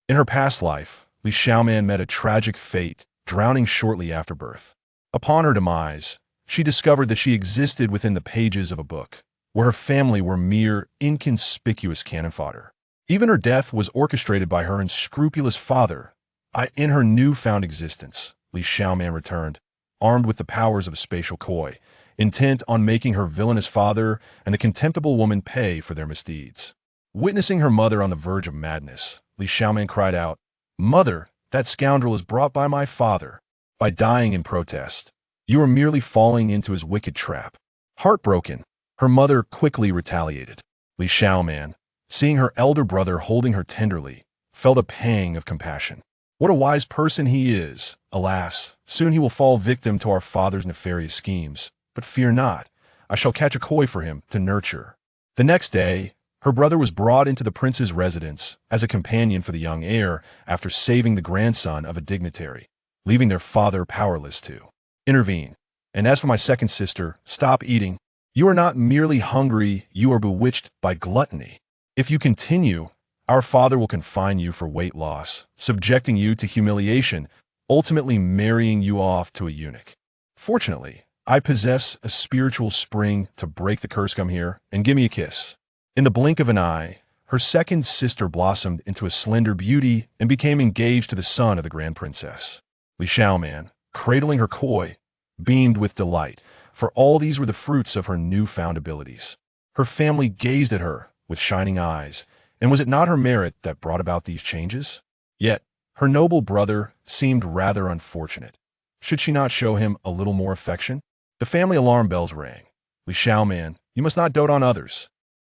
In her past life, Li Xiaoman met a tragic fate, drowning shortly after birth. Upon her demise, she discovered that she existed within the pages of a book, where her family were mere inconspicuous cannon fodder. Even her death was orchestrated by her unscrupulous father. In her newfound existence, Li Xiaoman returned, armed with the powers of a spatial koi, intent on making her villainous father and the contemptible woman pay for their misdeeds. Witnessing her mother on the verge of madness, Li Xiaoman cried out, "Mother, that scoundrel is brought by my father." By dying in protest, you are merely falling into his wicked trap. Heartbroken, her mother quickly retaliated. Li Xiaoman, seeing her elder brother holding her tenderly, felt a pang of compassion. What a wise person he is! Alas, soon he will fall victim to our father's nefarious schemes. But fear not, I shall catch a koi for him to nurture. The next day, her brother was brought into the prince's residence as a companion for the young heir after saving the grandson of a dignitary, leaving their father powerless to intervene. And as for my second sister, stop eating. You are not merely hungry, you are bewitched by gluttony. If you continue, our father will confine you for weight loss, subjecting you to humiliation, ultimately marrying you off to a eunuch. Fortunately, I possess a spiritual spring to break the curse. Come here and give me a kiss. In the blink of an eye, her second sister blossomed into a slender beauty and became engaged to the son of the grand princess. Li Xiaoman, cradling her koi, beamed with delight, for all these were the fruits of her newfound abilities. Her family gazed at her with shining eyes, and was it not her merit that brought about these changes? Yet, her noble brother seemed rather unfortunate. Should she not show him a little more affection? The family alarm bells rang. Li Xiaoman, you must not dote on others.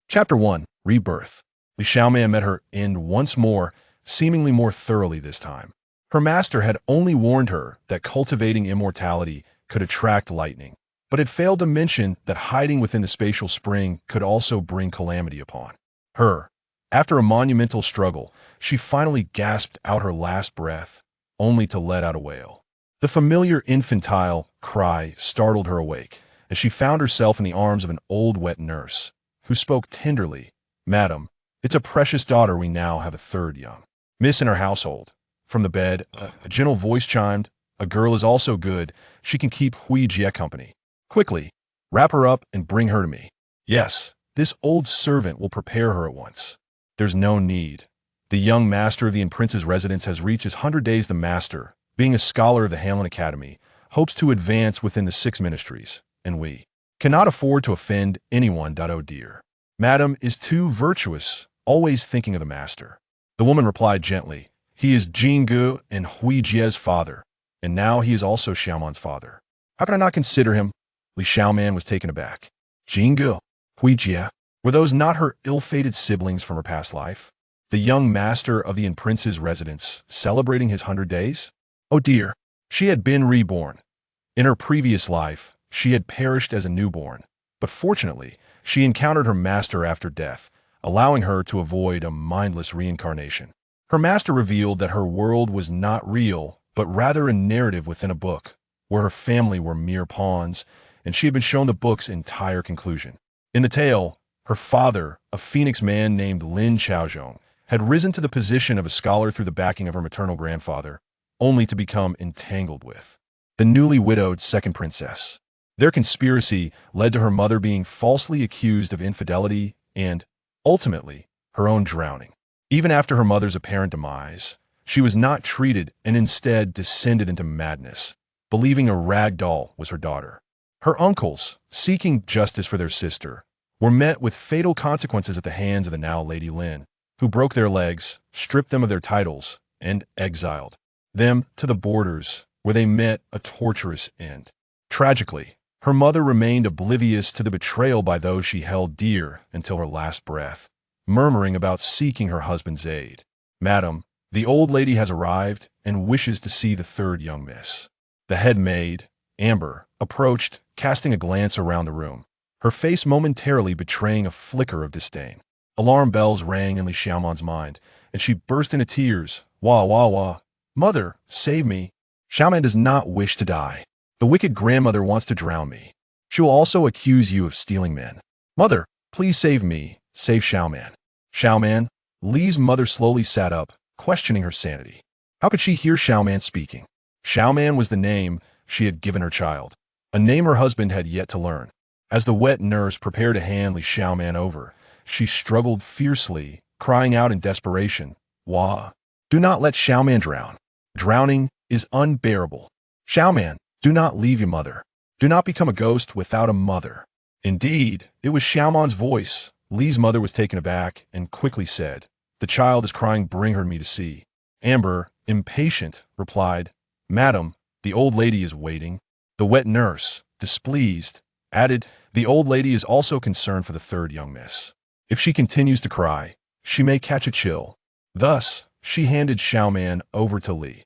Chapter 1. Rebirth. Li Xiaoman met her end once more, seemingly more thoroughly this time. Her master had only warned her that cultivating immortality could attract lightning, but had failed to mention that hiding within the spatial spring could also bring calamity upon her. After a monumental struggle, she finally gasped out her last breath, only to let out a wail. The familiar infantile cry startled her awake, as she found herself in the arms of an old wet nurse, who spoke tenderly, "Madam, it's a precious daughter we now have a third young miss in our household." From the bed, a gentle voice chimed, "A girl is also good. She can keep Hui Jie company. Quickly, wrap her up and bring her to me." "Yes, this old servant will prepare her at once." "There's no need. The young master of the prince's residence has reached his 100 days. The master, being a scholar of the Hamlin Academy, hopes to advance within the 6 ministries, and we cannot afford to offend anyone. Oh dear. Madam is too virtuous, always thinking of the master." The woman replied gently, "He is Jinggu and Hui Jie's father, and now he is also Xiaoman's father. How can I not consider him?" Li Xiaoman was taken aback. Jinggu, Hui Jie, were those not her ill-fated siblings from her past life? The young master of the prince's residence, celebrating his 100 days? Oh dear, she had been reborn. In her previous life, she had perished as a newborn, but fortunately, she encountered her master after death, allowing her to avoid a mindless reincarnation. Her master revealed that her world was not real, but rather a narrative within a book, where her family were mere pawns, and she had been shown the book's entire conclusion. In the tale, her father, a phoenix man named Lin Chaozhong, had risen to the position of a scholar through the backing of her maternal grandfather, only to become entangled with the newly widowed second princess. Their conspiracy led to her mother being falsely accused of infidelity and, ultimately, her own drowning. Even after her mother's apparent demise, she was not treated and instead descended into madness, believing a rag doll was her daughter. Her uncles, seeking justice for their sister, were met with fatal consequences at the hands of the now Lady Lin, who broke their legs, stripped them of their titles, and exiled them to the borders, where they met a torturous end. Tragically, her mother remained oblivious to the betrayal by those she held dear until her last breath, murmuring about seeking her husband's aid. "Madam, the old lady has arrived and wishes to see the third young miss." The head maid, Amber, approached, casting a glance around the room, her face momentarily betraying a flicker of disdain. Alarm bells rang in Li Xiaoman's mind, and she burst into tears. "Wah, wah, wah. Mother, save me. Xiaoman does not wish to die. The wicked grandmother wants to drown me. She will also accuse you of stealing men. Mother, please save me. Save Xiaoman." "Xiaoman." Li's mother slowly sat up, questioning her sanity. How could she hear Xiaoman speaking? Xiaoman was the name she had given her child, a name her husband had yet to learn. As the wet nurse prepared to hand Li Xiaoman over, she struggled fiercely, crying out in desperation, "Wah! Do not let Xiaoman drown. Drowning is unbearable. Xiaoman, do not leave your mother. Do not become a ghost without a mother." Indeed, it was Xiaoman's voice. Li's mother was taken aback and quickly said, "The child is crying, bring her to me to see." Amber, impatient, replied, "Madam, the old lady is waiting." The wet nurse, displeased, added, "The old lady is also concerned for the third young miss. If she continues to cry, she may catch a chill." Thus, she handed Xiaoman over to Li.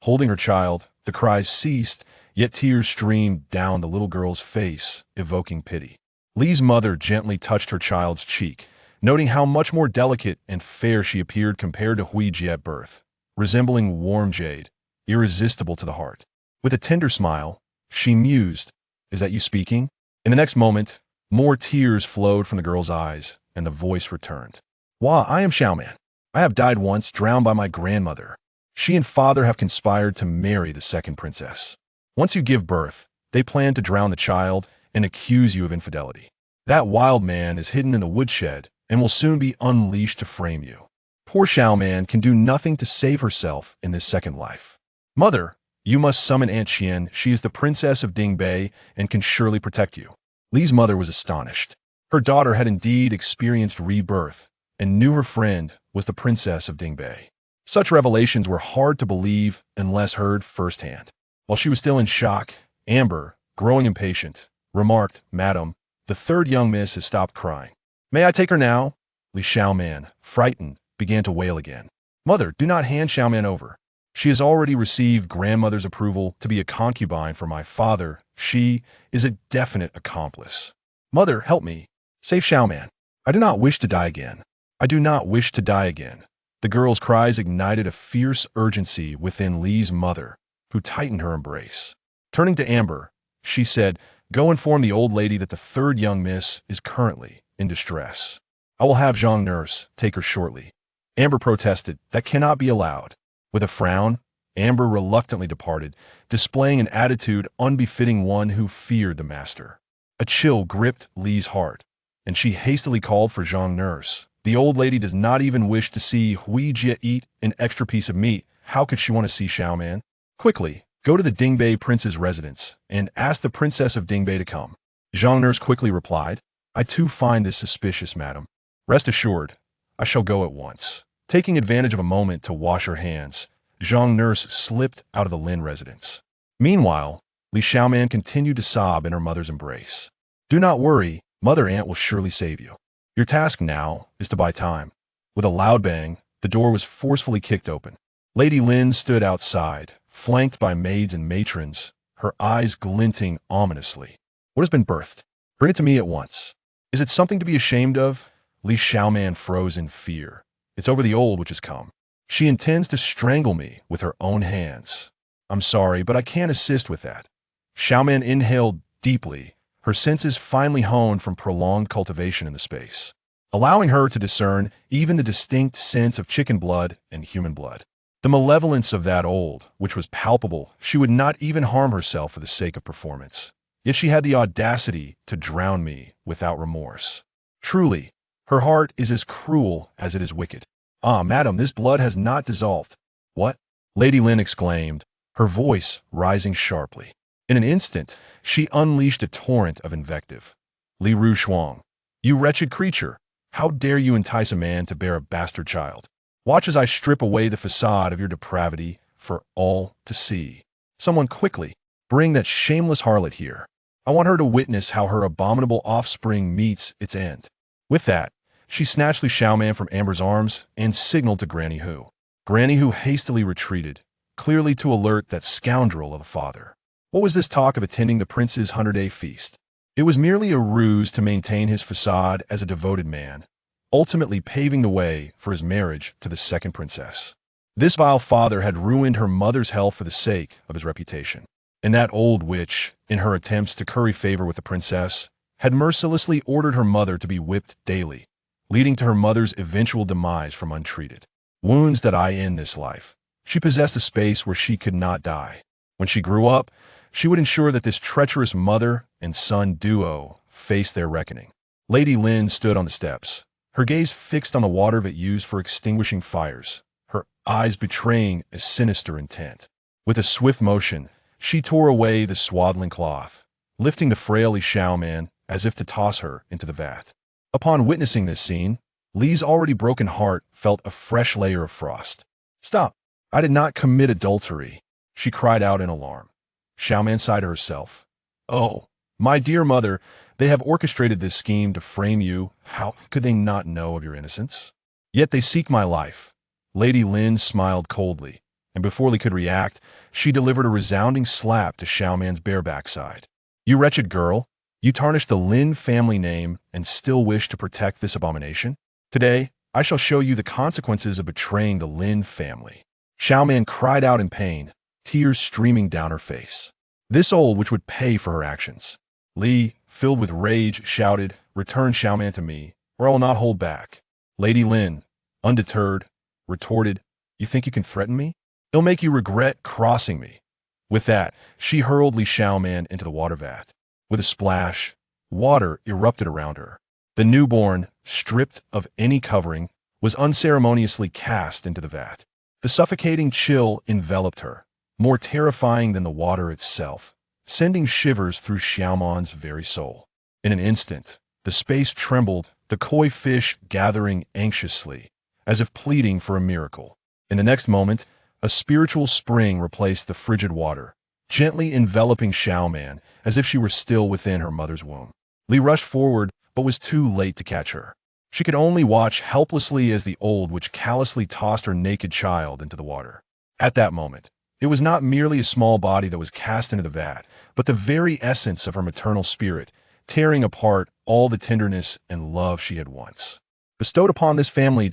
Holding her child, the cries ceased, yet tears streamed down the little girl's face, evoking pity. Li's mother gently touched her child's cheek, noting how much more delicate and fair she appeared compared to Huiji at birth, resembling warm jade, irresistible to the heart. With a tender smile, she mused, "Is that you speaking?" In the next moment, more tears flowed from the girl's eyes, and the voice returned. "Wah, I am Xiaoman. I have died once, drowned by my grandmother. She and father have conspired to marry the second princess. Once you give birth, they plan to drown the child and accuse you of infidelity. That wild man is hidden in the woodshed and will soon be unleashed to frame you. Poor Xiaoman can do nothing to save herself in this second life. Mother, you must summon Aunt Qian. She is the princess of Dingbei and can surely protect you." Li's mother was astonished. Her daughter had indeed experienced rebirth and knew her friend was the princess of Dingbei. Such revelations were hard to believe unless heard firsthand. While she was still in shock, Amber, growing impatient, remarked, "Madam, the third young miss has stopped crying. May I take her now?" Li Xiaoman, frightened, began to wail again. "Mother, do not hand Xiaoman over. She has already received grandmother's approval to be a concubine for my father. She is a definite accomplice. Mother, help me. Save Xiaoman. I do not wish to die again. I do not wish to die again." The girl's cries ignited a fierce urgency within Li's mother, who tightened her embrace. Turning to Amber, she said, "Go inform the old lady that the third young miss is currently in distress. I will have Zhang nurse take her shortly." Amber protested, "That cannot be allowed." With a frown, Amber reluctantly departed, displaying an attitude unbefitting one who feared the master. A chill gripped Li's heart, and she hastily called for Zhang nurse. The old lady does not even wish to see Huijie eat an extra piece of meat. How could she want to see Xiaoman? Quickly, go to the Dingbei prince's residence and ask the princess of Dingbei to come. Zhang nurse quickly replied, "I too find this suspicious, madam. Rest assured, I shall go at once." Taking advantage of a moment to wash her hands, Zhang nurse slipped out of the Lin residence. Meanwhile, Li Xiaoman continued to sob in her mother's embrace. "Do not worry, Mother Aunt will surely save you. Your task now is to buy time." With a loud bang, the door was forcefully kicked open. Lady Lin stood outside, flanked by maids and matrons, her eyes glinting ominously. "What has been birthed? Bring it to me at once." "Is it something to be ashamed of?" Li Xiaoman froze in fear. "It's over the old which has come. She intends to strangle me with her own hands. I'm sorry, but I can't assist with that." Xiaoman inhaled deeply, her senses finally honed from prolonged cultivation in the space, allowing her to discern even the distinct sense of chicken blood and human blood. The malevolence of that old, which was palpable, she would not even harm herself for the sake of performance. Yet she had the audacity to drown me without remorse. Truly, her heart is as cruel as it is wicked. "Ah, madam, this blood has not dissolved." "What?" Lady Lin exclaimed, her voice rising sharply. In an instant, she unleashed a torrent of invective. "Li Ru Shuang, you wretched creature, how dare you entice a man to bear a bastard child? Watch as I strip away the facade of your depravity for all to see. Someone quickly, bring that shameless harlot here. I want her to witness how her abominable offspring meets its end." With that, she snatched Li Xiaoman from Amber's arms and signaled to Granny Hu. Granny Hu hastily retreated, clearly to alert that scoundrel of a father. What was this talk of attending the prince's 100-day feast? It was merely a ruse to maintain his facade as a devoted man, ultimately paving the way for his marriage to the second princess. This vile father had ruined her mother's health for the sake of his reputation. And that old witch, in her attempts to curry favor with the princess, had mercilessly ordered her mother to be whipped daily, leading to her mother's eventual demise from untreated. wounds that I end this life. She possessed a space where she could not die. When she grew up, she would ensure that this treacherous mother and son duo faced their reckoning. Lady Lin stood on the steps, her gaze fixed on the water vat used for extinguishing fires, her eyes betraying a sinister intent. With a swift motion, she tore away the swaddling cloth, lifting the frail Xiaoman as if to toss her into the vat. Upon witnessing this scene, Li's already broken heart felt a fresh layer of frost. "Stop! I did not commit adultery," she cried out in alarm. Xiaoman sighed to herself. "Oh, my dear mother, they have orchestrated this scheme to frame you. How could they not know of your innocence? Yet they seek my life." Lady Lin smiled coldly, and before Li could react, she delivered a resounding slap to Xiaoman's bare backside. "You wretched girl, you tarnished the Lin family name and still wish to protect this abomination? Today, I shall show you the consequences of betraying the Lin family." Xiaoman cried out in pain, tears streaming down her face. This old witch would pay for her actions. Li, filled with rage, shouted, "Return Xiaoman to me, or I will not hold back." Lady Lin, undeterred, retorted, "You think you can threaten me? It'll make you regret crossing me." With that, she hurled Li Xiaoman into the water vat. With a splash, water erupted around her. The newborn, stripped of any covering, was unceremoniously cast into the vat. The suffocating chill enveloped her, more terrifying than the water itself, sending shivers through Xiaoman's very soul. In an instant, the space trembled, the koi fish gathering anxiously, as if pleading for a miracle. In the next moment, a spiritual spring replaced the frigid water, gently enveloping Xiaoman as if she were still within her mother's womb. Li rushed forward, but was too late to catch her. She could only watch helplessly as the old witch callously tossed her naked child into the water. At that moment, it was not merely a small body that was cast into the vat, but the very essence of her maternal spirit, tearing apart all the tenderness and love she had once bestowed upon this family.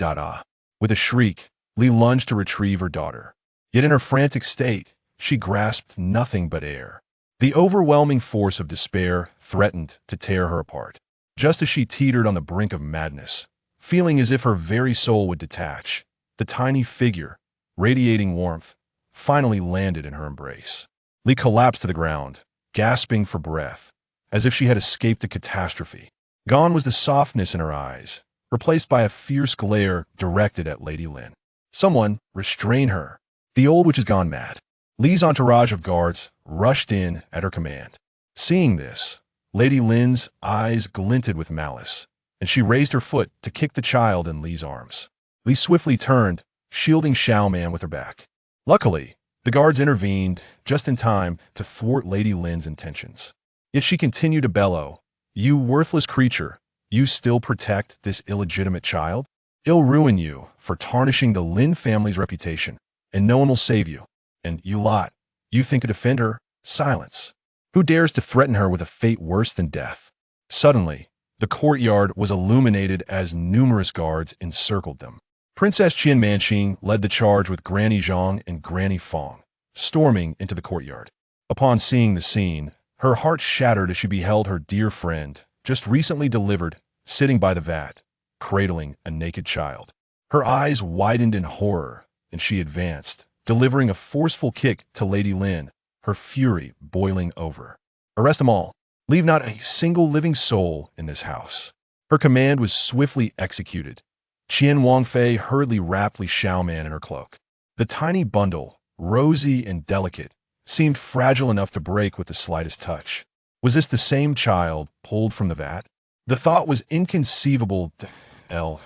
With a shriek, Li lunged to retrieve her daughter. Yet in her frantic state, she grasped nothing but air. The overwhelming force of despair threatened to tear her apart. Just as she teetered on the brink of madness, feeling as if her very soul would detach, the tiny figure, radiating warmth, finally landed in her embrace. Li collapsed to the ground, gasping for breath, as if she had escaped a catastrophe. Gone was the softness in her eyes, replaced by a fierce glare directed at Lady Lin. "Someone, restrain her. The old witch has gone mad." Li's entourage of guards rushed in at her command. Seeing this, Lady Lin's eyes glinted with malice, and she raised her foot to kick the child in Li's arms. Li swiftly turned, shielding Xiaoman with her back. Luckily, the guards intervened just in time to thwart Lady Lin's intentions. Yet she continued to bellow, "You worthless creature, you still protect this illegitimate child? It'll ruin you for tarnishing the Lin family's reputation, and no one will save you. And you lot, you think to defend her? Silence. Who dares to threaten her with a fate worse than death?" Suddenly, the courtyard was illuminated as numerous guards encircled them. Princess Qian Manqing led the charge with Granny Zhang and Granny Fong, storming into the courtyard. Upon seeing the scene, her heart shattered as she beheld her dear friend, just recently delivered, sitting by the vat, cradling a naked child. Her eyes widened in horror, and she advanced, delivering a forceful kick to Lady Lin, her fury boiling over. "Arrest them all. Leave not a single living soul in this house." Her command was swiftly executed. Qian Wangfei hurriedly wrapped Li Xiaoman in her cloak. The tiny bundle, rosy and delicate, seemed fragile enough to break with the slightest touch. Was this the same child pulled from the vat? The thought was inconceivable to L.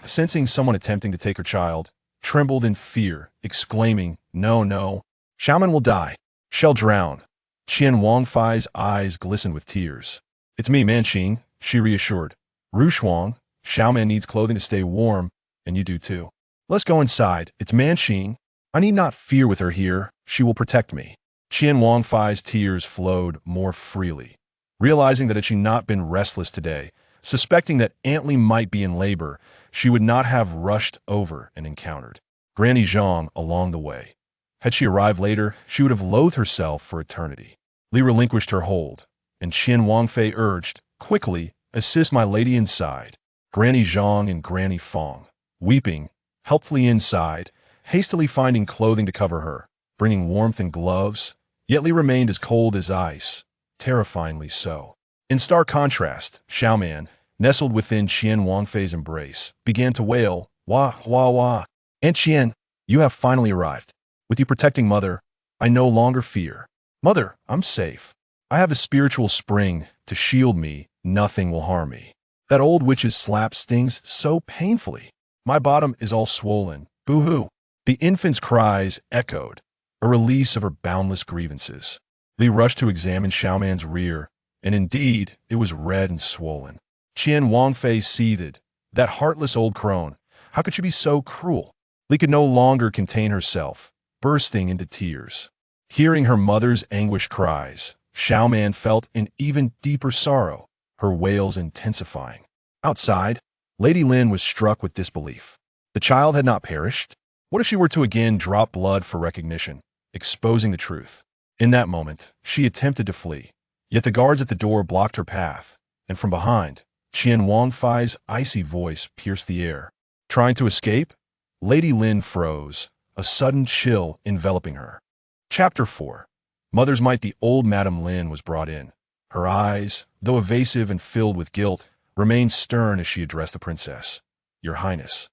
Sensing someone attempting to take her child, trembled in fear, exclaiming, "No, no. Xiaoman will die. Shall drown." Qian Wangfei's eyes glistened with tears. "It's me, Manqing," she reassured. "Rushuang, Xiaoman needs clothing to stay warm, and you do too. Let's go inside. It's Manqing. I need not fear with her here. She will protect me." Qian Wangfei's tears flowed more freely. Realizing that had she not been restless today, suspecting that Aunt Li might be in labor, she would not have rushed over and encountered Granny Zhang along the way. Had she arrived later, she would have loathed herself for eternity. Li relinquished her hold, and Qian Wangfei urged, "Quickly, assist my lady inside." Granny Zhang and Granny Fong, weeping, helpfully inside, hastily finding clothing to cover her, bringing warmth and gloves, yet Li remained as cold as ice, terrifyingly so. In stark contrast, Xiaoman, nestled within Qian Wangfei's embrace, began to wail, "Wah, wah, wah. Aunt Qian, you have finally arrived. With you protecting Mother, I no longer fear. Mother, I'm safe. I have a spiritual spring to shield me. Nothing will harm me. That old witch's slap stings so painfully. My bottom is all swollen. Boo-hoo." The infant's cries echoed, a release of her boundless grievances. Li rushed to examine Xiaoman's rear, and indeed, it was red and swollen. Qian Wangfei seethed. That heartless old crone. How could she be so cruel? Li could no longer contain herself, bursting into tears. Hearing her mother's anguished cries, Xiaoman felt an even deeper sorrow, her wails intensifying. Outside, Lady Lin was struck with disbelief. The child had not perished. What if she were to again drop blood for recognition, exposing the truth? In that moment, she attempted to flee, yet the guards at the door blocked her path, and from behind, Qian Wangfei's icy voice pierced the air. Trying to escape? Lady Lin froze, a sudden chill enveloping her. Chapter 4. Mother's Might. The old Madame Lin was brought in. Her eyes, though evasive and filled with guilt, remained stern as she addressed the princess. "Your Highness,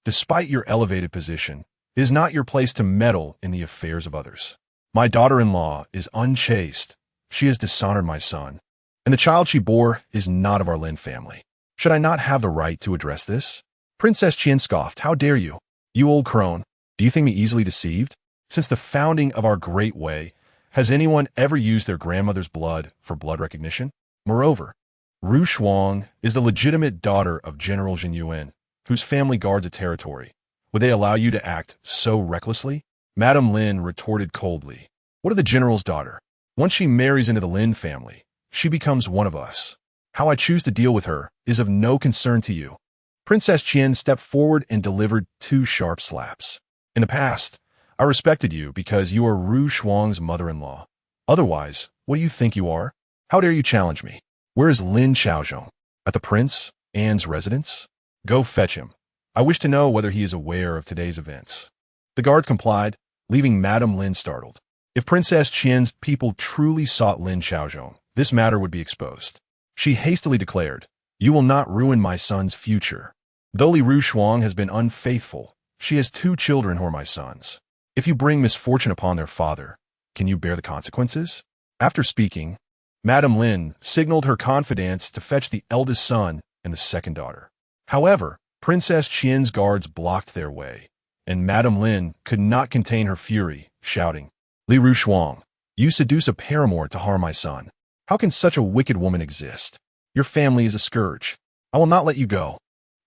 despite your elevated position, it is not your place to meddle in the affairs of others. My daughter-in-law is unchaste. She has dishonored my son, and the child she bore is not of our Lin family. Should I not have the right to address this?" Princess Qian scoffed. "How dare you? You old crone, do you think me easily deceived? Since the founding of our great way, has anyone ever used their grandmother's blood for blood recognition? Moreover, Ru Shuang is the legitimate daughter of General Jin Yuan, whose family guards a territory. Would they allow you to act so recklessly?" Madame Lin retorted coldly. "What of the general's daughter? Once she marries into the Lin family, she becomes one of us. How I choose to deal with her is of no concern to you." Princess Qian stepped forward and delivered 2 sharp slaps. "In the past, I respected you because you are Ru Shuang's mother-in-law. Otherwise, what do you think you are? How dare you challenge me? Where is Lin Xiaozhong? At the Prince Anne's residence? Go fetch him. I wish to know whether he is aware of today's events." The guards complied, leaving Madame Lin startled. If Princess Qian's people truly sought Lin Xiaozhong, this matter would be exposed. She hastily declared, "You will not ruin my son's future. Though Li Ru Shuang has been unfaithful, she has 2 children who are my sons. If you bring misfortune upon their father, can you bear the consequences?" After speaking, Madame Lin signaled her confidants to fetch the eldest son and the second daughter. However, Princess Qian's guards blocked their way, and Madame Lin could not contain her fury, shouting, "Li Ru Shuang, you seduce a paramour to harm my son. How can such a wicked woman exist? Your family is a scourge. I will not let you go."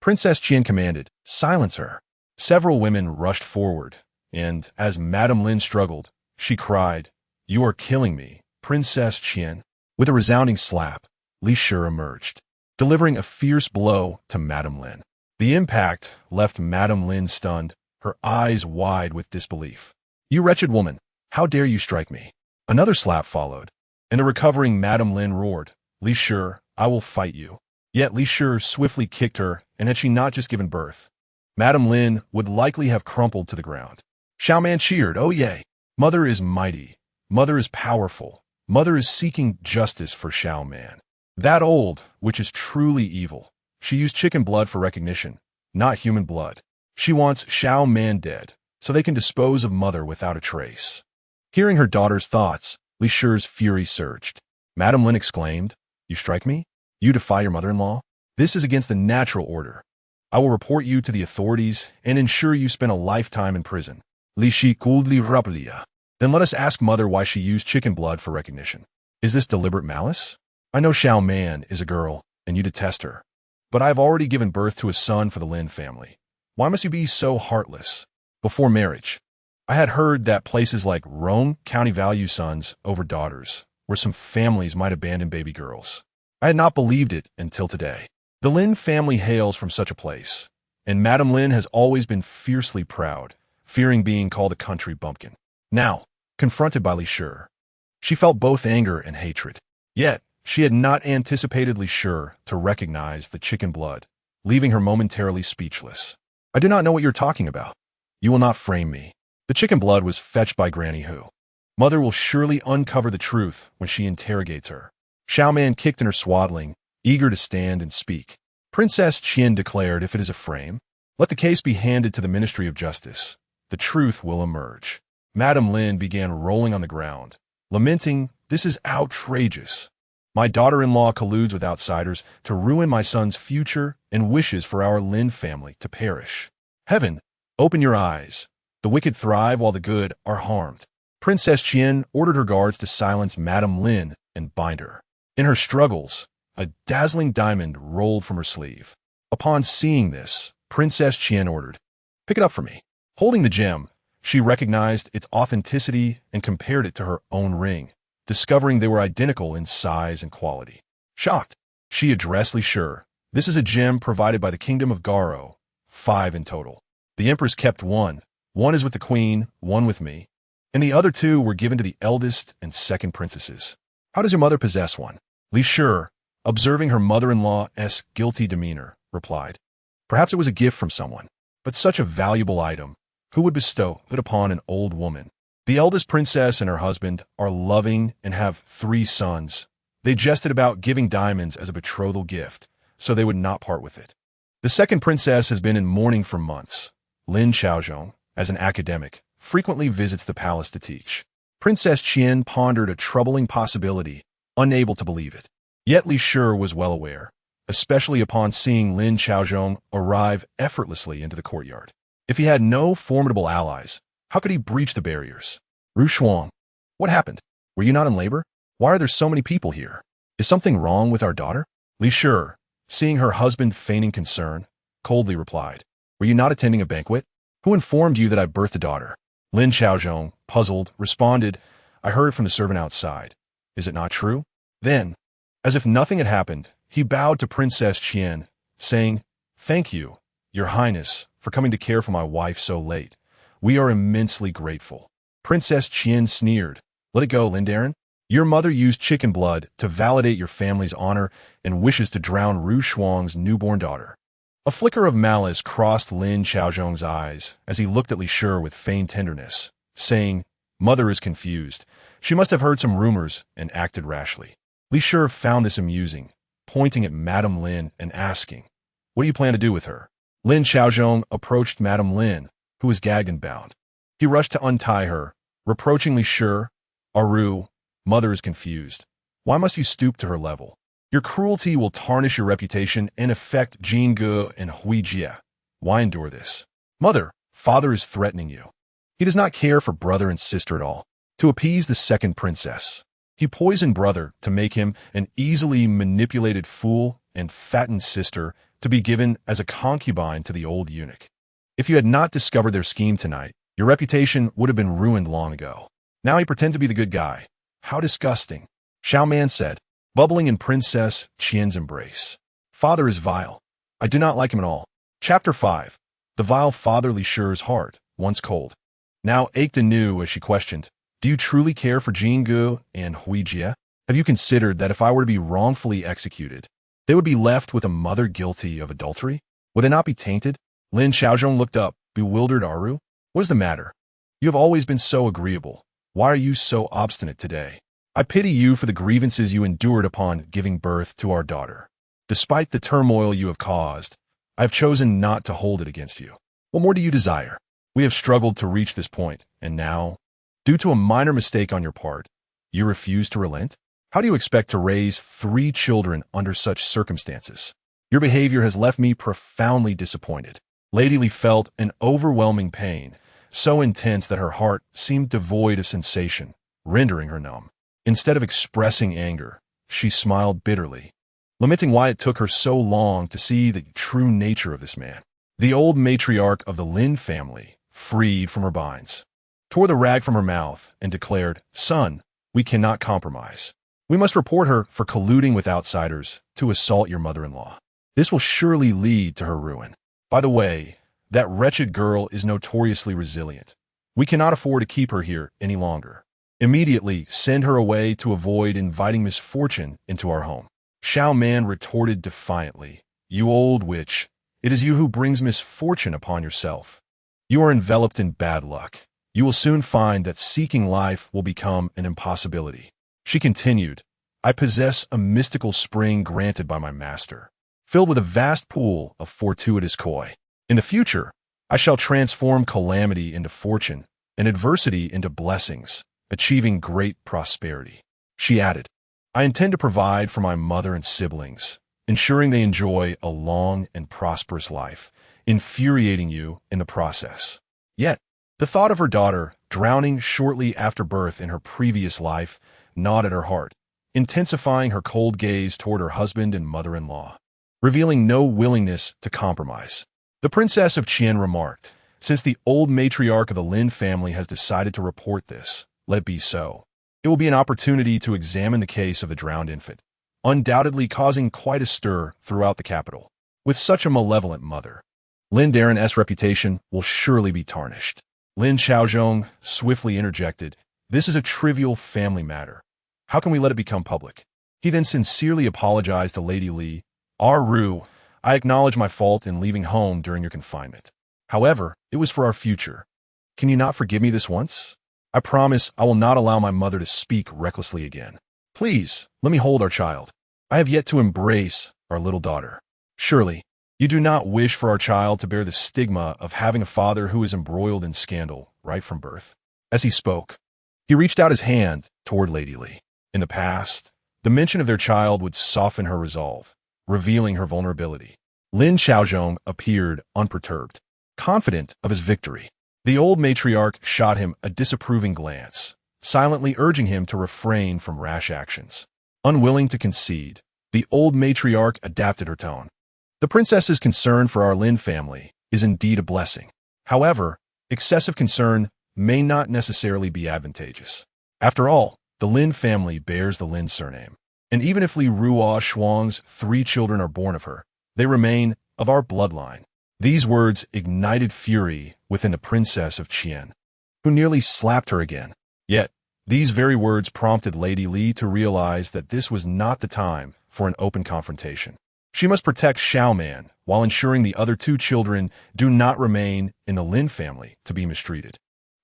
Princess Qian commanded, "Silence her." Several women rushed forward, and as Madame Lin struggled, she cried, "You are killing me, Princess Qian." With a resounding slap, Li Shi emerged, delivering a fierce blow to Madame Lin. The impact left Madame Lin stunned, her eyes wide with disbelief. "You wretched woman, how dare you strike me?" Another slap followed, and the recovering Madame Lin roared, "Li Shi, I will fight you." Yet Li Shi swiftly kicked her, and had she not just given birth, Madame Lin would likely have crumpled to the ground. Xiaoman cheered, "Oh yay! Mother is mighty. Mother is powerful. Mother is seeking justice for Xiaoman. That old, which is truly evil. She used chicken blood for recognition, not human blood. She wants Xiaoman dead, so they can dispose of Mother without a trace." Hearing her daughter's thoughts, Li Shi's fury surged. Madame Lin exclaimed, "You strike me? You defy your mother-in-law? This is against the natural order. I will report you to the authorities and ensure you spend a lifetime in prison." Li Shi coldly replied, "Then let us ask Mother why she used chicken blood for recognition. Is this deliberate malice? I know Xiaoman is a girl, and you detest her. But I have already given birth to a son for the Lin family. Why must you be so heartless? Before marriage, I had heard that places like Rome County value sons over daughters, where some families might abandon baby girls. I had not believed it until today. The Lin family hails from such a place, and Madame Lin has always been fiercely proud, fearing being called a country bumpkin. Now, confronted by Li Shi, she felt both anger and hatred. Yet, she had not anticipated Li Shi to recognize the chicken blood, leaving her momentarily speechless. I do not know what you're talking about. You will not frame me. The chicken blood was fetched by Granny Hu. Mother will surely uncover the truth when she interrogates her. Xiaoman kicked in her swaddling, eager to stand and speak. Princess Qian declared, if it is a frame, let the case be handed to the Ministry of Justice. The truth will emerge. Madame Lin began rolling on the ground, lamenting, this is outrageous. My daughter-in-law colludes with outsiders to ruin my son's future and wishes for our Lin family to perish. Heaven, open your eyes. The wicked thrive while the good are harmed. Princess Qian ordered her guards to silence Madame Lin and bind her. In her struggles, a dazzling diamond rolled from her sleeve. Upon seeing this, Princess Qian ordered, pick it up for me. Holding the gem, she recognized its authenticity and compared it to her own ring, discovering they were identical in size and quality. Shocked, she addressed Li Shi, this is a gem provided by the Kingdom of Garo, 5 in total. The Empress kept one is with the Queen, one with me, and the other 2 were given to the eldest and second princesses. How does your mother possess one? Li Shi, observing her mother-in-law's guilty demeanor, replied, perhaps it was a gift from someone, but such a valuable item, who would bestow it upon an old woman? The eldest princess and her husband are loving and have 3 sons. They jested about giving diamonds as a betrothal gift, so they would not part with it. The second princess has been in mourning for months. Lin Xiaozhong, as an academic, frequently visits the palace to teach. Princess Qian pondered a troubling possibility, unable to believe it. Yet Li Shi was well aware, especially upon seeing Lin Xiaozhong arrive effortlessly into the courtyard. If he had no formidable allies, how could he breach the barriers? Ru Shuang, what happened? Were you not in labor? Why are there so many people here? Is something wrong with our daughter? Li Shi, seeing her husband feigning concern, coldly replied, were you not attending a banquet? Who informed you that I birthed a daughter? Lin Xiaozhong, puzzled, responded, I heard from the servant outside. Is it not true? Then, as if nothing had happened, he bowed to Princess Qian, saying, thank you, Your Highness, for coming to care for my wife so late. We are immensely grateful. Princess Qian sneered. Let it go, Lindarin. Your mother used chicken blood to validate your family's honor and wishes to drown Ru Shuang's newborn daughter. A flicker of malice crossed Lin Xiaozhong's eyes as he looked at Li Shi with feigned tenderness, saying, Mother is confused. She must have heard some rumors and acted rashly. Li Shi found this amusing, pointing at Madame Lin and asking, what do you plan to do with her? Lin Xiaozhong approached Madame Lin, who was gagged and bound. He rushed to untie her, reproaching Li Shi, Aru, Mother is confused. Why must you stoop to her level? Your cruelty will tarnish your reputation and affect Jingge and Huijie. Why endure this? Mother, Father is threatening you. He does not care for brother and sister at all. To appease the second princess, he poisoned brother to make him an easily manipulated fool and fattened sister to be given as a concubine to the old eunuch. If you had not discovered their scheme tonight, your reputation would have been ruined long ago. Now he pretends to be the good guy. How disgusting. Xiaoman said, bubbling in Princess Qian's embrace. Father is vile. I do not like him at all. Chapter 5. The vile father Li Shi's heart, once cold, now ached anew as she questioned, do you truly care for Jingge and Huijie? Have you considered that if I were to be wrongfully executed, they would be left with a mother guilty of adultery? Would they not be tainted? Lin Xiaozhong looked up, bewildered. Aru, what is the matter? You have always been so agreeable. Why are you so obstinate today? I pity you for the grievances you endured upon giving birth to our daughter. Despite the turmoil you have caused, I have chosen not to hold it against you. What more do you desire? We have struggled to reach this point, and now, due to a minor mistake on your part, you refuse to relent? How do you expect to raise 3 children under such circumstances? Your behavior has left me profoundly disappointed. Lady Li felt an overwhelming pain, so intense that her heart seemed devoid of sensation, rendering her numb. Instead of expressing anger, she smiled bitterly, lamenting why it took her so long to see the true nature of this man. The old matriarch of the Lin family, freed from her binds, tore the rag from her mouth and declared, Son, we cannot compromise. We must report her for colluding with outsiders to assault your mother-in-law. This will surely lead to her ruin. By the way, that wretched girl is notoriously resilient. We cannot afford to keep her here any longer. Immediately send her away to avoid inviting misfortune into our home. Xiaoman retorted defiantly, You old witch, It is you who brings misfortune upon yourself. You are enveloped in bad luck. You will soon find that seeking life will become an impossibility. She continued, I possess a mystical spring granted by my master, filled with a vast pool of fortuitous koi. In the future, I shall transform calamity into fortune and adversity into blessings, achieving great prosperity. She added, I intend to provide for my mother and siblings, ensuring they enjoy a long and prosperous life, infuriating you in the process. Yet, the thought of her daughter drowning shortly after birth in her previous life gnawed at her heart, intensifying her cold gaze toward her husband and mother-in-law, revealing no willingness to compromise. The Princess of Qian remarked, since the old matriarch of the Lin family has decided to report this, let it be so. It will be an opportunity to examine the case of the drowned infant, undoubtedly causing quite a stir throughout the capital. With such a malevolent mother, Lin Daren's reputation will surely be tarnished. Lin Xiaozhong swiftly interjected, this is a trivial family matter. How can we let it become public? He then sincerely apologized to Lady Li. Ru, I acknowledge my fault in leaving home during your confinement. However, it was for our future. Can you not forgive me this once? I promise I will not allow my mother to speak recklessly again. Please, let me hold our child. I have yet to embrace our little daughter. Surely, you do not wish for our child to bear the stigma of having a father who is embroiled in scandal right from birth. As he spoke, he reached out his hand toward Lady Li. In the past, the mention of their child would soften her resolve, revealing her vulnerability. Lin Xiaozhong appeared unperturbed, confident of his victory. The old matriarch shot him a disapproving glance, silently urging him to refrain from rash actions. Unwilling to concede, the old matriarch adapted her tone. The princess's concern for our Lin family is indeed a blessing. However, excessive concern may not necessarily be advantageous. After all, the Lin family bears the Lin surname, and even if Li Ruo Shuang's 3 children are born of her, they remain of our bloodline. These words ignited fury within the Princess of Qian, who nearly slapped her again. Yet, these very words prompted Lady Li to realize that this was not the time for an open confrontation. She must protect Xiaoman while ensuring the other 2 children do not remain in the Lin family to be mistreated.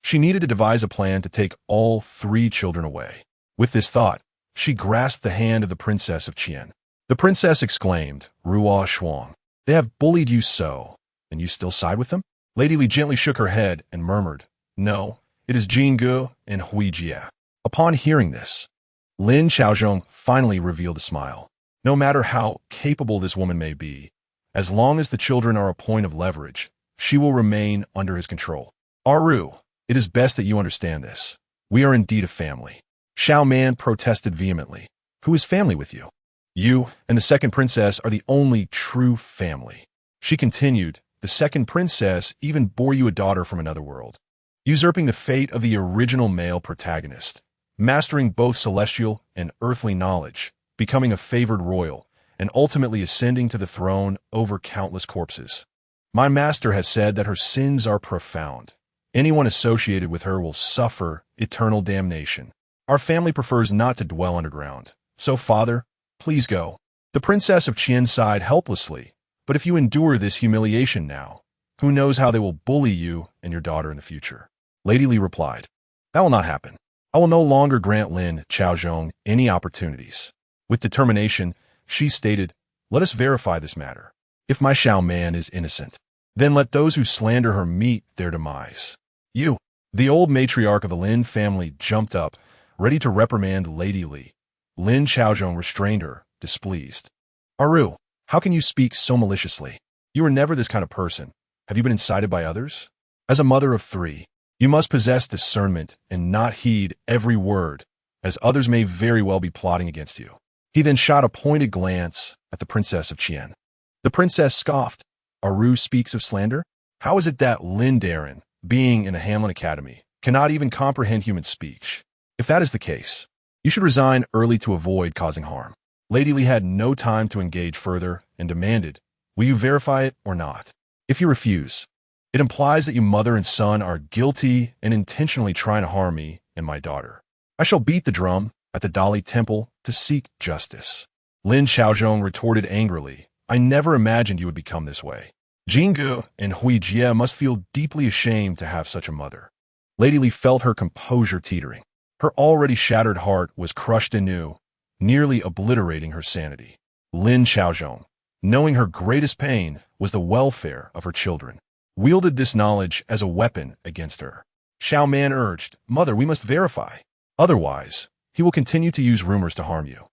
She needed to devise a plan to take all 3 children away. With this thought, she grasped the hand of the Princess of Qian. The princess exclaimed, Ruo Shuang, they have bullied you so, and you still side with them? Lady Li gently shook her head and murmured, no, it is Jinggu and Huijie. Upon hearing this, Lin Xiaozhong finally revealed a smile. No matter how capable this woman may be, as long as the children are a point of leverage, she will remain under his control. Ru, it is best that you understand this. We are indeed a family. Xiaoman protested vehemently. Who is family with you? You and the second princess are the only true family. She continued, the second princess even bore you a daughter from another world, usurping the fate of the original male protagonist, mastering both celestial and earthly knowledge, becoming a favored royal, and ultimately ascending to the throne over countless corpses. My master has said that her sins are profound. Anyone associated with her will suffer eternal damnation. Our family prefers not to dwell underground. So, father, please go. The Princess of Qian sighed helplessly. But if you endure this humiliation now, who knows how they will bully you and your daughter in the future? Lady Li replied, that will not happen. I will no longer grant Lin Xiaozhong any opportunities. With determination, she stated, let us verify this matter. If my Xiaoman is innocent, then let those who slander her meet their demise. You, the old matriarch of the Lin family, jumped up, ready to reprimand Lady Li. Lin Xiaozhong restrained her, displeased. Ru, how can you speak so maliciously? You are never this kind of person. Have you been incited by others? As a mother of 3, you must possess discernment and not heed every word, as others may very well be plotting against you. He then shot a pointed glance at the Princess of Qian. The princess scoffed. Ru speaks of slander? How is it that Lin Daren, being in a Hamlin Academy, cannot even comprehend human speech? If that is the case, you should resign early to avoid causing harm. Lady Li had no time to engage further and demanded, will you verify it or not? If you refuse, it implies that you mother and son are guilty and intentionally trying to harm me and my daughter. I shall beat the drum at the Dali Temple to seek justice. Lin Xiaozhong retorted angrily, I never imagined you would become this way. Jingu and Huijie must feel deeply ashamed to have such a mother. Lady Li felt her composure teetering. Her already shattered heart was crushed anew, nearly obliterating her sanity. Lin Xiaozhong, knowing her greatest pain was the welfare of her children, wielded this knowledge as a weapon against her. Xiaoman urged, "Mother, we must verify. Otherwise, he will continue to use rumors to harm you.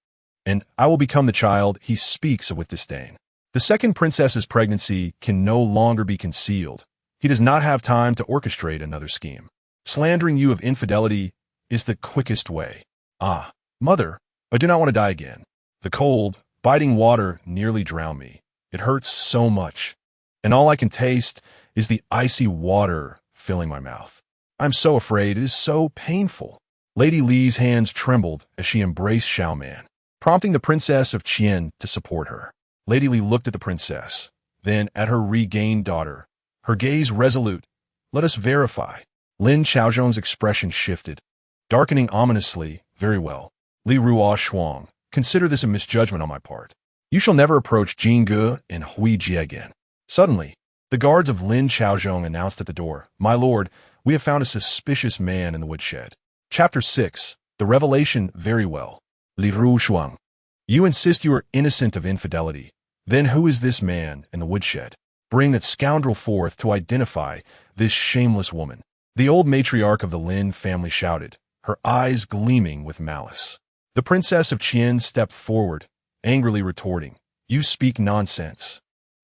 And I will become the child he speaks of with disdain." The second princess's pregnancy can no longer be concealed. He does not have time to orchestrate another scheme. Slandering you of infidelity is the quickest way. Ah, mother, I do not want to die again. The cold, biting water nearly drowned me. It hurts so much. And all I can taste is the icy water filling my mouth. I'm so afraid. It is so painful. Lady Li's hands trembled as she embraced Xiaoman, prompting the princess of Qian to support her. Lady Li looked at the princess, then at her regained daughter, her gaze resolute. "Let us verify." Lin Xiaozhong's expression shifted, darkening ominously. "Very well. Li Ruo Shuang, consider this a misjudgment on my part. You shall never approach Jingu and Huijie again." Suddenly, the guards of Lin Xiaozhong announced at the door, "My lord, we have found a suspicious man in the woodshed." Chapter 6. The Revelation. "Very well. Li Ruo Shuang. You insist you are innocent of infidelity. Then who is this man in the woodshed? Bring that scoundrel forth to identify this shameless woman." The old matriarch of the Lin family shouted, her eyes gleaming with malice. The princess of Qian stepped forward, angrily retorting, "You speak nonsense.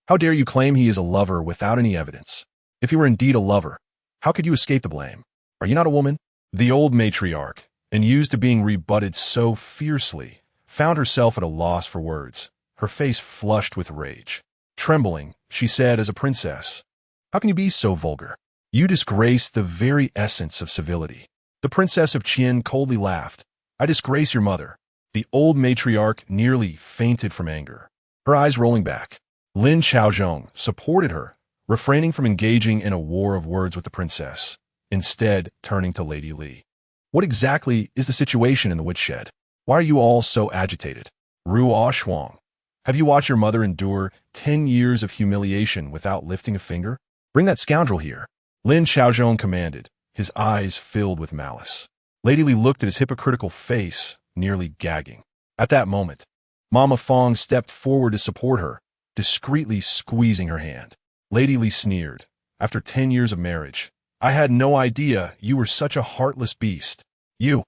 How dare you claim he is a lover without any evidence? If he were indeed a lover, how could you escape the blame? Are you not a woman?" The old matriarch, unused to being rebutted so fiercely, found herself at a loss for words, her face flushed with rage. Trembling, she said as a princess, "How can you be so vulgar? You disgrace the very essence of civility." The princess of Qian coldly laughed. "I disgrace your mother." The old matriarch nearly fainted from anger, her eyes rolling back. Lin Xiaozhong supported her, refraining from engaging in a war of words with the princess, instead turning to Lady Li. "What exactly is the situation in the woodshed? Why are you all so agitated? Ruo Shuang, have you watched your mother endure 10 years of humiliation without lifting a finger? Bring that scoundrel here." Lin Xiaozhong commanded, his eyes filled with malice. Lady Li looked at his hypocritical face, nearly gagging. At that moment, Mama Fong stepped forward to support her, discreetly squeezing her hand. Lady Li sneered, "After 10 years of marriage, I had no idea you were such a heartless beast. You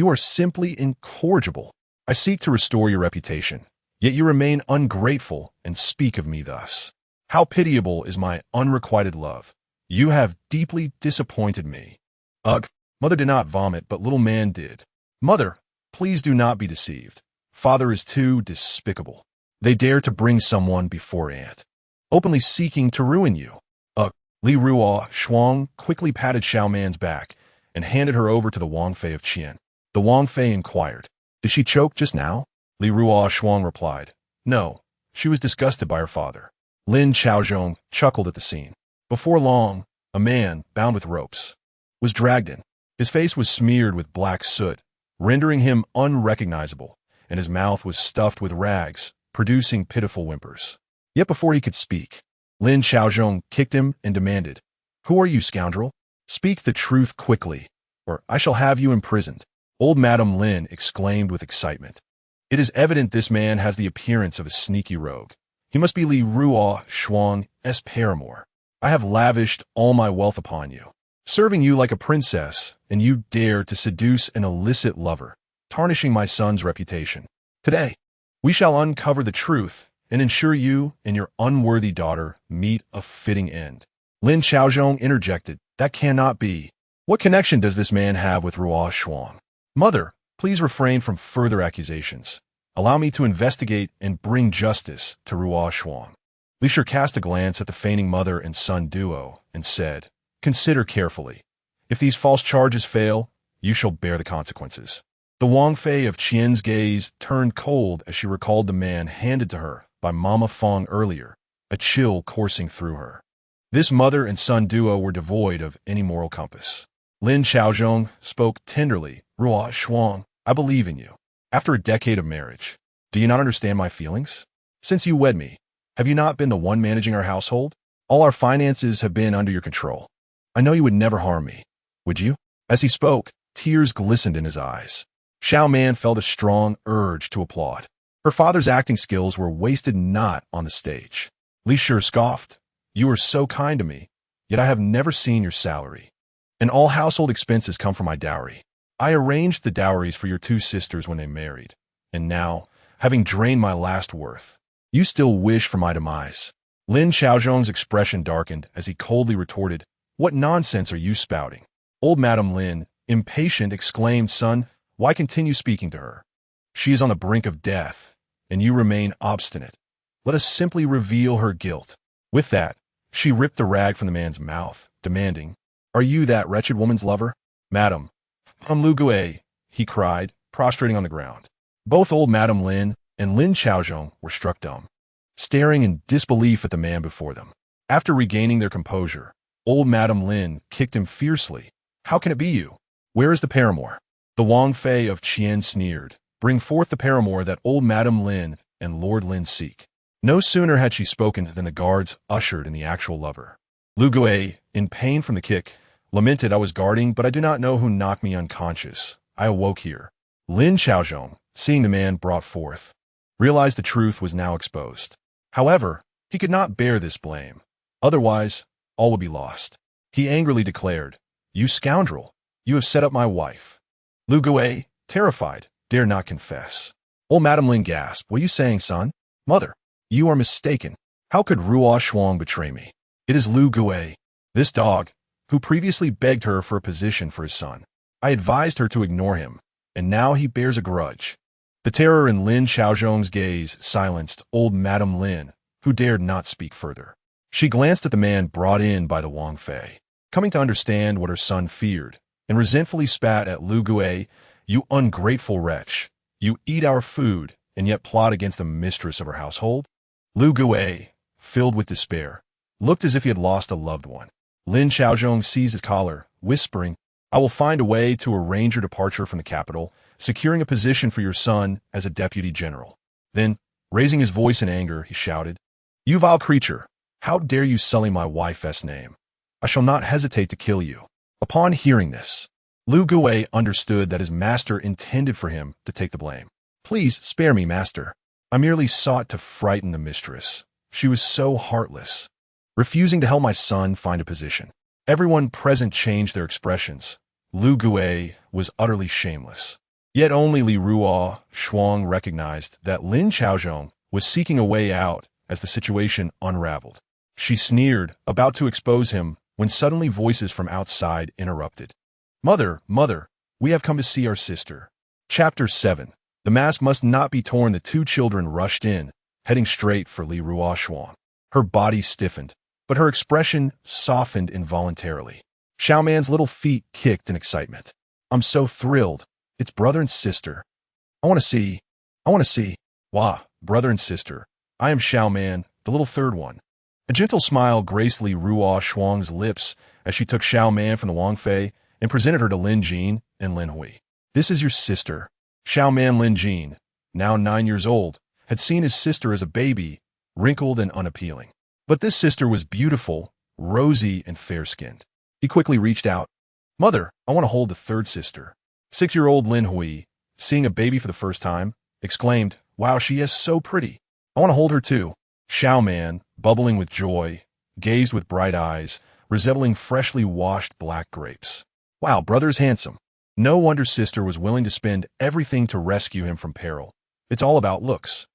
are simply incorrigible. I seek to restore your reputation, yet you remain ungrateful and speak of me thus. How pitiable is my unrequited love. You have deeply disappointed me." Ugh, mother did not vomit, but little man did. "Mother, please do not be deceived. Father is too despicable. They dare to bring someone before aunt, openly seeking to ruin you." Li Ruo Shuang quickly patted Xiaoman's back and handed her over to the Wangfei of Qian. The Wangfei inquired, "Did she choke just now?" Li Ruo Shuang replied, "No, she was disgusted by her father." Lin Xiaozhong chuckled at the scene. Before long, a man, bound with ropes, was dragged in. His face was smeared with black soot, rendering him unrecognizable, and his mouth was stuffed with rags, producing pitiful whimpers. Yet before he could speak, Lin Xiaozhong kicked him and demanded, "Who are you, scoundrel? Speak the truth quickly, or I shall have you imprisoned." Old Madame Lin exclaimed with excitement. "It is evident this man has the appearance of a sneaky rogue. He must be Li Ruo Shuang's paramour. I have lavished all my wealth upon you, serving you like a princess, and you dare to seduce an illicit lover, tarnishing my son's reputation. Today, we shall uncover the truth and ensure you and your unworthy daughter meet a fitting end." Lin Xiaozhong interjected, "That cannot be. What connection does this man have with Ruo Shuang? Mother, please refrain from further accusations. Allow me to investigate and bring justice to Ruo Shuang." Li Shi cast a glance at the feigning mother and son duo and said, "Consider carefully. If these false charges fail, you shall bear the consequences." The Wangfei of Qian's gaze turned cold as she recalled the man handed to her by Mama Fong earlier, a chill coursing through her. This mother and son duo were devoid of any moral compass. Lin Xiaozhong spoke tenderly, "Ruo Shuang, I believe in you. After a decade of marriage, do you not understand my feelings? Since you wed me, have you not been the one managing our household? All our finances have been under your control. I know you would never harm me, would you?" As he spoke, tears glistened in his eyes. Xiaoman felt a strong urge to applaud. Her father's acting skills were wasted not on the stage. Li Shi scoffed. "You are so kind to me, yet I have never seen your salary. And all household expenses come from my dowry. I arranged the dowries for your two sisters when they married. And now, having drained my last worth, you still wish for my demise." Lin Xiaozhong's expression darkened as he coldly retorted, "What nonsense are you spouting?" Old Madame Lin, impatient, exclaimed, "Son, why continue speaking to her? She is on the brink of death, and you remain obstinate. Let us simply reveal her guilt." With that, she ripped the rag from the man's mouth, demanding, "Are you that wretched woman's lover?" "Madam, I'm Lu Gui," he cried, prostrating on the ground. Both old Madame Lin and Lin Xiaozhong were struck dumb, staring in disbelief at the man before them. After regaining their composure, old Madame Lin kicked him fiercely. "How can it be you? Where is the paramour?" The Wang Fei of Qian sneered. "Bring forth the paramour that old Madame Lin and Lord Lin seek." No sooner had she spoken than the guards ushered in the actual lover. Lu Gui, in pain from the kick, lamented, "I was guarding, but I do not know who knocked me unconscious. I awoke here." Lin Xiaozhong, seeing the man brought forth, realized the truth was now exposed. However, he could not bear this blame. Otherwise, all would be lost. He angrily declared, "You scoundrel! You have set up my wife." Lu Gui, terrified, dare not confess. Old Madame Lin gasped, "What are you saying, son?" "Mother, you are mistaken. How could Ruo Shuang betray me? It is Lu Gui, this dog, who previously begged her for a position for his son. I advised her to ignore him, and now he bears a grudge." The terror in Lin Xiaozhong's gaze silenced old Madame Lin, who dared not speak further. She glanced at the man brought in by the Wang Fei, coming to understand what her son feared, and resentfully spat at Lu Gui, "You ungrateful wretch! You eat our food, and yet plot against the mistress of our household?" Lu Gui, filled with despair, looked as if he had lost a loved one. Lin Xiaozhong seized his collar, whispering, "I will find a way to arrange your departure from the capital, securing a position for your son as a deputy general." Then, raising his voice in anger, he shouted, "You vile creature! How dare you sully my wife's name? I shall not hesitate to kill you." Upon hearing this, Lu Gui understood that his master intended for him to take the blame. "Please spare me, master. I merely sought to frighten the mistress. She was so heartless, refusing to help my son find a position." Everyone present changed their expressions. Lu Gui was utterly shameless. Yet only Li Ruo Shuang recognized that Lin Xiaozhong was seeking a way out as the situation unraveled. She sneered, about to expose him, when suddenly voices from outside interrupted. "Mother, mother, we have come to see our sister." Chapter 7. The mask must not be torn. The two children rushed in, heading straight for Li Ruo Shuang. Her body stiffened, but her expression softened involuntarily. Xiaoman's little feet kicked in excitement. "I'm so thrilled. It's brother and sister. I want to see. Wah, brother and sister. I am Xiaoman, the little third one." A gentle smile graced Li Ruo Shuang's lips as she took Xiaoman from the Wang Fei and presented her to Lin Jin and Lin Hui. "This is your sister." Xiaoman Lin Jin, now 9 years old, had seen his sister as a baby, wrinkled and unappealing. But this sister was beautiful, rosy, and fair-skinned. He quickly reached out. "Mother, I want to hold the third sister." 6-year-old Lin Hui, seeing a baby for the first time, exclaimed, "Wow, she is so pretty. I want to hold her too." Xiaoman, bubbling with joy, gazed with bright eyes, resembling freshly washed black grapes. "Wow, brother's handsome." No wonder sister was willing to spend everything to rescue him from peril. It's all about looks.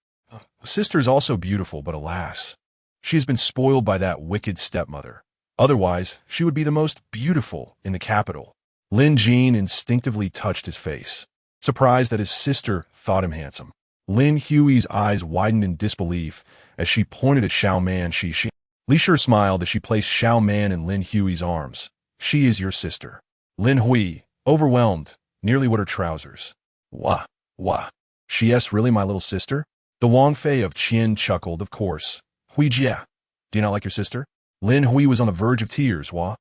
Sister is also beautiful, but alas, she has been spoiled by that wicked stepmother. Otherwise, she would be the most beautiful in the capital. Lin Jin instinctively touched his face, surprised that his sister thought him handsome. Lin Hui's eyes widened in disbelief as she pointed at Xiaoman. Li Shi smiled as she placed Xiaoman in Lin Hui's arms. "She is your sister." Lin Hui, overwhelmed, nearly wet her trousers. Wah. She is really my little sister?" The Wang Fei of Qian chuckled, "Of course. Hui Jia, do you not like your sister?" Lin Hui was on the verge of tears. "Wah.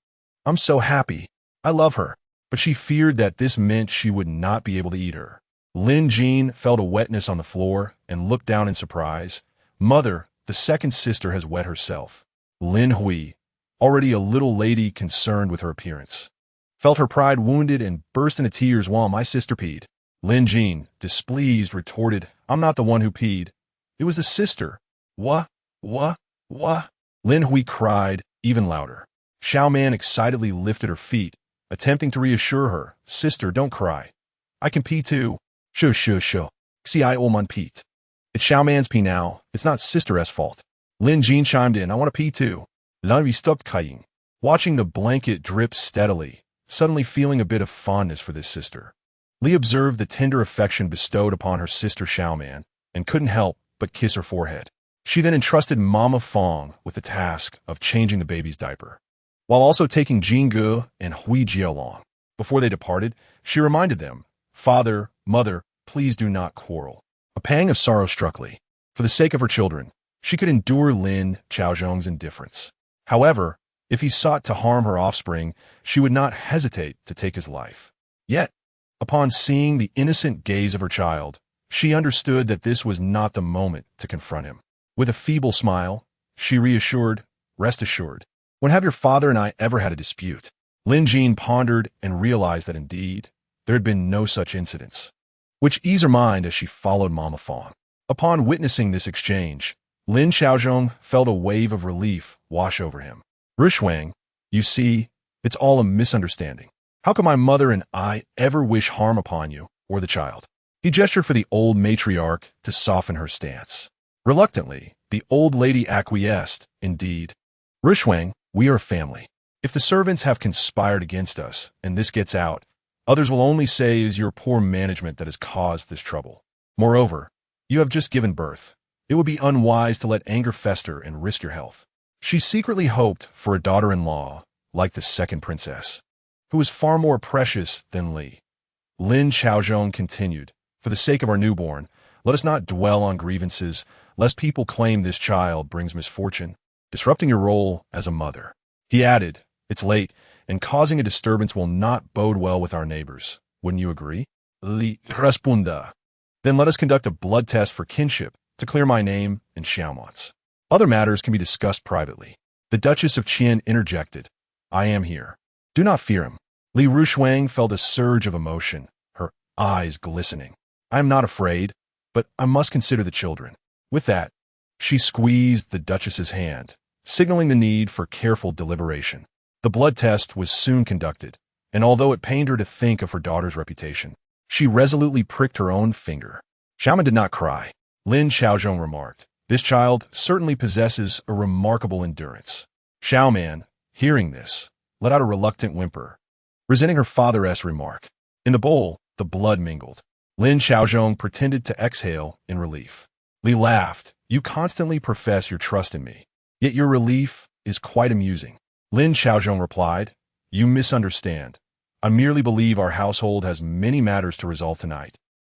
I'm so happy. I love her." But she feared that this meant she would not be able to eat her. Lin Jin felt a wetness on the floor and looked down in surprise. "Mother, the second sister has wet herself." Lin Hui, already a little lady concerned with her appearance, felt her pride wounded and burst into tears while my sister peed. Lin Jean, displeased, retorted, I'm not the one who peed. It was the sister. What? Lin Hui cried, even louder. Xiaoman excitedly lifted her feet, attempting to reassure her. Sister, don't cry. I can pee too. Sure. See, I old peet. It's Xiaoman's pee now. It's not sister's fault. Lin Jean chimed in. I want to pee too. Lan stopped crying, watching the blanket drip steadily, suddenly feeling a bit of fondness for this sister. Li observed the tender affection bestowed upon her sister Xiaoman and couldn't help but kiss her forehead. She then entrusted Mama Fong with the task of changing the baby's diaper, while also taking Jingge and Hui Jie along. Before they departed, she reminded them, Father, Mother, please do not quarrel. A pang of sorrow struck Li. For the sake of her children, she could endure Lin Chaozhong's indifference. However, if he sought to harm her offspring, she would not hesitate to take his life. Yet, upon seeing the innocent gaze of her child, she understood that this was not the moment to confront him. With a feeble smile, she reassured, rest assured. When have your father and I ever had a dispute? Lin Jean pondered and realized that indeed, there had been no such incidents, which eased her mind as she followed Mama Fong. Upon witnessing this exchange, Lin Chaozhong felt a wave of relief wash over him. Rushuang, you see, it's all a misunderstanding. How could my mother and I ever wish harm upon you or the child? He gestured for the old matriarch to soften her stance. Reluctantly, the old lady acquiesced, indeed. Rushuang, we are a family. If the servants have conspired against us, and this gets out, others will only say it is your poor management that has caused this trouble. Moreover, you have just given birth. It would be unwise to let anger fester and risk your health. She secretly hoped for a daughter-in-law like the second princess, who was far more precious than Li. Lin Chaozhong continued, for the sake of our newborn, let us not dwell on grievances, lest people claim this child brings misfortune, disrupting your role as a mother. He added, it's late, and causing a disturbance will not bode well with our neighbors. Wouldn't you agree? Li respunda. Then let us conduct a blood test for kinship to clear my name and Xiaoman's. Other matters can be discussed privately. The Duchess of Qian interjected, I am here. Do not fear him. Li Rushuang felt a surge of emotion, her eyes glistening. I am not afraid, but I must consider the children. With that, she squeezed the Duchess's hand, signaling the need for careful deliberation. The blood test was soon conducted, and although it pained her to think of her daughter's reputation, she resolutely pricked her own finger. Xiaoman did not cry. Lin Chaozhong remarked, this child certainly possesses a remarkable endurance. Xiaoman, hearing this, let out a reluctant whimper, resenting her father's remark. In the bowl, the blood mingled. Lin Chaozhong pretended to exhale in relief. Li laughed. You constantly profess your trust in me, yet your relief is quite amusing. Lin Chaozhong replied, you misunderstand. I merely believe our household has many matters to resolve tonight,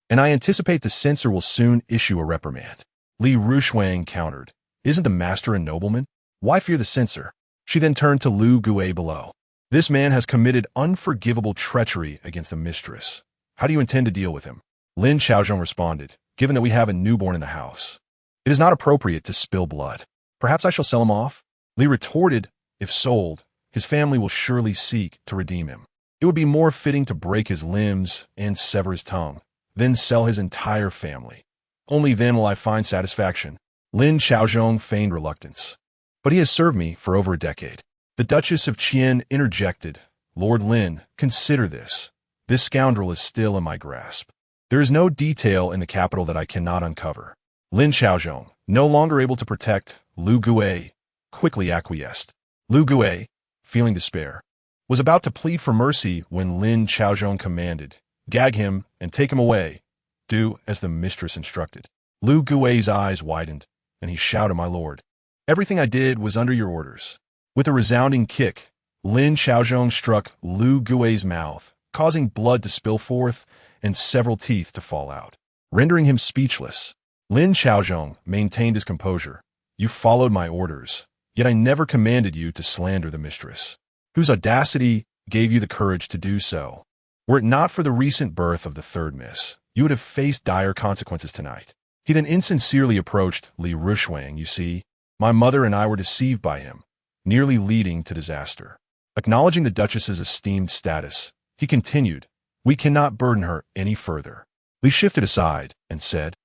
and I anticipate the censor will soon issue a reprimand. Li Rushuang countered, isn't the master a nobleman? Why fear the censor? She then turned to Lu Gue below. This man has committed unforgivable treachery against the mistress. How do you intend to deal with him? Lin Chaozhong responded, given that we have a newborn in the house, it is not appropriate to spill blood. Perhaps I shall sell him off? Li retorted, if sold, his family will surely seek to redeem him. It would be more fitting to break his limbs and sever his tongue, then sell his entire family. Only then will I find satisfaction. Lin Chaozhong feigned reluctance. But he has served me for over a decade. The Duchess of Qian interjected, Lord Lin, consider this. This scoundrel is still in my grasp. There is no detail in the capital that I cannot uncover. Lin Chaozhong, no longer able to protect Lu Gue, quickly acquiesced. Lu Gue, feeling despair, was about to plead for mercy when Lin Chaozhong commanded, gag him and take him away. Do as the mistress instructed. Lu Gue's eyes widened, and he shouted, my lord, everything I did was under your orders. With a resounding kick, Lin Chaozhong struck Lu Gue's mouth, causing blood to spill forth and several teeth to fall out, rendering him speechless. Lin Chaozhong maintained his composure. You followed my orders, yet I never commanded you to slander the mistress, whose audacity gave you the courage to do so. Were it not for the recent birth of the third miss, you would have faced dire consequences tonight. He then insincerely approached Li Rushuang. You see, my mother and I were deceived by him. nearly leading to disaster. Acknowledging the Duchess's esteemed status, he continued, "We cannot burden her any further." Li shifted aside and said,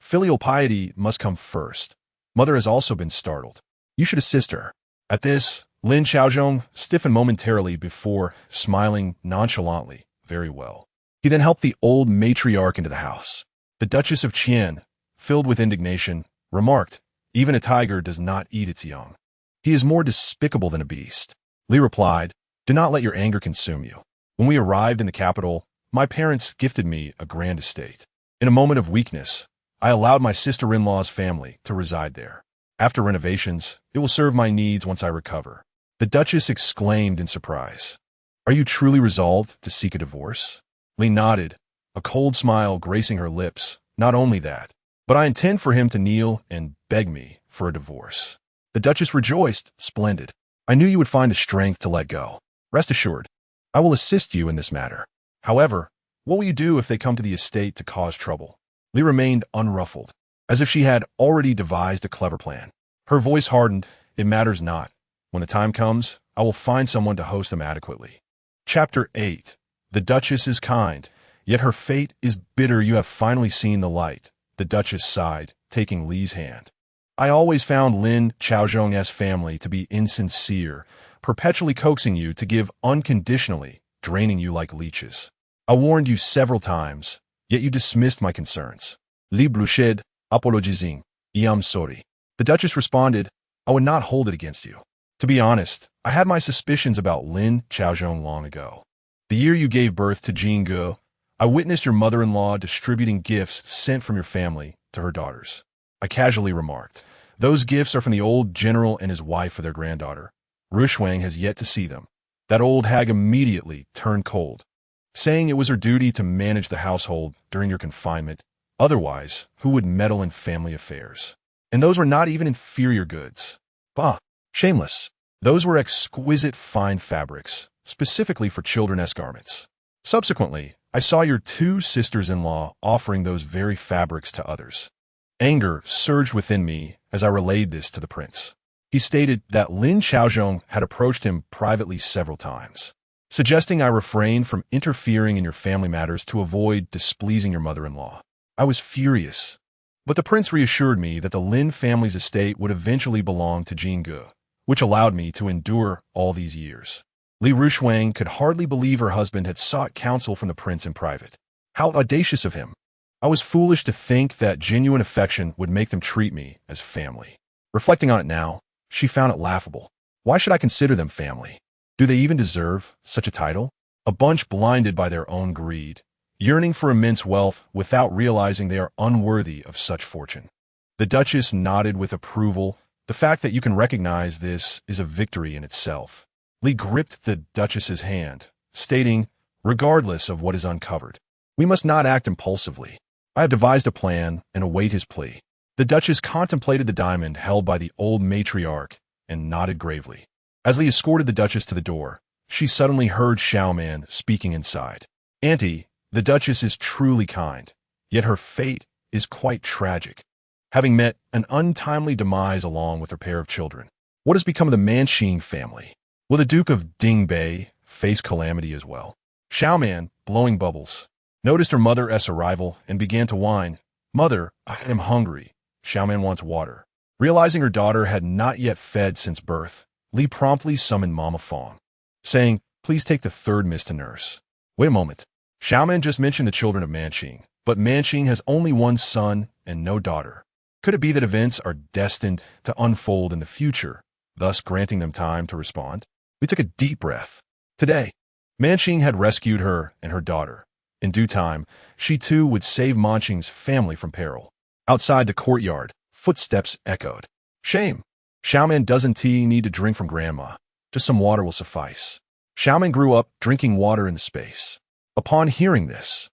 "Filial piety must come first. Mother has also been startled. You should assist her." At this, Lin Xiaozhong stiffened momentarily before smiling nonchalantly. Very well. He then helped the old matriarch into the house. The Duchess of Qian, filled with indignation, remarked, "Even a tiger does not eat its young. He is more despicable than a beast." Li replied, "Do not let your anger consume you. When we arrived in the capital, my parents gifted me a grand estate. In a moment of weakness, I allowed my sister-in-law's family to reside there. After renovations, it will serve my needs once I recover." The Duchess exclaimed in surprise, "Are you truly resolved to seek a divorce?" Li nodded, a cold smile gracing her lips. "Not only that, but I intend for him to kneel and beg me for a divorce." The Duchess rejoiced. "Splendid. I knew you would find the strength to let go. Rest assured, I will assist you in this matter. However, what will you do if they come to the estate to cause trouble?" Li remained unruffled, as if she had already devised a clever plan. Her voice hardened. "It matters not. When the time comes, I will find someone to host them adequately." Chapter 8. The Duchess is kind, yet her fate is bitter. "You have finally seen the light," the Duchess sighed, taking Li's hand. "I always found Lin Xiaozhong's family to be insincere, perpetually coaxing you to give unconditionally, draining you like leeches. I warned you several times, yet you dismissed my concerns." Li blushed, apologizing. "I am sorry." The Duchess responded, "I would not hold it against you. To be honest, I had my suspicions about Lin Xiaozhong long ago. The year you gave birth to Jing Ge, I witnessed your mother-in-law distributing gifts sent from your family to her daughters. I casually remarked, 'Those gifts are from the old general and his wife for their granddaughter. Rushuang has yet to see them.' That old hag immediately turned cold, saying it was her duty to manage the household during your confinement. Otherwise, who would meddle in family affairs? And those were not even inferior goods. Bah, shameless. Those were exquisite fine fabrics, specifically for children's garments. Subsequently, I saw your two sisters-in-law offering those very fabrics to others. Anger surged within me as I relayed this to the prince. He stated that Lin Xiaozhong had approached him privately several times, suggesting I refrain from interfering in your family matters to avoid displeasing your mother-in-law. I was furious, but the prince reassured me that the Lin family's estate would eventually belong to Jing Ge, which allowed me to endure all these years. Li Rushuang could hardly believe her husband had sought counsel from the prince in private. How audacious of him! I was foolish to think that genuine affection would make them treat me as family. Reflecting on it now, she found it laughable. Why should I consider them family? Do they even deserve such a title? A bunch blinded by their own greed, yearning for immense wealth without realizing they are unworthy of such fortune. The Duchess nodded with approval. The fact that you can recognize this is a victory in itself. Li gripped the Duchess's hand, stating, "Regardless of what is uncovered, we must not act impulsively. I have devised a plan and await his plea." The Duchess contemplated the diamond held by the old matriarch and nodded gravely. As Li escorted the Duchess to the door, she suddenly heard Xiaoman speaking inside. "Auntie, the Duchess is truly kind, yet her fate is quite tragic, having met an untimely demise along with her pair of children. What has become of the Manqing family? Will the Duke of Dingbei face calamity as well?" Xiaoman, blowing bubbles, noticed her mother's arrival and began to whine. "Mother, I am hungry." Xiaoman wants water. Realizing her daughter had not yet fed since birth, Li promptly summoned Mama Fong, saying, "Please take the third miss to nurse." Wait a moment. Xiaoman just mentioned the children of Manqing, but Manqing has only one son and no daughter. Could it be that events are destined to unfold in the future, thus granting them time to respond? We took a deep breath. Today, Manqing had rescued her and her daughter. In due time, she too would save Manqing's family from peril. Outside the courtyard, footsteps echoed. "Shame. Xiaoman doesn't need to drink from Grandma. Just some water will suffice." Xiaoman grew up drinking water in the space. Upon hearing this,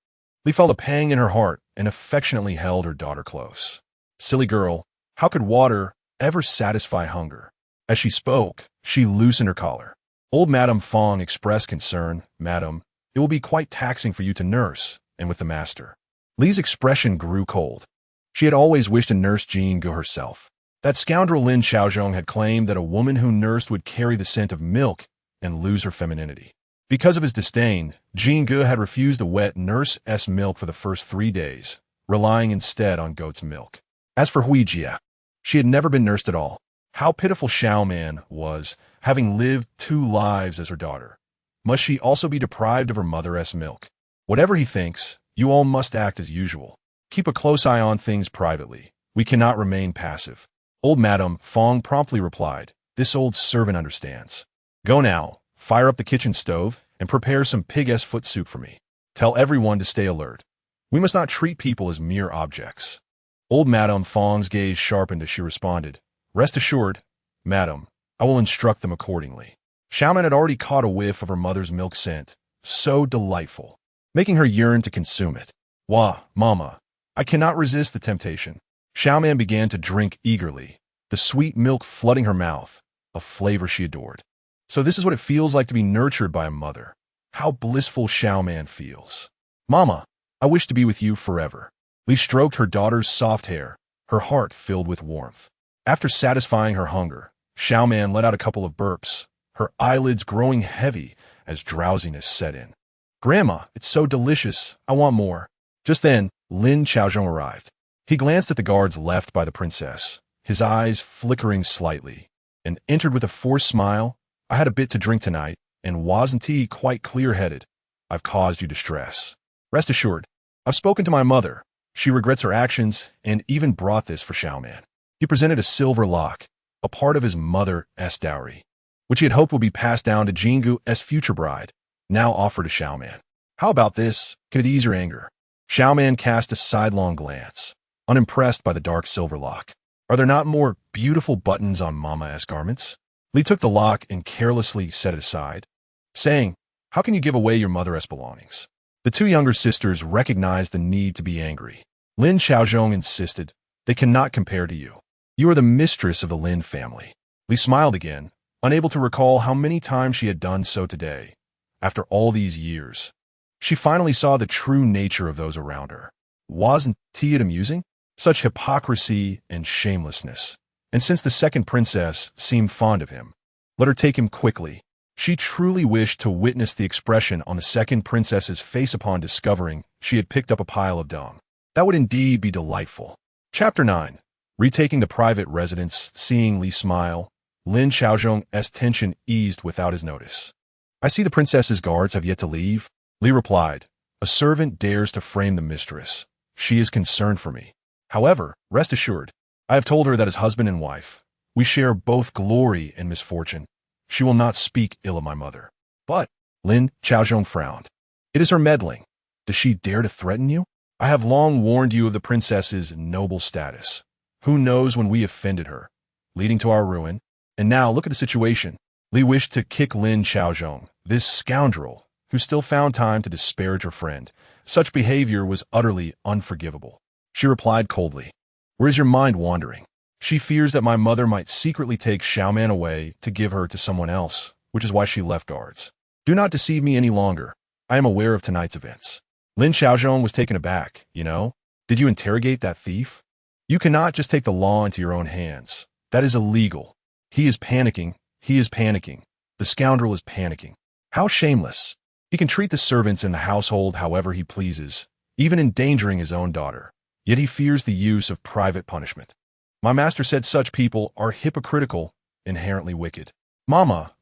Li felt a pang in her heart and affectionately held her daughter close. "Silly girl, how could water ever satisfy hunger?" As she spoke, she loosened her collar. Old Madame Fong expressed concern. "Madam, it will be quite taxing for you to nurse, and with the master." Li's expression grew cold. She had always wished to nurse Jean Gu herself. That scoundrel Lin Xiaozhong had claimed that a woman who nursed would carry the scent of milk and lose her femininity. Because of his disdain, Jingge had refused the wet nurse's milk for the first 3 days, relying instead on goat's milk. As for Huijia, she had never been nursed at all. How pitiful Xiaoman was, having lived 2 lives as her daughter. Must she also be deprived of her mother's milk? Whatever he thinks, you all must act as usual. Keep a close eye on things privately. We cannot remain passive. Old Madame Fong promptly replied, "This old servant understands. Go now, fire up the kitchen stove, and prepare some pig's foot soup for me. Tell everyone to stay alert. We must not treat people as mere objects." Old Madame Fong's gaze sharpened as she responded, "Rest assured, madam, I will instruct them accordingly." Xiaoman had already caught a whiff of her mother's milk scent, so delightful, making her yearn to consume it. "Wah, mama, I cannot resist the temptation." Xiaoman began to drink eagerly, the sweet milk flooding her mouth, a flavor she adored. So this is what it feels like to be nurtured by a mother. How blissful Xiaoman feels. "Mama, I wish to be with you forever." Li stroked her daughter's soft hair, her heart filled with warmth. After satisfying her hunger, Xiaoman let out a couple of burps, her eyelids growing heavy as drowsiness set in. "Grandma, it's so delicious. I want more." Just then, Lin Xiaozhong arrived. He glanced at the guards left by the princess, his eyes flickering slightly, and entered with a forced smile. "I had a bit to drink tonight, and wasn't he quite clear-headed? I've caused you distress. Rest assured, I've spoken to my mother. She regrets her actions and even brought this for Xiaoman." He presented a silver lock, a part of his mother's dowry, which he had hoped would be passed down to Jingge's future bride, now offered to Xiaoman. "How about this? Can it ease your anger?" Xiaoman cast a sidelong glance, unimpressed by the dark silver lock. "Are there not more beautiful buttons on Mama's garments?" Li took the lock and carelessly set it aside, saying, "How can you give away your mother's belongings?" The 2 younger sisters recognized the need to be angry. Lin Xiaozhong insisted, "They cannot compare to you. You are the mistress of the Lin family." Li smiled again, unable to recall how many times she had done so today. After all these years, she finally saw the true nature of those around her. Wasn't it amusing? Such hypocrisy and shamelessness. And since the second princess seemed fond of him, let her take him quickly. She truly wished to witness the expression on the second princess's face upon discovering she had picked up a pile of dung. That would indeed be delightful. Chapter 9. Retaking the private residence, seeing Li smile, Lin Xiaozhong's tension eased without his notice. "I see the princess's guards have yet to leave." Li replied, "A servant dares to frame the mistress. She is concerned for me. However, rest assured, I have told her that as husband and wife, we share both glory and misfortune. She will not speak ill of my mother." "But," Lin Xiaozhong frowned, "it is her meddling. Does she dare to threaten you? I have long warned you of the princess's noble status. Who knows when we offended her, leading to our ruin? And now look at the situation." Li wished to kick Lin Xiaozhong, this scoundrel, who still found time to disparage her friend. Such behavior was utterly unforgivable. She replied coldly, "Where is your mind wandering? She fears that my mother might secretly take Xiaoman away to give her to someone else, which is why she left guards. Do not deceive me any longer. I am aware of tonight's events." Lin Xiaozhong was taken aback. "You know? Did you interrogate that thief? You cannot just take the law into your own hands. That is illegal. He is panicking. He is panicking. The scoundrel is panicking. How shameless. He can treat the servants in the household however he pleases, even endangering his own daughter. Yet he fears the use of private punishment. My master said such people are hypocritical, inherently wicked. Mama,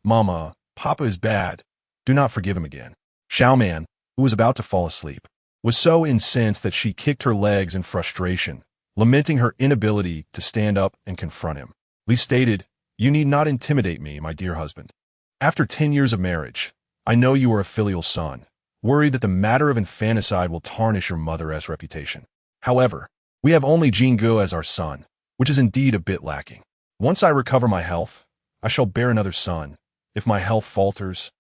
Papa is bad. Do not forgive him again." Xiaoman, who was about to fall asleep, was so incensed that she kicked her legs in frustration, lamenting her inability to stand up and confront him. Li stated, "You need not intimidate me, my dear husband. After 10 years of marriage, I know you are a filial son, worried that the matter of infanticide will tarnish your mother's reputation. However, we have only Jingge as our son, which is indeed a bit lacking. Once I recover my health, I shall bear another son. If my health falters,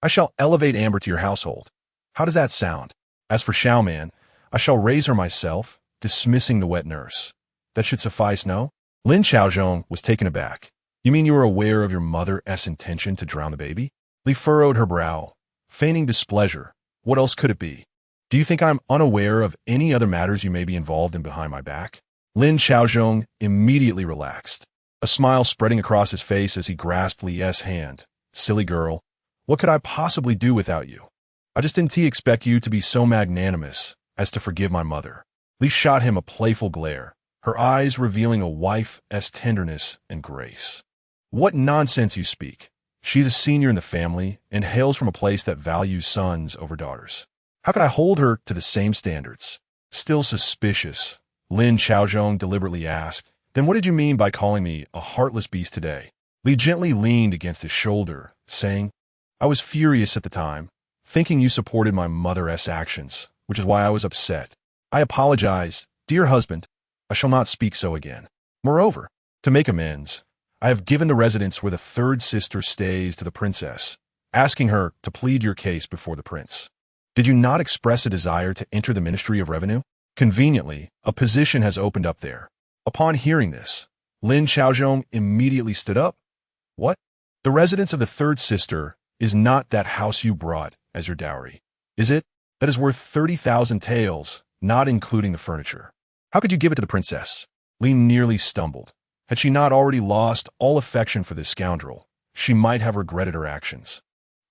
I shall elevate Amber to your household. How does that sound? As for Xiaoman, I shall raise her myself, dismissing the wet nurse. That should suffice, no?" Lin Xiaozhong was taken aback. "You mean you are aware of your mother's intention to drown the baby?" Li furrowed her brow, feigning displeasure. "What else could it be? Do you think I'm unaware of any other matters you may be involved in behind my back?" Lin Xiaozhong immediately relaxed, a smile spreading across his face as he grasped Li's hand. Silly girl, what could I possibly do without you? I just didn't expect you to be so magnanimous as to forgive my mother. Li shot him a playful glare, her eyes revealing a wife's tenderness and grace. What nonsense you speak. She's a senior in the family and hails from a place that values sons over daughters. How could I hold her to the same standards? Still suspicious, Lin Xiaozhong deliberately asked. Then what did you mean by calling me a heartless beast today? Li gently leaned against his shoulder, saying, I was furious at the time, thinking you supported my mother's actions, which is why I was upset. I apologize, dear husband. I shall not speak so again. Moreover, to make amends, I have given the residence where the third sister stays to the princess, asking her to plead your case before the prince. Did you not express a desire to enter the Ministry of Revenue? Conveniently, a position has opened up there. Upon hearing this, Lin Xiaozhong immediately stood up. What? The residence of the third sister is not that house you brought as your dowry, is it? That is worth 30,000 taels, not including the furniture. How could you give it to the princess? Li nearly stumbled. Had she not already lost all affection for this scoundrel, she might have regretted her actions.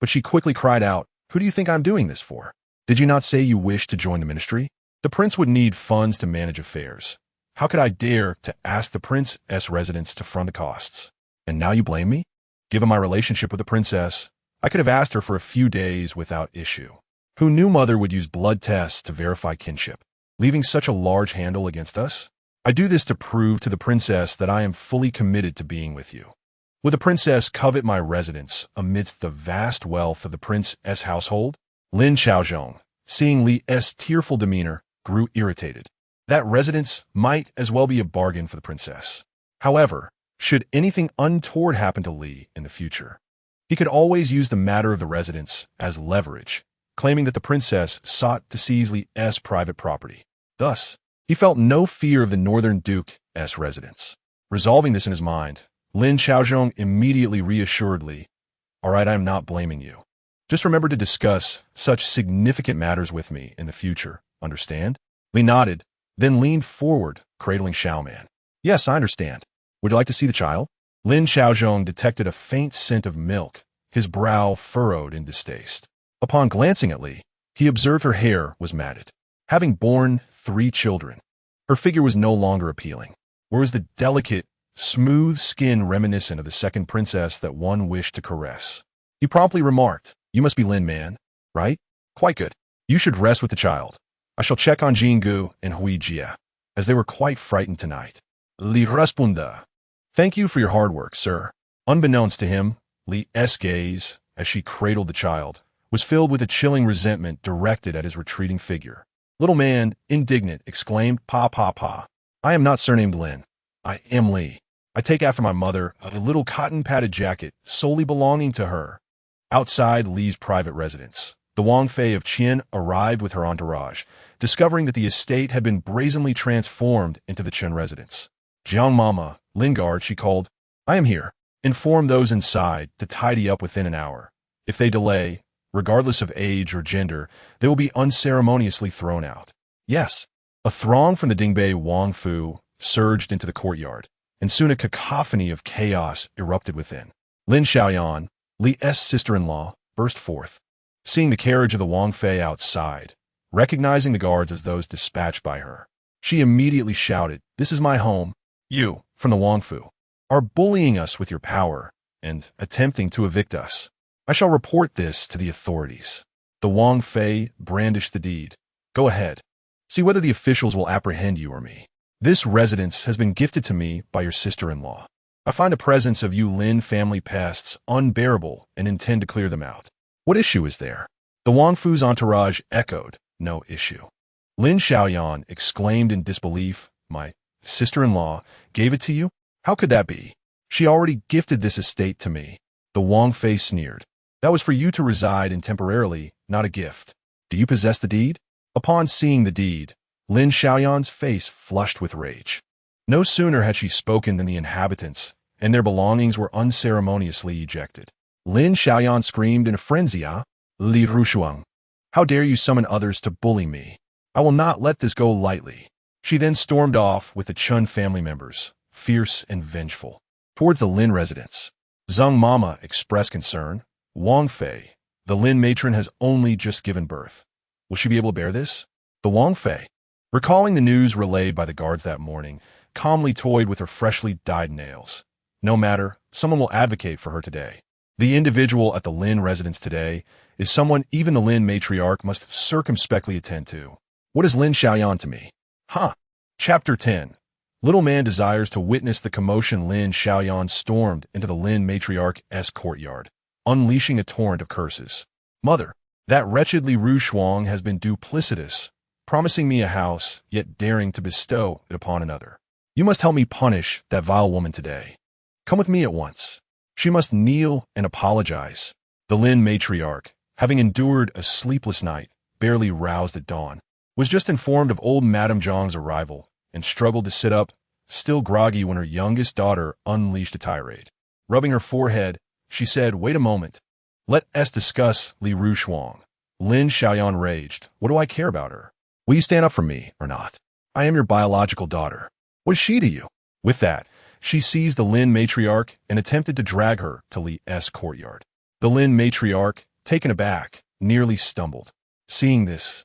But she quickly cried out, Who do you think I'm doing this for? Did you not say you wished to join the ministry? The prince would need funds to manage affairs. How could I dare to ask the prince's residence to fund the costs? And now you blame me? Given my relationship with the princess, I could have asked her for a few days without issue. Who knew mother would use blood tests to verify kinship, leaving such a large handle against us? I do this to prove to the princess that I am fully committed to being with you. Would the princess covet my residence amidst the vast wealth of the prince's household? Lin Xiaozhong, seeing Li's tearful demeanor, grew irritated. That residence might as well be a bargain for the princess. However, should anything untoward happen to Li in the future, he could always use the matter of the residence as leverage, claiming that the princess sought to seize Li's private property. Thus, he felt no fear of the Northern Duke's residence. Resolving this in his mind, Lin Xiaozhong immediately reassured Li, All right, I am not blaming you. Just remember to discuss such significant matters with me in the future, understand? Li nodded, then leaned forward, cradling Xiaoman. Yes, I understand. Would you like to see the child? Lin Xiaozhong detected a faint scent of milk, his brow furrowed in distaste. Upon glancing at Li, he observed her hair was matted. Having borne 3 children, her figure was no longer appealing, whereas the delicate, smooth skin reminiscent of the second princess that one wished to caress. He promptly remarked, You must be Lin Man, right? Quite good. You should rest with the child. I shall check on Jingu and Huijia, as they were quite frightened tonight. Li responded. Thank you for your hard work, sir. Unbeknownst to him, Li's gaze, as she cradled the child, was filled with a chilling resentment directed at his retreating figure. Little man, indignant, exclaimed, Pa, pa, pa. I am not surnamed Lin. I am Li. I take after my mother a little cotton-padded jacket solely belonging to her. Outside Li's private residence, the Wang Fei of Qian arrived with her entourage, discovering that the estate had been brazenly transformed into the Qian residence. Jiang Mama, Lingard, she called, I am here. Inform those inside to tidy up within an hour. If they delay, regardless of age or gender, they will be unceremoniously thrown out. Yes, a throng from the Dingbei Wang Fu surged into the courtyard, and soon a cacophony of chaos erupted within. Lin Xiaoyan, Li's sister-in-law, burst forth. Seeing the carriage of the Wang Fei outside, recognizing the guards as those dispatched by her, she immediately shouted, This is my home. You, from the Wang Fu, are bullying us with your power and attempting to evict us. I shall report this to the authorities. The Wang Fei brandished the deed. Go ahead. See whether the officials will apprehend you or me. This residence has been gifted to me by your sister-in-law. I find the presence of you Lin family pests unbearable and intend to clear them out. What issue is there? The Wang Fu's entourage echoed, No issue. Lin Xiaoyan exclaimed in disbelief, My sister-in-law gave it to you? How could that be? She already gifted this estate to me. The Wang Fei sneered. That was for you to reside in temporarily, not a gift. Do you possess the deed? Upon seeing the deed, Lin Xiaoyan's face flushed with rage. No sooner had she spoken than the inhabitants and their belongings were unceremoniously ejected. Lin Xiaoyan screamed in a frenzy, Li Rushuang, how dare you summon others to bully me? I will not let this go lightly. She then stormed off with the Chun family members, fierce and vengeful. Towards the Lin residence, Zhang Mama expressed concern. Wang Fei, the Lin matron has only just given birth. Will she be able to bear this? The Wang Fei, recalling the news relayed by the guards that morning, calmly toyed with her freshly dyed nails. No matter, someone will advocate for her today. The individual at the Lin residence today is someone even the Lin matriarch must circumspectly attend to. What is Lin Xiaoyan to me? Chapter 10. Little man desires to witness the commotion. Lin Xiaoyan stormed into the Lin matriarch's courtyard, unleashing a torrent of curses. Mother, that wretched Li Rushuang has been duplicitous, promising me a house, yet daring to bestow it upon another. You must help me punish that vile woman today. Come with me at once. She must kneel and apologize. The Lin matriarch, having endured a sleepless night, barely roused at dawn, was just informed of old Madame Zhang's arrival and struggled to sit up, still groggy when her youngest daughter unleashed a tirade. Rubbing her forehead, she said, "Wait a moment. Let us discuss Li Rushuang." Lin Xiaoyan raged. "What do I care about her? Will you stand up for me or not? I am your biological daughter. What is she to you?" With that, she seized the Lin matriarch and attempted to drag her to Li's courtyard. The Lin matriarch, taken aback, nearly stumbled. Seeing this,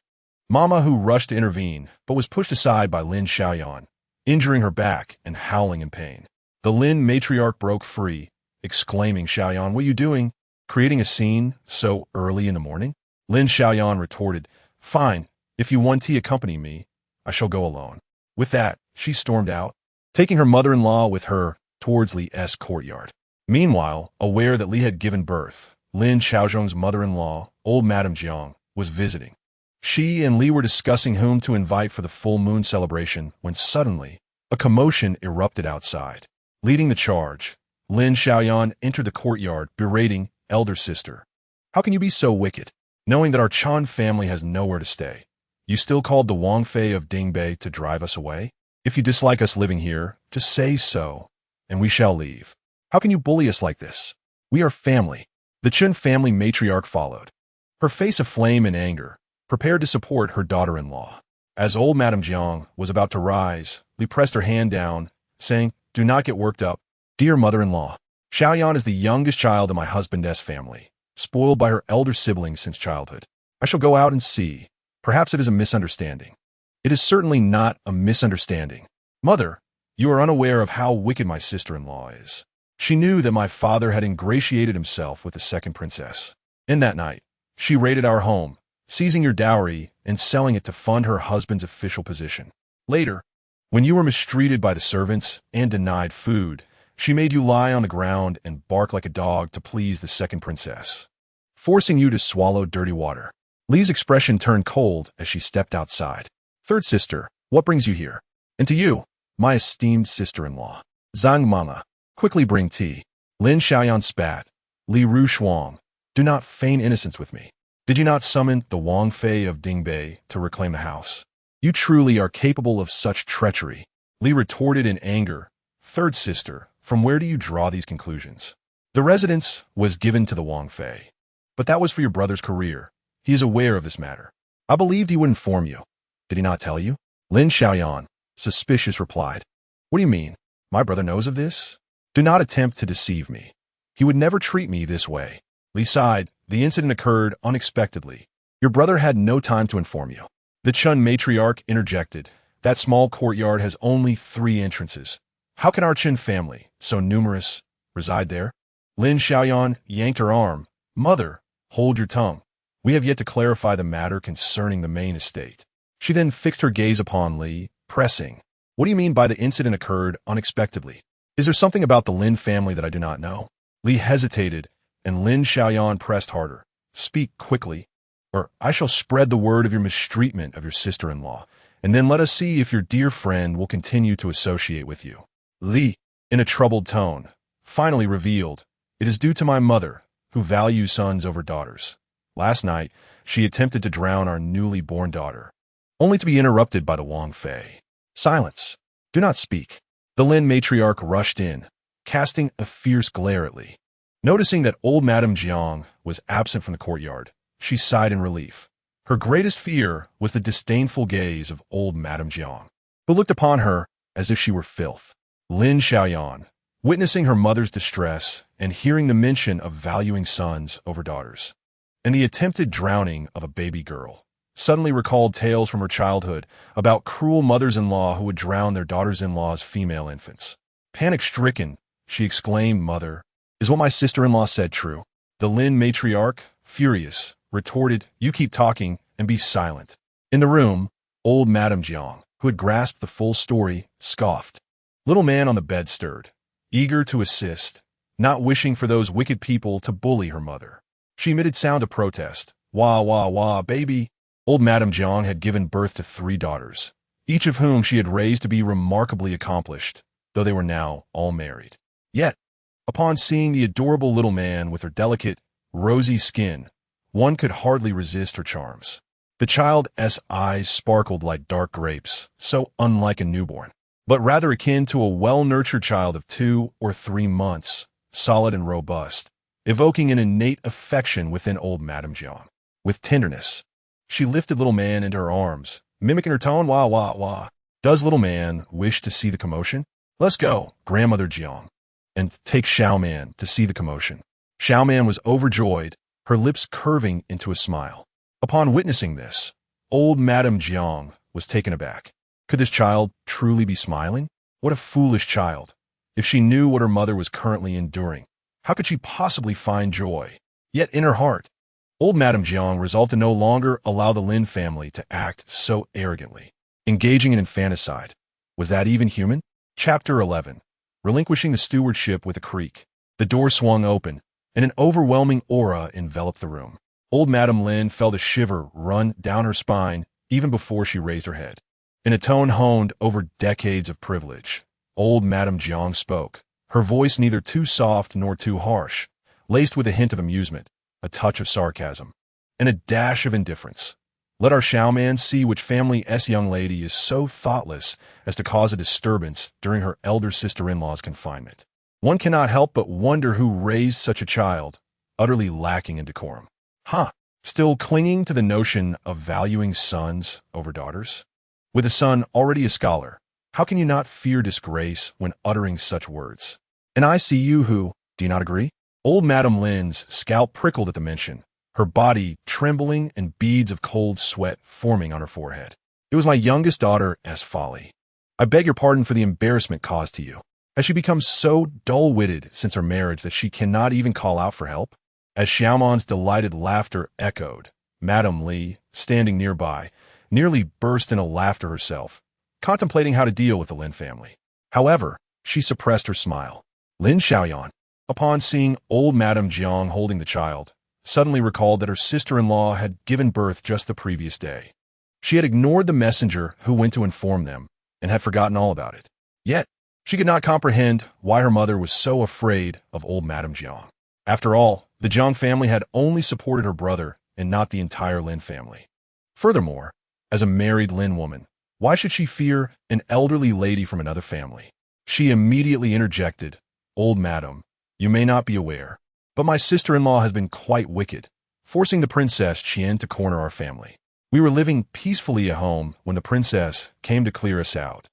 Mama, who rushed to intervene, but was pushed aside by Lin Xiaoyan, injuring her back and howling in pain. The Lin matriarch broke free, exclaiming, "Xiaoyan, what are you doing? Creating a scene so early in the morning?" Lin Xiaoyan retorted, "Fine, if you want to accompany me, I shall go alone." With that, she stormed out, taking her mother-in-law with her towards Li's courtyard. Meanwhile, aware that Li had given birth, Lin Xiaozhong's mother-in-law, old Madame Jiang, was visiting. She and Li were discussing whom to invite for the full moon celebration when suddenly a commotion erupted outside. Leading the charge, Lin Xiaoyan entered the courtyard, berating elder sister. "How can you be so wicked? Knowing that our Chan family has nowhere to stay, you still called the Wang Fei of Dingbei to drive us away? If you dislike us living here, just say so, and we shall leave. How can you bully us like this? We are family." The Chun family matriarch followed, her face aflame in anger, prepared to support her daughter-in-law. As old Madame Jiang was about to rise, Li pressed her hand down, saying, "Do not get worked up. Dear mother-in-law, Xiaoyan is the youngest child in my husband's family, spoiled by her elder siblings since childhood. I shall go out and see. Perhaps it is a misunderstanding." "It is certainly not a misunderstanding. Mother, you are unaware of how wicked my sister-in-law is. She knew that my father had ingratiated himself with the second princess. In that night, she raided our home, seizing your dowry and selling it to fund her husband's official position. Later, when you were mistreated by the servants and denied food, she made you lie on the ground and bark like a dog to please the second princess, forcing you to swallow dirty water." Li's expression turned cold as she stepped outside. "Third sister, what brings you here? And to you, my esteemed sister-in-law. Zhang Mama, quickly bring tea." Lin Xiaoyan spat. "Li Rushuang, do not feign innocence with me. Did you not summon the Wang Fei of Dingbei to reclaim the house? You truly are capable of such treachery." Li retorted in anger. "Third sister, from where do you draw these conclusions? The residence was given to the Wang Fei, but that was for your brother's career. He is aware of this matter. I believed he would inform you. Did he not tell you?" Lin Xiaoyan, suspicious, replied, "What do you mean? My brother knows of this? Do not attempt to deceive me. He would never treat me this way." Li sighed. "The incident occurred unexpectedly. Your brother had no time to inform you." The Chun matriarch interjected. "That small courtyard has only 3 entrances. How can our Chun family, so numerous, reside there?" Lin Xiaoyan yanked her arm. "Mother, hold your tongue. We have yet to clarify the matter concerning the main estate." She then fixed her gaze upon Li, pressing, "What do you mean by the incident occurred unexpectedly? Is there something about the Lin family that I do not know?" Li hesitated, and Lin Xiaoyan pressed harder. "Speak quickly, or I shall spread the word of your mistreatment of your sister-in-law, and then let us see if your dear friend will continue to associate with you." Li, in a troubled tone, finally revealed, "It is due to my mother, who values sons over daughters. Last night, she attempted to drown our newly born daughter, only to be interrupted by the Wang Fei." "Silence! Do not speak." The Lin matriarch rushed in, casting a fierce glare at Li. Noticing that old Madame Jiang was absent from the courtyard, she sighed in relief. Her greatest fear was the disdainful gaze of old Madame Jiang. who looked upon her as if she were filth. Lin Xiaoyan, witnessing her mother's distress and hearing the mention of valuing sons over daughters, and the attempted drowning of a baby girl, suddenly recalled tales from her childhood about cruel mothers-in-law who would drown their daughters-in-law's female infants. Panic-stricken, she exclaimed, "Mother, is what my sister-in-law said true?" The Lin matriarch, furious, retorted, "You keep talking and be silent." In the room, old Madame Jiang, who had grasped the full story, scoffed. Little man on the bed stirred, eager to assist, not wishing for those wicked people to bully her mother. She emitted sound of protest. "Wah, wah, wah, baby." Old Madame Jiang had given birth to 3 daughters, each of whom she had raised to be remarkably accomplished, though they were now all married. Yet, upon seeing the adorable little man with her delicate, rosy skin, one could hardly resist her charms. The child's eyes sparkled like dark grapes, so unlike a newborn, but rather akin to a well-nurtured child of 2 or 3 months, solid and robust, evoking an innate affection within old Madame Jiang. With tenderness, she lifted little man into her arms, mimicking her tone, "Wah, wah, wah." "Does little man wish to see the commotion? Let's go, Grandmother Jiang, and take Xiaoman to see the commotion." Xiaoman was overjoyed, her lips curving into a smile. Upon witnessing this, old Madame Jiang was taken aback. Could this child truly be smiling? What a foolish child! If she knew what her mother was currently enduring, how could she possibly find joy? Yet in her heart, old Madame Jiang resolved to no longer allow the Lin family to act so arrogantly. Engaging in infanticide. Was that even human? Chapter 11. Relinquishing the stewardship with a creak. The door swung open, and an overwhelming aura enveloped the room. Old Madame Lin felt a shiver run down her spine even before she raised her head. In a tone honed over decades of privilege, old Madame Jiang spoke, her voice neither too soft nor too harsh, laced with a hint of amusement, a touch of sarcasm, and a dash of indifference. "Let our Xiaoman see which family's young lady is so thoughtless as to cause a disturbance during her elder sister-in-law's confinement. One cannot help but wonder who raised such a child, utterly lacking in decorum." Huh. Still clinging to the notion of valuing sons over daughters? With a son already a scholar, how can you not fear disgrace when uttering such words? "And I see you who, do you not agree?" Old Madame Lin's scalp prickled at the mention, her body trembling and beads of cold sweat forming on her forehead. "It was my youngest daughter's folly. I beg your pardon for the embarrassment caused to you. Has she become so dull-witted since her marriage that she cannot even call out for help?" As Xiaoman's delighted laughter echoed, Madame Li, standing nearby, nearly burst into laughter herself, contemplating how to deal with the Lin family. However, she suppressed her smile. Lin Xiaoyan, upon seeing old Madame Jiang holding the child, suddenly recalled that her sister-in-law had given birth just the previous day. She had ignored the messenger who went to inform them and had forgotten all about it. Yet, she could not comprehend why her mother was so afraid of old Madame Jiang. After all, the Jiang family had only supported her brother and not the entire Lin family. Furthermore, as a married Lin woman, why should she fear an elderly lady from another family? She immediately interjected, "Old madam, you may not be aware, but my sister-in-law has been quite wicked, forcing the Princess Qian to corner our family. We were living peacefully at home when the princess came to clear us out,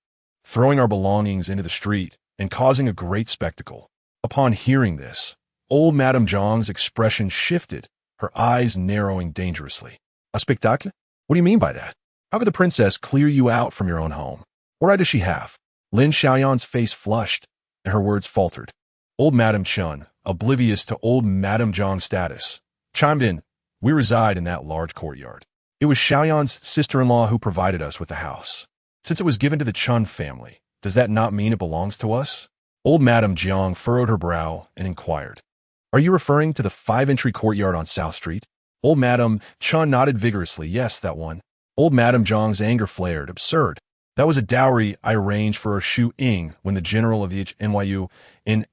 throwing our belongings into the street and causing a great spectacle." Upon hearing this, old Madame Jiang's expression shifted, her eyes narrowing dangerously. "A spectacle? What do you mean by that? How could the princess clear you out from your own home? What right does she have?" Lin Xiaoyan's face flushed, and her words faltered. Old Madame Chun, oblivious to old Madame Jiang's status, chimed in, "We reside in that large courtyard. It was Xiaoyan's sister-in-law who provided us with the house. Since it was given to the Chun family, does that not mean it belongs to us?" Old Madame Jiang furrowed her brow and inquired, "Are you referring to the 5-entry courtyard on South Street?" Old Madame Chun nodded vigorously, "Yes, that one." Old Madame Jiang's anger flared. "Absurd. That was a dowry I arranged for a Shu Ying when the general of the NYU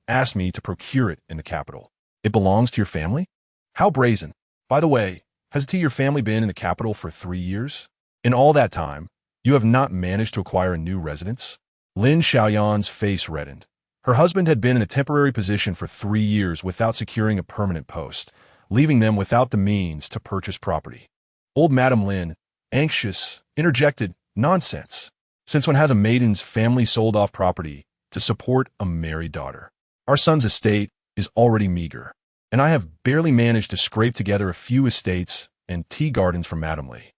asked me to procure it in the capital. It belongs to your family? How brazen. By the way, has your family been in the capital for 3 years? In all that time, you have not managed to acquire a new residence?" Lin Xiaoyan's face reddened. Her husband had been in a temporary position for 3 years without securing a permanent post, leaving them without the means to purchase property. Old Madame Lin, anxious, interjected, "Nonsense. Since when has a maiden's family sold off property to support a married daughter? Our son's estate is already meager, and I have barely managed to scrape together a few estates and tea gardens for Madame Lee.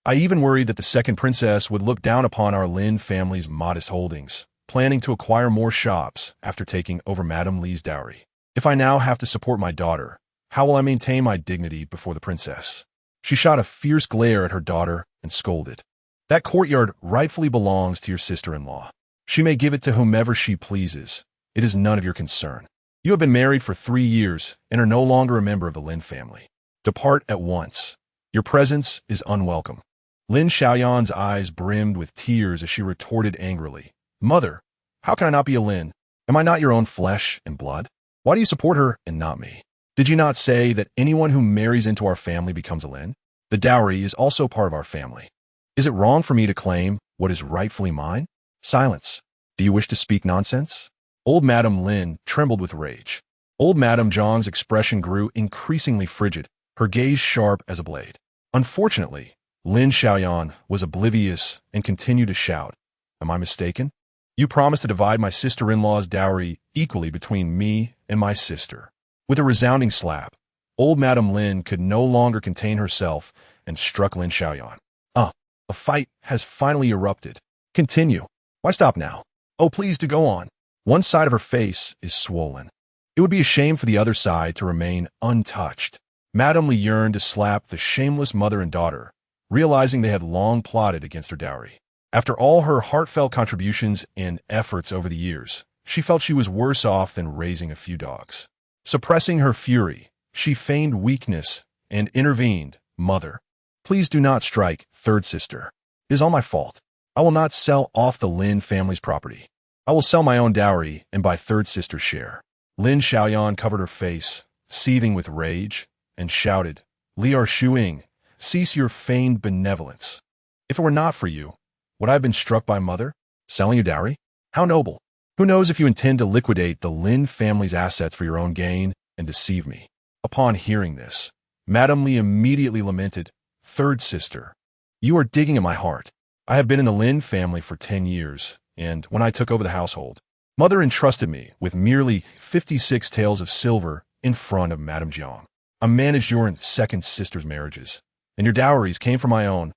I even worried that the second princess would look down upon our Lin family's modest holdings, planning to acquire more shops after taking over Madame Lee's dowry. If I now have to support my daughter, how will I maintain my dignity before the princess? She shot a fierce glare at her daughter and scolded. That courtyard rightfully belongs to your sister-in-law. She may give it to whomever she pleases. It is none of your concern. You have been married for 3 years and are no longer a member of the Lin family. Depart at once. Your presence is unwelcome. Lin Xiaoyan's eyes brimmed with tears as she retorted angrily. Mother, how can I not be a Lin? Am I not your own flesh and blood? Why do you support her and not me? Did you not say that anyone who marries into our family becomes a Lin? The dowry is also part of our family. Is it wrong for me to claim what is rightfully mine? Silence. Do you wish to speak nonsense? Old Madame Lin trembled with rage. Old Madame Zhang's expression grew increasingly frigid, her gaze sharp as a blade. Unfortunately, Lin Xiaoyan was oblivious and continued to shout. Am I mistaken? You promised to divide my sister-in-law's dowry equally between me and my sister. With a resounding slap, old Madame Lin could no longer contain herself and struck Lin Xiaoyan. A fight has finally erupted. Continue. Why stop now? Oh, please do go on. One side of her face is swollen. It would be a shame for the other side to remain untouched. Madame Li yearned to slap the shameless mother and daughter, realizing they had long plotted against her dowry. After all her heartfelt contributions and efforts over the years, she felt she was worse off than raising a few dogs. Suppressing her fury, she feigned weakness and intervened. Mother, please do not strike, third sister. It is all my fault. I will not sell off the Lin family's property. I will sell my own dowry and buy third sister's share. Lin Xiaoyan covered her face, seething with rage, and shouted, Li Shuing, cease your feigned benevolence. If it were not for you, would I have been struck by mother? Selling your dowry? How noble. Who knows if you intend to liquidate the Lin family's assets for your own gain and deceive me. Upon hearing this, Madame Li immediately lamented, Third sister, you are digging in my heart. I have been in the Lin family for 10 years, and when I took over the household, mother entrusted me with merely 56 taels of silver in front of Madame Jiang. I managed your second sister's marriages, and your dowries came from my own.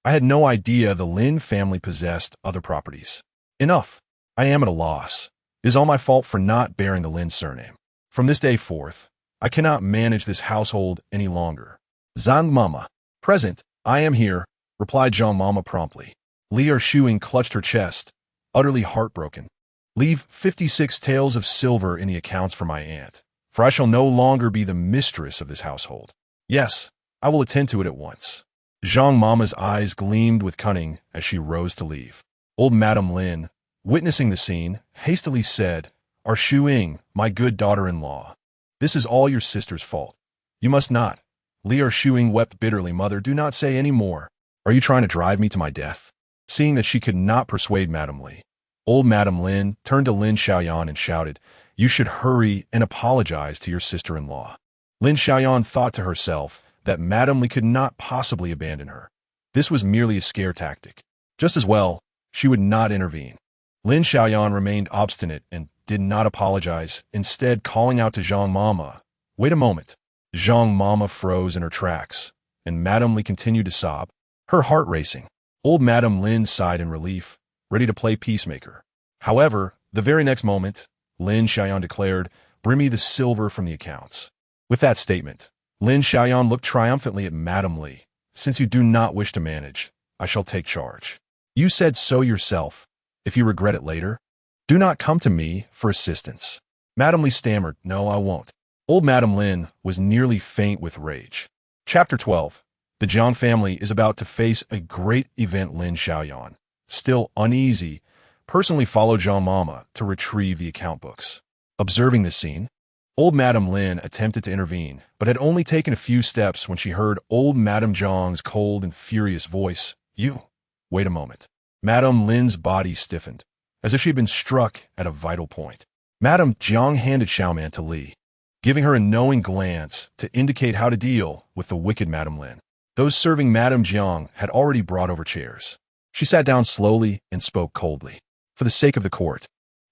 I had no idea the Lin family possessed other properties. Enough. I am at a loss. It is all my fault for not bearing the Lin surname. From this day forth, I cannot manage this household any longer. Zhang Mama. Present, I am here, replied Zhang Mama promptly. Li Shuing clutched her chest, utterly heartbroken. Leave 56 taels of silver in the accounts for my aunt, for I shall no longer be the mistress of this household. Yes, I will attend to it at once. Zhang Mama's eyes gleamed with cunning as she rose to leave. Old Madame Lin, witnessing the scene, hastily said, Shuing, my good daughter-in-law, this is all your sister's fault. You must not. Li Shuing wept bitterly. Mother, do not say any more. Are you trying to drive me to my death? Seeing that she could not persuade Madame Li, old Madame Lin turned to Lin Xiaoyan and shouted, You should hurry and apologize to your sister-in-law. Lin Xiaoyan thought to herself that Madame Li could not possibly abandon her. This was merely a scare tactic. Just as well, she would not intervene. Lin Xiaoyan remained obstinate and did not apologize, instead calling out to Zhang Mama, Wait a moment. Zhang Mama froze in her tracks, and Madame Li continued to sob, her heart racing. Old Madame Lin sighed in relief, ready to play peacemaker. However, the very next moment, Lin Xiaoyan declared, Bring me the silver from the accounts. With that statement, Lin Xiaoyan looked triumphantly at Madame Li. Since you do not wish to manage, I shall take charge. You said so yourself. If you regret it later, do not come to me for assistance. Madame Li stammered, No, I won't. Old Madame Lin was nearly faint with rage. Chapter 12. The Jiang family is about to face a great event. Lin Xiaoyan, still uneasy, personally followed Zhang Mama to retrieve the account books. Observing this scene, old Madame Lin attempted to intervene, but had only taken a few steps when she heard old Madame Jiang's cold and furious voice. You. Wait a moment. Madame Lin's body stiffened, as if she had been struck at a vital point. Madame Jiang handed Xiaoman to Li, giving her a knowing glance to indicate how to deal with the wicked Madame Lin. Those serving Madame Jiang had already brought over chairs. She sat down slowly and spoke coldly. For the sake of the court,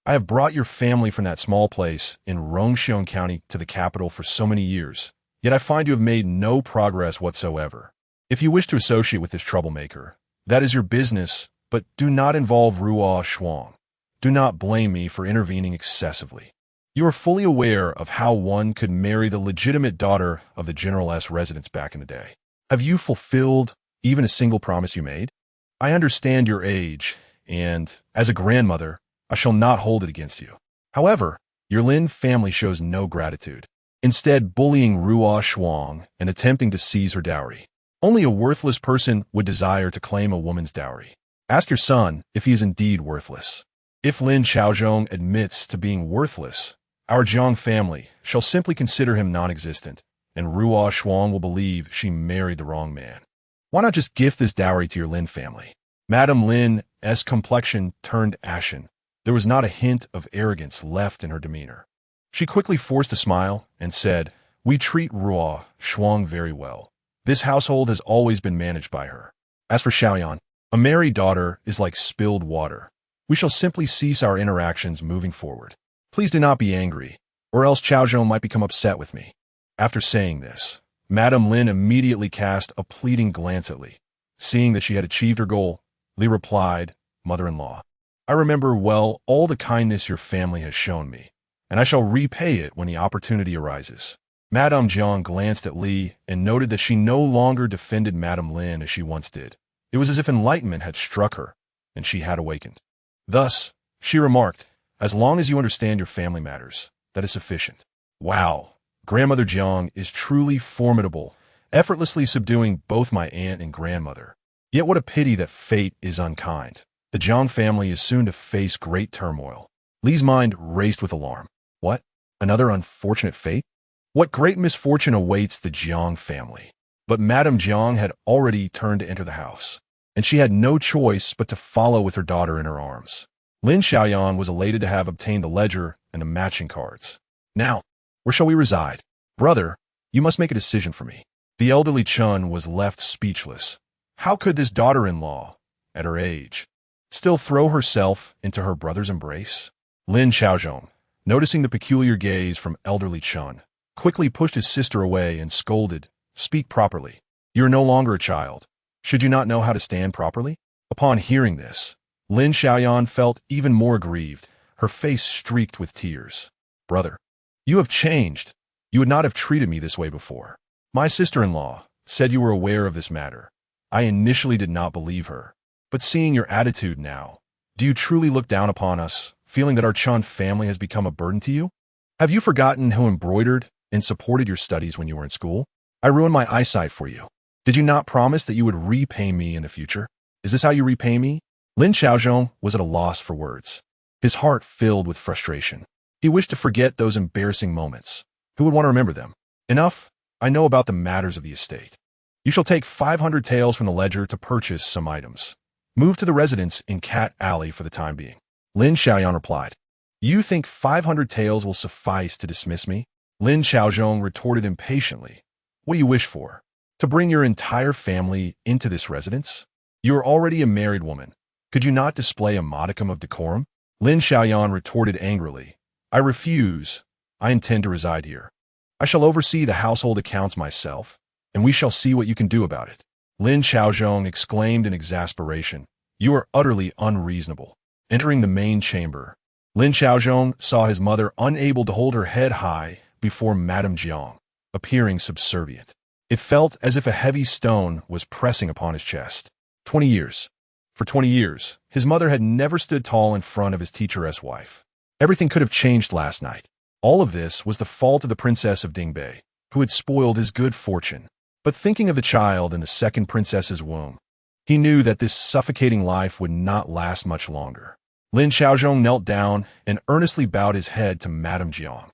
I have brought your family from that small place in Rongxiong County to the capital for so many years, yet I find you have made no progress whatsoever. If you wish to associate with this troublemaker, that is your business, but do not involve Ruo Shuang. Do not blame me for intervening excessively. You are fully aware of how one could marry the legitimate daughter of the General's residence back in the day. Have you fulfilled even a single promise you made? I understand your age, and, as a grandmother, I shall not hold it against you. However, your Lin family shows no gratitude, instead bullying Ruo Shuang and attempting to seize her dowry. Only a worthless person would desire to claim a woman's dowry. Ask your son if he is indeed worthless. If Lin Xiaozhong admits to being worthless, our Jiang family shall simply consider him non-existent, and Ruo Shuang will believe she married the wrong man. Why not just gift this dowry to your Lin family? Madame Lin's complexion turned ashen. There was not a hint of arrogance left in her demeanor. She quickly forced a smile and said, "We treat Ruo Shuang very well. This household has always been managed by her. As for Xiaoyan, a married daughter is like spilled water. We shall simply cease our interactions moving forward. Please do not be angry, or else Xiaozhong might become upset with me." After saying this, Madame Lin immediately cast a pleading glance at Li. Seeing that she had achieved her goal, Li replied, "Mother-in-law, I remember well all the kindness your family has shown me, and I shall repay it when the opportunity arises." Madame Jiang glanced at Li and noted that she no longer defended Madame Lin as she once did. It was as if enlightenment had struck her, and she had awakened. Thus, she remarked, "As long as you understand your family matters, that is sufficient." Wow, Grandmother Jiang is truly formidable, effortlessly subduing both my aunt and grandmother. Yet what a pity that fate is unkind. The Jiang family is soon to face great turmoil. Li's mind raced with alarm. What? Another unfortunate fate? What great misfortune awaits the Jiang family? But Madame Jiang had already turned to enter the house, and she had no choice but to follow with her daughter in her arms. Lin Xiaoyan was elated to have obtained the ledger and the matching cards. "Now, where shall we reside? Brother, you must make a decision for me." The elderly Chun was left speechless. How could this daughter-in-law, at her age, still throw herself into her brother's embrace? Lin Xiaozhong, noticing the peculiar gaze from elderly Chun, quickly pushed his sister away and scolded, "Speak properly. You are no longer a child. Should you not know how to stand properly?" Upon hearing this, Lin Xiaoyan felt even more grieved, her face streaked with tears. "Brother, you have changed. You would not have treated me this way before. My sister-in-law said you were aware of this matter. I initially did not believe her. But seeing your attitude now, do you truly look down upon us, feeling that our Chun family has become a burden to you? Have you forgotten who embroidered and supported your studies when you were in school? I ruined my eyesight for you. Did you not promise that you would repay me in the future? Is this how you repay me?" Lin Xiaozhong was at a loss for words. His heart filled with frustration. He wished to forget those embarrassing moments. Who would want to remember them? "Enough. I know about the matters of the estate. You shall take 500 taels from the ledger to purchase some items. Move to the residence in Cat Alley for the time being." Lin Xiaoyan replied, "You think 500 taels will suffice to dismiss me?" Lin Xiaozhong retorted impatiently, "What do you wish for? To bring your entire family into this residence? You are already a married woman. Could you not display a modicum of decorum?" Lin Xiaoyan retorted angrily, "I refuse. I intend to reside here. I shall oversee the household accounts myself, and we shall see what you can do about it." Lin Xiaozhong exclaimed in exasperation, "You are utterly unreasonable." Entering the main chamber, Lin Xiaozhong saw his mother unable to hold her head high before Madame Jiang, appearing subservient. It felt as if a heavy stone was pressing upon his chest. 20 years. For 20 years, his mother had never stood tall in front of his teacheress wife. Everything could have changed last night. All of this was the fault of the princess of Dingbei, who had spoiled his good fortune. But thinking of the child in the second princess's womb, he knew that this suffocating life would not last much longer. Lin Xiaozhong knelt down and earnestly bowed his head to Madame Jiang.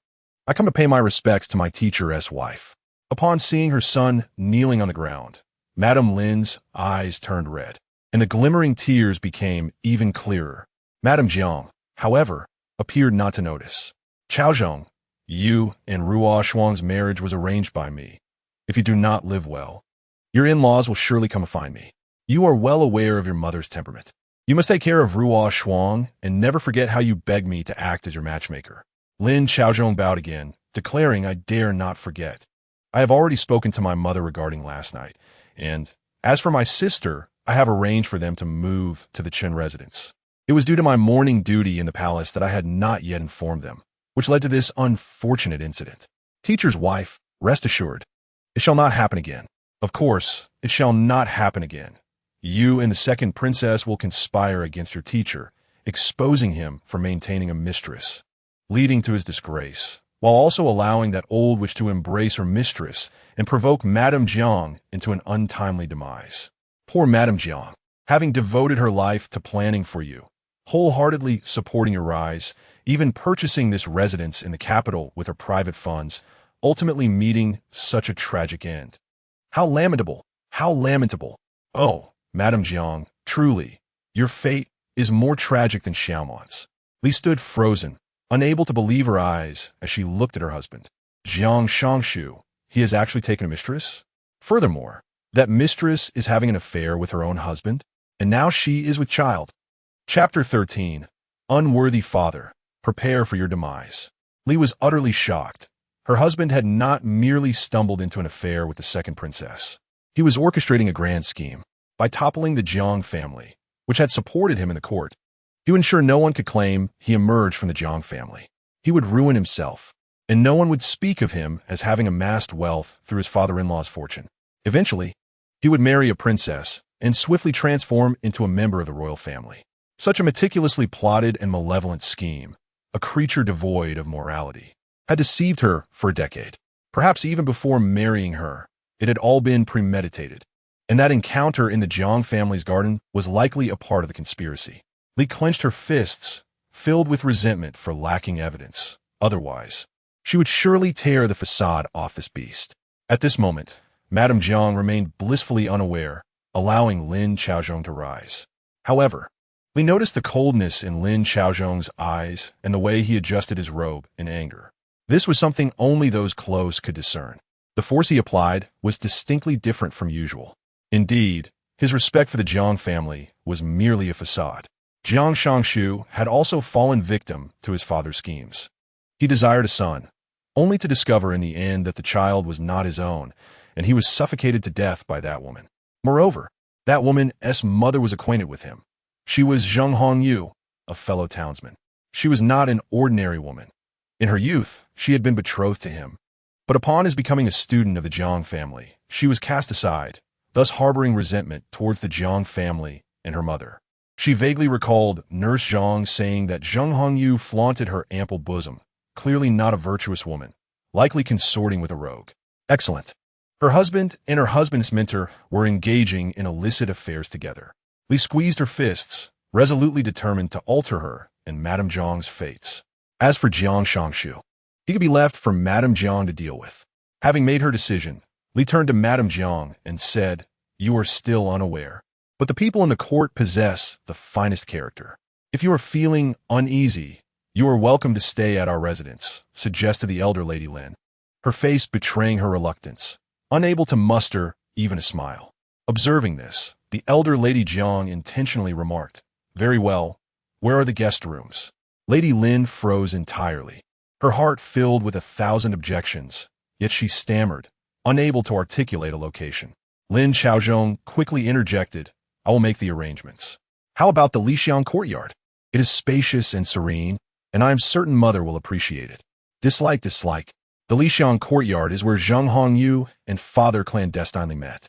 "I come to pay my respects to my teacheress wife." Upon seeing her son kneeling on the ground, Madame Lin's eyes turned red, and the glimmering tears became even clearer. Madame Jiang, however, appeared not to notice. "Xiaozhong, you and Ruo Shuang's marriage was arranged by me. If you do not live well, your in-laws will surely come and find me. You are well aware of your mother's temperament. You must take care of Ruo Shuang and never forget how you begged me to act as your matchmaker. Lin Chaozhong bowed again, declaring, I dare not forget. I have already spoken to my mother regarding last night, and as for my sister, I have arranged for them to move to the Qin residence. It was due to my morning duty in the palace that I had not yet informed them, which led to this unfortunate incident. Teacher's wife, rest assured, it shall not happen again. Of course, it shall not happen again. You and the second princess will conspire against your teacher, exposing him for maintaining a mistress, leading to his disgrace, while also allowing that old witch to embrace her mistress and provoke Madame Jiang into an untimely demise. Poor Madame Jiang, having devoted her life to planning for you, wholeheartedly supporting your rise, even purchasing this residence in the capital with her private funds, ultimately meeting such a tragic end. How lamentable! How lamentable! Oh, Madame Jiang, truly, your fate is more tragic than Xiaoman's. Li stood frozen, unable to believe her eyes as she looked at her husband. Jiang Shangshu, he has actually taken a mistress? Furthermore, that mistress is having an affair with her own husband, and now she is with child. Chapter 13. Unworthy father, prepare for your demise. Li was utterly shocked. Her husband had not merely stumbled into an affair with the second princess. He was orchestrating a grand scheme by toppling the Jiang family, which had supported him in the court. To ensure no one could claim he emerged from the Jiang family. He would ruin himself, and no one would speak of him as having amassed wealth through his father-in-law's fortune. Eventually, he would marry a princess and swiftly transform into a member of the royal family. Such a meticulously plotted and malevolent scheme, a creature devoid of morality, had deceived her for a decade. Perhaps even before marrying her, it had all been premeditated, and that encounter in the Jiang family's garden was likely a part of the conspiracy. Li clenched her fists, filled with resentment for lacking evidence. Otherwise, she would surely tear the facade off this beast. At this moment, Madame Jiang remained blissfully unaware, allowing Lin Chaozhong to rise. However, Li noticed the coldness in Lin Chaozhong's eyes and the way he adjusted his robe in anger. This was something only those close could discern. The force he applied was distinctly different from usual. Indeed, his respect for the Jiang family was merely a facade. Jiang Shangshu had also fallen victim to his father's schemes. He desired a son, only to discover in the end that the child was not his own, and he was suffocated to death by that woman. Moreover, that woman's mother was acquainted with him. She was Zheng Hongyu, a fellow townsman. She was not an ordinary woman. In her youth, she had been betrothed to him. But upon his becoming a student of the Jiang family, she was cast aside, thus harboring resentment towards the Jiang family and her mother. She vaguely recalled Nurse Zhang saying that Zheng Hongyu flaunted her ample bosom, clearly not a virtuous woman, likely consorting with a rogue. Excellent. Her husband and her husband's mentor were engaging in illicit affairs together. Li squeezed her fists, resolutely determined to alter her and Madame Jiang's fates. As for Jiang Shangshu, he could be left for Madame Jiang to deal with. Having made her decision, Li turned to Madame Jiang and said, You are still unaware, but the people in the court possess the finest character. If you are feeling uneasy, you are welcome to stay at our residence, suggested the elder Lady Lin, her face betraying her reluctance, unable to muster even a smile. Observing this, the elder Lady Jiang intentionally remarked, Very well, where are the guest rooms? Lady Lin froze entirely, her heart filled with 1,000 objections, yet she stammered, unable to articulate a location. Lin Chaozhong quickly interjected, I will make the arrangements. How about the Lixiang courtyard? It is spacious and serene, and I am certain Mother will appreciate it. Dislike. The Lixiang courtyard is where Zheng Hongyu and Father clandestinely met,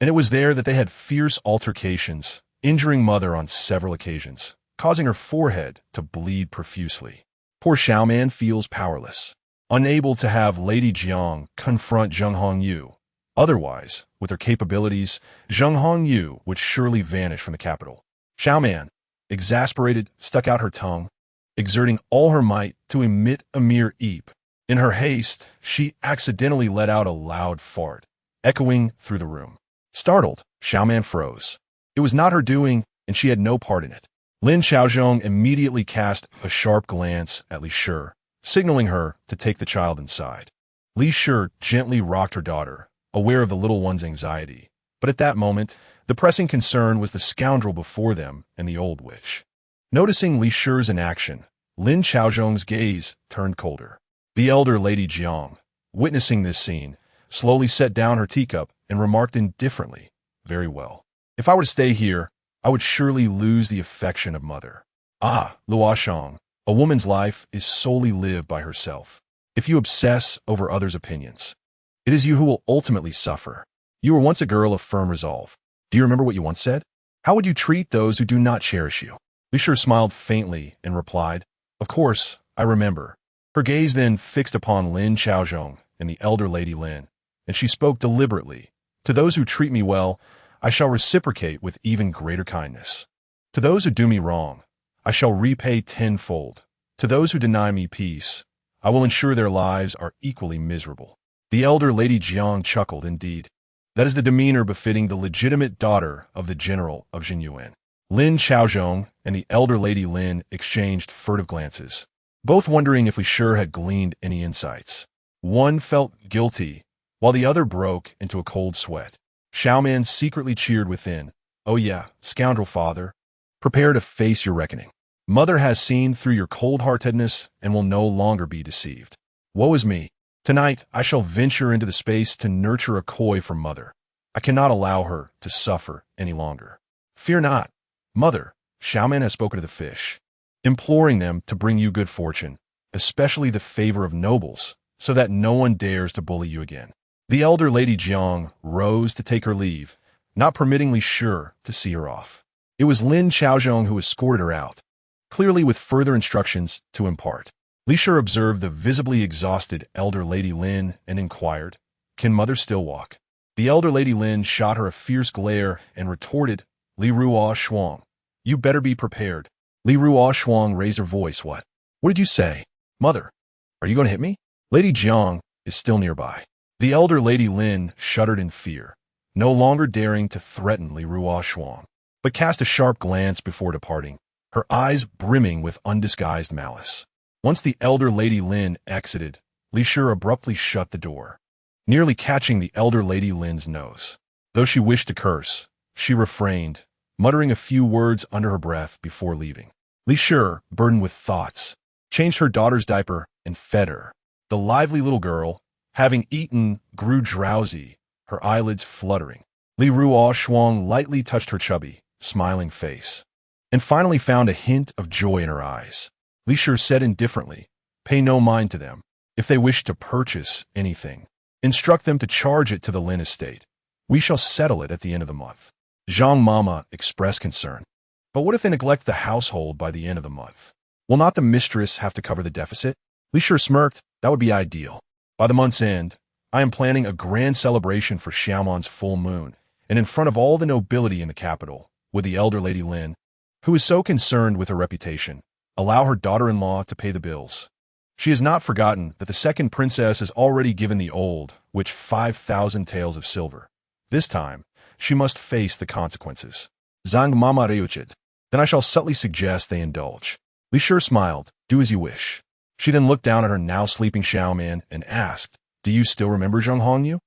and it was there that they had fierce altercations, injuring Mother on several occasions, causing her forehead to bleed profusely. Poor Xiaoman feels powerless, unable to have Lady Jiang confront Zheng Hongyu. Otherwise, with her capabilities, Zheng Hongyu would surely vanish from the capital. Xiaoman, exasperated, stuck out her tongue, exerting all her might to emit a mere eep. In her haste, she accidentally let out a loud fart, echoing through the room. Startled, Xiaoman froze. It was not her doing, and she had no part in it. Lin Chaozhong immediately cast a sharp glance at Li Shi, signaling her to take the child inside. Li Shi gently rocked her daughter, aware of the little one's anxiety. But at that moment, The pressing concern was the scoundrel before them and the old witch. Noticing Li Shi's inaction, Lin Chaozhong's gaze turned colder. The elder Lady Jiang, witnessing this scene, slowly set down her teacup and remarked indifferently, "Very well. If I were to stay here, I would surely lose the affection of mother." Ah, Luoshang, a woman's life is solely lived by herself. If you obsess over others' opinions, it is you who will ultimately suffer. You were once a girl of firm resolve. Do you remember what you once said? How would you treat those who do not cherish you? Li Shi smiled faintly and replied, "Of course, I remember." Her gaze then fixed upon Lin Chaozhong and the elder Lady Lin, and she spoke deliberately. "To those who treat me well, I shall reciprocate with even greater kindness. To those who do me wrong, I shall repay tenfold. To those who deny me peace, I will ensure their lives are equally miserable." The elder Lady Jiang chuckled indeed. That is the demeanor befitting the legitimate daughter of the general of Jinyuan. Lin Chaozhong and the elder Lady Lin exchanged furtive glances, both wondering if Li Shi had gleaned any insights. One felt guilty, while the other broke into a cold sweat. Xiaoman secretly cheered within. "Oh yeah, scoundrel father, prepare to face your reckoning. Mother has seen through your cold-heartedness and will no longer be deceived. Woe is me. Tonight I shall venture into the space to nurture a koi for mother. I cannot allow her to suffer any longer. Fear not, mother." Xiaoman has spoken to the fish, imploring them to bring you good fortune, especially the favor of nobles, so that no one dares to bully you again. The elder Lady Jiang rose to take her leave, not permitting Li Shi to see her off. It was Lin Chaozhong who escorted her out, clearly with further instructions to impart. Li Shi observed the visibly exhausted elder Lady Lin and inquired, "Can mother still walk?" The elder Lady Lin shot her a fierce glare and retorted, "Li Ruo Shuang, you better be prepared." Li Ruo Shuang raised her voice. What did you say? Mother, are you going to hit me?" Lady Jiang is still nearby. The elder Lady Lin shuddered in fear, no longer daring to threaten Li Ruo Shuang, but cast a sharp glance before departing, her eyes brimming with undisguised malice. Once the elder Lady Lin exited, Li Shi abruptly shut the door, nearly catching the elder Lady Lin's nose. Though she wished to curse, she refrained, muttering a few words under her breath before leaving. Li Shi, burdened with thoughts, changed her daughter's diaper and fed her. The lively little girl, having eaten, grew drowsy, her eyelids fluttering. Li Ruo Shuang lightly touched her chubby, smiling face, and finally found a hint of joy in her eyes. Li Shi said indifferently, "Pay no mind to them. If they wish to purchase anything, instruct them to charge it to the Lin estate. We shall settle it at the end of the month." Zhang Mama expressed concern. "But what if they neglect the household by the end of the month? Will not the mistress have to cover the deficit?" Li Shi smirked. "That would be ideal. By the month's end, I am planning a grand celebration for Xiaoman's full moon, and in front of all the nobility in the capital, with the elder Lady Lin, who is so concerned with her reputation, allow her daughter-in-law to pay the bills. She has not forgotten that the second princess has already given the old witch 5,000 taels of silver. This time, she must face the consequences." Zhang Mama reuchid. "Then I shall subtly suggest they indulge." Li Shi smiled. "Do as you wish." She then looked down at her now sleeping Xiaoman and asked, "Do you still remember Zhang Hongyu?"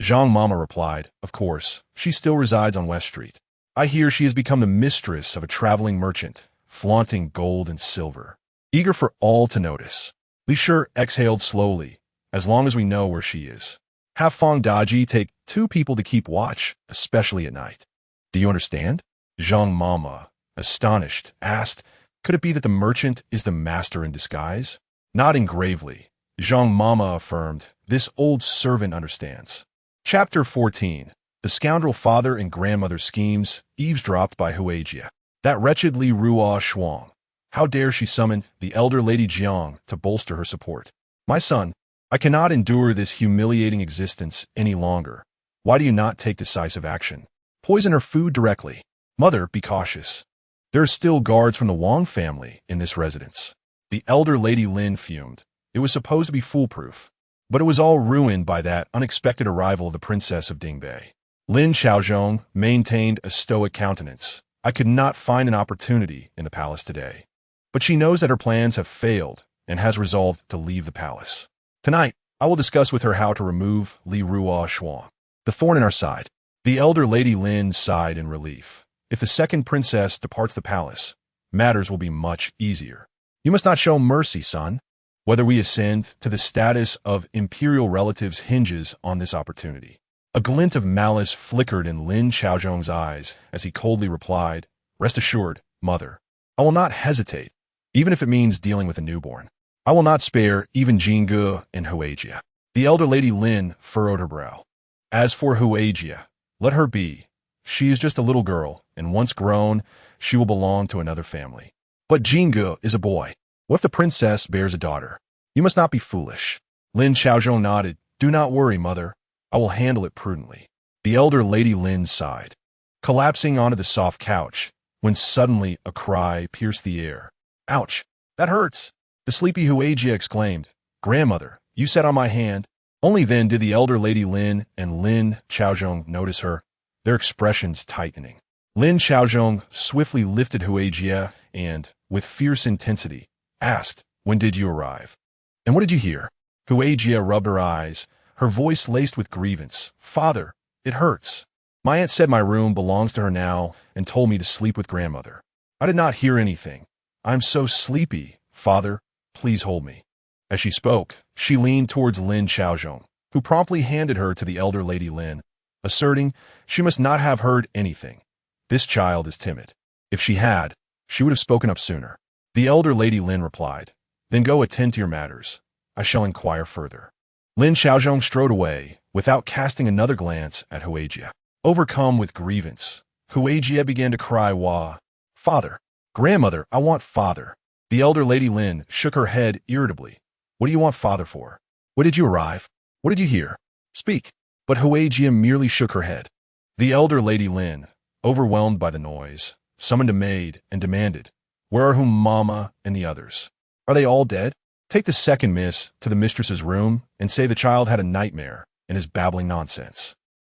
Zhang Mama replied, "Of course, she still resides on West Street. I hear she has become the mistress of a traveling merchant, flaunting gold and silver, eager for all to notice." Li Shi exhaled slowly. "As long as we know where she is. Have Fong Daji take 2 people to keep watch, especially at night. Do you understand?" Zhang Mama, astonished, asked, "Could it be that the merchant is the master in disguise?" Nodding gravely, Zhang Mama affirmed, "This old servant understands." Chapter 14. The scoundrel father and grandmother's schemes, eavesdropped by Huijia. That wretched Li Ruo Shuang. How dare she summon the elder Lady Jiang to bolster her support? "My son, I cannot endure this humiliating existence any longer. Why do you not take decisive action? Poison her food directly. Mother, be cautious. There are still guards from the Wang family in this residence." The elder Lady Lin fumed. It was supposed to be foolproof, but it was all ruined by that unexpected arrival of the Princess of Dingbei. Lin Chaozhong maintained a stoic countenance. "I could not find an opportunity in the palace today." But she knows that her plans have failed and has resolved to leave the palace. "Tonight, I will discuss with her how to remove Li Ruo Shuang, the thorn in our side." The elder Lady Lin sighed in relief. If the second princess departs the palace, matters will be much easier. You must not show mercy, son. Whether we ascend to the status of imperial relatives hinges on this opportunity. A glint of malice flickered in Lin Xiaozhong's eyes as he coldly replied, "Rest assured, mother, I will not hesitate, even if it means dealing with a newborn. I will not spare even Jingge and Huijia." The elder Lady Lin furrowed her brow. "As for Huijia, let her be. She is just a little girl, and once grown, she will belong to another family. But Jingge is a boy. What if the princess bears a daughter? You must not be foolish." Lin Xiaozhong nodded. "Do not worry, mother. I will handle it prudently." The elder Lady Lin sighed, collapsing onto the soft couch, when suddenly a cry pierced the air. "Ouch! That hurts!" The sleepy Huijia exclaimed. "Grandmother, you sat on my hand." Only then did the elder Lady Lin and Lin Xiaozhong notice her, their expressions tightening. Lin Xiaozhong swiftly lifted Huijia and, with fierce intensity, asked, "When did you arrive? And what did you hear?" Huijia rubbed her eyes, her voice laced with grievance. "Father, it hurts. My aunt said my room belongs to her now and told me to sleep with grandmother. I did not hear anything. I'm so sleepy. Father, please hold me." As she spoke, she leaned towards Lin Xiaozhong, who promptly handed her to the elder Lady Lin, asserting she must not have heard anything. "This child is timid. If she had, she would have spoken up sooner." The elder Lady Lin replied, "Then go attend to your matters. I shall inquire further." Lin Xiaozhong strode away, without casting another glance at Huijia. Overcome with grievance, Huijia began to cry, "Wah! Father! Grandmother, I want father!" The elder Lady Lin shook her head irritably. "What do you want father for? When did you arrive? What did you hear? Speak." But Huijia merely shook her head. The elder Lady Lin, overwhelmed by the noise, summoned a maid and demanded, "Where are Mama and the others? Are they all dead? Take the second miss to the mistress's room and say the child had a nightmare and is babbling nonsense."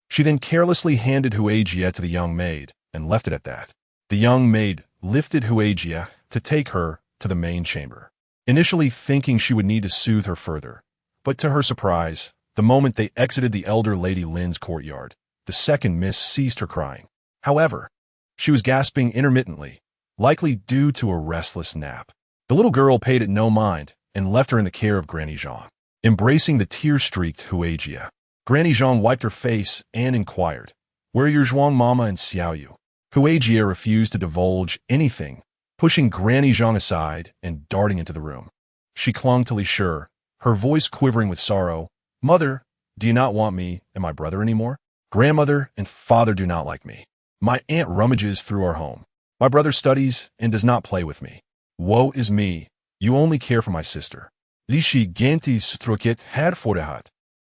She then carelessly handed Huijia to the young maid and left it at that. The young maid lifted Huijia to take her to the main chamber, initially thinking she would need to soothe her further. But to her surprise, the moment they exited the elder Lady Lin's courtyard, the second miss ceased her crying. However, she was gasping intermittently, likely due to a restless nap. The little girl paid it no mind and left her in the care of Granny Zhang. Embracing the tear-streaked Huijia, Granny Zhang wiped her face and inquired, "Where are your Zhuang Mama and Xiaoyu?" Huijia refused to divulge anything, pushing Granny Zhang aside and darting into the room. She clung to Li Shi, her voice quivering with sorrow. "Mother, do you not want me and my brother anymore? Grandmother and father do not like me. My aunt rummages through our home. My brother studies and does not play with me. Woe is me. You only care for my sister." Li Shi Genti struket had fordehat,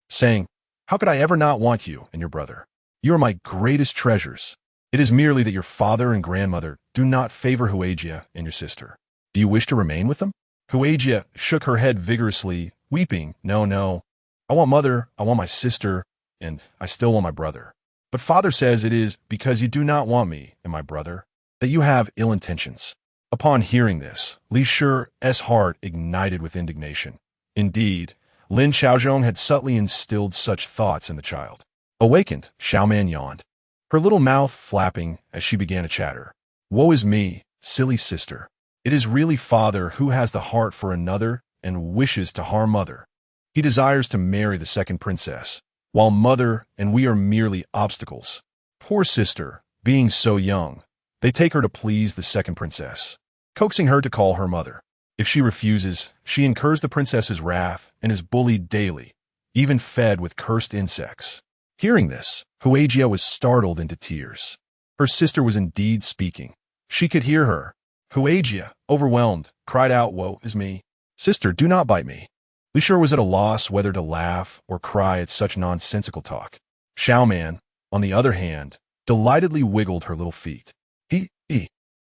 saying, "How could I ever not want you and your brother? You are my greatest treasures. It is merely that your father and grandmother do not favor Huijia and your sister. Do you wish to remain with them?" Huijia shook her head vigorously, weeping, "No, no. I want mother, I want my sister, and I still want my brother. But father says it is because you do not want me and my brother that you have ill intentions." Upon hearing this, Li Shi's heart ignited with indignation. Indeed, Lin Xiaozhong had subtly instilled such thoughts in the child. Awakened, Xiaoman yawned, her little mouth flapping as she began to chatter. "Woe is me, silly sister. It is really father who has the heart for another and wishes to harm mother. He desires to marry the second princess, while mother and we are merely obstacles. Poor sister, being so young, they take her to please the second princess, coaxing her to call her mother. If she refuses, she incurs the princess's wrath and is bullied daily, even fed with cursed insects." Hearing this, Huijia was startled into tears. Her sister was indeed speaking. She could hear her. Huijia, overwhelmed, cried out, "Woe is me. Sister, do not bite me." Li Shi was at a loss whether to laugh or cry at such nonsensical talk. Xiaoman, on the other hand, delightedly wiggled her little feet.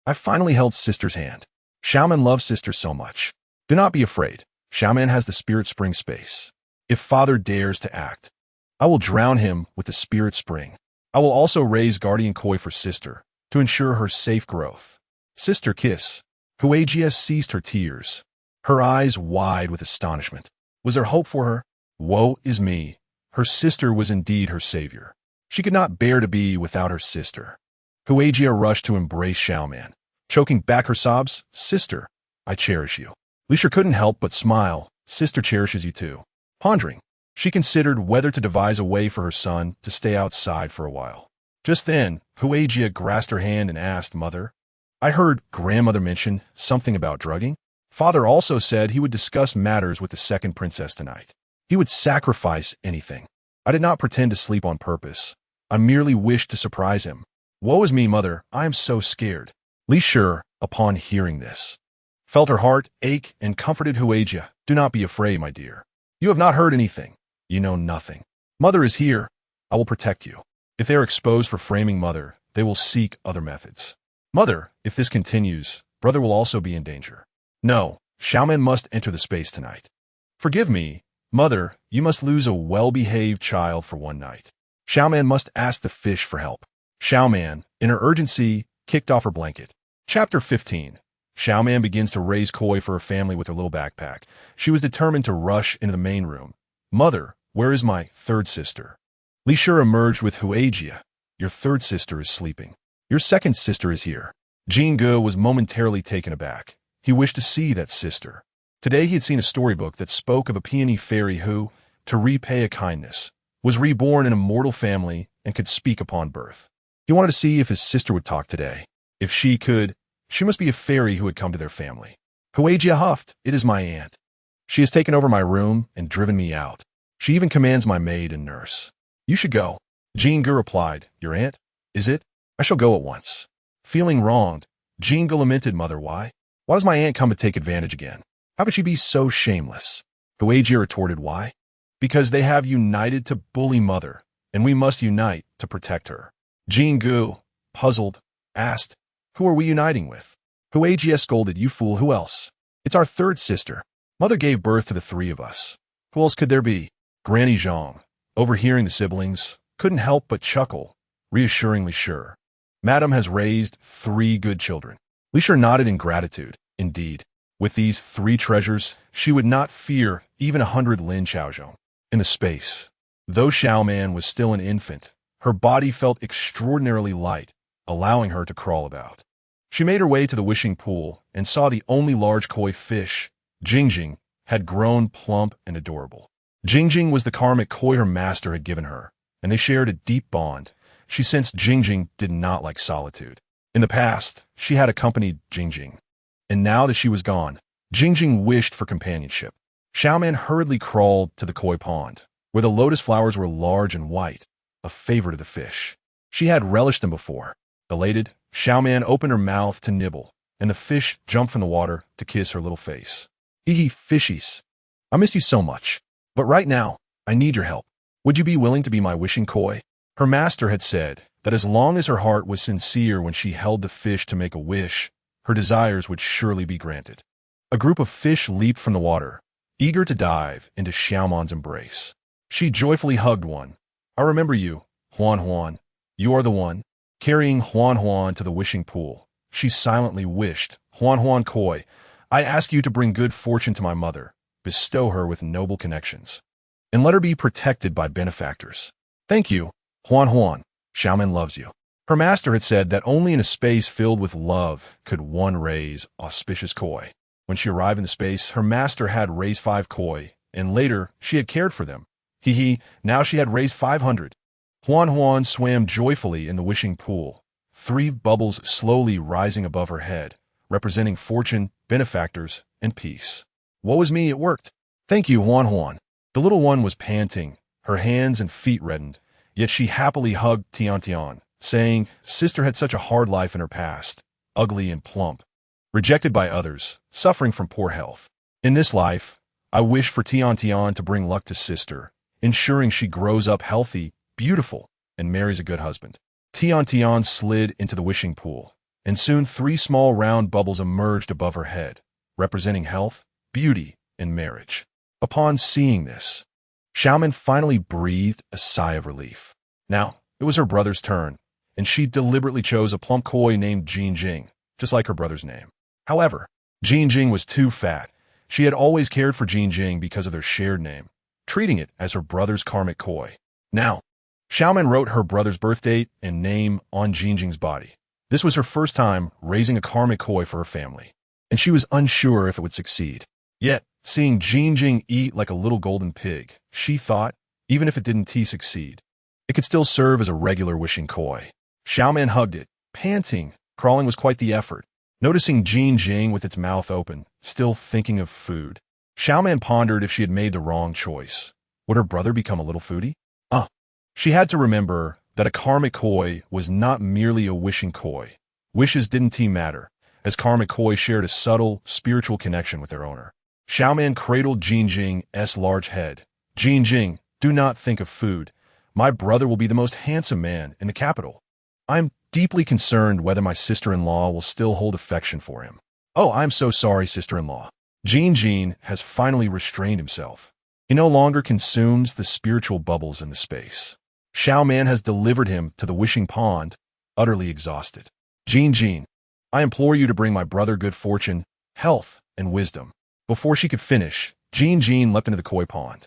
I finally held sister's hand. Xiaoman loves sister so much. Do not be afraid. Xiaoman has the spirit spring space. If father dares to act, I will drown him with the spirit spring. I will also raise guardian koi for sister to ensure her safe growth. Sister kiss. Huijia ceased her tears, her eyes wide with astonishment. Was there hope for her? Woe is me. Her sister was indeed her savior. She could not bear to be without her sister. Huijia rushed to embrace Xiaoman, choking back her sobs. Sister, I cherish you. Li Shi couldn't help but smile. Sister cherishes you too. Pondering, she considered whether to devise a way for her son to stay outside for a while. Just then, Huijia grasped her hand and asked, Mother, I heard grandmother mention something about drugging. Father also said he would discuss matters with the second princess tonight. He would sacrifice anything. I did not pretend to sleep on purpose. I merely wished to surprise him. Woe is me, Mother, I am so scared. Li Shi, upon hearing this, felt her heart ache and comforted Huijia. Do not be afraid, my dear. You have not heard anything. You know nothing. Mother is here. I will protect you. If they are exposed for framing Mother, they will seek other methods. Mother, if this continues, brother will also be in danger. No, Xiaoman must enter the space tonight. Forgive me, Mother, you must lose a well-behaved child for one night. Xiaoman must ask the fish for help. Xiaoman, in her urgency, kicked off her blanket. Chapter 15. Xiaoman begins to raise koi for her family with her little backpack. She was determined to rush into the main room. Mother, where is my third sister? Li Shi emerged with Huijia. Your third sister is sleeping. Your second sister is here. Jingge was momentarily taken aback. He wished to see that sister. Today he had seen a storybook that spoke of a peony fairy who, to repay a kindness, was reborn in a mortal family and could speak upon birth. He wanted to see if his sister would talk today. If she could, she must be a fairy who had come to their family. Huijia huffed, It is my aunt. She has taken over my room and driven me out. She even commands my maid and nurse. You should go. Jingge replied, Your aunt? Is it? I shall go at once. Feeling wronged, Jingge lamented, Mother, why? Why does my aunt come to take advantage again? How could she be so shameless? Huijia retorted, Why? Because they have united to bully Mother, and we must unite to protect her. Jingge, puzzled, asked, Who are we uniting with? Huijia scolded, You fool, who else? It's our third sister. Mother gave birth to the three of us. Who else could there be? Granny Zhang, overhearing the siblings, couldn't help but chuckle, reassuringly sure. Madam has raised 3 good children. Li Shi nodded in gratitude. Indeed, with these 3 treasures, she would not fear even 100 Lin Xiaozhong. In the space, though Xiaoman was still an infant, her body felt extraordinarily light, allowing her to crawl about. She made her way to the wishing pool and saw the only large koi fish, Jingjing, had grown plump and adorable. Jingjing was the karmic koi her master had given her, and they shared a deep bond. She sensed Jingjing did not like solitude. In the past, she had accompanied Jingjing, and now that she was gone, Jingjing wished for companionship. Xiaoman hurriedly crawled to the koi pond, where the lotus flowers were large and white, a favorite of the fish. She had relished them before. Elated, Xiaoman opened her mouth to nibble, and the fish jumped from the water to kiss her little face. Hee fishies. I miss you so much. But right now, I need your help. Would you be willing to be my wishing koi? Her master had said that as long as her heart was sincere when she held the fish to make a wish, her desires would surely be granted. A group of fish leaped from the water, eager to dive into Xiaoman's embrace. She joyfully hugged one. I remember you, Huan Huan. You are the one. Carrying Huan Huan to the wishing pool, she silently wished, Huan Huan koi, I ask you to bring good fortune to my mother, bestow her with noble connections, and let her be protected by benefactors. Thank you, Huan Huan. Xiaoman loves you. Her master had said that only in a space filled with love could one raise auspicious koi. When she arrived in the space, her master had raised 5 koi, and later she had cared for them. Now she had raised 500. Huan Huan swam joyfully in the wishing pool, 3 bubbles slowly rising above her head, representing fortune, benefactors, and peace. Woe is me, it worked. Thank you, Huan Huan. The little one was panting, her hands and feet reddened, yet she happily hugged Tian, saying, Sister had such a hard life in her past, ugly and plump, rejected by others, suffering from poor health. In this life, I wish for Tian to bring luck to Sister, ensuring she grows up healthy, beautiful, and marries a good husband. Tian slid into the wishing pool, and soon 3 small round bubbles emerged above her head, representing health, beauty, and marriage. Upon seeing this, Xiaoman finally breathed a sigh of relief. Now, it was her brother's turn, and she deliberately chose a plump koi named Jingjing, just like her brother's name. However, Jingjing was too fat. She had always cared for Jingjing because of their shared name, treating it as her brother's karmic koi. Now, Xiaoman wrote her brother's birth date and name on Jingjing's body. This was her first time raising a karmic koi for her family, and she was unsure if it would succeed. Yet, seeing Jingjing eat like a little golden pig, she thought, even if it didn't succeed, it could still serve as a regular wishing koi. Xiaoman hugged it, panting. Crawling was quite the effort. Noticing Jingjing with its mouth open, still thinking of food, Xiaoman pondered if she had made the wrong choice. Would her brother become a little foodie? She had to remember that a karmic koi was not merely a wishing koi. Wishes didn't matter, as karmic koi shared a subtle, spiritual connection with their owner. Xiaoman cradled Jingjing's large head. Jingjing, do not think of food. My brother will be the most handsome man in the capital. I'm deeply concerned whether my sister-in-law will still hold affection for him. Oh, I'm so sorry, sister-in-law. Jingjing has finally restrained himself. He no longer consumes the spiritual bubbles in the space. Xiaoman has delivered him to the wishing pond, utterly exhausted. Jingjing, I implore you to bring my brother good fortune, health, and wisdom. Before she could finish, Jingjing leapt into the koi pond.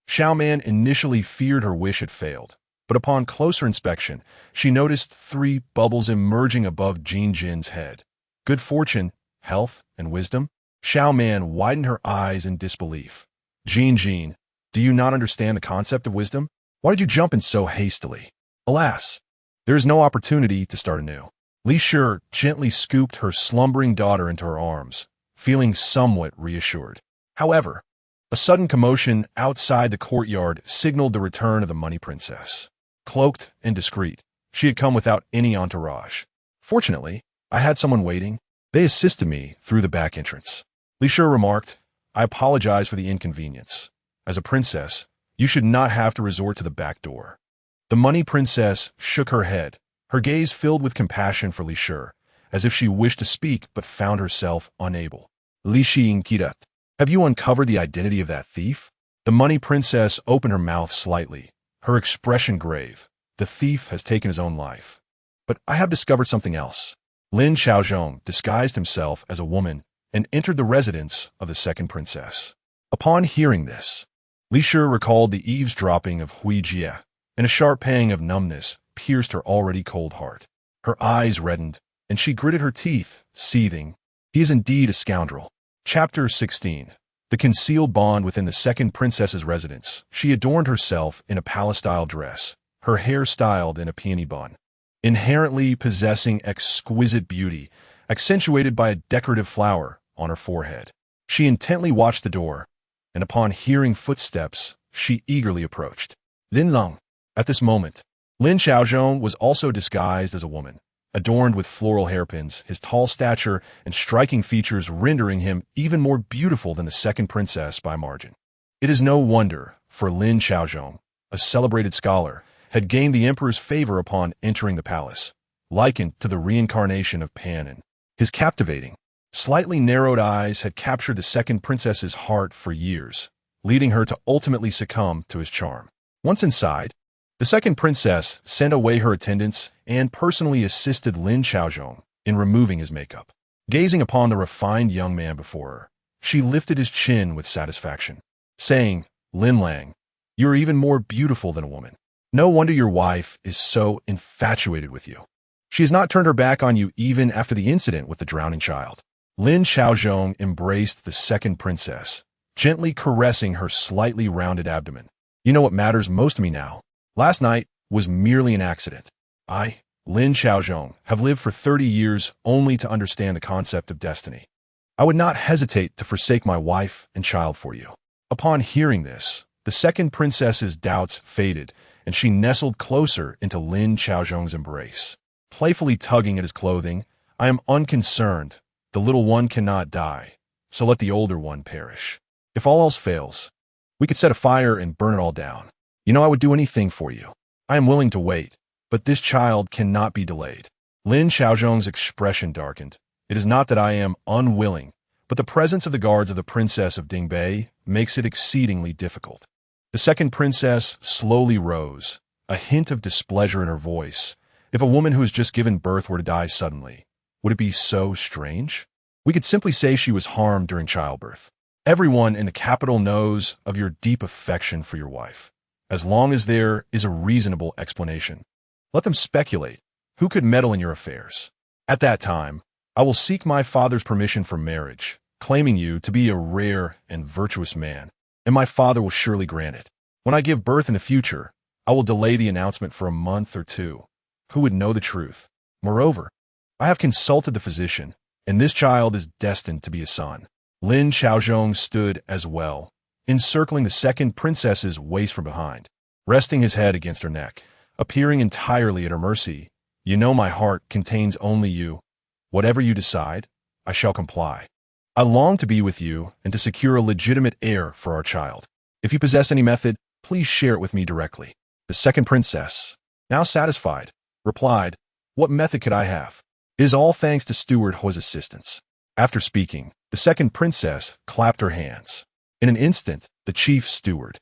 Xiaoman initially feared her wish had failed, but upon closer inspection, she noticed 3 bubbles emerging above Jingjing's head. Good fortune, health, and wisdom? Xiaoman widened her eyes in disbelief. Jingjing, do you not understand the concept of wisdom? Why did you jump in so hastily? Alas, there is no opportunity to start anew. Li Shi gently scooped her slumbering daughter into her arms, feeling somewhat reassured. However, a sudden commotion outside the courtyard signaled the return of the money princess. Cloaked and discreet, she had come without any entourage. Fortunately, I had someone waiting. They assisted me through the back entrance. Li Shi remarked, I apologize for the inconvenience. As a princess, you should not have to resort to the back door. The money princess shook her head, her gaze filled with compassion for Li Shi, as if she wished to speak but found herself unable. Li Shi Inkidat, have you uncovered the identity of that thief? The money princess opened her mouth slightly, her expression grave. The thief has taken his own life. But I have discovered something else. Lin Xiaozhong disguised himself as a woman and entered the residence of the second princess. Upon hearing this, Li Shi recalled the eavesdropping of Hui Jie, and a sharp pang of numbness pierced her already cold heart. Her eyes reddened, and she gritted her teeth, seething. He is indeed a scoundrel. Chapter 16. The concealed bond within the second princess's residence. She adorned herself in a palace-style dress, her hair styled in a peony bun, inherently possessing exquisite beauty, accentuated by a decorative flower on her forehead. She intently watched the door, and upon hearing footsteps, she eagerly approached. Lin Lung. At this moment, Lin Xiaozhong was also disguised as a woman, adorned with floral hairpins, his tall stature and striking features rendering him even more beautiful than the second princess by margin. It is no wonder, for Lin Xiaozhong, a celebrated scholar, had gained the emperor's favor upon entering the palace, likened to the reincarnation of Pan. His captivating, slightly narrowed eyes had captured the second princess's heart for years, leading her to ultimately succumb to his charm. Once inside, the second princess sent away her attendants and personally assisted Lin Xiaozhong in removing his makeup. Gazing upon the refined young man before her, she lifted his chin with satisfaction, saying, Lin Lang, you are even more beautiful than a woman. No wonder your wife is so infatuated with you. She has not turned her back on you even after the incident with the drowning child. Lin Xiaozhong embraced the second princess, gently caressing her slightly rounded abdomen. You know what matters most to me now. Last night was merely an accident. I, Lin Xiaozhong, have lived for 30 years only to understand the concept of destiny. I would not hesitate to forsake my wife and child for you. Upon hearing this, the second princess's doubts faded, and she nestled closer into Lin Xiaozhong's embrace. Playfully tugging at his clothing, I am unconcerned. The little one cannot die, so let the older one perish. If all else fails, we could set a fire and burn it all down. You know I would do anything for you. I am willing to wait, but this child cannot be delayed. Lin Xiaozhong's expression darkened. It is not that I am unwilling, but the presence of the guards of the princess of Dingbei makes it exceedingly difficult. The second princess slowly rose, a hint of displeasure in her voice. If a woman who has just given birth were to die suddenly, would it be so strange? We could simply say she was harmed during childbirth. Everyone in the capital knows of your deep affection for your wife. as long as there is a reasonable explanation. Let them speculate. Who could meddle in your affairs? At that time, I will seek my father's permission for marriage, claiming you to be a rare and virtuous man, and my father will surely grant it. When I give birth in the future, I will delay the announcement for a month or two. Who would know the truth? Moreover, I have consulted the physician, and this child is destined to be a son. Lin Xiaozhong stood as well, encircling the second princess's waist from behind, resting his head against her neck, appearing entirely at her mercy. You know my heart contains only you. Whatever you decide, I shall comply. I long to be with you and to secure a legitimate heir for our child. If you possess any method, please share it with me directly. The second princess, now satisfied, replied, What method could I have? It is all thanks to Steward Hua's assistance. After speaking, the second princess clapped her hands. In an instant, the chief steward,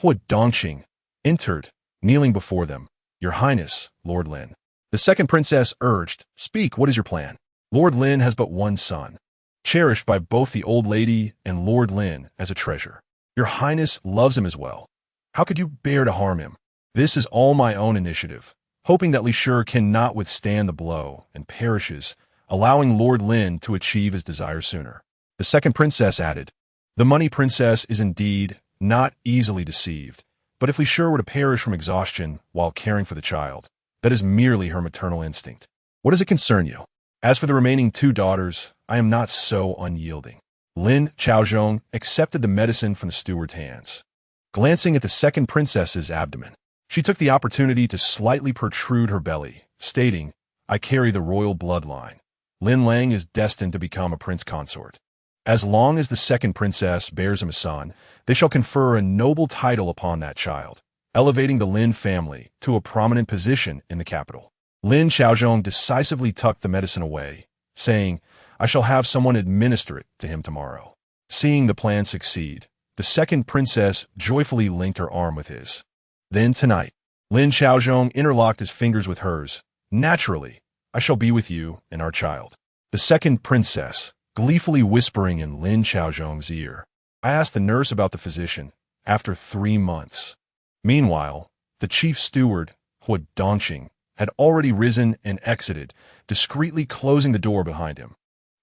Hua Dongqing, entered, kneeling before them. Your Highness, Lord Lin. The second princess urged, Speak, what is your plan? Lord Lin has but one son, cherished by both the old lady and Lord Lin as a treasure. Your Highness loves him as well. How could you bear to harm him? This is all my own initiative, hoping that Li Shi cannot withstand the blow and perishes, allowing Lord Lin to achieve his desire sooner. The second princess added, The money princess is indeed not easily deceived, but if Li Shi were to perish from exhaustion while caring for the child, that is merely her maternal instinct. What does it concern you? As for the remaining two daughters, I am not so unyielding. Lin Xiaozhong accepted the medicine from the steward's hands. Glancing at the second princess's abdomen, she took the opportunity to slightly protrude her belly, stating, I carry the royal bloodline. Lin Lang is destined to become a prince consort. As long as the second princess bears him a son, they shall confer a noble title upon that child, elevating the Lin family to a prominent position in the capital. Lin Xiaozhong decisively tucked the medicine away, saying, I shall have someone administer it to him tomorrow. Seeing the plan succeed, the second princess joyfully linked her arm with his. Then tonight, Lin Xiaozhong interlocked his fingers with hers. Naturally, I shall be with you and our child. The second princess, gleefully whispering in Lin Xiaozhong's ear. I asked the nurse about the physician after 3 months. Meanwhile, the chief steward, Hua Dongqing, had already risen and exited, discreetly closing the door behind him.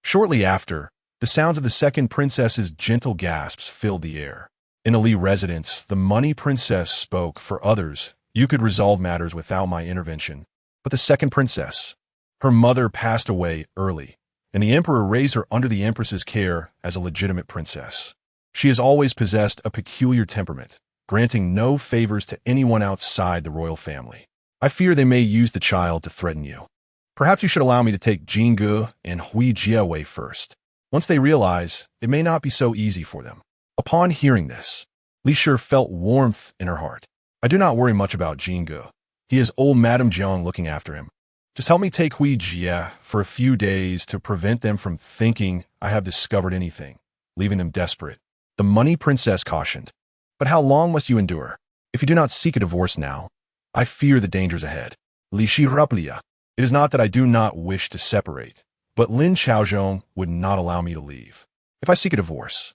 Shortly after, the sounds of the second princess's gentle gasps filled the air. In a Li residence, the money princess spoke. For others, you could resolve matters without my intervention. But the second princess, her mother passed away early, and the emperor raised her under the empress's care as a legitimate princess. She has always possessed a peculiar temperament, granting no favors to anyone outside the royal family. I fear they may use the child to threaten you. Perhaps you should allow me to take Jingge and Hui Jie away first. Once they realize, it may not be so easy for them. Upon hearing this, Li Shi felt warmth in her heart. I do not worry much about Jingge. He has old Madame Jiang looking after him. Just help me take Hui Jie for a few days to prevent them from thinking I have discovered anything, leaving them desperate. The money princess cautioned. But how long must you endure? If you do not seek a divorce now, I fear the dangers ahead. Li Shi replied, It is not that I do not wish to separate, but Lin Xiaozhong would not allow me to leave. If I seek a divorce,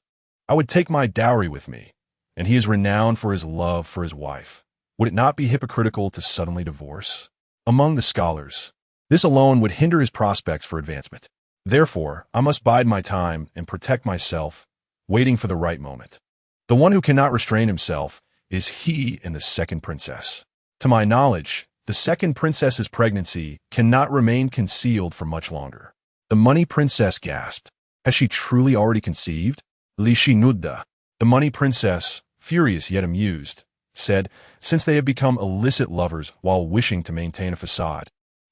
I would take my dowry with me, and he is renowned for his love for his wife. Would it not be hypocritical to suddenly divorce? Among the scholars, this alone would hinder his prospects for advancement. Therefore, I must bide my time and protect myself, waiting for the right moment. The one who cannot restrain himself is he and the second princess. To my knowledge, the second princess's pregnancy cannot remain concealed for much longer. The money princess gasped. Has she truly already conceived? Li Shi Nudda. The money princess, furious yet amused, said, Since they have become illicit lovers while wishing to maintain a facade,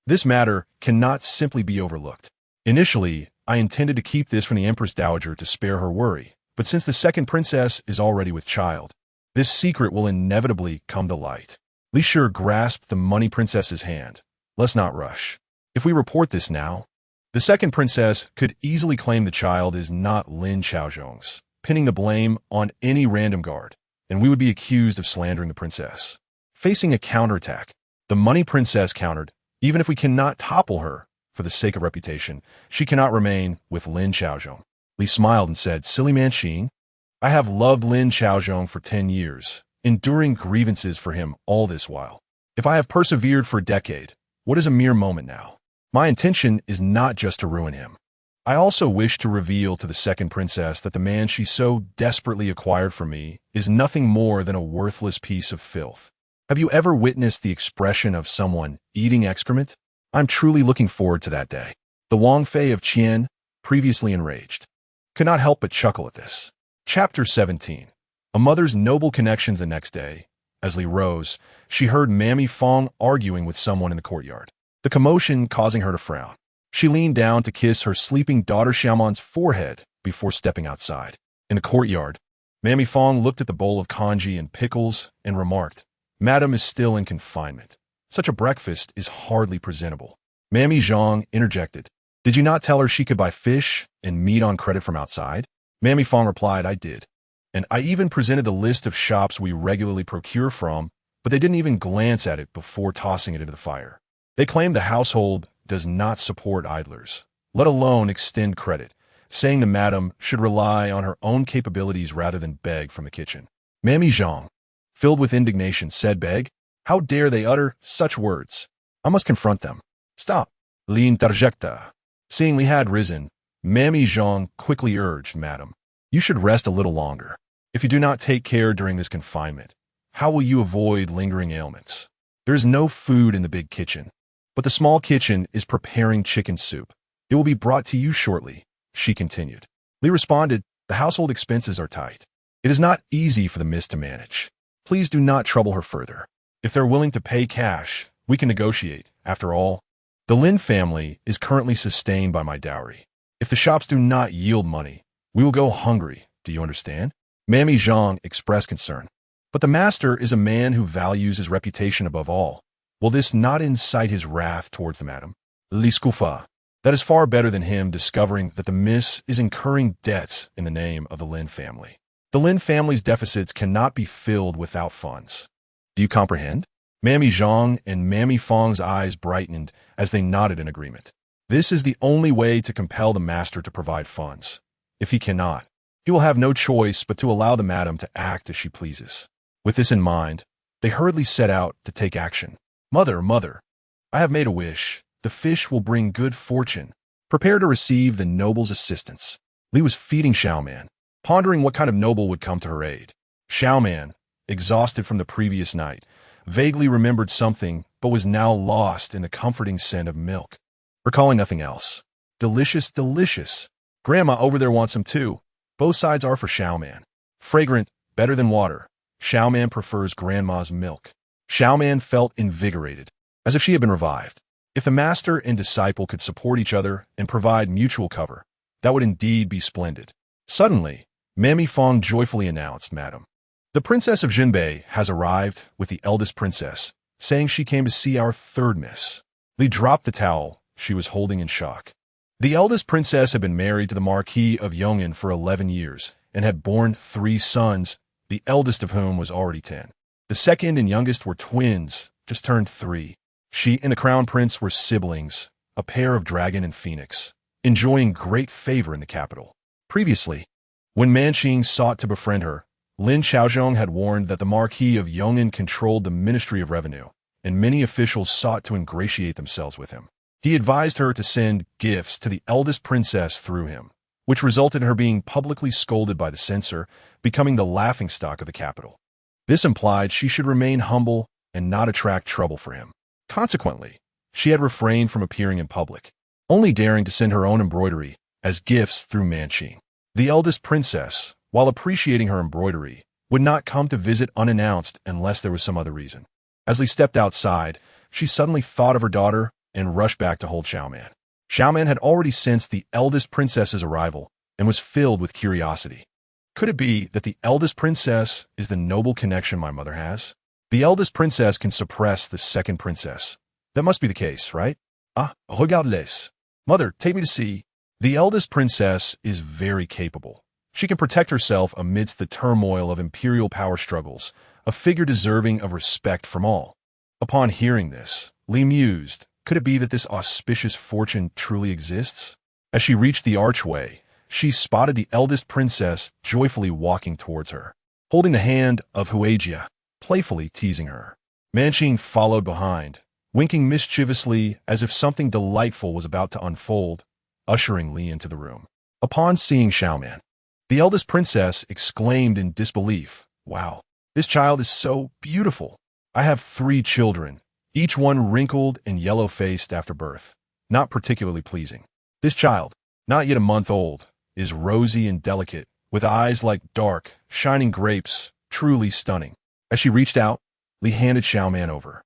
this matter cannot simply be overlooked. Initially, I intended to keep this from the Empress Dowager to spare her worry, but since the second princess is already with child, this secret will inevitably come to light. Li Shi grasped the money princess's hand. Let's not rush. If we report this now, the second princess could easily claim the child is not Lin Xiaozhong's, pinning the blame on any random guard, and we would be accused of slandering the princess. Facing a counterattack, the money princess countered, even if we cannot topple her, for the sake of reputation, she cannot remain with Lin Xiaozhong. Li smiled and said, Silly man Xing, I have loved Lin Xiaozhong for 10 years, enduring grievances for him all this while. If I have persevered for a decade, what is a mere moment now? My intention is not just to ruin him. I also wish to reveal to the second princess that the man she so desperately acquired for me is nothing more than a worthless piece of filth. Have you ever witnessed the expression of someone eating excrement? I'm truly looking forward to that day. The Wang Fei of Qian, previously enraged, could not help but chuckle at this. Chapter 17. A mother's noble connections. The next day, as Li rose, she heard Mammy Fong arguing with someone in the courtyard, the commotion causing her to frown. She leaned down to kiss her sleeping daughter Xiaoman's forehead before stepping outside. In the courtyard, Mammy Fong looked at the bowl of congee and pickles and remarked, "Madam is still in confinement. Such a breakfast is hardly presentable." Mammy Zhang interjected, "Did you not tell her she could buy fish and meat on credit from outside?" Mammy Fong replied, "I did. And I even presented the list of shops we regularly procure from, but they didn't even glance at it before tossing it into the fire. They claim the household does not support idlers, let alone extend credit, saying the madam should rely on her own capabilities rather than beg from the kitchen." Mammy Zhang, filled with indignation, said, "Beg? How dare they utter such words? I must confront them." "Stop, Li interjecta." Seeing Li had risen, Mammy Zhang quickly urged, "Madam, you should rest a little longer. If you do not take care during this confinement, how will you avoid lingering ailments? There is no food in the big kitchen, but the small kitchen is preparing chicken soup. It will be brought to you shortly," she continued. Li responded, "The household expenses are tight. It is not easy for the miss to manage. Please do not trouble her further. If they're willing to pay cash, we can negotiate. After all, the Lin family is currently sustained by my dowry. If the shops do not yield money, we will go hungry. Do you understand?" Mammy Zhang expressed concern. "But the master is a man who values his reputation above all. Will this not incite his wrath towards the madam?" Li scuffa. "That is far better than him discovering that the miss is incurring debts in the name of the Lin family. The Lin family's deficits cannot be filled without funds. Do you comprehend?" Mammy Zhang and Mammy Fong's eyes brightened as they nodded in agreement. This is the only way to compel the master to provide funds. If he cannot, he will have no choice but to allow the madam to act as she pleases. With this in mind, they hurriedly set out to take action. "Mother, mother, I have made a wish. The fish will bring good fortune. Prepare to receive the noble's assistance." Li was feeding Xiaoman, pondering what kind of noble would come to her aid. Xiaoman, exhausted from the previous night, vaguely remembered something but was now lost in the comforting scent of milk. Recalling nothing else. "Delicious, delicious. Grandma over there wants some too. Both sides are for Xiaoman. Fragrant, better than water. Xiaoman prefers grandma's milk." Xiaoman felt invigorated, as if she had been revived. If the master and disciple could support each other and provide mutual cover, that would indeed be splendid. Suddenly, Mammy Fong joyfully announced, "Madam, the Princess of Jinbei has arrived with the eldest princess, saying she came to see our third miss." Li dropped the towel she was holding in shock. The eldest princess had been married to the Marquis of Yong'an for 11 years and had borne 3 sons, the eldest of whom was already 10. The second and youngest were twins, just turned 3. She and the crown prince were siblings, a pair of dragon and phoenix, enjoying great favor in the capital. Previously, when Manqing sought to befriend her, Lin Xiaozhong had warned that the Marquis of Yong'an controlled the Ministry of Revenue, and many officials sought to ingratiate themselves with him. He advised her to send gifts to the eldest princess through him, which resulted in her being publicly scolded by the censor, becoming the laughingstock of the capital. This implied she should remain humble and not attract trouble for him. Consequently, she had refrained from appearing in public, only daring to send her own embroidery as gifts through Manqing. The eldest princess, while appreciating her embroidery, would not come to visit unannounced unless there was some other reason. As Li stepped outside, she suddenly thought of her daughter and rushed back to hold Xiaoman. Xiaoman had already sensed the eldest princess's arrival and was filled with curiosity. Could it be that the eldest princess is the noble connection my mother has? The eldest princess can suppress the second princess. That must be the case, right? Ah, regarde-les. Mother, take me to see. The eldest princess is very capable. She can protect herself amidst the turmoil of imperial power struggles, a figure deserving of respect from all. Upon hearing this, Li mused, could it be that this auspicious fortune truly exists? As she reached the archway, she spotted the eldest princess joyfully walking towards her. Holding the hand of Huijia, playfully teasing her. Manqing followed behind, winking mischievously as if something delightful was about to unfold, ushering Li into the room. Upon seeing Xiaoman, the eldest princess exclaimed in disbelief, "Wow, this child is so beautiful. I have 3 children, each one wrinkled and yellow-faced after birth. Not particularly pleasing. This child, not yet a month old, is rosy and delicate, with eyes like dark, shining grapes, truly stunning." As she reached out, Li handed Xiaoman over.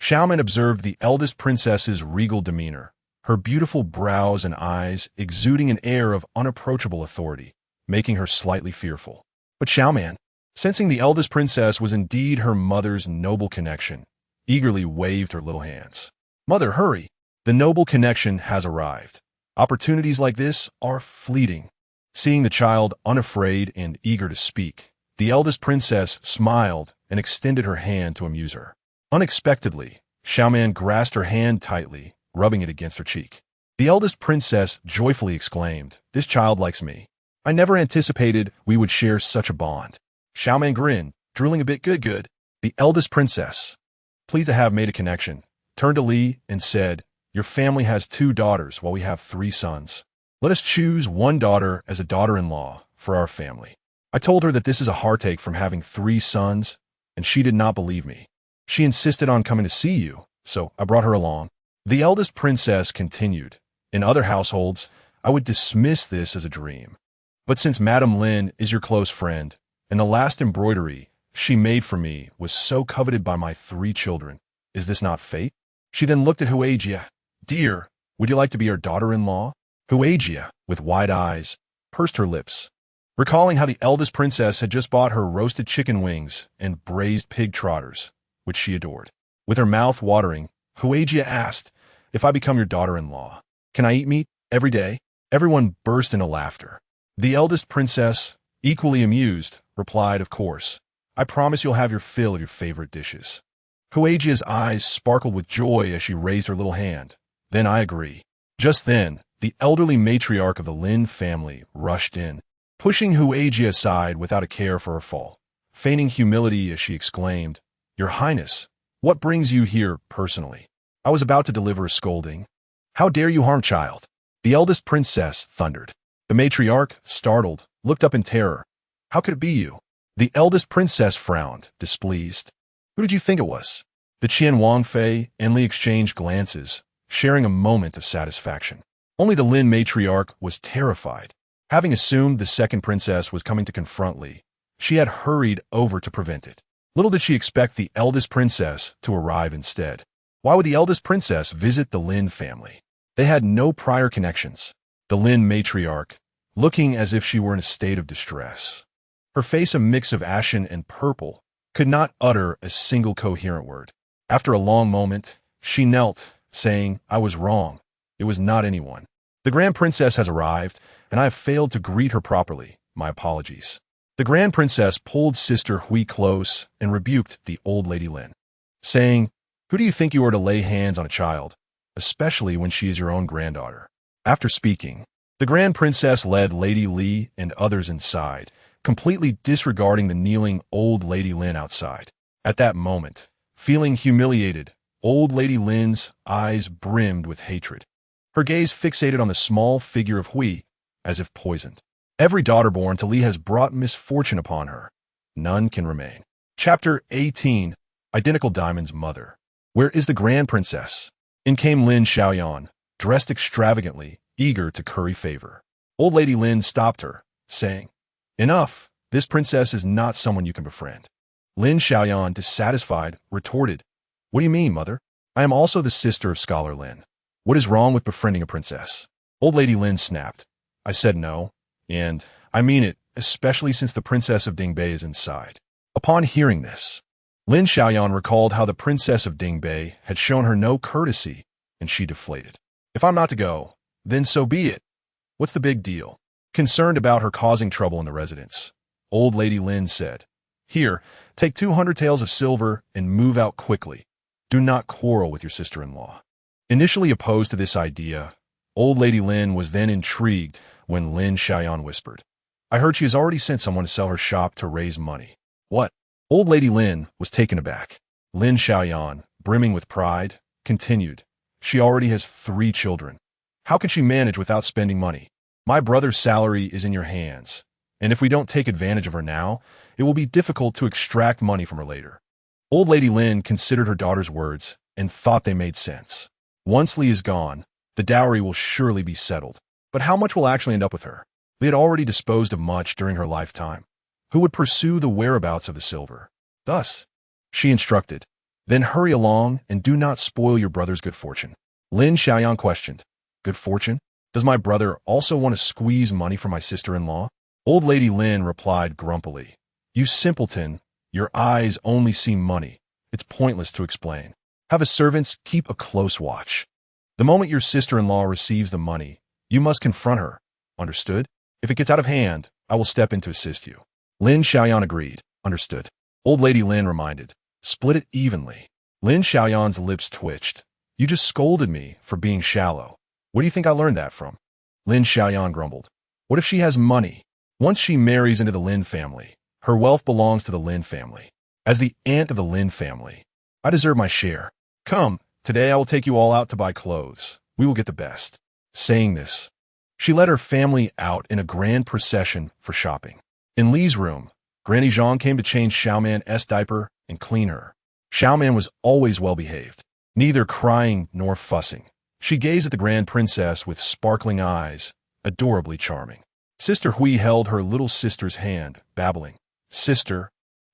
Xiaoman observed the eldest princess's regal demeanor, her beautiful brows and eyes exuding an air of unapproachable authority, making her slightly fearful. But Xiaoman, sensing the eldest princess was indeed her mother's noble connection, eagerly waved her little hands. "Mother, hurry! The noble connection has arrived. Opportunities like this are fleeting." Seeing the child unafraid and eager to speak, the eldest princess smiled and extended her hand to amuse her. Unexpectedly, Xiaoman grasped her hand tightly, rubbing it against her cheek. The eldest princess joyfully exclaimed, "This child likes me. I never anticipated we would share such a bond." Xiaoman grinned, drooling a bit. Good. The eldest princess, pleased to have made a connection, turned to Li and said, "Your family has 2 daughters while we have 3 sons. Let us choose 1 daughter as a daughter-in-law for our family." I told her that this is a heartache from having 3 sons, and she did not believe me. She insisted on coming to see you, so I brought her along. The eldest princess continued, "In other households, I would dismiss this as a dream. But since Madame Lin is your close friend, and the last embroidery she made for me was so coveted by my 3 children, is this not fate?" She then looked at Huijia. "Dear, would you like to be our daughter-in-law?" Huijia, with wide eyes, pursed her lips, recalling how the eldest princess had just bought her roasted chicken wings and braised pig trotters, which she adored. With her mouth watering, Huijia asked, "If I become your daughter-in-law, can I eat meat every day?" Everyone burst into laughter. The eldest princess, equally amused, replied, "Of course. I promise you'll have your fill of your favorite dishes." Huijia's eyes sparkled with joy as she raised her little hand. "Then I agree." Just then, the elderly matriarch of the Lin family rushed in, pushing Huijia aside without a care for her fall. Feigning humility as she exclaimed, "Your Highness, what brings you here personally?" "I was about to deliver a scolding." "How dare you harm child?" the eldest princess thundered. The matriarch, startled, looked up in terror. "How could it be you?" The eldest princess frowned, displeased. "Who did you think it was?" The Qian Wangfei and Li exchanged glances, sharing a moment of satisfaction. Only the Lin matriarch was terrified. Having assumed the second princess was coming to confront Li, she had hurried over to prevent it. Little did she expect the eldest princess to arrive instead. Why would the eldest princess visit the Lin family? They had no prior connections. The Lin matriarch, looking as if she were in a state of distress, her face a mix of ashen and purple, could not utter a single coherent word. After a long moment, she knelt, saying, "I was wrong. It was not anyone. The Grand Princess has arrived, and I have failed to greet her properly. My apologies." The Grand Princess pulled Sister Hui close and rebuked the old Lady Lin, saying, "Who do you think you are to lay hands on a child, especially when she is your own granddaughter?" After speaking, the Grand Princess led Lady Li and others inside, completely disregarding the kneeling old Lady Lin outside. At that moment, feeling humiliated, old Lady Lin's eyes brimmed with hatred. Her gaze fixated on the small figure of Hui, as if poisoned. Every daughter born to Li has brought misfortune upon her. None can remain. Chapter 18. Identical Diamond's Mother. Where is the Grand Princess? In came Lin Xiaoyan, dressed extravagantly, eager to curry favor. Old Lady Lin stopped her, saying, "Enough, this princess is not someone you can befriend." Lin Xiaoyan, dissatisfied, retorted, "What do you mean, mother? I am also the sister of Scholar Lin. What is wrong with befriending a princess?" Old Lady Lin snapped, "I said no, and I mean it, especially since the princess of Dingbei is inside." Upon hearing this, Lin Xiaoyan recalled how the princess of Dingbei had shown her no courtesy, and she deflated. "If I'm not to go, then so be it. What's the big deal?" Concerned about her causing trouble in the residence, Old Lady Lin said, "Here, take 200 taels of silver and move out quickly. Do not quarrel with your sister-in-law." Initially opposed to this idea, Old Lady Lin was then intrigued when Lin Xiaoyan whispered, "I heard she has already sent someone to sell her shop to raise money." "What? Old Lady Lin was taken aback. Lin Xiaoyan, brimming with pride, continued, "She already has 3 children. How can she manage without spending money? My brother's salary is in your hands, and if we don't take advantage of her now, it will be difficult to extract money from her later." Old Lady Lin considered her daughter's words and thought they made sense. Once Li is gone, the dowry will surely be settled. But how much will actually end up with her? Li had already disposed of much during her lifetime. Who would pursue the whereabouts of the silver? Thus, she instructed, "Then hurry along and do not spoil your brother's good fortune." Lin Xiaoyan questioned, "Good fortune? Does my brother also want to squeeze money from my sister-in-law?" Old Lady Lin replied grumpily, "You simpleton, your eyes only see money. It's pointless to explain. Have his servants keep a close watch. The moment your sister-in-law receives the money, you must confront her. Understood? If it gets out of hand, I will step in to assist you." Lin Xiaoyan agreed. Understood. Old Lady Lin reminded, "Split it evenly." Lin Xiaoyan's lips twitched. "You just scolded me for being shallow. Where do you think I learned that from?" Lin Xiaoyan grumbled. "What if she has money? Once she marries into the Lin family, her wealth belongs to the Lin family. As the aunt of the Lin family, I deserve my share. Come, today I will take you all out to buy clothes. We will get the best." Saying this, she led her family out in a grand procession for shopping. In Li's room, Granny Zhang came to change Xiaoman's diaper and clean her. Xiaoman was always well-behaved, neither crying nor fussing. She gazed at the grand princess with sparkling eyes, adorably charming. Sister Hui held her little sister's hand, babbling, "Sister,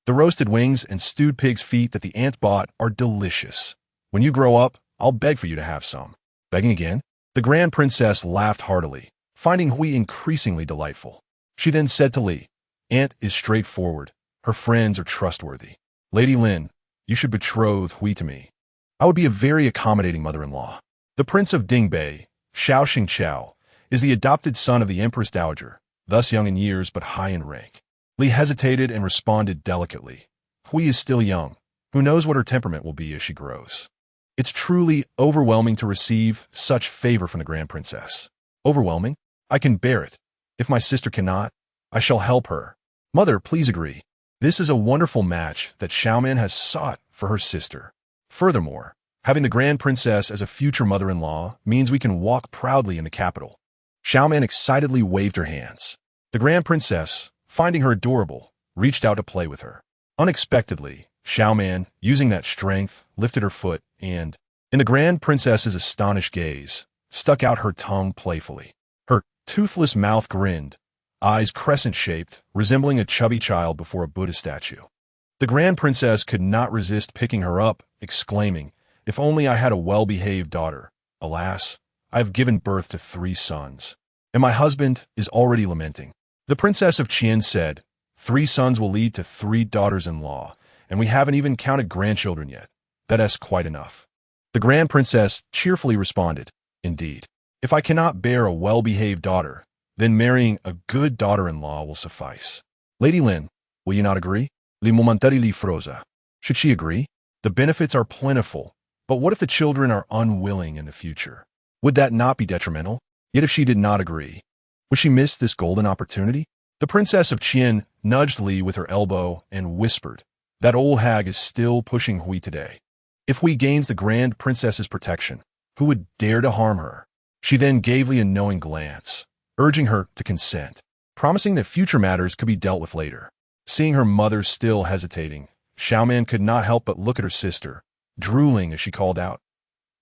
the roasted wings and stewed pig's feet that the aunt bought are delicious. When you grow up, I'll beg for you to have some." Begging again? The grand princess laughed heartily, finding Hui increasingly delightful. She then said to Li, "Aunt is straightforward. Her friends are trustworthy. Lady Lin, you should betroth Hui to me. I would be a very accommodating mother-in-law." The Prince of Dingbei, Xiao Xingqiao, is the adopted son of the Empress Dowager, thus young in years but high in rank. Li hesitated and responded delicately, "Hui is still young. Who knows what her temperament will be as she grows?" It's truly overwhelming to receive such favor from the Grand Princess. Overwhelming? I can bear it. If my sister cannot, I shall help her. Mother, please agree. This is a wonderful match that Xiaoman has sought for her sister. Furthermore, having the Grand Princess as a future mother-in-law means we can walk proudly in the capital. Xiaoman excitedly waved her hands. The Grand Princess, finding her adorable, reached out to play with her. Unexpectedly, Xiaoman, using that strength, lifted her foot and, in the Grand Princess's astonished gaze, stuck out her tongue playfully. Her toothless mouth grinned, eyes crescent-shaped, resembling a chubby child before a Buddha statue. The Grand Princess could not resist picking her up, exclaiming, "If only I had a well-behaved daughter. Alas, I have given birth to 3 sons, and my husband is already lamenting." The Princess of Qian said, 3 sons will lead to 3 daughters-in-law, and we haven't even counted grandchildren yet. That's quite enough. The Grand Princess cheerfully responded, "Indeed, if I cannot bear a well-behaved daughter, then marrying a good daughter-in-law will suffice. Lady Lin, will you not agree?" Li momentari li froza. Should she agree? The benefits are plentiful, but what if the children are unwilling in the future? Would that not be detrimental? Yet if she did not agree, would she miss this golden opportunity? The Princess of Qian nudged Li with her elbow and whispered, "That old hag is still pushing Hui today. If Hui gains the Grand Princess's protection, who would dare to harm her?" She then gave Li a knowing glance, urging her to consent, promising that future matters could be dealt with later. Seeing her mother still hesitating, Xiaoman could not help but look at her sister, drooling as she called out,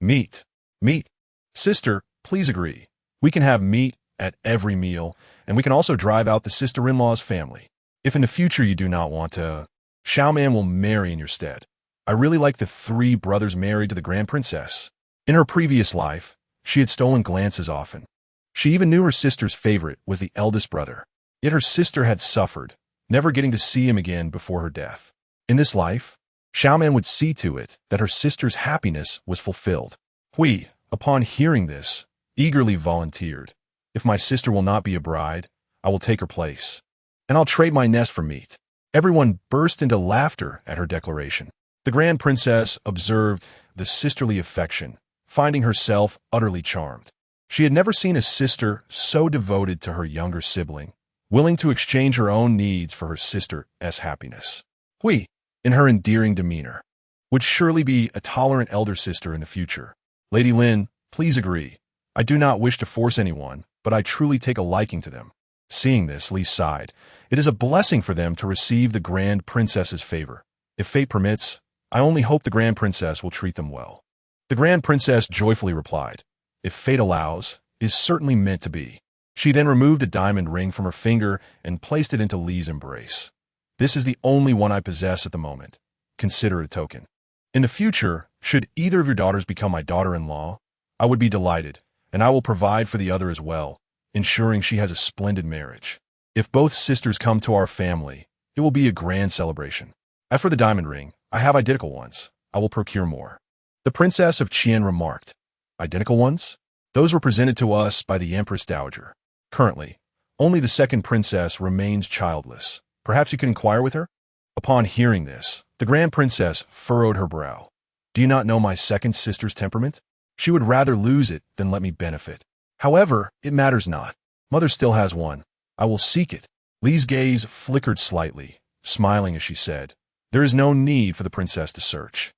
"Meat! Meat! Sister, please agree. We can have meat at every meal, and we can also drive out the sister-in-law's family. If in the future you do not want to, Xiaoman will marry in your stead. I really like the 3 brothers married to the Grand Princess." In her previous life, she had stolen glances often. She even knew her sister's favorite was the eldest brother. Yet her sister had suffered, never getting to see him again before her death. In this life, Xiaoman would see to it that her sister's happiness was fulfilled. Hui, upon hearing this, eagerly volunteered, "If my sister will not be a bride, I will take her place, and I'll trade my nest for meat." Everyone burst into laughter at her declaration. The Grand Princess observed the sisterly affection, finding herself utterly charmed. She had never seen a sister so devoted to her younger sibling, willing to exchange her own needs for her sister's happiness. "Hui, in her endearing demeanor. Would surely be a tolerant elder sister in the future. Lady Lin, please agree. I do not wish to force anyone, but I truly take a liking to them. Seeing this, Li sighed. It is a blessing for them to receive the Grand Princess's favor. If fate permits, I only hope the Grand Princess will treat them well. The Grand Princess joyfully replied, if fate allows, is certainly meant to be. She then removed a diamond ring from her finger and placed it into Li's embrace. This is the only one I possess at the moment. Consider it a token. In the future, should either of your daughters become my daughter-in-law, I would be delighted, and I will provide for the other as well, ensuring she has a splendid marriage. If both sisters come to our family, it will be a grand celebration. As for the diamond ring, I have identical ones. I will procure more. The Princess of Qian remarked, identical ones? Those were presented to us by the Empress Dowager. Currently, only the second princess remains childless. Perhaps you can inquire with her? Upon hearing this, the Grand Princess furrowed her brow. Do you not know my second sister's temperament? She would rather lose it than let me benefit. However, it matters not. Mother still has one. I will seek it. Li's gaze flickered slightly, smiling as she said, there is no need for the princess to search.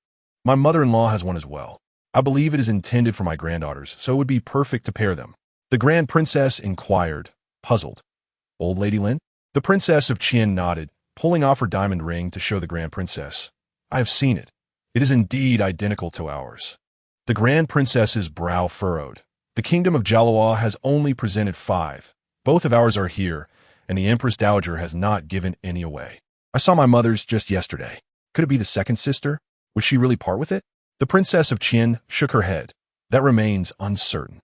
My mother-in-law has one as well. I believe it is intended for my granddaughters, so it would be perfect to pair them. The Grand Princess inquired, puzzled. Old Lady Lin? The Princess of Qian nodded, pulling off her diamond ring to show the Grand Princess. I have seen it. It is indeed identical to ours. The Grand Princess's brow furrowed. The Kingdom of Jalawa has only presented 5. Both of ours are here, and the Empress Dowager has not given any away. I saw my mother's just yesterday. Could it be the second sister? Would she really part with it? The Princess of Qian shook her head. That remains uncertain.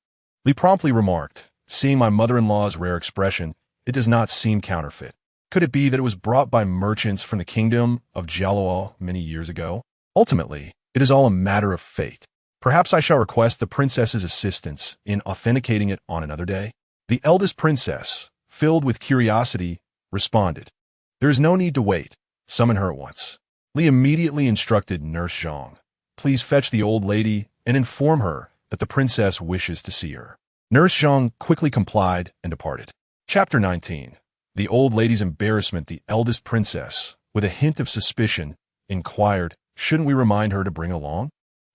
Li promptly remarked, seeing my mother-in-law's rare expression, it does not seem counterfeit. Could it be that it was brought by merchants from the Kingdom of Jalawa many years ago? Ultimately, it is all a matter of fate. Perhaps I shall request the princess's assistance in authenticating it on another day. The eldest princess, filled with curiosity, responded, there is no need to wait. Summon her at once. Li immediately instructed Nurse Zhang, please fetch the old lady and inform her that the princess wishes to see her. Nurse Zhang quickly complied and departed. Chapter 19. The old lady's embarrassment. The eldest princess, with a hint of suspicion, inquired, shouldn't we remind her to bring along?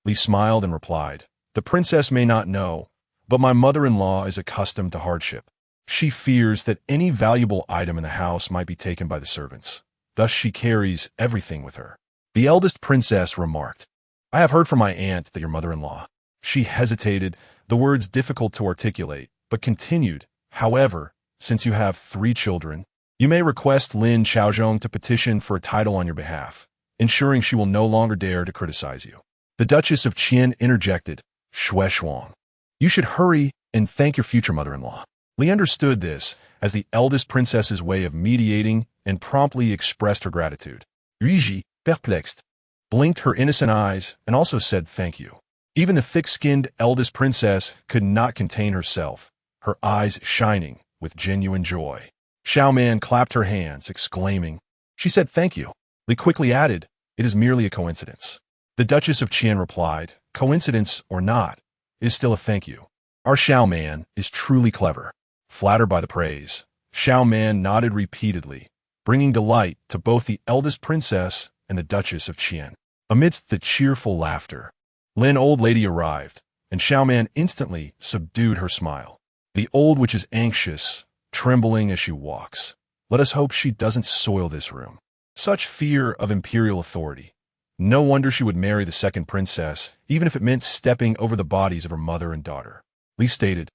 Li smiled and replied, the princess may not know, but my mother-in-law is accustomed to hardship. She fears that any valuable item in the house might be taken by the servants. Thus she carries everything with her. The eldest princess remarked, I have heard from my aunt that your mother-in-law. She hesitated, the words difficult to articulate, but continued, however, since you have 3 children, you may request Lin Xiaozhong to petition for a title on your behalf, ensuring she will no longer dare to criticize you. The Duchess of Qian interjected, Xue Shuang. You should hurry and thank your future mother-in-law. Li understood this as the eldest princess's way of mediating and promptly expressed her gratitude. Yuji, perplexed, blinked her innocent eyes and also said thank you. Even the thick-skinned eldest princess could not contain herself, her eyes shining with genuine joy. Xiaoman clapped her hands, exclaiming, she said thank you. Li quickly added, it is merely a coincidence. The Duchess of Qian replied, coincidence or not, it is still a thank you. Our Xiaoman is truly clever. Flattered by the praise, Xiaoman nodded repeatedly, bringing delight to both the eldest princess and the Duchess of Qian. Amidst the cheerful laughter, Lin old lady arrived, and Xiaoman instantly subdued her smile. The old witch is anxious, trembling as she walks. Let us hope she doesn't soil this room. Such fear of imperial authority. No wonder she would marry the second princess, even if it meant stepping over the bodies of her mother and daughter. Li stated,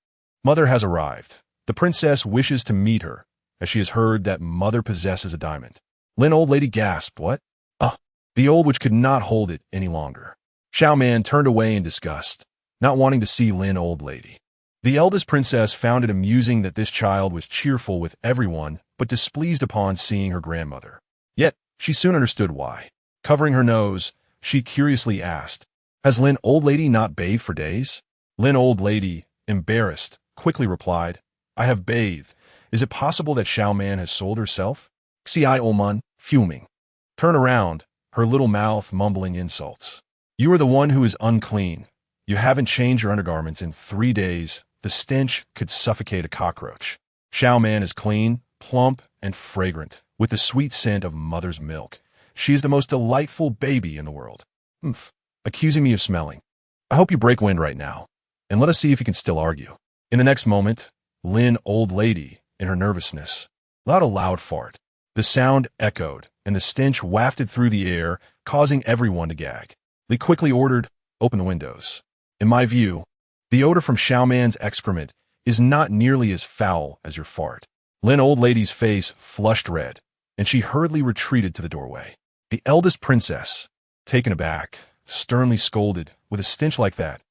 Mother has arrived. The princess wishes to meet her, as she has heard that Mother possesses a diamond. Lin old lady gasped, what? The old witch could not hold it any longer. Xiaoman turned away in disgust, not wanting to see Lin old lady. The eldest princess found it amusing that this child was cheerful with everyone, but displeased upon seeing her grandmother. Yet, she soon understood why. Covering her nose, she curiously asked, has Lin old lady not bathed for days? Lin old lady, embarrassed, quickly replied, I have bathed. Is it possible that Xiaoman has sold herself? Xiaoman, fuming. Turn around, her little mouth mumbling insults. You are the one who is unclean. You haven't changed your undergarments in 3 days. The stench could suffocate a cockroach. Xiaoman is clean, plump, and fragrant, with the sweet scent of mother's milk. She is the most delightful baby in the world. Oomph, accusing me of smelling. I hope you break wind right now, and let us see if you can still argue. In the next moment, Lin, old lady, in her nervousness, let out a loud fart. The sound echoed, and the stench wafted through the air, causing everyone to gag. Li quickly ordered, "Open the windows." In my view, the odor from Xiaoman's excrement is not nearly as foul as your fart. Lin, old lady's face flushed red, and she hurriedly retreated to the doorway. The eldest princess, taken aback, sternly scolded, "With a stench like that,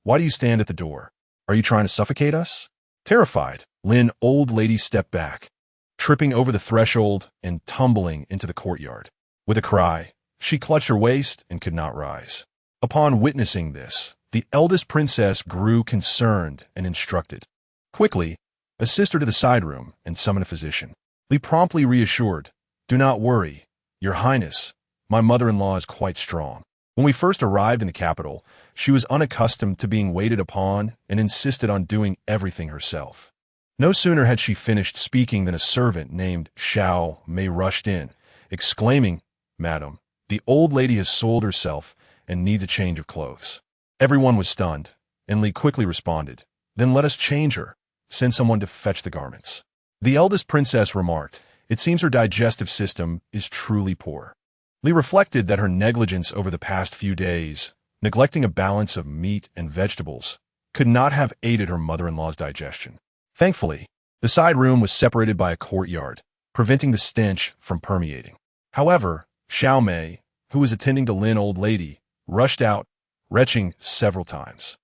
why do you stand at the door? Are you trying to suffocate us?" Terrified, Lin, old lady stepped back, tripping over the threshold and tumbling into the courtyard. With a cry, she clutched her waist and could not rise. Upon witnessing this, the eldest princess grew concerned and instructed. "Quickly, assist her to the side room and summon a physician." Li promptly reassured, "Do not worry, Your Highness, my mother-in-law is quite strong." When we first arrived in the capital, she was unaccustomed to being waited upon and insisted on doing everything herself. No sooner had she finished speaking than a servant named Xiaoman rushed in, exclaiming, "Madam, the old lady has soiled herself and needs a change of clothes." Everyone was stunned, and Li quickly responded, "Then let us change her. Send someone to fetch the garments." The eldest princess remarked, "It seems her digestive system is truly poor." Li reflected that her negligence over the past few days, neglecting a balance of meat and vegetables, could not have aided her mother-in-law's digestion. Thankfully, the side room was separated by a courtyard, preventing the stench from permeating. However, Xiaoman, who was attending to Lin, old lady, rushed out, retching several times.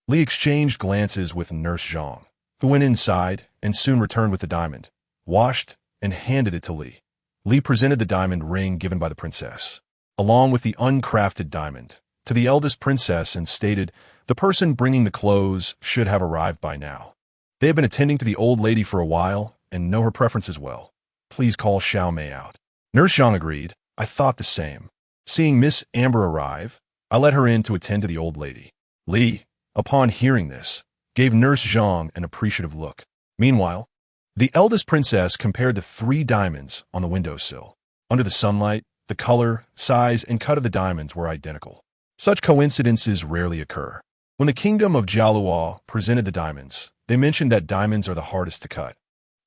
Li exchanged glances with Nurse Zhang, who went inside and soon returned with the diamond, washed, and handed it to Li. Li presented the diamond ring given by the princess, along with the uncrafted diamond, to the eldest princess and stated, "The person bringing the clothes should have arrived by now. They have been attending to the old lady for a while and know her preferences well. Please call Xiaoman out." Nurse Zhang agreed. I thought the same. Seeing Miss Amber arrive, I let her in to attend to the old lady. Li, upon hearing this, gave Nurse Zhang an appreciative look. Meanwhile, the eldest princess compared the 3 diamonds on the windowsill. Under the sunlight, the color, size, and cut of the diamonds were identical. Such coincidences rarely occur. When the kingdom of Jialuo presented the diamonds, they mentioned that diamonds are the hardest to cut.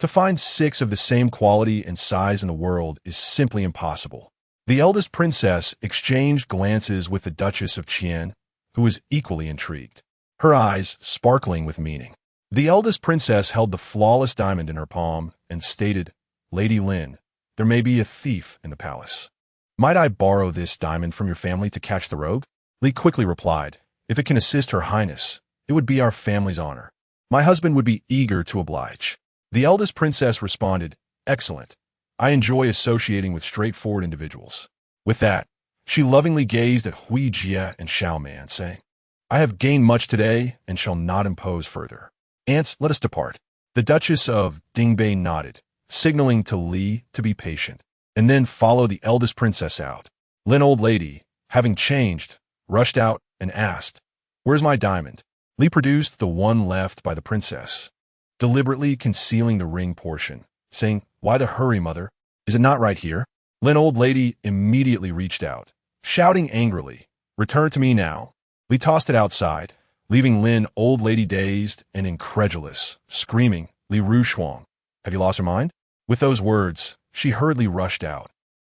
To find 6 of the same quality and size in the world is simply impossible. The eldest princess exchanged glances with the Duchess of Qian, who was equally intrigued, her eyes sparkling with meaning. The eldest princess held the flawless diamond in her palm and stated, "Lady Lin, there may be a thief in the palace. Might I borrow this diamond from your family to catch the rogue?" Li quickly replied, "If it can assist Her Highness, it would be our family's honor. My husband would be eager to oblige." The eldest princess responded, "Excellent. I enjoy associating with straightforward individuals." With that, she lovingly gazed at Hui Jie and Xiaoman, saying, "I have gained much today and shall not impose further. Aunts, let us depart." The Duchess of Dingbei nodded, signaling to Li to be patient, and then followed the eldest princess out. Lin, old lady, having changed, rushed out and asked, "Where's my diamond?" Li produced the one left by the princess, deliberately concealing the ring portion, saying, "Why the hurry, mother? Is it not right here?" Lin, old lady, immediately reached out, shouting angrily, "Return to me now." Li tossed it outside, leaving Lin, old lady, dazed and incredulous, screaming, "Li Rushuang, have you lost your mind?" With those words, she hurriedly rushed out,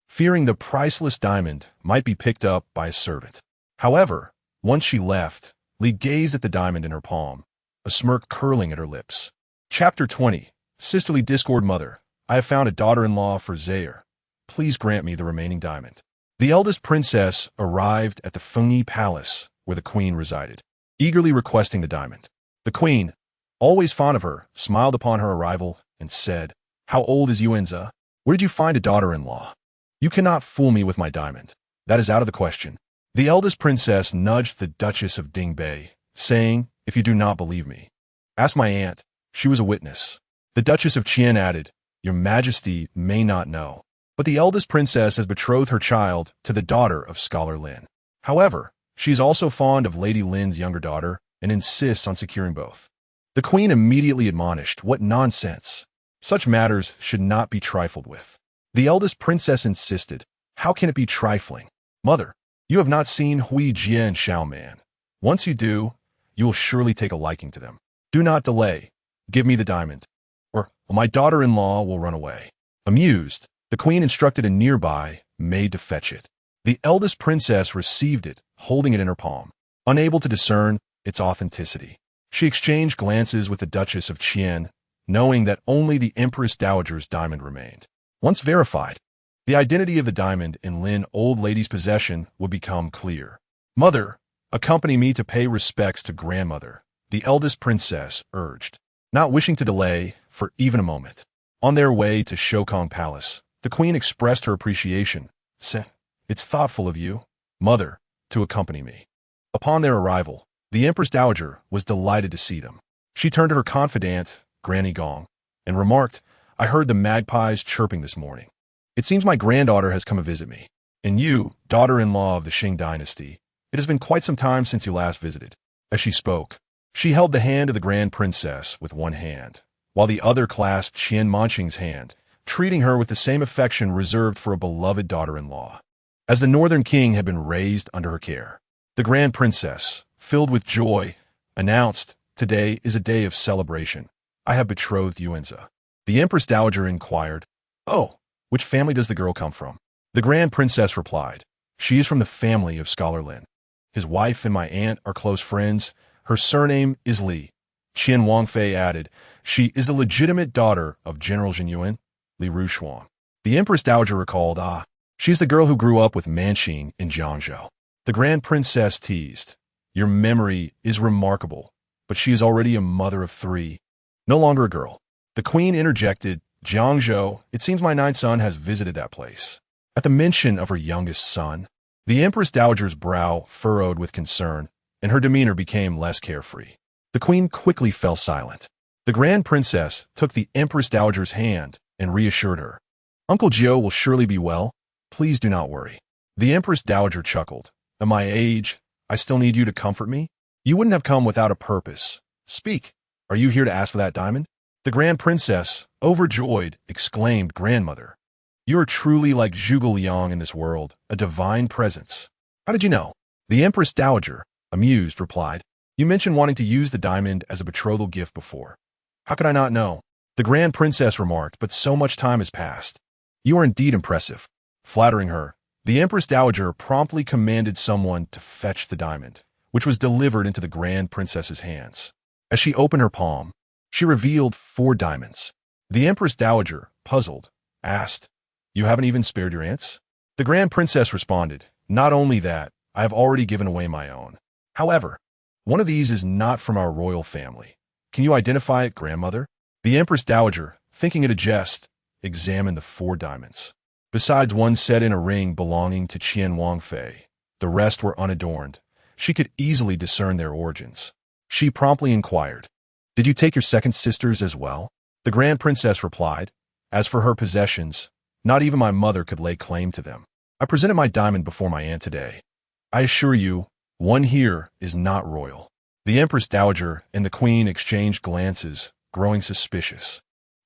fearing the priceless diamond might be picked up by a servant. However, once she left, Li gazed at the diamond in her palm, a smirk curling at her lips. Chapter 20. Sisterly Discord. Mother, I have found a daughter-in-law for Heir. Please grant me the remaining diamond. The eldest princess arrived at the Fengyi Palace, where the queen resided, eagerly requesting the diamond. The queen, always fond of her, smiled upon her arrival and said, "How old is Yuanza? Where did you find a daughter-in-law? You cannot fool me with my diamond. That is out of the question." The eldest princess nudged the Duchess of Dingbei, saying, "If you do not believe me, ask my aunt. She was a witness." The Duchess of Qian added, "Your Majesty may not know, but the eldest princess has betrothed her child to the daughter of Scholar Lin. However, she is also fond of Lady Lin's younger daughter and insists on securing both." The queen immediately admonished, "What nonsense! Such matters should not be trifled with." The eldest princess insisted, How can it be trifling? Mother, you have not seen Hui Jie and Xiaoman. Once you do, you will surely take a liking to them. Do not delay. Give me the diamond, or my daughter-in-law will run away. Amused, the queen instructed a nearby maid to fetch it. The eldest princess received it, holding it in her palm, unable to discern its authenticity. She exchanged glances with the Duchess of Qian, knowing that only the Empress Dowager's diamond remained. Once verified, the identity of the diamond in Lin old lady's possession would become clear. Mother, accompany me to pay respects to grandmother, the eldest princess urged, not wishing to delay for even a moment. On their way to Shokong Palace, the queen expressed her appreciation, saying, "It's thoughtful of you, mother, to accompany me." Upon their arrival, the Empress Dowager was delighted to see them. She turned to her confidant, Granny Gong, and remarked, "I heard the magpies chirping this morning. It seems my granddaughter has come to visit me. And you, daughter-in-law of the Qing dynasty, it has been quite some time since you last visited." As she spoke, she held the hand of the Grand Princess with one hand, while the other clasped Qian Manqing's hand, treating her with the same affection reserved for a beloved daughter-in-law. As the Northern King had been raised under her care, the Grand Princess, filled with joy, announced, "Today is a day of celebration. I have betrothed Yuanza." The Empress Dowager inquired, "Oh, which family does the girl come from?" The Grand Princess replied, "She is from the family of Scholar Lin. His wife and my aunt are close friends. Her surname is Li." Qian Wangfei added, "She is the legitimate daughter of General Jinyuan, Li Rushuang." The Empress Dowager recalled, "She's the girl who grew up with Manqing in Jiangzhou." The Grand Princess teased, "Your memory is remarkable, but she is already a mother of 3, no longer a girl." The queen interjected, "Jiangzhou, it seems my 9th son has visited that place." At the mention of her youngest son, the Empress Dowager's brow furrowed with concern, and her demeanor became less carefree. The queen quickly fell silent. The Grand Princess took the Empress Dowager's hand and reassured her, "Uncle Jiao will surely be well. Please do not worry." The Empress Dowager chuckled, "At my age, I still need you to comfort me? You wouldn't have come without a purpose. Speak, are you here to ask for that diamond?" The Grand Princess, overjoyed, exclaimed, "Grandmother, you are truly like Zhuge Liang in this world, a divine presence." "How did you know?" The Empress Dowager, amused, replied, "You mentioned wanting to use the diamond as a betrothal gift before. How could I not know?" The Grand Princess remarked, "But so much time has passed. You are indeed impressive." Flattering her, the Empress Dowager promptly commanded someone to fetch the diamond, which was delivered into the Grand Princess's hands. As she opened her palm, she revealed 4 diamonds. The Empress Dowager, puzzled, asked, "You haven't even spared your aunts?" The Grand Princess responded, "Not only that, I have already given away my own. However, one of these is not from our royal family. Can you identify it, grandmother?" The Empress Dowager, thinking it a jest, examined the 4 diamonds. Besides one set in a ring belonging to Qian Wangfei, the rest were unadorned. She could easily discern their origins. She promptly inquired, "Did you take your second sisters as well?" The Grand Princess replied, "As for her possessions, not even my mother could lay claim to them. I presented my diamond before my aunt today. I assure you, one here is not royal." The Empress Dowager and the Queen exchanged glances, growing suspicious.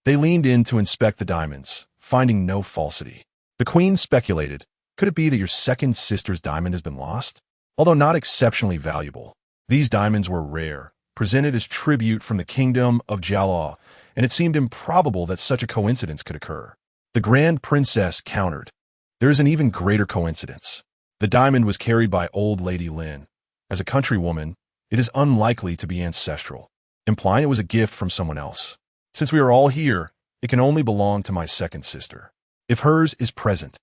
They leaned in to inspect the diamonds, finding no falsity. The Queen speculated, "Could it be that your second sister's diamond has been lost?" Although not exceptionally valuable, these diamonds were rare, presented as tribute from the kingdom of Jialao, and it seemed improbable that such a coincidence could occur. The Grand Princess countered, "There is an even greater coincidence. The diamond was carried by old Lady Lin. As a countrywoman, it is unlikely to be ancestral, implying it was a gift from someone else. Since we are all here, it can only belong to my second sister. If hers is present,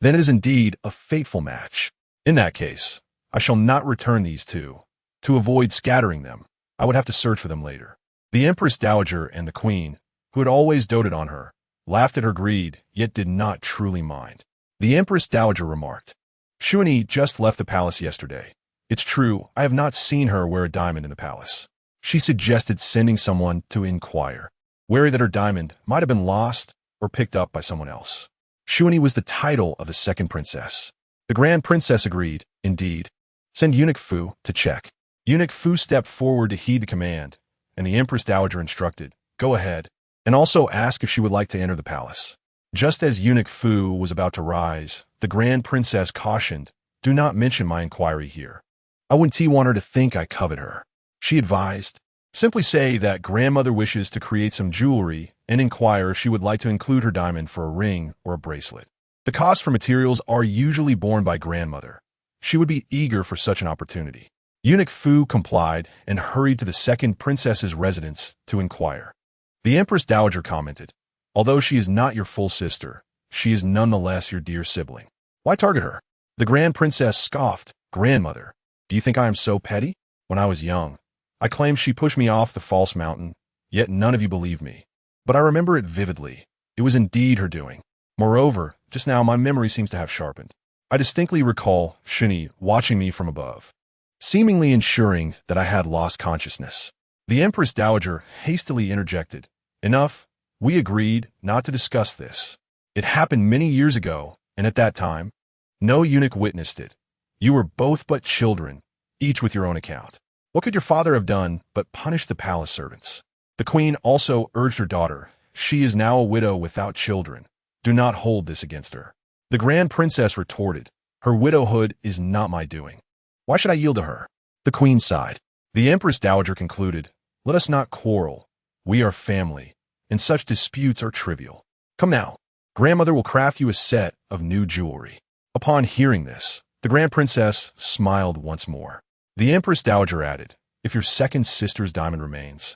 then it is indeed a fateful match. In that case, I shall not return these 2. To avoid scattering them, I would have to search for them later." The Empress Dowager and the Queen, who had always doted on her, laughed at her greed, yet did not truly mind. The Empress Dowager remarked, "Shuani just left the palace yesterday. It's true, I have not seen her wear a diamond in the palace." She suggested sending someone to inquire, wary that her diamond might have been lost or picked up by someone else. Shuani was the title of the second princess. The Grand Princess agreed, "Indeed. Send Eunuch Fu to check." Eunuch Fu stepped forward to heed the command, and the Empress Dowager instructed, "Go ahead, and also ask if she would like to enter the palace." Just as eunuch Fu was about to rise, the grand princess cautioned, "Do not mention my inquiry here. I wouldn't want her to think I covet her." She advised, "Simply say that grandmother wishes to create some jewelry and inquire if she would like to include her diamond for a ring or a bracelet. The costs for materials are usually borne by grandmother. She would be eager for such an opportunity." Eunuch Fu complied and hurried to the second princess's residence to inquire. The Empress Dowager commented, "Although she is not your full sister, she is nonetheless your dear sibling. Why target her?" The grand princess scoffed, "Grandmother, do you think I am so petty? When I was young, I claimed she pushed me off the false mountain, yet none of you believed me. But I remember it vividly. It was indeed her doing. Moreover, just now my memory seems to have sharpened. I distinctly recall Shuni watching me from above, seemingly ensuring that I had lost consciousness." The Empress Dowager hastily interjected, "Enough. We agreed not to discuss this. It happened many years ago, and at that time, no eunuch witnessed it. You were both but children, each with your own account. What could your father have done but punish the palace servants?" The queen also urged her daughter, "She is now a widow without children. Do not hold this against her." The grand princess retorted, "Her widowhood is not my doing. Why should I yield to her?" The queen sighed. The Empress Dowager concluded, "Let us not quarrel. We are family, and such disputes are trivial. Come now, grandmother will craft you a set of new jewelry." Upon hearing this, the grand princess smiled once more. The Empress Dowager added, "If your second sister's diamond remains,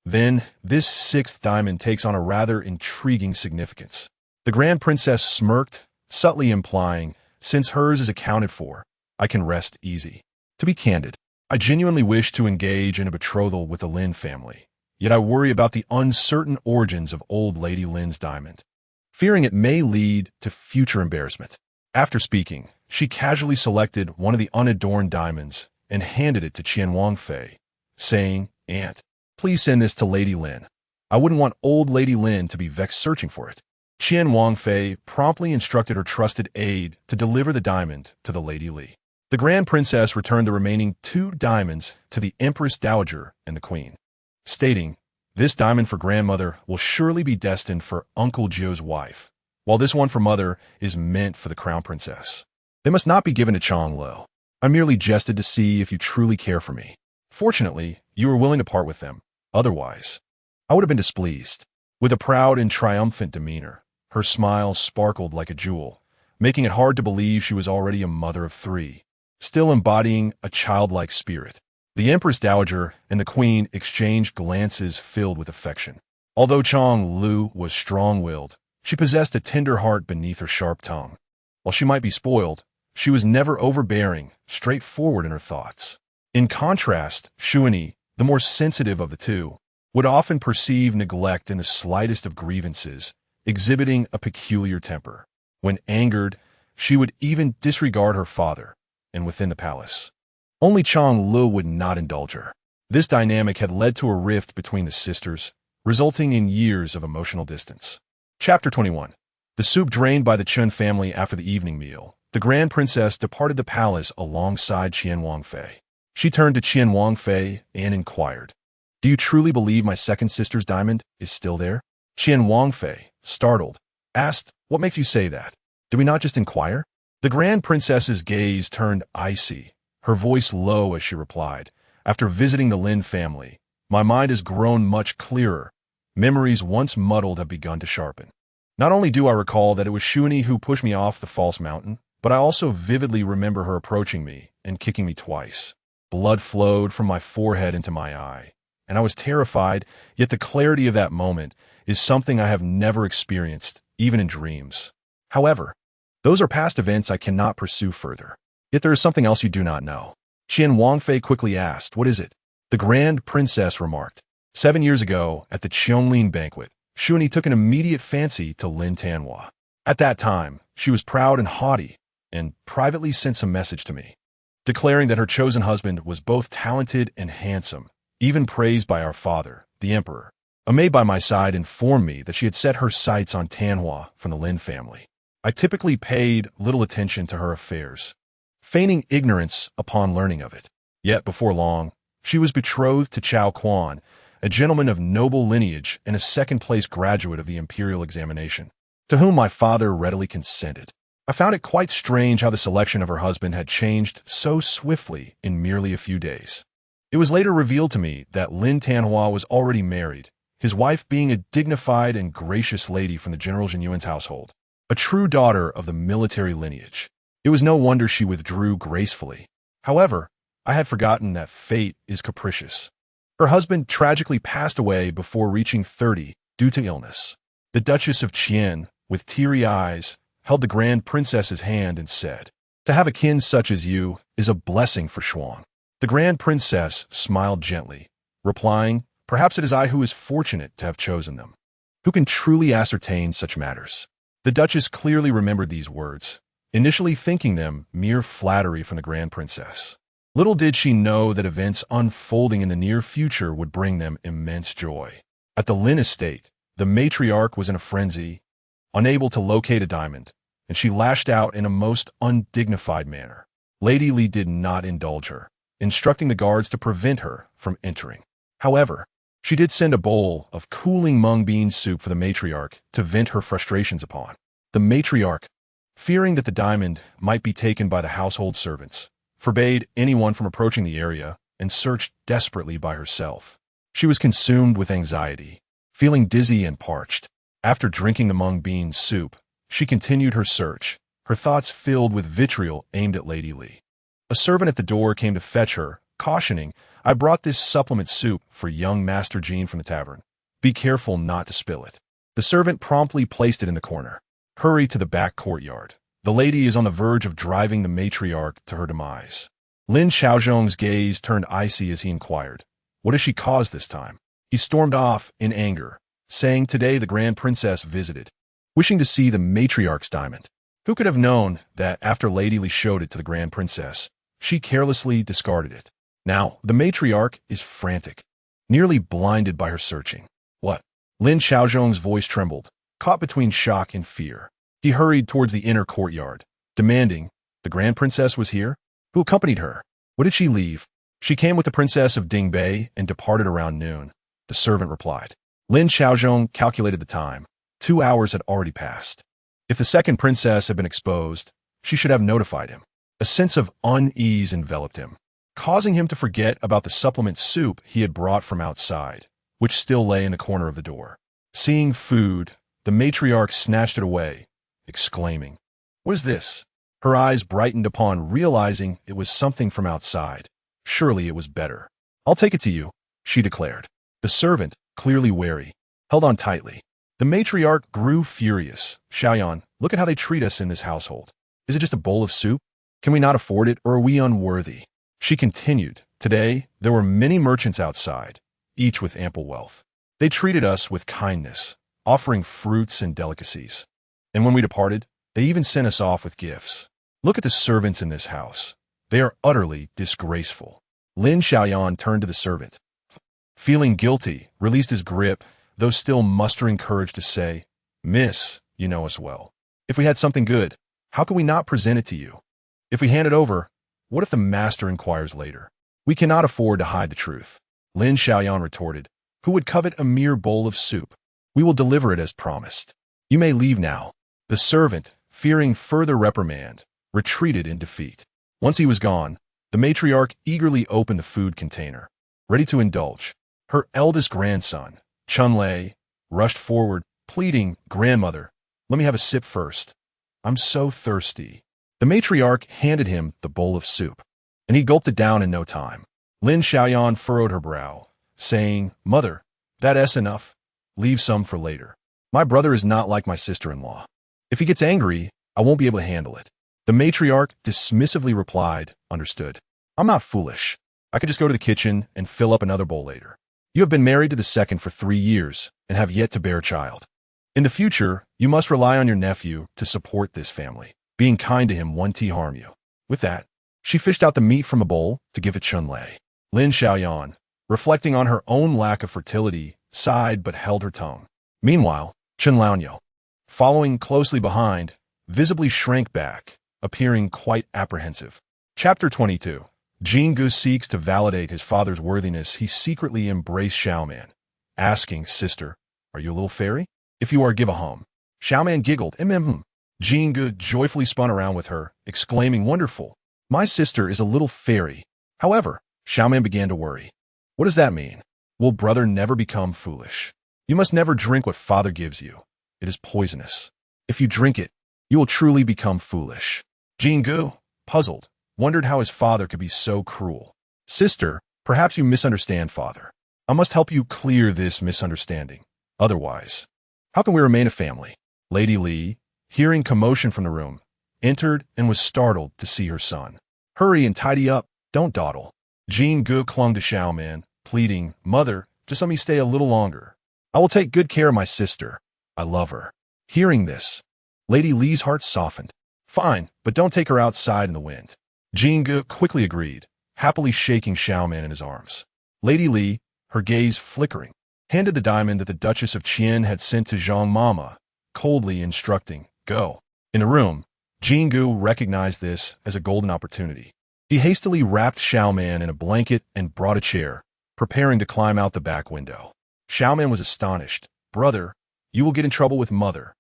then this sixth diamond takes on a rather intriguing significance." The grand princess smirked, subtly implying, "Since hers is accounted for, I can rest easy. To be candid, I genuinely wish to engage in a betrothal with the Lin family, yet I worry about the uncertain origins of old Lady Lin's diamond, fearing it may lead to future embarrassment." After speaking, she casually selected one of the unadorned diamonds and handed it to Qian Wangfei, saying, "Aunt, please send this to Lady Lin. I wouldn't want old Lady Lin to be vexed searching for it." Qian Wangfei promptly instructed her trusted aide to deliver the diamond to the Lady Li. The grand princess returned the remaining 2 diamonds to the Empress Dowager and the queen, stating, "This diamond for grandmother will surely be destined for Uncle Jiu's wife, while this one for mother is meant for the crown princess. They must not be given to Chong Lo. I merely jested to see if you truly care for me. Fortunately, you were willing to part with them. Otherwise, I would have been displeased." With a proud and triumphant demeanor, her smile sparkled like a jewel, making it hard to believe she was already a mother of 3, still embodying a childlike spirit. The Empress Dowager and the queen exchanged glances filled with affection. Although Chong Lu was strong-willed, she possessed a tender heart beneath her sharp tongue. While she might be spoiled, she was never overbearing, straightforward in her thoughts. In contrast, Shuani, the more sensitive of the two, would often perceive neglect in the slightest of grievances, exhibiting a peculiar temper. When angered, she would even disregard her father, and within the palace, only Chong Lu would not indulge her. This dynamic had led to a rift between the sisters, resulting in years of emotional distance. Chapter 21. The soup drained by the Chun family after the evening meal, the grand princess departed the palace alongside Qian Wangfei. She turned to Qian Wangfei and inquired, "Do you truly believe my second sister's diamond is still there?" Qian Wangfei, startled, asked, "What makes you say that? Do we not just inquire?" The grand princess's gaze turned icy, her voice low as she replied, "After visiting the Lin family, my mind has grown much clearer. Memories once muddled have begun to sharpen. Not only do I recall that it was Shuani who pushed me off the false mountain, but I also vividly remember her approaching me and kicking me twice. Blood flowed from my forehead into my eye, and I was terrified, yet the clarity of that moment is something I have never experienced, even in dreams. However, those are past events I cannot pursue further. Yet there is something else you do not know." Qian Wangfei quickly asked, "What is it?" The grand princess remarked, 7 years ago, at the Qianglin banquet, Shuani took an immediate fancy to Lin Tanhua. At that time, she was proud and haughty, and privately sent some message to me, declaring that her chosen husband was both talented and handsome, even praised by our father, the emperor. A maid by my side informed me that she had set her sights on Tanhua from the Lin family. I typically paid little attention to her affairs, feigning ignorance upon learning of it. Yet before long, she was betrothed to Chao Quan, a gentleman of noble lineage and a second-place graduate of the imperial examination. to whom my father readily consented. I found it quite strange how the selection of her husband had changed so swiftly in merely a few days. It was later revealed to me that Lin Tanhua was already married, his wife being a dignified and gracious lady from the General Jinyuan's household, a true daughter of the military lineage. It was no wonder she withdrew gracefully. However, I had forgotten that fate is capricious. Her husband tragically passed away before reaching 30 due to illness. The Duchess of Qian, with teary eyes, held the Grand Princess's hand and said, "To have a kin such as you is a blessing for Shuang." The Grand Princess smiled gently, replying, "Perhaps it is I who is fortunate to have chosen them. Who can truly ascertain such matters?" The Duchess clearly remembered these words, initially thinking them mere flattery from the Grand Princess. Little did she know that events unfolding in the near future would bring them immense joy. At the Lin estate, the matriarch was in a frenzy, unable to locate a diamond, and she lashed out in a most undignified manner. Lady Li did not indulge her, instructing the guards to prevent her from entering. However, she did send a bowl of cooling mung bean soup for the matriarch to vent her frustrations upon. The matriarch, fearing that the diamond might be taken by the household servants, forbade anyone from approaching the area and searched desperately by herself. She was consumed with anxiety, feeling dizzy and parched. After drinking the mung bean soup, she continued her search, her thoughts filled with vitriol aimed at Lady Li. A servant at the door came to fetch her, cautioning, "I brought this supplement soup for young Master Jean from the tavern. Be careful not to spill it." The servant promptly placed it in the corner. "Hurry to the back courtyard. The lady is on the verge of driving the matriarch to her demise." Lin Xiaozhong's gaze turned icy as he inquired, "What has she caused this time?" He stormed off in anger, saying, "Today the Grand Princess visited, wishing to see the matriarch's diamond. Who could have known that after Lady Li showed it to the Grand Princess, she carelessly discarded it? Now, the matriarch is frantic, nearly blinded by her searching." "What?" Lin Xiaozhong's voice trembled, caught between shock and fear. He hurried towards the inner courtyard, demanding, "The Grand Princess was here? Who accompanied her? What did she leave?" "She came with the Princess of Dingbei and departed around noon," the servant replied. Lin Xiaozhong calculated the time. 2 hours had already passed. If the second princess had been exposed, she should have notified him. A sense of unease enveloped him, causing him to forget about the supplement soup he had brought from outside, which still lay in the corner of the door. Seeing food, the matriarch snatched it away, exclaiming, "What is this?" Her eyes brightened upon realizing it was something from outside. Surely it was better. "I'll take it to you," she declared. The servant, clearly wary, held on tightly. The matriarch grew furious. "Xiaoyan, look at how they treat us in this household. Is it just a bowl of soup? Can we not afford it, or are we unworthy?" She continued, "Today, there were many merchants outside, each with ample wealth. They treated us with kindness, offering fruits and delicacies. And when we departed, they even sent us off with gifts. Look at the servants in this house. They are utterly disgraceful." Lin Xiaoyan turned to the servant. Feeling guilty, released his grip, though still mustering courage to say, "Miss, you know us well. If we had something good, how could we not present it to you? If we hand it over, what if the master inquires later? We cannot afford to hide the truth." Lin Xiaoyan retorted, "Who would covet a mere bowl of soup? We will deliver it as promised. You may leave now." The servant, fearing further reprimand, retreated in defeat. Once he was gone, the matriarch eagerly opened the food container, ready to indulge. Her eldest grandson, Chunlei, rushed forward, pleading, "Grandmother, let me have a sip first. I'm so thirsty." The matriarch handed him the bowl of soup, and he gulped it down in no time. Lin Xiaoyan furrowed her brow, saying, "Mother, that's enough. Leave some for later. My brother is not like my sister-in-law. If he gets angry, I won't be able to handle it." The matriarch dismissively replied, "Understood. I'm not foolish. I could just go to the kitchen and fill up another bowl later. You have been married to the second for 3 years and have yet to bear a child. In the future, you must rely on your nephew to support this family. Being kind to him won't harm you." With that, she fished out the meat from a bowl to give it Chunlei. Lin Xiaoyan, reflecting on her own lack of fertility, sighed but held her tongue. Meanwhile, Chen Laonyo, following closely behind, visibly shrank back, appearing quite apprehensive. Chapter 22. Jingu seeks to validate his father's worthiness. He secretly embraced Xiaoman, asking, "Sister, are you a little fairy? If you are, give a hum." Xiaoman giggled. Jingu joyfully spun around with her, exclaiming, "Wonderful! My sister is a little fairy." However, Xiaoman began to worry. What does that mean? Will brother never become foolish? You must never drink what father gives you. It is poisonous. If you drink it, you will truly become foolish. Jingu, puzzled, wondered how his father could be so cruel. Sister, perhaps you misunderstand father. I must help you clear this misunderstanding. Otherwise, how can we remain a family? Lady Li, hearing commotion from the room, entered and was startled to see her son. Hurry and tidy up, don't dawdle. Jingu clung to Xiaoman, pleading, Mother, just let me stay a little longer. I will take good care of my sister. I love her. Hearing this, Lady Li's heart softened. Fine, but don't take her outside in the wind. Jingu quickly agreed, happily shaking Xiaoman in his arms. Lady Li, her gaze flickering, handed the diamond that the Duchess of Qian had sent to Zhang Mama, coldly instructing, Go. In the room, Jingu recognized this as a golden opportunity. He hastily wrapped Xiaoman in a blanket and brought a chair, preparing to climb out the back window. Xiaoman was astonished. Brother, you will get in trouble with mother.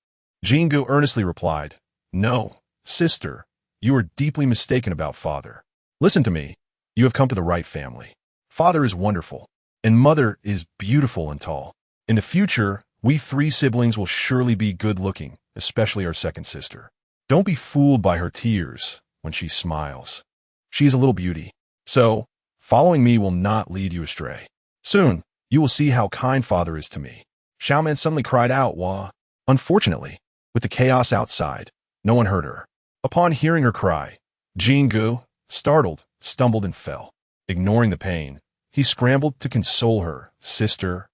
Jingu earnestly replied, No, sister, you are deeply mistaken about father. Listen to me. You have come to the right family. Father is wonderful, and mother is beautiful and tall. In the future, we 3 siblings will surely be good-looking, especially our second sister. Don't be fooled by her tears when she smiles. She is a little beauty. So, following me will not lead you astray. Soon, you will see how kind father is to me. Xiaoman suddenly cried out, Wah. Unfortunately, with the chaos outside, no one heard her. Upon hearing her cry, Jingu, startled, stumbled and fell. Ignoring the pain, he scrambled to console her. Sister,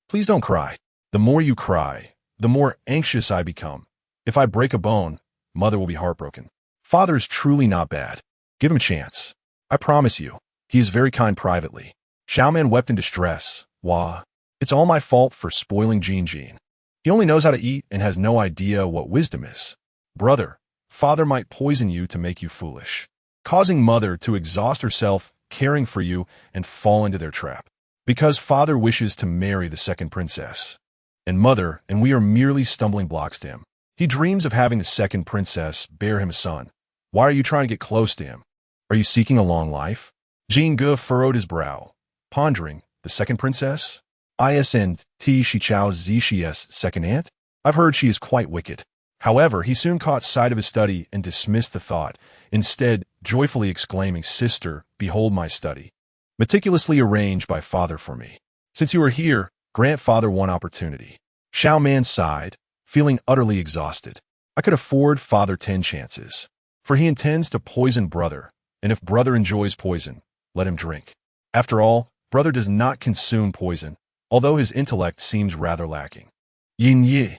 please don't cry. The more you cry, the more anxious I become. If I break a bone, mother will be heartbroken. Father is truly not bad. Give him a chance. I promise you, he is very kind privately. Xiaoman wept in distress. Wah, it's all my fault for spoiling Jinjin. He only knows how to eat and has no idea what wisdom is. Brother, father might poison you to make you foolish, causing mother to exhaust herself caring for you and fall into their trap. Because father wishes to marry the second princess, and mother and we are merely stumbling blocks to him. He dreams of having the second princess bear him a son. Why are you trying to get close to him? Are you seeking a long life? Jingu furrowed his brow, pondering, the second princess? Isn't Shi Chao's Zishi's second aunt? I've heard she is quite wicked. However, he soon caught sight of his study and dismissed the thought, instead joyfully exclaiming, Sister, behold my study, meticulously arranged by father for me. Since you are here, grant father one opportunity. Xiaoman sighed, feeling utterly exhausted. I could afford father 10 chances, for he intends to poison brother, and if brother enjoys poison, let him drink. After all, brother does not consume poison, although his intellect seems rather lacking. Yin Yi.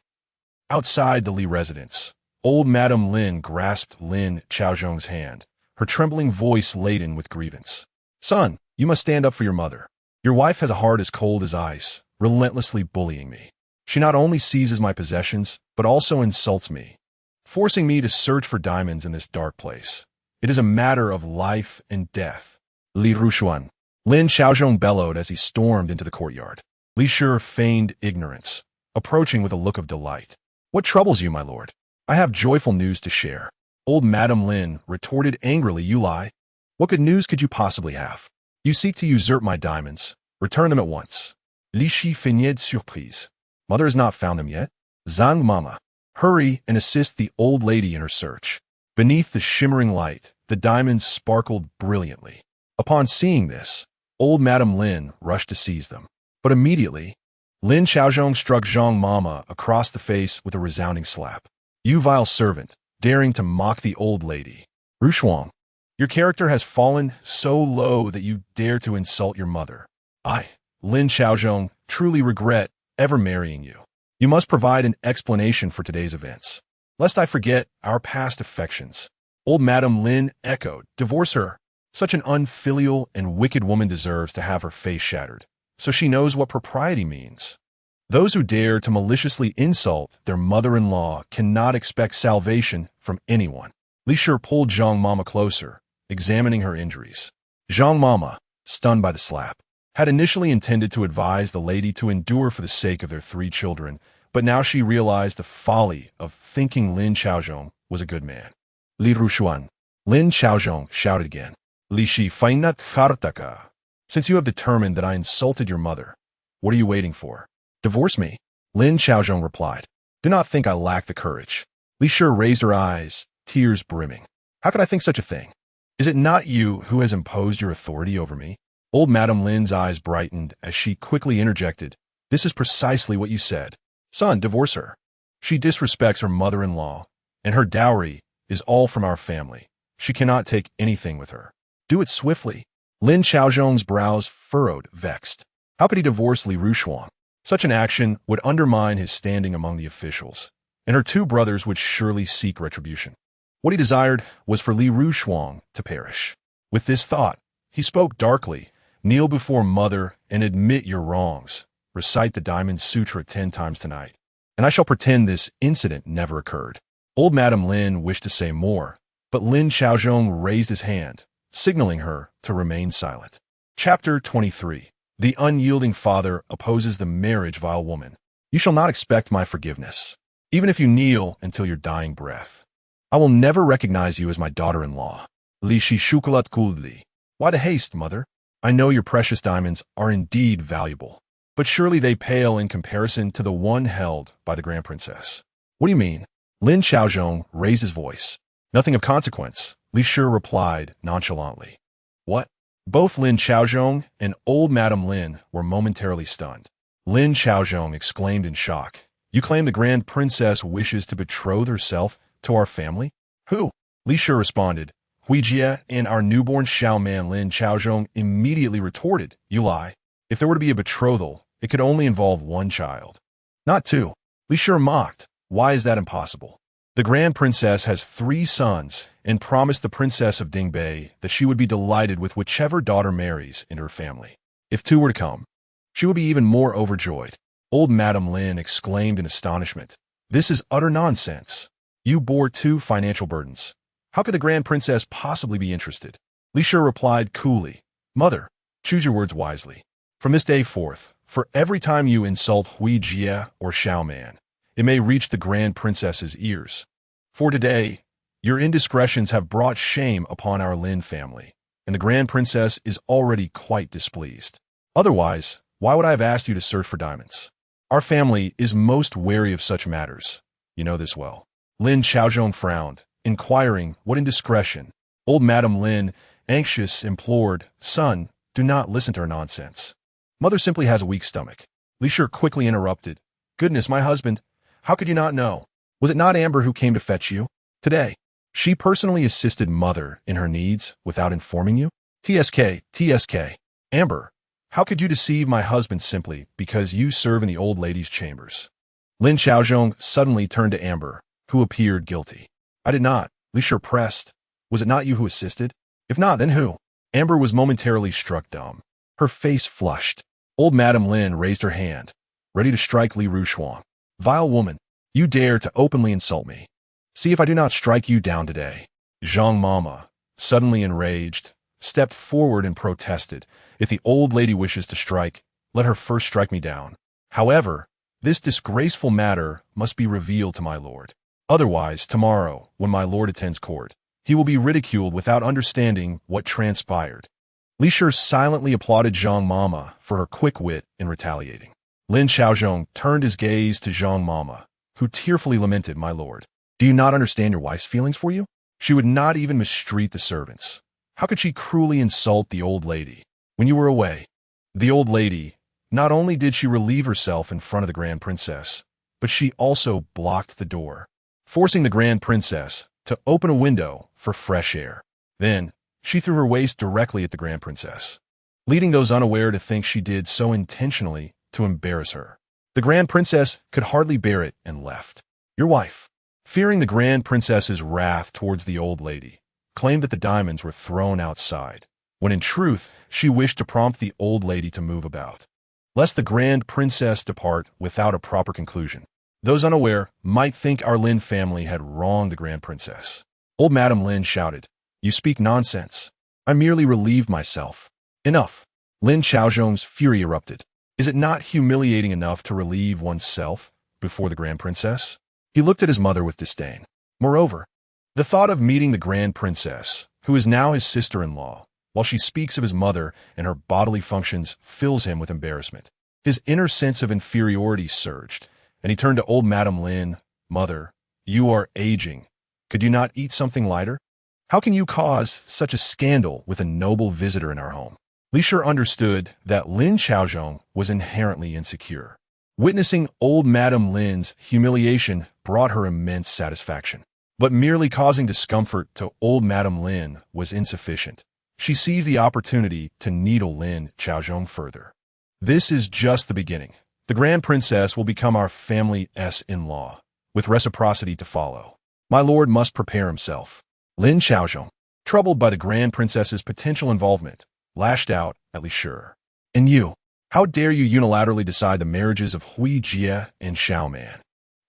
Outside the Li residence, old Madame Lin grasped Lin Chaozhong's hand, her trembling voice laden with grievance. Son, you must stand up for your mother. Your wife has a heart as cold as ice, relentlessly bullying me. She not only seizes my possessions, but also insults me, forcing me to search for diamonds in this dark place. It is a matter of life and death. Li Rushuan. Lin Xiaozhong bellowed as he stormed into the courtyard. Li Shi feigned ignorance, approaching with a look of delight. What troubles you, my lord? I have joyful news to share. Old Madame Lin retorted angrily, You lie. What good news could you possibly have? You seek to usurp my diamonds. Return them at once. Li Shi feigned surprise. Mother has not found them yet. Zhang Mama. Hurry and assist the old lady in her search. Beneath the shimmering light, the diamonds sparkled brilliantly. Upon seeing this, old Madame Lin rushed to seize them. But immediately, Lin Xiaozhong struck Zhang Mama across the face with a resounding slap. You vile servant, daring to mock the old lady. Rushuang, your character has fallen so low that you dare to insult your mother. I, Lin Xiaozhong, truly regret ever marrying you. You must provide an explanation for today's events, lest I forget our past affections. Old Madame Lin echoed, Divorce her. Such an unfilial and wicked woman deserves to have her face shattered, so she knows what propriety means. Those who dare to maliciously insult their mother-in-law cannot expect salvation from anyone. Li Shi pulled Zhang Mama closer, examining her injuries. Zhang Mama, stunned by the slap, had initially intended to advise the lady to endure for the sake of their 3 children, but now she realized the folly of thinking Lin Xiaozhong was a good man. Li Rushuan. Lin Xiaozhong shouted again. Li Shi fainat hartaka. Since you have determined that I insulted your mother, what are you waiting for? Divorce me. Lin Xiaozhong replied. Do not think I lack the courage. Li Shi raised her eyes, tears brimming. How could I think such a thing? Is it not you who has imposed your authority over me? Old Madame Lin's eyes brightened as she quickly interjected. This is precisely what you said. Son, divorce her. She disrespects her mother-in-law, and her dowry is all from our family. She cannot take anything with her. Do it swiftly. Lin Xiaozhong's brows furrowed, vexed. How could he divorce Li Rushuan? Such an action would undermine his standing among the officials, and her two brothers would surely seek retribution. What he desired was for Li Rushuan to perish. With this thought, he spoke darkly. Kneel before mother and admit your wrongs. Recite the Diamond Sutra 10 times tonight, and I shall pretend this incident never occurred. Old Madame Lin wished to say more, but Lin Xiaozhong raised his hand, signaling her to remain silent. Chapter 23. The unyielding father opposes the marriage vile woman. You shall not expect my forgiveness, even if you kneel until your dying breath. I will never recognize you as my daughter-in-law. Li Shi Shukulat Kulli. Why the haste, mother? I know your precious diamonds are indeed valuable, but surely they pale in comparison to the one held by the Grand Princess. What do you mean? Lin Xiaozhong raised his voice. Nothing of consequence, Li Shi replied nonchalantly. What? Both Lin Xiaozhong and old Madame Lin were momentarily stunned. Lin Xiaozhong exclaimed in shock. You claim the Grand Princess wishes to betroth herself to our family? Who? Li Shi responded. Huijie and our newborn Xiaoman. Lin Xiaozhong immediately retorted. You lie. If there were to be a betrothal, it could only involve one child. Not two. Li Shi mocked. Why is that impossible? The Grand Princess has 3 sons and promised the Princess of Dingbei that she would be delighted with whichever daughter marries into her family. If 2 were to come, she would be even more overjoyed. Old Madame Lin exclaimed in astonishment. This is utter nonsense. You bore 2 financial burdens. How could the Grand Princess possibly be interested? Li Shi replied coolly. Mother, choose your words wisely. From this day forth, for every time you insult Huijie or Xiaoman, it may reach the Grand Princess's ears. For today, your indiscretions have brought shame upon our Lin family, and the Grand Princess is already quite displeased. Otherwise, why would I have asked you to search for diamonds? Our family is most wary of such matters. You know this well. Lin Xiaozhong frowned, inquiring what indiscretion. Old Madame Lin, anxious, implored, Son, do not listen to her nonsense. Mother simply has a weak stomach. Li Shi quickly interrupted. Goodness, my husband, how could you not know? Was it not Amber who came to fetch you? Today, she personally assisted Mother in her needs without informing you? TSK. Amber, how could you deceive my husband simply because you serve in the old lady's chambers? Lin Xiaozhong suddenly turned to Amber, who appeared guilty. I did not. Li Shi pressed. Was it not you who assisted? If not, then who? Amber was momentarily struck dumb. Her face flushed. Old Madame Lin raised her hand, ready to strike Li Rushuan. Vile woman, you dare to openly insult me. See if I do not strike you down today. Zhang Mama, suddenly enraged, stepped forward and protested. If the old lady wishes to strike, let her first strike me down. However, this disgraceful matter must be revealed to my lord. Otherwise, tomorrow, when my lord attends court, he will be ridiculed without understanding what transpired. Li Shi silently applauded Zhang Mama for her quick wit in retaliating. Lin Xiaozhong turned his gaze to Zhang Mama, who tearfully lamented, My lord, do you not understand your wife's feelings for you? She would not even mistreat the servants. How could she cruelly insult the old lady when you were away? The old lady, not only did she relieve herself in front of the Grand Princess, but she also blocked the door, forcing the Grand Princess to open a window for fresh air. Then, she threw her waist directly at the Grand Princess, leading those unaware to think she did so intentionally to embarrass her. The Grand Princess could hardly bear it and left. Your wife, fearing the Grand Princess's wrath towards the old lady, claimed that the diamonds were thrown outside, when in truth she wished to prompt the old lady to move about, lest the Grand Princess depart without a proper conclusion. Those unaware might think our Lin family had wronged the Grand Princess. Old Madame Lin shouted, You speak nonsense. I merely relieved myself. Enough. Lin Xiaozhong's fury erupted. Is it not humiliating enough to relieve oneself before the Grand Princess? He looked at his mother with disdain. Moreover, the thought of meeting the Grand Princess, who is now his sister-in-law, while she speaks of his mother and her bodily functions, fills him with embarrassment. His inner sense of inferiority surged, and he turned to old Madame Lin. Mother, you are aging. Could you not eat something lighter? How can you cause such a scandal with a noble visitor in our home? Li Shi understood that Lin Xiaozhong was inherently insecure. Witnessing old Madame Lin's humiliation brought her immense satisfaction. But merely causing discomfort to old Madame Lin was insufficient. She seized the opportunity to needle Lin Xiaozhong further. This is just the beginning. The Grand Princess will become our family's in-law, with reciprocity to follow. My lord must prepare himself. Lin Xiaozhong, troubled by the Grand Princess's potential involvement, lashed out at Li Shi. And you, how dare you unilaterally decide the marriages of Hui Jie and Xiaoman?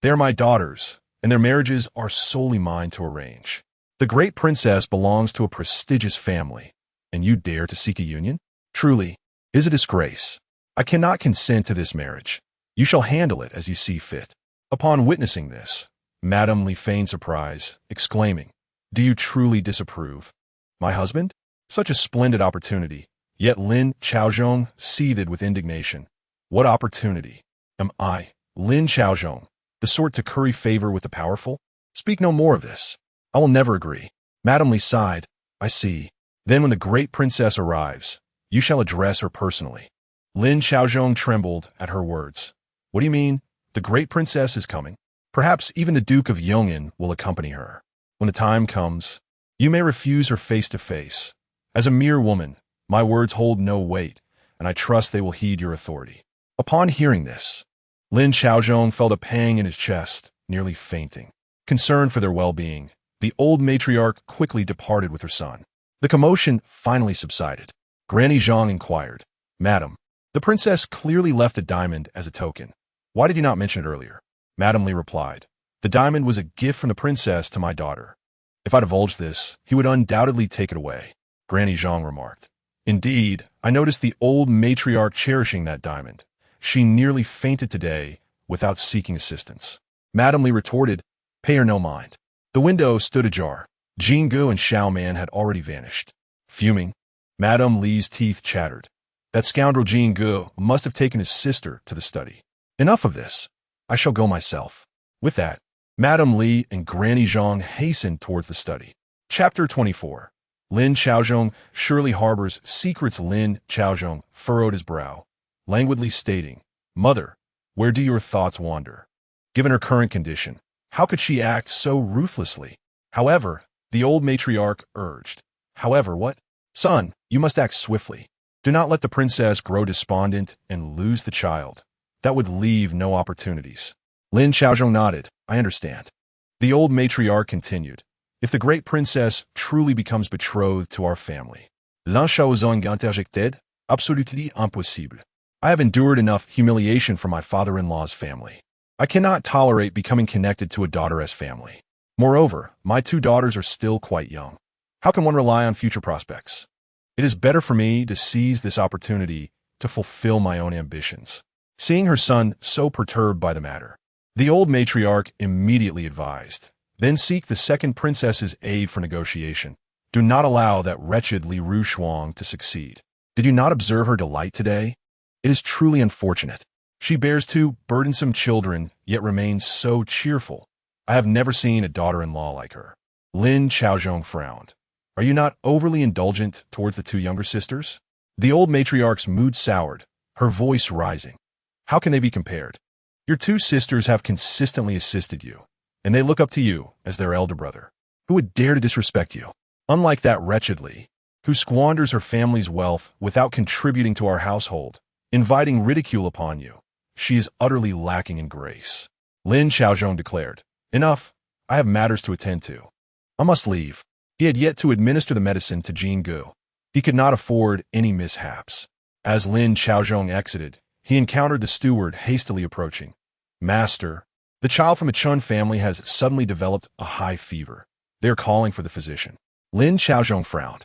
They are my daughters, and their marriages are solely mine to arrange. The great princess belongs to a prestigious family, and you dare to seek a union? Truly, it is a disgrace. I cannot consent to this marriage. You shall handle it as you see fit. Upon witnessing this, Madame Li feigned surprise, exclaiming, Do you truly disapprove? My husband? Such a splendid opportunity. Yet Lin Xiaozhong seethed with indignation. What opportunity? Am I, Lin Xiaozhong, the sort to curry favor with the powerful? Speak no more of this. I will never agree. Madame Li sighed. I see. Then when the great princess arrives, you shall address her personally. Lin Xiaozhong trembled at her words. What do you mean? The great princess is coming? Perhaps even the Duke of Yong'an will accompany her. When the time comes, you may refuse her face to face. As a mere woman, my words hold no weight, and I trust they will heed your authority. Upon hearing this, Lin Xiaozhong felt a pang in his chest, nearly fainting. Concerned for their well-being, the old matriarch quickly departed with her son. The commotion finally subsided. Granny Zhang inquired, Madam, the princess clearly left a diamond as a token. Why did you not mention it earlier? Madame Li replied, The diamond was a gift from the princess to my daughter. If I divulged this, he would undoubtedly take it away. Granny Zhang remarked. Indeed, I noticed the old matriarch cherishing that diamond. She nearly fainted today without seeking assistance. Madame Li retorted, Pay her no mind. The window stood ajar. Jingu and Xiaoman had already vanished. Fuming, Madame Li's teeth chattered. That scoundrel Jingu must have taken his sister to the study. Enough of this. I shall go myself. With that, Madame Li and Granny Zhang hastened towards the study. Chapter 24. Lin Xiaozhong surely harbors secrets. Lin Xiaozhong furrowed his brow, languidly stating, Mother, where do your thoughts wander? Given her current condition, how could she act so ruthlessly? However, the old matriarch urged. However, what? Son, you must act swiftly. Do not let the princess grow despondent and lose the child. That would leave no opportunities. Lin Xiaozhong nodded. I understand. The old matriarch continued. If the great princess truly becomes betrothed to our family, l'un Xiaozhong interjected, absolutely impossible. I have endured enough humiliation from my father-in-law's family. I cannot tolerate becoming connected to a daughter's family. Moreover, my two daughters are still quite young. How can one rely on future prospects? It is better for me to seize this opportunity to fulfill my own ambitions. Seeing her son so perturbed by the matter, the old matriarch immediately advised, Then seek the second princess's aid for negotiation. Do not allow that wretched Li Rushuang to succeed. Did you not observe her delight today? It is truly unfortunate. She bears two burdensome children, yet remains so cheerful. I have never seen a daughter-in-law like her. Lin Xiaozhong frowned. Are you not overly indulgent towards the two younger sisters? The old matriarch's mood soured, her voice rising. How can they be compared? Your two sisters have consistently assisted you, and they look up to you as their elder brother. Who would dare to disrespect you? Unlike that wretched Li, who squanders her family's wealth without contributing to our household, inviting ridicule upon you, she is utterly lacking in grace. Lin Xiaozhong declared, Enough, I have matters to attend to. I must leave. He had yet to administer the medicine to Jingu. He could not afford any mishaps. As Lin Xiaozhong exited, he encountered the steward hastily approaching. Master, the child from a Chun family has suddenly developed a high fever. They are calling for the physician. Lin Xiaozhong frowned.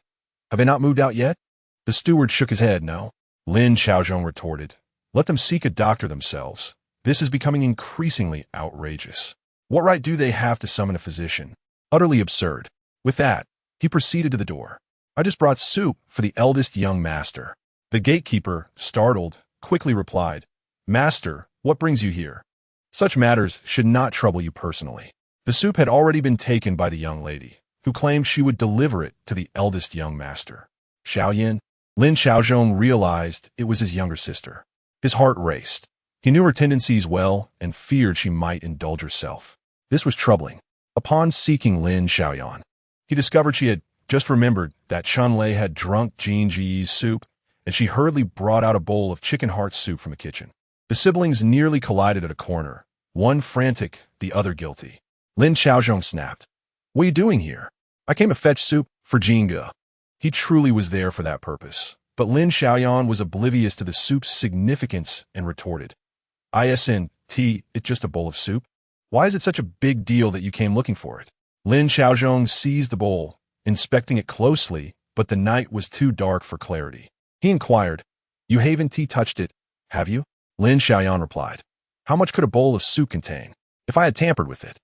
Have they not moved out yet? The steward shook his head, no. Lin Xiaozhong retorted. Let them seek a doctor themselves. This is becoming increasingly outrageous. What right do they have to summon a physician? Utterly absurd. With that, he proceeded to the door. I just brought soup for the eldest young master. The gatekeeper, startled, quickly replied, Master, what brings you here? Such matters should not trouble you personally. The soup had already been taken by the young lady, who claimed she would deliver it to the eldest young master. Xiaoyan, Lin Xiaozhong realized it was his younger sister. His heart raced. He knew her tendencies well and feared she might indulge herself. This was troubling. Upon seeking Lin Xiaoyan, he discovered she had just remembered that Chun-Lei had drunk Jin Ji's soup, and she hurriedly brought out a bowl of chicken heart soup from the kitchen. The siblings nearly collided at a corner, one frantic, the other guilty. Lin Xiaozhong snapped, What are you doing here? I came to fetch soup for Jinge. He truly was there for that purpose, but Lin Xiaoyan was oblivious to the soup's significance and retorted, Isn't it just a bowl of soup? Why is it such a big deal that you came looking for it? Lin Xiaozhong seized the bowl, inspecting it closely, but the night was too dark for clarity. He inquired, You haven't touched it, have you? Lin Xiaoyan replied, How much could a bowl of soup contain? If I had tampered with it,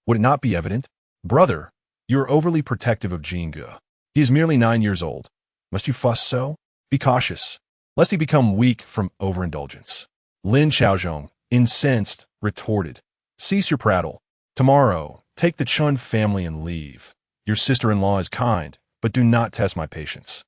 would it not be evident? Brother, you are overly protective of Jinge. He is merely 9 years old. Must you fuss so? Be cautious, lest he become weak from overindulgence. Lin Xiaozhong, incensed, retorted, Cease your prattle. Tomorrow, take the Chun family and leave. Your sister-in-law is kind, but do not test my patience.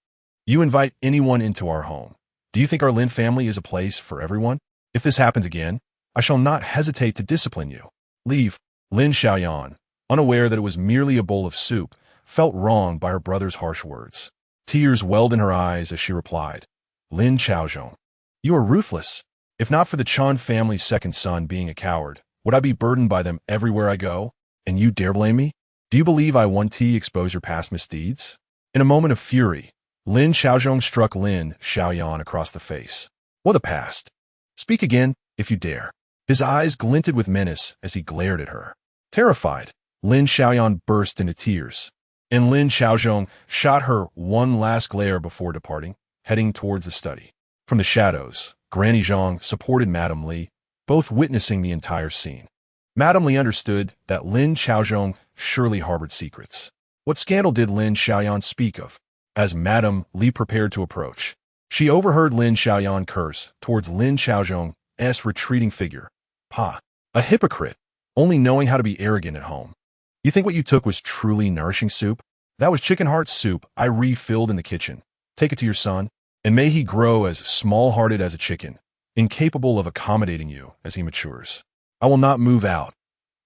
You invite anyone into our home. Do you think our Lin family is a place for everyone? If this happens again, I shall not hesitate to discipline you. Leave. Lin Xiaoyan, unaware that it was merely a bowl of soup, felt wronged by her brother's harsh words. Tears welled in her eyes as she replied, Lin Xiaozhong, you are ruthless. If not for the Chun family's second son being a coward, would I be burdened by them everywhere I go? And you dare blame me? Do you believe I want to expose your past misdeeds? In a moment of fury, Lin Xiaozhong struck Lin Xiaoyan across the face. What the past? Speak again, if you dare. His eyes glinted with menace as he glared at her. Terrified, Lin Xiaoyan burst into tears, and Lin Xiaozhong shot her one last glare before departing, heading towards the study. From the shadows, Granny Zhang supported Madame Li, both witnessing the entire scene. Madame Li understood that Lin Xiaozhong surely harbored secrets. What scandal did Lin Xiaoyan speak of? As Madame Li prepared to approach, she overheard Lin Xiaoyan curse towards Lin Xiaozhong's retreating figure. Pa, a hypocrite, only knowing how to be arrogant at home. You think what you took was truly nourishing soup? That was chicken heart soup I refilled in the kitchen. Take it to your son, and may he grow as small-hearted as a chicken, incapable of accommodating you as he matures. I will not move out.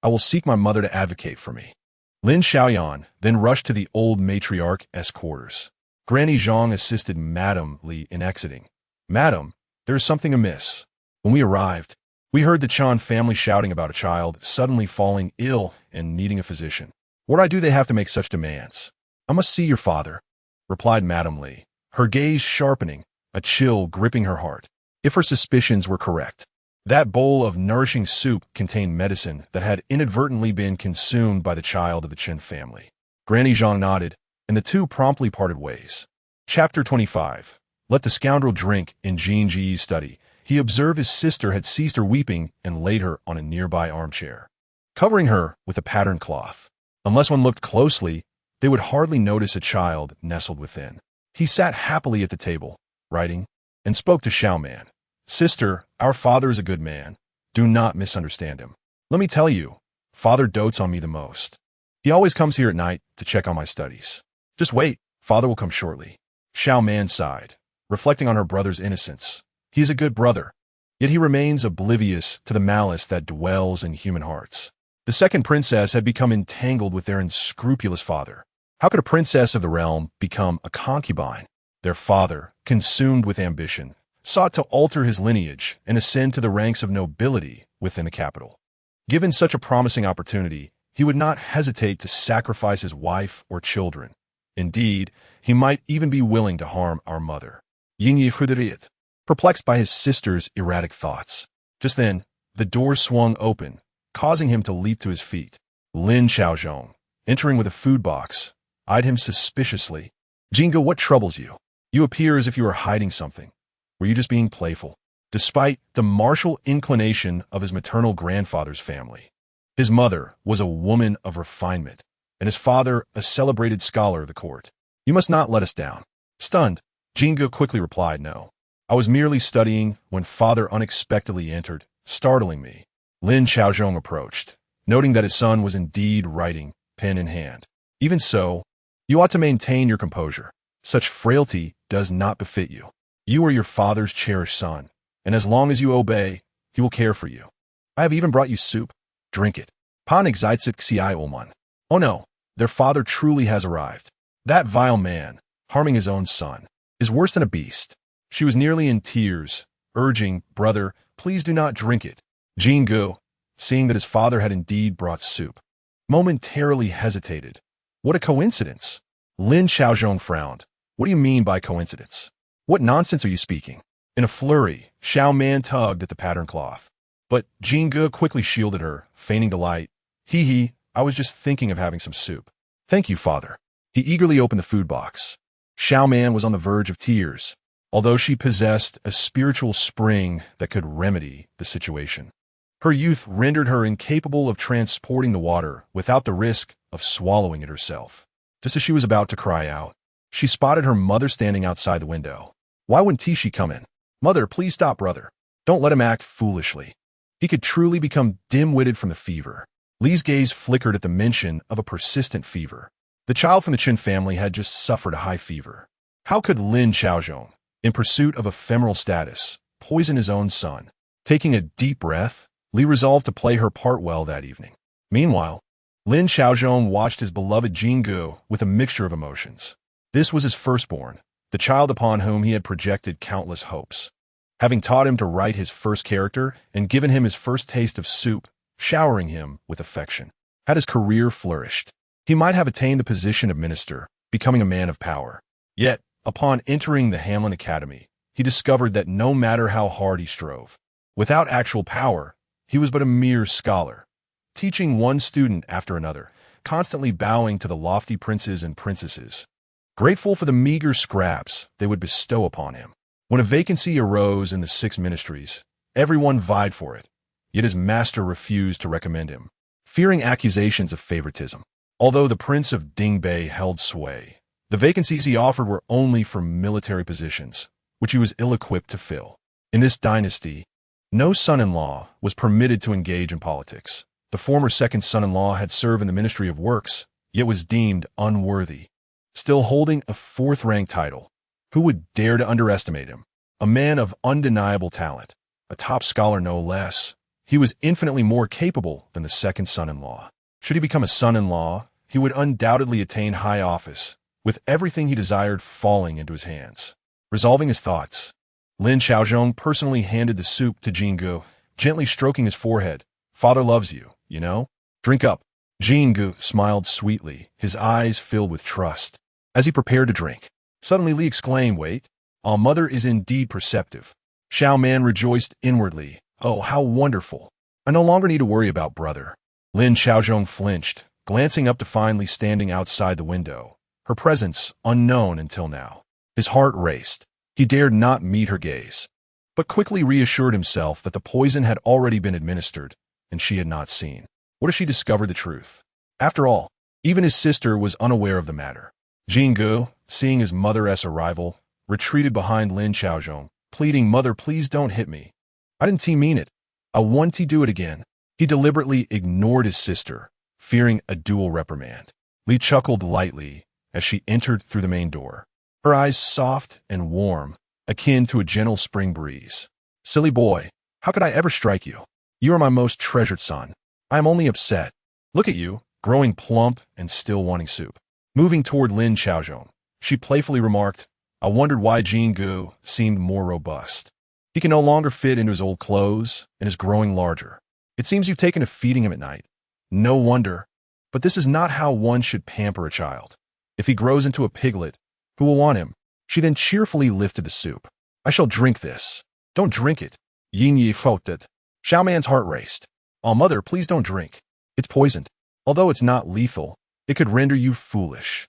I will seek my mother to advocate for me. Lin Xiaoyan then rushed to the old matriarch's quarters. Granny Zhang assisted Madame Li in exiting. Madam, there is something amiss. When we arrived, we heard the Chan family shouting about a child suddenly falling ill and needing a physician. What do they have to make such demands? I must see your father, replied Madame Li, her gaze sharpening, a chill gripping her heart. If her suspicions were correct, that bowl of nourishing soup contained medicine that had inadvertently been consumed by the child of the Chen family. Granny Zhang nodded, and the two promptly parted ways. Chapter 25. Let the scoundrel drink. In Jin Ji's study, he observed his sister had ceased her weeping and laid her on a nearby armchair, covering her with a patterned cloth. Unless one looked closely, they would hardly notice a child nestled within. He sat happily at the table, writing, and spoke to Xiaoman. Sister, our father is a good man. Do not misunderstand him. Let me tell you, father dotes on me the most. He always comes here at night to check on my studies. Just wait, father will come shortly. Xiaoman sighed, reflecting on her brother's innocence. He is a good brother, yet he remains oblivious to the malice that dwells in human hearts. The second princess had become entangled with their unscrupulous father. How could a princess of the realm become a concubine? Their father, consumed with ambition, sought to alter his lineage and ascend to the ranks of nobility within the capital. Given such a promising opportunity, he would not hesitate to sacrifice his wife or children. Indeed, he might even be willing to harm our mother. Yingyi Huderiet, perplexed by his sister's erratic thoughts. Just then, the door swung open, causing him to leap to his feet. Lin Xiaozhong, entering with a food box, eyed him suspiciously. Jinge, what troubles you? You appear as if you were hiding something. Were you just being playful? despite the martial inclination of his maternal grandfather's family. His mother was a woman of refinement, and his father a celebrated scholar of the court. You must not let us down. Stunned, Jingu quickly replied, no. I was merely studying when father unexpectedly entered, startling me. Lin Xiaozhong approached, noting that his son was indeed writing, pen in hand. Even so, you ought to maintain your composure. Such frailty does not befit you. You are your father's cherished son, and as long as you obey, he will care for you. I have even brought you soup. Drink it. Pan excited Xiaoman. Oh no, their father truly has arrived. That vile man, harming his own son, is worse than a beast. She was nearly in tears, urging, brother, please do not drink it. Jingu, seeing that his father had indeed brought soup, momentarily hesitated. What a coincidence! Lin Xiaozhong frowned. What do you mean by coincidence? What nonsense are you speaking? In a flurry, Xiaoman tugged at the pattern cloth. But Jingu quickly shielded her, feigning delight. Hee, I was just thinking of having some soup. Thank you, father. He eagerly opened the food box. Xiaoman was on the verge of tears, although she possessed a spiritual spring that could remedy the situation. Her youth rendered her incapable of transporting the water without the risk of swallowing it herself. Just as she was about to cry out, she spotted her mother standing outside the window. Why wouldn't Tishi come in? Mother, please stop, brother. Don't let him act foolishly. He could truly become dim-witted from the fever. Li's gaze flickered at the mention of a persistent fever. The child from the Chen family had just suffered a high fever. How could Lin Xiaozhong, in pursuit of ephemeral status, poison his own son? Taking a deep breath, Li resolved to play her part well that evening. Meanwhile, Lin Xiaozhong watched his beloved Jingu with a mixture of emotions. This was his firstborn, the child upon whom he had projected countless hopes. Having taught him to write his first character and given him his first taste of soup, showering him with affection, had his career flourished, he might have attained the position of minister, becoming a man of power. Yet, upon entering the Hamlin Academy, he discovered that no matter how hard he strove, without actual power, he was but a mere scholar, teaching one student after another, constantly bowing to the lofty princes and princesses, grateful for the meager scraps they would bestow upon him. When a vacancy arose in the 6 ministries, everyone vied for it, yet his master refused to recommend him, fearing accusations of favoritism. Although the Prince of Dingbei held sway, the vacancies he offered were only for military positions, which he was ill-equipped to fill. In this dynasty, no son-in-law was permitted to engage in politics. The former second son-in-law had served in the Ministry of Works, yet was deemed unworthy. Still holding a 4th-rank title, who would dare to underestimate him? A man of undeniable talent, a top scholar no less, he was infinitely more capable than the second son-in-law. Should he become a son-in-law, he would undoubtedly attain high office, with everything he desired falling into his hands. Resolving his thoughts, Lin Xiaozhong personally handed the soup to Jingu, gently stroking his forehead. Father loves you, you know? Drink up. Jingu smiled sweetly, his eyes filled with trust. As he prepared to drink, suddenly Li exclaimed, wait, our mother is indeed perceptive. Xiaoman rejoiced inwardly. Oh, how wonderful. I no longer need to worry about brother. Lin Xiaozhong flinched, glancing up to find Li standing outside the window, her presence unknown until now. His heart raced. He dared not meet her gaze, but quickly reassured himself that the poison had already been administered, and she had not seen. What if she discovered the truth? After all, even his sister was unaware of the matter. Jingu, seeing his mother-s arrival, retreated behind Lin Xiaozhong, pleading, Mother, please don't hit me. I didn't mean it. I want to do it again. He deliberately ignored his sister, fearing a dual reprimand. Li chuckled lightly as she entered through the main door, her eyes soft and warm, akin to a gentle spring breeze. Silly boy, how could I ever strike you? You are my most treasured son. I am only upset. Look at you, growing plump and still wanting soup. Moving toward Lin Xiaozhong, she playfully remarked, I wondered why Jingu seemed more robust. He can no longer fit into his old clothes and is growing larger. It seems you've taken to feeding him at night. No wonder. But this is not how one should pamper a child. If he grows into a piglet, who will want him? She then cheerfully lifted the soup. I shall drink this. Don't drink it. Yin Yi fought. Xiaoman's heart raced. Oh, mother, please don't drink. It's poisoned. Although it's not lethal, it could render you foolish.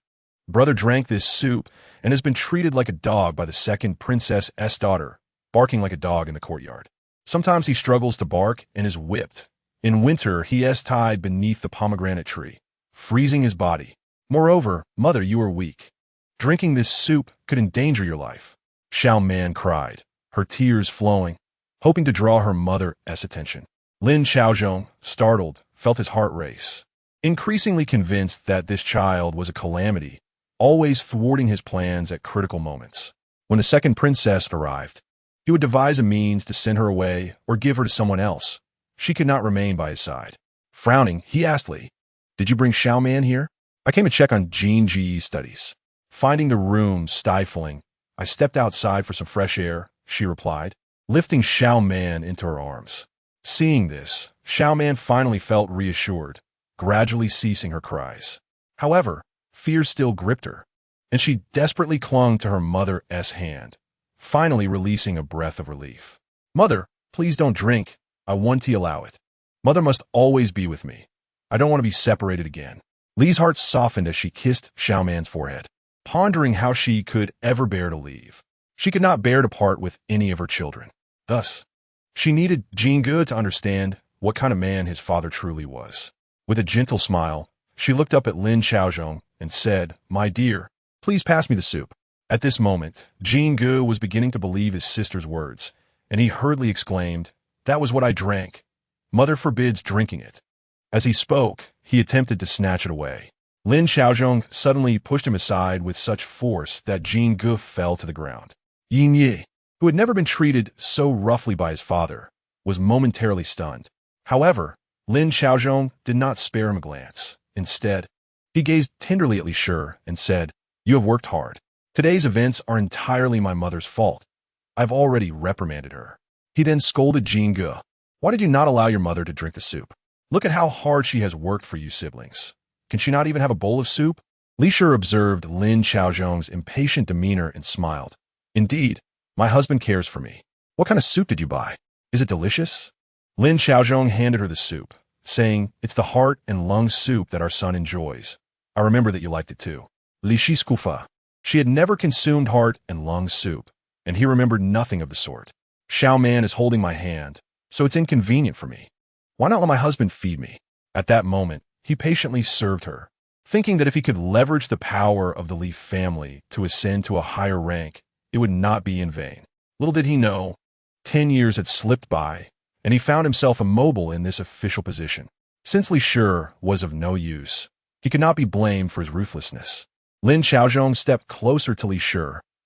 Brother drank this soup and has been treated like a dog by the second princess's daughter, barking like a dog in the courtyard. Sometimes he struggles to bark and is whipped. In winter, he is tied beneath the pomegranate tree, freezing his body. Moreover, mother, you are weak. Drinking this soup could endanger your life. Xiaoman cried, her tears flowing, hoping to draw her mother's attention. Lin Xiaozhong, startled, felt his heart race. Increasingly convinced that this child was a calamity, always thwarting his plans at critical moments. When the second princess arrived, he would devise a means to send her away or give her to someone else. She could not remain by his side. Frowning, he asked Li, "Did you bring Xiaoman here?" "I came to check on Jin Ji's studies." Finding the room stifling, "I stepped outside for some fresh air," she replied, lifting Xiaoman into her arms. Seeing this, Xiaoman finally felt reassured, gradually ceasing her cries. However, fear still gripped her, and she desperately clung to her mother's hand, finally releasing a breath of relief. "Mother, please don't drink. I want to allow it. Mother must always be with me. I don't want to be separated again." Li's heart softened as she kissed Xiaoman's forehead, pondering how she could ever bear to leave. She could not bear to part with any of her children. Thus, she needed Jingge to understand what kind of man his father truly was. With a gentle smile, she looked up at Lin Xiaozhong and said, "My dear, please pass me the soup." At this moment, Jingge was beginning to believe his sister's words, and he hurriedly exclaimed, "That was what I drank. Mother forbids drinking it." As he spoke, he attempted to snatch it away. Lin Xiaozhong suddenly pushed him aside with such force that Jingge fell to the ground. Yin Yi, who had never been treated so roughly by his father, was momentarily stunned. However, Lin Xiaozhong did not spare him a glance. Instead, he gazed tenderly at Li Shi and said, "You have worked hard. Today's events are entirely my mother's fault. I've already reprimanded her." He then scolded Jingge, "Why did you not allow your mother to drink the soup? Look at how hard she has worked for you siblings. Can she not even have a bowl of soup?" Li Shi observed Lin Xiaozhong's impatient demeanor and smiled. "Indeed, my husband cares for me. What kind of soup did you buy? Is it delicious?" Lin Xiaozhong handed her the soup, saying, "It's the heart and lung soup that our son enjoys. I remember that you liked it too." Li Shi skufa. She had never consumed heart and lung soup, and he remembered nothing of the sort. "Xiaoman is holding my hand, so it's inconvenient for me. Why not let my husband feed me?" At that moment, he patiently served her, thinking that if he could leverage the power of the Li family to ascend to a higher rank, it would not be in vain. Little did he know, 10 years had slipped by, and he found himself immobile in this official position. Since Li Shi was of no use, he could not be blamed for his ruthlessness. Lin Xiaozhong stepped closer to Li Shi,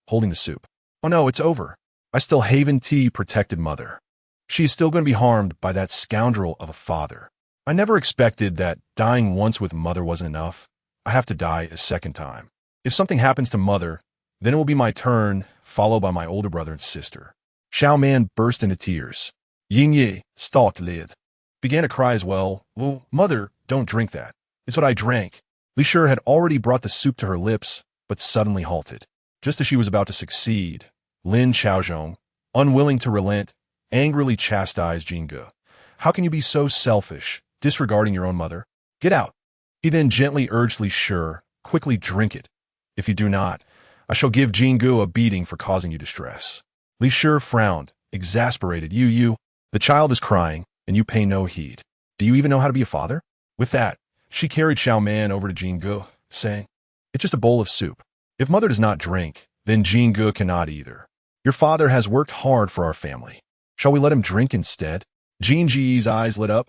holding the soup. "Oh no, it's over. I still haven tea protected mother. She is still going to be harmed by that scoundrel of a father. I never expected that dying once with mother wasn't enough. I have to die a second time. If something happens to mother, then it will be my turn, followed by my older brother and sister." Xiaoman burst into tears. Yin Yi, stalked lid, began to cry as well. "Well, mother, don't drink that. It's what I drank." Li Shi had already brought the soup to her lips, but suddenly halted. Just as she was about to succeed, Lin Xiaozhong, unwilling to relent, angrily chastised Jingge. "How can you be so selfish, disregarding your own mother? Get out." He then gently urged Li Shi, "Quickly drink it. If you do not, I shall give Jingge a beating for causing you distress." Li Shi frowned, exasperated. You, the child is crying, and you pay no heed. Do you even know how to be a father?" With that, she carried Xiaoman over to Jingge, saying, "It's just a bowl of soup. If mother does not drink, then Jingge cannot either. Your father has worked hard for our family. Shall we let him drink instead?" Jinji's eyes lit up.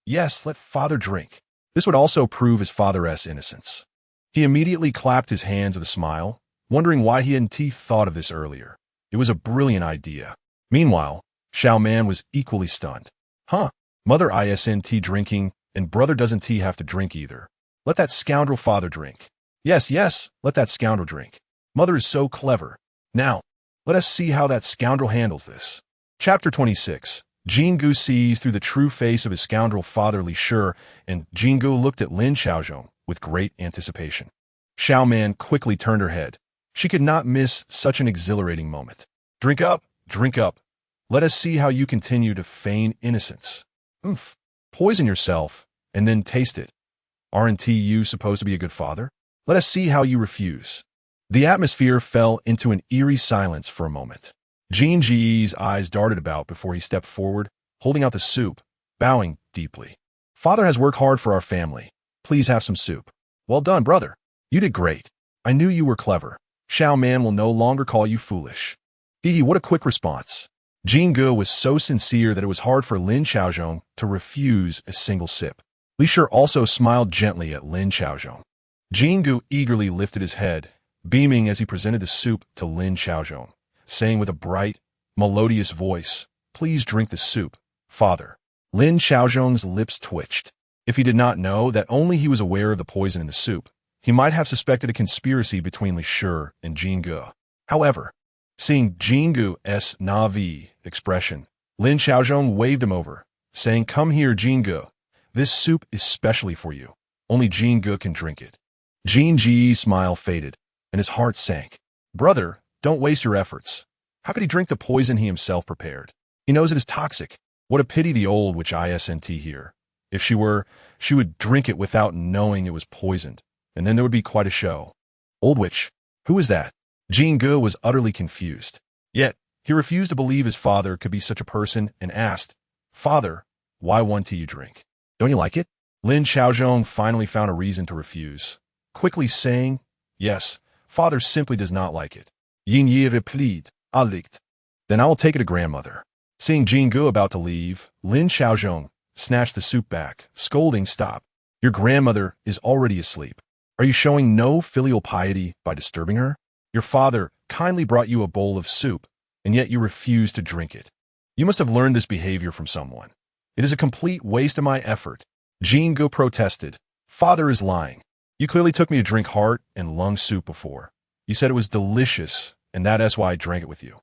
"Yes, let father drink. This would also prove his father's innocence." He immediately clapped his hands with a smile, wondering why he hadn't thought of this earlier. It was a brilliant idea. Meanwhile, Xiaoman was equally stunned. Mother isn't drinking, and brother doesn't have to drink either. Let that scoundrel father drink. Yes, let that scoundrel drink. Mother is so clever. Now, let us see how that scoundrel handles this. Chapter 26. Jingge sees through the true face of his scoundrel father Li Shi, and Jingge looked at Lin Xiaozhong with great anticipation. Xiaoman quickly turned her head. She could not miss such an exhilarating moment. Drink up. Let us see how you continue to feign innocence. Poison yourself, and then taste it. Aren't you supposed to be a good father? Let us see how you refuse." The atmosphere fell into an eerie silence for a moment. Jean Ji's eyes darted about before he stepped forward, holding out the soup, bowing deeply. Father has worked hard for our family. Please have some soup. Well done, brother. You did great. I knew you were clever. Xiaoman will no longer call you foolish. Hee, what a quick response. Jean Ge was so sincere that it was hard for Lin Xiaozhong to refuse a single sip. Li Shi also smiled gently at Lin Xiaozhong. Jean Ge eagerly lifted his head, beaming as he presented the soup to Lin Xiaozhong, saying with a bright, melodious voice, "Please drink the soup, father." Lin Xiaozhong's lips twitched. If he did not know that only he was aware of the poison in the soup, he might have suspected a conspiracy between Li Shi and Jean Ge. However, seeing Jean Ge's Navi expression, Lin Xiaozhong waved him over, saying, "Come here, Jean Ge. This soup is specially for you. Only Jean Ge can drink it." Jean Ji's smile faded, and his heart sank. "Brother, don't waste your efforts. How could he drink the poison he himself prepared? He knows it is toxic. What a pity the old witch isn't here. If she were, she would drink it without knowing it was poisoned, and then there would be quite a show." Old witch? Who is that? Jean Ge was utterly confused. Yet, he refused to believe his father could be such a person and asked, "Father, why one tea you drink? Don't you like it?" Lin Xiaozhong finally found a reason to refuse, quickly saying, "Yes, father simply does not like it." Yin Yi replied, "Allicht. Then I will take it to grandmother." Seeing Jean Ge about to leave, Lin Xiaozhong snatched the soup back, scolding, "Stop. Your grandmother is already asleep. Are you showing no filial piety by disturbing her? Your father kindly brought you a bowl of soup, and yet you refuse to drink it. You must have learned this behavior from someone. It is a complete waste of my effort." Jean Ge protested, "Father is lying. You clearly took me to drink heart and lung soup before. You said it was delicious, and that is why I drank it with you.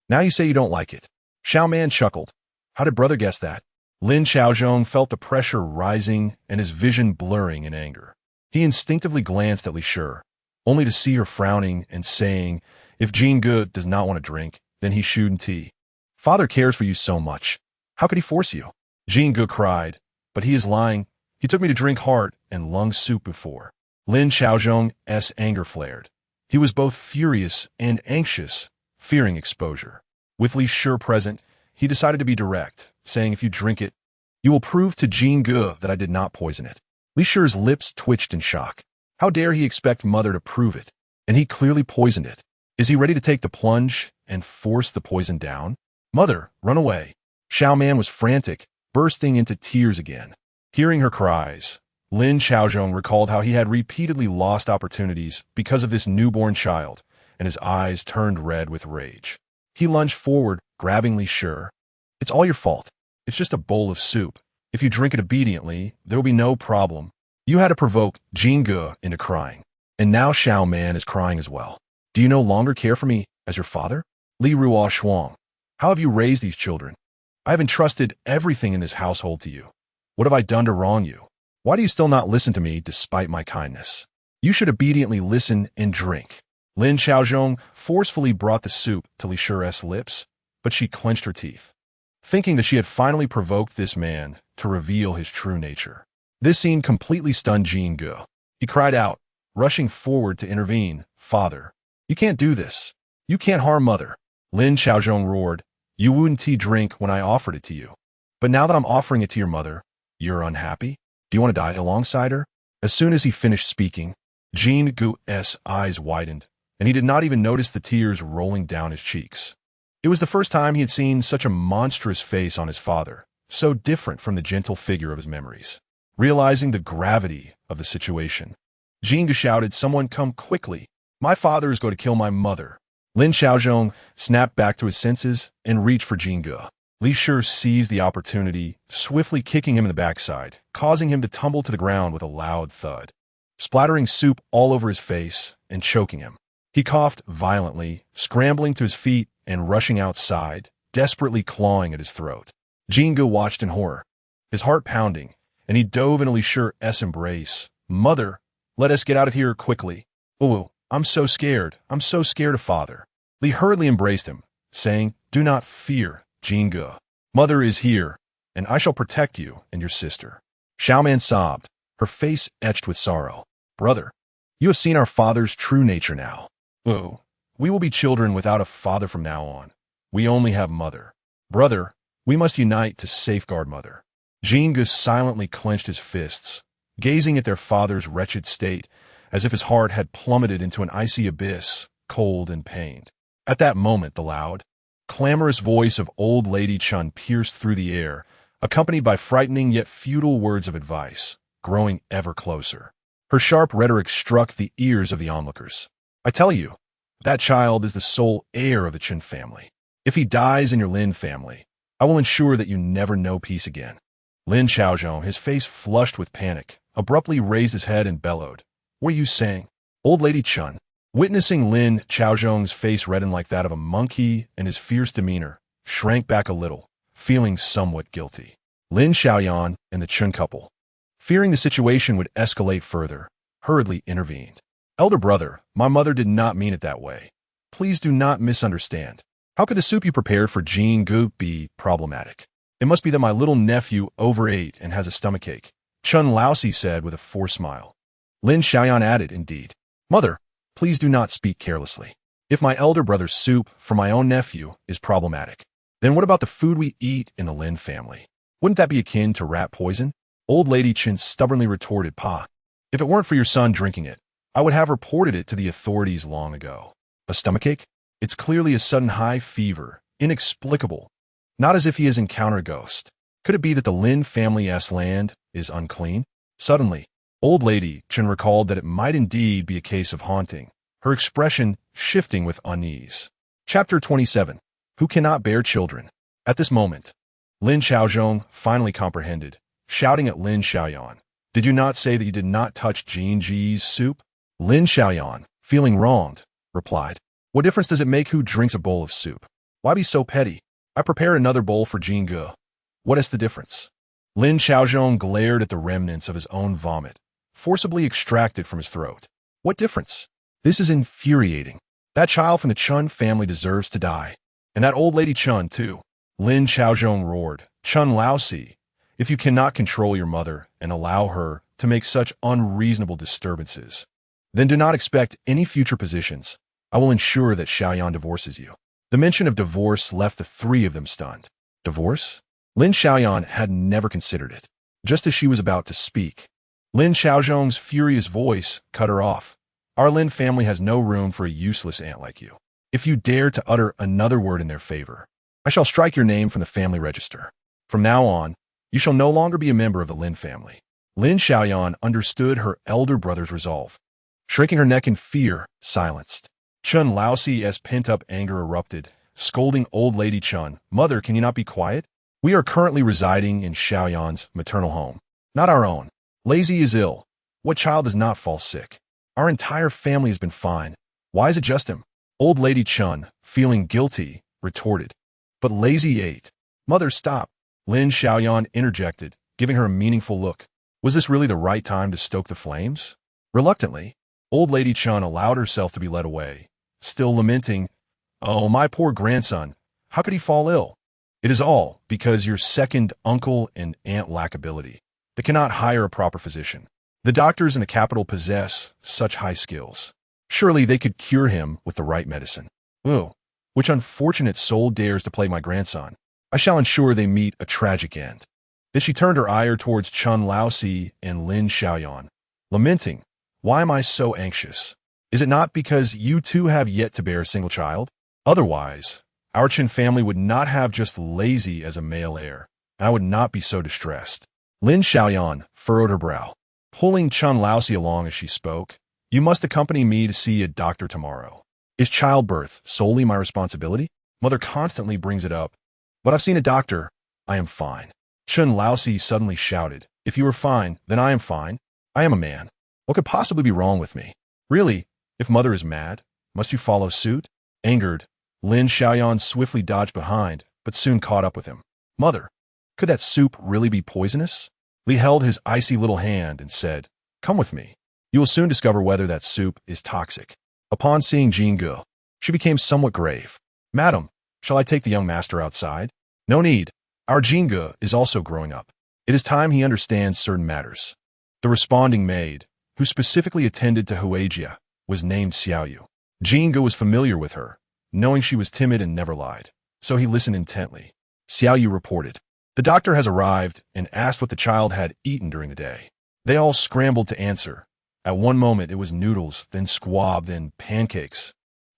Now you say you don't like it." Xiaoman chuckled. "How did brother guess that?" Lin Xiaozhong felt the pressure rising and his vision blurring in anger. He instinctively glanced at Li Shi, only to see her frowning and saying, "If Jean Ge does not want to drink, then he shouldn't tea. Father cares for you so much. How could he force you?" Jean Ge cried, "But he is lying. He took me to drink heart and lung soup before." Lin Xiaozhong's anger flared. He was both furious and anxious, fearing exposure. With Li Shi present, he decided to be direct, saying, "If you drink it, you will prove to Jean Ge that I did not poison it." Li Shi's lips twitched in shock. How dare he expect mother to prove it? And he clearly poisoned it. Is he ready to take the plunge and force the poison down? "Mother, run away." Xiaoman was frantic, bursting into tears again. Hearing her cries, Lin Xiaozhong recalled how he had repeatedly lost opportunities because of this newborn child, and his eyes turned red with rage. He lunged forward, grabbing Li Shi. "It's all your fault. It's just a bowl of soup. If you drink it obediently, there will be no problem. You had to provoke Jean Ge into crying. And now Xiaoman is crying as well. Do you no longer care for me as your father? Li Ruo Shuang, how have you raised these children? I have entrusted everything in this household to you. What have I done to wrong you? Why do you still not listen to me despite my kindness? You should obediently listen and drink." Lin Xiaozhong forcefully brought the soup to Li Shi's lips, but she clenched her teeth, thinking that she had finally provoked this man to reveal his true nature. This scene completely stunned Jean Ge. He cried out, rushing forward to intervene, "Father, you can't do this. You can't harm mother." Lin Xiaozhong roared, "You wouldn't tea drink when I offered it to you. But now that I'm offering it to your mother, you're unhappy? Do you want to die alongside her?" As soon as he finished speaking, Jean Ge's eyes widened, and he did not even notice the tears rolling down his cheeks. It was the first time he had seen such a monstrous face on his father, so different from the gentle figure of his memories. Realizing the gravity of the situation, Jean Ge shouted, "Someone come quickly. My father is going to kill my mother." Lin Xiaozhong snapped back to his senses and reached for Jean Ge. Li Shi seized the opportunity, swiftly kicking him in the backside, causing him to tumble to the ground with a loud thud, splattering soup all over his face and choking him. He coughed violently, scrambling to his feet and rushing outside, desperately clawing at his throat. Jean Ge watched in horror, his heart pounding, and he dove into Li Shi's embrace. "Mother, let us get out of here quickly. Oh, I'm so scared. I'm so scared of father." Li hurriedly embraced him, saying, "Do not fear, Jean Ge. Mother is here, and I shall protect you and your sister." Xiaoman sobbed, her face etched with sorrow. "Brother, you have seen our father's true nature now. Oh, we will be children without a father from now on. We only have mother. Brother, we must unite to safeguard mother. Jingu silently clenched his fists, gazing at their father's wretched state, as if his heart had plummeted into an icy abyss, cold and pained. At that moment, the loud, clamorous voice of old Lady Chun pierced through the air, accompanied by frightening yet futile words of advice, growing ever closer. Her sharp rhetoric struck the ears of the onlookers. I tell you, that child is the sole heir of the Chun family. If he dies in your Lin family, I will ensure that you never know peace again. Lin Xiaozhong, his face flushed with panic, abruptly raised his head and bellowed. What are you saying? Old Lady Chun, witnessing Lin Xiaozhong's face redden like that of a monkey and his fierce demeanor, shrank back a little, feeling somewhat guilty. Lin Xiaoyan and the Chun couple, fearing the situation would escalate further, hurriedly intervened. Elder brother, my mother did not mean it that way. Please do not misunderstand. How could the soup you prepared for Jingu be problematic? It must be that my little nephew overate and has a stomachache, Chun Laosi said with a forced smile. Lin Xiaoyan added, indeed. Mother, please do not speak carelessly. If my elder brother's soup for my own nephew is problematic, then what about the food we eat in the Lin family? Wouldn't that be akin to rat poison? Old Lady Chin stubbornly retorted, Pa. If it weren't for your son drinking it, I would have reported it to the authorities long ago. A stomachache? It's clearly a sudden high fever, inexplicable. Not as if he has encountered a ghost. Could it be that the Lin family's land is unclean? Suddenly, Old Lady Chin recalled that it might indeed be a case of haunting, her expression shifting with unease. Chapter 27. Who Cannot Bear Children? At this moment, Lin Xiaozhong finally comprehended, shouting at Lin Xiaoyan. Did you not say that you did not touch Jin Ji's soup? Lin Xiaoyan, feeling wronged, replied. What difference does it make who drinks a bowl of soup? Why be so petty? I prepare another bowl for Jingu. What is the difference? Lin Xiaozhong glared at the remnants of his own vomit, forcibly extracted from his throat. What difference? This is infuriating. That child from the Chun family deserves to die. And that old lady Chun, too. Lin Xiaozhong roared. Chun Laosi, if you cannot control your mother and allow her to make such unreasonable disturbances, then do not expect any future positions. I will ensure that Xiaoyan divorces you. The mention of divorce left the three of them stunned. Divorce? Lin Xiaoyan had never considered it. Just as she was about to speak, Lin Xiaozhong's furious voice cut her off. Our Lin family has no room for a useless aunt like you. If you dare to utter another word in their favor, I shall strike your name from the family register. From now on, you shall no longer be a member of the Lin family. Lin Xiaoyan understood her elder brother's resolve. Shrinking her neck in fear, silenced. Chun Laosi, pent-up anger erupted, scolding old lady Chun. Mother, can you not be quiet? We are currently residing in Xiaoyan's maternal home, not our own. Lazy is ill. What child does not fall sick? Our entire family has been fine. Why is it just him? Old lady Chun, feeling guilty, retorted. But Lazy ate. Mother, stop. Lin Xiaoyan interjected, giving her a meaningful look. Was this really the right time to stoke the flames? Reluctantly, old lady Chun allowed herself to be led away, still lamenting, Oh, my poor grandson, how could he fall ill? It is all because your second uncle and aunt lack ability. They cannot hire a proper physician. The doctors in the capital possess such high skills. Surely they could cure him with the right medicine. Oh, which unfortunate soul dares to plague my grandson? I shall ensure they meet a tragic end. Then she turned her ire towards Chun Laosi and Lin Xiaoyan, lamenting, Why am I so anxious? Is it not because you two have yet to bear a single child? Otherwise, our Chin family would not have just Lazy as a male heir, and I would not be so distressed. Lin Xiaoyan furrowed her brow, pulling Chun Laosi along as she spoke. You must accompany me to see a doctor tomorrow. Is childbirth solely my responsibility? Mother constantly brings it up. But I've seen a doctor. I am fine. Chun Laosi suddenly shouted. If you are fine, then I am fine. I am a man. What could possibly be wrong with me? Really, if mother is mad, must you follow suit? Angered, Lin Xiaoyan swiftly dodged behind, but soon caught up with him. Mother, could that soup really be poisonous? Li held his icy little hand and said, Come with me. You will soon discover whether that soup is toxic. Upon seeing Jingu, she became somewhat grave. Madam, shall I take the young master outside? No need. Our Jingu is also growing up. It is time he understands certain matters. The responding maid, who specifically attended to Huijia, was named Xiaoyu. Jingu was familiar with her, knowing she was timid and never lied. so he listened intently. Xiaoyu reported. The doctor has arrived and asked what the child had eaten during the day. They all scrambled to answer. At one moment it was noodles, then squab, then pancakes.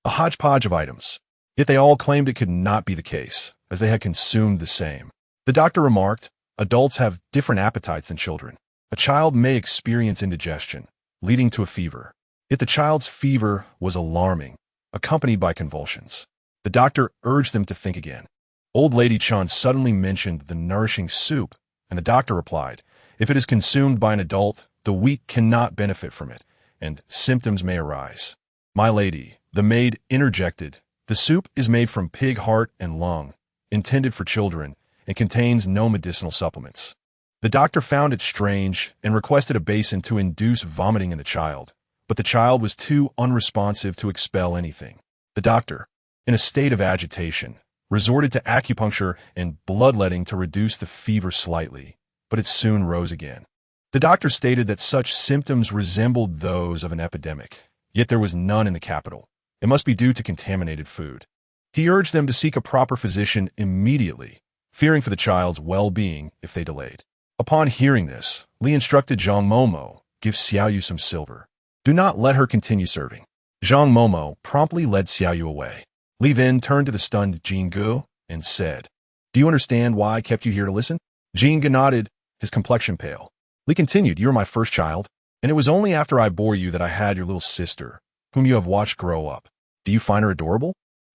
A hodgepodge of items. Yet they all claimed it could not be the case, as they had consumed the same. The doctor remarked, adults have different appetites than children. A child may experience indigestion, leading to a fever. Yet the child's fever was alarming, accompanied by convulsions. The doctor urged them to think again. Old Lady Chun suddenly mentioned the nourishing soup, and the doctor replied, if it is consumed by an adult, the weak cannot benefit from it, and symptoms may arise. My lady, the maid interjected, the soup is made from pig heart and lung, intended for children, and contains no medicinal supplements. The doctor found it strange and requested a basin to induce vomiting in the child, but the child was too unresponsive to expel anything. The doctor, in a state of agitation, resorted to acupuncture and bloodletting to reduce the fever slightly, but it soon rose again. The doctor stated that such symptoms resembled those of an epidemic, yet there was none in the capital. It must be due to contaminated food. He urged them to seek a proper physician immediately, fearing for the child's well-being if they delayed. Upon hearing this, Li instructed Zhang Momo, give Xiaoyu some silver. Do not let her continue serving. Zhang Momo promptly led Xiaoyu away. Li then turned to the stunned Jinggu and said, do you understand why I kept you here to listen? Jinggu nodded, his complexion pale. Li continued, you were my first child, and it was only after I bore you that I had your little sister, whom you have watched grow up. Do you find her adorable?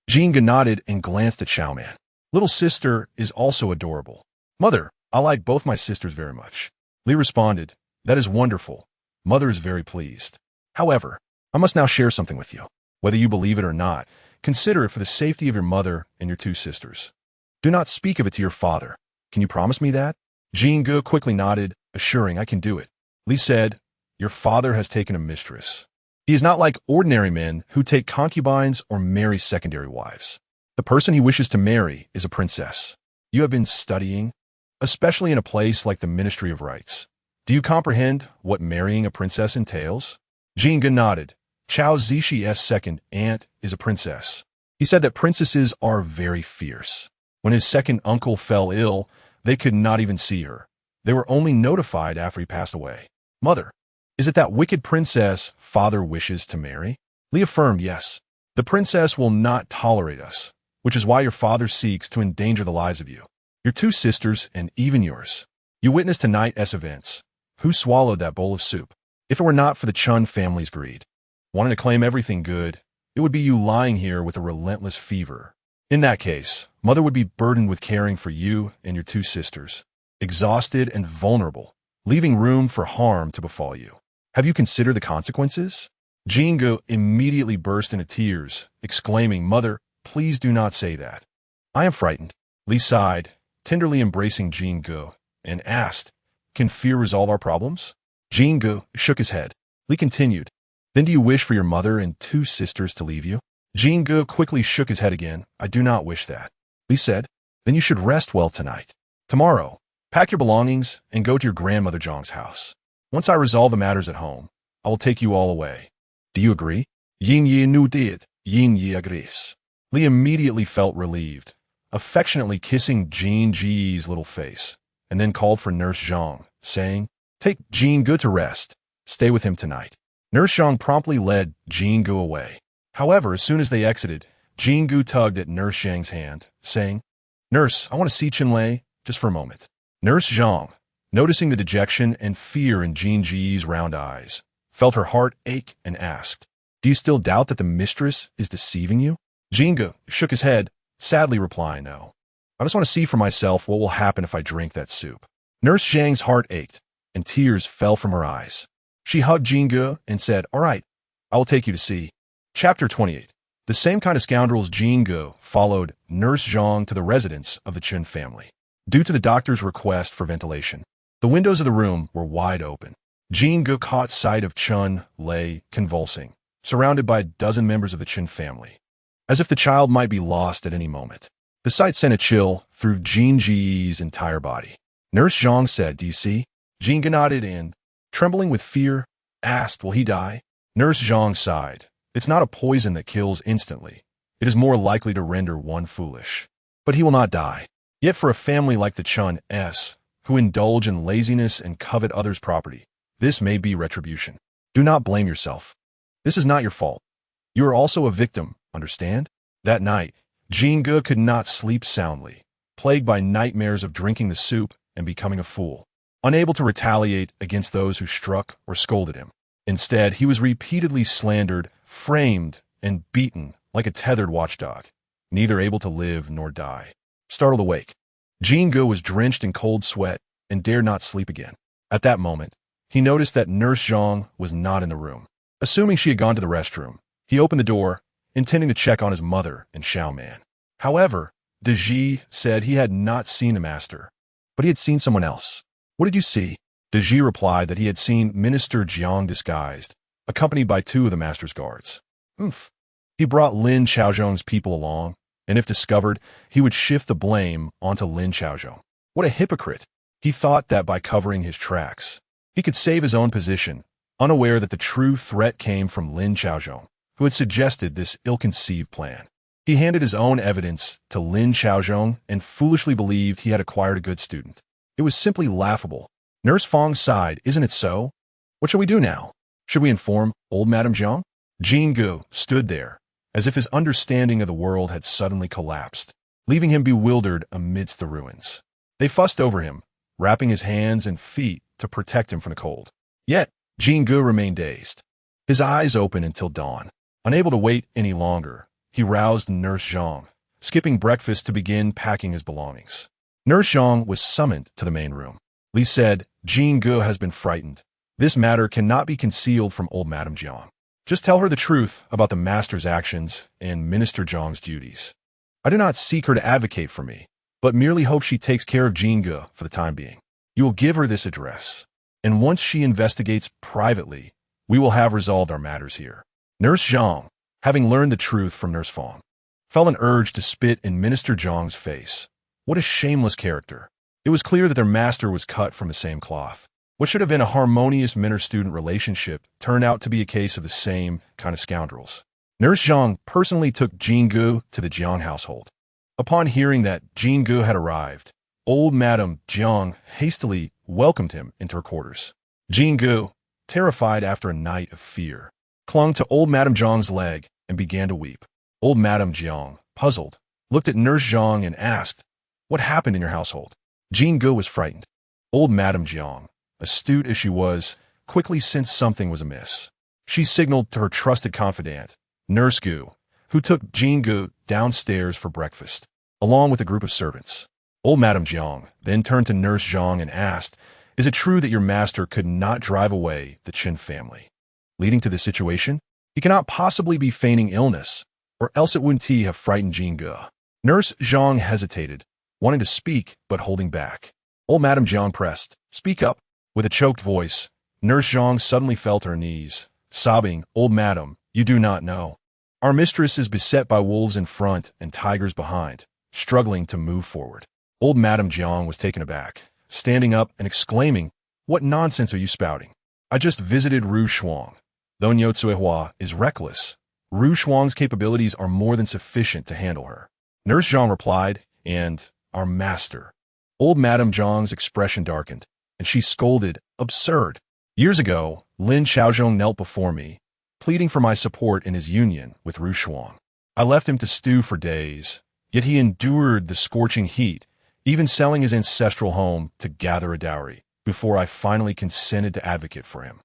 Jinggu nodded and glanced at Xiaoman. Little sister is also adorable. Mother, I like both my sisters very much. Li responded, that is wonderful. Mother is very pleased. However, I must now share something with you. Whether you believe it or not, consider it for the safety of your mother and your two sisters. Do not speak of it to your father. Can you promise me that? Jinggu quickly nodded, assuring I can do it. Li said, your father has taken a mistress. He is not like ordinary men who take concubines or marry secondary wives. The person he wishes to marry is a princess. You have been studying, especially in a place like the Ministry of Rights. Do you comprehend what marrying a princess entails? Jinggu nodded. Chao Zixie's second aunt is a princess. He said that princesses are very fierce. When his second uncle fell ill, they could not even see her. They were only notified after he passed away. Mother, is it that wicked princess father wishes to marry? Li affirmed, yes. The princess will not tolerate us, which is why your father seeks to endanger the lives of you, your two sisters, and even yours. You witnessed tonight's events. Who swallowed that bowl of soup? If it were not for the Chun family's greed, wanting to claim everything good, it would be you lying here with a relentless fever. In that case, mother would be burdened with caring for you and your two sisters, exhausted and vulnerable, leaving room for harm to befall you. Have you considered the consequences? Jinggu immediately burst into tears, exclaiming, Mother, please do not say that. I am frightened. Li sighed, tenderly embracing Jinggu, and asked, can fear resolve our problems? Jinggu shook his head. Li continued, then do you wish for your mother and two sisters to leave you? Jinggu quickly shook his head again. I do not wish that. Li said, then you should rest well tonight. Tomorrow, pack your belongings and go to your grandmother Zhang's house. Once I resolve the matters at home, I will take you all away. Do you agree? Yin Yi nu did. Yin Yi agrees. Li immediately felt relieved, affectionately kissing Jin Ji's little face, and then called for Nurse Zhang, saying, take Jinggu to rest. Stay with him tonight. Nurse Zhang promptly led Jinggu away. However, as soon as they exited, Jinggu tugged at Nurse Zhang's hand, saying, Nurse, I want to see Chinlei just for a moment. Nurse Zhang, noticing the dejection and fear in Jin Ji's round eyes, felt her heart ache and asked, do you still doubt that the mistress is deceiving you? Jinggu shook his head, sadly replying, no. I just want to see for myself what will happen if I drink that soup. Nurse Zhang's heart ached, and tears fell from her eyes. She hugged Jinggu and said, all right, I will take you to see. Chapter 28. The same kind of scoundrels Jinggu followed Nurse Zhang to the residence of the Chun family. Due to the doctor's request for ventilation, the windows of the room were wide open. Jinggu caught sight of Chun Lei convulsing, surrounded by a dozen members of the Chun family, as if the child might be lost at any moment. The sight sent a chill through Jin Ji's entire body. Nurse Zhang said, do you see? Jinggu nodded and, trembling with fear, asked, will he die? Nurse Zhang sighed. It's not a poison that kills instantly. It is more likely to render one foolish. but he will not die. Yet for a family like the Chun-s, who indulge in laziness and covet others' property, this may be retribution. Do not blame yourself. This is not your fault. You are also a victim, understand? That night, Jin-gu could not sleep soundly, plagued by nightmares of drinking the soup and becoming a fool, unable to retaliate against those who struck or scolded him. Instead, he was repeatedly slandered, framed, and beaten like a tethered watchdog, neither able to live nor die. Startled awake, Jin-gu was drenched in cold sweat and dared not sleep again. At that moment, he noticed that Nurse Zhang was not in the room. Assuming she had gone to the restroom, he opened the door, intending to check on his mother and Xiaoman. However, De Ji said he had not seen the master, but he had seen someone else. What did you see? De Ji replied that he had seen Minister Jiang disguised, accompanied by 2 of the master's guards. He brought Lin Xiaozhong's people along, and if discovered, he would shift the blame onto Lin Xiaozhong. What a hypocrite! He thought that by covering his tracks, he could save his own position, unaware that the true threat came from Lin Xiaozhong, who had suggested this ill-conceived plan. He handed his own evidence to Lin Xiaozhong and foolishly believed he had acquired a good student. It was simply laughable. Nurse Fong sighed, "Isn't it so? What shall we do now? Should we inform old Madame Jiang?" Jin-gu stood there, as if his understanding of the world had suddenly collapsed, leaving him bewildered amidst the ruins. They fussed over him, wrapping his hands and feet to protect him from the cold. Yet, Jin-gu remained dazed, his eyes open until dawn. Unable to wait any longer, he roused Nurse Zhang, skipping breakfast to begin packing his belongings. Nurse Zhang was summoned to the main room. Li said, "Jin-gu has been frightened. This matter cannot be concealed from old Madame Jiang. Just tell her the truth about the master's actions and Minister Jiang's duties. I do not seek her to advocate for me, but merely hope she takes care of Jin-gu for the time being. You will give her this address, and once she investigates privately, we will have resolved our matters here." Nurse Zhang, having learned the truth from Nurse Fong, felt an urge to spit in Minister Jiang's face. What a shameless character. It was clear that their master was cut from the same cloth. What should have been a harmonious mentor-student relationship turned out to be a case of the same kind of scoundrels. Nurse Zhang personally took Jin-gu to the Jiang household. Upon hearing that Jin-gu had arrived, old Madame Jiang hastily welcomed him into her quarters. Jin-gu, terrified after a night of fear, clung to old Madame Jiang's leg and began to weep. Old Madame Jiang, puzzled, looked at Nurse Zhang and asked, "What happened in your household?" Jin-gu was frightened. Old Madame Jiang, astute as she was, quickly sensed something was amiss. She signaled to her trusted confidant, Nurse Gu, who took Jin-gu downstairs for breakfast, along with a group of servants. Old Madame Jiang then turned to Nurse Zhang and asked, "Is it true that your master could not drive away the Qin family? Leading to this situation, he cannot possibly be feigning illness, or else it wouldn't he have frightened Jin-gu." Nurse Zhang hesitated, wanting to speak but holding back. Old Madame Jiang pressed, "Speak up." With a choked voice, Nurse Zhang suddenly fell to her knees, sobbing, "Old Madam, you do not know. Our mistress is beset by wolves in front and tigers behind, struggling to move forward." Old Madame Jiang was taken aback, standing up and exclaiming, "What nonsense are you spouting? I just visited Ru Shuang. Though Niu Cuihua is reckless, Ru Shuang's capabilities are more than sufficient to handle her." Nurse Zhang replied, "And our master." Old Madame Jiang's expression darkened, and she scolded, "Absurd. Years ago, Lin Xiaozhong knelt before me, pleading for my support in his union with Ru Shuang. I left him to stew for days, yet he endured the scorching heat, even selling his ancestral home to gather a dowry, before I finally consented to advocate for him.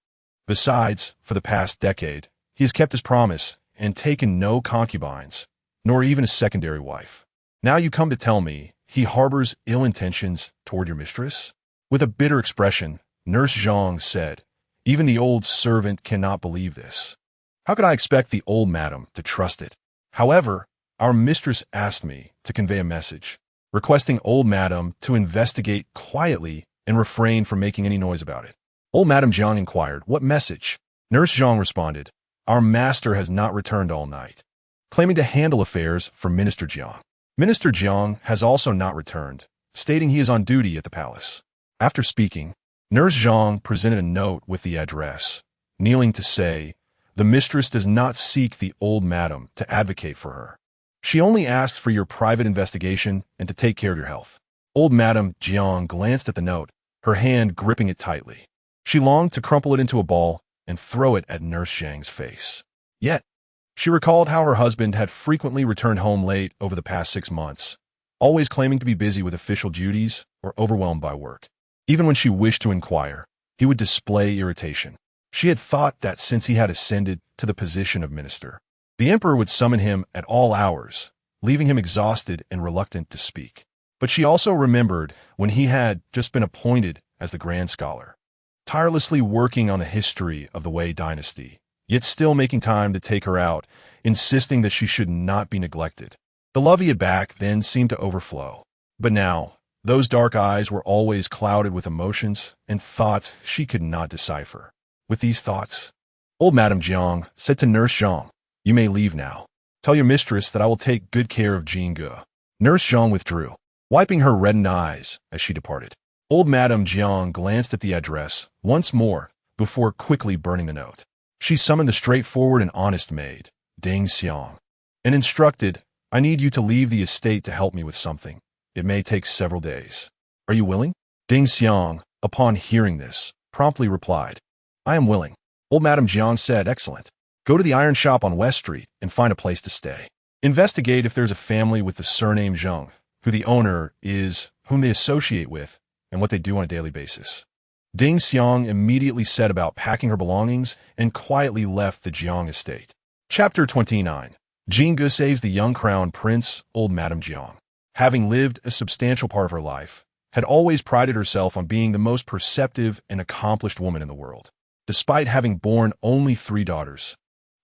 Besides, for the past decade, he has kept his promise and taken no concubines, nor even a secondary wife. Now you come to tell me he harbors ill intentions toward your mistress?" With a bitter expression, Nurse Zhang said, "Even the old servant cannot believe this. How could I expect the old madam to trust it? However, our mistress asked me to convey a message, requesting old madam to investigate quietly and refrain from making any noise about it." Old Madame Jiang inquired, "What message?" Nurse Zhang responded, "Our master has not returned all night, claiming to handle affairs for Minister Jiang. Minister Jiang has also not returned, stating he is on duty at the palace." After speaking, Nurse Zhang presented a note with the address, kneeling to say, "The mistress does not seek the old madam to advocate for her. She only asks for your private investigation and to take care of your health. Old Madame Jiang glanced at the note, her hand gripping it tightly. She longed to crumple it into a ball and throw it at Nurse Zhang's face. Yet, she recalled how her husband had frequently returned home late over the past 6 months, always claiming to be busy with official duties or overwhelmed by work. Even when she wished to inquire, he would display irritation. She had thought that since he had ascended to the position of minister, the emperor would summon him at all hours, leaving him exhausted and reluctant to speak. But she also remembered when he had just been appointed as the grand scholar, tirelessly working on the history of the Wei dynasty, yet still making time to take her out, insisting that she should not be neglected. The love he had back then seemed to overflow. But now, those dark eyes were always clouded with emotions and thoughts she could not decipher. With these thoughts, old Madame Jiang said to Nurse Zhang, "You may leave now. Tell your mistress that I will take good care of Jingge." Nurse Zhang withdrew, wiping her reddened eyes as she departed. Old Madame Jiang glanced at the address once more before quickly burning the note. She summoned the straightforward and honest maid, Ding Xiang, and instructed, "I need you to leave the estate to help me with something. It may take several days. Are you willing?" Ding Xiang, upon hearing this, promptly replied, "I am willing." Old Madame Jiang said, "Excellent. Go to the iron shop on West Street and find a place to stay. Investigate if there's a family with the surname Zhang, who the owner is, whom they associate with, and what they do on a daily basis." Ding Xiang immediately set about packing her belongings and quietly left the Jiang estate. Chapter 29. Jingge saves the young crown prince. Old Madame Jiang, having lived a substantial part of her life, had always prided herself on being the most perceptive and accomplished woman in the world. Despite having borne only 3 daughters,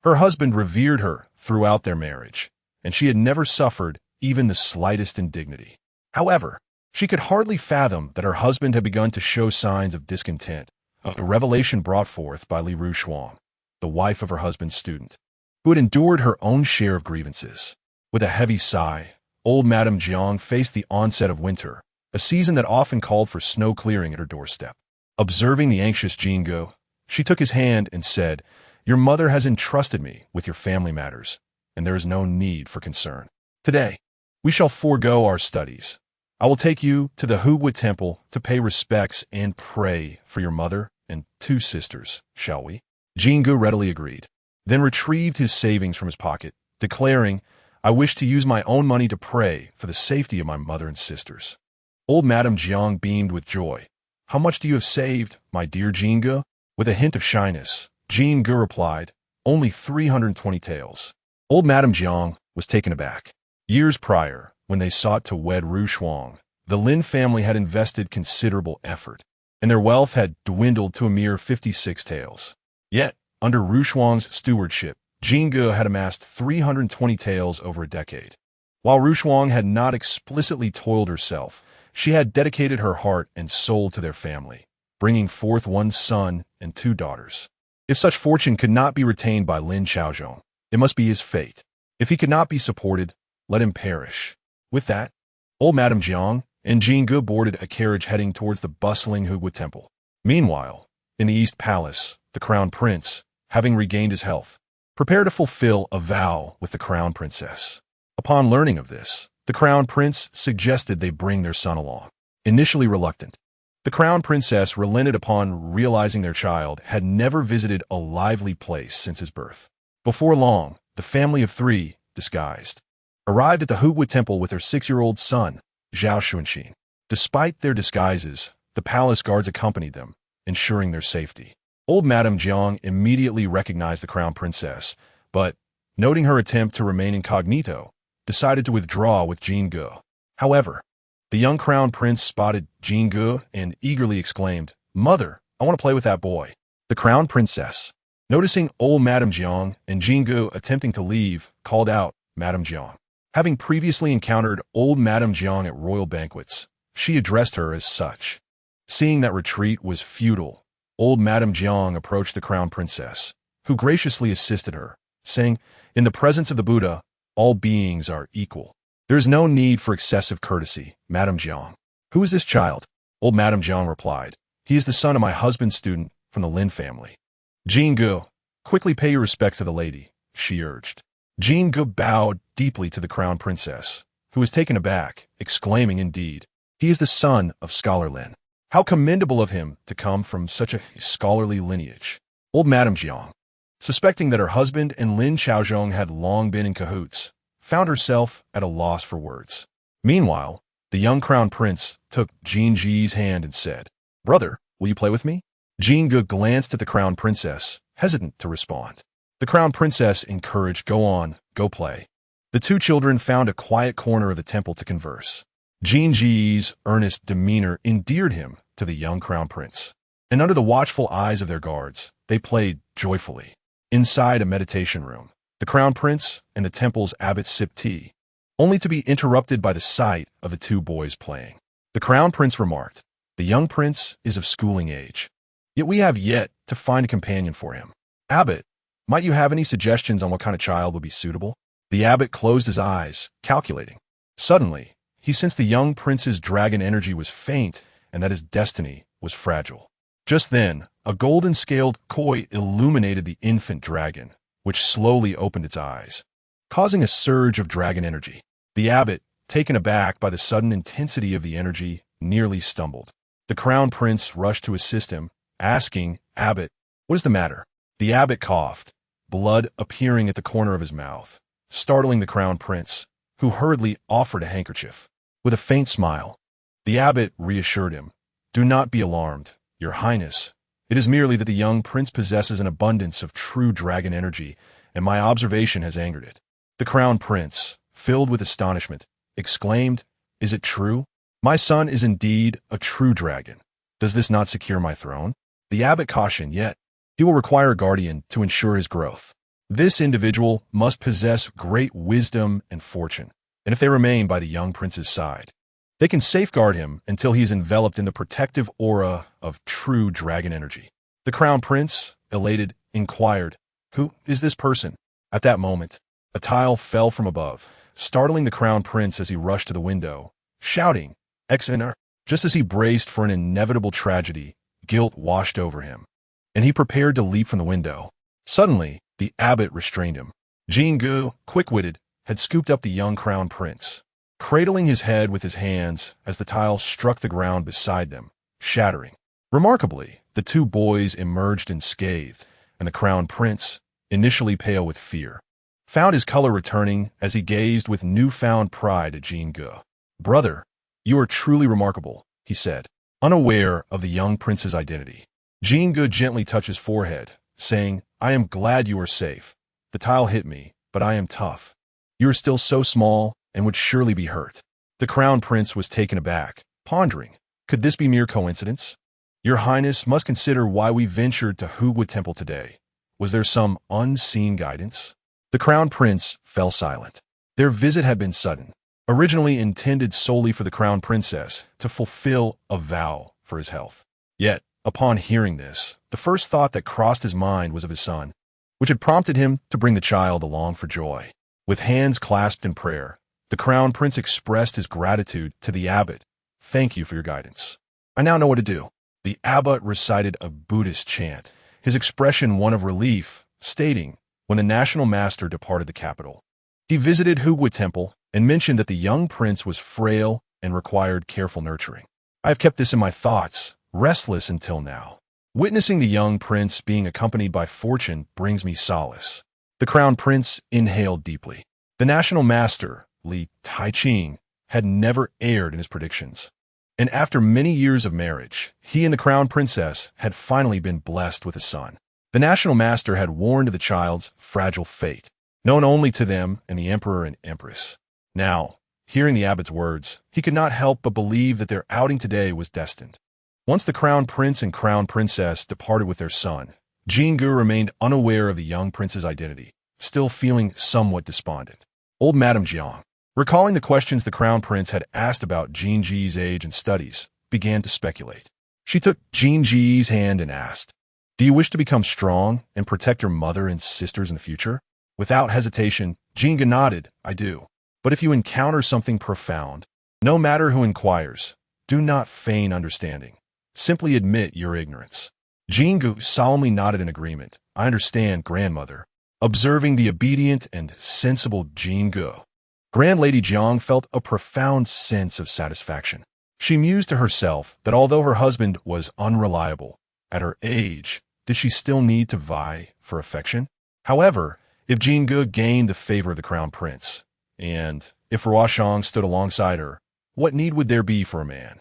her husband revered her throughout their marriage, and she had never suffered even the slightest indignity. However, she could hardly fathom that her husband had begun to show signs of discontent, a revelation brought forth by Li Rushuang, the wife of her husband's student, who had endured her own share of grievances. With a heavy sigh, old Madame Jiang faced the onset of winter, a season that often called for snow clearing at her doorstep. Observing the anxious Jingge, she took his hand and said, "Your mother has entrusted me with your family matters, and there is no need for concern. Today, we shall forego our studies. I will take you to the Heartbroken temple to pay respects and pray for your mother and 2 sisters, shall we?" Jingge readily agreed, then retrieved his savings from his pocket, declaring, "I wish to use my own money to pray for the safety of my mother and sisters." Old Madame Jiang beamed with joy. "How much do you have saved, my dear Jingge?" With a hint of shyness, Jingge replied, "Only 320 taels." Old Madame Jiang was taken aback. Years prior, when they sought to wed Rushuang, the Lin family had invested considerable effort, and their wealth had dwindled to a mere 56 taels. Yet, under Rushuang's stewardship, Jingge had amassed 320 taels over a decade. While Rushuang had not explicitly toiled herself, she had dedicated her heart and soul to their family, bringing forth 1 son and 2 daughters. If such fortune could not be retained by Lin Chaozhong, it must be his fate. If he could not be supported, let him perish. With that, old Madame Jiang and Jingge boarded a carriage heading towards the bustling Heartbroken temple. Meanwhile, in the East Palace, the crown prince, having regained his health, prepared to fulfill a vow with the crown princess. Upon learning of this, the crown prince suggested they bring their son along. Initially reluctant, the crown princess relented upon realizing their child had never visited a lively place since his birth. Before long, the family of 3, disguised, arrived at the Heartbroken temple with their 6-year-old son, Zhao Xuanxin. Despite their disguises, the palace guards accompanied them, ensuring their safety. Old Madame Jiang immediately recognized the crown princess, but, noting her attempt to remain incognito, decided to withdraw with Jingge. However, the young crown prince spotted Jingge and eagerly exclaimed, "Mother, I want to play with that boy." The crown princess, noticing old Madame Jiang and Jingge attempting to leave, called out, "Madame Jiang." Having previously encountered old Madame Jiang at royal banquets, she addressed her as such. Seeing that retreat was futile, old Madame Jiang approached the crown princess, who graciously assisted her, saying, "In the presence of the Buddha, all beings are equal. There is no need for excessive courtesy, Madame Jiang." "Who is this child?" Old Madame Jiang replied, "He is the son of my husband's student from the Lin family." "Jingge, quickly pay your respects to the lady," she urged. Jingu bowed deeply to the crown princess, who was taken aback, exclaiming, "Indeed, he is the son of Scholar Lin. How commendable of him to come from such a scholarly lineage." Old Madame Jiang, suspecting that her husband and Lin Xiaozhong had long been in cahoots, found herself at a loss for words. Meanwhile, the young crown prince took Jin Ji's hand and said, "Brother, will you play with me?" Jingu glanced at the crown princess, hesitant to respond. The crown princess encouraged, "Go on, go play." The two children found a quiet corner of the temple to converse. Jin Ji's earnest demeanor endeared him to the young crown prince, and under the watchful eyes of their guards, they played joyfully. Inside a meditation room, the crown prince and the temple's abbot sipped tea, only to be interrupted by the sight of the two boys playing. The crown prince remarked, "The young prince is of schooling age, yet we have yet to find a companion for him. Abbot, might you have any suggestions on what kind of child would be suitable?" The abbot closed his eyes, calculating. Suddenly, he sensed the young prince's dragon energy was faint and that his destiny was fragile. Just then, a golden-scaled koi illuminated the infant dragon, which slowly opened its eyes, causing a surge of dragon energy. The abbot, taken aback by the sudden intensity of the energy, nearly stumbled. The crown prince rushed to assist him, asking, "Abbot, what is the matter?" The abbot coughed, blood appearing at the corner of his mouth, startling the crown prince, who hurriedly offered a handkerchief. With a faint smile, the abbot reassured him, "Do not be alarmed, Your Highness. It is merely that the young prince possesses an abundance of true dragon energy, and my observation has angered it." The crown prince, filled with astonishment, exclaimed, "Is it true? My son is indeed a true dragon. Does this not secure my throne?" The abbot cautioned, "Yet he will require a guardian to ensure his growth. This individual must possess great wisdom and fortune, and if they remain by the young prince's side, they can safeguard him until he is enveloped in the protective aura of true dragon energy." The crown prince, elated, inquired, "Who is this person?" At that moment, a tile fell from above, startling the crown prince as he rushed to the window, shouting, "Exeter!" Just as he braced for an inevitable tragedy, guilt washed over him, and he prepared to leap from the window. Suddenly, the abbot restrained him. Jingu, quick-witted, had scooped up the young crown prince, cradling his head with his hands as the tile struck the ground beside them, shattering. Remarkably, the two boys emerged unscathed, and the crown prince, initially pale with fear, found his color returning as he gazed with newfound pride at Jingu. "Brother, you are truly remarkable," he said, unaware of the young prince's identity. Jingu gently touched his forehead, saying, "I am glad you are safe. The tile hit me, but I am tough. You are still so small and would surely be hurt." The crown prince was taken aback, pondering, could this be mere coincidence? "Your Highness must consider why we ventured to Hugwa Temple today. Was there some unseen guidance?" The crown prince fell silent. Their visit had been sudden, originally intended solely for the crown princess to fulfill a vow for his health. Yet, upon hearing this, the first thought that crossed his mind was of his son, which had prompted him to bring the child along for joy. With hands clasped in prayer, the crown prince expressed his gratitude to the abbot. "Thank you for your guidance. I now know what to do." The abbot recited a Buddhist chant, his expression one of relief, stating, when the national master departed the capital, he visited Hugwa Temple and mentioned that the young prince was frail and required careful nurturing. "I have kept this in my thoughts, restless until now. Witnessing the young prince being accompanied by fortune brings me solace." The crown prince inhaled deeply. The national master, Li Taiqing, had never erred in his predictions, and after many years of marriage, he and the crown princess had finally been blessed with a son. The national master had warned of the child's fragile fate, known only to them and the emperor and empress. Now, hearing the abbot's words, he could not help but believe that their outing today was destined. Once the crown prince and crown princess departed with their son, Jingu remained unaware of the young prince's identity, still feeling somewhat despondent. Old Madame Jiang, recalling the questions the crown prince had asked about Jinji's age and studies, began to speculate. She took Jinji's hand and asked, "Do you wish to become strong and protect your mother and sisters in the future?" Without hesitation, Jingu nodded, "I do. But if you encounter something profound, no matter who inquires, do not feign understanding. Simply admit your ignorance." Jingu solemnly nodded in agreement. "I understand, grandmother. observing the obedient and sensible Jin Ge. Grand Lady Jiang felt a profound sense of satisfaction. She mused to herself that although her husband was unreliable, at her age, did she still need to vie for affection? However, if Jin Ge gained the favor of the crown prince, and if Ruoshang stood alongside her, what need would there be for a man?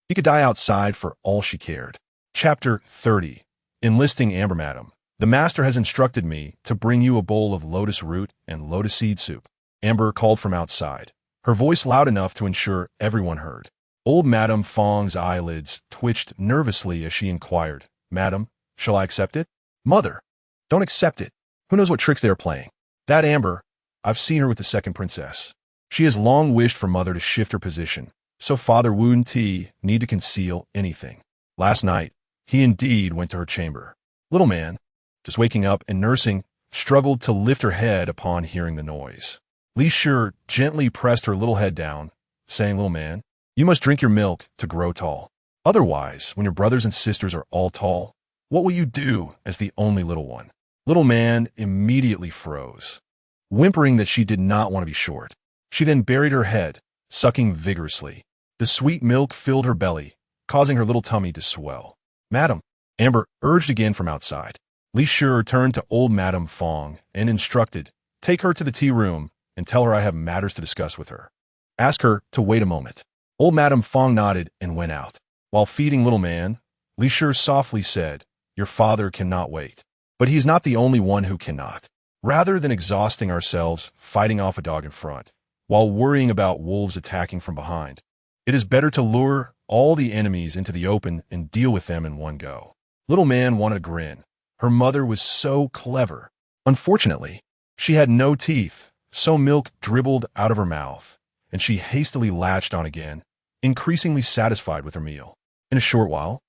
He could die outside for all she cared. Chapter 30. Enlisting Amber. Madam, the master has instructed me to bring you a bowl of lotus root and lotus seed soup. Amber called from outside, her voice loud enough to ensure everyone heard. Old Madame Fong's eyelids twitched nervously as she inquired, Madam, shall I accept it? Mother, don't accept it. Who knows what tricks they are playing? That Amber, I've seen her with the second princess. She has long wished for Mother to shift her position, so Father Wu Ti need to conceal anything. Last night, he indeed went to her chamber. Little man, just waking up and nursing, struggled to lift her head upon hearing the noise. Li Shi gently pressed her little head down, saying, Little man, you must drink your milk to grow tall. Otherwise, when your brothers and sisters are all tall, what will you do as the only little one? Little man immediately froze, whimpering that she did not want to be short. She then buried her head, sucking vigorously. The sweet milk filled her belly, causing her little tummy to swell. Madam, Amber urged again from outside. Li Shi turned to old Madame Fong and instructed, Take her to the tea room and tell her I have matters to discuss with her. Ask her to wait a moment. Old Madame Fong nodded and went out. While feeding little man, Li Shi softly said, Your father cannot wait. But he's not the only one who cannot. Rather than exhausting ourselves fighting off a dog in front, while worrying about wolves attacking from behind, it is better to lure all the enemies into the open and deal with them in one go. Little man wanted a grin. Her mother was so clever. Unfortunately, she had no teeth, so milk dribbled out of her mouth, and she hastily latched on again, increasingly satisfied with her meal. In a short while,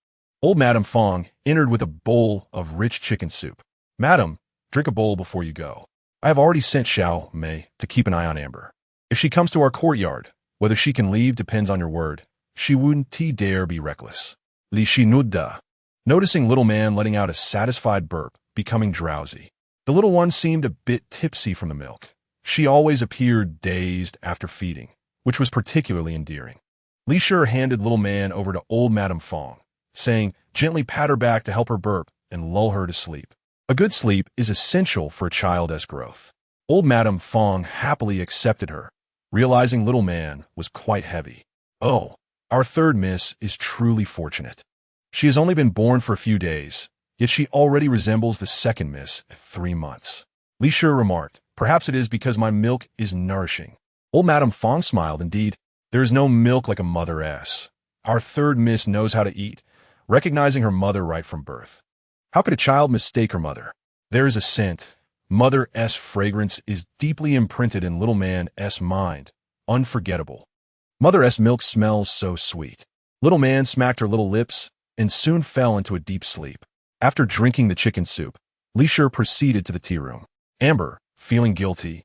old Madame Fong entered with a bowl of rich chicken soup. Madam, drink a bowl before you go. I have already sent Xiaoman to keep an eye on Amber. If she comes to our courtyard, whether she can leave depends on your word. She wouldn't dare be reckless. Li Shi nudda. Noticing little man letting out a satisfied burp, becoming drowsy. The little one seemed a bit tipsy from the milk. She always appeared dazed after feeding, which was particularly endearing. Li Shi handed little man over to old Madame Fong, saying, Gently pat her back to help her burp and lull her to sleep. A good sleep is essential for a child's growth. Old Madame Fong happily accepted her, realizing little man was quite heavy. Oh, our third miss is truly fortunate. She has only been born for a few days, yet she already resembles the second miss at 3 months. Li Shi remarked, Perhaps it is because my milk is nourishing. Old Madame Fong smiled. Indeed, there is no milk like a mother-s. Our third miss knows how to eat, recognizing her mother right from birth. How could a child mistake her mother? There is a scent. Mother-s fragrance is deeply imprinted in little man-s mind. Unforgettable. Mother-s milk smells so sweet. Little man smacked her little lips and soon fell into a deep sleep. After drinking the chicken soup, Li Shi proceeded to the tea room. Amber, feeling guilty,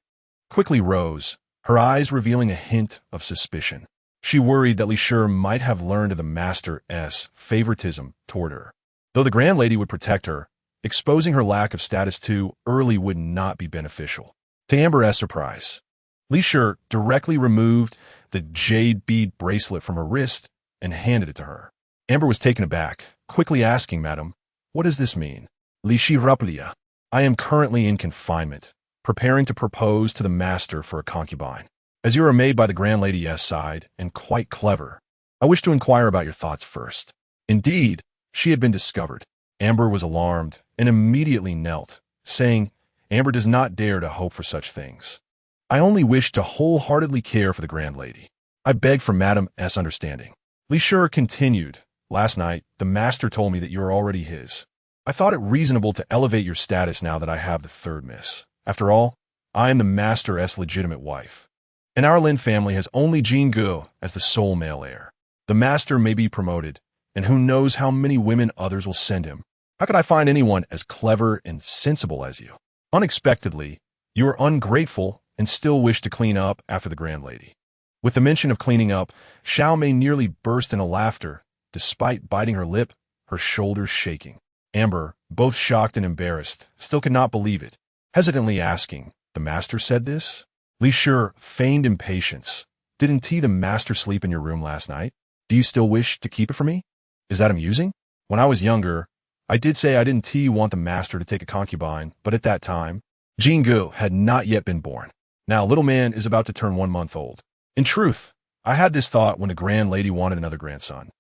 quickly rose, her eyes revealing a hint of suspicion. She worried that Li Shi might have learned of the master's favoritism toward her. Though the grand lady would protect her, exposing her lack of status too early would not be beneficial. To Amber's surprise, Li Shi directly removed the jade bead bracelet from her wrist and handed it to her. Amber was taken aback, quickly asking, Madam, what does this mean? Li Shi Raplia. I am currently in confinement, preparing to propose to the master for a concubine. As you are made by the grand lady's side and quite clever, I wish to inquire about your thoughts first. Indeed, she had been discovered. Amber was alarmed and immediately knelt, saying, Amber does not dare to hope for such things. I only wish to wholeheartedly care for the grand lady. I beg for Madame's understanding. Li Shi continued, Last night, the master told me that you are already his. I thought it reasonable to elevate your status now that I have the third miss. After all, I am the master's legitimate wife. And our Lin family has only Jin Ge as the sole male heir. The master may be promoted, and who knows how many women others will send him. How could I find anyone as clever and sensible as you? Unexpectedly, you are ungrateful and still wish to clean up after the grand lady. With the mention of cleaning up, Xiaoman nearly burst into laughter, despite biting her lip, her shoulders shaking. Amber, both shocked and embarrassed, still could not believe it. Hesitantly asking, "The master said this?" Li Shi feigned impatience. "Didn't the master sleep in your room last night? Do you still wish to keep it for me? Is that amusing? When I was younger, I did say I didn't want the master to take a concubine, but at that time, Jingu had not yet been born. Now little man is about to turn 1 month old. In truth, I had this thought when the grand lady wanted another grandson.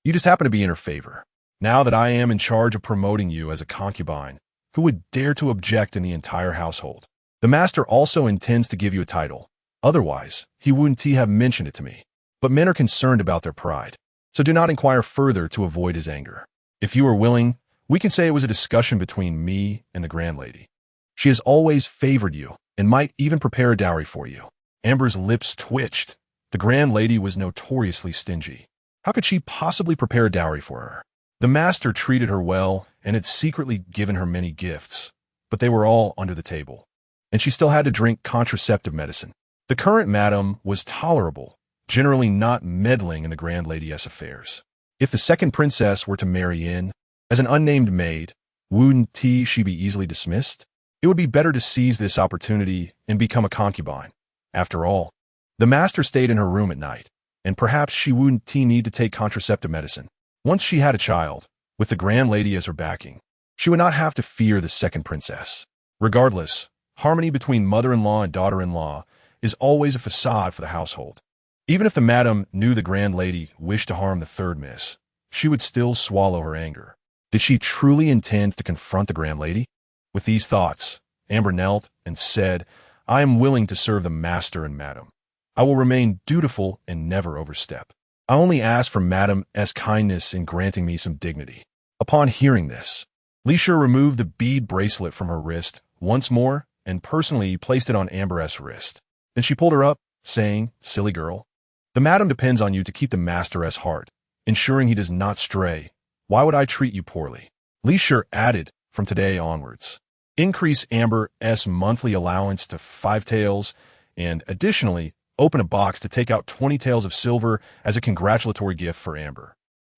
You just happen to be in her favor. Now that I am in charge of promoting you as a concubine, who would dare to object in the entire household? The master also intends to give you a title. Otherwise, he wouldn't have mentioned it to me. But men are concerned about their pride, so do not inquire further to avoid his anger. If you are willing, we can say it was a discussion between me and the grand lady. She has always favored you and might even prepare a dowry for you." Amber's lips twitched. The grand lady was notoriously stingy. How could she possibly prepare a dowry for her? The master treated her well and had secretly given her many gifts, but they were all under the table, and she still had to drink contraceptive medicine. The current madam was tolerable, generally not meddling in the grand lady's affairs. If the second princess were to marry in, as an unnamed maid, wouldn't she be easily dismissed? It would be better to seize this opportunity and become a concubine. After all, the master stayed in her room at night, and perhaps she wouldn't need to take contraceptive medicine. Once she had a child, with the grand lady as her backing, she would not have to fear the second princess. Regardless, harmony between mother-in-law and daughter-in-law is always a facade for the household. Even if the madam knew the grand lady wished to harm the third miss, she would still swallow her anger. Did she truly intend to confront the grand lady? With these thoughts, Amber knelt and said, "I am willing to serve the master and madam. I will remain dutiful and never overstep. I only ask for madam's kindness in granting me some dignity." Upon hearing this, Li Shi removed the bead bracelet from her wrist once more and personally placed it on Amber's wrist. Then she pulled her up, saying, "Silly girl, the madam depends on you to keep the master's heart, ensuring he does not stray. Why would I treat you poorly?" Li Shi added, "From today onwards, increase Amber's monthly allowance to 5 taels, and additionally, open a box to take out 20 taels of silver as a congratulatory gift for Amber."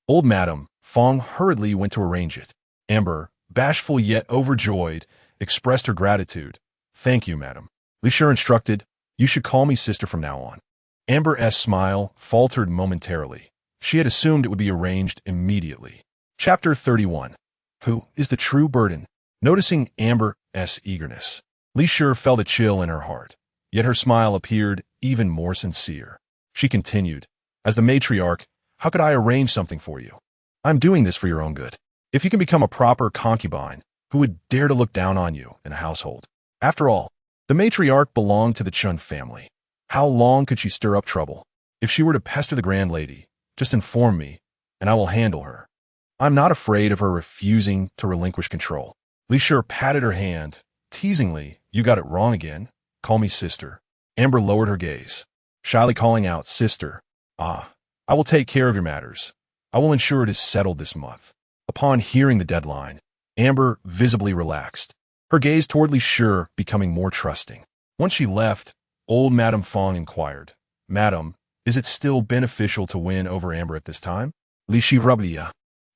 Old Madam Fong hurriedly went to arrange it. Amber, bashful yet overjoyed, expressed her gratitude. "Thank you, madam." Li Shi instructed, "You should call me sister from now on." Amber's smile faltered momentarily. She had assumed it would be arranged immediately. Chapter 31. Who is the true burden? Noticing Amber's eagerness, Li Shi felt a chill in her heart, yet her smile appeared even more sincere. She continued, "As the matriarch, how could I arrange something for you? I'm doing this for your own good. If you can become a proper concubine, who would dare to look down on you in a household? After all, the matriarch belonged to the Chun family. How long could she stir up trouble? If she were to pester the grand lady, just inform me, and I will handle her. I'm not afraid of her refusing to relinquish control." Li Shi patted her hand. Teasingly, "You got it wrong again. Call me sister." Amber lowered her gaze, shyly calling out, "Sister. I will take care of your matters. I will ensure it is settled this month." Upon hearing the deadline, Amber visibly relaxed, her gaze toward Li Shi becoming more trusting. Once she left, old Madame Fong inquired, "Madam, is it still beneficial to win over Amber at this time?" Li Shi rubbed.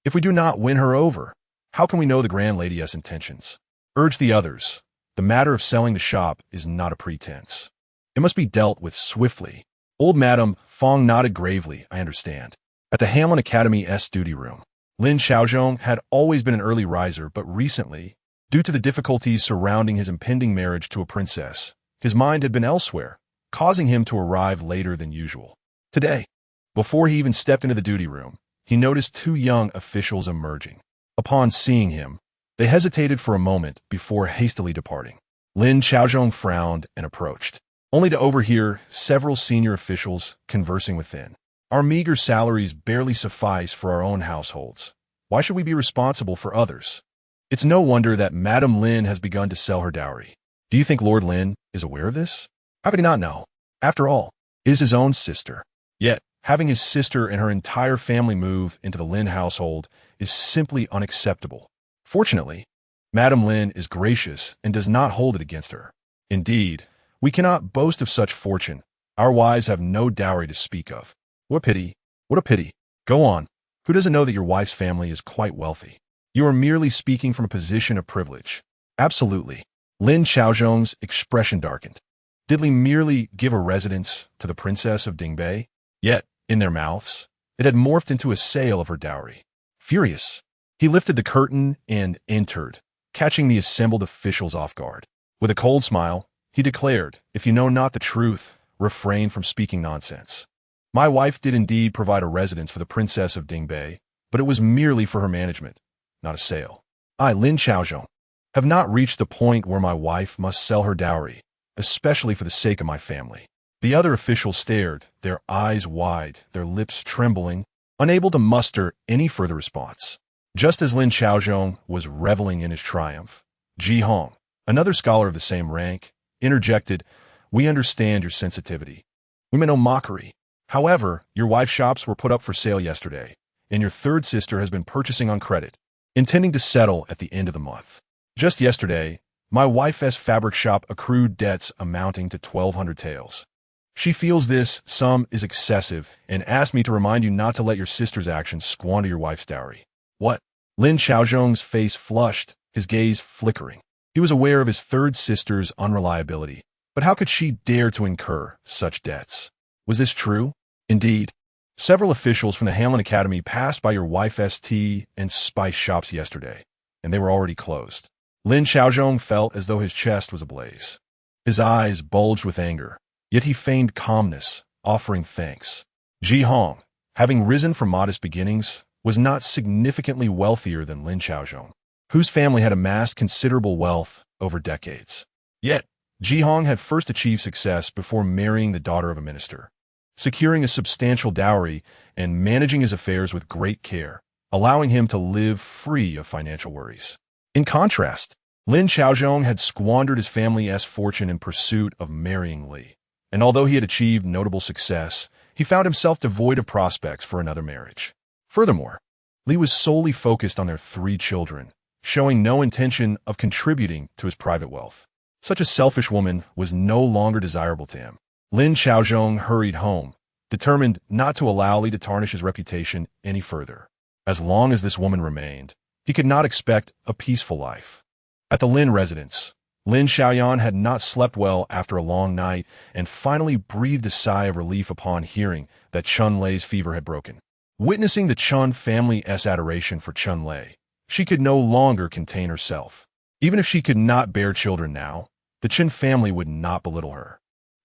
"If we do not win her over, how can we know the grand lady's intentions?" Urged the others. "The matter of selling the shop is not a pretense. It must be dealt with swiftly." Old Madame Fong nodded gravely. "I understand." At the Hamlin Academy's duty room, Lin Xiaozhong had always been an early riser, but recently, due to the difficulties surrounding his impending marriage to a princess, his mind had been elsewhere, causing him to arrive later than usual. Today, before he even stepped into the duty room, he noticed 2 young officials emerging. Upon seeing him, they hesitated for a moment before hastily departing. Lin Xiaozhong frowned and approached, only to overhear several senior officials conversing within. "Our meager salaries barely suffice for our own households. Why should we be responsible for others? It's no wonder that Madame Lin has begun to sell her dowry. Do you think Lord Lin is aware of this? How could he not know? After all, it is his own sister. Yet, having his sister and her entire family move into the Lin household is simply unacceptable. Fortunately, Madame Lin is gracious and does not hold it against her. Indeed, we cannot boast of such fortune. Our wives have no dowry to speak of." "What a pity. What a pity. Go on. Who doesn't know that your wife's family is quite wealthy? You are merely speaking from a position of privilege." "Absolutely. Lin Xiaozhong's expression darkened. Did Li merely give a residence to the princess of Dingbei? Yet, in their mouths, it had morphed into a sale of her dowry. Furious, he lifted the curtain and entered, catching the assembled officials off guard. With a cold smile, he declared, "If you know not the truth, refrain from speaking nonsense. My wife did indeed provide a residence for the princess of Dingbei, but it was merely for her management, not a sale. I, Lin Xiaozhong, have not reached the point where my wife must sell her dowry, especially for the sake of my family." The other officials stared, their eyes wide, their lips trembling, unable to muster any further response. Just as Lin Xiaozhong was reveling in his triumph, Ji Hong, another scholar of the same rank, interjected, "We understand your sensitivity. We meant no mockery. However, your wife's shops were put up for sale yesterday, and your third sister has been purchasing on credit, intending to settle at the end of the month. Just yesterday, my wife's fabric shop accrued debts amounting to 1,200 taels. She feels this sum is excessive and asked me to remind you not to let your sister's actions squander your wife's dowry." What? Lin Xiaozhong's face flushed, his gaze flickering. He was aware of his third sister's unreliability, but how could she dare to incur such debts? Was this true? Indeed, several officials from the Hanlon Academy passed by your wife's tea and spice shops yesterday, and they were already closed. Lin Xiaozhong felt as though his chest was ablaze. His eyes bulged with anger, yet he feigned calmness, offering thanks. Ji Hong, having risen from modest beginnings, was not significantly wealthier than Lin Xiaozhong, whose family had amassed considerable wealth over decades. Yet, Ji Hong had first achieved success before marrying the daughter of a minister, securing a substantial dowry and managing his affairs with great care, allowing him to live free of financial worries. In contrast, Lin Xiaozhong had squandered his family's fortune in pursuit of marrying Li, and although he had achieved notable success, he found himself devoid of prospects for another marriage. Furthermore, Li was solely focused on their 3 children, showing no intention of contributing to his private wealth. Such a selfish woman was no longer desirable to him. Lin Xiaozhong hurried home, determined not to allow Li to tarnish his reputation any further. As long as this woman remained, he could not expect a peaceful life. At the Lin residence, Lin Xiaoyan had not slept well after a long night and finally breathed a sigh of relief upon hearing that Chun Lei's fever had broken. Witnessing the Chun family's adoration for Chun Lei, she could no longer contain herself. Even if she could not bear children now, the Chun family would not belittle her.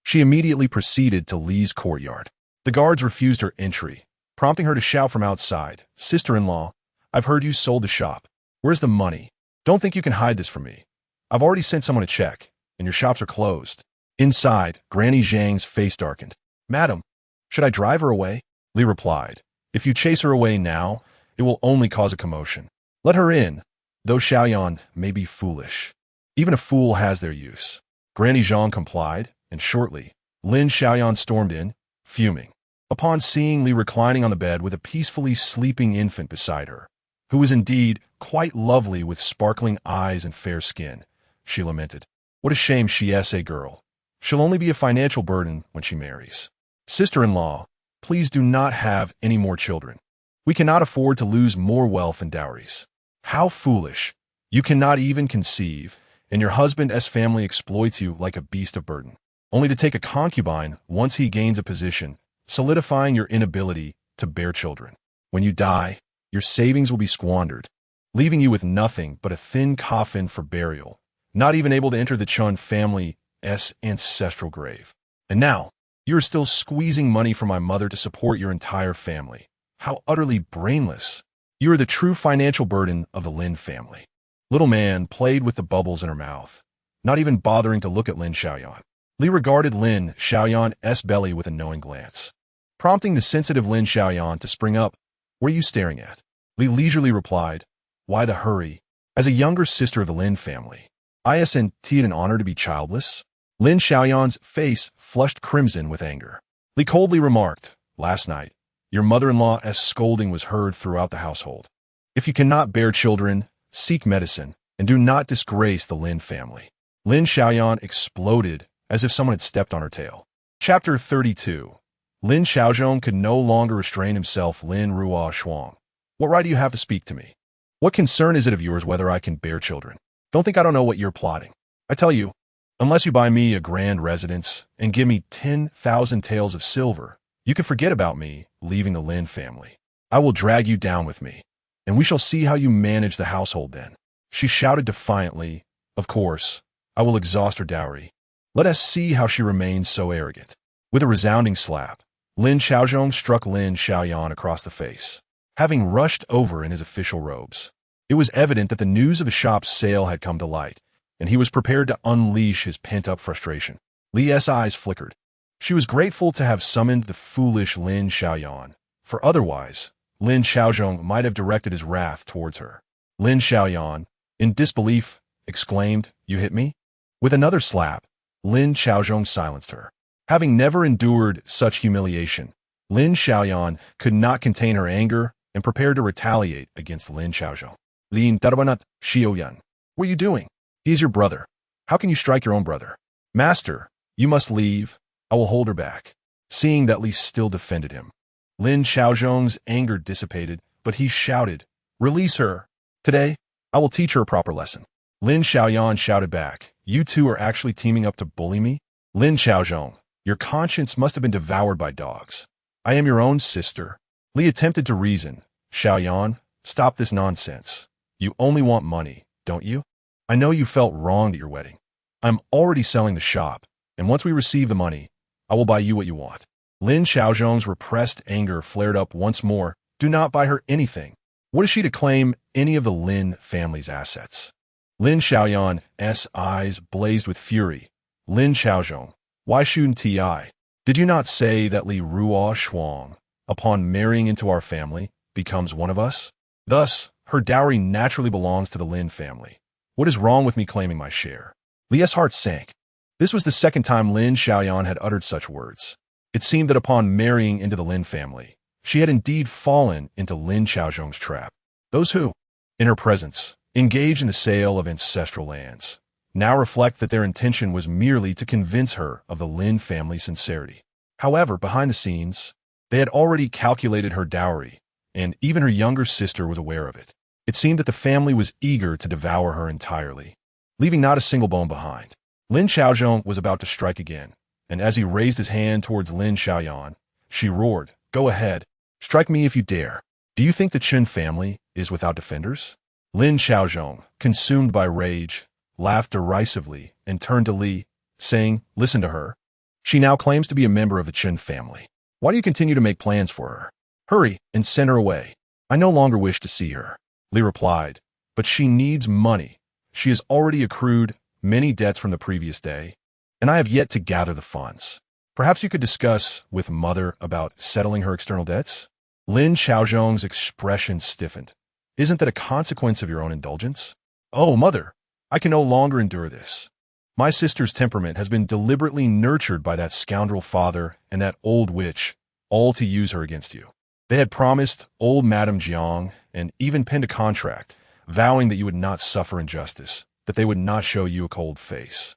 She immediately proceeded to Li's courtyard. The guards refused her entry, prompting her to shout from outside, "Sister-in-law, I've heard you sold the shop. Where's the money? Don't think you can hide this from me. I've already sent someone to check, and your shops are closed." Inside, Granny Zhang's face darkened. "Madam, should I drive her away?" Li replied, "If you chase her away now, it will only cause a commotion. Let her in, though Xiaoyan may be foolish. Even a fool has their use." Granny Zhang complied, and shortly, Lin Xiaoyan stormed in, fuming. Upon seeing Li reclining on the bed with a peacefully sleeping infant beside her, who was indeed quite lovely with sparkling eyes and fair skin, she lamented, "What a shame she's a girl. She'll only be a financial burden when she marries. Sister-in-law, please do not have any more children. We cannot afford to lose more wealth and dowries. How foolish. You cannot even conceive, and your husband's family exploits you like a beast of burden, only to take a concubine once he gains a position, solidifying your inability to bear children. When you die, your savings will be squandered, leaving you with nothing but a thin coffin for burial, not even able to enter the Chun family's ancestral grave. And now, you are still squeezing money from my mother to support your entire family. How utterly brainless. You are the true financial burden of the Lin family." Little Man played with the bubbles in her mouth, not even bothering to look at Lin Xiaoyan. Li regarded Lin Xiaoyan's belly with a knowing glance, prompting the sensitive Lin Xiaoyan to spring up. "What are you staring at?" Li leisurely replied, "Why the hurry? As a younger sister of the Lin family, isn't it an honor to be childless?" Lin Xiaoyan's face flushed crimson with anger. Li coldly remarked, "Last night, your mother-in-law's scolding was heard throughout the household. If you cannot bear children, seek medicine, and do not disgrace the Lin family." Lin Xiaoyan exploded as if someone had stepped on her tail. Chapter 32. Lin Xiaozhong could no longer restrain himself. Lin Ruo Shuang. "What right do you have to speak to me? What concern is it of yours whether I can bear children? Don't think I don't know what you're plotting." I tell you, unless you buy me a grand residence and give me 10,000 taels of silver, you can forget about me leaving the Lin family. I will drag you down with me, and we shall see how you manage the household then. She shouted defiantly. Of course, I will exhaust her dowry. Let us see how she remains so arrogant. With a resounding slap, Lin Xiaozhong struck Lin Xiaoyan across the face, having rushed over in his official robes. It was evident that the news of the shop's sale had come to light, and he was prepared to unleash his pent-up frustration. Li's eyes flickered. She was grateful to have summoned the foolish Lin Xiaoyan, for otherwise, Lin Xiaozhong might have directed his wrath towards her. Lin Xiaoyan, in disbelief, exclaimed, "You hit me?" With another slap, Lin Xiaozhong silenced her. Having never endured such humiliation, Lin Xiaoyan could not contain her anger and prepared to retaliate against Lin Xiaozhong. Lin Darabanat Xiaoyan, what are you doing? He is your brother. How can you strike your own brother? Master, you must leave. I will hold her back. Seeing that Li still defended him, Lin Xiaozhong's anger dissipated, but he shouted, "Release her! Today, I will teach her a proper lesson." Lin Xiaoyan shouted back, "You two are actually teaming up to bully me? Lin Xiaozhong, your conscience must have been devoured by dogs. I am your own sister." Li attempted to reason. "Xiaoyan, stop this nonsense. You only want money, don't you? I know you felt wronged at your wedding. I'm already selling the shop, and once we receive the money, I will buy you what you want." Lin Xiaozhong's repressed anger flared up once more. Do not buy her anything. What is she to claim any of the Lin family's assets? Lin Xiaoyan's eyes blazed with fury. Lin Xiaozhong, why shouldn't I? Did you not say that Li Ruo Shuang, upon marrying into our family, becomes one of us? Thus, her dowry naturally belongs to the Lin family. What is wrong with me claiming my share? Li's heart sank. This was the second time Lin Xiaoyan had uttered such words. It seemed that upon marrying into the Lin family, she had indeed fallen into Lin Xiaozhong's trap. Those who, in her presence, engaged in the sale of ancestral lands, now reflect that their intention was merely to convince her of the Lin family's sincerity. However, behind the scenes, they had already calculated her dowry, and even her younger sister was aware of it. It seemed that the family was eager to devour her entirely, leaving not a single bone behind. Lin Xiaozhong was about to strike again, and as he raised his hand towards Lin Xiaoyan, she roared, "Go ahead, strike me if you dare. Do you think the Chen family is without defenders?" Lin Xiaozhong, consumed by rage, laughed derisively and turned to Li, saying, "Listen to her. She now claims to be a member of the Chen family. Why do you continue to make plans for her? Hurry and send her away. I no longer wish to see her." Li replied, "But she needs money. She has already accrued many debts from the previous day, and I have yet to gather the funds. Perhaps you could discuss with mother about settling her external debts?" Lin Xiaozhong's expression stiffened. "Isn't that a consequence of your own indulgence?" "Oh, mother, I can no longer endure this. My sister's temperament has been deliberately nurtured by that scoundrel father and that old witch, all to use her against you. They had promised old Madame Jiang and even penned a contract, vowing that you would not suffer injustice, that they would not show you a cold face,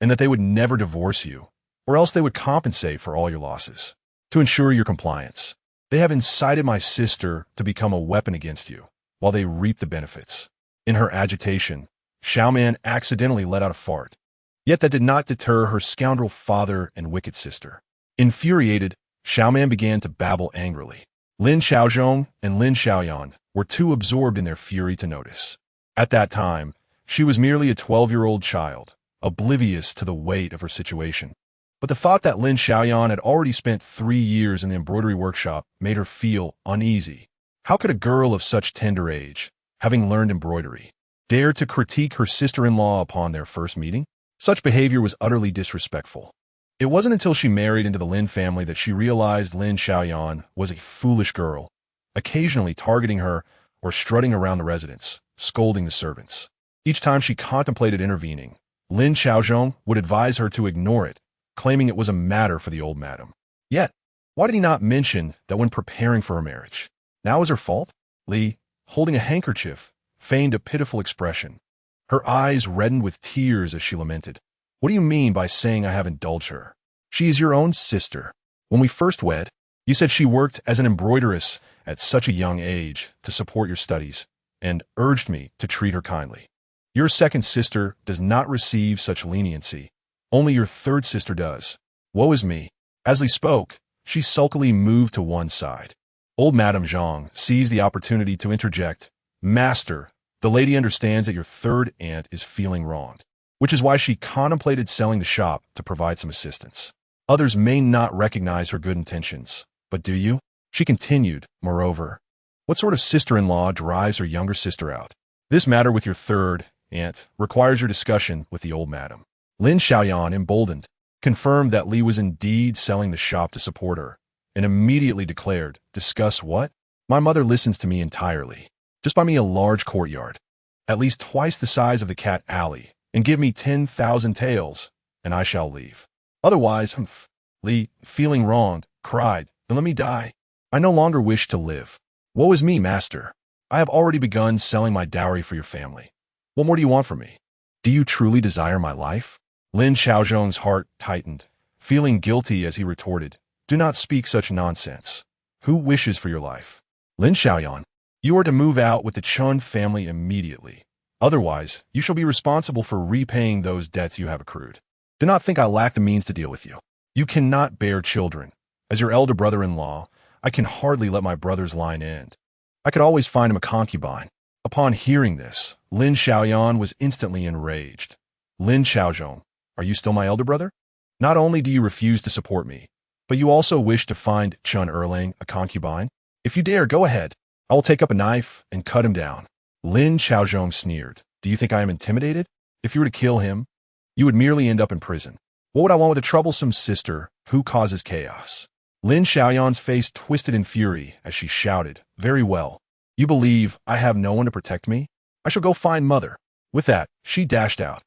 and that they would never divorce you, or else they would compensate for all your losses. To ensure your compliance, they have incited my sister to become a weapon against you, while they reap the benefits." In her agitation, Xiaoman accidentally let out a fart. Yet that did not deter her scoundrel father and wicked sister. Infuriated, Xiaoman began to babble angrily. Lin Xiaozhong and Lin Xiaoyan were too absorbed in their fury to notice. At that time, she was merely a 12-year-old child, oblivious to the weight of her situation. But the thought that Lin Xiaoyan had already spent 3 years in the embroidery workshop made her feel uneasy. How could a girl of such tender age, having learned embroidery, dare to critique her sister-in-law upon their first meeting? Such behavior was utterly disrespectful. It wasn't until she married into the Lin family that she realized Lin Xiaoyan was a foolish girl, occasionally targeting her or strutting around the residence, scolding the servants. Each time she contemplated intervening, Lin Xiaozhong would advise her to ignore it, claiming it was a matter for the old madam. Yet, why did he not mention that when preparing for her marriage? Now is her fault? Li, holding a handkerchief, feigned a pitiful expression. Her eyes reddened with tears as she lamented. "What do you mean by saying I have indulged her? She is your own sister. When we first wed, you said she worked as an embroideress at such a young age to support your studies, and urged me to treat her kindly. Your second sister does not receive such leniency. Only your third sister does. Woe is me. As Li spoke, she sulkily moved to one side. Old Madame Zhang seized the opportunity to interject. Master, the lady understands that your third aunt is feeling wronged, which is why she contemplated selling the shop to provide some assistance. Others may not recognize her good intentions, but do you? She continued, moreover. What sort of sister-in-law drives her younger sister out? This matter with your third aunt requires your discussion with the old madam. Lin Xiaoyan, emboldened, confirmed that Li was indeed selling the shop to support her, and immediately declared, discuss what? My mother listens to me entirely. Just buy me a large courtyard, at least twice the size of the cat alley, and give me 10,000 taels, and I shall leave. Otherwise, Li, feeling wronged, cried, then let me die. I no longer wish to live. Woe is me, master. I have already begun selling my dowry for your family. What more do you want from me? Do you truly desire my life? Lin Xiaozhong's heart tightened, feeling guilty as he retorted, do not speak such nonsense. Who wishes for your life? Lin Xiaoyan, you are to move out with the Chun family immediately. Otherwise, you shall be responsible for repaying those debts you have accrued. Do not think I lack the means to deal with you. You cannot bear children. As your elder brother-in-law, I can hardly let my brother's line end. I could always find him a concubine. Upon hearing this, Lin Xiaoyan was instantly enraged. Lin Xiaozhong, are you still my elder brother? Not only do you refuse to support me, but you also wish to find Chun Erlang a concubine? If you dare, go ahead. I will take up a knife and cut him down. Lin Xiaozhong sneered. Do you think I am intimidated? If you were to kill him, you would merely end up in prison. What would I want with a troublesome sister who causes chaos? Lin Xiaoyan's face twisted in fury as she shouted, very well. You believe I have no one to protect me? I shall go find mother. With that, she dashed out.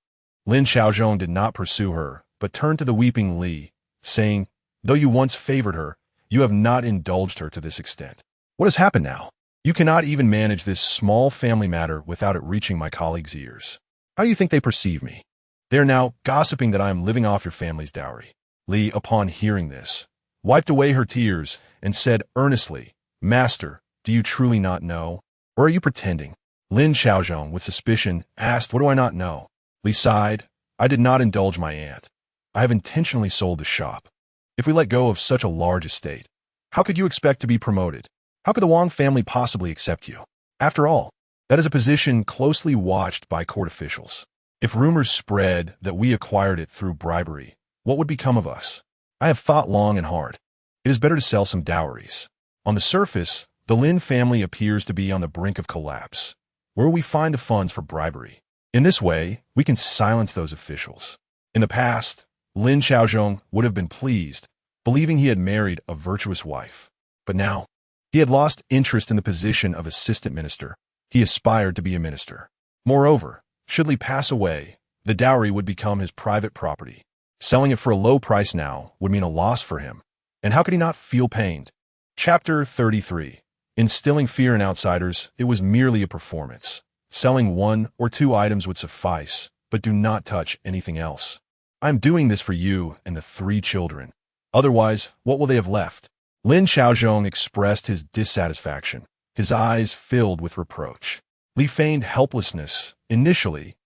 Lin Xiaozhong did not pursue her, but turned to the weeping Li, saying, though you once favored her, you have not indulged her to this extent. What has happened now? You cannot even manage this small family matter without it reaching my colleagues' ears. How do you think they perceive me? They are now gossiping that I am living off your family's dowry. Li, upon hearing this, wiped away her tears and said earnestly, Master, do you truly not know? Or are you pretending? Lin Xiaozhong, with suspicion, asked, what do I not know? Li sighed, I did not indulge my aunt. I have intentionally sold the shop. If we let go of such a large estate, how could you expect to be promoted? How could the Wang family possibly accept you? After all, that is a position closely watched by court officials. If rumors spread that we acquired it through bribery, what would become of us? I have thought long and hard. It is better to sell some dowries. On the surface, the Lin family appears to be on the brink of collapse. Where will we find the funds for bribery? In this way, we can silence those officials. In the past, Lin Xiaozhong would have been pleased, believing he had married a virtuous wife. But now, he had lost interest in the position of assistant minister. He aspired to be a minister. Moreover, should Li pass away, the dowry would become his private property. Selling it for a low price now would mean a loss for him. And how could he not feel pained? Chapter 33. Instilling fear in outsiders, it was merely a performance. Selling 1 or 2 items would suffice, but do not touch anything else. I am doing this for you and the 3 children. Otherwise, what will they have left? Lin Xiaozhong expressed his dissatisfaction. His eyes filled with reproach. Li feigned helplessness. Initially,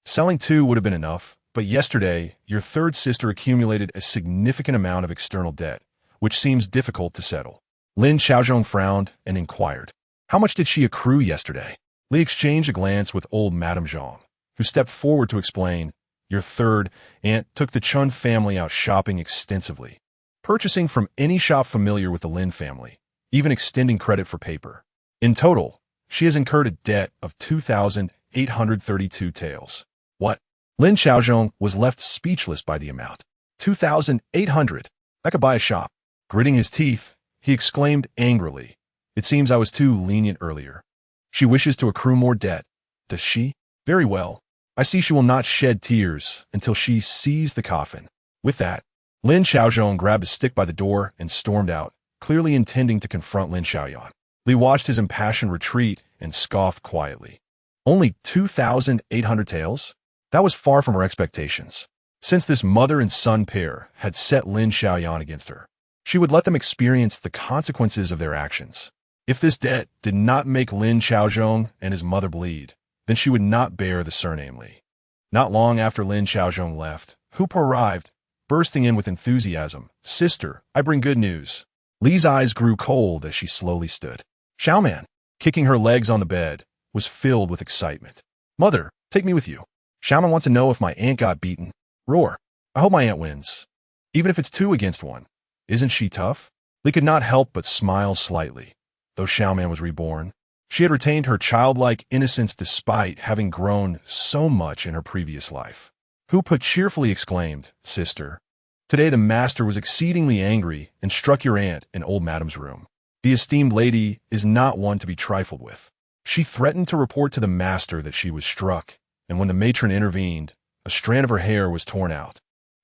selling 2 would have been enough, but yesterday, your third sister accumulated a significant amount of external debt, which seems difficult to settle. Lin Xiaozhong frowned and inquired, how much did she accrue yesterday? Li exchanged a glance with old Madame Zhang, who stepped forward to explain, your third aunt took the Chun family out shopping extensively, purchasing from any shop familiar with the Lin family, even extending credit for paper. In total, she has incurred a debt of 2,832 taels. What? Lin Xiaozhong was left speechless by the amount. 2,800. I could buy a shop. Gritting his teeth, he exclaimed angrily, it seems I was too lenient earlier. She wishes to accrue more debt. Does she? Very well. I see she will not shed tears until she sees the coffin. With that, Lin Xiaozhong grabbed a stick by the door and stormed out, clearly intending to confront Lin Xiaoyan. Li watched his impassioned retreat and scoffed quietly. Only 2,800 taels? That was far from her expectations. Since this mother and son pair had set Lin Xiaoyan against her, she would let them experience the consequences of their actions. If this debt did not make Lin Xiaozhong and his mother bleed, then she would not bear the surname Li. Not long after Lin Xiaozhong left, Hoop arrived, bursting in with enthusiasm. "Sister, I bring good news." Li's eyes grew cold as she slowly stood. Xiaoman, kicking her legs on the bed, was filled with excitement. "Mother, take me with you. Xiaoman wants to know if my aunt got beaten." "Roar. I hope my aunt wins. Even if it's 2 against 1. Isn't she tough?" Li could not help but smile slightly. Though Xiaoman was reborn, she had retained her childlike innocence despite having grown so much in her previous life. Hoopa cheerfully exclaimed, "Sister, today the master was exceedingly angry and struck your aunt in old madam's room. The esteemed lady is not one to be trifled with. She threatened to report to the master that she was struck, and when the matron intervened, a strand of her hair was torn out,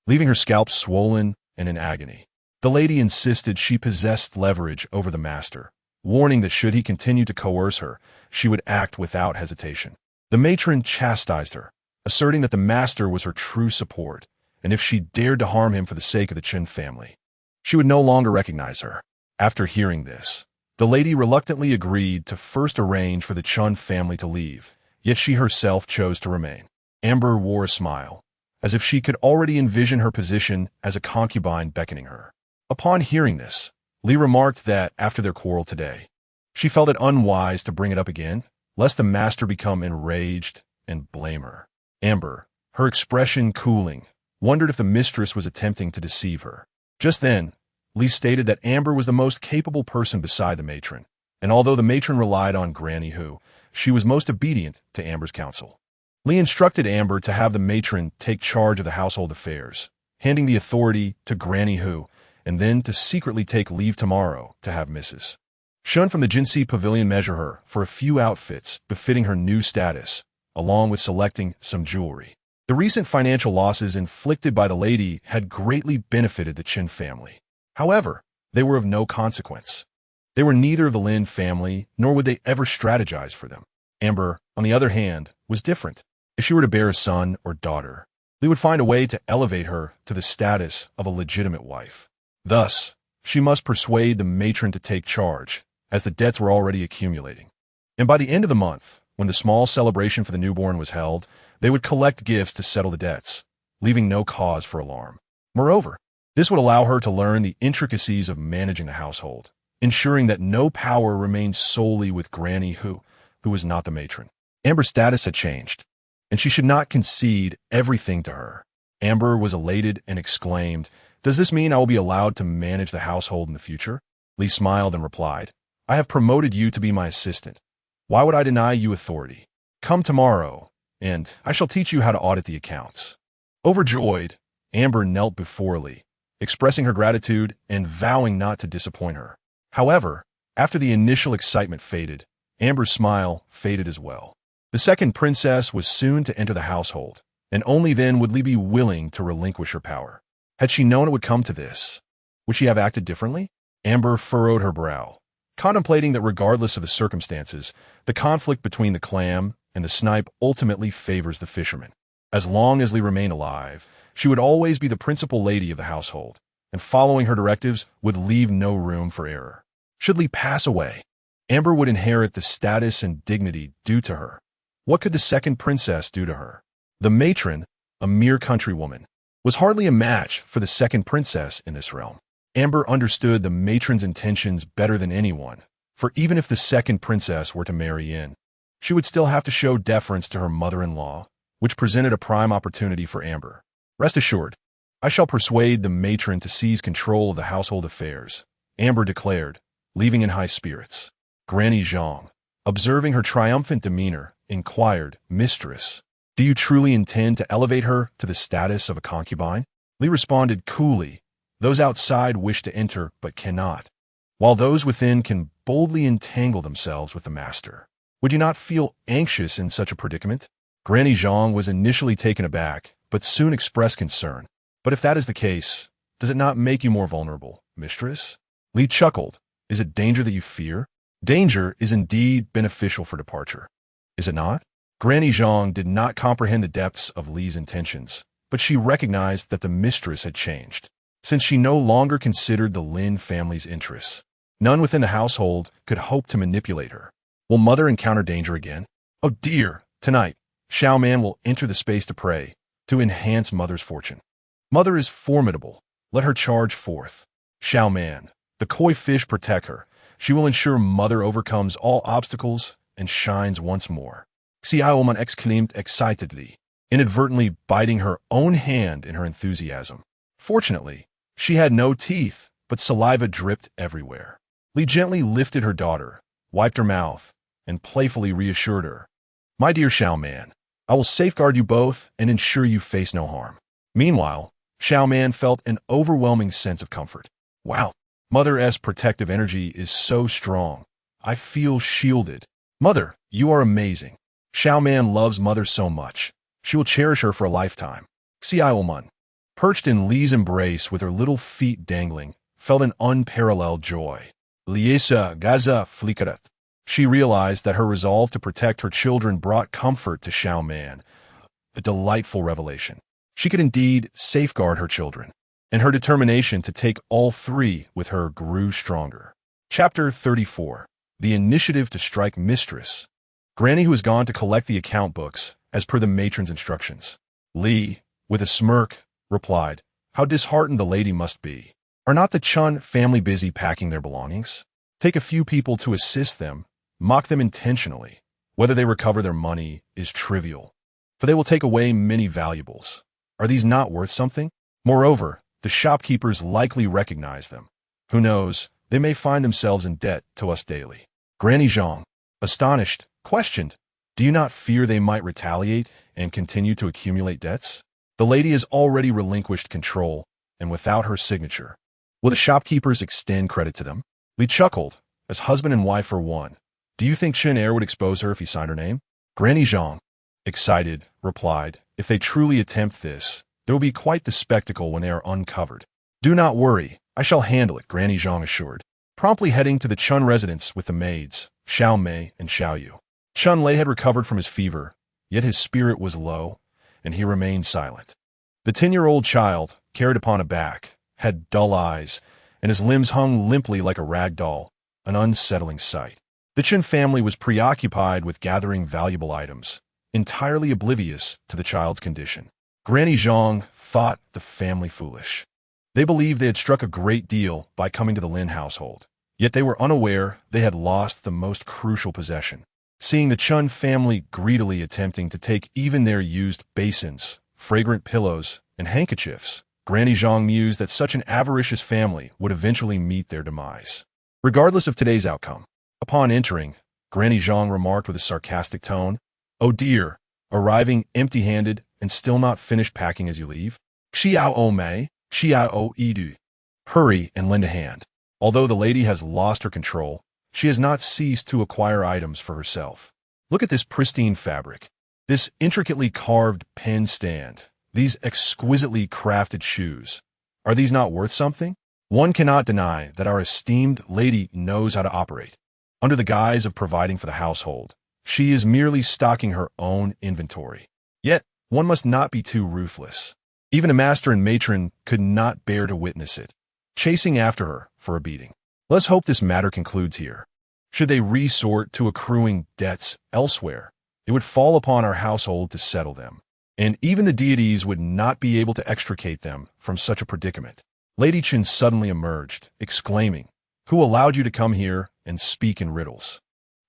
leaving her scalp swollen and in agony. The lady insisted she possessed leverage over the master, warning that should he continue to coerce her, she would act without hesitation. The matron chastised her, asserting that the master was her true support, and if she dared to harm him for the sake of the Chen family, she would no longer recognize her. After hearing this, the lady reluctantly agreed to first arrange for the Chun family to leave, yet she herself chose to remain. Amber wore a smile, as if she could already envision her position as a concubine beckoning her. Upon hearing this, Li remarked that after their quarrel today, she felt it unwise to bring it up again, lest the master become enraged and blame her. Amber, her expression cooling, wondered if the mistress was attempting to deceive her. Just then, Li stated that Amber was the most capable person beside the matron, and although the matron relied on Granny Hu, she was most obedient to Amber's counsel. Li instructed Amber to have the matron take charge of the household affairs, handing the authority to Granny Hu, and then to secretly take leave tomorrow to have Mrs. Shun from the Jinsi Pavilion measure her for a few outfits befitting her new status, along with selecting some jewelry. The recent financial losses inflicted by the lady had greatly benefited the Qin family. However, they were of no consequence. They were neither of the Lin family, nor would they ever strategize for them. Amber, on the other hand, was different. If she were to bear a son or daughter, Li would find a way to elevate her to the status of a legitimate wife. Thus, she must persuade the matron to take charge, as the debts were already accumulating. And by the end of the month, when the small celebration for the newborn was held, they would collect gifts to settle the debts, leaving no cause for alarm. Moreover, this would allow her to learn the intricacies of managing the household, ensuring that no power remained solely with Granny Hu, who was not the matron. Amber's status had changed, and she should not concede everything to her. Amber was elated and exclaimed, "Does this mean I will be allowed to manage the household in the future?" Li smiled and replied, "I have promoted you to be my assistant. Why would I deny you authority? Come tomorrow, and I shall teach you how to audit the accounts." Overjoyed, Amber knelt before Li, expressing her gratitude and vowing not to disappoint her. However, after the initial excitement faded, Amber's smile faded as well. The second princess was soon to enter the household, and only then would Li be willing to relinquish her power. Had she known it would come to this, would she have acted differently? Amber furrowed her brow, contemplating that regardless of the circumstances, the conflict between the clam and the snipe ultimately favors the fisherman. As long as Li remained alive, she would always be the principal lady of the household, and following her directives would leave no room for error. Should Li pass away, Amber would inherit the status and dignity due to her. What could the second princess do to her? The matron, a mere countrywoman, was hardly a match for the second princess in this realm. Amber understood the matron's intentions better than anyone, for even if the second princess were to marry in, she would still have to show deference to her mother-in-law, which presented a prime opportunity for Amber. "Rest assured, I shall persuade the matron to seize control of the household affairs," Amber declared, leaving in high spirits. Granny Zhang, observing her triumphant demeanor, inquired, "Mistress, do you truly intend to elevate her to the status of a concubine?" Li responded coolly, "Those outside wish to enter but cannot, while those within can boldly entangle themselves with the master. Would you not feel anxious in such a predicament?" Granny Zhang was initially taken aback, but soon expressed concern. "But if that is the case, does it not make you more vulnerable, mistress?" Li chuckled. "Is it danger that you fear? Danger is indeed beneficial for departure, is it not?" Granny Zhang did not comprehend the depths of Li's intentions, but she recognized that the mistress had changed, since she no longer considered the Lin family's interests. None within the household could hope to manipulate her. Will mother encounter danger again? "Oh dear," Tonight, Xiaoman will enter the space to pray, to enhance Mother's fortune. Mother is formidable. Let her charge forth. Xiaoman, the koi fish protect her. She will ensure Mother overcomes all obstacles and shines once more. Xiaoman exclaimed excitedly, inadvertently biting her own hand in her enthusiasm. Fortunately, she had no teeth, but saliva dripped everywhere. Li gently lifted her daughter, wiped her mouth, and playfully reassured her. My dear Xiaoman, I will safeguard you both and ensure you face no harm. Meanwhile, Xiaoman felt an overwhelming sense of comfort. Wow, Mother's protective energy is so strong. I feel shielded. Mother, you are amazing. Xiaoman loves Mother so much. She will cherish her for a lifetime. Xiaoman, perched in Li's embrace with her little feet dangling, felt an unparalleled joy. Liesa Gaza Flikarat. She realized that her resolve to protect her children brought comfort to Xiaoman, a delightful revelation. She could indeed safeguard her children, and her determination to take all three with her grew stronger. Chapter 34. The Initiative to Strike Mistress. Granny, who has gone to collect the account books, as per the matron's instructions. Li, with a smirk, replied, How disheartened the lady must be. Are not the Chun family busy packing their belongings? Take a few people to assist them, mock them intentionally. Whether they recover their money is trivial, for they will take away many valuables. Are these not worth something? Moreover, the shopkeepers likely recognize them. Who knows, they may find themselves in debt to us daily. Granny Zhang, astonished, questioned, Do you not fear they might retaliate and continue to accumulate debts? The lady has already relinquished control, and without her signature. Will the shopkeepers extend credit to them? Li chuckled, as husband and wife are one. Do you think Heir would expose her if he signed her name? Granny Zhang, excited, replied, If they truly attempt this, there will be quite the spectacle when they are uncovered. Do not worry, I shall handle it, Granny Zhang assured. Promptly heading to the Chun residence with the maids, Xiao Mei and Xiao Yu. Chun Lei had recovered from his fever, yet his spirit was low, and he remained silent. The 10-year-old child, carried upon a back, had dull eyes, and his limbs hung limply like a rag doll, an unsettling sight. The Chun family was preoccupied with gathering valuable items, entirely oblivious to the child's condition. Granny Zhang thought the family foolish. They believed they had struck a great deal by coming to the Lin household, yet they were unaware they had lost the most crucial possession. Seeing the Chun family greedily attempting to take even their used basins, fragrant pillows, and handkerchiefs, Granny Zhang mused that such an avaricious family would eventually meet their demise. Regardless of today's outcome, upon entering, Granny Zhang remarked with a sarcastic tone, Oh dear, arriving empty-handed and still not finished packing as you leave? Xiao Mei, Xiao Idu. Hurry and lend a hand. Although the lady has lost her control, she has not ceased to acquire items for herself. Look at this pristine fabric, this intricately carved pen stand, these exquisitely crafted shoes. Are these not worth something? One cannot deny that our esteemed lady knows how to operate. Under the guise of providing for the household, she is merely stocking her own inventory. Yet, one must not be too ruthless. Even a master and matron could not bear to witness it, chasing after her for a beating. Let's hope this matter concludes here. Should they resort to accruing debts elsewhere, it would fall upon our household to settle them, and even the deities would not be able to extricate them from such a predicament. Lady Chen suddenly emerged, exclaiming, Who allowed you to come here and speak in riddles?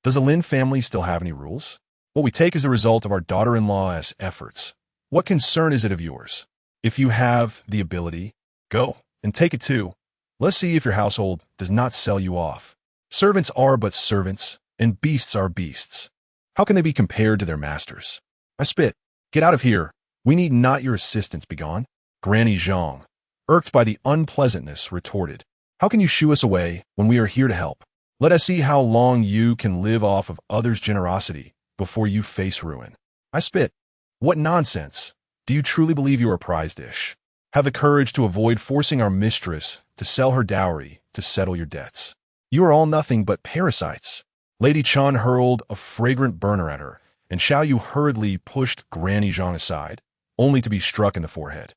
Does the Lin family still have any rules? What we take is the result of our daughter-in-law's efforts. What concern is it of yours? If you have the ability, go and take it too. Let's see if your household does not sell you off. Servants are but servants, and beasts are beasts. How can they be compared to their masters? I spit. Get out of here. We need not your assistance, begone. Granny Zhang, irked by the unpleasantness, retorted. How can you shoo us away when we are here to help? Let us see how long you can live off of others' generosity before you face ruin. I spit. What nonsense. Do you truly believe you are a prize dish? Have the courage to avoid forcing our mistress to sell her dowry to settle your debts. You are all nothing but parasites. Lady Chun hurled a fragrant burner at her, and Xiao Yu hurriedly pushed Granny Zhang aside, only to be struck in the forehead.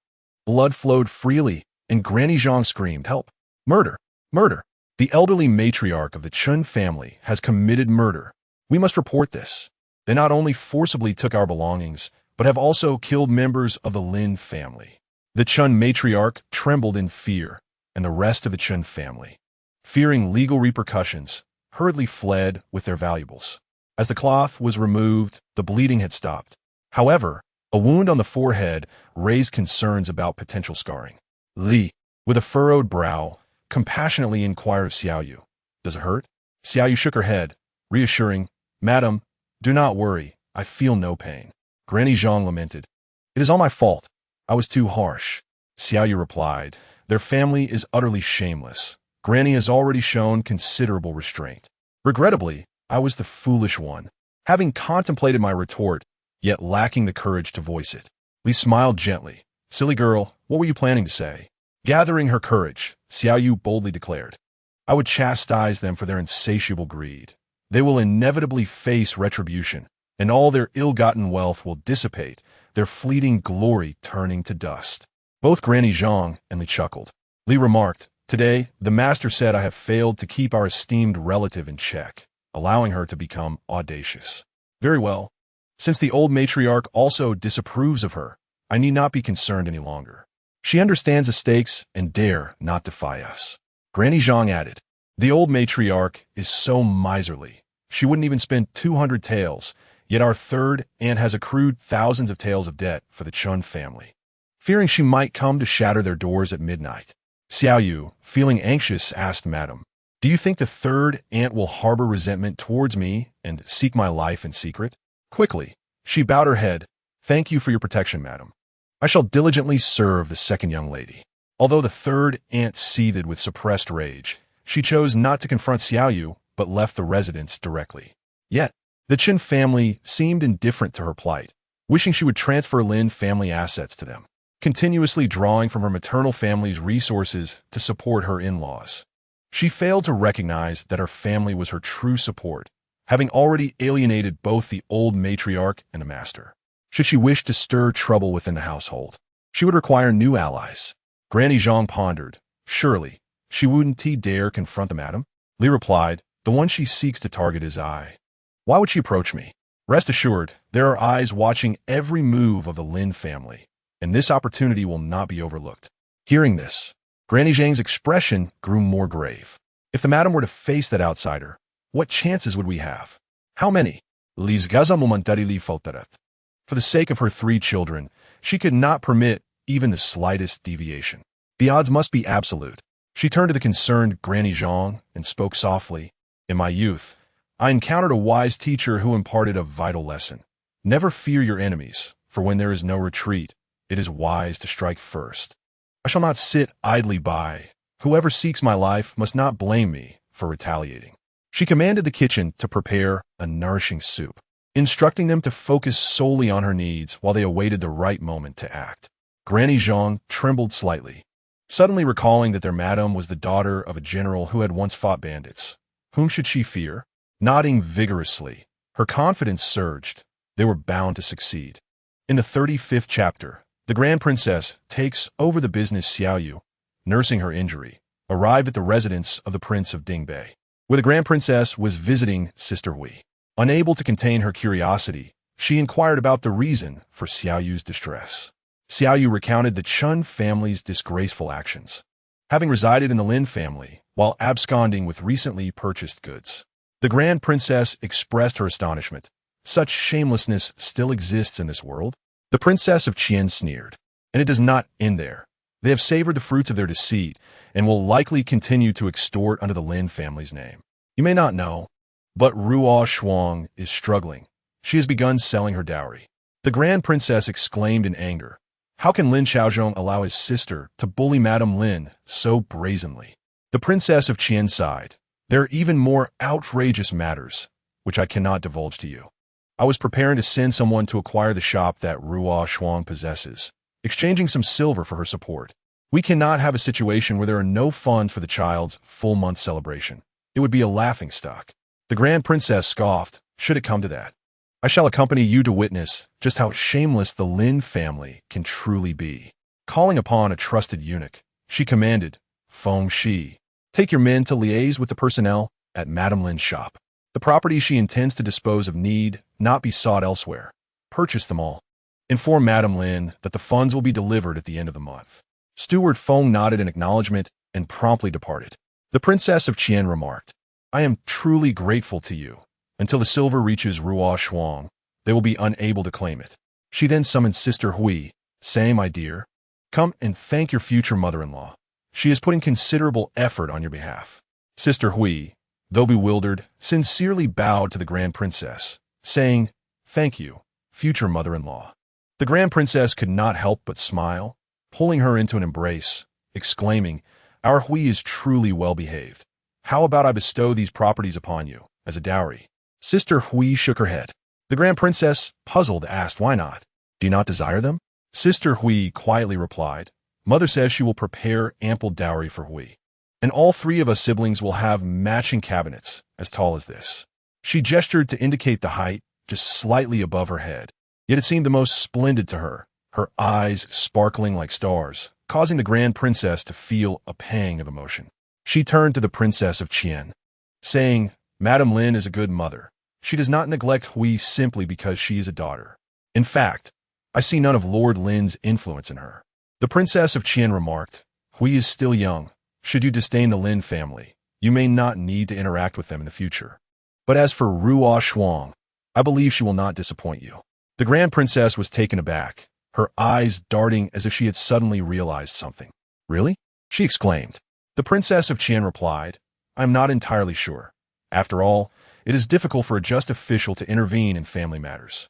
Blood flowed freely, and Granny Zhang screamed, Help! Murder! Murder! The elderly matriarch of the Chun family has committed murder. We must report this. They not only forcibly took our belongings, but have also killed members of the Lin family. The Chun matriarch trembled in fear, and the rest of the Chun family, fearing legal repercussions, hurriedly fled with their valuables. As the cloth was removed, the bleeding had stopped. However, a wound on the forehead raised concerns about potential scarring. Li, with a furrowed brow, compassionately inquired of Xiaoyu, "Does it hurt?" Xiaoyu shook her head, reassuring, "Madam, do not worry, I feel no pain." Granny Zhang lamented, "It is all my fault. I was too harsh." Xiaoyu replied, "Their family is utterly shameless. Granny has already shown considerable restraint. Regrettably, I was the foolish one, having contemplated my retort, yet lacking the courage to voice it." Li smiled gently. "Silly girl, what were you planning to say?" Gathering her courage, Xiaoyu boldly declared, "I would chastise them for their insatiable greed. They will inevitably face retribution, and all their ill-gotten wealth will dissipate, their fleeting glory turning to dust." Both Granny Zhang and Li chuckled. Li remarked, "Today, the master said I have failed to keep our esteemed relative in check, allowing her to become audacious. Very well. Since the old matriarch also disapproves of her, I need not be concerned any longer. She understands the stakes and dare not defy us." Granny Zhang added, "The old matriarch is so miserly. She wouldn't even spend 200 taels, yet our third aunt has accrued thousands of taels of debt for the Chun family, fearing she might come to shatter their doors at midnight." Xiaoyu, feeling anxious, asked, "Madam, do you think the third aunt will harbor resentment towards me and seek my life in secret?" Quickly, she bowed her head. "Thank you for your protection, madam. I shall diligently serve the second young lady." Although the third aunt seethed with suppressed rage, she chose not to confront Xiaoyu, but left the residence directly. Yet, the Qin family seemed indifferent to her plight, wishing she would transfer Lin family assets to them, continuously drawing from her maternal family's resources to support her in-laws. She failed to recognize that her family was her true support, having already alienated both the old matriarch and the master. Should she wish to stir trouble within the household, she would require new allies. Granny Zhang pondered. Surely, she wouldn't dare confront the madam? Li replied, "The one she seeks to target is I. Why would she approach me? Rest assured, there are eyes watching every move of the Lin family, and this opportunity will not be overlooked." Hearing this, Granny Zhang's expression grew more grave. If the madam were to face that outsider, what chances would we have? How many? Li's gazamumentari li faltaret. For the sake of her 3 children, she could not permit even the slightest deviation. The odds must be absolute. She turned to the concerned Granny Zhang and spoke softly. "In my youth, I encountered a wise teacher who imparted a vital lesson. Never fear your enemies, for when there is no retreat, it is wise to strike first. I shall not sit idly by. Whoever seeks my life must not blame me for retaliating." She commanded the kitchen to prepare a nourishing soup, instructing them to focus solely on her needs while they awaited the right moment to act. Granny Zhang trembled slightly, suddenly recalling that their madam was the daughter of a general who had once fought bandits. Whom should she fear? Nodding vigorously, her confidence surged. They were bound to succeed. In the 35th chapter, the Grand Princess takes over the business. Xiaoyu, nursing her injury, arrived at the residence of the Prince of Dingbei, where the Grand Princess was visiting Sister Hui. Unable to contain her curiosity, she inquired about the reason for Xiaoyu's distress. Xiaoyu recounted the Chun family's disgraceful actions, having resided in the Lin family while absconding with recently purchased goods. The Grand Princess expressed her astonishment. Such shamelessness still exists in this world? The Princess of Qian sneered. And it does not end there. They have savored the fruits of their deceit and will likely continue to extort under the Lin family's name. You may not know, but Ruo Shuang is struggling. She has begun selling her dowry. The Grand Princess exclaimed in anger. How can Lin Xiaozhong allow his sister to bully Madame Lin so brazenly? The Princess of Qian sighed. There are even more outrageous matters, which I cannot divulge to you. I was preparing to send someone to acquire the shop that Ruo Shuang possesses, exchanging some silver for her support. We cannot have a situation where there are no funds for the child's full-month celebration. It would be a laughingstock. The Grand Princess scoffed. Should it come to that, I shall accompany you to witness just how shameless the Lin family can truly be. Calling upon a trusted eunuch, she commanded, Feng Shi, take your men to liaise with the personnel at Madame Lin's shop. The property she intends to dispose of need not be sought elsewhere. Purchase them all. Inform Madame Lin that the funds will be delivered at the end of the month. Steward Feng nodded in acknowledgement and promptly departed. The Princess of Qian remarked, I am truly grateful to you. Until the silver reaches Ruo Shuang, they will be unable to claim it. She then summoned Sister Hui, saying, My dear, come and thank your future mother-in-law. She is putting considerable effort on your behalf. Sister Hui, though bewildered, sincerely bowed to the Grand Princess, saying, Thank you, future mother-in-law. The Grand Princess could not help but smile, pulling her into an embrace, exclaiming, Our Hui is truly well-behaved. How about I bestow these properties upon you, as a dowry? Sister Hui shook her head. The Grand Princess, puzzled, asked, Why not? Do you not desire them? Sister Hui quietly replied, Mother says she will prepare ample dowry for Hui, and all three of us siblings will have matching cabinets as tall as this. She gestured to indicate the height, just slightly above her head, yet it seemed the most splendid to her, her eyes sparkling like stars, causing the Grand Princess to feel a pang of emotion. She turned to the Princess of Qian, saying, Madame Lin is a good mother. She does not neglect Hui simply because she is a daughter. In fact, I see none of Lord Lin's influence in her. The Princess of Qian remarked, Hui is still young. Should you disdain the Lin family, you may not need to interact with them in the future. But as for Ruo Shuang, I believe she will not disappoint you. The Grand Princess was taken aback, her eyes darting as if she had suddenly realized something. Really? She exclaimed. The Princess of Qian replied, I am not entirely sure. After all, it is difficult for a just official to intervene in family matters.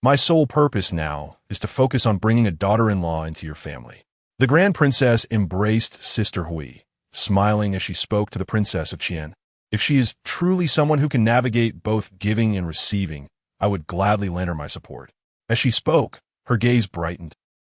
My sole purpose now is to focus on bringing a daughter-in-law into your family. The Grand Princess embraced Sister Hui, smiling as she spoke to the Princess of Qian. If she is truly someone who can navigate both giving and receiving, I would gladly lend her my support. As she spoke, her gaze brightened,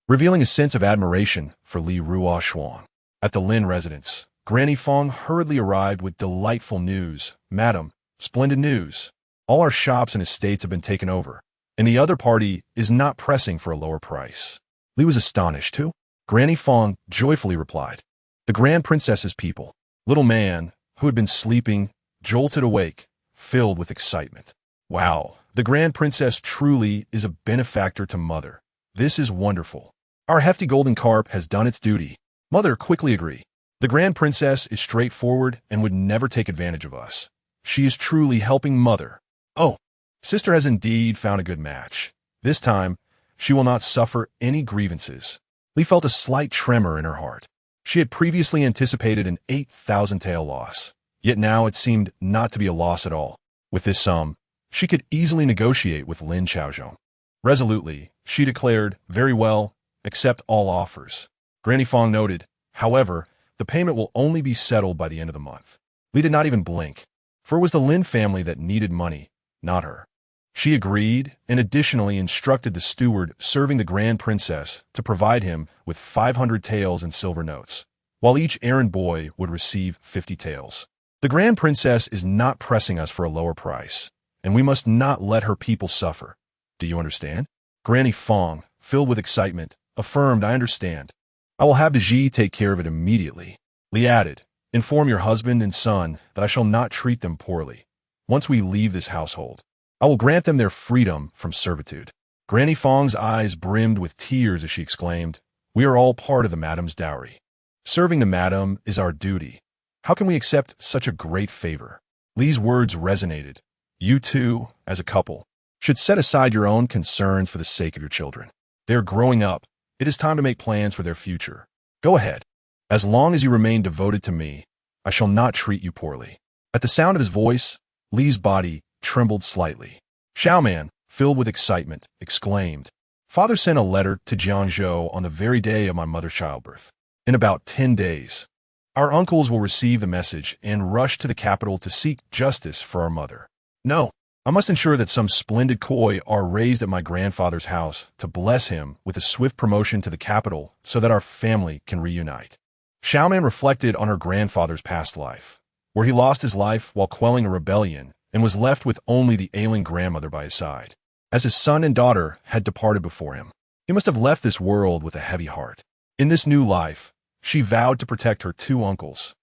revealing a sense of admiration for Li Ruo Shuang. At the Lin residence, Granny Feng hurriedly arrived with delightful news. Madam, splendid news. All our shops and estates have been taken over, and the other party is not pressing for a lower price. Li was astonished too. Granny Feng joyfully replied, The Grand Princess's people. Little man, who had been sleeping, jolted awake, filled with excitement. Wow, the Grand Princess truly is a benefactor to Mother. This is wonderful. Our hefty golden carp has done its duty. Mother quickly agreed. The Grand Princess is straightforward and would never take advantage of us. She is truly helping Mother. Oh, Sister has indeed found a good match. This time, she will not suffer any grievances. Li felt a slight tremor in her heart. She had previously anticipated an 8,000 tael loss, yet now it seemed not to be a loss at all. With this sum, she could easily negotiate with Lin Chaozhong. Resolutely, she declared, Very well, accept all offers. Granny Feng noted, However, the payment will only be settled by the end of the month. Li did not even blink, for it was the Lin family that needed money, not her. She agreed and additionally instructed the steward serving the Grand Princess to provide him with 500 taels in silver notes, while each errand boy would receive 50 taels. The Grand Princess is not pressing us for a lower price, and we must not let her people suffer. Do you understand? Granny Feng, filled with excitement, affirmed, I understand. I will have Ji take care of it immediately. Li added, Inform your husband and son that I shall not treat them poorly. Once we leave this household, I will grant them their freedom from servitude. Granny Feng's eyes brimmed with tears as she exclaimed, We are all part of the madam's dowry. Serving the madam is our duty. How can we accept such a great favor? Li's words resonated. You two, as a couple, should set aside your own concerns for the sake of your children. They are growing up. It is time to make plans for their future. Go ahead. As long as you remain devoted to me, I shall not treat you poorly. At the sound of his voice, Li's body trembled slightly. Xiaoman, filled with excitement, exclaimed, Father sent a letter to Jiangzhou on the very day of my mother's childbirth. In about 10 days, our uncles will receive the message and rush to the capital to seek justice for our mother. No, I must ensure that some splendid koi are raised at my grandfather's house to bless him with a swift promotion to the capital so that our family can reunite. Xiaoman reflected on her grandfather's past life, where he lost his life while quelling a rebellion and was left with only the ailing grandmother by his side. As his son and daughter had departed before him, he must have left this world with a heavy heart. In this new life, she vowed to protect her two uncles,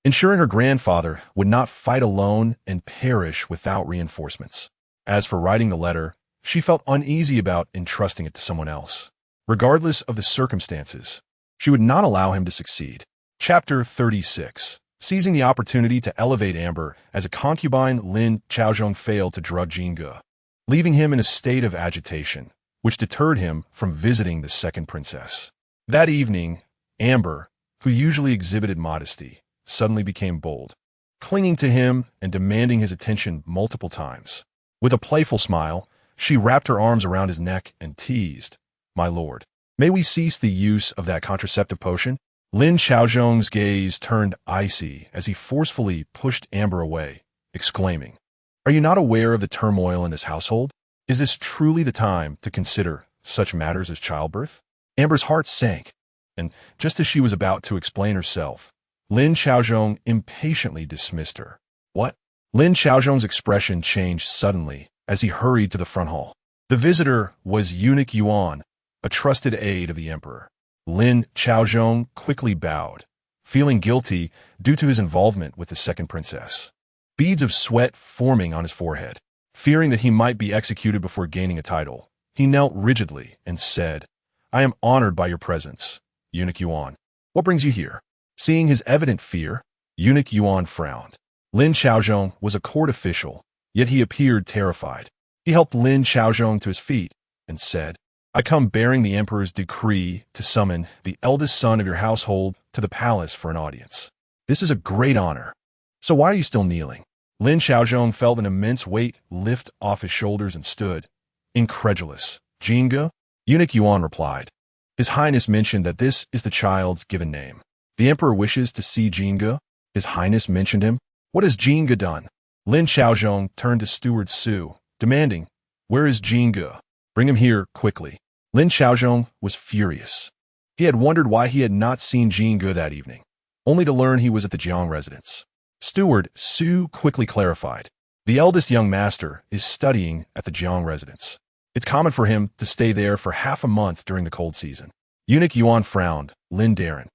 ensuring her grandfather would not fight alone and perish without reinforcements. As for writing the letter, she felt uneasy about entrusting it to someone else. Regardless of the circumstances, she would not allow him to succeed. Chapter 36. Seizing the opportunity to elevate Amber as a concubine, Lin Xiaozhong failed to drug Jingge, leaving him in a state of agitation, which deterred him from visiting the second princess. That evening, Amber, who usually exhibited modesty, suddenly became bold, clinging to him and demanding his attention multiple times. With a playful smile, she wrapped her arms around his neck and teased, "My lord, may we cease the use of that contraceptive potion?" Lin Xiaozhong's gaze turned icy as he forcefully pushed Amber away, exclaiming, "Are you not aware of the turmoil in this household? Is this truly the time to consider such matters as childbirth?" Amber's heart sank, and just as she was about to explain herself, Lin Xiaozhong impatiently dismissed her. "What?" Lin Xiaozhong's expression changed suddenly as he hurried to the front hall. The visitor was Eunuch Yuan, a trusted aide of the emperor. Lin Xiaozhong quickly bowed, feeling guilty due to his involvement with the second princess. Beads of sweat forming on his forehead. Fearing that he might be executed before gaining a title, he knelt rigidly and said, "I am honored by your presence, Eunuch Yuan. What brings you here?" Seeing his evident fear, Eunuch Yuan frowned. Lin Xiaozhong was a court official, yet he appeared terrified. He helped Lin Xiaozhong to his feet and said, "I come bearing the emperor's decree to summon the eldest son of your household to the palace for an audience. This is a great honor. So why are you still kneeling?" Lin Xiaozhong felt an immense weight lift off his shoulders and stood, incredulous. "Jingge?" Eunuch Yuan replied. "His Highness mentioned that this is the child's given name. The emperor wishes to see Jingge. His Highness mentioned him. What has Jingge done?" Lin Xiaozhong turned to Steward Su, demanding, "Where is Jingge? Bring him here quickly." Lin Xiaozhong was furious. He had wondered why he had not seen Jingge that evening, only to learn he was at the Jiang residence. Steward Su quickly clarified. "The eldest young master is studying at the Jiang residence. It's common for him to stay there for half a month during the cold season." Eunuch Yuan frowned. "Lin Darren,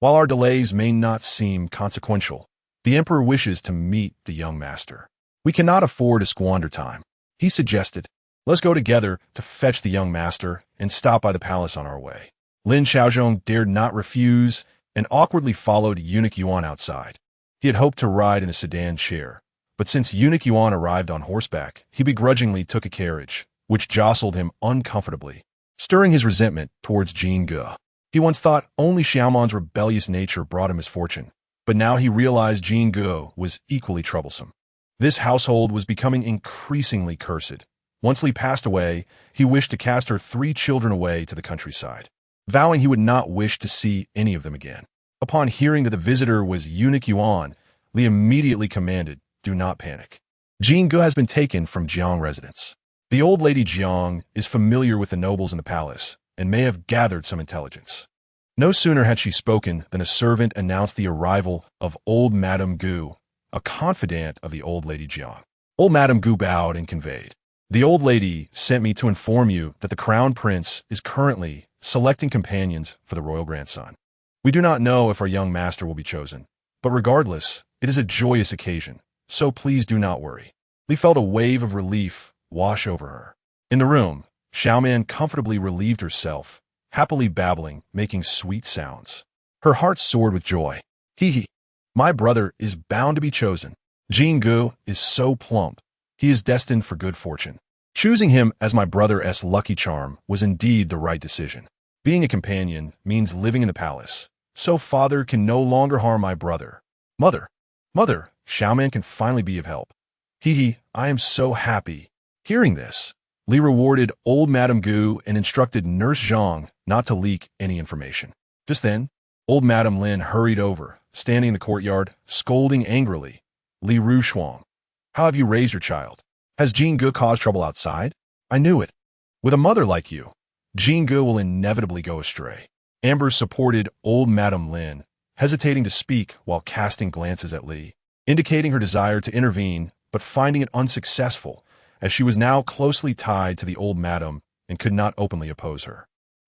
while our delays may not seem consequential, the emperor wishes to meet the young master. We cannot afford to squander time." He suggested, "Let's go together to fetch the young master and stop by the palace on our way." Lin Xiaozhong dared not refuse and awkwardly followed Eunuch Yuan outside. He had hoped to ride in a sedan chair, but since Eunuch Yuan arrived on horseback, he begrudgingly took a carriage, which jostled him uncomfortably, stirring his resentment towards Jingge. He once thought only Xiaoman's rebellious nature brought him misfortune, but now he realized Jingge was equally troublesome. This household was becoming increasingly cursed. Once Li passed away, he wished to cast her 3 children away to the countryside, vowing he would not wish to see any of them again. Upon hearing that the visitor was Eunuch Yuan, Li immediately commanded, "Do not panic. Jingge has been taken from Jiang residence. The old lady Jiang is familiar with the nobles in the palace and may have gathered some intelligence." No sooner had she spoken than a servant announced the arrival of old Madame Gu, a confidant of the old lady Jiang. Old Madame Gu bowed and conveyed, "The old lady sent me to inform you that the crown prince is currently selecting companions for the royal grandson. We do not know if our young master will be chosen, but regardless, it is a joyous occasion, so please do not worry." Li felt a wave of relief wash over her. In the room, Xiaoman comfortably relieved herself, happily babbling, making sweet sounds. Her heart soared with joy. "Hee, my brother is bound to be chosen. Jingge is so plump. He is destined for good fortune. Choosing him as my brother's lucky charm was indeed the right decision. Being a companion means living in the palace, so father can no longer harm my brother. Mother, Xiaoman can finally be of help. I am so happy." Hearing this, Li rewarded old Madame Gu and instructed Nurse Zhang not to leak any information. Just then, old Madame Lin hurried over, standing in the courtyard, scolding angrily. "Li Rushuang, how have you raised your child? Has Jingge caused trouble outside? I knew it. With a mother like you, Jingge will inevitably go astray." Amber supported old Madame Lin, hesitating to speak while casting glances at Li, indicating her desire to intervene, but finding it unsuccessful, as she was now closely tied to the old madam and could not openly oppose her.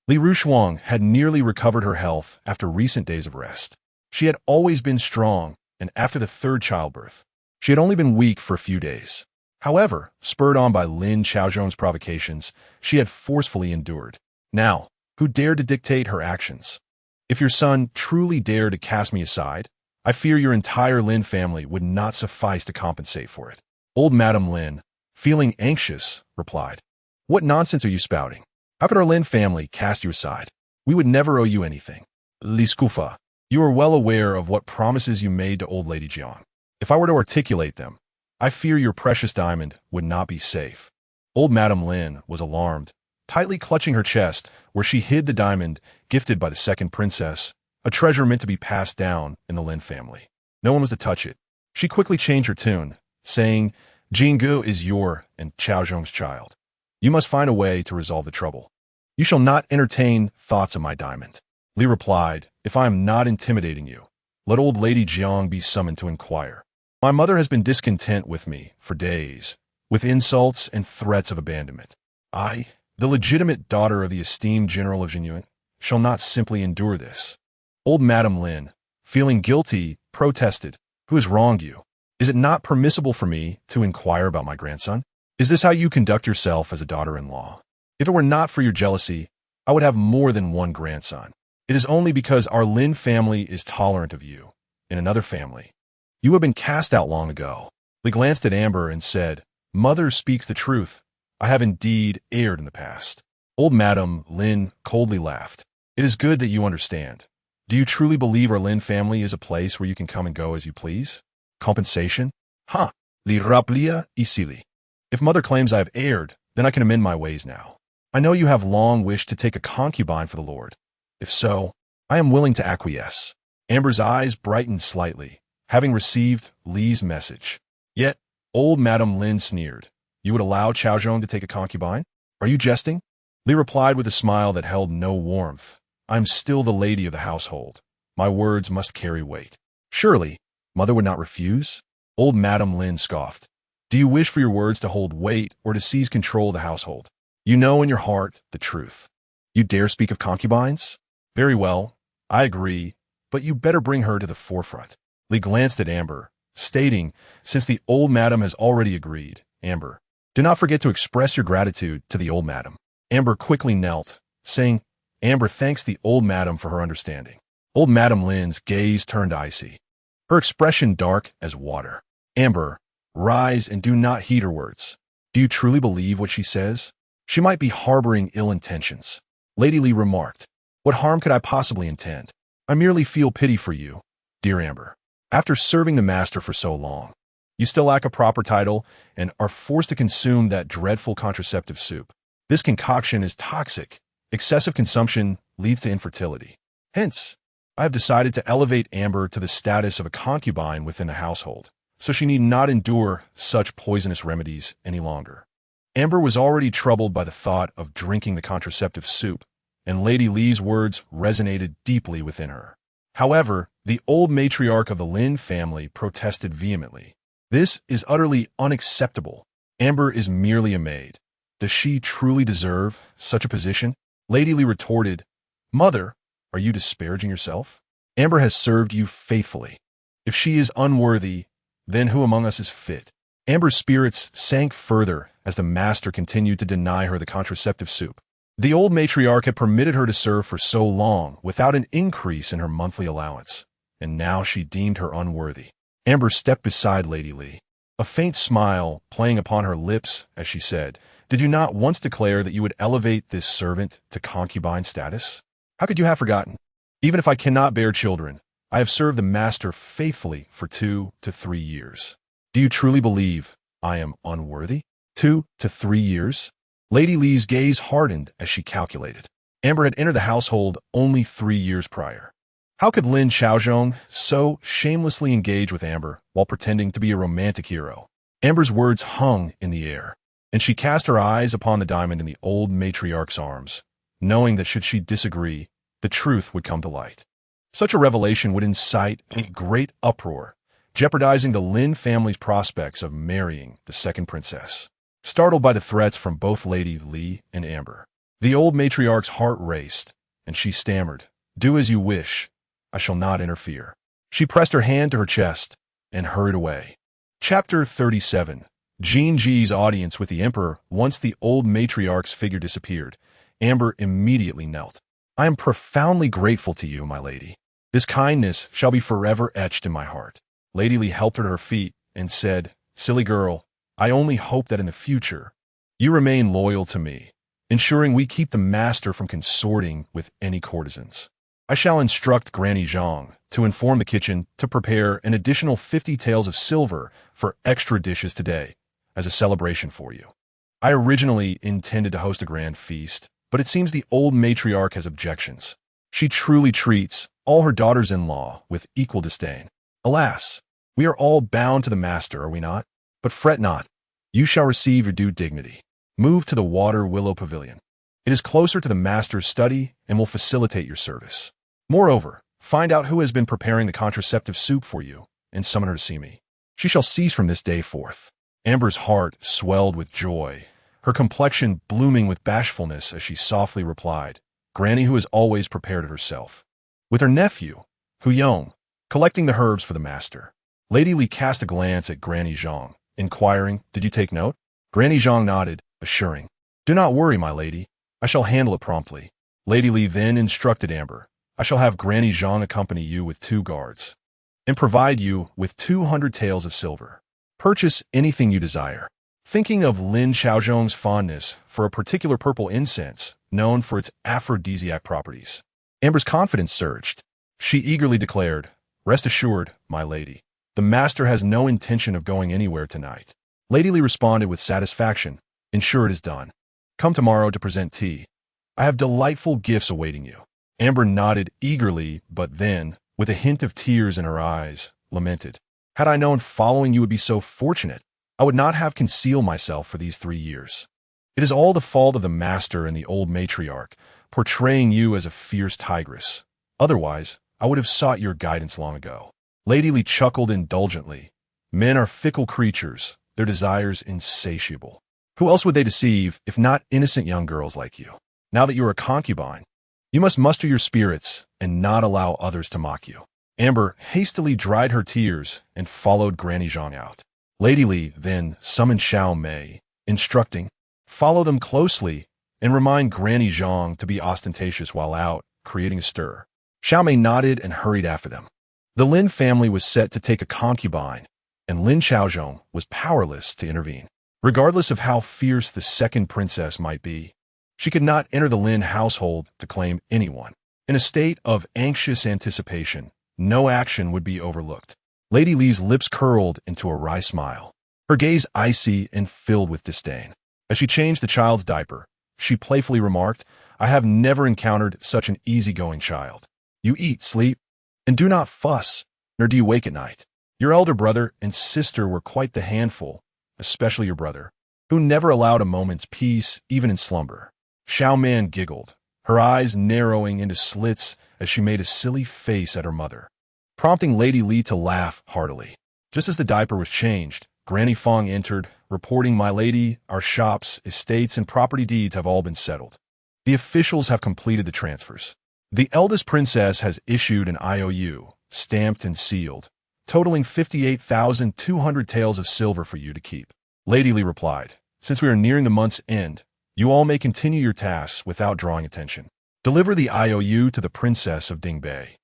Li Rushuang had nearly recovered her health after recent days of rest. She had always been strong, and after the 3rd childbirth, she had only been weak for a few days. However, spurred on by Lin Xiaozhong's provocations, she had forcefully endured. Now, who dared to dictate her actions? If your son truly dared to cast me aside, I fear your entire Lin family would not suffice to compensate for it. Old Madame Lin, feeling anxious, replied, "What nonsense are you spouting? How could our Lin family cast you aside? We would never owe you anything. Liskufa, you are well aware of what promises you made to old Lady Jiang. If I were to articulate them, I fear your precious diamond would not be safe." Old Madame Lin was alarmed, tightly clutching her chest where she hid the diamond gifted by the second princess, a treasure meant to be passed down in the Lin family. No one was to touch it. She quickly changed her tune, saying, "Jinggu is your and Xiaozhong's child. You must find a way to resolve the trouble. You shall not entertain thoughts of my diamond." Li replied, "If I am not intimidating you, let old Lady Jiang be summoned to inquire. My mother has been discontent with me for days, with insults and threats of abandonment. I, the legitimate daughter of the esteemed General of Jinyuan, shall not simply endure this." Old Madame Lin, feeling guilty, protested, "Who has wronged you? Is it not permissible for me to inquire about my grandson? Is this how you conduct yourself as a daughter-in-law? If it were not for your jealousy, I would have more than one grandson. It is only because our Lin family is tolerant of you. In another family, you have been cast out long ago." Li glanced at Amber and said, "Mother speaks the truth. I have indeed erred in the past." Old Madame Lin coldly laughed. "It is good that you understand. Do you truly believe our Lin family is a place where you can come and go as you please? Compensation? Ha! Li raplia isili. If mother claims I have erred, then I can amend my ways now. I know you have long wished to take a concubine for the Lord. If so, I am willing to acquiesce." Amber's eyes brightened slightly, having received Li's message. Yet, old Madame Lin sneered. "You would allow Xiaozhong to take a concubine? Are you jesting?" Li replied with a smile that held no warmth. "I am still the lady of the household. My words must carry weight. Surely, mother would not refuse?" Old Madame Lin scoffed. "Do you wish for your words to hold weight or to seize control of the household? You know in your heart the truth. You dare speak of concubines? Very well, I agree, but you better bring her to the forefront." Li glanced at Amber, stating, "Since the old madam has already agreed, Amber, do not forget to express your gratitude to the old madam." Amber quickly knelt, saying, "Amber thanks the old madam for her understanding." Old Madame Lin's gaze turned icy, her expression dark as water. "Amber, rise and do not heed her words. Do you truly believe what she says? She might be harboring ill intentions." Lady Li remarked, "What harm could I possibly intend? I merely feel pity for you, dear Amber. After serving the master for so long, you still lack a proper title and are forced to consume that dreadful contraceptive soup. This concoction is toxic. Excessive consumption leads to infertility. Hence, I have decided to elevate Amber to the status of a concubine within the household, so she need not endure such poisonous remedies any longer." Amber was already troubled by the thought of drinking the contraceptive soup, and Lady Li's words resonated deeply within her. However, the old matriarch of the Lin family protested vehemently. "This is utterly unacceptable. Amber is merely a maid. Does she truly deserve such a position?" Lady Li retorted, "Mother, are you disparaging yourself? Amber has served you faithfully. If she is unworthy, then who among us is fit?" Amber's spirits sank further as the master continued to deny her the contraceptive soup. The old matriarch had permitted her to serve for so long without an increase in her monthly allowance, and now she deemed her unworthy. Amber stepped beside Lady Li, a faint smile playing upon her lips as she said, "Did you not once declare that you would elevate this servant to concubine status? How could you have forgotten? Even if I cannot bear children, I have served the master faithfully for 2 to 3 years. Do you truly believe I am unworthy? 2 to 3 years?" Lady Li's gaze hardened as she calculated. Amber had entered the household only 3 years prior. How could Lin Xiaozhong so shamelessly engage with Amber while pretending to be a romantic hero? Amber's words hung in the air, and she cast her eyes upon the diamond in the old matriarch's arms, knowing that should she disagree, the truth would come to light. Such a revelation would incite a great uproar, jeopardizing the Lin family's prospects of marrying the second princess. Startled by the threats from both Lady Li and Amber, the old matriarch's heart raced, and she stammered, "Do as you wish. I shall not interfere." She pressed her hand to her chest and hurried away. Chapter 37. Jean Ji's audience with the emperor, once the old matriarch's figure disappeared, Amber immediately knelt. I am profoundly grateful to you, my lady. This kindness shall be forever etched in my heart. Lady Li helped her to her feet and said, Silly girl, I only hope that in the future you remain loyal to me, ensuring we keep the master from consorting with any courtesans. I shall instruct Granny Zhang to inform the kitchen to prepare an additional 50 taels of silver for extra dishes today as a celebration for you. I originally intended to host a grand feast, but it seems the old matriarch has objections. She truly treats all her daughters-in-law with equal disdain. Alas, we are all bound to the master, are we not? But fret not, you shall receive your due dignity. Move to the water willow pavilion. It is closer to the master's study and will facilitate your service. Moreover, find out who has been preparing the contraceptive soup for you and summon her to see me. She shall cease from this day forth. Amber's heart swelled with joy, her complexion blooming with bashfulness as she softly replied, Granny who has always prepared it herself. With her nephew, Hu Yong, collecting the herbs for the master. Lady Li cast a glance at Granny Zhang, inquiring, Did you take note? Granny Zhang nodded, assuring, Do not worry, my lady. I shall handle it promptly. Lady Li then instructed Amber, I shall have Granny Zhang accompany you with 2 guards and provide you with 200 taels of silver. Purchase anything you desire. Thinking of Lin Xiaozhong's fondness for a particular purple incense known for its aphrodisiac properties, Amber's confidence surged. She eagerly declared, Rest assured, my lady, the master has no intention of going anywhere tonight. Lady Li responded with satisfaction, Ensure it is done. Come tomorrow to present tea. I have delightful gifts awaiting you. Amber nodded eagerly, but then, with a hint of tears in her eyes, lamented, Had I known following you would be so fortunate, I would not have concealed myself for these 3 years. It is all the fault of the master and the old matriarch, portraying you as a fierce tigress. Otherwise, I would have sought your guidance long ago. Lady Li chuckled indulgently. Men are fickle creatures, their desires insatiable. Who else would they deceive if not innocent young girls like you? Now that you are a concubine, you must muster your spirits and not allow others to mock you. Amber hastily dried her tears and followed Granny Zhang out. Lady Li then summoned Xiaoman, instructing, Follow them closely and remind Granny Zhang to be ostentatious while out, creating a stir. Xiaoman nodded and hurried after them. The Lin family was set to take a concubine, and Lin Xiaozhong was powerless to intervene. Regardless of how fierce the second princess might be, she could not enter the Lin household to claim anyone. In a state of anxious anticipation, no action would be overlooked. Lady Li's lips curled into a wry smile, her gaze icy and filled with disdain. As she changed the child's diaper, she playfully remarked, I have never encountered such an easygoing child. You eat, sleep, and do not fuss, nor do you wake at night. Your elder brother and sister were quite the handful, especially your brother, who never allowed a moment's peace, even in slumber. Xiaoman giggled, her eyes narrowing into slits as she made a silly face at her mother, prompting Lady Li to laugh heartily. Just as the diaper was changed, Granny Fong entered, reporting, My lady, our shops, estates, and property deeds have all been settled. The officials have completed the transfers. The eldest princess has issued an IOU, stamped and sealed, totaling 58,200 taels of silver for you to keep. Lady Li replied, Since we are nearing the month's end, you all may continue your tasks without drawing attention. Deliver the IOU to the Princess of Dingbei,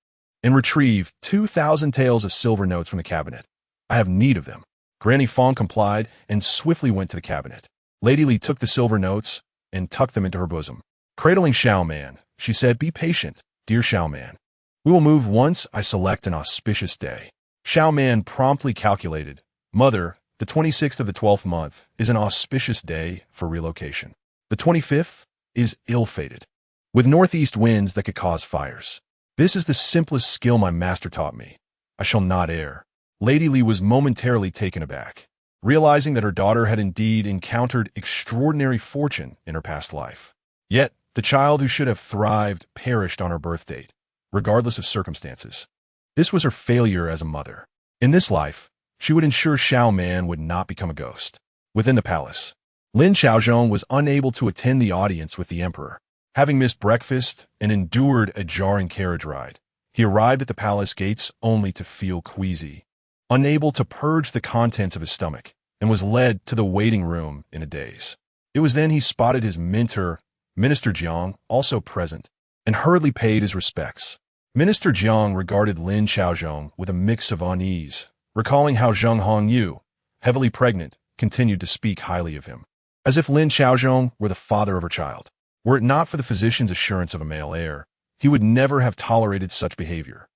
and retrieve 2,000 taels of silver notes from the cabinet. I have need of them. Granny Fong complied and swiftly went to the cabinet. Lady Li took the silver notes and tucked them into her bosom. Cradling Xiaoman, she said, Be patient, dear Xiaoman. We will move once I select an auspicious day. Xiaoman promptly calculated, Mother, the 26th of the 12th month is an auspicious day for relocation. The 25th is ill-fated, with northeast winds that could cause fires. This is the simplest skill my master taught me. I shall not err. Lady Li was momentarily taken aback, realizing that her daughter had indeed encountered extraordinary fortune in her past life. Yet, the child who should have thrived perished on her birth date, regardless of circumstances. This was her failure as a mother. In this life, she would ensure Xiaoman would not become a ghost. Within the palace, Lin Xiaozhong was unable to attend the audience with the emperor. Having missed breakfast and endured a jarring carriage ride, he arrived at the palace gates only to feel queasy. Unable to purge the contents of his stomach, and was led to the waiting room in a daze. It was then he spotted his mentor, Minister Jiang, also present, and hurriedly paid his respects. Minister Jiang regarded Lin Xiaozhong with a mix of unease, recalling how Zheng Hongyu, heavily pregnant, continued to speak highly of him, as if Lin Xiaozhong were the father of her child. Were it not for the physician's assurance of a male heir, he would never have tolerated such behavior.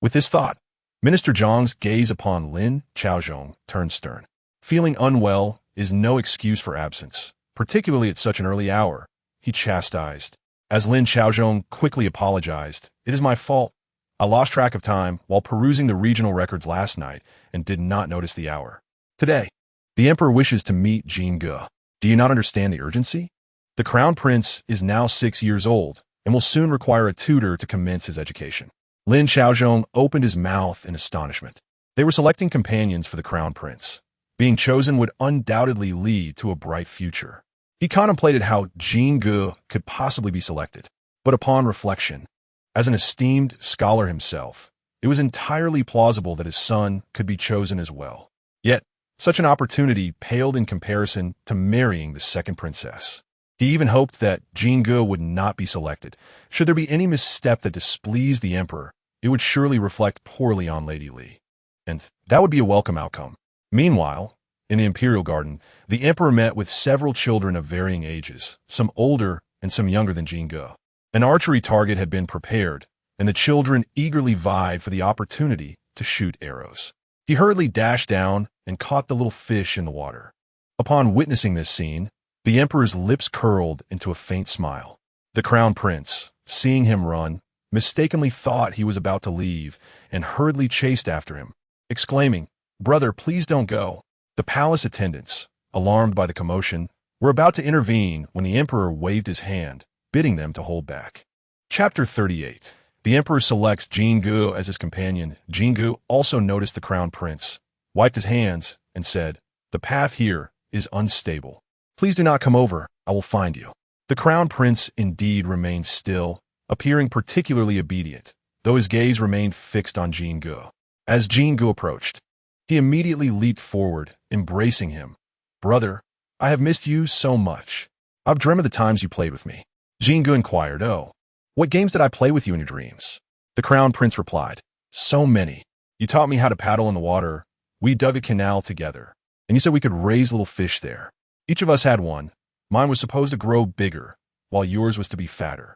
With this thought, Minister Jiang's gaze upon Lin Xiaozhong turned stern. Feeling unwell is no excuse for absence, particularly at such an early hour, he chastised. As Lin Xiaozhong quickly apologized, "It is my fault. I lost track of time while perusing the regional records last night and did not notice the hour. Today, the emperor wishes to meet Jin Ge. Do you not understand the urgency? The crown prince is now 6 years old and will soon require a tutor to commence his education." Lin Xiaozhong opened his mouth in astonishment. They were selecting companions for the crown prince. Being chosen would undoubtedly lead to a bright future. He contemplated how Jin Ge could possibly be selected, but upon reflection, as an esteemed scholar himself, it was entirely plausible that his son could be chosen as well. Yet, such an opportunity paled in comparison to marrying the second princess. He even hoped that Jin Ge would not be selected. Should there be any misstep that displeased the emperor, it would surely reflect poorly on Lady Li. And that would be a welcome outcome. Meanwhile, in the imperial garden, the emperor met with several children of varying ages, some older and some younger than Jin Ge. An archery target had been prepared, and the children eagerly vied for the opportunity to shoot arrows. He hurriedly dashed down and caught the little fish in the water. Upon witnessing this scene, the emperor's lips curled into a faint smile. The crown prince, seeing him run, mistakenly thought he was about to leave and hurriedly chased after him, exclaiming, "Brother, please don't go." The palace attendants, alarmed by the commotion, were about to intervene when the emperor waved his hand, bidding them to hold back. Chapter 38. The emperor selects Jin Ge as his companion. Jin Ge also noticed the crown prince, wiped his hands, and said, "The path here is unstable. Please do not come over, I will find you." The crown prince indeed remained still, appearing particularly obedient, though his gaze remained fixed on Jin Ge. As Jin Ge approached, he immediately leaped forward, embracing him. "Brother, I have missed you so much. I've dreamt of the times you played with me." Jin Ge inquired, "Oh, what games did I play with you in your dreams?" The crown prince replied, "So many. You taught me how to paddle in the water, we dug a canal together, and you said we could raise little fish there. Each of us had one. Mine was supposed to grow bigger, while yours was to be fatter.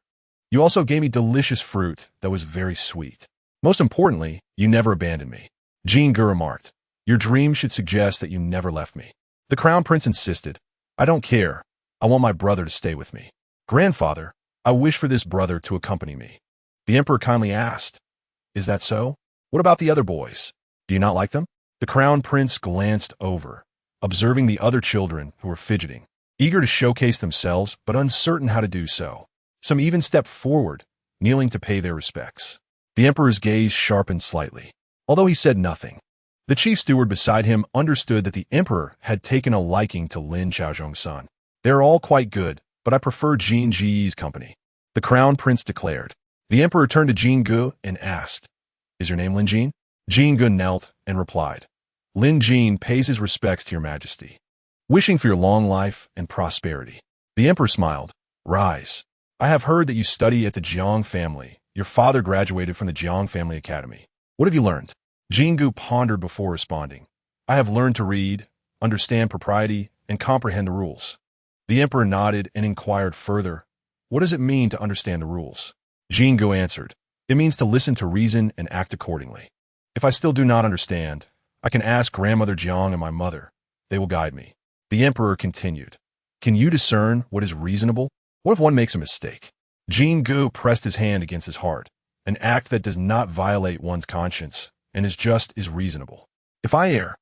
You also gave me delicious fruit that was very sweet. Most importantly, you never abandoned me." Jin Ge remarked, "Your dreams should suggest that you never left me." The crown prince insisted, "I don't care. I want my brother to stay with me. Grandfather, I wish for this brother to accompany me." The emperor kindly asked, "Is that so? What about the other boys? Do you not like them?" The crown prince glanced over, observing the other children who were fidgeting, eager to showcase themselves but uncertain how to do so. Some even stepped forward, kneeling to pay their respects. The emperor's gaze sharpened slightly, although he said nothing. The chief steward beside him understood that the emperor had taken a liking to Lin Xiaozhong's son. "They are all quite good, but I prefer Jin Ji's company," the crown prince declared. The emperor turned to Jin Ge and asked, "Is your name Lin Jin?" Jin Ge knelt and replied, "Lin Jin pays his respects to your majesty, wishing for your long life and prosperity." The emperor smiled. "Rise. I have heard that you study at the Jiang family. Your father graduated from the Jiang family academy. What have you learned?" Jin Ge pondered before responding. "I have learned to read, understand propriety, and comprehend the rules." The emperor nodded and inquired further, "What does it mean to understand the rules?" Jin Ge answered, "It means to listen to reason and act accordingly. If I still do not understand, I can ask Grandmother Jiang and my mother. They will guide me." The emperor continued, "Can you discern what is reasonable? What if one makes a mistake?" Jin Ge pressed his hand against his heart. An act that does not violate one's conscience and is reasonable. If I err,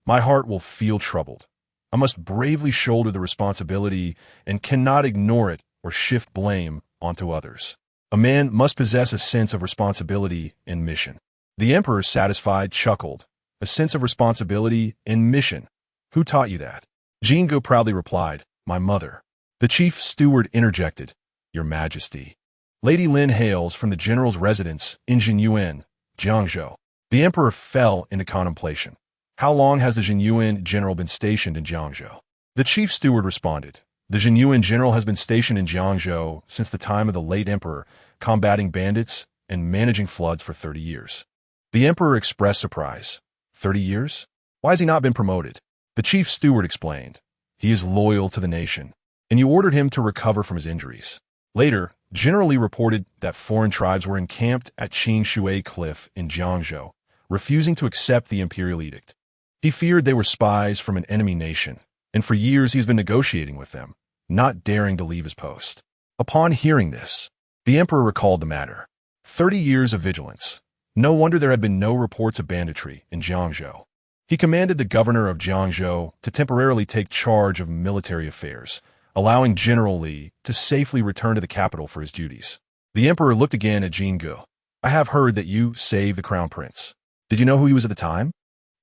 my heart will feel troubled. I must bravely shoulder the responsibility and cannot ignore it or shift blame onto others. A man must possess a sense of responsibility and mission. The emperor, satisfied, chuckled. "A sense of responsibility and mission. Who taught you that?" Jin Ge proudly replied, "My mother." The chief steward interjected, "Your Majesty. Lady Lin hails from the general's residence in Jinyuan, Jiangzhou." The emperor fell into contemplation. How long has the Jinyuan general been stationed in Jiangzhou? The chief steward responded, the Jinyuan general has been stationed in Jiangzhou since the time of the late emperor, combating bandits and managing floods for 30 years. The emperor expressed surprise. 30 years? Why has he not been promoted? The chief steward explained, he is loyal to the nation, and you ordered him to recover from his injuries. Later, General Li reported that foreign tribes were encamped at Qingshui Cliff in Jiangzhou, refusing to accept the imperial edict. He feared they were spies from an enemy nation, and for years he has been negotiating with them, not daring to leave his post. Upon hearing this, the emperor recalled the matter. 30 years of vigilance. No wonder there had been no reports of banditry in Jiangzhou. He commanded the governor of Jiangzhou to temporarily take charge of military affairs, allowing General Li to safely return to the capital for his duties. The emperor looked again at Jingu. I have heard that you saved the crown prince. Did you know who he was at the time?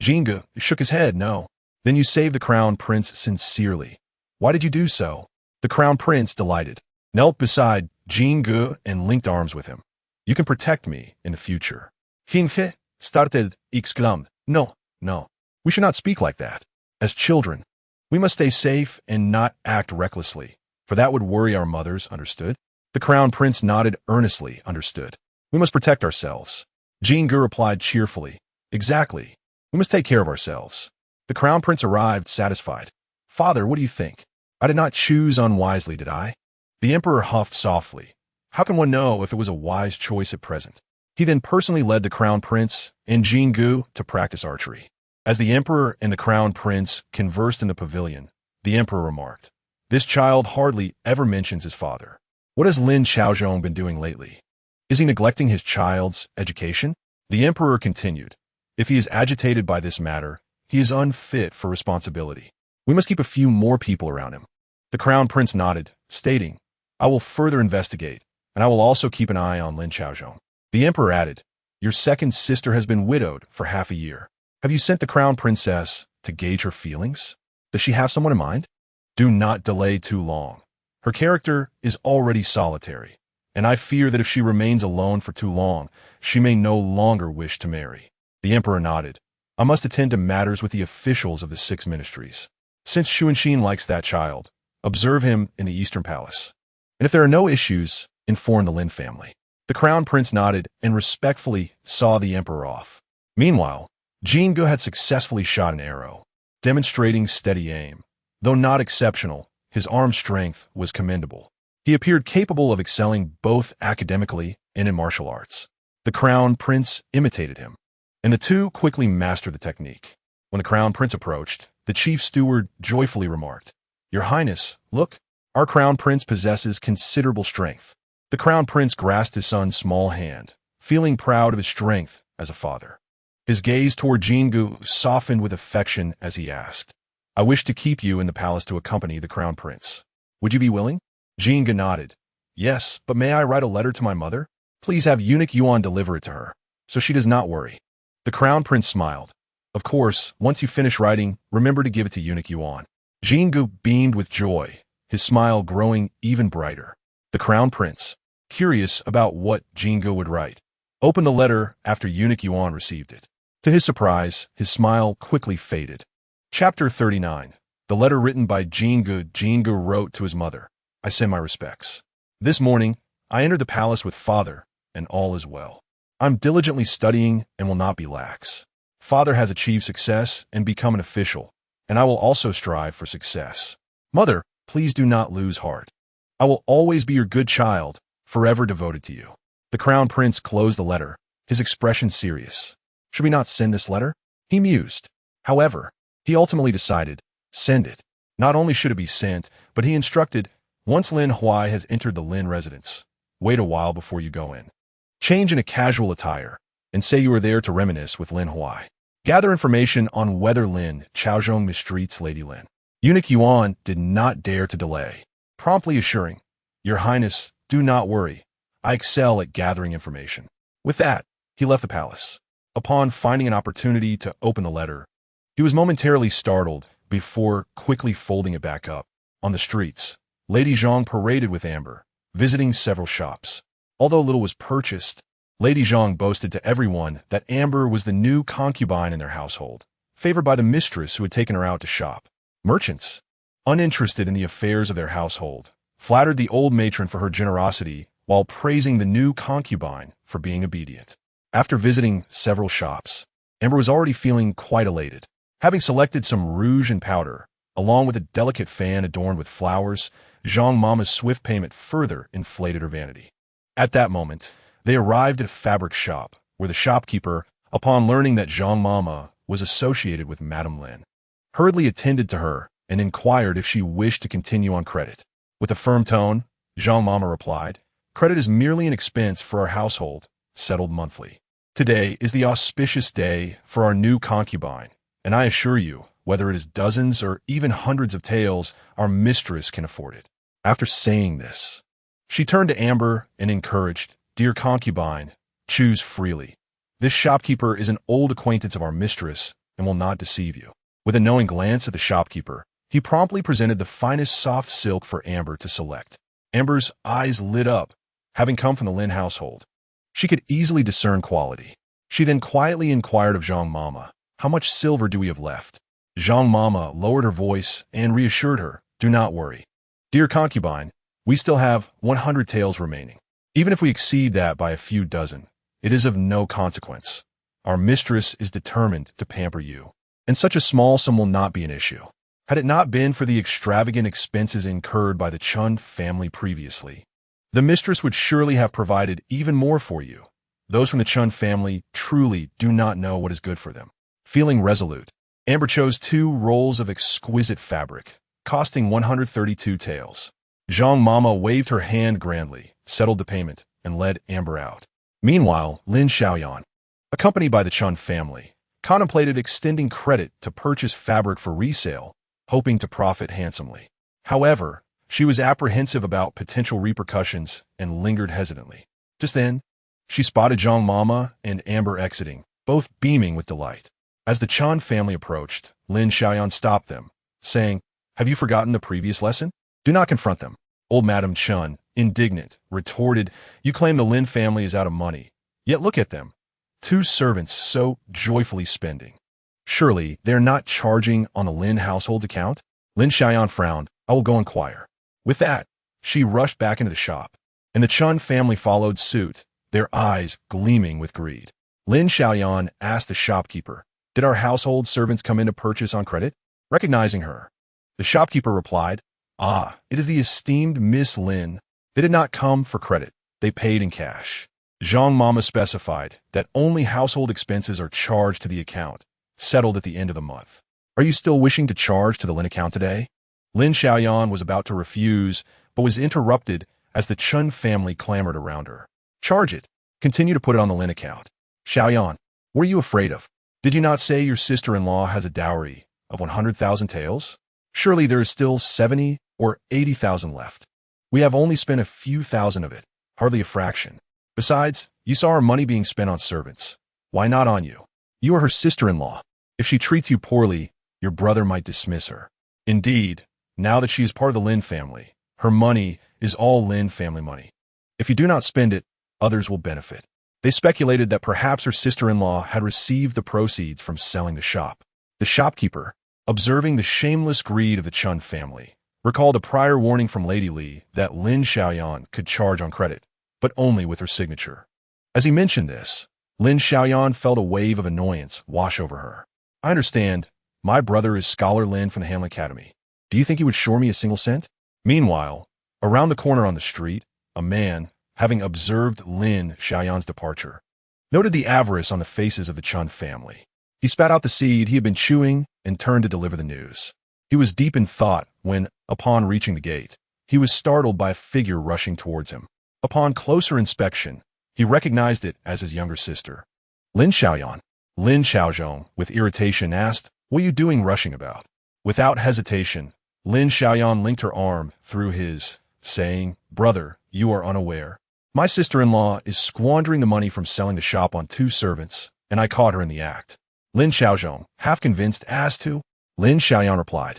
Jingu shook his head, no. Then you saved the crown prince sincerely. Why did you do so? The crown prince, delighted, knelt beside Jingu and linked arms with him. You can protect me in the future. Jingu started exclaimed, no. We should not speak like that. As children, we must stay safe and not act recklessly, for that would worry our mothers, understood? The crown prince nodded earnestly, understood. We must protect ourselves. Jingu replied cheerfully, exactly. We must take care of ourselves. The crown prince arrived, satisfied. Father, what do you think? I did not choose unwisely, did I? The emperor huffed softly. How can one know if it was a wise choice at present? He then personally led the crown prince and Jingu to practice archery. As the emperor and the crown prince conversed in the pavilion, the emperor remarked, this child hardly ever mentions his father. What has Lin Xiaozhong been doing lately? Is he neglecting his child's education? The emperor continued, if he is agitated by this matter, he is unfit for responsibility. We must keep a few more people around him. The crown prince nodded, stating, I will further investigate, and I will also keep an eye on Lin Xiaozhong. The emperor added, your second sister has been widowed for half a year. Have you sent the crown princess to gauge her feelings? Does she have someone in mind? Do not delay too long. Her character is already solitary, and I fear that if she remains alone for too long, she may no longer wish to marry. The emperor nodded. I must attend to matters with the officials of the 6 ministries. Since Xuanxin likes that child, observe him in the Eastern Palace. And if there are no issues, inform the Lin family. The crown prince nodded and respectfully saw the emperor off. Meanwhile, Jingu had successfully shot an arrow, demonstrating steady aim. Though not exceptional, his arm strength was commendable. He appeared capable of excelling both academically and in martial arts. The crown prince imitated him, and the two quickly mastered the technique. When the crown prince approached, the chief steward joyfully remarked, Your Highness, look, our crown prince possesses considerable strength. The crown prince grasped his son's small hand, feeling proud of his strength as a father. His gaze toward Jingu softened with affection as he asked, I wish to keep you in the palace to accompany the crown prince. Would you be willing? Jingu nodded. Yes, but may I write a letter to my mother? Please have eunuch Yuan deliver it to her, so she does not worry. The crown prince smiled. Of course, once you finish writing, remember to give it to eunuch Yuan. Jingu beamed with joy, his smile growing even brighter. The crown prince, curious about what Jingu would write, opened the letter after eunuch Yuan received it. To his surprise, his smile quickly faded. Chapter 39. The letter written by Jingu. Jingu wrote to his mother, I send my respects. This morning, I entered the palace with father, and all is well. I'm diligently studying and will not be lax. Father has achieved success and become an official, and I will also strive for success. Mother, please do not lose heart. I will always be your good child, forever devoted to you. The crown prince closed the letter, his expression serious. Should we not send this letter? He mused. However, he ultimately decided, send it. Not only should it be sent, but he instructed, once Lin Huai has entered the Lin residence, wait a while before you go in. Change in a casual attire, and say you are there to reminisce with Lin Huai. Gather information on whether Lin Xiaozhong mistreats Lady Lin. Eunuch Yuan did not dare to delay, promptly assuring, Your Highness, do not worry. I excel at gathering information. With that, he left the palace. Upon finding an opportunity to open the letter, he was momentarily startled before quickly folding it back up. On the streets, Lady Zhang paraded with Amber, visiting several shops. Although little was purchased, Lady Zhang boasted to everyone that Amber was the new concubine in their household, favored by the mistress who had taken her out to shop. Merchants, uninterested in the affairs of their household, flattered the old matron for her generosity while praising the new concubine for being obedient. After visiting several shops, Amber was already feeling quite elated. Having selected some rouge and powder, along with a delicate fan adorned with flowers, Zhang Mama's swift payment further inflated her vanity. At that moment, they arrived at a fabric shop, where the shopkeeper, upon learning that Zhang Mama was associated with Madame Lin, hurriedly attended to her and inquired if she wished to continue on credit. With a firm tone, Zhang Mama replied, "Credit is merely an expense for our household, settled monthly. Today is the auspicious day for our new concubine, and I assure you, whether it is dozens or even hundreds of taels, our mistress can afford it." After saying this, she turned to Amber and encouraged, "Dear concubine, choose freely. This shopkeeper is an old acquaintance of our mistress and will not deceive you." With a knowing glance at the shopkeeper, he promptly presented the finest soft silk for Amber to select. Amber's eyes lit up, having come from the Lin household. She could easily discern quality. She then quietly inquired of Zhang Mama, "How much silver do we have left?" Zhang Mama lowered her voice and reassured her, "Do not worry. Dear concubine, we still have 100 taels remaining. Even if we exceed that by a few dozen, it is of no consequence. Our mistress is determined to pamper you, and such a small sum will not be an issue. Had it not been for the extravagant expenses incurred by the Chun family previously, the mistress would surely have provided even more for you. Those from the Chun family truly do not know what is good for them." Feeling resolute, Amber chose 2 rolls of exquisite fabric, costing 132 taels. Zhang Mama waved her hand grandly, settled the payment, and led Amber out. Meanwhile, Lin Xiaoyan, accompanied by the Chun family, contemplated extending credit to purchase fabric for resale, hoping to profit handsomely. However, she was apprehensive about potential repercussions and lingered hesitantly. Just then, she spotted Zhang Mama and Amber exiting, both beaming with delight. As the Chun family approached, Lin Xiaoyan stopped them, saying, "Have you forgotten the previous lesson? Do not confront them." Old Madame Chun, indignant, retorted, "You claim the Lin family is out of money, yet look at them. 2 servants so joyfully spending. Surely they are not charging on the Lin household's account?" Lin Xiaoyan frowned. "I will go inquire." With that, she rushed back into the shop, and the Chun family followed suit, their eyes gleaming with greed. Lin Xiaoyan asked the shopkeeper, "Did our household servants come in to purchase on credit?" Recognizing her, the shopkeeper replied, "Ah, it is the esteemed Miss Lin. They did not come for credit. They paid in cash." Zhang Mama specified that only household expenses are charged to the account, settled at the end of the month. "Are you still wishing to charge to the Lin account today?" Lin Xiaoyan was about to refuse, but was interrupted as the Chun family clamored around her. "Charge it. Continue to put it on the Lin account." "Xiaoyan, what are you afraid of? Did you not say your sister-in-law has a dowry of 100,000 taels? Surely there is still 70 or 80,000 left. We have only spent a few thousand of it, hardly a fraction. Besides, you saw our money being spent on servants. Why not on you? You are her sister-in-law. If she treats you poorly, your brother might dismiss her. Indeed, now that she is part of the Lin family, her money is all Lin family money. If you do not spend it, others will benefit." They speculated that perhaps her sister-in-law had received the proceeds from selling the shop. The shopkeeper, observing the shameless greed of the Chun family, recalled a prior warning from Lady Li that Lin Xiaoyan could charge on credit, but only with her signature. As he mentioned this, Lin Xiaoyan felt a wave of annoyance wash over her. "I understand. My brother is Scholar Lin from the Hamlet Academy. Do you think he would shore me a single cent?" Meanwhile, around the corner on the street, a man, having observed Lin Xiaoyan's departure, noted the avarice on the faces of the Chun family. He spat out the seed he had been chewing and turned to deliver the news. He was deep in thought when, upon reaching the gate, he was startled by a figure rushing towards him. Upon closer inspection, he recognized it as his younger sister. "Lin Xiaoyan." Lin Xiaozhong, with irritation, asked, "What are you doing rushing about?" Without hesitation, Lin Xiaoyan linked her arm through his, saying, "Brother, you are unaware. My sister-in-law is squandering the money from selling the shop on 2 servants, and I caught her in the act." Lin Xiaozhong, half convinced, asked who. Lin Xiaoyan replied,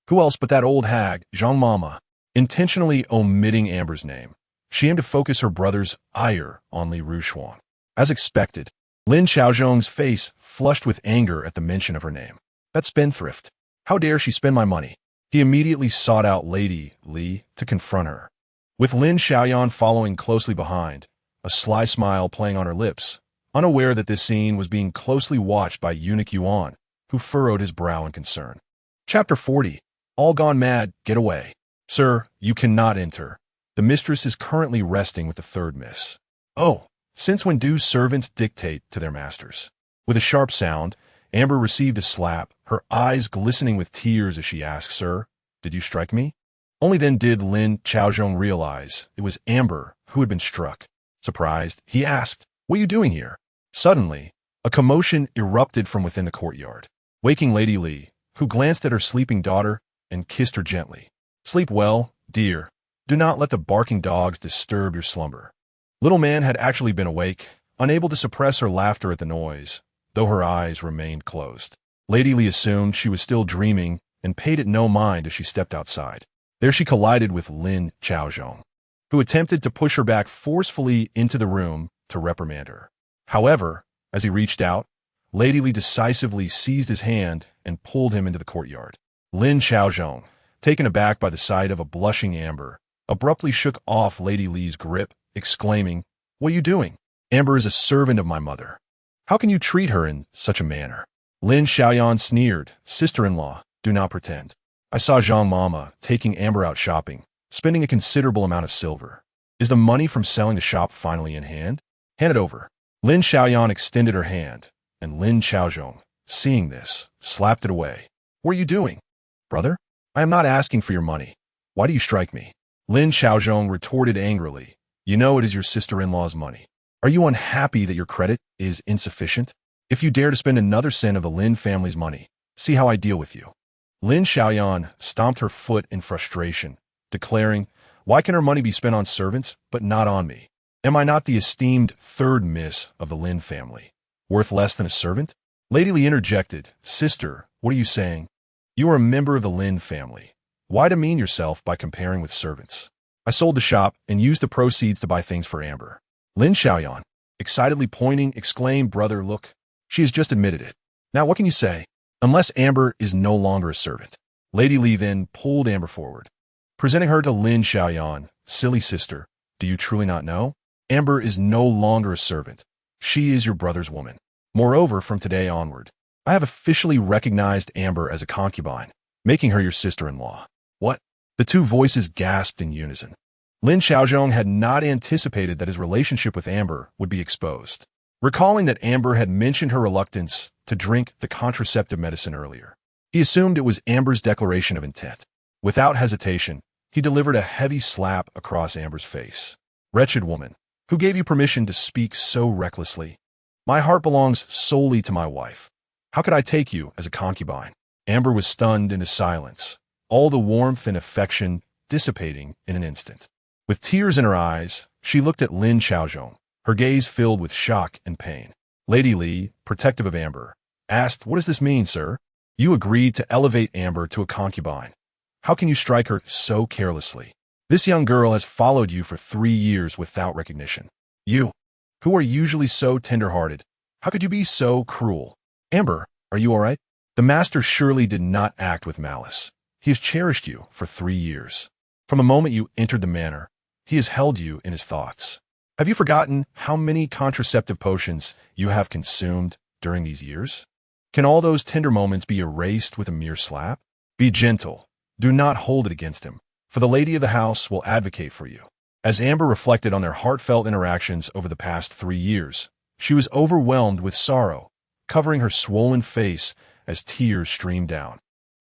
"Who else but that old hag, Zhang Mama?" Intentionally omitting Amber's name, she aimed to focus her brother's ire on Li Rushuan. As expected, Lin Xiaozhong's face flushed with anger at the mention of her name. That spendthrift. How dare she spend my money? He immediately sought out Lady Li to confront her. With Lin Xiaoyan following closely behind, a sly smile playing on her lips, unaware that this scene was being closely watched by eunuch Yuan, who furrowed his brow in concern. Chapter 40. All gone mad, get away. Sir, you cannot enter. The mistress is currently resting with the third miss. Oh, since when do servants dictate to their masters? With a sharp sound, Amber received a slap, her eyes glistening with tears as she asked, Sir, did you strike me? Only then did Lin Xiaozhong realize it was Amber who had been struck. Surprised, he asked, What are you doing here? Suddenly, a commotion erupted from within the courtyard, waking Lady Li, who glanced at her sleeping daughter and kissed her gently. Sleep well, dear. Do not let the barking dogs disturb your slumber. Little Man had actually been awake, unable to suppress her laughter at the noise, though her eyes remained closed. Lady Li assumed she was still dreaming and paid it no mind as she stepped outside. There she collided with Lin Xiaozhong, who attempted to push her back forcefully into the room to reprimand her. However, as he reached out, Lady Li decisively seized his hand and pulled him into the courtyard. Lin Xiaozhong, taken aback by the sight of a blushing Amber, abruptly shook off Lady Li's grip, exclaiming, What are you doing? Amber is a servant of my mother. How can you treat her in such a manner? Lin Xiaoyan sneered, Sister-in-law, do not pretend. I saw Zhang Mama taking Amber out shopping, spending a considerable amount of silver. Is the money from selling the shop finally in hand? Hand it over. Lin Xiaoyan extended her hand, and Lin Xiaozhong, seeing this, slapped it away. What are you doing? Brother, I am not asking for your money. Why do you strike me? Lin Xiaozhong retorted angrily. You know it is your sister-in-law's money. Are you unhappy that your credit is insufficient? If you dare to spend another cent of the Lin family's money, see how I deal with you. Lin Xiaoyan stomped her foot in frustration, declaring, Why can her money be spent on servants, but not on me? Am I not the esteemed third miss of the Lin family, worth less than a servant? Lady Li interjected, Sister, what are you saying? You are a member of the Lin family. Why demean yourself by comparing with servants? I sold the shop and used the proceeds to buy things for Amber. Lin Xiaoyan, excitedly pointing, exclaimed, Brother, look, she has just admitted it. Now what can you say? Unless Amber is no longer a servant. Lady Li then pulled Amber forward, presenting her to Lin Xiaoyan. Silly sister, do you truly not know? Amber is no longer a servant. She is your brother's woman. Moreover, from today onward, I have officially recognized Amber as a concubine, making her your sister-in-law. What? The two voices gasped in unison. Lin Xiaozhong had not anticipated that his relationship with Amber would be exposed. Recalling that Amber had mentioned her reluctance to drink the contraceptive medicine earlier, he assumed it was Amber's declaration of intent. Without hesitation, he delivered a heavy slap across Amber's face. Wretched woman, who gave you permission to speak so recklessly? My heart belongs solely to my wife. How could I take you as a concubine? Amber was stunned into silence, all the warmth and affection dissipating in an instant. With tears in her eyes, she looked at Lin Xiaozhong, her gaze filled with shock and pain. Lady Li, protective of Amber, asked, What does this mean, sir? You agreed to elevate Amber to a concubine. How can you strike her so carelessly? This young girl has followed you for 3 years without recognition. You, who are usually so tender-hearted, how could you be so cruel? Amber, are you all right? The master surely did not act with malice. He has cherished you for 3 years. From the moment you entered the manor, he has held you in his thoughts. Have you forgotten how many contraceptive potions you have consumed during these years? Can all those tender moments be erased with a mere slap? Be gentle. Do not hold it against him, for the lady of the house will advocate for you. As Amber reflected on their heartfelt interactions over the past 3 years, she was overwhelmed with sorrow, covering her swollen face as tears streamed down,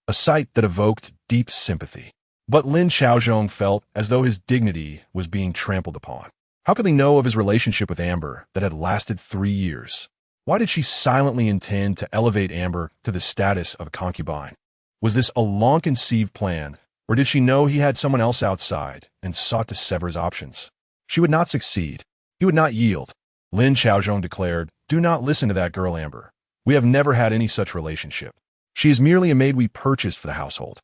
a sight that evoked deep sympathy. But Lin Xiaozhong felt as though his dignity was being trampled upon. How could he know of his relationship with Amber that had lasted 3 years? Why did she silently intend to elevate Amber to the status of a concubine? Was this a long-conceived plan, or did she know he had someone else outside and sought to sever his options? She would not succeed. He would not yield. Lin Xiaozhong declared, Do not listen to that girl, Amber. We have never had any such relationship. She is merely a maid we purchased for the household.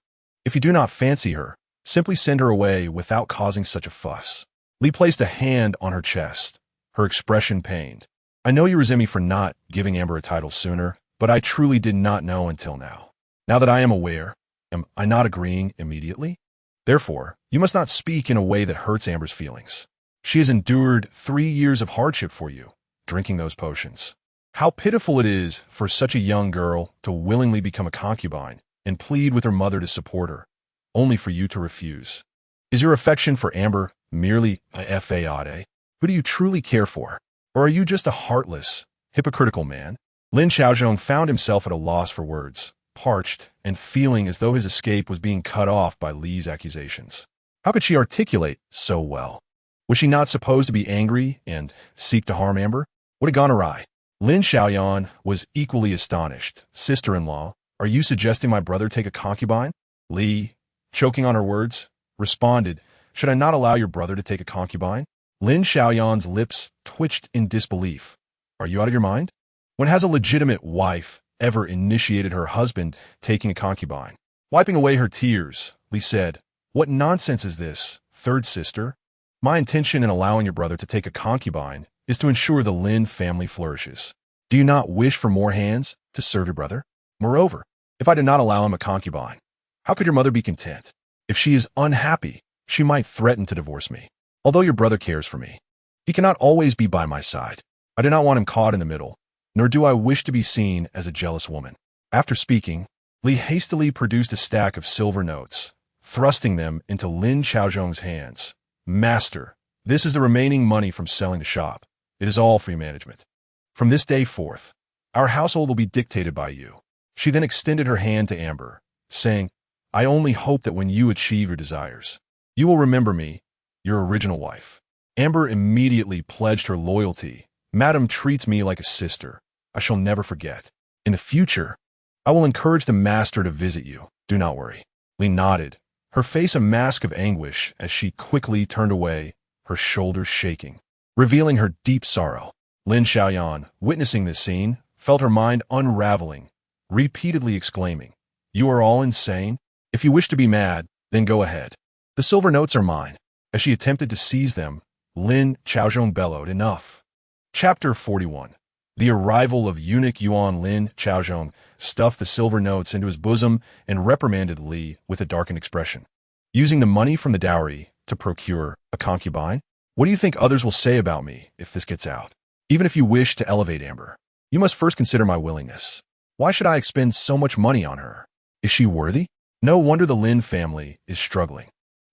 If you do not fancy her, simply send her away without causing such a fuss. Li placed a hand on her chest, her expression pained. I know you resent me for not giving Amber a title sooner, but I truly did not know until now. Now that I am aware, am I not agreeing immediately? Therefore, you must not speak in a way that hurts Amber's feelings. She has endured 3 years of hardship for you, drinking those potions. How pitiful it is for such a young girl to willingly become a concubine and plead with her mother to support her, only for you to refuse. Is your affection for Amber merely a fade? Who do you truly care for? Or are you just a heartless, hypocritical man? Lin Xiaozhong found himself at a loss for words, parched and feeling as though his escape was being cut off by Li's accusations. How could she articulate so well? Was she not supposed to be angry and seek to harm Amber? What had gone awry? Lin Xiaoyan was equally astonished. Sister-in-law, are you suggesting my brother take a concubine? Li, choking on her words, responded, should I not allow your brother to take a concubine? Lin Xiaoyan's lips twitched in disbelief. Are you out of your mind? When has a legitimate wife ever initiated her husband taking a concubine? Wiping away her tears, Li said, what nonsense is this, third sister? My intention in allowing your brother to take a concubine is to ensure the Lin family flourishes. Do you not wish for more hands to serve your brother? Moreover, if I did not allow him a concubine, how could your mother be content? If she is unhappy, she might threaten to divorce me. Although your brother cares for me, he cannot always be by my side. I do not want him caught in the middle, nor do I wish to be seen as a jealous woman. After speaking, Li hastily produced a stack of silver notes, thrusting them into Lin Xiaozhong's hands. Master, this is the remaining money from selling the shop. It is all for your management. From this day forth, our household will be dictated by you. She then extended her hand to Amber, saying, I only hope that when you achieve your desires, you will remember me, your original wife. Amber immediately pledged her loyalty. Madam treats me like a sister. I shall never forget. In the future, I will encourage the master to visit you. Do not worry. Li nodded, her face a mask of anguish as she quickly turned away, her shoulders shaking, revealing her deep sorrow. Lin Xiaoyan, witnessing this scene, felt her mind unraveling, repeatedly exclaiming, you are all insane? If you wish to be mad, then go ahead. The silver notes are mine. As she attempted to seize them, Lin Xiaozhong bellowed, enough. Chapter 41. The arrival of eunuch Yuan. Lin Xiaozhong stuffed the silver notes into his bosom and reprimanded Li with a darkened expression. Using the money from the dowry to procure a concubine? What do you think others will say about me if this gets out? Even if you wish to elevate Amber, you must first consider my willingness. Why should I expend so much money on her? Is she worthy? No wonder the Lin family is struggling.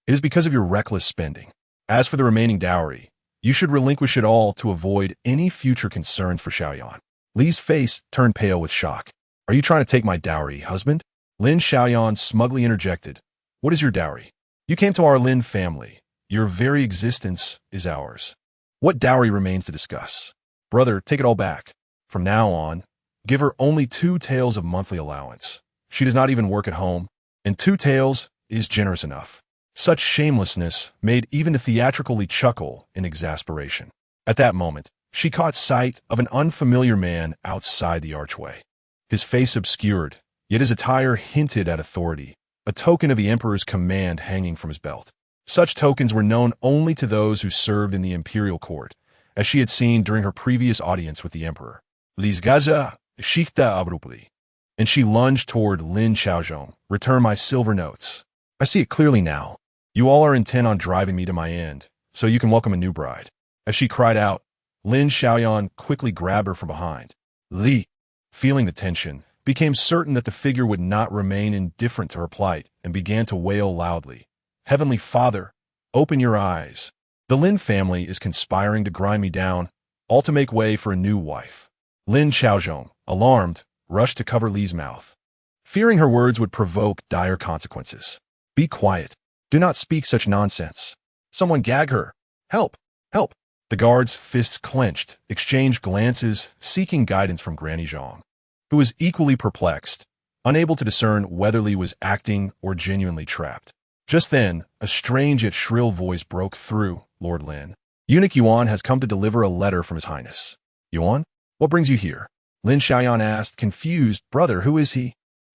It is because of your reckless spending. As for the remaining dowry, you should relinquish it all to avoid any future concerns for Xiaoyan. Li's face turned pale with shock. Are you trying to take my dowry, husband? Lin Xiaoyan smugly interjected. What is your dowry? You came to our Lin family. Your very existence is ours. What dowry remains to discuss? Brother, take it all back. From now on, give her only 2 taels of monthly allowance. She does not even work at home, and 2 taels is generous enough. Such shamelessness made even the theatrical Li chuckle in exasperation. At that moment, she caught sight of an unfamiliar man outside the archway. His face obscured, yet his attire hinted at authority, a token of the emperor's command hanging from his belt. Such tokens were known only to those who served in the imperial court, as she had seen during her previous audience with the emperor. Li's gaza shikhta abruptly, and she lunged toward Lin Xiaozhong. Return my silver notes. I see it clearly now. You all are intent on driving me to my end, so you can welcome a new bride. As she cried out, Lin Xiaoyan quickly grabbed her from behind. Li, feeling the tension, became certain that the figure would not remain indifferent to her plight and began to wail loudly. Heavenly Father, open your eyes. The Lin family is conspiring to grind me down, all to make way for a new wife. Lin Xiaozhong, alarmed, rushed to cover Li's mouth, fearing her words would provoke dire consequences. Be quiet. Do not speak such nonsense. Someone gag her. Help! Help! The guards' fists clenched, exchanged glances, seeking guidance from Granny Zhang, who was equally perplexed, unable to discern whether Li was acting or genuinely trapped. Just then, a strange yet shrill voice broke through. Lord Lin. Eunuch Yuan has come to deliver a letter from His Highness. Yuan? What brings you here? Lin Xiaoyan asked, confused. Brother, who is he?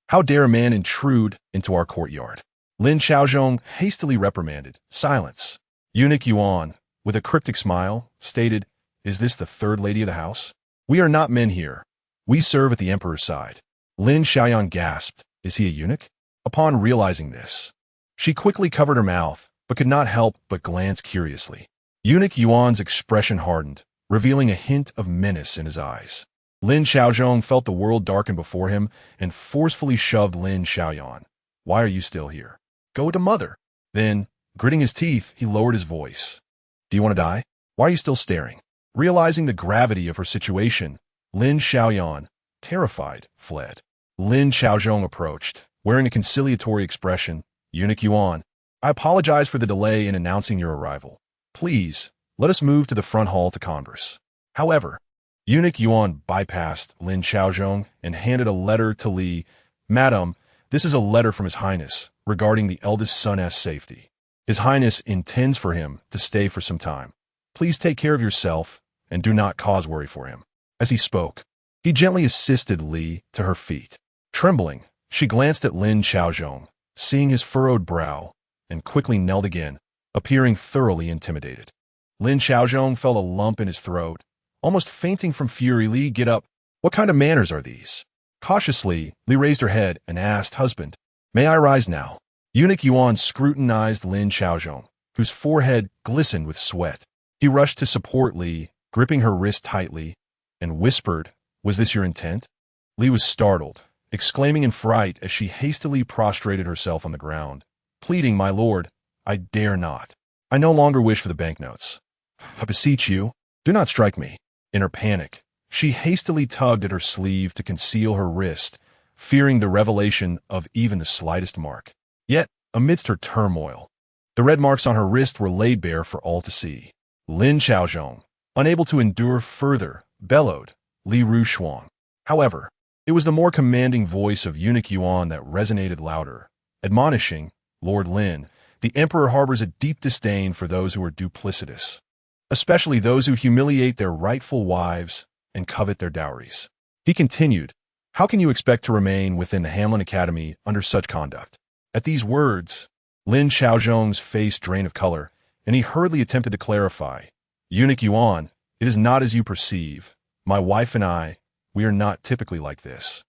How dare a man intrude into our courtyard? Lin Xiaozhong hastily reprimanded. Silence. Eunuch Yuan, with a cryptic smile, stated, Is this the third lady of the house? We are not men here. We serve at the emperor's side. Lin Xiaoyan gasped. Is he a eunuch? Upon realizing this, she quickly covered her mouth, but could not help but glance curiously. Eunuch Yuan's expression hardened, revealing a hint of menace in his eyes. Lin Xiaozhong felt the world darken before him and forcefully shoved Lin Xiaoyan. Why are you still here? Go to mother. Then, gritting his teeth, he lowered his voice. Do you want to die? Why are you still staring? Realizing the gravity of her situation, Lin Xiaoyan, terrified, fled. Lin Xiaozhong approached, wearing a conciliatory expression. Eunuch Yuan, I apologize for the delay in announcing your arrival. Please, let us move to the front hall to converse. However, Eunuch Yuan bypassed Lin Xiaozhong and handed a letter to Li. Madam, this is a letter from His Highness regarding the eldest son's safety. His Highness intends for him to stay for some time. Please take care of yourself and do not cause worry for him. As he spoke, he gently assisted Li to her feet. Trembling, she glanced at Lin Xiaozhong, seeing his furrowed brow, and quickly knelt again, appearing thoroughly intimidated. Lin Xiaozhong felt a lump in his throat. Almost fainting from fury, Li, get up. What kind of manners are these? Cautiously, Li raised her head and asked, Husband, may I rise now? Eunuch Yuan scrutinized Lin Xiaozhong, whose forehead glistened with sweat. He rushed to support Li, gripping her wrist tightly, and whispered, Was this your intent? Li was startled, exclaiming in fright as she hastily prostrated herself on the ground, pleading, My lord, I dare not. I no longer wish for the banknotes. I beseech you, do not strike me. In her panic, she hastily tugged at her sleeve to conceal her wrist, fearing the revelation of even the slightest mark. Yet, amidst her turmoil, the red marks on her wrist were laid bare for all to see. Lin Xiaozhong, unable to endure further, bellowed, Li Rushuang. However, it was the more commanding voice of Eunuch Yuan that resonated louder, admonishing, Lord Lin, the emperor harbors a deep disdain for those who are duplicitous, especially those who humiliate their rightful wives and covet their dowries. He continued, How can you expect to remain within the Hamlin Academy under such conduct? At these words, Lin Xiaozhong's face drained of color, and he hurriedly attempted to clarify. Eunuch Yuan, it is not as you perceive. My wife and I, we are not typically like this.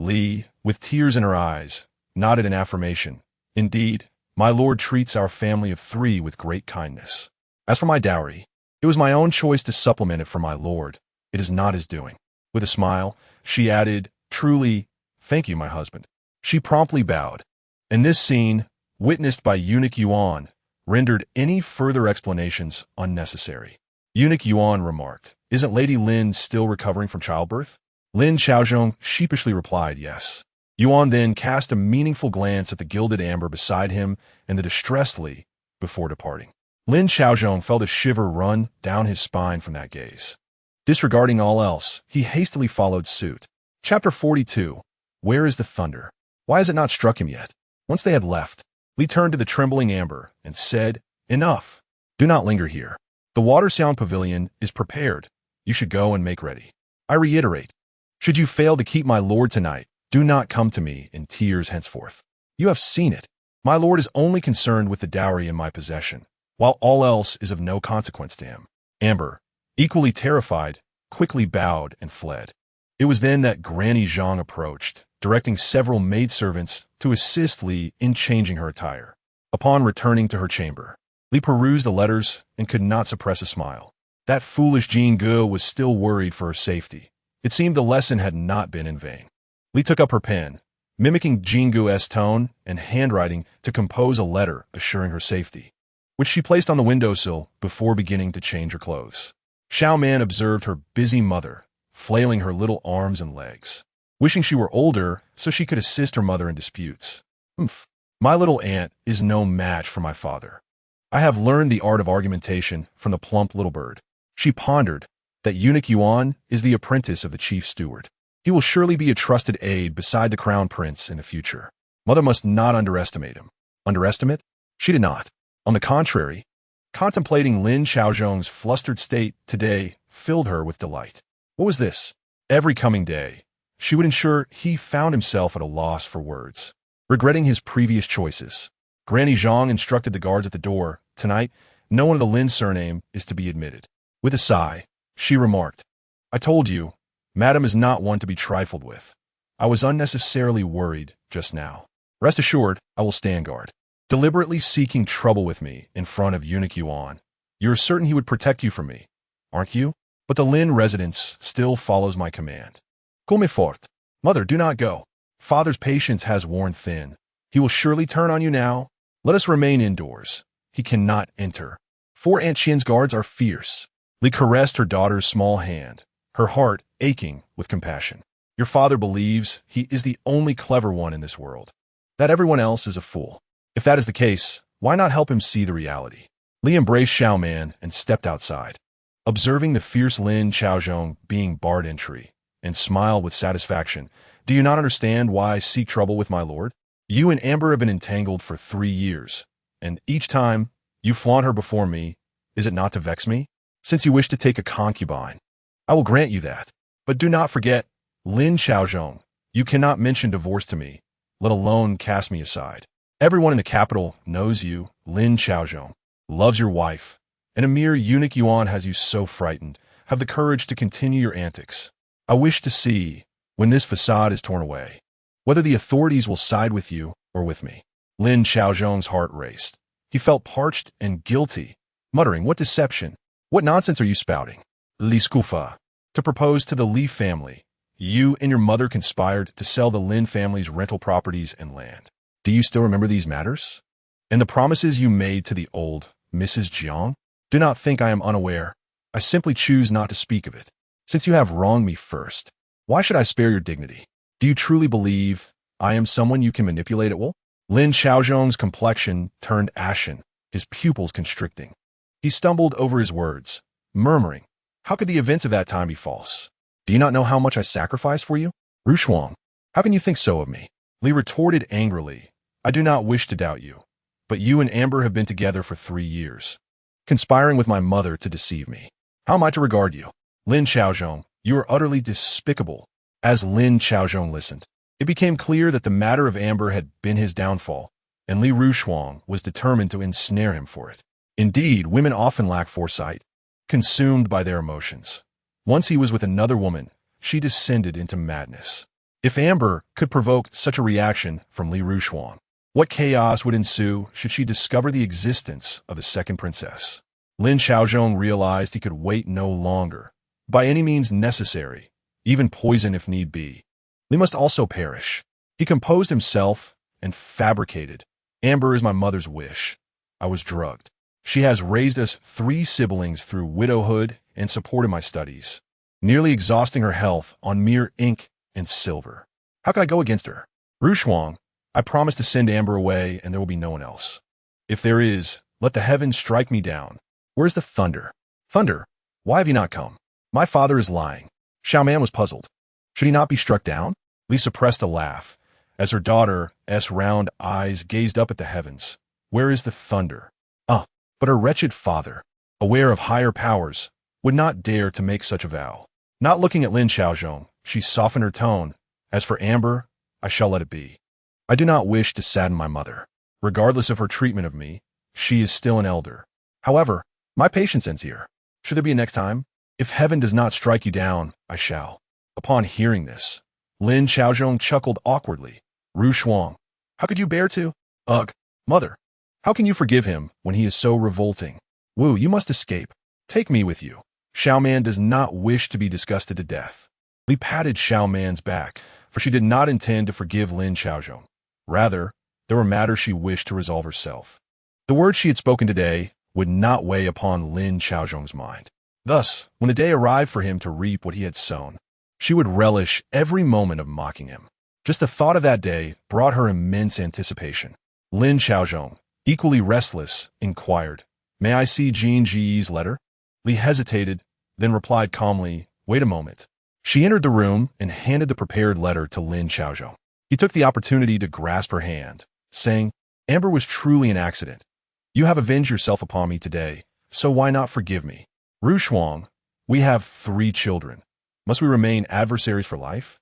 Li, with tears in her eyes, nodded in affirmation. Indeed, my lord treats our family of 3 with great kindness. As for my dowry, it was my own choice to supplement it for my lord. It is not his doing. With a smile, she added, Truly, thank you, my husband. She promptly bowed, and this scene, witnessed by Eunuch Yuan, rendered any further explanations unnecessary. Eunuch Yuan remarked, Isn't Lady Lin still recovering from childbirth? Lin Xiaozhong sheepishly replied, Yes. Yuan then cast a meaningful glance at the gilded amber beside him and the distressed Li before departing. Lin Xiaozhong felt a shiver run down his spine from that gaze. Disregarding all else, he hastily followed suit. Chapter 42. Where is the thunder? Why has it not struck him yet? Once they had left, Li turned to the trembling amber and said, Enough. Do not linger here. The Water Sound Pavilion is prepared. You should go and make ready. I reiterate, should you fail to keep my lord tonight, do not come to me in tears henceforth. You have seen it. My lord is only concerned with the dowry in my possession, while all else is of no consequence to him. Amber, equally terrified, quickly bowed and fled. It was then that Granny Zhang approached, directing several maidservants to assist Li in changing her attire. Upon returning to her chamber, Li perused the letters and could not suppress a smile. That foolish Jean Gu was still worried for her safety. It seemed the lesson had not been in vain. Li took up her pen, mimicking Jean Gu's tone and handwriting to compose a letter assuring her safety, which she placed on the windowsill before beginning to change her clothes. Xiaoman observed her busy mother, flailing her little arms and legs, wishing she were older so she could assist her mother in disputes. My little aunt is no match for my father. I have learned the art of argumentation from the plump little bird. She pondered that Eunuch Yuan is the apprentice of the chief steward. He will surely be a trusted aide beside the crown prince in the future. Mother must not underestimate him. Underestimate? She did not. On the contrary, contemplating Lin Xiaozhong's flustered state today filled her with delight. What was this? Every coming day, she would ensure he found himself at a loss for words. Regretting his previous choices, Granny Zhang instructed the guards at the door, Tonight, no one of the Lin surname is to be admitted. With a sigh, she remarked, I told you, Madam is not one to be trifled with. I was unnecessarily worried just now. Rest assured, I will stand guard. Deliberately seeking trouble with me in front of eunuch Yuan. You're certain he would protect you from me, aren't you? But the Lin residence still follows my command. Come fort. Mother, do not go. Father's patience has worn thin. He will surely turn on you now. Let us remain indoors. He cannot enter. 4 Aunt Qian's guards are fierce. Li caressed her daughter's small hand, her heart aching with compassion. Your father believes he is the only clever one in this world, that everyone else is a fool. If that is the case, why not help him see the reality? Li embraced Xiaoman and stepped outside, observing the fierce Lin Xiaozhong being barred entry, and smiled with satisfaction. Do you not understand why I seek trouble with my lord? You and Amber have been entangled for 3 years, and each time you flaunt her before me, is it not to vex me? Since you wish to take a concubine, I will grant you that. But do not forget, Lin Xiaozhong, you cannot mention divorce to me, let alone cast me aside. Everyone in the capital knows you, Lin Xiaozhong, loves your wife, and a mere eunuch Yuan has you so frightened. Have the courage to continue your antics. I wish to see, when this facade is torn away, whether the authorities will side with you or with me. Lin Xiaozhong's heart raced. He felt parched and guilty, muttering, what deception? What nonsense are you spouting? Li Scufa. To propose to the Li family, you and your mother conspired to sell the Lin family's rental properties and land. Do you still remember these matters? And the promises you made to the old Mrs. Jiang? Do not think I am unaware. I simply choose not to speak of it. Since you have wronged me first, why should I spare your dignity? Do you truly believe I am someone you can manipulate at will? Lin Xiaozhong's complexion turned ashen, his pupils constricting. He stumbled over his words, murmuring, how could the events of that time be false? Do you not know how much I sacrificed for you? Rushuang, how can you think so of me? Li retorted angrily, I do not wish to doubt you, but you and Amber have been together for 3 years, conspiring with my mother to deceive me. How am I to regard you? Lin Xiaozhong, you are utterly despicable. As Lin Xiaozhong listened, it became clear that the matter of Amber had been his downfall, and Li Rushuang was determined to ensnare him for it. Indeed, women often lack foresight, consumed by their emotions. Once he was with another woman, she descended into madness. If Amber could provoke such a reaction from Li Rushuang, what chaos would ensue should she discover the existence of the second princess? Lin Xiaozhong realized he could wait no longer. By any means necessary, even poison if need be. Li must also perish. He composed himself and fabricated. Amber is my mother's wish. I was drugged. She has raised us 3 siblings through widowhood and supported my studies, nearly exhausting her health on mere ink and silver. How can I go against her? Rushuang, I promise to send Amber away and there will be no one else. If there is, let the heavens strike me down. Where's the thunder? Thunder, why have you not come? My father is lying. Xiaoman was puzzled. Should he not be struck down? Li suppressed a laugh, as her daughter's round eyes gazed up at the heavens. Where is the thunder? But her wretched father, aware of higher powers, would not dare to make such a vow. Not looking at Lin Xiaozhong, she softened her tone. As for Amber, I shall let it be. I do not wish to sadden my mother. Regardless of her treatment of me, she is still an elder. However, my patience ends here. Should there be a next time? If heaven does not strike you down, I shall. Upon hearing this, Lin Xiaozhong chuckled awkwardly. Rushuang, how could you bear to? Ugh, mother. How can you forgive him when he is so revolting? Wu, you must escape. Take me with you. Xiaoman does not wish to be disgusted to death. Li patted Xiaoman's back, for she did not intend to forgive Lin Xiaozhong. Rather, there were matters she wished to resolve herself. The words she had spoken today would not weigh upon Lin Xiaozhong's mind. Thus, when the day arrived for him to reap what he had sown, she would relish every moment of mocking him. Just the thought of that day brought her immense anticipation. Lin Xiaozhong, equally restless, inquired, May I see Jean Ji's letter? Li hesitated, then replied calmly, Wait a moment. She entered the room and handed the prepared letter to Lin Xiaozhong. He took the opportunity to grasp her hand, saying, Amber was truly an accident. You have avenged yourself upon me today, so why not forgive me? Rushuang, we have 3 children. Must we remain adversaries for life?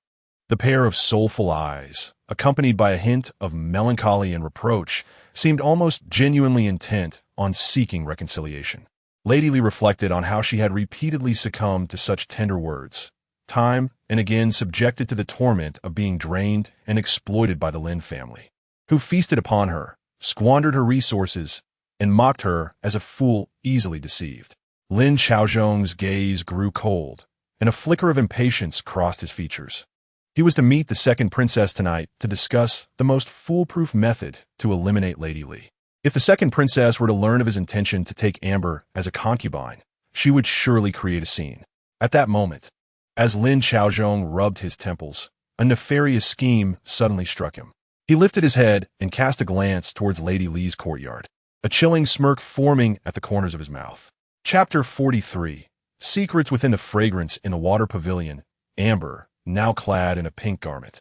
The pair of soulful eyes, accompanied by a hint of melancholy and reproach, seemed almost genuinely intent on seeking reconciliation. Lady Li reflected on how she had repeatedly succumbed to such tender words, time and again subjected to the torment of being drained and exploited by the Lin family, who feasted upon her, squandered her resources, and mocked her as a fool easily deceived. Lin Xiaozhong's gaze grew cold, and a flicker of impatience crossed his features. He was to meet the second princess tonight to discuss the most foolproof method to eliminate Lady Li. If the second princess were to learn of his intention to take Amber as a concubine, she would surely create a scene. At that moment, as Lin Xiaozhong rubbed his temples, a nefarious scheme suddenly struck him. He lifted his head and cast a glance towards Lady Li's courtyard, a chilling smirk forming at the corners of his mouth. Chapter 43. Secrets within the fragrance in the water pavilion. Amber, now clad in a pink garment,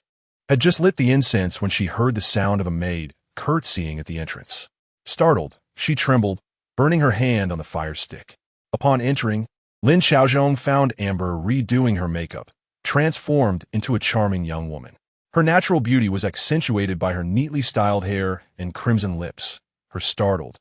had just lit the incense when she heard the sound of a maid curtsying at the entrance. Startled, she trembled, burning her hand on the fire stick. Upon entering, Lin Xiaozhong found Amber redoing her makeup, transformed into a charming young woman. Her natural beauty was accentuated by her neatly styled hair and crimson lips. Her startled,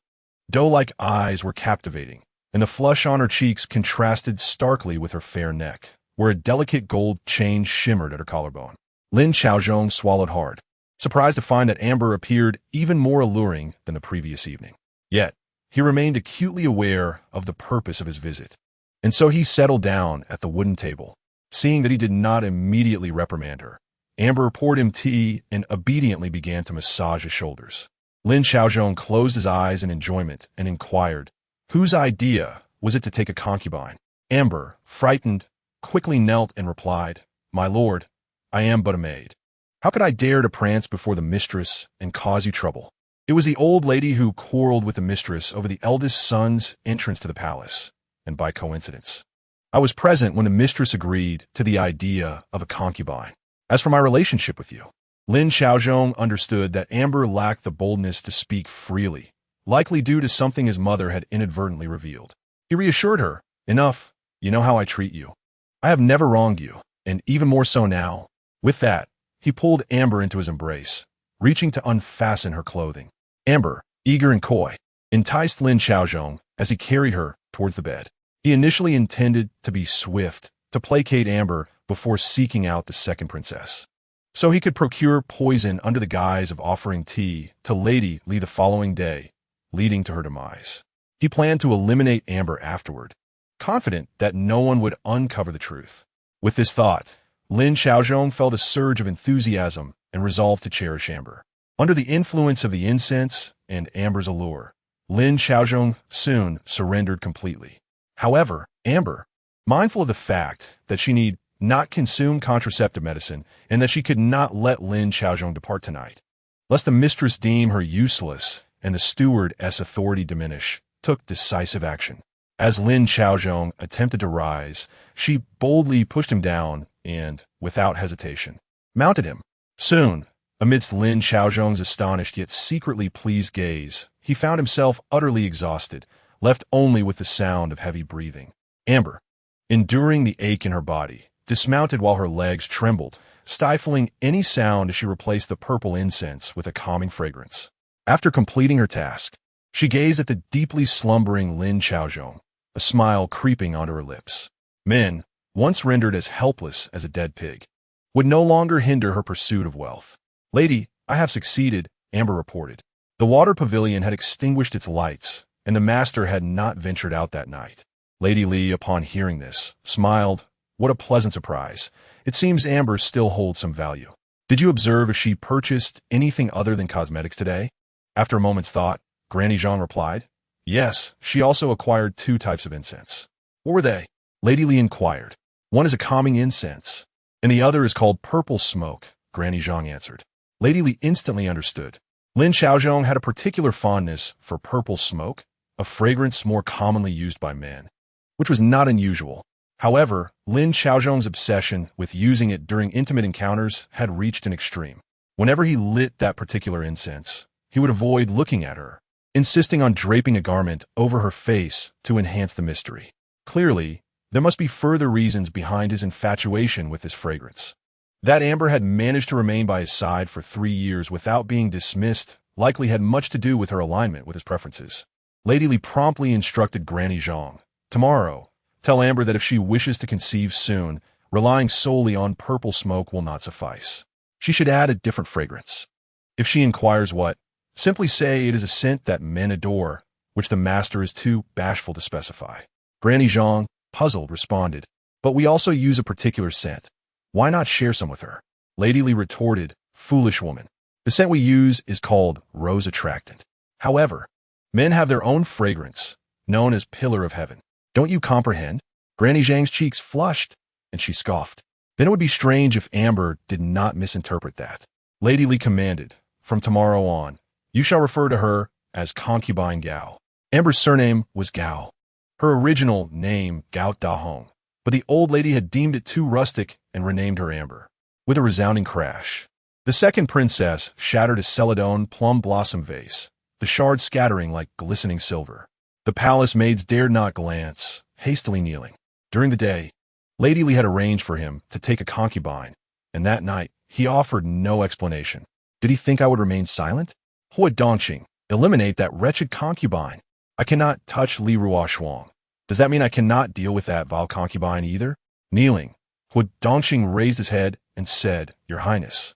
doe-like eyes were captivating, and the flush on her cheeks contrasted starkly with her fair neck, where a delicate gold chain shimmered at her collarbone. Lin Xiaozhong swallowed hard, surprised to find that Amber appeared even more alluring than the previous evening. Yet, he remained acutely aware of the purpose of his visit, and so he settled down at the wooden table. Seeing that he did not immediately reprimand her, Amber poured him tea and obediently began to massage his shoulders. Lin Xiaozhong closed his eyes in enjoyment and inquired, whose idea was it to take a concubine? Amber, frightened, quickly knelt and replied, "My lord, I am but a maid. How could I dare to prance before the mistress and cause you trouble?" It was the old lady who quarreled with the mistress over the eldest son's entrance to the palace, and by coincidence, I was present when the mistress agreed to the idea of a concubine. As for my relationship with you, Lin Xiaozhong understood that Amber lacked the boldness to speak freely, likely due to something his mother had inadvertently revealed. He reassured her, "Enough, you know how I treat you. I have never wronged you, and even more so now." With that, he pulled Amber into his embrace, reaching to unfasten her clothing. Amber, eager and coy, enticed Lin Xiaozhong as he carried her towards the bed. He initially intended to be swift, to placate Amber before seeking out the second princess, so he could procure poison under the guise of offering tea to Lady Li the following day, leading to her demise. He planned to eliminate Amber afterward, confident that no one would uncover the truth. With this thought, Lin Xiaozhong felt a surge of enthusiasm and resolved to cherish Amber. Under the influence of the incense and Amber's allure, Lin Xiaozhong soon surrendered completely. However, Amber, mindful of the fact that she need not consume contraceptive medicine and that she could not let Lin Xiaozhong depart tonight, lest the mistress deem her useless and the steward's authority diminish, took decisive action. As Lin Xiaozhong attempted to rise, she boldly pushed him down and, without hesitation, mounted him. Soon, amidst Lin Xiaozhong's astonished yet secretly pleased gaze, he found himself utterly exhausted, left only with the sound of heavy breathing. Amber, enduring the ache in her body, dismounted while her legs trembled, stifling any sound as she replaced the purple incense with a calming fragrance. After completing her task, she gazed at the deeply slumbering Lin Xiaozhong, a smile creeping onto her lips. Men, once rendered as helpless as a dead pig, would no longer hinder her pursuit of wealth. "Lady, I have succeeded," Amber reported. The water pavilion had extinguished its lights, and the master had not ventured out that night. Lady Li, upon hearing this, smiled. What a pleasant surprise. It seems Amber still holds some value. Did you observe if she purchased anything other than cosmetics today? After a moment's thought, Granny Jean replied, "Yes, she also acquired 2 types of incense." "What were they?" Lady Li inquired. "One is a calming incense, and the other is called purple smoke," Granny Jean answered. Lady Li instantly understood. Lin Xiaozhong had a particular fondness for purple smoke, a fragrance more commonly used by men, which was not unusual. However, Lin Xiaozhong's obsession with using it during intimate encounters had reached an extreme. Whenever he lit that particular incense, he would avoid looking at her, insisting on draping a garment over her face to enhance the mystery. Clearly, there must be further reasons behind his infatuation with this fragrance. That Amber had managed to remain by his side for 3 years without being dismissed likely had much to do with her alignment with his preferences. Lady Li promptly instructed Granny Jean, "Tomorrow, tell Amber that if she wishes to conceive soon, Relying solely on purple smoke will not suffice. She should add a different fragrance. If she inquires what, simply say it is a scent that men adore, which the master is too bashful to specify. Granny Zhang, puzzled, responded, but we also use a particular scent. Why not share some with her? Lady Li retorted, foolish woman. The scent we use is called rose attractant. However, men have their own fragrance, known as pillar of heaven. Don't you comprehend? Granny Zhang's cheeks flushed, and she scoffed. Then it would be strange if Amber did not misinterpret that. Lady Li commanded, from tomorrow on, you shall refer to her as concubine Gao. Amber's surname was Gao. Her original name, Gao Dahong, but the old lady had deemed it too rustic and renamed her Amber. With a resounding crash, the second princess shattered a celadon plum blossom vase, the shards scattering like glistening silver. The palace maids dared not glance, hastily kneeling. During the day, Lady Li had arranged for him to take a concubine, and that night he offered no explanation. Did he think I would remain silent? Hua Dongqing, eliminate that wretched concubine. I cannot touch Li Ruoshuang. Does that mean I cannot deal with that vile concubine either? Kneeling, Hua Dongqing raised his head and said, Your Highness,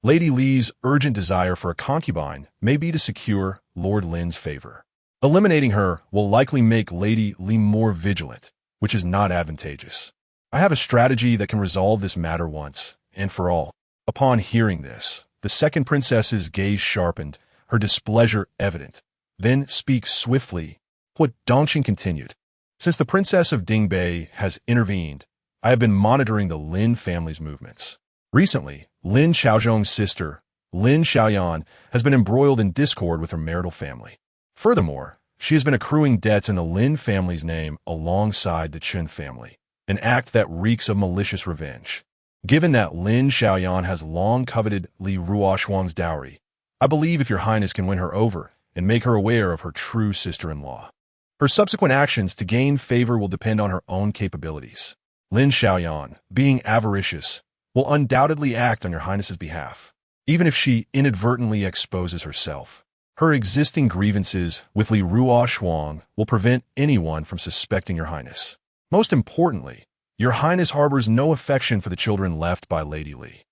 Lady Li's urgent desire for a concubine may be to secure Lord Lin's favor. Eliminating her will likely make Lady Li more vigilant, which is not advantageous. I have a strategy that can resolve this matter once and for all. Upon hearing this, the second princess's gaze sharpened, her displeasure evident. Then speak swiftly. What Dongqing continued. Since the princess of Dingbei has intervened, I have been monitoring the Lin family's movements. Recently, Lin Xiaozhong's sister, Lin Xiaoyan, has been embroiled in discord with her marital family. Furthermore, she has been accruing debts in the Lin family's name alongside the Chen family, an act that reeks of malicious revenge. Given that Lin Xiaoyan has long coveted Li Ruoshuang's dowry, I believe if your highness can win her over and make her aware of her true sister-in-law. Her subsequent actions to gain favor will depend on her own capabilities. Lin Xiaoyan, being avaricious, will undoubtedly act on your highness's behalf, even if she inadvertently exposes herself. Her existing grievances with Li Ruoshuang will prevent anyone from suspecting your highness. Most importantly, your highness harbors no affection for the children left by Lady Li.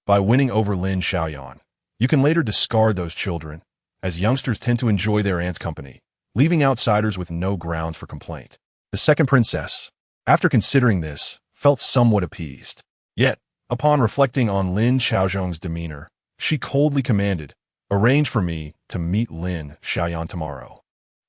By winning over Lin Xiaoyan, you can later discard those children, as youngsters tend to enjoy their aunt's company, leaving outsiders with no grounds for complaint. The second princess, after considering this, felt somewhat appeased. Yet, upon reflecting on Lin Xiaozhong's demeanor, she coldly commanded, arrange for me to meet Lin Xiaoyan tomorrow.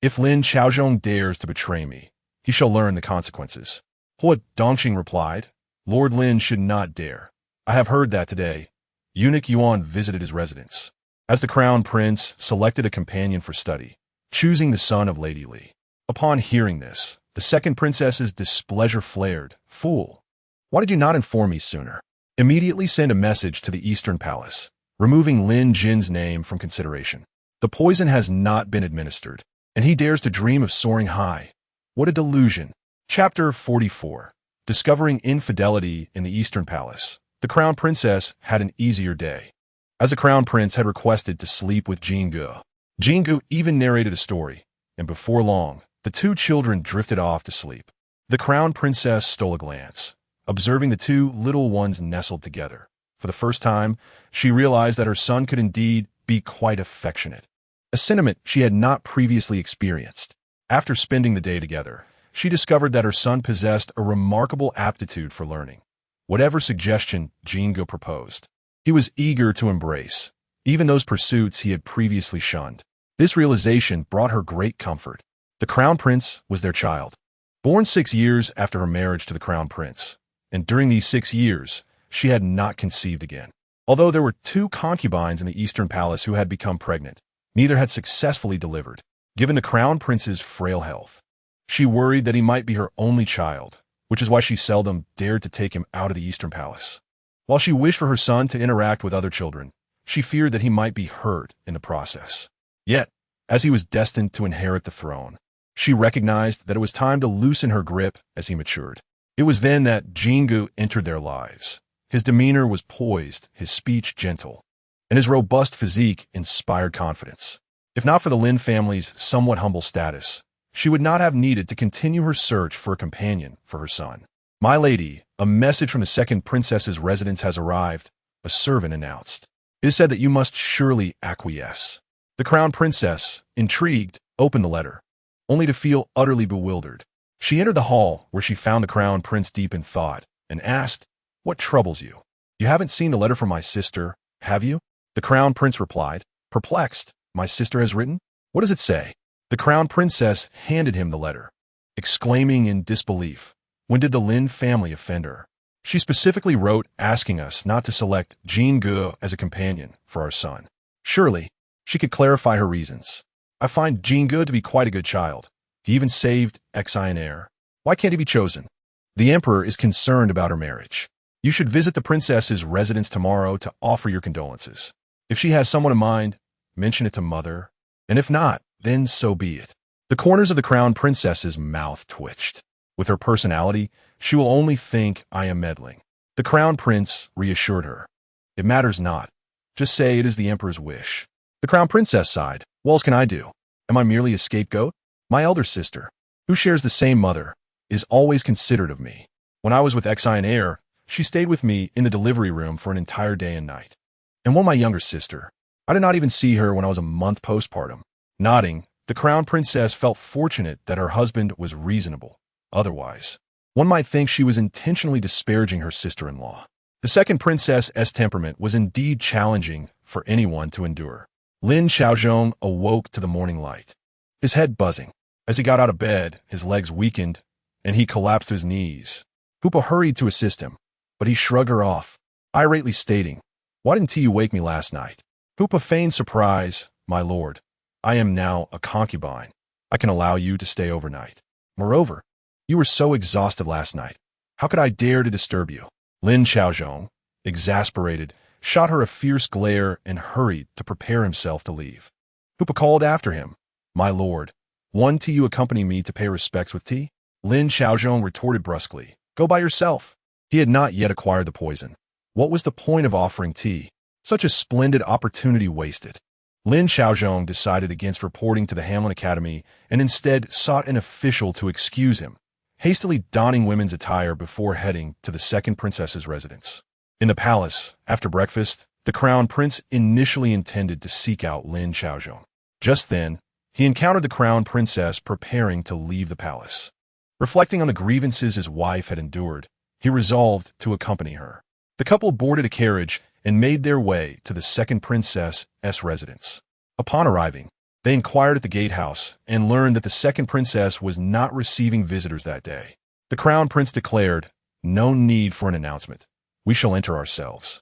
If Lin Xiaozhong dares to betray me, he shall learn the consequences. Hua Dongqing replied, Lord Lin should not dare. I have heard that today. Eunuch Yuan visited his residence. As the crown prince selected a companion for study, choosing the son of Lady Li. Upon hearing this, the second princess's displeasure flared. Fool! Why did you not inform me sooner? Immediately send a message to the Eastern Palace, removing Lin Jin's name from consideration. The poison has not been administered, and he dares to dream of soaring high. What a delusion! Chapter 44. Discovering infidelity in the Eastern Palace. The crown princess had an easier day, as the crown prince had requested to sleep with Jingu. Jingu even narrated a story, and before long, the two children drifted off to sleep. The crown princess stole a glance, observing the two little ones nestled together. For the first time, she realized that her son could indeed be quite affectionate, a sentiment she had not previously experienced. After spending the day together, she discovered that her son possessed a remarkable aptitude for learning. Whatever suggestion Jingu proposed, he was eager to embrace, even those pursuits he had previously shunned. This realization brought her great comfort. The crown prince was their child, born 6 years after her marriage to the crown prince, and during these 6 years, she had not conceived again. Although there were 2 concubines in the Eastern Palace who had become pregnant, neither had successfully delivered. Given the crown prince's frail health, she worried that he might be her only child, which is why she seldom dared to take him out of the Eastern Palace. While she wished for her son to interact with other children, she feared that he might be hurt in the process. Yet, as he was destined to inherit the throne, she recognized that it was time to loosen her grip as he matured. It was then that Jingu entered their lives. His demeanor was poised, his speech gentle, and his robust physique inspired confidence. If not for the Lin family's somewhat humble status, she would not have needed to continue her search for a companion for her son. My lady, A message from the second princess's residence has arrived, a servant announced. It is said that you must surely acquiesce. The crown princess, intrigued, opened the letter, only to feel utterly bewildered. She entered the hall, where she found the crown prince deep in thought, and asked, "What troubles you? You haven't seen the letter from my sister, have you?" The crown prince replied, perplexed. "My sister has written? What does it say?" The crown princess handed him the letter, exclaiming in disbelief, "When did the Lin family offend her? She specifically wrote asking us not to select Jean Gu as a companion for our son. Surely, she could clarify her reasons. I find Jean Gu to be quite a good child. He even saved heir. Why can't he be chosen? The emperor is concerned about her marriage. You should visit the princess's residence tomorrow to offer your condolences. If she has someone in mind, mention it to mother, and if not, then so be it." The corners of the crown princess's mouth twitched. With her personality, she will only think I am meddling. The crown prince reassured her. "It matters not. Just say it is the emperor's wish." The crown princess sighed. "What else can I do? Am I merely a scapegoat? My elder sister, who shares the same mother, is always considerate of me. When I was with heir, she stayed with me in the delivery room for an entire day and night. And my younger sister, I did not even see her when I was a month postpartum." Nodding, the crown princess felt fortunate that her husband was reasonable. Otherwise, one might think she was intentionally disparaging her sister-in-law. The second princess's temperament was indeed challenging for anyone to endure. Lin Xiaozhong awoke to the morning light, his head buzzing. As he got out of bed, his legs weakened, and he collapsed to his knees. Hoopa hurried to assist him, but he shrugged her off, irately stating, "Why didn't you wake me last night?" Hoopa feigned surprise. "My lord, I am now a concubine. I can allow you to stay overnight. Moreover, you were so exhausted last night. How could I dare to disturb you?" Lin Xiaozhong, exasperated, shot her a fierce glare and hurried to prepare himself to leave. Hoopa called after him, "My lord, won't you accompany me to pay respects with tea?" Lin Xiaozhong retorted brusquely, "Go by yourself." He had not yet acquired the poison. What was the point of offering tea? Such a splendid opportunity wasted. Lin Xiaozhong decided against reporting to the Hamlin Academy and instead sought an official to excuse him, hastily donning women's attire before heading to the second princess's residence. In the palace, after breakfast, the crown prince initially intended to seek out Lin Xiaozhong. Just then, he encountered the crown princess preparing to leave the palace. Reflecting on the grievances his wife had endured, he resolved to accompany her. The couple boarded a carriage and made their way to the second princess's residence. Upon arriving, they inquired at the gatehouse and learned that the second princess was not receiving visitors that day. The crown prince declared, "No need for an announcement. We shall enter ourselves."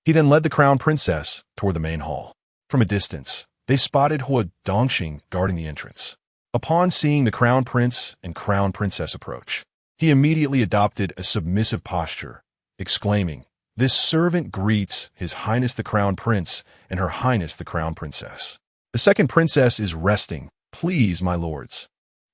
He then led the crown princess toward the main hall. From a distance, they spotted Hua Dongxing guarding the entrance. Upon seeing the crown prince and crown princess approach, he immediately adopted a submissive posture, exclaiming, "This servant greets His Highness the Crown Prince and Her Highness the Crown Princess. The second princess is resting. Please, my lords,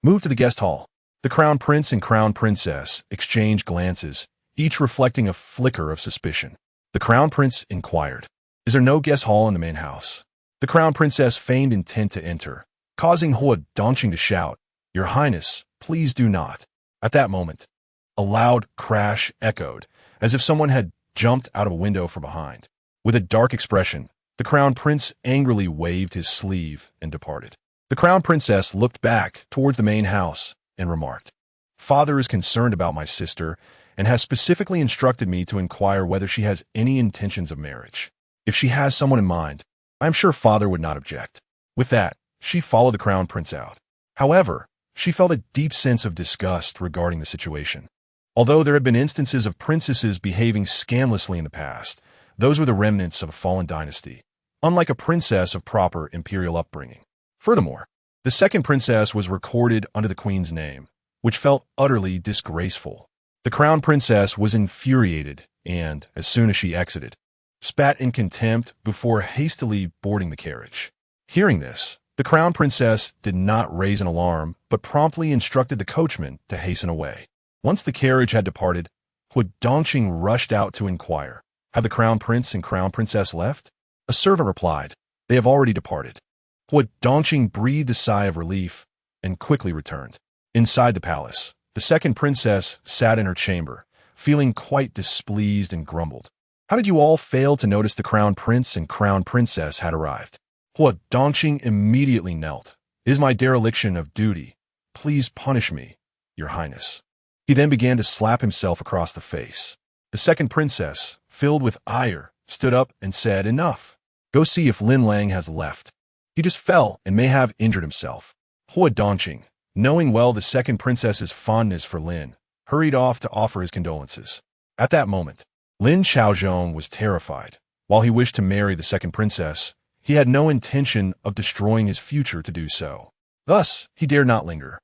move to the guest hall." The Crown Prince and Crown Princess exchanged glances, each reflecting a flicker of suspicion. The Crown Prince inquired, "Is there no guest hall in the main house?" The Crown Princess feigned intent to enter, causing Hua Dongxing to shout, "Your Highness, please do not." At that moment, a loud crash echoed, as if someone had jumped out of a window from behind. With a dark expression, the Crown Prince angrily waved his sleeve and departed. The Crown Princess looked back towards the main house and remarked, "Father is concerned about my sister and has specifically instructed me to inquire whether she has any intentions of marriage. If she has someone in mind, I am sure Father would not object." With that, she followed the Crown Prince out. However, she felt a deep sense of disgust regarding the situation. Although there had been instances of princesses behaving scandalously in the past, those were the remnants of a fallen dynasty, unlike a princess of proper imperial upbringing. Furthermore, the second princess was recorded under the queen's name, which felt utterly disgraceful. The crown princess was infuriated and, as soon as she exited, spat in contempt before hastily boarding the carriage. Hearing this, the crown princess did not raise an alarm, but promptly instructed the coachman to hasten away. Once the carriage had departed, Hua Dongxing rushed out to inquire, "Have the crown prince and crown princess left?" A servant replied, "They have already departed." Hua Dongxing breathed a sigh of relief and quickly returned. Inside the palace, the second princess sat in her chamber, feeling quite displeased, and grumbled. How did you all fail to notice the crown prince and crown princess had arrived? Hua Dongqing immediately knelt. It is my dereliction of duty. Please punish me, your highness. He then began to slap himself across the face. The second princess, filled with ire, stood up and said, enough. Go see if Lin Lang has left. He just fell and may have injured himself. Hua Dongqing, knowing well the second princess's fondness for Lin, hurried off to offer his condolences. At that moment, Lin Xiaozhong was terrified. While he wished to marry the second princess, he had no intention of destroying his future to do so. Thus, he dared not linger,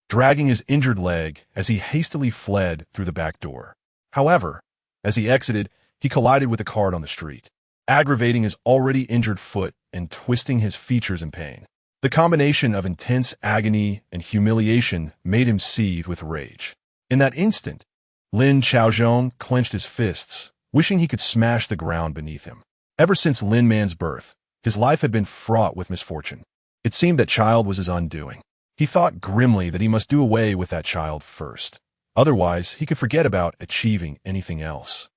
dragging his injured leg as he hastily fled through the back door. However, as he exited, he collided with a cart on the street, aggravating his already injured foot and twisting his features in pain. The combination of intense agony and humiliation made him seethe with rage. In that instant, Lin Xiaozhong clenched his fists, wishing he could smash the ground beneath him. Ever since Lin Man's birth, his life had been fraught with misfortune. It seemed that child was his undoing. He thought grimly that he must do away with that child first. Otherwise, he could forget about achieving anything else.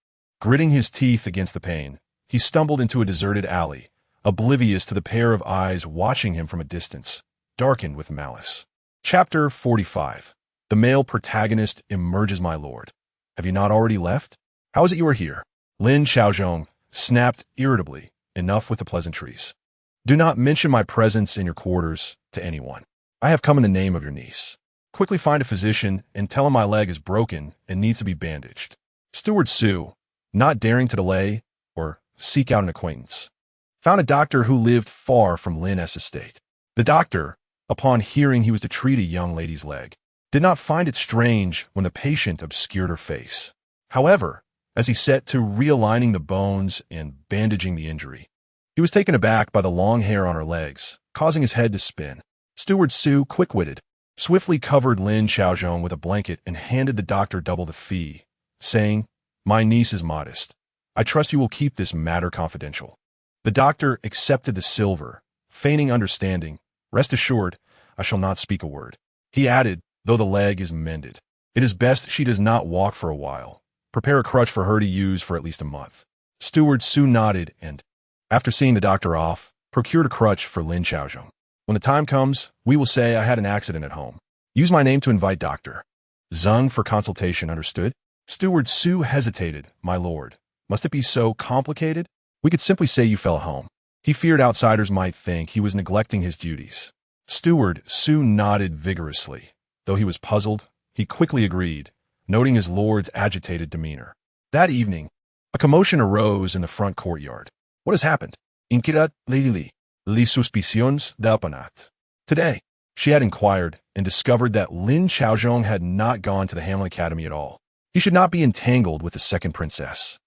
Gritting his teeth against the pain, he stumbled into a deserted alley, oblivious to the pair of eyes watching him from a distance, darkened with malice. Chapter 45. The male protagonist emerges, my lord. Have you not already left? How is it you are here? Lin Xiaozhong snapped irritably. Enough with the pleasantries. Do not mention my presence in your quarters to anyone. I have come in the name of your niece. Quickly find a physician and tell him my leg is broken and needs to be bandaged. Steward Su, not daring to delay or seek out an acquaintance, found a doctor who lived far from Lin S. estate. The doctor, upon hearing he was to treat a young lady's leg, did not find it strange when the patient obscured her face. However, as he set to realigning the bones and bandaging the injury, he was taken aback by the long hair on her legs, causing his head to spin. Steward Su, quick-witted, swiftly covered Lin Xiaozhong with a blanket and handed the doctor double the fee, saying, my niece is modest. I trust you will keep this matter confidential. The doctor accepted the silver, feigning understanding. Rest assured, I shall not speak a word. He added, though the leg is mended, it is best she does not walk for a while. Prepare a crutch for her to use for at least a month. Steward Su nodded and, after seeing the doctor off, procured a crutch for Lin Xiaozhong. When the time comes, we will say I had an accident at home. Use my name to invite Dr. Zeng for consultation, understood? Steward Su hesitated. My lord, must it be so complicated? We could simply say you fell home. He feared outsiders might think he was neglecting his duties. Steward Su nodded vigorously. Though he was puzzled, he quickly agreed, noting his lord's agitated demeanor. That evening, a commotion arose in the front courtyard. What has happened? Inquirat Lili, les suspicions del panat. Today, she had inquired and discovered that Lin Xiaozhong had not gone to the Hamlin Academy at all. He should not be entangled with the second princess.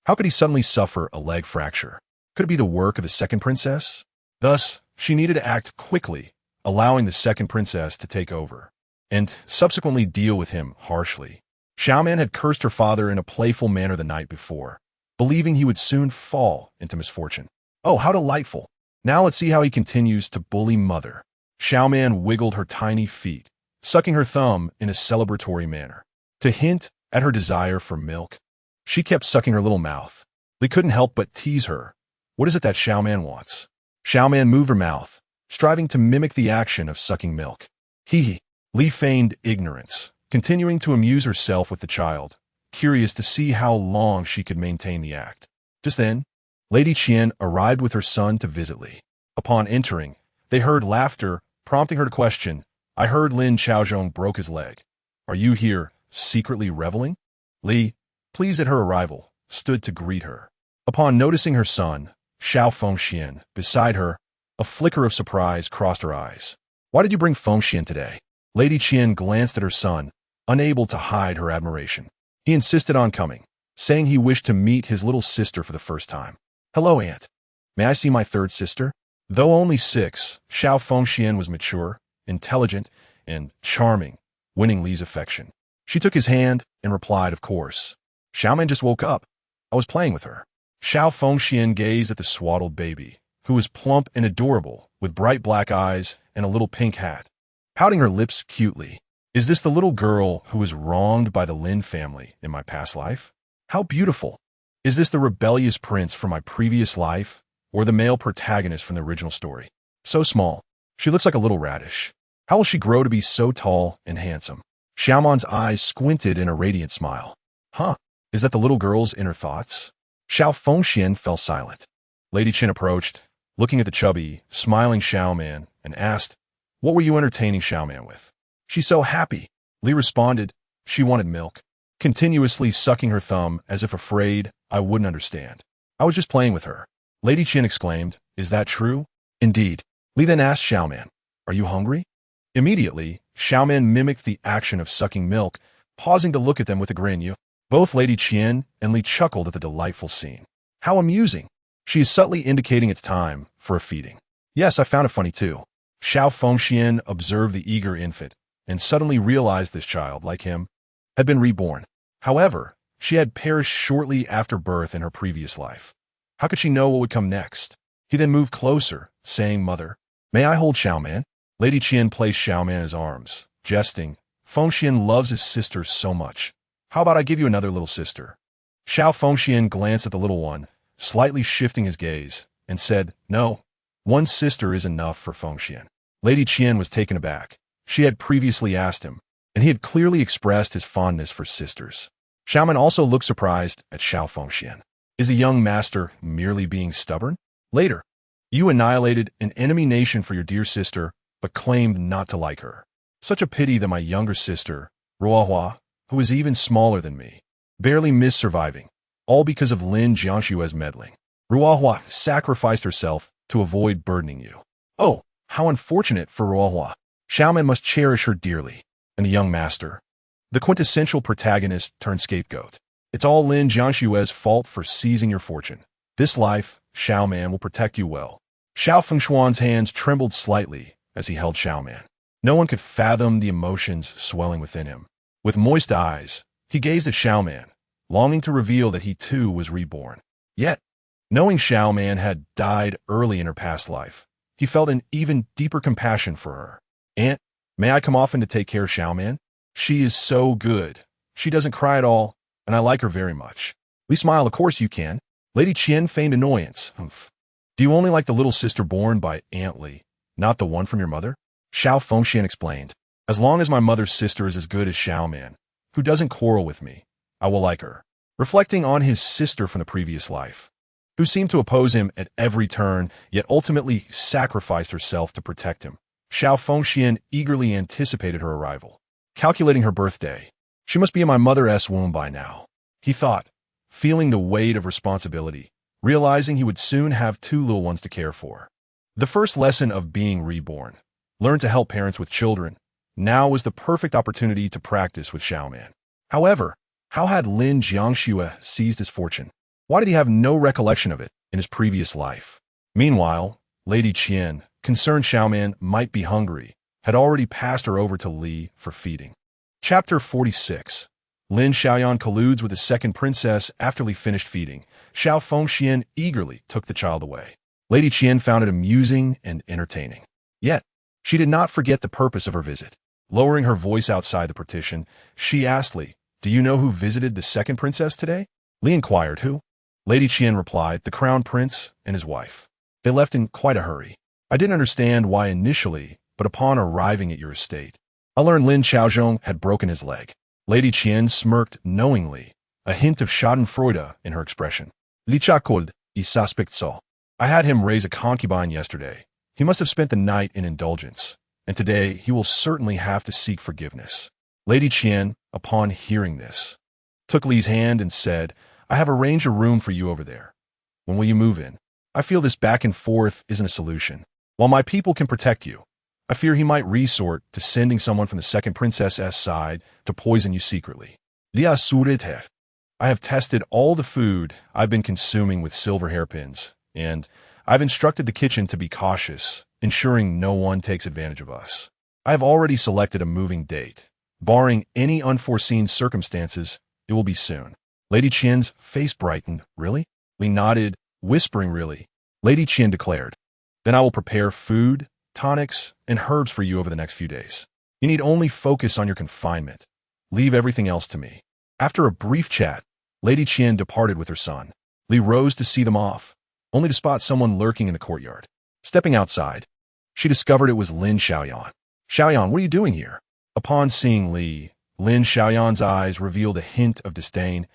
How could he suddenly suffer a leg fracture? Could it be the work of the second princess? Thus, she needed to act quickly, allowing the second princess to take over, and subsequently deal with him harshly. Xiaoman had cursed her father in a playful manner the night before, believing he would soon fall into misfortune. Oh, how delightful. Now let's see how he continues to bully mother. Xiaoman wiggled her tiny feet, sucking her thumb in a celebratory manner, to hint at her desire for milk. She kept sucking her little mouth. They couldn't help but tease her. What is it that Xiaoman wants? Xiaoman moved her mouth, striving to mimic the action of sucking milk. Hee. Li feigned ignorance, continuing to amuse herself with the child, curious to see how long she could maintain the act. Just then, Lady Qian arrived with her son to visit Li. Upon entering, they heard laughter, prompting her to question, I heard Lin Xiaozhong broke his leg. Are you here secretly reveling? Li, pleased at her arrival, stood to greet her. Upon noticing her son, Xiao Fengxian, beside her, a flicker of surprise crossed her eyes. Why did you bring Fengxian today? Lady Qian glanced at her son, unable to hide her admiration. He insisted on coming, saying he wished to meet his little sister for the first time. Hello, aunt. May I see my third sister? Though only 6, Xiao Fengxian was mature, intelligent, and charming, winning Li's affection. She took his hand and replied, of course. Xiaoman just woke up. I was playing with her. Xiao Fengxian gazed at the swaddled baby, who was plump and adorable, with bright black eyes and a little pink hat. Pouting her lips cutely, Is this the little girl who was wronged by the Lin family in my past life? How beautiful! Is this the rebellious prince from my previous life, or the male protagonist from the original story? So small. She looks like a little radish. How will she grow to be so tall and handsome? Xiaoman's eyes squinted in a radiant smile. Huh? Is that the little girl's inner thoughts? Xiao Fengxian fell silent. Lady Qin approached, looking at the chubby, smiling Xiaoman, and asked, "What were you entertaining Xiaoman with?" "She's so happy," Li responded. "She wanted milk," continuously sucking her thumb as if afraid I wouldn't understand. "I was just playing with her." Lady Qin exclaimed, "Is that true?" "Indeed." Li then asked Xiaoman, "Are you hungry?" Immediately, Xiaoman mimicked the action of sucking milk, pausing to look at them with a grin. Both Lady Qin and Li chuckled at the delightful scene. How amusing. She is subtly indicating it's time for a feeding. Yes, I found it funny too. Xiao Fengxian observed the eager infant and suddenly realized this child, like him, had been reborn. However, she had perished shortly after birth in her previous life. How could she know what would come next? He then moved closer, saying, "Mother, may I hold Xiaoman?" Lady Qin placed Xiaoman in his arms, jesting. Fengxian loves his sister so much. How about I give you another little sister? Xiao Fengxian glanced at the little one, slightly shifting his gaze, and said, "No, one sister is enough for Fengxian." Lady Qin was taken aback. She had previously asked him, and he had clearly expressed his fondness for sisters. Xiaoman also looked surprised at Xiao Fengxian. Is the young master merely being stubborn? Later, you annihilated an enemy nation for your dear sister, but claimed not to like her. Such a pity that my younger sister, Ruohua, who is even smaller than me, barely missed surviving, all because of Lin Jiangshue's meddling. Ruohua sacrificed herself to avoid burdening you. Oh, how unfortunate for Ruohua. Xiaoman must cherish her dearly. And the young master, the quintessential protagonist turned scapegoat. It's all Lin Jiangshue's fault for seizing your fortune. This life, Xiaoman will protect you well. Xiao Fengshuan's hands trembled slightly as he held Xiaoman. No one could fathom the emotions swelling within him. With moist eyes, he gazed at Xiaoman, longing to reveal that he too was reborn. Yet, knowing Xiaoman had died early in her past life, he felt an even deeper compassion for her. "Aunt, may I come often to take care of Xiaoman? She is so good. She doesn't cry at all, and I like her very much." We smile, "Of course you can." Lady Qin feigned annoyance. "Humph. Do you only like the little sister born by Aunt Li, not the one from your mother?" Xiao Fengxian explained. "As long as my mother's sister is as good as Xiaoman, who doesn't quarrel with me, I will like her." Reflecting on his sister from the previous life, who seemed to oppose him at every turn, yet ultimately sacrificed herself to protect him, Xiao Fengxian eagerly anticipated her arrival. Calculating her birthday, she must be in my mother's womb by now, he thought, feeling the weight of responsibility, realizing he would soon have two little ones to care for. The first lesson of being reborn, learn to help parents with children, now was the perfect opportunity to practice with Xiaoman. However, how had Lin Jiangxue seized his fortune? Why did he have no recollection of it in his previous life? Meanwhile, Lady Qin, concerned Xiaoman might be hungry, had already passed her over to Li for feeding. Chapter 46. Lin Xiaoyan colludes with the second princess after Li finished feeding. Xiao Fengxian eagerly took the child away. Lady Qin found it amusing and entertaining. Yet, she did not forget the purpose of her visit. Lowering her voice outside the partition, she asked Li, "Do you know who visited the second princess today?" Li inquired, "Who?" Lady Qin replied, "The crown prince and his wife. They left in quite a hurry. I didn't understand why initially, but upon arriving at your estate, I learned Lin Xiaozhong had broken his leg." Lady Qin smirked knowingly, a hint of schadenfreude in her expression. "Li Chakold, I suspect so. I had him raise a concubine yesterday. He must have spent the night in indulgence, and today he will certainly have to seek forgiveness." Lady Qin, upon hearing this, took Li's hand and said, "I have arranged a room for you over there. When will you move in? I feel this back and forth isn't a solution. While my people can protect you, I fear he might resort to sending someone from the second princess's side to poison you secretly. Lia Surete. I have tested all the food I've been consuming with silver hairpins, and I've instructed the kitchen to be cautious, ensuring no one takes advantage of us. I have already selected a moving date. Barring any unforeseen circumstances, it will be soon." Lady Qin's face brightened. "Really?" Li nodded, whispering, "Really?" Lady Qin declared, "Then I will prepare food, tonics, and herbs for you over the next few days." You need only focus on your confinement. Leave everything else to me. After a brief chat, Lady Qian departed with her son. Li rose to see them off, only to spot someone lurking in the courtyard. Stepping outside, she discovered it was Lin Xiaoyan. Xiaoyan, what are you doing here? Upon seeing Li, Lin Xiaoyan's eyes revealed a hint of disdain,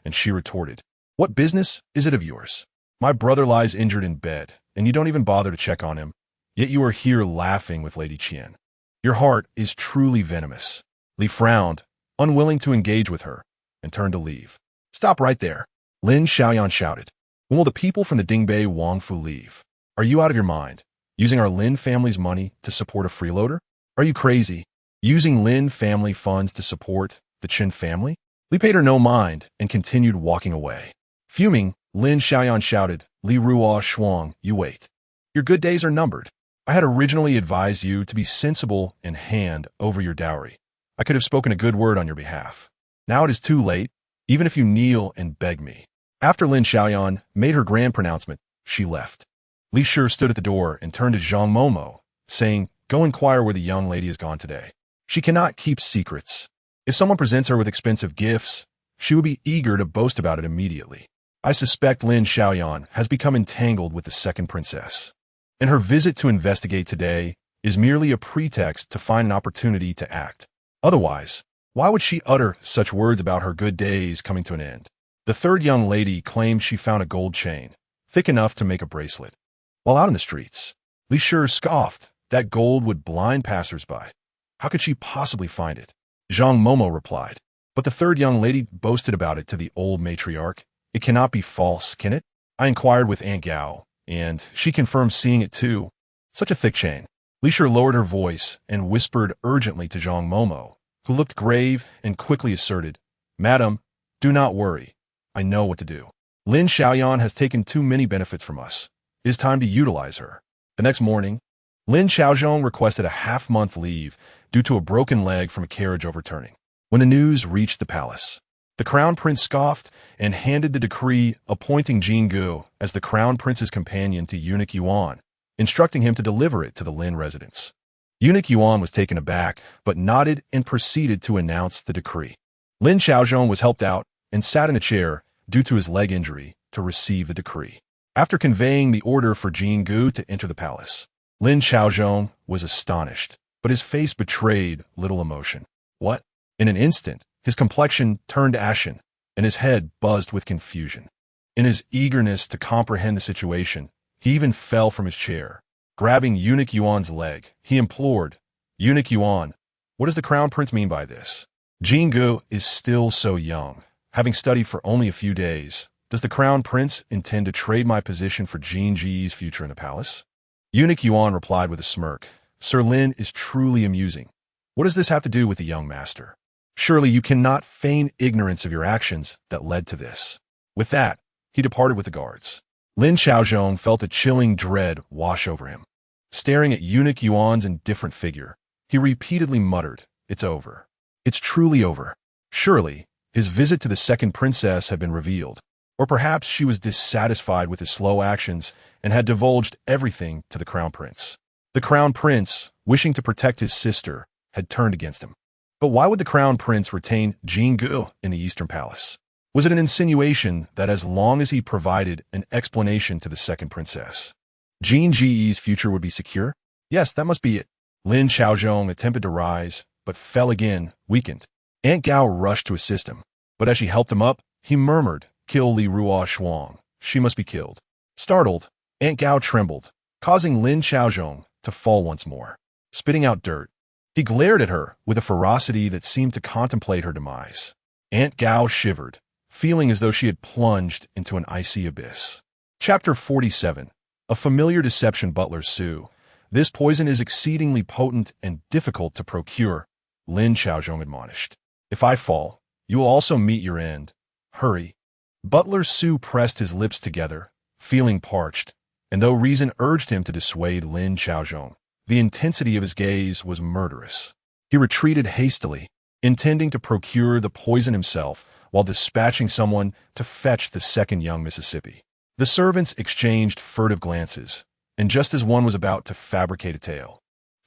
and she retorted, "What business is it of yours? My brother lies injured in bed, and you don't even bother to check on him, yet you are here laughing with Lady Qian. Your heart is truly venomous." Li frowned, unwilling to engage with her, and turned to leave. "Stop right there," Lin Xiaoyan shouted. "When will the people from the Dingbei Wangfu leave? Are you out of your mind, using our Lin family's money to support a freeloader? Are you crazy? Using Lin family funds to support the Qin family?" Li paid her no mind and continued walking away. Fuming, Lin Xiaoyan shouted, "Li Ruo Shuang, you wait. Your good days are numbered. I had originally advised you to be sensible and hand over your dowry. I could have spoken a good word on your behalf. Now it is too late, even if you kneel and beg me." After Lin Xiaoyan made her grand pronouncement, she left. Li Shi stood at the door and turned to Zhang Momo, saying, "Go inquire where the young lady has gone today. She cannot keep secrets. If someone presents her with expensive gifts, she will be eager to boast about it immediately. I suspect Lin Xiaoyan has become entangled with the second princess, and her visit to investigate today is merely a pretext to find an opportunity to act. Otherwise, why would she utter such words about her good days coming to an end?" The third young lady claimed she found a gold chain, thick enough to make a bracelet. While out in the streets, Li Shi scoffed that gold would blind passers-by. How could she possibly find it? Zhang Momo replied, "But the third young lady boasted about it to the old matriarch. It cannot be false, can it? I inquired with Aunt Gao, and she confirmed seeing it too. Such a thick chain." Li Shi lowered her voice and whispered urgently to Zhang Momo, who looked grave and quickly asserted, "Madam, do not worry. I know what to do. Lin Xiaoyan has taken too many benefits from us. It is time to utilize her." The next morning, Lin Xiaozhong requested a half-month leave due to a broken leg from a carriage overturning. When the news reached the palace, the crown prince scoffed and handed the decree appointing Jingu as the crown prince's companion to eunuch Yuan, instructing him to deliver it to the Lin residence. Eunuch Yuan was taken aback, but nodded and proceeded to announce the decree. Lin Xiaozhong was helped out and sat in a chair due to his leg injury to receive the decree. After conveying the order for Jingu to enter the palace, Lin Xiaozhong was astonished, but his face betrayed little emotion. What? In an instant, his complexion turned ashen, and his head buzzed with confusion. In his eagerness to comprehend the situation, he even fell from his chair. Grabbing Eunuch Yuan's leg, he implored, "Eunuch Yuan, what does the crown prince mean by this? Jingu is still so young, having studied for only a few days. Does the crown prince intend to trade my position for Jin Ji's future in the palace?" Eunuch Yuan replied with a smirk, "Sir Lin is truly amusing. What does this have to do with the young master? Surely you cannot feign ignorance of your actions that led to this." With that, he departed with the guards. Lin Xiaozhong felt a chilling dread wash over him. Staring at Eunuch Yuan's indifferent figure, he repeatedly muttered, "It's over. It's truly over." Surely, his visit to the second princess had been revealed, or perhaps she was dissatisfied with his slow actions and had divulged everything to the crown prince. The crown prince, wishing to protect his sister, had turned against him. But why would the crown prince retain Jingu in the Eastern Palace? Was it an insinuation that as long as he provided an explanation to the second princess, Jin Ji's future would be secure? Yes, that must be it. Lin Xiaozhong attempted to rise, but fell again, weakened. Aunt Gao rushed to assist him, but as she helped him up, he murmured, "Kill Li Ruo Shuang. She must be killed." Startled, Aunt Gao trembled, causing Lin Xiaozhong to fall once more. Spitting out dirt, he glared at her with a ferocity that seemed to contemplate her demise. Aunt Gao shivered, feeling as though she had plunged into an icy abyss. Chapter 47. A familiar deception, Butler Sue. This poison is exceedingly potent and difficult to procure, Lin Xiaozhong admonished. If I fall, you will also meet your end. Hurry. Butler Sue pressed his lips together, feeling parched, and though reason urged him to dissuade Lin Xiaozhong, the intensity of his gaze was murderous. He retreated hastily, intending to procure the poison himself while dispatching someone to fetch the second young Mississippi. The servants exchanged furtive glances, and just as one was about to fabricate a tale,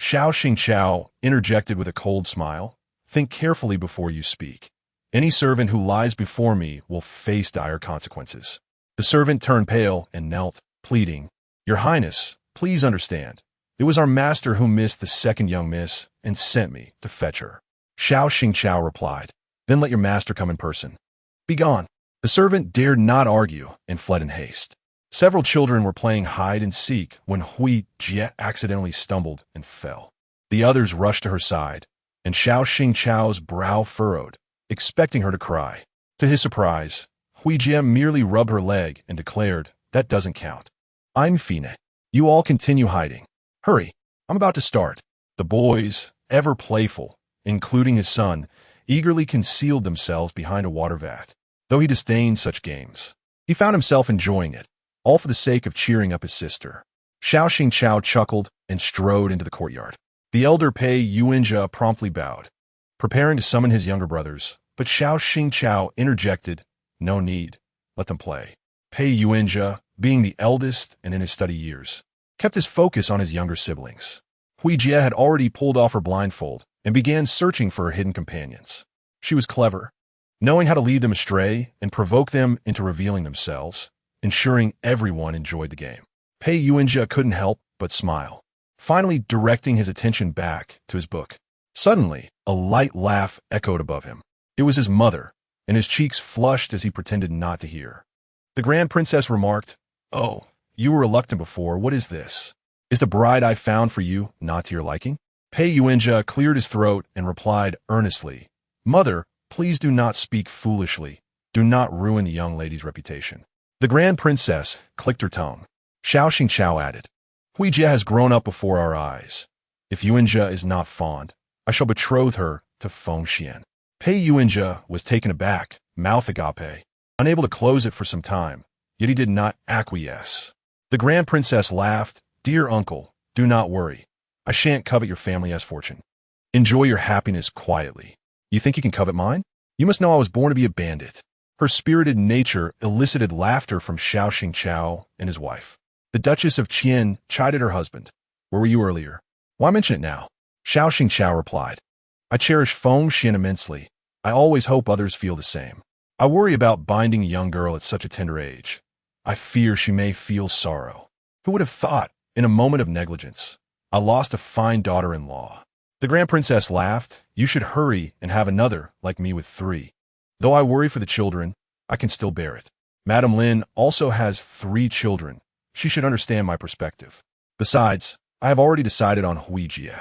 Xiao Xingqiao interjected with a cold smile. Think carefully before you speak. Any servant who lies before me will face dire consequences. The servant turned pale and knelt, pleading, Your Highness, please understand. It was our master who missed the second young miss and sent me to fetch her. Xiao Xingqiao replied, Then let your master come in person. Begone. The servant dared not argue and fled in haste. Several children were playing hide and seek when Hui Jie accidentally stumbled and fell. The others rushed to her side, and Xiao Xingqiao's brow furrowed, expecting her to cry. To his surprise, Hui Jie merely rubbed her leg and declared, That doesn't count. I'm Fine. You all continue hiding. Hurry, I'm about to start. The boys, ever playful, including his son, eagerly concealed themselves behind a water vat. Though he disdained such games, he found himself enjoying it, all for the sake of cheering up his sister. Xiao Xingqiao chuckled and strode into the courtyard. The elder Pei Yuanjia promptly bowed, preparing to summon his younger brothers, but Xiao Xingqiao interjected, No need, let them play. Pei Yuanjia, being the eldest and in his study years, kept his focus on his younger siblings. Hui Jie had already pulled off her blindfold and began searching for her hidden companions. She was clever, knowing how to lead them astray and provoke them into revealing themselves, ensuring everyone enjoyed the game. Pei Yuanjia couldn't help but smile, finally directing his attention back to his book. Suddenly, a light laugh echoed above him. It was his mother, and his cheeks flushed as he pretended not to hear. The Grand Princess remarked, Oh, you were reluctant before. What is this? Is the bride I found for you not to your liking? Pei Yuanjia cleared his throat and replied earnestly, Mother, please do not speak foolishly. Do not ruin the young lady's reputation. The Grand Princess clicked her tongue. Xiao Xingqiao added, Hui Jie has grown up before our eyes. If Yuanjia is not fond, I shall betroth her to Feng Xian. Pei Yuanjia was taken aback, mouth agape, unable to close it for some time, yet he did not acquiesce. The Grand Princess laughed, Dear uncle, do not worry. I shan't covet your family as fortune. Enjoy your happiness quietly. You think you can covet mine? You must know I was born to be a bandit. Her spirited nature elicited laughter from Xiao Xingqiao and his wife. The Duchess of Qian chided her husband. Where were you earlier? Why mention it now? Xiao Xingqiao replied, I cherish Feng Xian immensely. I always hope others feel the same. I worry about binding a young girl at such a tender age. I fear she may feel sorrow. Who would have thought, in a moment of negligence, I lost a fine daughter-in-law? The Grand Princess laughed. You should hurry and have another, like me with 3. Though I worry for the children, I can still bear it. Madame Lin also has 3 children. She should understand my perspective. Besides, I have already decided on Hui Jie.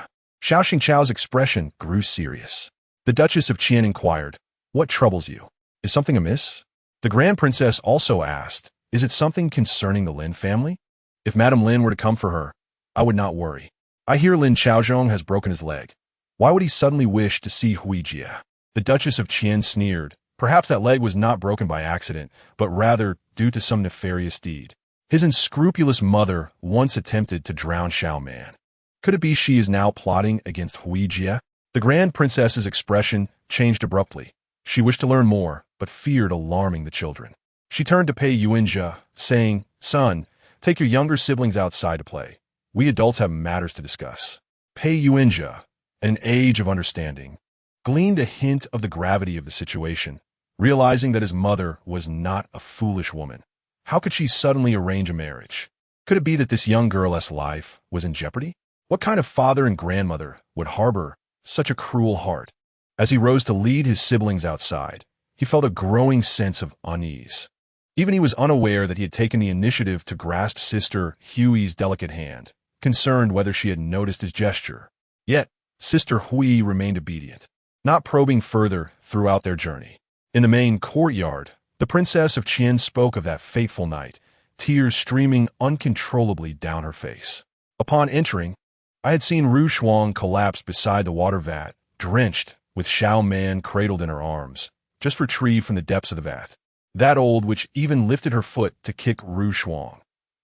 Xiao Xingqiao's expression grew serious. The Duchess of Qian inquired, What troubles you? Is something amiss? The Grand Princess also asked, Is it something concerning the Lin family? If Madame Lin were to come for her, I would not worry. I hear Lin Chaozhong has broken his leg. Why would he suddenly wish to see Hui Jie? The Duchess of Qian sneered. Perhaps that leg was not broken by accident, but rather due to some nefarious deed. His unscrupulous mother once attempted to drown Xiaoman. Could it be she is now plotting against Hui Jie? The Grand Princess's expression changed abruptly. She wished to learn more, but feared alarming the children. She turned to Pei Yuanjia, saying, Son, take your younger siblings outside to play. We adults have matters to discuss. Pei Yuanjia, at an age of understanding, gleaned a hint of the gravity of the situation, realizing that his mother was not a foolish woman. How could she suddenly arrange a marriage? Could it be that this young girl's life was in jeopardy? What kind of father and grandmother would harbor such a cruel heart? As he rose to lead his siblings outside, he felt a growing sense of unease. Even he was unaware that he had taken the initiative to grasp Sister Hui's delicate hand, concerned whether she had noticed his gesture. Yet, Sister Hui remained obedient, not probing further throughout their journey. In the main courtyard, the Princess of Qian spoke of that fateful night, tears streaming uncontrollably down her face. Upon entering, I had seen Ru Shuang collapse beside the water vat, drenched, with Xiaoman cradled in her arms, just retrieved from the depths of the vat. That old witch even lifted her foot to kick Ru Shuang.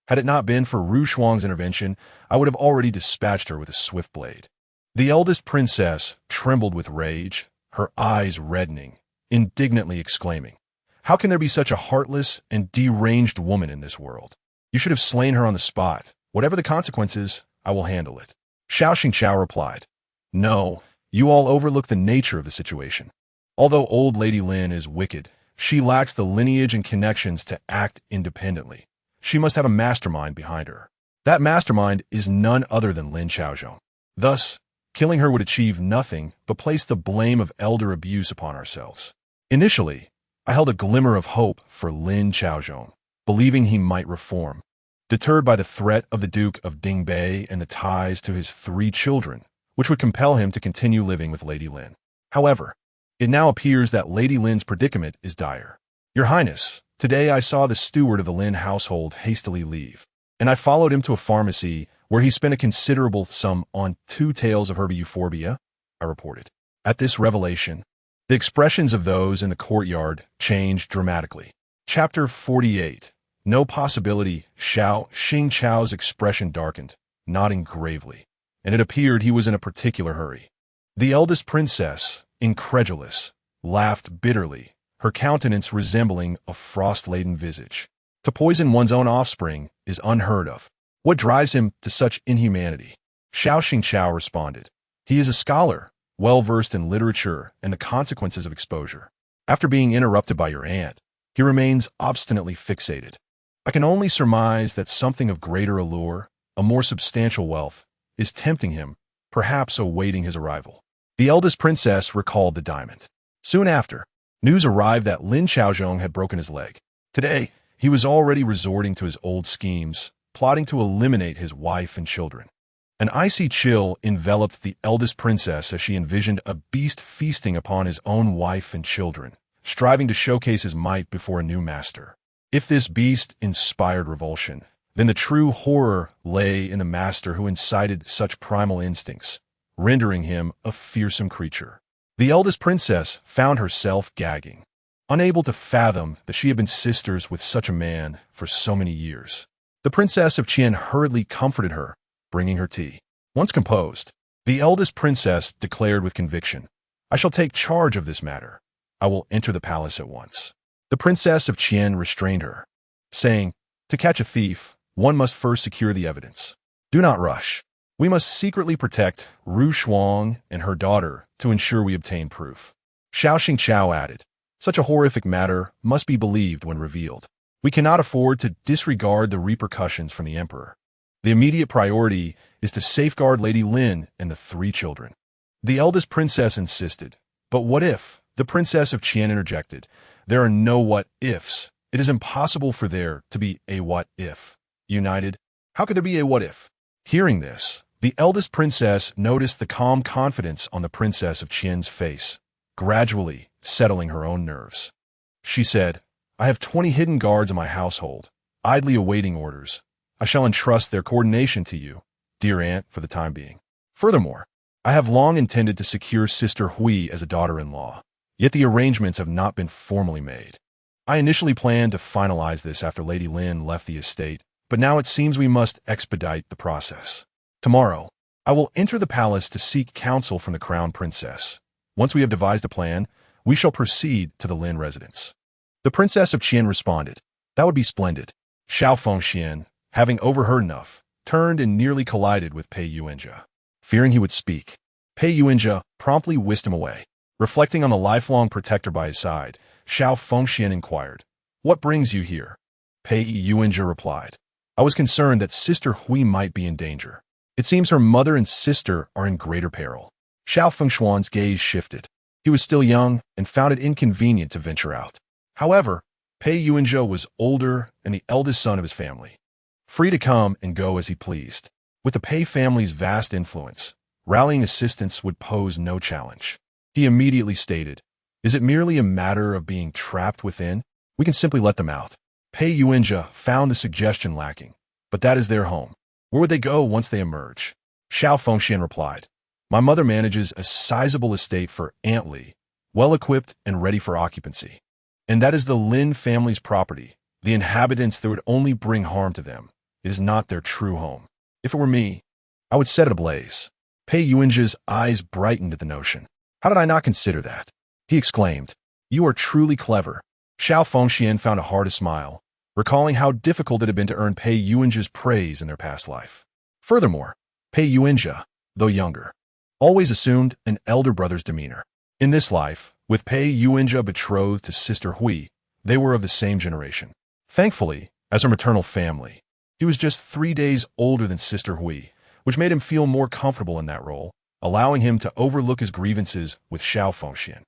Had it not been for Ru Shuang's intervention, I would have already dispatched her with a swift blade. The eldest princess trembled with rage, her eyes reddening, indignantly exclaiming, How can there be such a heartless and deranged woman in this world? You should have slain her on the spot. Whatever the consequences, I will handle it. Xiao Xingqiao replied, "No, you all overlook the nature of the situation. Although old Lady Lin is wicked, she lacks the lineage and connections to act independently. She must have a mastermind behind her. That mastermind is none other than Lin Chaozhong. Thus, killing her would achieve nothing but place the blame of elder abuse upon ourselves. Initially, I held a glimmer of hope for Lin Chaozhong, believing he might reform. Deterred by the threat of the Duke of Dingbei and the ties to his 3 children, which would compel him to continue living with Lady Lin. However, it now appears that Lady Lin's predicament is dire. Your Highness, today I saw the steward of the Lin household hastily leave, and I followed him to a pharmacy where he spent a considerable sum on 2 tales of herbieuphobia, I reported. At this revelation, the expressions of those in the courtyard changed dramatically. Chapter 48. No possibility. Xiao Xingqiao's expression darkened, nodding gravely, and it appeared he was in a particular hurry. The eldest princess, incredulous, laughed bitterly, her countenance resembling a frost-laden visage. To poison one's own offspring is unheard of. What drives him to such inhumanity? Xiao Xingqiao responded. He is a scholar, well-versed in literature and the consequences of exposure. After being interrupted by your aunt, he remains obstinately fixated. I can only surmise that something of greater allure, a more substantial wealth, is tempting him, perhaps awaiting his arrival. The eldest princess recalled the diamond. Soon after, news arrived that Lin Chaozhong had broken his leg. Today, he was already resorting to his old schemes, plotting to eliminate his wife and children. An icy chill enveloped the eldest princess as she envisioned a beast feasting upon his own wife and children, striving to showcase his might before a new master. If this beast inspired revulsion, then the true horror lay in the master who incited such primal instincts, rendering him a fearsome creature. The eldest princess found herself gagging, unable to fathom that she had been sisters with such a man for so many years. The princess of Qian hurriedly comforted her, bringing her tea. Once composed, the eldest princess declared with conviction, "I shall take charge of this matter. I will enter the palace at once." The princess of Qian restrained her, saying, "To catch a thief, one must first secure the evidence. Do not rush. We must secretly protect Ru Shuang and her daughter to ensure we obtain proof." Xiao Xingqiao added, "Such a horrific matter must be believed when revealed. We cannot afford to disregard the repercussions from the emperor. The immediate priority is to safeguard Lady Lin and the 3 children." The eldest princess insisted, "But what if?" The princess of Qian interjected, "There are no what-ifs. It is impossible for there to be a what-if. United, how could there be a what-if?" Hearing this, the eldest princess noticed the calm confidence on the princess of Qian's face, gradually settling her own nerves. She said, "I have 20 hidden guards in my household, idly awaiting orders. I shall entrust their coordination to you, dear aunt, for the time being. Furthermore, I have long intended to secure Sister Hui as a daughter-in-law, yet the arrangements have not been formally made. I initially planned to finalize this after Lady Lin left the estate, but now it seems we must expedite the process. Tomorrow, I will enter the palace to seek counsel from the crown princess. Once we have devised a plan, we shall proceed to the Lin residence." The princess of Qian responded, "That would be splendid." Xiao Fengxian, having overheard enough, turned and nearly collided with Pei Yuanjia. Fearing he would speak, Pei Yuanjia promptly whisked him away. Reflecting on the lifelong protector by his side, Xiao Fengxian inquired, "What brings you here?" Pei Yuanjia replied, "I was concerned that Sister Hui might be in danger. It seems her mother and sister are in greater peril." Xiao Fengxian's gaze shifted. He was still young and found it inconvenient to venture out. However, Pei Yuanjia was older and the eldest son of his family, free to come and go as he pleased. With the Pei family's vast influence, rallying assistance would pose no challenge. He immediately stated, "Is it merely a matter of being trapped within? We can simply let them out." Pei Yuanjia found the suggestion lacking, but that is their home. Where would they go once they emerge? Xiao Fengxian replied, "My mother manages a sizable estate for Aunt Li, well-equipped and ready for occupancy. And that is the Lin family's property. The inhabitants that would only bring harm to them. It is not their true home. If it were me, I would set it ablaze." Pei Yuanjia's eyes brightened at the notion. "How did I not consider that?" He exclaimed, "You are truly clever." Xiao Fengxian found it hard to smile, recalling how difficult it had been to earn Pei Yuanjia's praise in their past life. Furthermore, Pei Yuanjia, though younger, always assumed an elder brother's demeanor. In this life, with Pei Yuanjia betrothed to Sister Hui, they were of the same generation. Thankfully, as her maternal family, he was just 3 days older than Sister Hui, which made him feel more comfortable in that role, allowing him to overlook his grievances with Xiao Fengxian.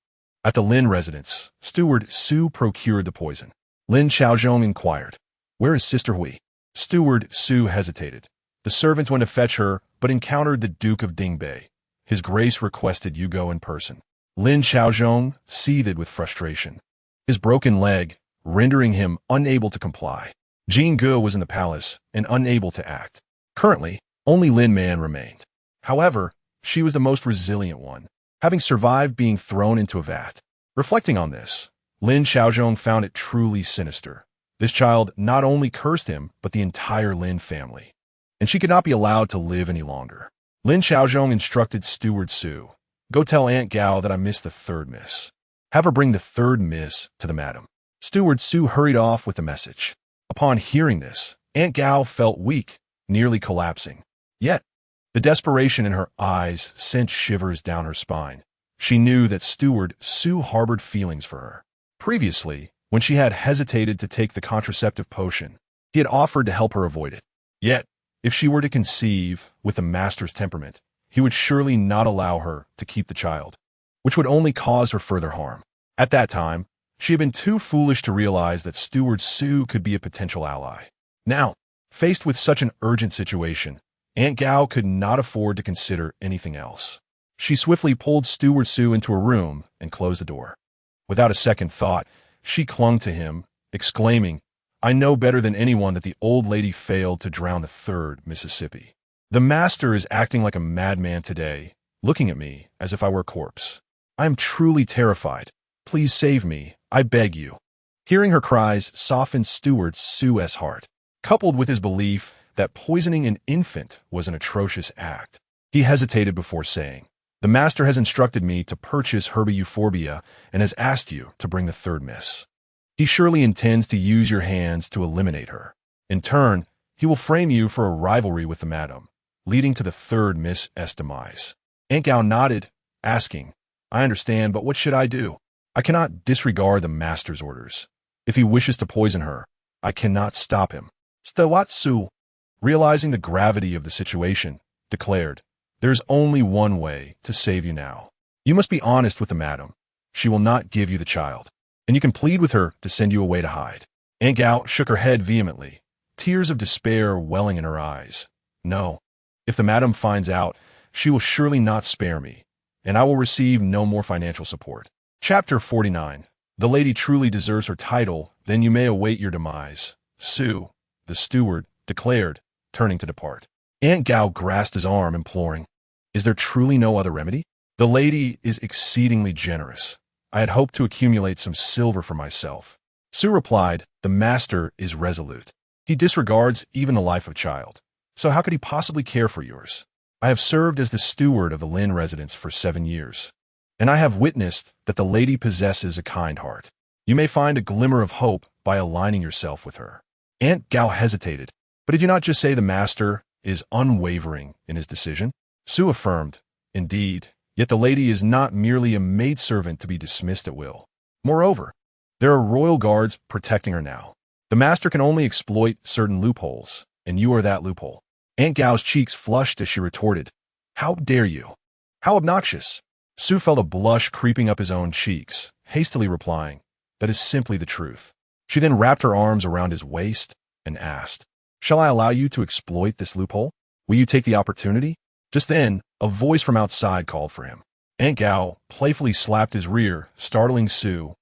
At the Lin residence, Steward Su procured the poison. Lin Xiaozhong inquired, "Where is Sister Hui?" Steward Su hesitated. The servants went to fetch her, but encountered the Duke of Dingbei. His Grace requested you go in person. Lin Xiaozhong seethed with frustration, his broken leg rendering him unable to comply. Jing Ge was in the palace and unable to act. Currently, only Lin Man remained. However, she was the most resilient one, having survived being thrown into a vat. Reflecting on this, Lin Xiaozhong found it truly sinister. This child not only cursed him, but the entire Lin family, and she could not be allowed to live any longer. Lin Xiaozhong instructed Steward Su, "Go tell Aunt Gao that I missed the third miss. Have her bring the third miss to the madam." Steward Su hurried off with the message. Upon hearing this, Aunt Gao felt weak, nearly collapsing. Yet, the desperation in her eyes sent shivers down her spine. She knew that Steward Su harbored feelings for her. Previously, when she had hesitated to take the contraceptive potion, he had offered to help her avoid it. Yet, if she were to conceive with the master's temperament, he would surely not allow her to keep the child, which would only cause her further harm. At that time, she had been too foolish to realize that Steward Su could be a potential ally. Now, faced with such an urgent situation, Aunt Gao could not afford to consider anything else. She swiftly pulled Steward Su into a room and closed the door. Without a second thought, she clung to him, exclaiming, "I know better than anyone that the old lady failed to drown the third Mississippi. The master is acting like a madman today, looking at me as if I were a corpse. I am truly terrified. Please save me, I beg you." Hearing her cries softened Steward Su's heart. Coupled with his belief that poisoning an infant was an atrocious act, he hesitated before saying, "The master has instructed me to purchase herba euphorbia and has asked you to bring the third miss. He surely intends to use your hands to eliminate her. In turn, he will frame you for a rivalry with the madam, leading to the third Miss S demise." Aunt Gao nodded, asking, "I understand, but what should I do? I cannot disregard the master's orders. If he wishes to poison her, I cannot stop him." Stewatsu, realizing the gravity of the situation, declared, "There is only one way to save you now. You must be honest with the madam. She will not give you the child, and you can plead with her to send you away to hide." Aunt Gao shook her head vehemently, tears of despair welling in her eyes. "No. If the madam finds out, she will surely not spare me, and I will receive no more financial support." Chapter 49. The lady truly deserves her title, then you may await your demise, Su, the steward, declared, turning to depart. Aunt Gao grasped his arm, imploring, "Is there truly no other remedy? The lady is exceedingly generous. I had hoped to accumulate some silver for myself." Su replied, "The master is resolute. He disregards even the life of a child. So how could he possibly care for yours? I have served as the steward of the Lin residence for 7 years, and I have witnessed that the lady possesses a kind heart. You may find a glimmer of hope by aligning yourself with her." Aunt Gao hesitated, "But did you not just say the master is unwavering in his decision?" Su affirmed, "Indeed, yet the lady is not merely a maidservant to be dismissed at will. Moreover, there are royal guards protecting her now. The master can only exploit certain loopholes, and you are that loophole." Aunt Gao's cheeks flushed as she retorted, "How dare you? How obnoxious!" Su felt a blush creeping up his own cheeks, hastily replying, "That is simply the truth." She then wrapped her arms around his waist and asked, "Shall I allow you to exploit this loophole? Will you take the opportunity?" Just then, a voice from outside called for him. Aunt Gao playfully slapped his rear, startling Su,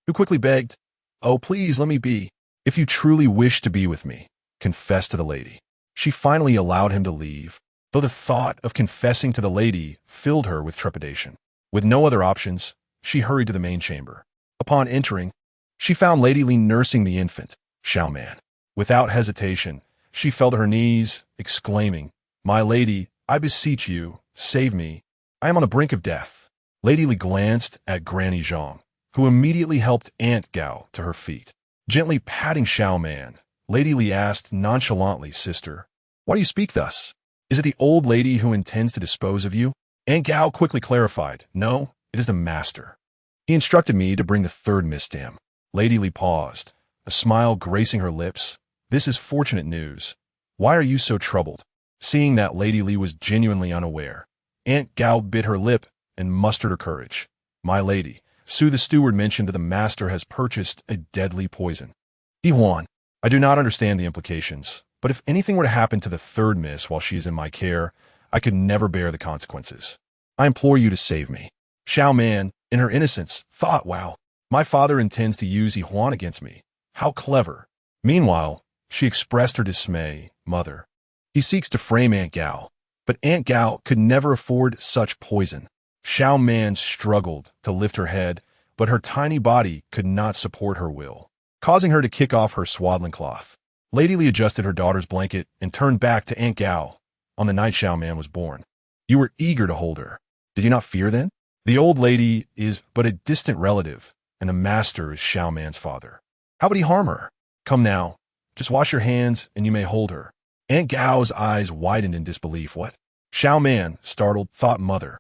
who quickly begged, "Oh, please let me be. If you truly wish to be with me, confess to the lady." She finally allowed him to leave, though the thought of confessing to the lady filled her with trepidation. With no other options, she hurried to the main chamber. Upon entering, she found Lady Li nursing the infant, Xiaoman. Without hesitation, she fell to her knees, exclaiming, "My lady, I beseech you, save me. I am on the brink of death." Lady Li glanced at Granny Zhang, who immediately helped Aunt Gao to her feet. Gently patting Xiaoman, Lady Li asked nonchalantly, "Sister, why do you speak thus? Is it the old lady who intends to dispose of you? Aunt Gao quickly clarified. No, it is the master. He instructed me to bring the third miss to him. Lady Li paused, a smile gracing her lips. This is fortunate news. Why are you so troubled? Seeing that Lady Li was genuinely unaware, Aunt Gao bit her lip and mustered her courage. My lady, Su the steward mentioned that the master has purchased a deadly poison. Yuan, I do not understand the implications, but if anything were to happen to the third miss while she is in my care, I could never bear the consequences. I implore you to save me. Xiaoman, in her innocence, thought, wow, my father intends to use Yuan against me. How clever. Meanwhile, she expressed her dismay. Mother, he seeks to frame Aunt Gao, but Aunt Gao could never afford such poison. Xiaoman struggled to lift her head, but her tiny body could not support her will, causing her to kick off her swaddling cloth. Lady Li adjusted her daughter's blanket and turned back to Aunt Gao. On the night Xiaoman was born, you were eager to hold her. Did you not fear then? The old lady is but a distant relative, and the master is Xiaoman's father. How would he harm her? Come now, just wash your hands and you may hold her. Aunt Gao's eyes widened in disbelief. What? Xiaoman, startled, thought, Mother,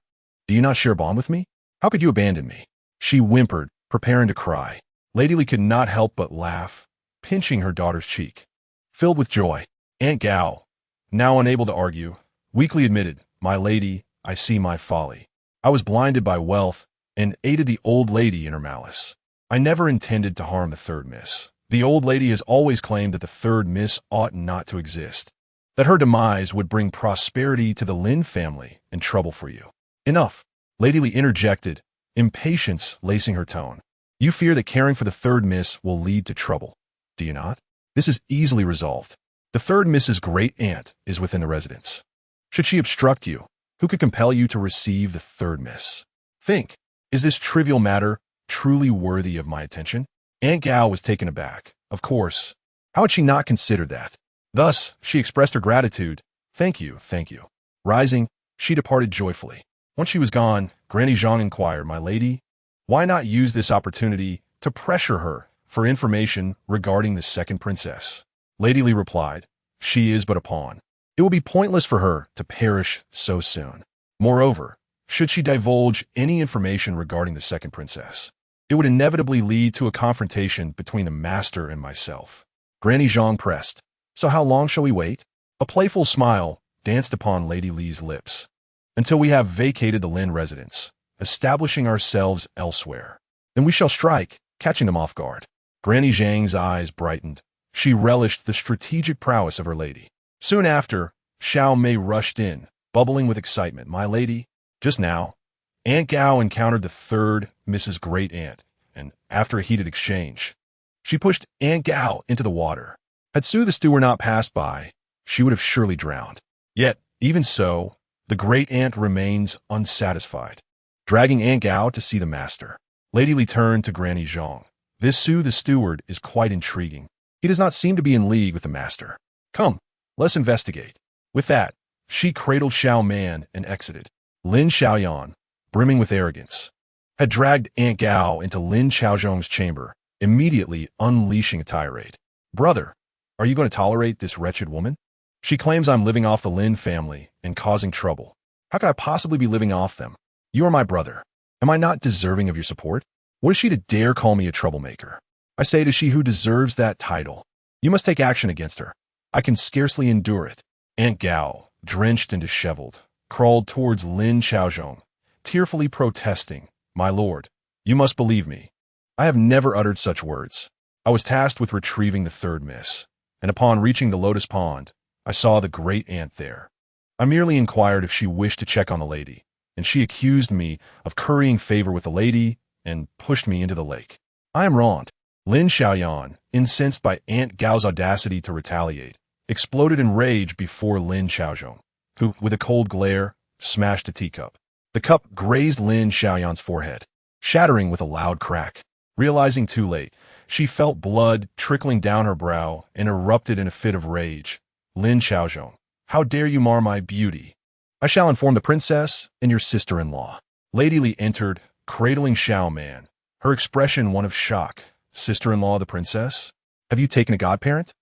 do you not share a bond with me? How could you abandon me? She whimpered, preparing to cry. Lady Li could not help but laugh, pinching her daughter's cheek. Filled with joy, Aunt Gao, now unable to argue, weakly admitted, My lady, I see my folly. I was blinded by wealth and aided the old lady in her malice. I never intended to harm the third miss. The old lady has always claimed that the third miss ought not to exist, that her demise would bring prosperity to the Lin family and trouble for you. Enough, Lady Li interjected, impatience lacing her tone. You fear that caring for the third miss will lead to trouble, do you not? This is easily resolved. The third Miss's great aunt is within the residence. Should she obstruct you, who could compel you to receive the third miss? Think, is this trivial matter truly worthy of my attention? Aunt Gao was taken aback. Of course. How had she not considered that? Thus, she expressed her gratitude. Thank you, thank you. Rising, she departed joyfully. Once she was gone, Granny Zhang inquired, My lady, why not use this opportunity to pressure her for information regarding the second princess? Lady Li replied, She is but a pawn. It will be pointless for her to perish so soon. Moreover, should she divulge any information regarding the second princess, it would inevitably lead to a confrontation between the master and myself. Granny Zhang pressed, So how long shall we wait? A playful smile danced upon Lady Li's lips. Until we have vacated the Lin residence, establishing ourselves elsewhere. Then we shall strike, catching them off guard. Granny Zhang's eyes brightened. She relished the strategic prowess of her lady. Soon after, Xiao Mei rushed in, bubbling with excitement. My lady, just now, Aunt Gao encountered the third Mrs. Great Aunt, and after a heated exchange, she pushed Aunt Gao into the water. Had Su the steward not passed by, she would have surely drowned. Yet, even so, the great aunt remains unsatisfied, dragging Aunt Gao to see the master. Lady Li turned to Granny Zhang. This Su the steward is quite intriguing. He does not seem to be in league with the master. Come, let's investigate. With that, she cradled Xiaoman and exited. Lin Xiaoyan, brimming with arrogance, had dragged Aunt Gao into Lin Xiaozhong's chamber, immediately unleashing a tirade. Brother, are you going to tolerate this wretched woman? She claims I'm living off the Lin family and causing trouble. How could I possibly be living off them? You are my brother. Am I not deserving of your support? What is she to dare call me a troublemaker? I say to she who deserves that title. You must take action against her. I can scarcely endure it. Aunt Gao, drenched and disheveled, crawled towards Lin Xiaozhong, tearfully protesting, My lord, you must believe me. I have never uttered such words. I was tasked with retrieving the third miss, and upon reaching the lotus pond, I saw the great aunt there. I merely inquired if she wished to check on the lady, and she accused me of currying favor with the lady and pushed me into the lake. I am wronged. Lin Xiaoyan, incensed by Aunt Gao's audacity to retaliate, exploded in rage before Lin Xiaozhong, who, with a cold glare, smashed a teacup. The cup grazed Lin Xiaoyan's forehead, shattering with a loud crack. Realizing too late, she felt blood trickling down her brow and erupted in a fit of rage. Lin Xiaozhong, how dare you mar my beauty? I shall inform the princess and your sister-in-law. Lady Li entered, cradling Xiaoman, her expression one of shock. Sister-in-law the princess? Have you taken a godparent?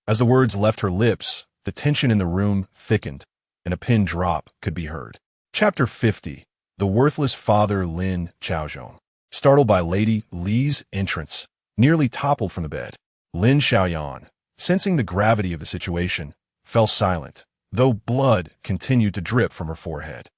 As the words left her lips, the tension in the room thickened, and a pin drop could be heard. Chapter 50. The worthless father Lin Xiaozhong. Startled by Lady Li's entrance, nearly toppled from the bed. Lin Xiaoyan, sensing the gravity of the situation, fell silent, though blood continued to drip from her forehead.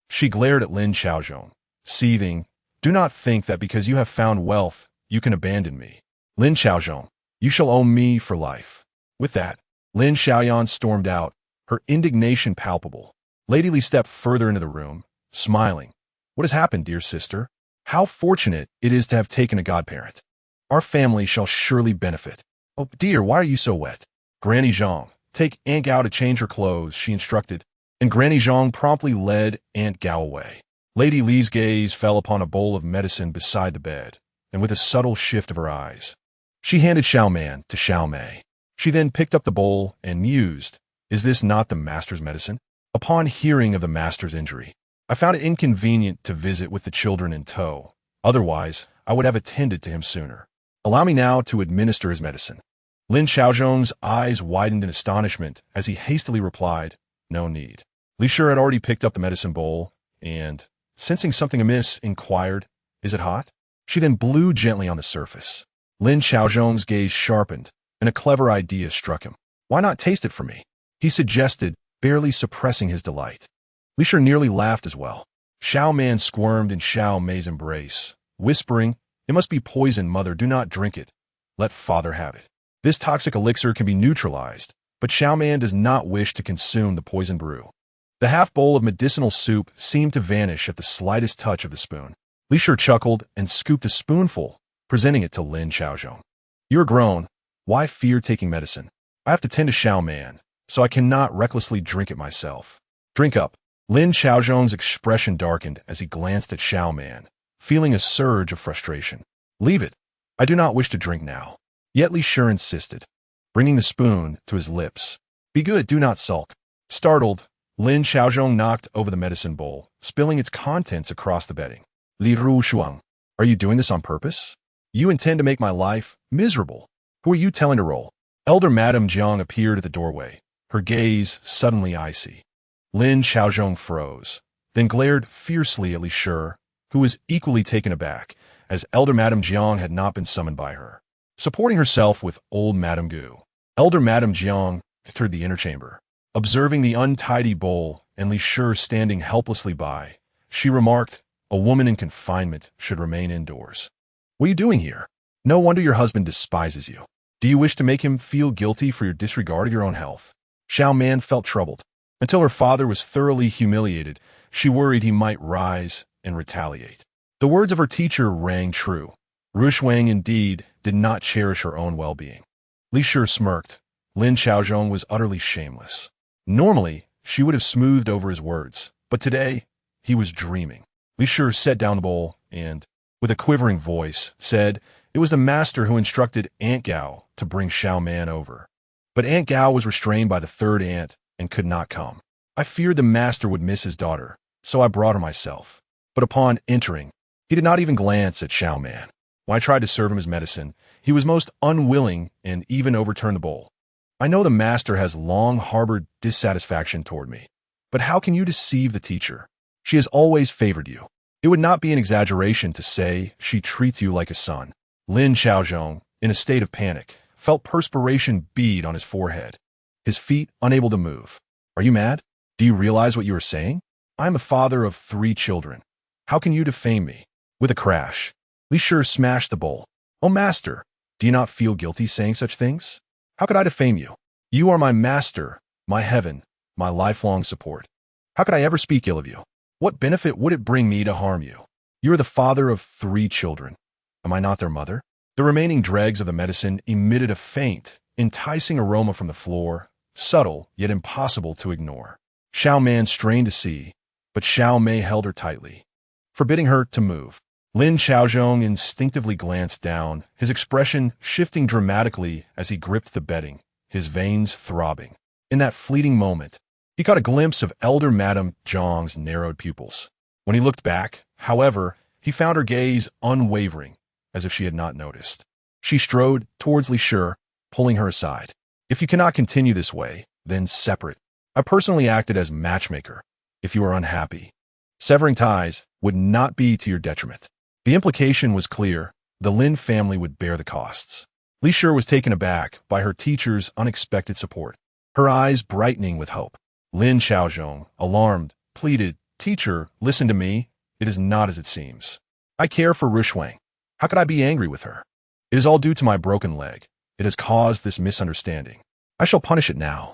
She glared at Lin Xiaozhong, seething, "Do not think that because you have found wealth, you can abandon me. Lin Xiaozhong, you shall owe me for life." With that, Lin Xiaoyan stormed out, her indignation palpable. Lady Li stepped further into the room, smiling. "What has happened, dear sister? How fortunate it is to have taken a godparent. Our family shall surely benefit." "Oh, dear, why are you so wet?" "Granny Zhang, take Aunt Gao to change her clothes," she instructed, and Granny Zhang promptly led Aunt Gao away. Lady Li's gaze fell upon a bowl of medicine beside the bed, and with a subtle shift of her eyes, she handed Xiaoman to Xiaomei. She then picked up the bowl and mused, "Is this not the master's medicine?" Upon hearing of the master's injury, I found it inconvenient to visit with the children in tow. Otherwise, I would have attended to him sooner. Allow me now to administer his medicine. Lin Xiaozhong's eyes widened in astonishment as he hastily replied, "No need." Li Shi had already picked up the medicine bowl and, sensing something amiss, inquired, "Is it hot?" She then blew gently on the surface. Lin Xiaozhong's gaze sharpened, and a clever idea struck him. "Why not taste it for me?" he suggested, barely suppressing his delight. Li Shi nearly laughed as well. Xiaoman squirmed in Xiaomei's embrace, whispering, "It must be poison, mother. Do not drink it. Let father have it." This toxic elixir can be neutralized, but Xiaoman does not wish to consume the poison brew. The half bowl of medicinal soup seemed to vanish at the slightest touch of the spoon. Li Shi chuckled and scooped a spoonful, presenting it to Lin Xiaozhong. "You're grown. Why fear taking medicine? I have to tend to Xiaoman, so I cannot recklessly drink it myself. Drink up." Lin Xiaozhong's expression darkened as he glanced at Xiaoman, feeling a surge of frustration. "Leave it. I do not wish to drink now." Yet Li Shi insisted, bringing the spoon to his lips. "Be good, do not sulk." Startled, Lin Xiaozhong knocked over the medicine bowl, spilling its contents across the bedding. "Li Ru Shuang, are you doing this on purpose? You intend to make my life miserable. Who are you telling to roll?" Elder Madame Jiang appeared at the doorway, her gaze suddenly icy. Lin Xiaozhong froze, then glared fiercely at Li Shi, who was equally taken aback, as Elder Madame Jiang had not been summoned by her. Supporting herself with old Madame Gu, Elder Madame Jiang entered the inner chamber. Observing the untidy bowl and Li Shi standing helplessly by, she remarked, "A woman in confinement should remain indoors. What are you doing here? No wonder your husband despises you. Do you wish to make him feel guilty for your disregard of your own health?" Xiaoman felt troubled. Until her father was thoroughly humiliated, she worried he might rise and retaliate. The words of her teacher rang true. Rushuang indeed did not cherish her own well-being. Li Shi smirked. Lin Xiaozhong was utterly shameless. Normally, she would have smoothed over his words, but today, he was dreaming. Li Shi set down the bowl and, with a quivering voice, said it was the master who instructed Aunt Gao to bring Xiaoman over. But Aunt Gao was restrained by the third aunt and could not come. I feared the master would miss his daughter, so I brought her myself. But upon entering, he did not even glance at Xiaoman. When I tried to serve him his medicine, he was most unwilling and even overturned the bowl. I know the master has long harbored dissatisfaction toward me, but how can you deceive the teacher? She has always favored you. It would not be an exaggeration to say she treats you like a son." Lin Xiaozhong, in a state of panic, felt perspiration bead on his forehead, his feet unable to move. "Are you mad? Do you realize what you are saying? I am the father of 3 children. How can you defame me?" With a crash, Li Shi smashed the bowl. "Oh, master, do you not feel guilty saying such things? How could I defame you? You are my master, my heaven, my lifelong support. How could I ever speak ill of you? What benefit would it bring me to harm you? You are the father of 3 children. Am I not their mother?" The remaining dregs of the medicine emitted a faint, enticing aroma from the floor, subtle yet impossible to ignore. Xiaoman strained to see, but Xiaomei held her tightly, forbidding her to move. Lin Xiaozhong instinctively glanced down, his expression shifting dramatically as he gripped the bedding, his veins throbbing. In that fleeting moment, he caught a glimpse of Elder Madame Jiang's narrowed pupils. When he looked back, however, he found her gaze unwavering, as if she had not noticed. She strode towards Li Shi, pulling her aside. "If you cannot continue this way, then separate. I personally acted as matchmaker. If you are unhappy, severing ties would not be to your detriment. The implication was clear. The Lin family would bear the costs. Li Shi was taken aback by her teacher's unexpected support, her eyes brightening with hope. Lin Xiaozhong, alarmed, pleaded, "Teacher, listen to me. It is not as it seems. I care for Rushwang. How could I be angry with her? It is all due to my broken leg. It has caused this misunderstanding. I shall punish it now."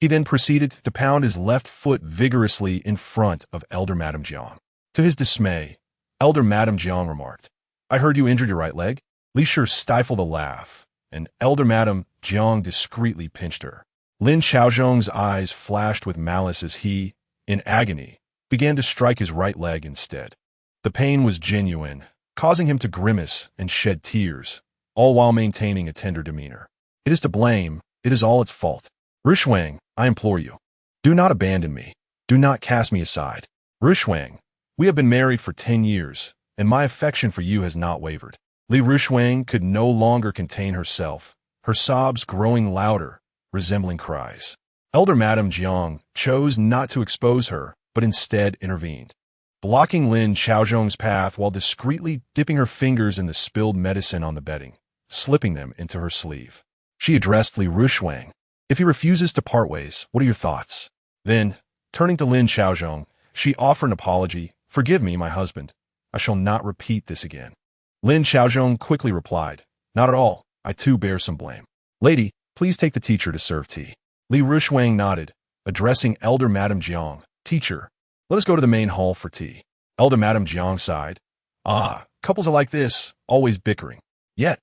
He then proceeded to pound his left foot vigorously in front of Elder Madame Jiang. To his dismay, Elder Madame Jiang remarked, "I heard you injured your right leg?" Li Shi stifled a laugh, and Elder Madame Jiang discreetly pinched her. Lin Xiaozhong's eyes flashed with malice as he, in agony, began to strike his right leg instead. The pain was genuine, causing him to grimace and shed tears, all while maintaining a tender demeanor. "It is to blame. It is all its fault. Rushwang, I implore you, do not abandon me. Do not cast me aside. Rushwang, we have been married for 10 years, and my affection for you has not wavered." Li Rushwang could no longer contain herself, her sobs growing louder, resembling cries. Elder Madame Jiang chose not to expose her, but instead intervened, blocking Lin Xiaozhong's path while discreetly dipping her fingers in the spilled medicine on the bedding, slipping them into her sleeve. She addressed Li Rushwang. "If he refuses to part ways, what are your thoughts?" Then, turning to Lin Xiaozhong, she offered an apology. "Forgive me, my husband. I shall not repeat this again." Lin Xiaozhong quickly replied, "Not at all. I too bear some blame. Lady, please take the teacher to serve tea." Li Rushwang nodded, addressing Elder Madame Jiang. "Teacher, let us go to the main hall for tea." Elder Madame Jiang sighed. Couples are like this, always bickering. Yet,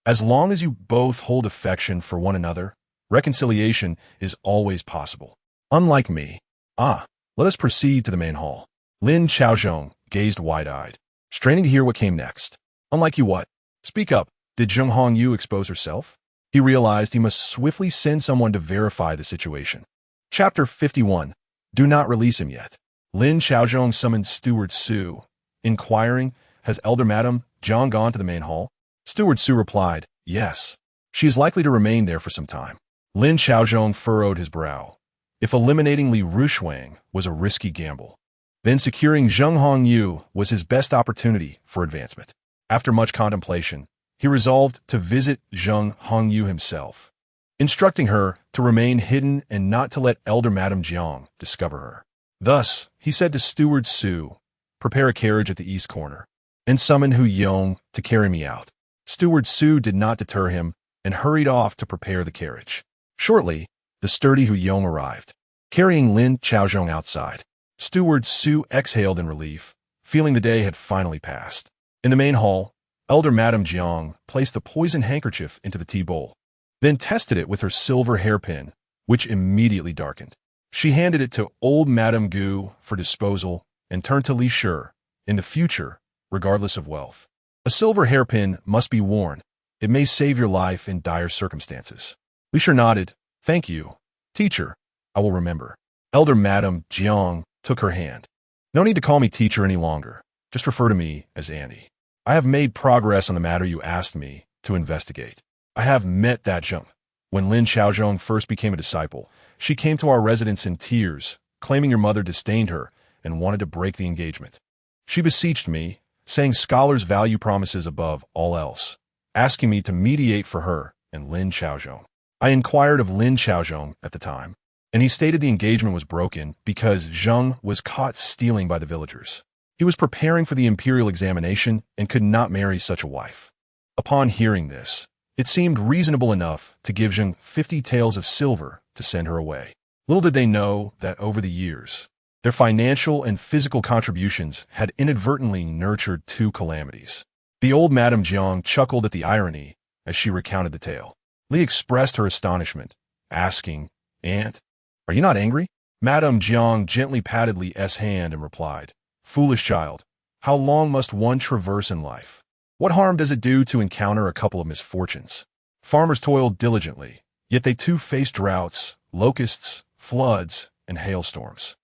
as long as you both hold affection for one another, reconciliation is always possible. Unlike me. Let us proceed to the main hall." Lin Xiaozhong gazed wide-eyed, straining to hear what came next. "Unlike you what? Speak up. Did Zheng Hongyu expose herself?" He realized he must swiftly send someone to verify the situation. Chapter 51. Do not release him yet. Lin Xiaozhong summoned Steward Su, inquiring, "Has Elder Madame Jiang gone to the main hall?" Steward Su replied, "Yes. She is likely to remain there for some time." Lin Xiaozhong furrowed his brow. If eliminating Li Rushwang was a risky gamble, then securing Zheng Hongyu was his best opportunity for advancement. After much contemplation, he resolved to visit Zheng Hongyu himself, instructing her to remain hidden and not to let Elder Madame Jiang discover her. Thus, he said to Steward Su, "Prepare a carriage at the east corner, and summon Hu Yong to carry me out." Steward Su did not deter him and hurried off to prepare the carriage. Shortly, the sturdy Hu Yong arrived, carrying Lin Xiaozhong outside. Steward Su exhaled in relief, feeling the day had finally passed. In the main hall, Elder Madame Jiang placed the poisoned handkerchief into the tea bowl, then tested it with her silver hairpin, which immediately darkened. She handed it to old Madame Gu for disposal and turned to Li Shi. "In the future, regardless of wealth, a silver hairpin must be worn. It may save your life in dire circumstances." Li Shi nodded. "Thank you, teacher. I will remember." Elder Madame Jiang took her hand. "No need to call me teacher any longer. Just refer to me as Annie. I have made progress on the matter you asked me to investigate. I have met that Zheng. When Lin Xiaozhong first became a disciple, she came to our residence in tears, claiming your mother disdained her and wanted to break the engagement. She beseeched me, saying scholars value promises above all else, asking me to mediate for her and Lin Xiaozhong. I inquired of Lin Xiaozhong at the time, and he stated the engagement was broken because Zheng was caught stealing by the villagers. He was preparing for the imperial examination and could not marry such a wife. Upon hearing this, it seemed reasonable enough to give Zheng 50 taels of silver to send her away. Little did they know that over the years, their financial and physical contributions had inadvertently nurtured 2 calamities. The old Madame Jiang chuckled at the irony as she recounted the tale. Li expressed her astonishment, asking, "Aunt, are you not angry?" Madame Jiang gently patted Li's hand and replied, "Foolish child, how long must one traverse in life? What harm does it do to encounter a couple of misfortunes? Farmers toil diligently, yet they too face droughts, locusts, floods, and hailstorms.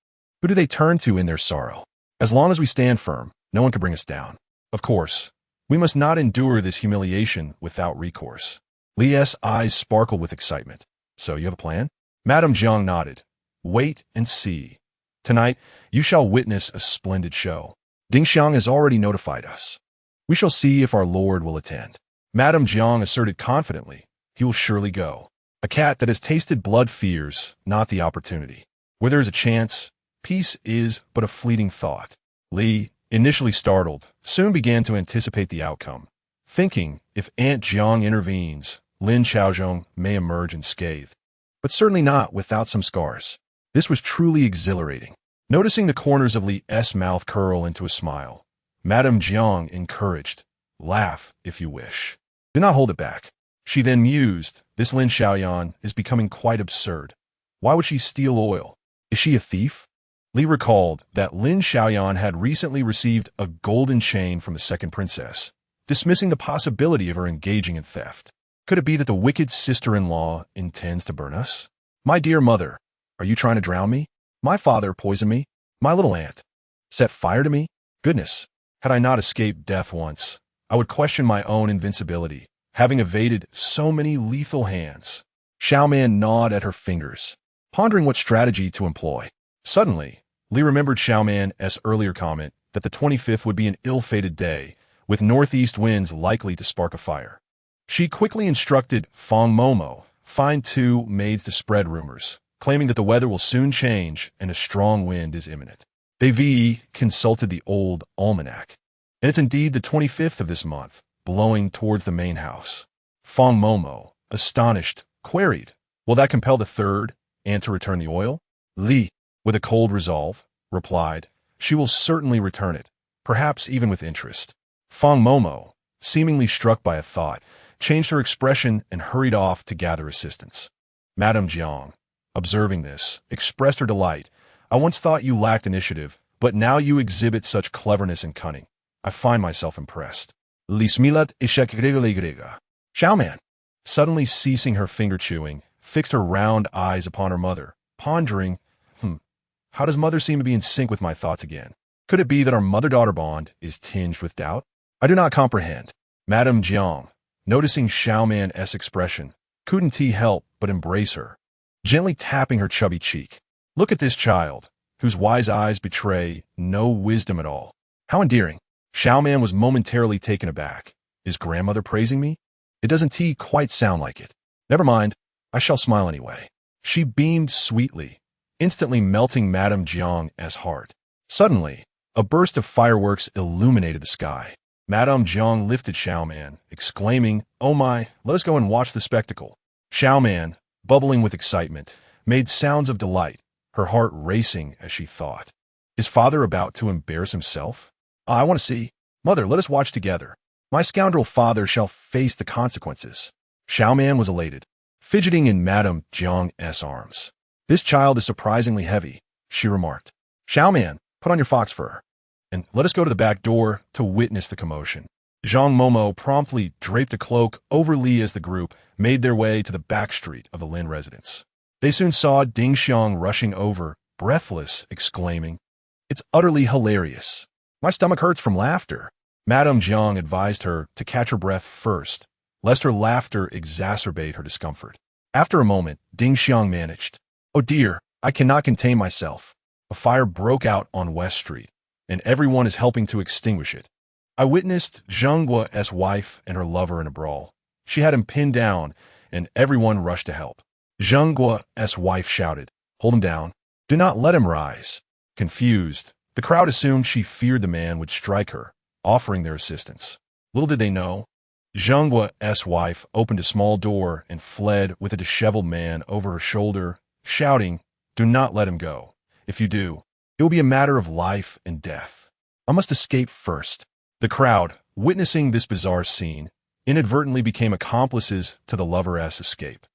Who do they turn to in their sorrow? As long as we stand firm, no one can bring us down. Of course, we must not endure this humiliation without recourse." Li's eyes sparkled with excitement. "So you have a plan?" Madame Jiang nodded. Wait and see. Tonight, you shall witness a splendid show. Ding Xiang has already notified us. We shall see if our lord will attend. Madame Jiang asserted confidently. He will surely go. A cat that has tasted blood fears not the opportunity. Where there is a chance, peace is but a fleeting thought. Li, initially startled, soon began to anticipate the outcome, thinking if Aunt Jiang intervenes, Lin Xiaozhong may emerge unscathed. But certainly not without some scars. This was truly exhilarating. Noticing the corners of Li's mouth curl into a smile, Madame Jiang encouraged, laugh if you wish. Do not hold it back. She then mused, this Lin Xiaoyan is becoming quite absurd. Why would she steal oil? Is she a thief? Li recalled that Lin Xiaoyan had recently received a golden chain from the second princess, dismissing the possibility of her engaging in theft. Could it be that the wicked sister-in-law intends to burn us? My dear mother, are you trying to drown me? My father poisoned me. My little aunt set fire to me. Goodness, had I not escaped death once, I would question my own invincibility, having evaded so many lethal hands. Xiaoman gnawed at her fingers, pondering what strategy to employ. Suddenly, Li remembered Xiaoman's earlier comment that the 25th would be an ill-fated day, with northeast winds likely to spark a fire. She quickly instructed Feng Momo, find 2 maids to spread rumors, claiming that the weather will soon change and a strong wind is imminent. They consulted the old almanac, and it's indeed the 25th of this month, blowing towards the main house. Feng Momo, astonished, queried, will that compel the 3rd and to return the oil? Li, with a cold resolve, replied, she will certainly return it, perhaps even with interest. Feng Momo, seemingly struck by a thought, changed her expression and hurried off to gather assistance. Madame Jiang, observing this, expressed her delight. I once thought you lacked initiative, but now you exhibit such cleverness and cunning. I find myself impressed. Lismilat ishak. Xiaoman, suddenly ceasing her finger-chewing, fixed her round eyes upon her mother, pondering, how does mother seem to be in sync with my thoughts again? Could it be that our mother-daughter bond is tinged with doubt? I do not comprehend. Madame Jiang, noticing Xiaoman's expression, couldn't he help but embrace her, gently tapping her chubby cheek. Look at this child, whose wise eyes betray no wisdom at all. How endearing. Xiaoman was momentarily taken aback. Is grandmother praising me? It doesn't quite sound like it. Never mind, I shall smile anyway. She beamed sweetly, instantly melting Madame Jiang's heart. Suddenly, a burst of fireworks illuminated the sky. Madame Jiang lifted Xiaoman, exclaiming, oh my, let us go and watch the spectacle. Xiaoman, bubbling with excitement, made sounds of delight, her heart racing as she thought. Is father about to embarrass himself? I want to see. Mother, let us watch together. My scoundrel father shall face the consequences. Xiaoman was elated, fidgeting in Madame Jiang's arms. This child is surprisingly heavy, she remarked. Xiaoman, put on your fox fur, and let us go to the back door to witness the commotion. Zhang Momo promptly draped a cloak over Li as the group made their way to the back street of the Lin residence. They soon saw Ding Xiang rushing over, breathless, exclaiming, it's utterly hilarious. My stomach hurts from laughter. Madame Jiang advised her to catch her breath first, lest her laughter exacerbate her discomfort. After a moment, Ding Xiang managed. Oh dear, I cannot contain myself. A fire broke out on West Street, and everyone is helping to extinguish it. I witnessed Zheng Guo's wife and her lover in a brawl. She had him pinned down, and everyone rushed to help. Zheng Guo's wife shouted, hold him down. Do not let him rise. Confused, the crowd assumed she feared the man would strike her, offering their assistance. Little did they know, Zheng Guo's wife opened a small door and fled with a disheveled man over her shoulder, shouting, do not let him go. If you do, it will be a matter of life and death. I must escape first. The crowd, witnessing this bizarre scene, inadvertently became accomplices to the lover's escape.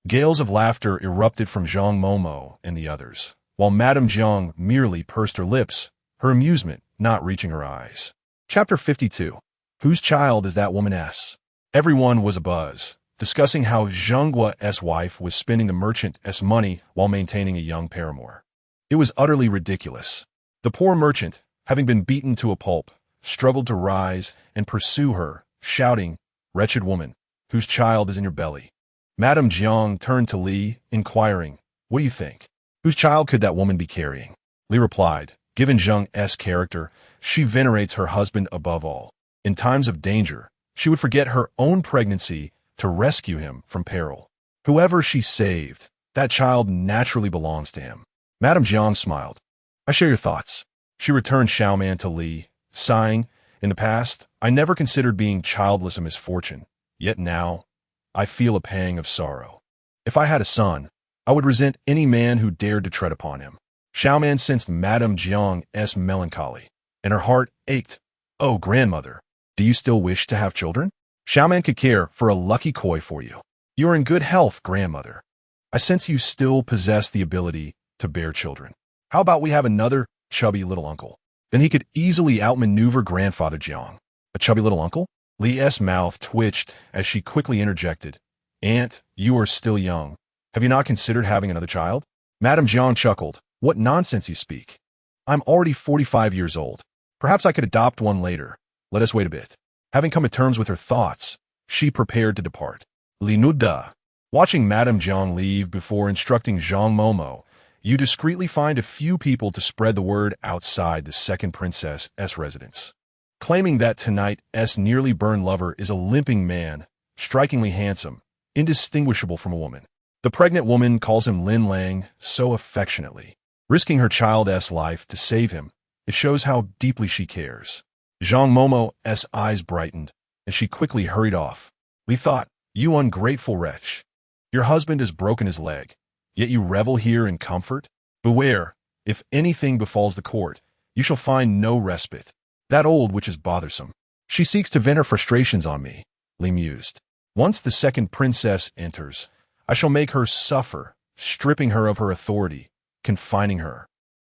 Gales of laughter erupted from Zhang Momo and the others, while Madame Jiang merely pursed her lips, her amusement not reaching her eyes. Chapter 52. Whose child is that woman's? Everyone was abuzz, discussing how Zheng Guo's wife was spending the merchant's money while maintaining a young paramour. It was utterly ridiculous. The poor merchant, having been beaten to a pulp, struggled to rise and pursue her, shouting, wretched woman, whose child is in your belly? Madame Jiang turned to Li, inquiring, what do you think? Whose child could that woman be carrying? Li replied, given Zheng's character, she venerates her husband above all. In times of danger, she would forget her own pregnancy to rescue him from peril. Whoever she saved, that child naturally belongs to him. Madame Jiang smiled. I share your thoughts. She returned Xiaoman to Li, sighing, in the past, I never considered being childless a misfortune, yet now, I feel a pang of sorrow. If I had a son, I would resent any man who dared to tread upon him. Xiaoman sensed Madame Jiang's melancholy, and her heart ached. Oh, grandmother, do you still wish to have children? Xiaoman could care for a lucky koi for you. You are in good health, grandmother. I sense you still possess the ability to bear children. How about we have another chubby little uncle? Then he could easily outmaneuver grandfather Jiang. A chubby little uncle? Li's mouth twitched as she quickly interjected. Aunt, you are still young. Have you not considered having another child? Madame Jiang chuckled. What nonsense you speak. I'm already 45 years old. Perhaps I could adopt one later. Let us wait a bit. Having come to terms with her thoughts, she prepared to depart. Li Nuda. Watching Madame Jiang leave before instructing Zhang Momo, you discreetly find a few people to spread the word outside the second princess's residence. Claiming that tonight's nearly burned lover is a limping man, strikingly handsome, indistinguishable from a woman. The pregnant woman calls him Lin Lang so affectionately, risking her child's life to save him. It shows how deeply she cares. Zhang Momo's eyes brightened, and she quickly hurried off. Li thought, you ungrateful wretch. Your husband has broken his leg, yet you revel here in comfort? Beware, if anything befalls the court, you shall find no respite. That old witch is bothersome. She seeks to vent her frustrations on me, Li mused. Once the second princess enters, I shall make her suffer, stripping her of her authority, confining her,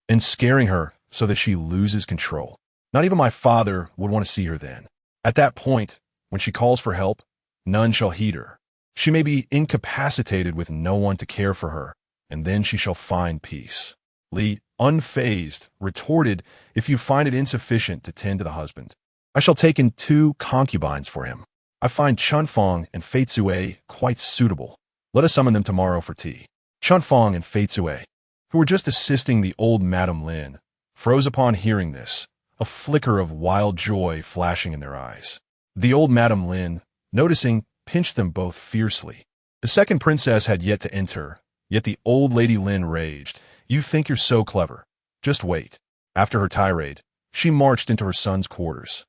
and scaring her so that she loses control. Not even my father would want to see her then. At that point, when she calls for help, none shall heed her. She may be incapacitated with no one to care for her, and then she shall find peace. Li, unfazed, retorted, if you find it insufficient to tend to the husband, I shall take in 2 concubines for him. I find Chunfeng and Feitsue quite suitable. Let us summon them tomorrow for tea. Chunfeng and Feitsue, who were just assisting the old Madame Lin, froze upon hearing this, a flicker of wild joy flashing in their eyes. The old Madame Lin, noticing, pinched them both fiercely. The second princess had yet to enter, yet the old Lady Lin raged. You think you're so clever. Just wait. After her tirade, she marched into her son's quarters.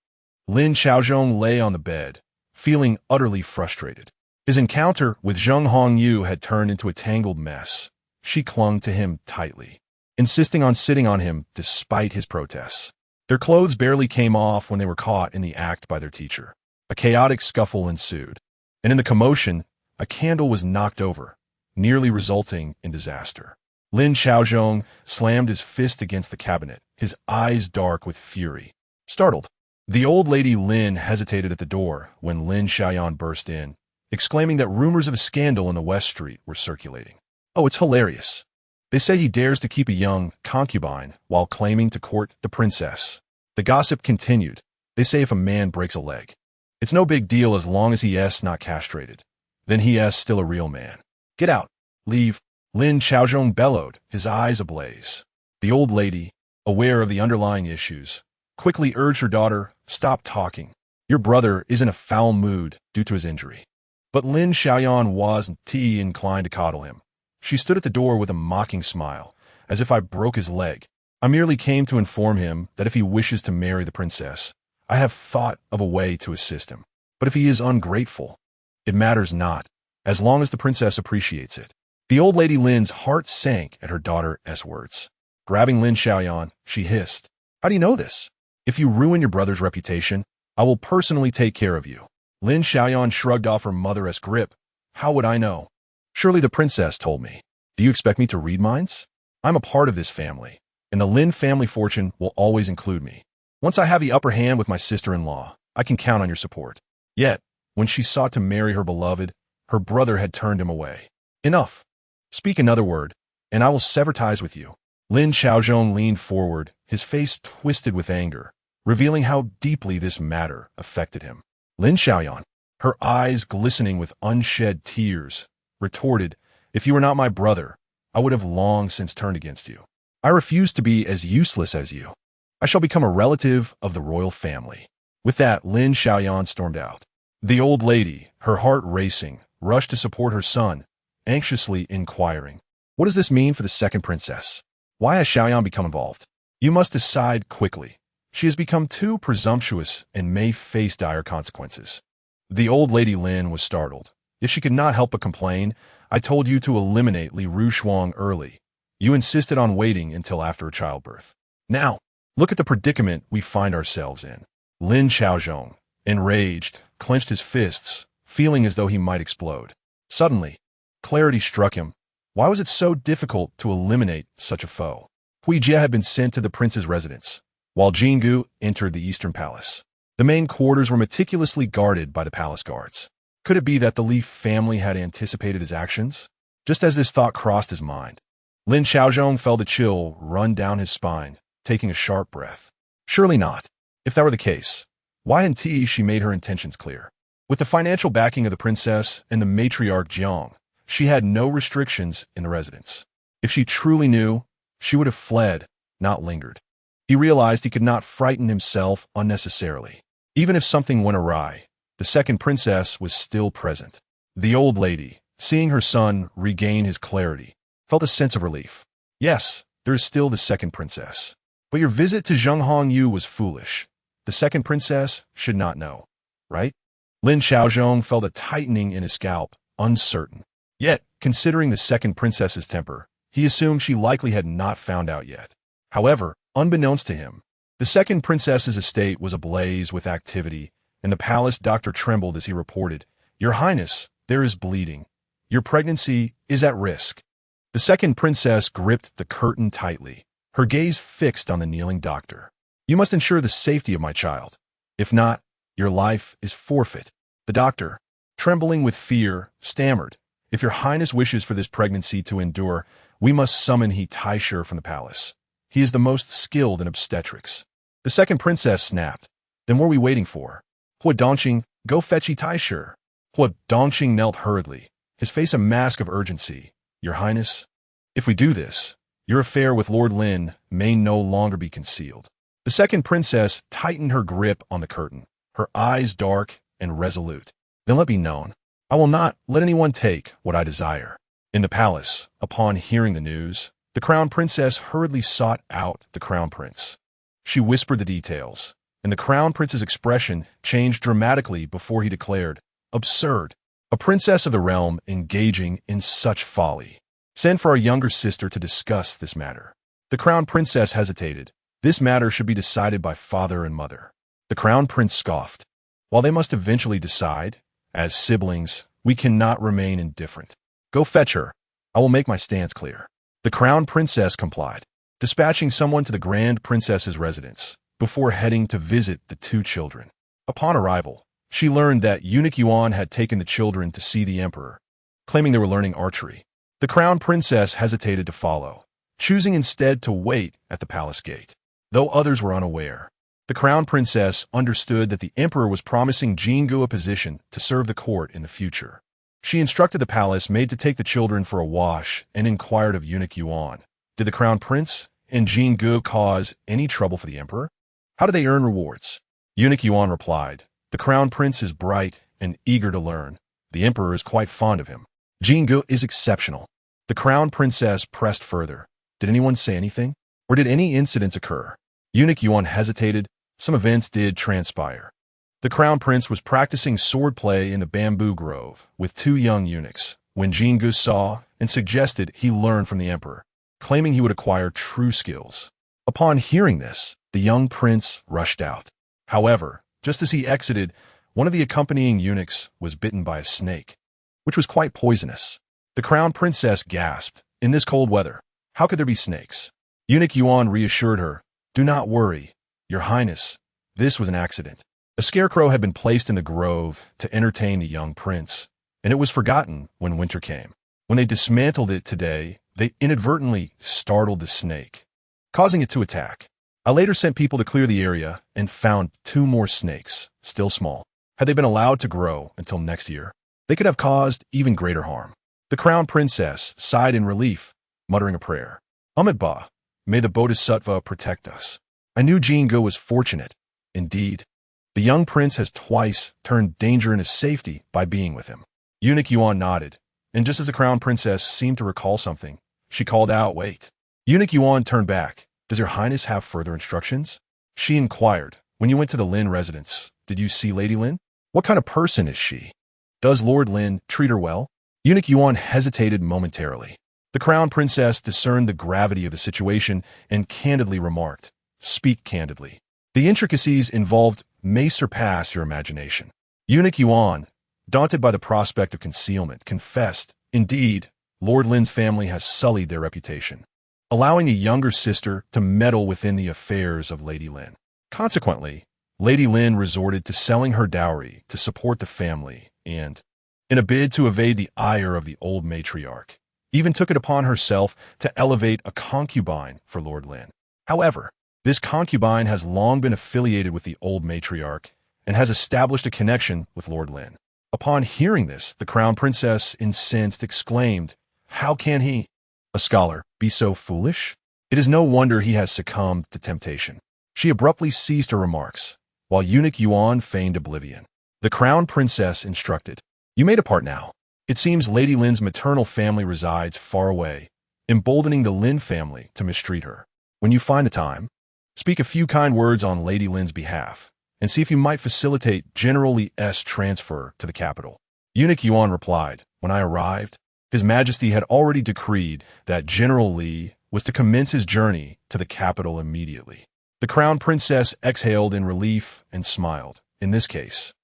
Lin Xiaozhong lay on the bed, feeling utterly frustrated. His encounter with Zheng Hongyu had turned into a tangled mess. She clung to him tightly, insisting on sitting on him despite his protests. Their clothes barely came off when they were caught in the act by their teacher. A chaotic scuffle ensued, and in the commotion, a candle was knocked over, nearly resulting in disaster. Lin Xiaozhong slammed his fist against the cabinet, his eyes dark with fury. Startled, the old Lady Lin hesitated at the door when Lin Xiaoyan burst in, exclaiming that rumors of a scandal in the West Street were circulating. Oh, it's hilarious. They say he dares to keep a young concubine while claiming to court the princess. The gossip continued. They say if a man breaks a leg, it's no big deal as long as he is not castrated. Then he is still a real man. Get out. Leave. Lin Xiaozhong bellowed, his eyes ablaze. The old lady, aware of the underlying issues, quickly urged her daughter, stop talking. Your brother is in a foul mood due to his injury. But Lin Xiaoyan wasn't inclined to coddle him. She stood at the door with a mocking smile, as if I broke his leg. I merely came to inform him that if he wishes to marry the princess, I have thought of a way to assist him. But if he is ungrateful, it matters not, as long as the princess appreciates it. The old Lady Lin's heart sank at her daughter's words. Grabbing Lin Xiaoyan, she hissed, how do you know this? If you ruin your brother's reputation, I will personally take care of you. Lin Xiaoyan shrugged off her mother's grip. How would I know? Surely the princess told me. Do you expect me to read minds? I'm a part of this family, and the Lin family fortune will always include me. Once I have the upper hand with my sister-in-law, I can count on your support. Yet, when she sought to marry her beloved, her brother had turned him away. Enough. Speak another word, and I will sever ties with you. Lin Xiaozhong leaned forward, his face twisted with anger, revealing how deeply this matter affected him. Lin Xiaoyan, her eyes glistening with unshed tears, retorted, if you are not my brother, I would have long since turned against you. I refuse to be as useless as you. I shall become a relative of the royal family." With that, Lin Xiaoyan stormed out. The old lady, her heart racing, rushed to support her son, anxiously inquiring, "What does this mean for the second princess? Why has Xiaoyan become involved? You must decide quickly. She has become too presumptuous and may face dire consequences." The old lady Lin was startled. Yet she could not help but complain. "I told you to eliminate Li Rushuang early. You insisted on waiting until after a childbirth. Now, look at the predicament we find ourselves in." Lin Xiaozhong, enraged, clenched his fists, feeling as though he might explode. Suddenly, clarity struck him. Why was it so difficult to eliminate such a foe? Hui Jie had been sent to the prince's residence, while Jingu entered the eastern palace. The main quarters were meticulously guarded by the palace guards. Could it be that the Li family had anticipated his actions? Just as this thought crossed his mind, Lin Xiaozhong felt a chill run down his spine, taking a sharp breath. Surely not. If that were the case, why hadn't she made her intentions clear? With the financial backing of the princess and the matriarch Jiang, she had no restrictions in the residence. If she truly knew, she would have fled, not lingered. He realized he could not frighten himself unnecessarily. Even if something went awry, the second princess was still present. The old lady, seeing her son regain his clarity, felt a sense of relief. "Yes, there is still the second princess. But your visit to Zhenghongyu was foolish. The second princess should not know, right?" Lin Xiaozhong felt a tightening in his scalp, uncertain. Yet, considering the second princess's temper, he assumed she likely had not found out yet. However, unbeknownst to him, the second princess's estate was ablaze with activity, and the palace doctor trembled as he reported, "Your Highness, there is bleeding. Your pregnancy is at risk." The second princess gripped the curtain tightly, her gaze fixed on the kneeling doctor. "You must ensure the safety of my child. If not, your life is forfeit." The doctor, trembling with fear, stammered, "If your Highness wishes for this pregnancy to endure, we must summon He Taisher from the palace. He is the most skilled in obstetrics." The second princess snapped, "Then what are we waiting for? Hua Dongqing, go fetch He Taisher." Hua Dongqing knelt hurriedly, his face a mask of urgency. "Your Highness, if we do this, your affair with Lord Lin may no longer be concealed." The second princess tightened her grip on the curtain, her eyes dark and resolute. "Then let me known. I will not let anyone take what I desire." In the palace, upon hearing the news, the crown princess hurriedly sought out the crown prince. She whispered the details, and the crown prince's expression changed dramatically before he declared, "Absurd. A princess of the realm engaging in such folly. Send for our younger sister to discuss this matter." The crown princess hesitated. This matter should be decided by father and mother. The crown prince scoffed. "While they must eventually decide, as siblings, we cannot remain indifferent. Go fetch her. I will make my stance clear." The crown princess complied, dispatching someone to the grand princess's residence, before heading to visit the two children. Upon arrival, she learned that eunuch Yuan had taken the children to see the emperor, claiming they were learning archery. The crown princess hesitated to follow, choosing instead to wait at the palace gate. Though others were unaware, the crown princess understood that the emperor was promising Jingu a position to serve the court in the future. She instructed the palace maid to take the children for a wash and inquired of eunuch Yuan, "Did the crown prince and Jingu cause any trouble for the emperor? How do they earn rewards?" Eunuch Yuan replied, "The crown prince is bright and eager to learn. The emperor is quite fond of him. Jingu is exceptional." The crown princess pressed further. "Did anyone say anything? Or did any incidents occur?" Eunuch Yuan hesitated. Some events did transpire. The crown prince was practicing swordplay in the bamboo grove with two young eunuchs when Jingu saw and suggested he learn from the emperor, claiming he would acquire true skills. Upon hearing this, the young prince rushed out. However, just as he exited, one of the accompanying eunuchs was bitten by a snake, which was quite poisonous. The crown princess gasped, "In this cold weather, how could there be snakes?" Eunuch Yuan reassured her, "Do not worry, Your Highness. This was an accident. A scarecrow had been placed in the grove to entertain the young prince, and it was forgotten when winter came. When they dismantled it today, they inadvertently startled the snake, causing it to attack. I later sent people to clear the area and found two more snakes, still small. Had they been allowed to grow until next year, they could have caused even greater harm." The crown princess sighed in relief. muttering a prayer. Ba, may the Bodhisattva protect us. I knew Jingo was fortunate. Indeed, the young prince has twice turned danger into safety by being with him. Eunuch Yuan nodded, and just as the crown princess seemed to recall something, she called out, "Wait." Eunuch Yuan turned back. "Does your highness have further instructions?" She inquired. "When you went to the Lin residence, did you see Lady Lin? What kind of person is she? Does Lord Lin treat her well?" Eunuch Yuan hesitated momentarily. The crown princess discerned the gravity of the situation and candidly remarked, "Speak candidly. The intricacies involved may surpass your imagination." Eunuch Yuan, daunted by the prospect of concealment, confessed, "Indeed, Lord Lin's family has sullied their reputation, allowing a younger sister to meddle within the affairs of Lady Lin. Consequently, Lady Lin resorted to selling her dowry to support the family and, in a bid to evade the ire of the old matriarch, even took it upon herself to elevate a concubine for Lord Lin. However, this concubine has long been affiliated with the old matriarch and has established a connection with Lord Lin." Upon hearing this, the crown princess, incensed, exclaimed, "How can he, a scholar, be so foolish? It is no wonder he has succumbed to temptation." She abruptly ceased her remarks, while Eunuch Yuan feigned oblivion. The crown princess instructed, "You may depart now. It seems Lady Lin's maternal family resides far away, emboldening the Lin family to mistreat her. When you find the time, speak a few kind words on Lady Lin's behalf, and see if you might facilitate General Li's transfer to the capital." Eunuch Yuan replied, "When I arrived, His Majesty had already decreed that General Li was to commence his journey to the capital immediately." The crown princess exhaled in relief and smiled. In this case,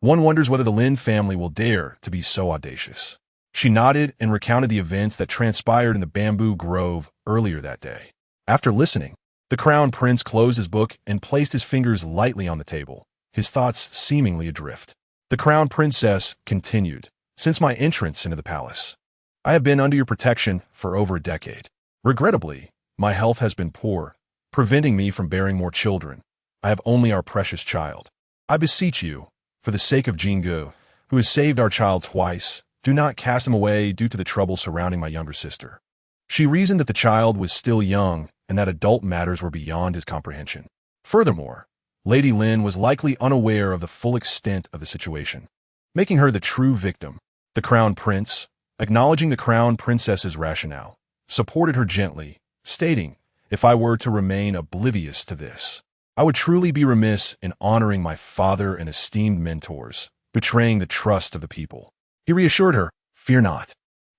one wonders whether the Lin family will dare to be so audacious. She nodded and recounted the events that transpired in the bamboo grove earlier that day. After listening, the crown prince closed his book and placed his fingers lightly on the table, his thoughts seemingly adrift. The crown princess continued, "Since my entrance into the palace, I have been under your protection for over a decade. Regrettably, my health has been poor, preventing me from bearing more children. I have only our precious child. I beseech you, for the sake of Jingu, who has saved our child twice, do not cast him away due to the trouble surrounding my younger sister." She reasoned that the child was still young and that adult matters were beyond his comprehension. Furthermore, Lady Lin was likely unaware of the full extent of the situation, making her the true victim. The crown prince, acknowledging the crown princess's rationale, supported her gently, stating, "If I were to remain oblivious to this, I would truly be remiss in honoring my father and esteemed mentors, betraying the trust of the people." He reassured her, "Fear not.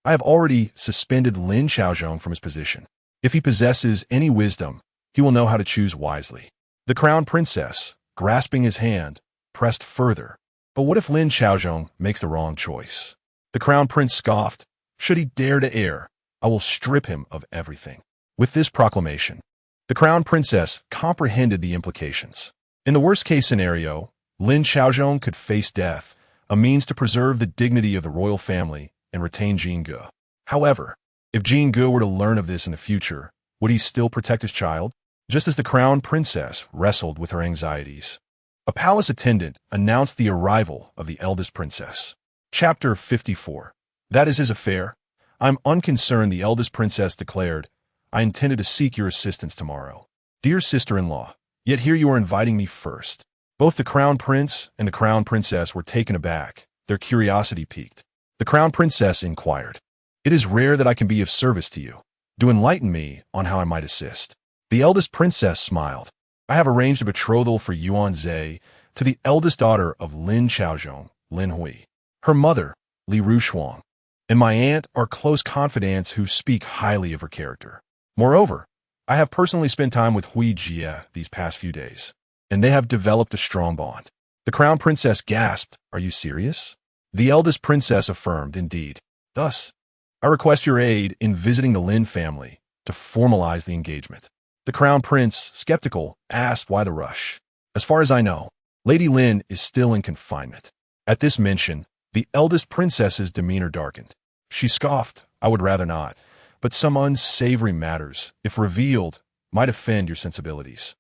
I have already suspended Lin Xiaozhong from his position. If he possesses any wisdom, he will know how to choose wisely." The crown princess, grasping his hand, pressed further. "But what if Lin Xiaozhong makes the wrong choice?" The crown prince scoffed, "Should he dare to err, I will strip him of everything." With this proclamation, the crown princess comprehended the implications. In the worst-case scenario, Lin Xiaozhong could face death, a means to preserve the dignity of the royal family and retain Jingu. However, if Jingu were to learn of this in the future, would he still protect his child? Just as the crown princess wrestled with her anxieties, a palace attendant announced the arrival of the eldest princess. Chapter 54. "That is his affair. I'm unconcerned," the eldest princess declared. "I intended to seek your assistance tomorrow. Dear sister-in-law, yet here you are inviting me first." Both the crown prince and the crown princess were taken aback, their curiosity piqued. The crown princess inquired, "It is rare that I can be of service to you. Do enlighten me on how I might assist." The eldest princess smiled. "I have arranged a betrothal for Yuan Zhe to the eldest daughter of Lin Xiaozhong, Lin Hui. Her mother, Li Rushuang, and my aunt are close confidants who speak highly of her character. Moreover, I have personally spent time with Hui Jie these past few days, and they have developed a strong bond." The crown princess gasped, "Are you serious?" The eldest princess affirmed, "Indeed. Thus, I request your aid in visiting the Lin family to formalize the engagement." The crown prince, skeptical, asked why the rush. "As far as I know, Lady Lin is still in confinement." At this mention, the eldest princess's demeanor darkened. She scoffed, "I would rather not, but some unsavory matters, if revealed, might offend your sensibilities."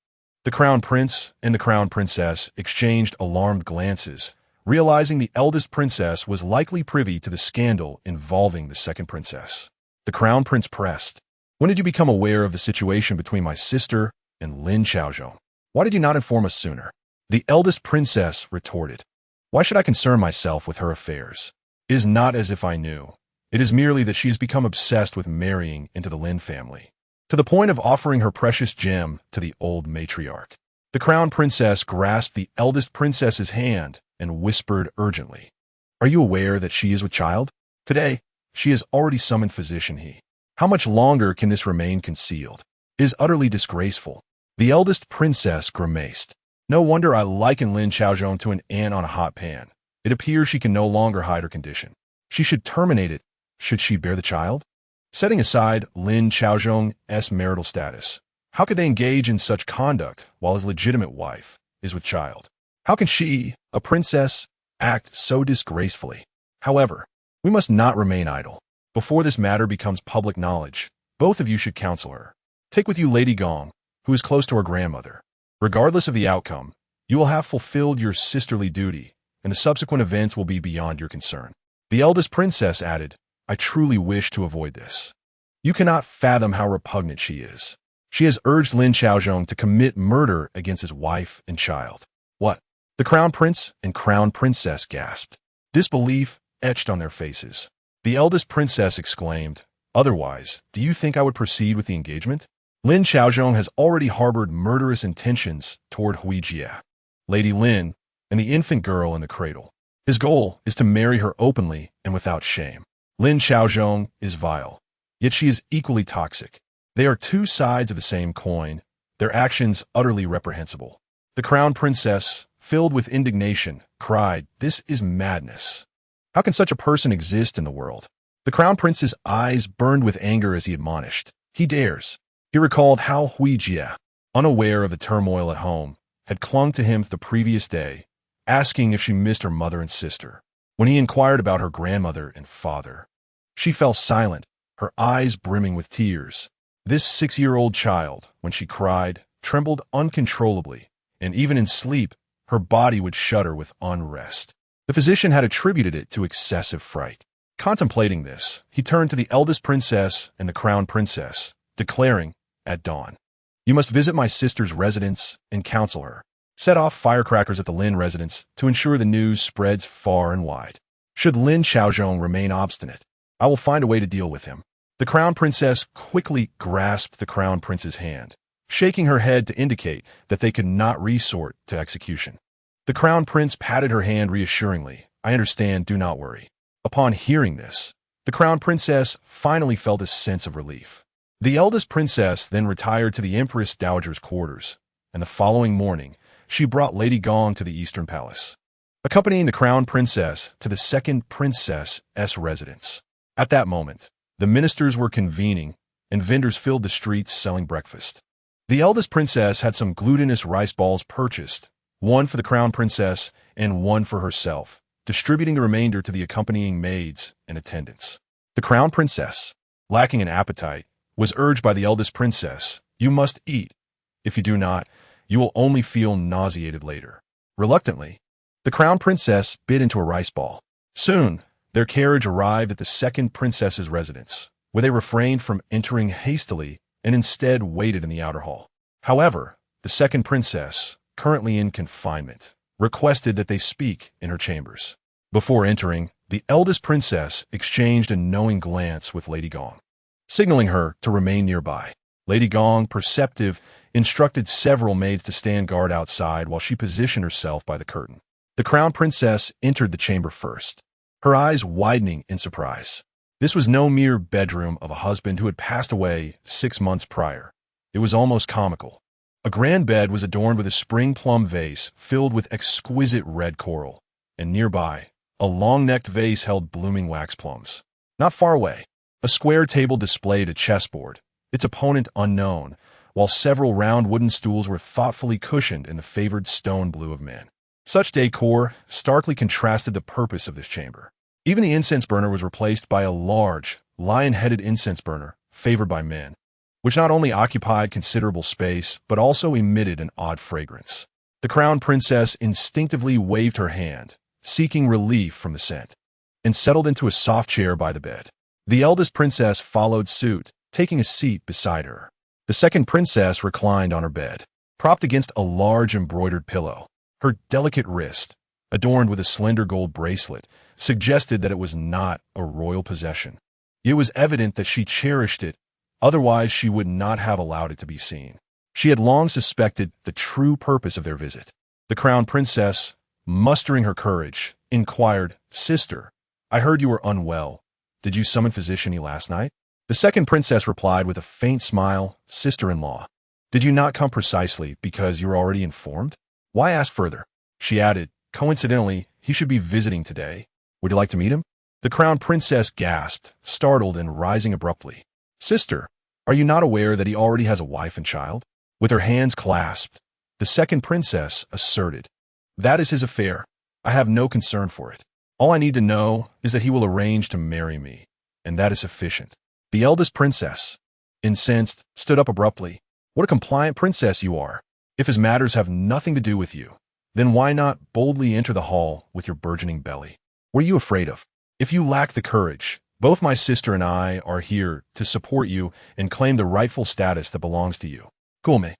The crown prince and the crown princess exchanged alarmed glances, realizing the eldest princess was likely privy to the scandal involving the second princess. The crown prince pressed, When did you become aware of the situation between my sister and Lin Xiaozhong? Why did you not inform us sooner? The eldest princess retorted. Why should I concern myself with her affairs? It is not as if I knew. It is merely that she has become obsessed with marrying into the Lin family, to the point of offering her precious gem to the old matriarch. The crown princess grasped the eldest princess's hand and whispered urgently, Are you aware that she is with child? Today, she has already summoned physician He. How much longer can this remain concealed? It is utterly disgraceful. The eldest princess grimaced. No wonder I liken Lin Xiaozhong to an ant on a hot pan. It appears she can no longer hide her condition. She should terminate it, should she bear the child? Setting aside Lin Xiaozhong's marital status, how could they engage in such conduct while his legitimate wife is with child? How can she, a princess, act so disgracefully? However, we must not remain idle. Before this matter becomes public knowledge, both of you should counsel her. Take with you Lady Gong, who is close to her grandmother. Regardless of the outcome, you will have fulfilled your sisterly duty, and the subsequent events will be beyond your concern. The eldest princess added, I truly wish to avoid this. You cannot fathom how repugnant she is. She has urged Lin Xiaozhong to commit murder against his wife and child. What? The crown prince and crown princess gasped. Disbelief etched on their faces. The eldest princess exclaimed, Otherwise, do you think I would proceed with the engagement? Lin Xiaozhong has already harbored murderous intentions toward Huijie, Lady Lin, and the infant girl in the cradle. His goal is to marry her openly and without shame. Lin Xiaozhong is vile, yet she is equally toxic. They are two sides of the same coin, their actions utterly reprehensible. The crown princess, filled with indignation, cried, This is madness. How can such a person exist in the world? The crown prince's eyes burned with anger as he admonished. He dares. He recalled how Huijie, unaware of the turmoil at home, had clung to him the previous day, asking if she missed her mother and sister. When he inquired about her grandmother and father, she fell silent, her eyes brimming with tears. This 6-year-old child, when she cried, trembled uncontrollably, and even in sleep, her body would shudder with unrest. The physician had attributed it to excessive fright. Contemplating this, he turned to the eldest princess and the crown princess, declaring, at dawn, You must visit my sister's residence and counsel her. Set off firecrackers at the Lin residence to ensure the news spreads far and wide. Should Lin Xiaozhong remain obstinate, I will find a way to deal with him. The crown princess quickly grasped the crown prince's hand, shaking her head to indicate that they could not resort to execution. The crown prince patted her hand reassuringly. I understand, do not worry. Upon hearing this, the crown princess finally felt a sense of relief. The eldest princess then retired to the Empress Dowager's quarters, and the following morning, she brought Lady Gong to the Eastern Palace, accompanying the crown princess to the second princess's residence. At that moment, the ministers were convening, and vendors filled the streets selling breakfast. The eldest princess had some glutinous rice balls purchased, one for the crown princess and one for herself, distributing the remainder to the accompanying maids and attendants. The crown princess, lacking an appetite, was urged by the eldest princess, You must eat. If you do not, you will only feel nauseated later. Reluctantly, the crown princess bit into a rice ball. Soon, their carriage arrived at the second princess's residence, where they refrained from entering hastily and instead waited in the outer hall. However, the second princess, currently in confinement, requested that they speak in her chambers. Before entering, the eldest princess exchanged a knowing glance with Lady Gong, signaling her to remain nearby. Lady Gong, perceptive, instructed several maids to stand guard outside while she positioned herself by the curtain. The crown princess entered the chamber first, her eyes widening in surprise. This was no mere bedroom of a husband who had passed away 6 months prior. It was almost comical. A grand bed was adorned with a spring plum vase filled with exquisite red coral, and nearby, a long-necked vase held blooming wax plums. Not far away, a square table displayed a chessboard, its opponent unknown, while several round wooden stools were thoughtfully cushioned in the favored stone blue of men. Such decor starkly contrasted the purpose of this chamber. Even the incense burner was replaced by a large, lion-headed incense burner favored by men, which not only occupied considerable space, but also emitted an odd fragrance. The crown princess instinctively waved her hand, seeking relief from the scent, and settled into a soft chair by the bed. The eldest princess followed suit, taking a seat beside her. The second princess reclined on her bed, propped against a large embroidered pillow. Her delicate wrist, adorned with a slender gold bracelet, suggested that it was not a royal possession. It was evident that she cherished it, otherwise she would not have allowed it to be seen. She had long suspected the true purpose of their visit. The crown princess, mustering her courage, inquired, "Sister, I heard you were unwell. Did you summon physician last night?" The second princess replied with a faint smile, "Sister-in-law, did you not come precisely because you were already informed? Why ask further?" She added, "Coincidentally, he should be visiting today. Would you like to meet him?" The crown princess gasped, startled and rising abruptly. "Sister, are you not aware that he already has a wife and child?" With her hands clasped, the second princess asserted, "That is his affair. I have no concern for it. All I need to know is that he will arrange to marry me, and that is sufficient." The eldest princess, incensed, stood up abruptly. "What a compliant princess you are! If his matters have nothing to do with you, then why not boldly enter the hall with your burgeoning belly? What are you afraid of? If you lack the courage, both my sister and I are here to support you and claim the rightful status that belongs to you. Gulme,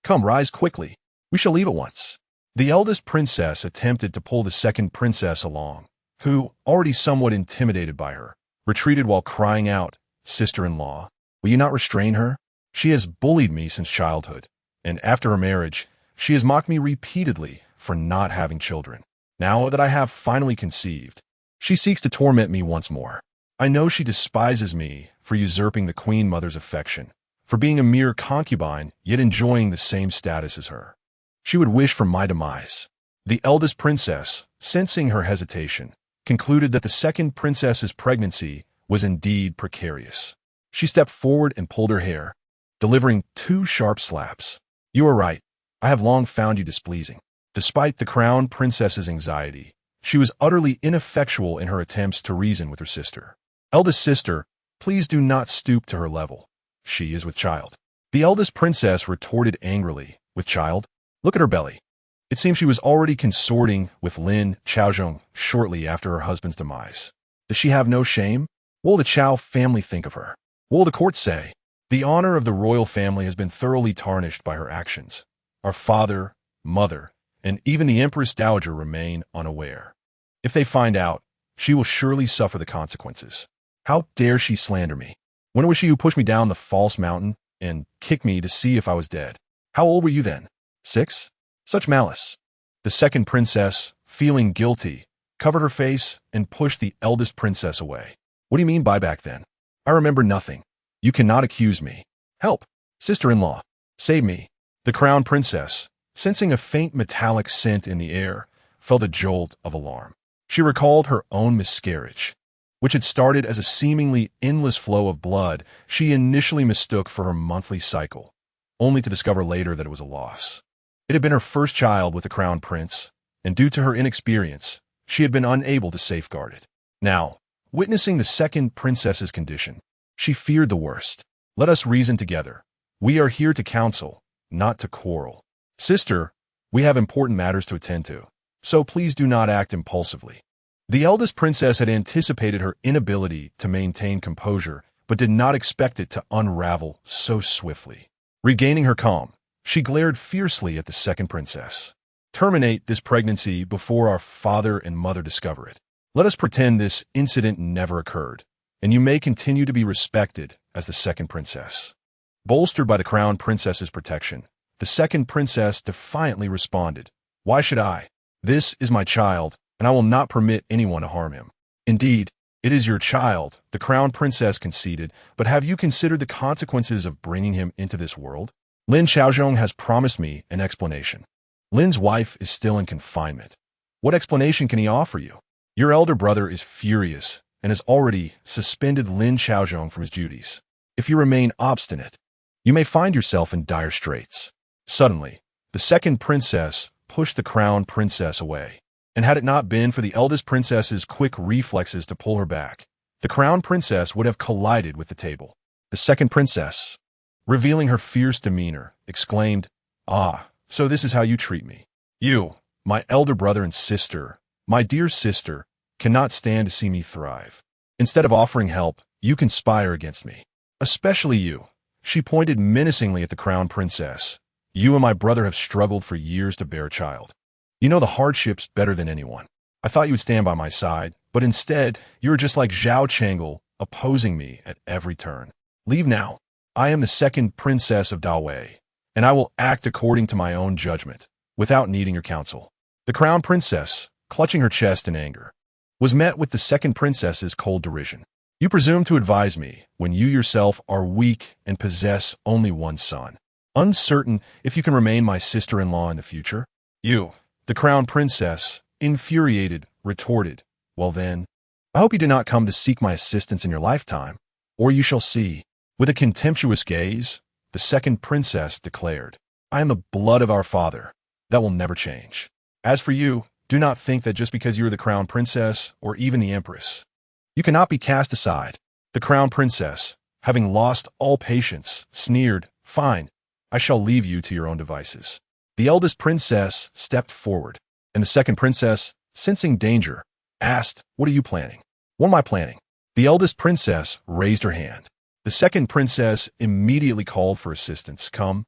come, rise quickly. We shall leave at once." The eldest princess attempted to pull the second princess along, who, already somewhat intimidated by her, retreated while crying out, "Sister-in-law, will you not restrain her? She has bullied me since childhood, and after her marriage, she has mocked me repeatedly for not having children. Now that I have finally conceived, she seeks to torment me once more. I know she despises me for usurping the queen mother's affection, for being a mere concubine, yet enjoying the same status as her. She would wish for my demise." The eldest princess, sensing her hesitation, concluded that the second princess's pregnancy was indeed precarious. She stepped forward and pulled her hair, delivering 2 sharp slaps. "You are right. I have long found you displeasing." Despite the crown princess's anxiety, she was utterly ineffectual in her attempts to reason with her sister. "Eldest sister, please do not stoop to her level. She is with child." The eldest princess retorted angrily, "With child? Look at her belly." It seems she was already consorting with Lin Xiaozhong shortly after her husband's demise. Does she have no shame? What will the Chao family think of her? What will the court say? The honor of the royal family has been thoroughly tarnished by her actions. Our father, mother, and even the Empress Dowager remain unaware. If they find out, she will surely suffer the consequences. How dare she slander me? When it was she who pushed me down the false mountain and kicked me to see if I was dead? How old were you then? 6? Such malice." The second princess, feeling guilty, covered her face and pushed the eldest princess away. "What do you mean by back then? I remember nothing. You cannot accuse me. Help! Sister-in-law, save me." The crown princess, sensing a faint metallic scent in the air, felt a jolt of alarm. She recalled her own miscarriage, which had started as a seemingly endless flow of blood she initially mistook for her monthly cycle, only to discover later that it was a loss. It had been her first child with the crown prince, and due to her inexperience, she had been unable to safeguard it. Now, witnessing the second princess's condition, she feared the worst. "Let us reason together. We are here to counsel, not to quarrel. Sister, we have important matters to attend to, so please do not act impulsively." The eldest princess had anticipated her inability to maintain composure, but did not expect it to unravel so swiftly. Regaining her calm, she glared fiercely at the second princess. "Terminate this pregnancy before our father and mother discover it. Let us pretend this incident never occurred, and you may continue to be respected as the second princess." Bolstered by the crown princess's protection, the second princess defiantly responded, "Why should I? This is my child, and I will not permit anyone to harm him." "Indeed, it is your child," the crown princess conceded, "but have you considered the consequences of bringing him into this world? Lin Xiaozhong has promised me an explanation. Lin's wife is still in confinement. What explanation can he offer you? Your elder brother is furious and has already suspended Lin Xiaozhong from his duties. If you remain obstinate, you may find yourself in dire straits." Suddenly, the second princess pushed the crown princess away, and had it not been for the eldest princess's quick reflexes to pull her back, the crown princess would have collided with the table. The second princess, revealing her fierce demeanor, exclaimed, "Ah, so this is how you treat me. You, my elder brother and sister, my dear sister, cannot stand to see me thrive. Instead of offering help, you conspire against me. Especially you. She pointed menacingly at the crown princess. You and my brother have struggled for years to bear a child. You know the hardships better than anyone. I thought you would stand by my side, but instead, you are just like Zhao Changel, opposing me at every turn. Leave now. I am the second princess of Dawei, and I will act according to my own judgment, without needing your counsel. The crown princess, clutching her chest in anger, was met with the second princess's cold derision. You presume to advise me when you yourself are weak and possess only one son, uncertain if you can remain my sister-in-law in the future? You, the crown princess, infuriated, retorted, well then, I hope you did not come to seek my assistance in your lifetime, or you shall see. With a contemptuous gaze, the second princess declared, I am the blood of our father. That will never change. As for you, do not think that just because you are the crown princess, or even the empress, you cannot be cast aside. The crown princess, having lost all patience, sneered, fine, I shall leave you to your own devices. The eldest princess stepped forward, and the second princess, sensing danger, asked, what are you planning? What am I planning? The eldest princess raised her hand. The second princess immediately called for assistance. Come,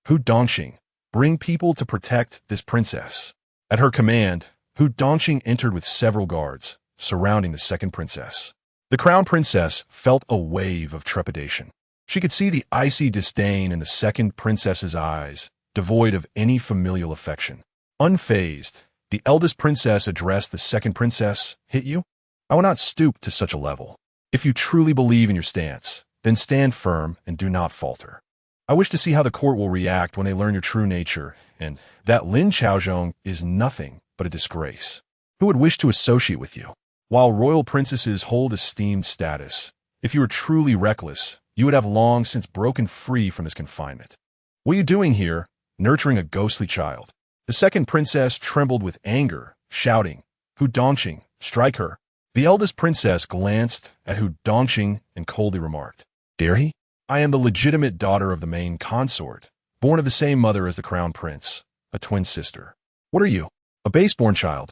Hu Dongxing, bring people to protect this princess. At her command, Hu Dongxing entered with several guards, surrounding the second princess. The crown princess felt a wave of trepidation. She could see the icy disdain in the second princess's eyes, devoid of any familial affection. Unfazed, the eldest princess addressed the second princess, hit you? I will not stoop to such a level. If you truly believe in your stance, then stand firm and do not falter. I wish to see how the court will react when they learn your true nature, and that Lin Chaozhong is nothing but a disgrace. Who would wish to associate with you? While royal princesses hold esteemed status, if you were truly reckless, you would have long since broken free from his confinement. What are you doing here, nurturing a ghostly child? The second princess trembled with anger, shouting, Hu Dongxing, strike her. The eldest princess glanced at Hu Dongxing and coldly remarked, dare he? I am the legitimate daughter of the main consort, born of the same mother as the crown prince, a twin sister. What are you? A base-born child,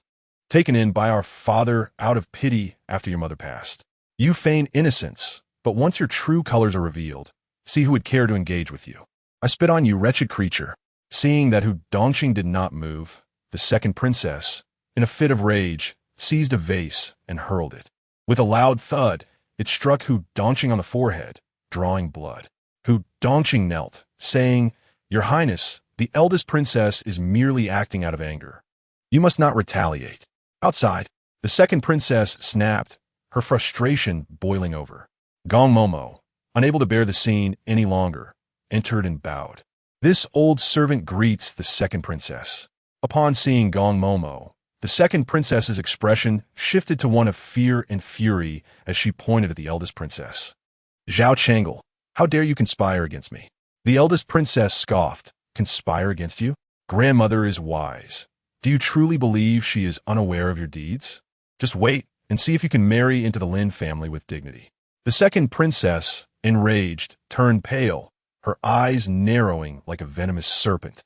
taken in by our father out of pity after your mother passed. You feign innocence, but once your true colors are revealed, see who would care to engage with you. I spit on you, wretched creature. Seeing that Hu Dongxing did not move, the second princess, in a fit of rage, seized a vase and hurled it. With a loud thud, it struck Hu Dongxing on the forehead, drawing blood. Hu Dongxing knelt, saying, Your Highness, the eldest princess is merely acting out of anger. You must not retaliate. Outside, the second princess snapped, her frustration boiling over. Gong Momo, unable to bear the scene any longer, entered and bowed. This old servant greets the second princess. Upon seeing Gong Momo, the second princess's expression shifted to one of fear and fury as she pointed at the eldest princess. Zhao Changel, how dare you conspire against me? The eldest princess scoffed. Conspire against you? Grandmother is wise. Do you truly believe she is unaware of your deeds? Just wait and see if you can marry into the Lin family with dignity. The second princess, enraged, turned pale, her eyes narrowing like a venomous serpent,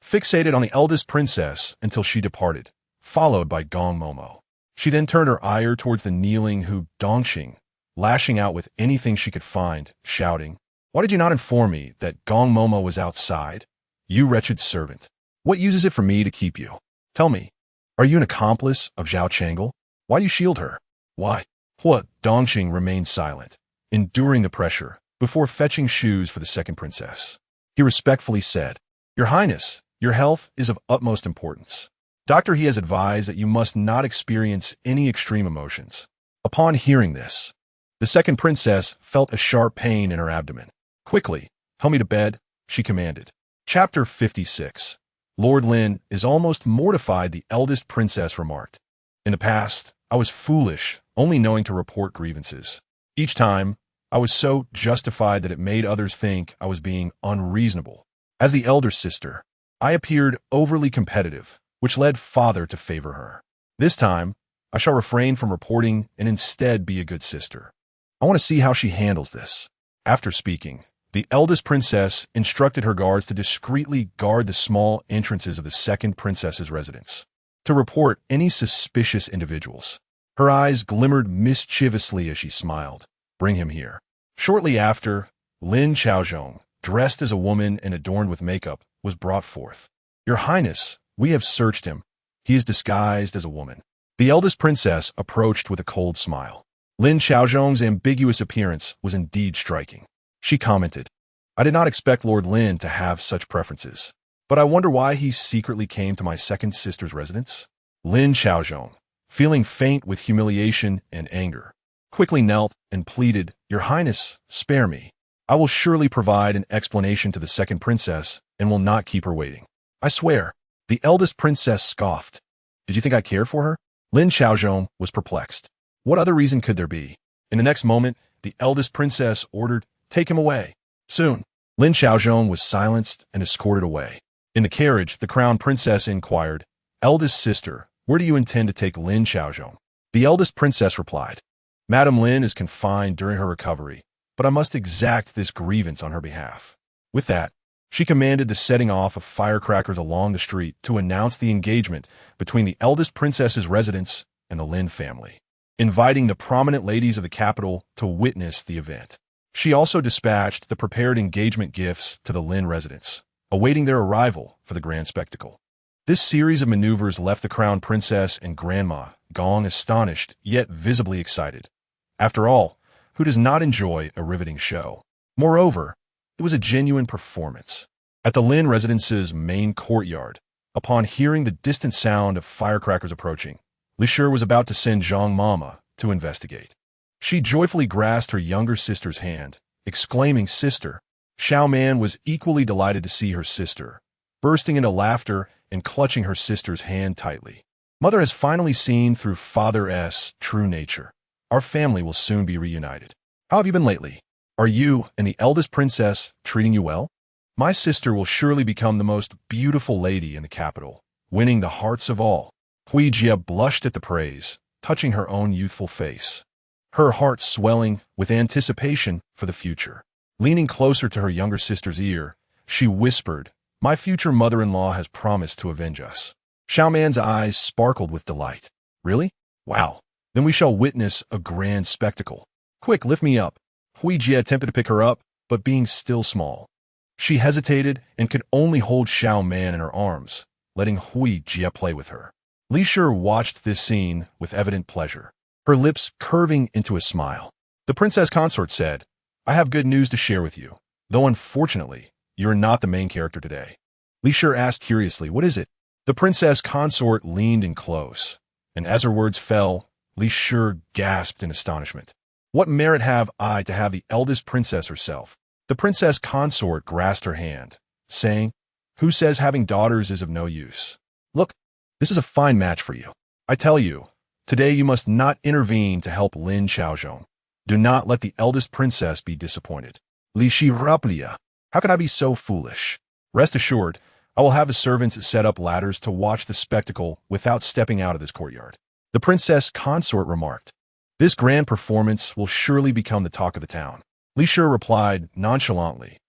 fixated on the eldest princess until she departed, followed by Gong Momo. She then turned her ire towards the kneeling Hu Dongxing, lashing out with anything she could find, shouting, Why did you not inform me that Gong Momo was outside? You wretched servant. What use is it for me to keep you? Tell me, are you an accomplice of Zhao Changel? Why do you shield her? Why? Hu Dongxing remained silent, enduring the pressure, before fetching shoes for the second princess. He respectfully said, Your Highness, your health is of utmost importance. Doctor, he has advised that you must not experience any extreme emotions. Upon hearing this, the second princess felt a sharp pain in her abdomen. Quickly, help me to bed, she commanded. Chapter 56. Lord Lin is almost mortified, the eldest princess remarked. In the past, I was foolish, only knowing to report grievances. Each time, I was so justified that it made others think I was being unreasonable. As the elder sister, I appeared overly competitive, which led father to favor her. This time, I shall refrain from reporting and instead be a good sister. I want to see how she handles this. After speaking, the eldest princess instructed her guards to discreetly guard the small entrances of the second princess's residence, to report any suspicious individuals. Her eyes glimmered mischievously as she smiled. Bring him here. Shortly after, Lin Xiaozhong, dressed as a woman and adorned with makeup, was brought forth. "Your Highness, we have searched him. He is disguised as a woman." The eldest princess approached with a cold smile. Lin Xiaozhong's ambiguous appearance was indeed striking. She commented, "I did not expect Lord Lin to have such preferences, but I wonder why he secretly came to my second sister's residence." Lin Xiaozhong, feeling faint with humiliation and anger, quickly knelt and pleaded, "Your Highness, spare me. I will surely provide an explanation to the second princess and will not keep her waiting. I swear." The eldest princess scoffed. "Did you think I cared for her?" Lin Xiaozhong was perplexed. What other reason could there be? In the next moment, the eldest princess ordered, "Take him away." Soon, Lin Xiaozhong was silenced and escorted away. In the carriage, the crown princess inquired, "Eldest sister, where do you intend to take Lin Xiaozhong?" The eldest princess replied, "Madame Lin is confined during her recovery, but I must exact this grievance on her behalf." With that, she commanded the setting off of firecrackers along the street to announce the engagement between the eldest princess's residence and the Lin family, inviting the prominent ladies of the capital to witness the event. She also dispatched the prepared engagement gifts to the Lin residence, awaiting their arrival for the grand spectacle. This series of maneuvers left the crown princess and grandma Gong astonished yet visibly excited. After all, who does not enjoy a riveting show? Moreover, it was a genuine performance. At the Lin residence's main courtyard, upon hearing the distant sound of firecrackers approaching, Li Shi was about to send Zhang Mama to investigate. She joyfully grasped her younger sister's hand, exclaiming, "Sister!" Xiaoman was equally delighted to see her sister, bursting into laughter and clutching her sister's hand tightly. "Mother has finally seen through Father's true nature. Our family will soon be reunited. How have you been lately? Are you and the eldest princess treating you well? My sister will surely become the most beautiful lady in the capital, winning the hearts of all." Hui Jia blushed at the praise, touching her own youthful face, her heart swelling with anticipation for the future. Leaning closer to her younger sister's ear, she whispered, "My future mother-in-law has promised to avenge us." Xiaoman's eyes sparkled with delight. "Really? Wow. Then we shall witness a grand spectacle. Quick, lift me up." Hui Jia attempted to pick her up, but being still small, she hesitated and could only hold Xiaoman in her arms, letting Hui Jia play with her. Li Shi watched this scene with evident pleasure, her lips curving into a smile. The princess consort said, "I have good news to share with you, though unfortunately, you are not the main character today." Li Shi asked curiously, "What is it?" The princess consort leaned in close, and as her words fell, Li Shi gasped in astonishment. "What merit have I to have the eldest princess herself?" The princess consort grasped her hand, saying, "Who says having daughters is of no use? Look, this is a fine match for you. I tell you, today you must not intervene to help Lin Xiaozhong. Do not let the eldest princess be disappointed." Li Shi Raplia, "How can I be so foolish? Rest assured, I will have the servants set up ladders to watch the spectacle without stepping out of this courtyard." The princess consort remarked, "This grand performance will surely become the talk of the town." Li Shi replied nonchalantly,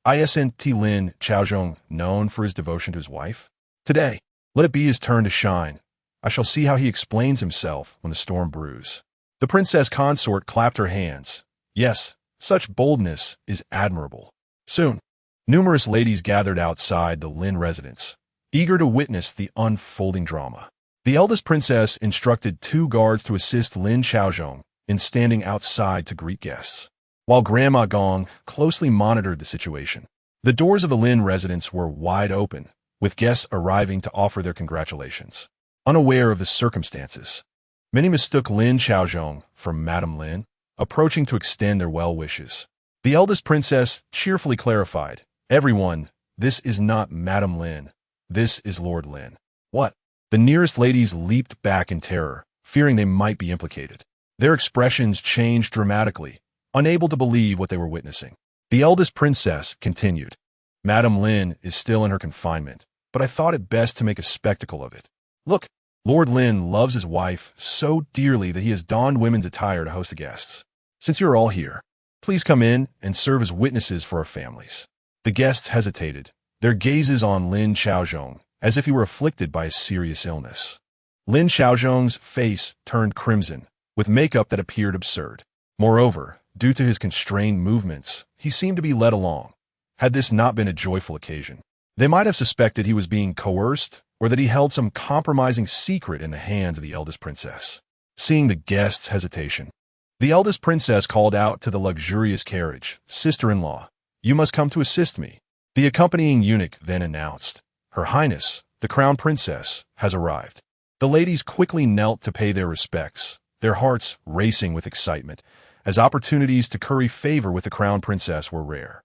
"Isn't Lin Xiaozhong known for his devotion to his wife? Today, let it be his turn to shine. I shall see how he explains himself when the storm brews." The princess consort clapped her hands. "Yes, such boldness is admirable." Soon, numerous ladies gathered outside the Lin residence, eager to witness the unfolding drama. The eldest princess instructed 2 guards to assist Lin Xiaozhong in standing outside to greet guests, while Grandma Gong closely monitored the situation. The doors of the Lin residence were wide open, with guests arriving to offer their congratulations. Unaware of the circumstances, many mistook Lin Xiaozhong for Madame Lin, approaching to extend their well wishes. The eldest princess cheerfully clarified, "Everyone, this is not Madame Lin. This is Lord Lin." "What?" The nearest ladies leaped back in terror, fearing they might be implicated. Their expressions changed dramatically, unable to believe what they were witnessing. The eldest princess continued, "Madame Lin is still in her confinement, but I thought it best to make a spectacle of it. Look, Lord Lin loves his wife so dearly that he has donned women's attire to host the guests. Since you are all here, please come in and serve as witnesses for our families." The guests hesitated, their gazes on Lin Xiaozhong, as if he were afflicted by a serious illness. Lin Xiaozhong's face turned crimson, with makeup that appeared absurd. Moreover, Due to his constrained movements, he seemed to be led along. Had this not been a joyful occasion, they might have suspected he was being coerced or that he held some compromising secret in the hands of the eldest princess. Seeing the guest's hesitation, the eldest princess called out to the luxurious carriage, "Sister-in-law, you must come to assist me." The accompanying eunuch then announced, "Her Highness, the crown princess, has arrived." The ladies quickly knelt to pay their respects, their hearts racing with excitement, as opportunities to curry favor with the crown princess were rare.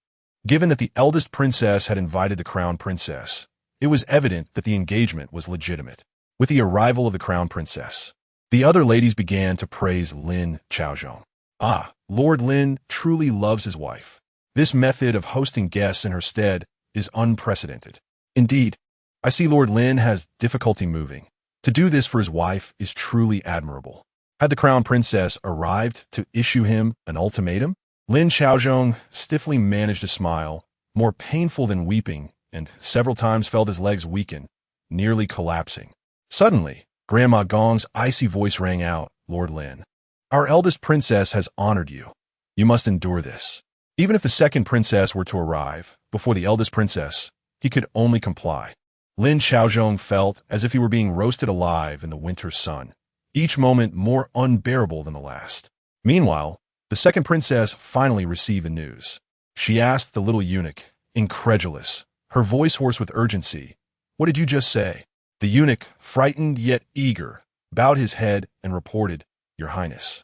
Given that the eldest princess had invited the crown princess, it was evident that the engagement was legitimate. With the arrival of the crown princess, the other ladies began to praise Lin Xiaozhong. "Ah, Lord Lin truly loves his wife. This method of hosting guests in her stead is unprecedented. Indeed, I see Lord Lin has difficulty moving. To do this for his wife is truly admirable." Had the crown princess arrived to issue him an ultimatum? Lin Xiaozhong stiffly managed a smile, more painful than weeping, and several times felt his legs weaken, nearly collapsing. Suddenly, Grandma Gong's icy voice rang out, "Lord Lin, our eldest princess has honored you. You must endure this." Even if the second princess were to arrive before the eldest princess, he could only comply. Lin Xiaozhong felt as if he were being roasted alive in the winter sun, each moment more unbearable than the last. Meanwhile, the second princess finally received the news. She asked the little eunuch, incredulous, her voice hoarse with urgency, "What did you just say?" The eunuch, frightened yet eager, bowed his head and reported, "Your Highness,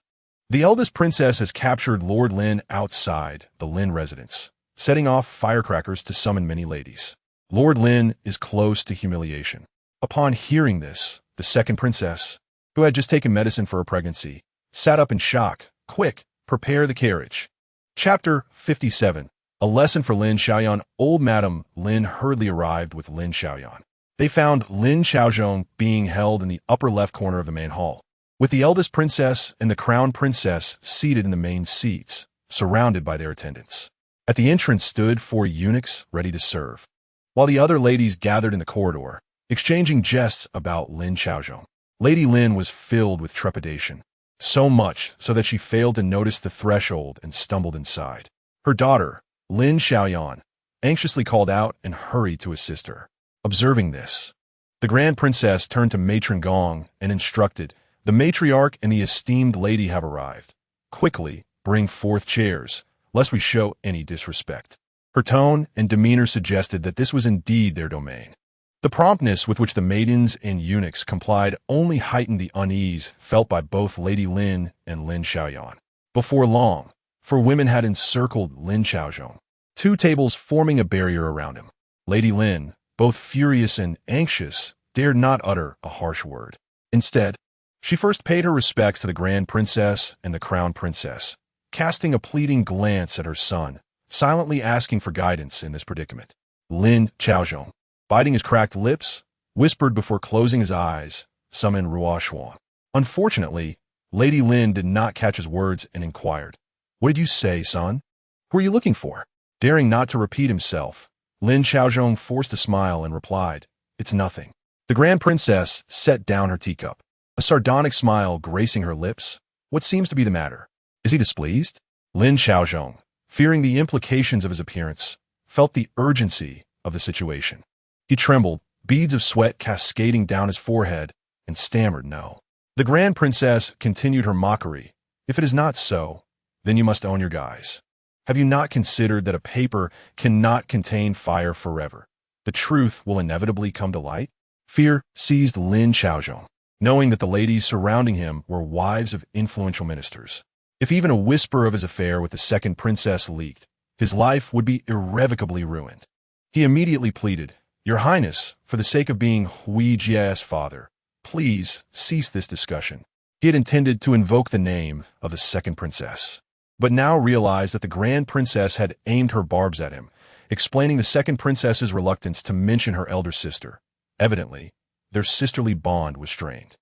the eldest princess has captured Lord Lin outside the Lin residence, setting off firecrackers to summon many ladies. Lord Lin is close to humiliation." Upon hearing this, the second princess, who had just taken medicine for her pregnancy, sat up in shock. "Quick, prepare the carriage." Chapter 57. A lesson for Lin Xiaoyan. Old Madam Lin hurriedly arrived with Lin Xiaoyan. They found Lin Xiaozhong being held in the upper left corner of the main hall, with the eldest princess and the crown princess seated in the main seats, surrounded by their attendants. At the entrance stood 4 eunuchs ready to serve, while the other ladies gathered in the corridor, exchanging jests about Lin Xiaozhong. Lady Lin was filled with trepidation, so much so that she failed to notice the threshold and stumbled inside. Her daughter, Lin Xiaoyan, anxiously called out and hurried to assist her. Observing this, the grand princess turned to Matron Gong and instructed, "The matriarch and the esteemed lady have arrived. Quickly, bring forth chairs, lest we show any disrespect." Her tone and demeanor suggested that this was indeed their domain. The promptness with which the maidens and eunuchs complied only heightened the unease felt by both Lady Lin and Lin Xiaoyan. Before long, 4 women had encircled Lin Xiaozhong, 2 tables forming a barrier around him. Lady Lin, both furious and anxious, dared not utter a harsh word. Instead, she first paid her respects to the grand princess and the crown princess, casting a pleading glance at her son, silently asking for guidance in this predicament. Lin Xiaozhong, biting his cracked lips, whispered before closing his eyes, "Summon Ruo Xuan." Unfortunately, Lady Lin did not catch his words and inquired, "What did you say, son? Who are you looking for?" Daring not to repeat himself, Lin Xiaozhong forced a smile and replied, "It's nothing." The grand princess set down her teacup, a sardonic smile gracing her lips. "What seems to be the matter? Is he displeased?" Lin Xiaozhong, fearing the implications of his appearance, felt the urgency of the situation. He trembled, beads of sweat cascading down his forehead, and stammered no. The grand princess continued her mockery. "If it is not so, then you must own your guise. Have you not considered that a paper cannot contain fire forever? The truth will inevitably come to light?" Fear seized Lin Xiaozhong, knowing that the ladies surrounding him were wives of influential ministers. If even a whisper of his affair with the second princess leaked, his life would be irrevocably ruined. He immediately pleaded, "Your Highness, for the sake of being Hui Jia's father, please cease this discussion." He had intended to invoke the name of the second princess, but now realized that the grand princess had aimed her barbs at him, explaining the second princess's reluctance to mention her elder sister. Evidently, their sisterly bond was strained.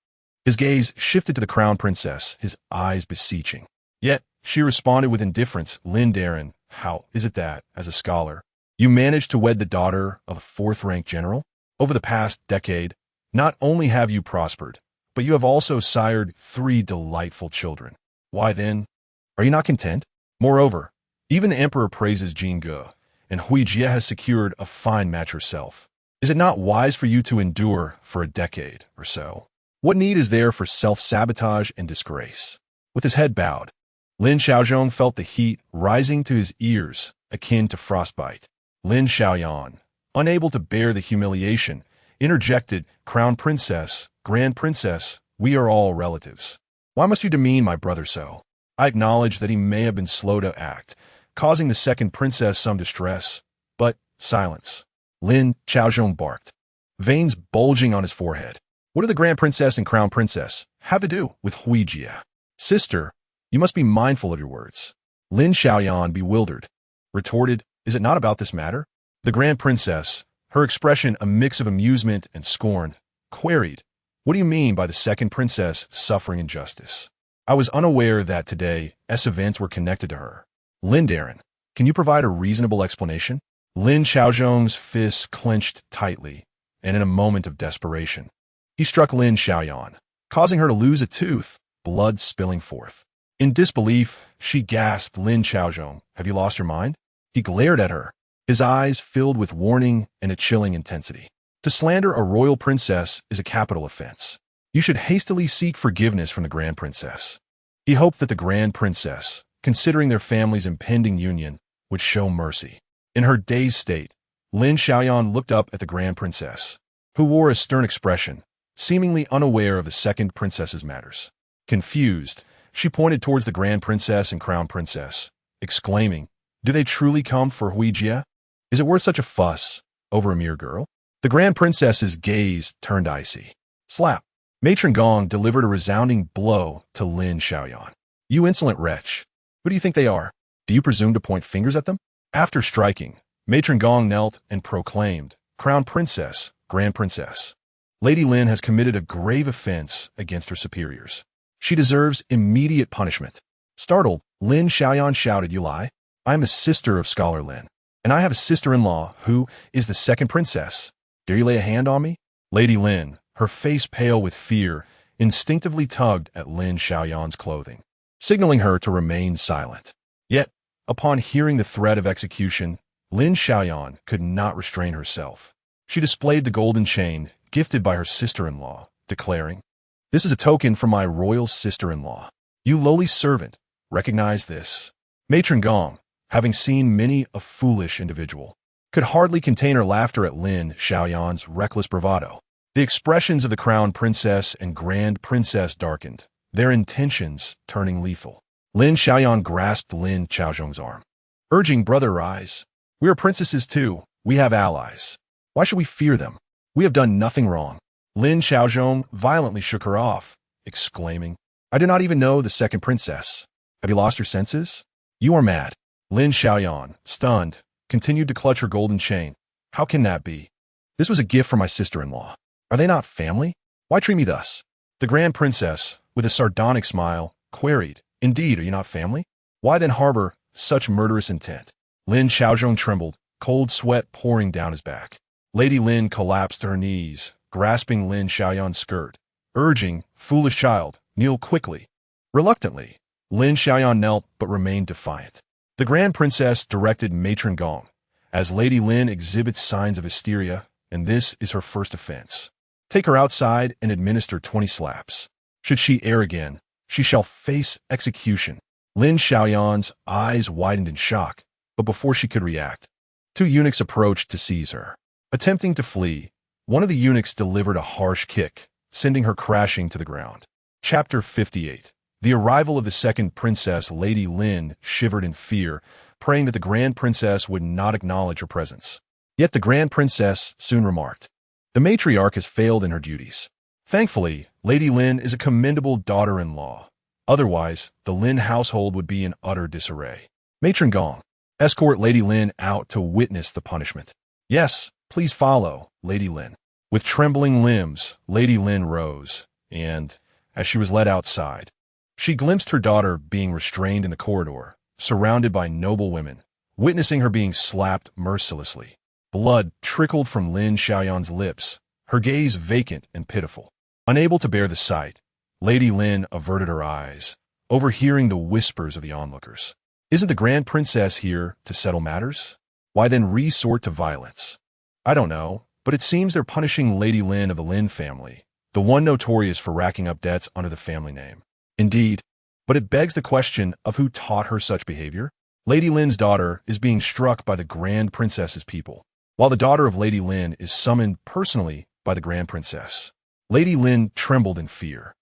His gaze shifted to the crown princess, his eyes beseeching. Yet, she responded with indifference, "Lin Darren, how is it that, as a scholar, you managed to wed the daughter of a 4th-rank general? Over the past decade, not only have you prospered, but you have also sired 3 delightful children. Why then, are you not content?" Moreover, even the emperor praises Jin Ge, and Hui Jie has secured a fine match herself. Is it not wise for you to endure for a decade or so? What need is there for self-sabotage and disgrace? With his head bowed, Lin Xiaozhong felt the heat rising to his ears, akin to frostbite. Lin Xiaoyan, unable to bear the humiliation, interjected, "Crown Princess, Grand Princess, we are all relatives. Why must you demean my brother so?" I acknowledge that he may have been slow to act, causing the second princess some distress, but silence. Lin Xiaozhong barked, veins bulging on his forehead. What do the Grand Princess and Crown Princess have to do with Hui Jie? Sister, you must be mindful of your words. Lin Xiaoyan, bewildered, retorted, "Is it not about this matter?" The Grand Princess, her expression a mix of amusement and scorn, queried, "What do you mean by the second princess suffering injustice? I was unaware that today's events were connected to her. Lin Darren, can you provide a reasonable explanation?" Lin Xiaozhong's fists clenched tightly, and in a moment of desperation, he struck Lin Xiaoyan, causing her to lose a tooth, blood spilling forth. In disbelief, she gasped, "Lin Xiaozhong, have you lost your mind?" He glared at her, his eyes filled with warning and a chilling intensity. To slander a royal princess is a capital offense. You should hastily seek forgiveness from the Grand Princess. He hoped that the Grand Princess, considering their family's impending union, would show mercy. In her dazed state, Lin Xiaoyan looked up at the Grand Princess, who wore a stern expression, seemingly unaware of the second princess's matters. Confused, she pointed towards the Grand Princess and Crown Princess, exclaiming, "Do they truly come for Hui Jie? Is it worth such a fuss over a mere girl?" The Grand Princess's gaze turned icy. Slap! Matron Gong delivered a resounding blow to Lin Xiaoyan. "You insolent wretch! Who do you think they are? Do you presume to point fingers at them?" After striking, Matron Gong knelt and proclaimed, "Crown Princess, Grand Princess, Lady Lin has committed a grave offense against her superiors. She deserves immediate punishment." Startled, Lin Xiaoyan shouted, "You lie! I am a sister of Scholar Lin, and I have a sister-in-law who is the second princess. Dare you lay a hand on me?" Lady Lin, her face pale with fear, instinctively tugged at Lin Xiaoyan's clothing, signaling her to remain silent. Yet, upon hearing the threat of execution, Lin Xiaoyan could not restrain herself. She displayed the golden chain gifted by her sister-in-law, declaring, "This is a token from my royal sister-in-law. You lowly servant, recognize this." Matron Gong, having seen many a foolish individual, could hardly contain her laughter at Lin Xiaoyan's reckless bravado. The expressions of the Crown Princess and Grand Princess darkened, their intentions turning lethal. Lin Xiaoyan grasped Lin Xiaozhong's arm, urging, "Brother, rise. We are princesses too. We have allies. Why should we fear them? We have done nothing wrong." Lin Xiaozhong violently shook her off, exclaiming, "I do not even know the second princess. Have you lost your senses? You are mad." Lin Xiaoyan, stunned, continued to clutch her golden chain. "How can that be? This was a gift from my sister-in-law. Are they not family? Why treat me thus?" The Grand Princess, with a sardonic smile, queried, "Indeed, are you not family? Why then harbor such murderous intent?" Lin Xiaozhong trembled, cold sweat pouring down his back. Lady Lin collapsed to her knees, grasping Lin Xiaoyan's skirt, urging, "Foolish child, kneel quickly." Reluctantly, Lin Xiaoyan knelt but remained defiant. The Grand Princess directed Matron Gong, "As Lady Lin exhibits signs of hysteria, and this is her first offense, take her outside and administer 20 slaps. Should she err again, she shall face execution." Lin Xiaoyan's eyes widened in shock, but before she could react, 2 eunuchs approached to seize her. Attempting to flee, one of the eunuchs delivered a harsh kick, sending her crashing to the ground. Chapter 58. The arrival of the second princess. Lady Lin shivered in fear, praying that the Grand Princess would not acknowledge her presence. Yet the Grand Princess soon remarked, "The matriarch has failed in her duties. Thankfully, Lady Lin is a commendable daughter-in-law. Otherwise, the Lin household would be in utter disarray. Matron Gong, escort Lady Lin out to witness the punishment." "Yes, please follow, Lady Lin." With trembling limbs, Lady Lin rose, and, as she was led outside, she glimpsed her daughter being restrained in the corridor, surrounded by noble women, witnessing her being slapped mercilessly. Blood trickled from Lin Xiaoyan's lips, her gaze vacant and pitiful. Unable to bear the sight, Lady Lin averted her eyes, overhearing the whispers of the onlookers. Isn't the Grand Princess here to settle matters? Why then resort to violence? I don't know, but it seems they're punishing Lady Lin of the Lin family, the one notorious for racking up debts under the family name. Indeed, but it begs the question of who taught her such behavior. Lady Lin's daughter is being struck by the Grand Princess's people, while the daughter of Lady Lin is summoned personally by the Grand Princess. Lady Lin trembled in fear,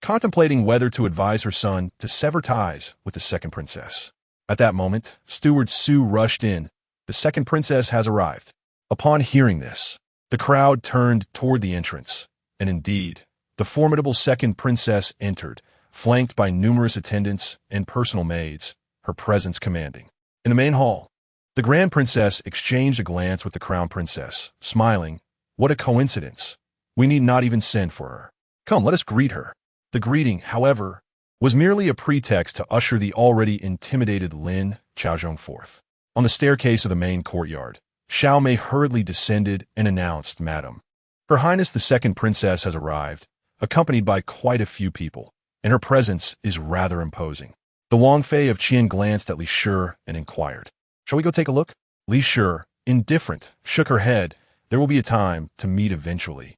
contemplating whether to advise her son to sever ties with the second princess. At that moment, Steward Su rushed in. The second princess has arrived. Upon hearing this, the crowd turned toward the entrance, and indeed, the formidable second princess entered, flanked by numerous attendants and personal maids, her presence commanding. In the main hall, the Grand Princess exchanged a glance with the Crown Princess, smiling. What a coincidence. We need not even send for her. Come, let us greet her. The greeting, however, was merely a pretext to usher the already intimidated Lin Xiaozhong forth. On the staircase of the main courtyard, Xiaomei hurriedly descended and announced, Madam, Her Highness the Second Princess has arrived, accompanied by quite a few people, and her presence is rather imposing. The Wangfei of Qian glanced at Li Shi and inquired, Shall we go take a look? Li Shi, indifferent, shook her head. There will be a time to meet eventually.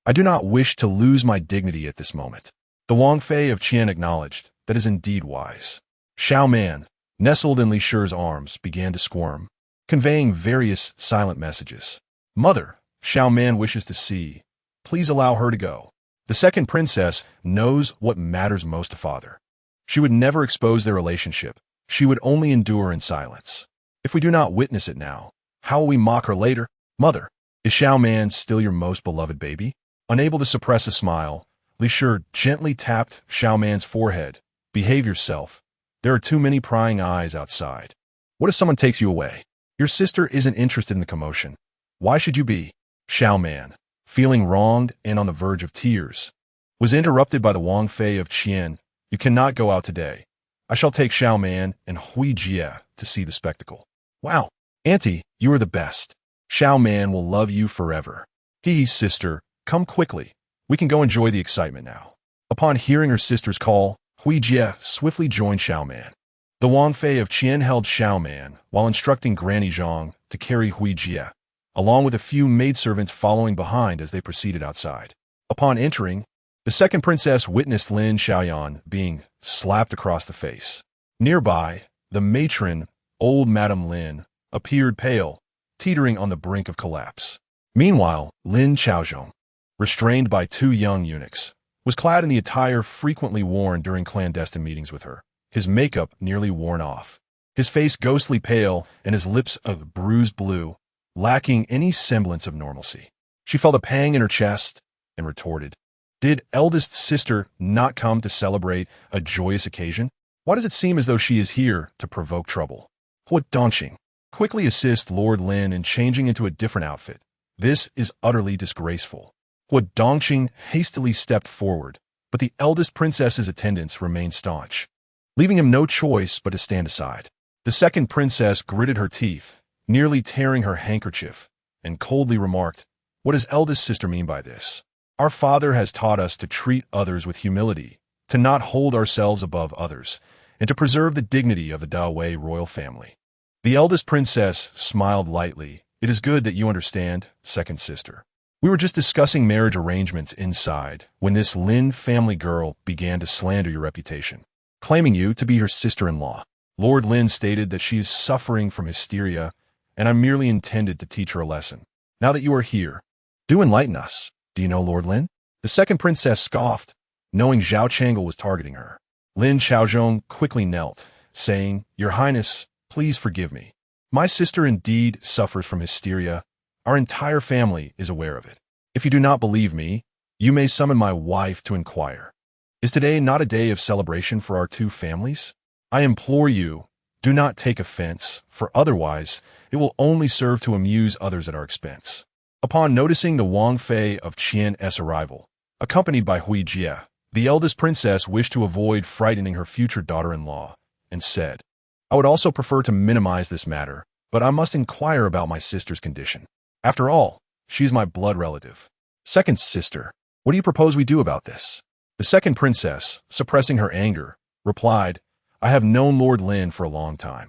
I do not wish to lose my dignity at this moment. The Wangfei of Qian acknowledged, That is indeed wise. Xiaoman, nestled in Li Shi's arms, began to squirm, conveying various silent messages. Mother, Xiaoman wishes to see. Please allow her to go. The second princess knows what matters most to father. She would never expose their relationship. She would only endure in silence. If we do not witness it now, how will we mock her later? Mother, is Xiaoman still your most beloved baby? Unable to suppress a smile, Li Shi gently tapped Xiaoman's forehead. Behave yourself. There are too many prying eyes outside. What if someone takes you away? Your sister isn't interested in the commotion. Why should you be? Xiaoman, feeling wronged and on the verge of tears, was interrupted by the Wangfei of Qian. You cannot go out today. I shall take Xiaoman and Hui Jie to see the spectacle. Wow, Auntie, you are the best. Xiaoman will love you forever. Sister, come quickly. We can go enjoy the excitement now. Upon hearing her sister's call, Hui Jie swiftly joined Xiaoman. The Wangfei of Qian held Xiaoman while instructing Granny Zhang to carry Hui Jie, along with a few maidservants following behind as they proceeded outside. Upon entering, the second princess witnessed Lin Xiaoyan being slapped across the face. Nearby, the matron, old Madame Lin, appeared pale, teetering on the brink of collapse. Meanwhile, Lin Xiaozhong, restrained by two young eunuchs, was clad in the attire frequently worn during clandestine meetings with her, his makeup nearly worn off, his face ghostly pale and his lips a bruised blue, lacking any semblance of normalcy. She felt a pang in her chest and retorted, Did eldest sister not come to celebrate a joyous occasion? Why does it seem as though she is here to provoke trouble? What Dongqing, quickly assist Lord Lin in changing into a different outfit. This is utterly disgraceful. What Dongqing hastily stepped forward, but the eldest princess's attendants remained staunch, leaving him no choice but to stand aside. The second princess gritted her teeth, nearly tearing her handkerchief, and coldly remarked, What does eldest sister mean by this? Our father has taught us to treat others with humility, to not hold ourselves above others, and to preserve the dignity of the Dawei royal family. The eldest princess smiled lightly. It is good that you understand, second sister. We were just discussing marriage arrangements inside when this Lin family girl began to slander your reputation, claiming you to be her sister-in-law. Lord Lin stated that she is suffering from hysteria, and I merely intended to teach her a lesson. Now that you are here, do enlighten us. Do you know Lord Lin? The second princess scoffed, knowing Zhao Changle was targeting her. Lin Xiaozhong quickly knelt, saying, Your Highness, please forgive me. My sister indeed suffers from hysteria. Our entire family is aware of it. If you do not believe me, you may summon my wife to inquire. Is today not a day of celebration for our two families? I implore you, do not take offense, for otherwise it will only serve to amuse others at our expense. Upon noticing the Wangfei of Qian's arrival, accompanied by Hui Jie, the eldest princess wished to avoid frightening her future daughter-in-law, and said, I would also prefer to minimize this matter, but I must inquire about my sister's condition. After all, she is my blood relative. Second sister, what do you propose we do about this? The second princess, suppressing her anger, replied, I have known Lord Lin for a long time,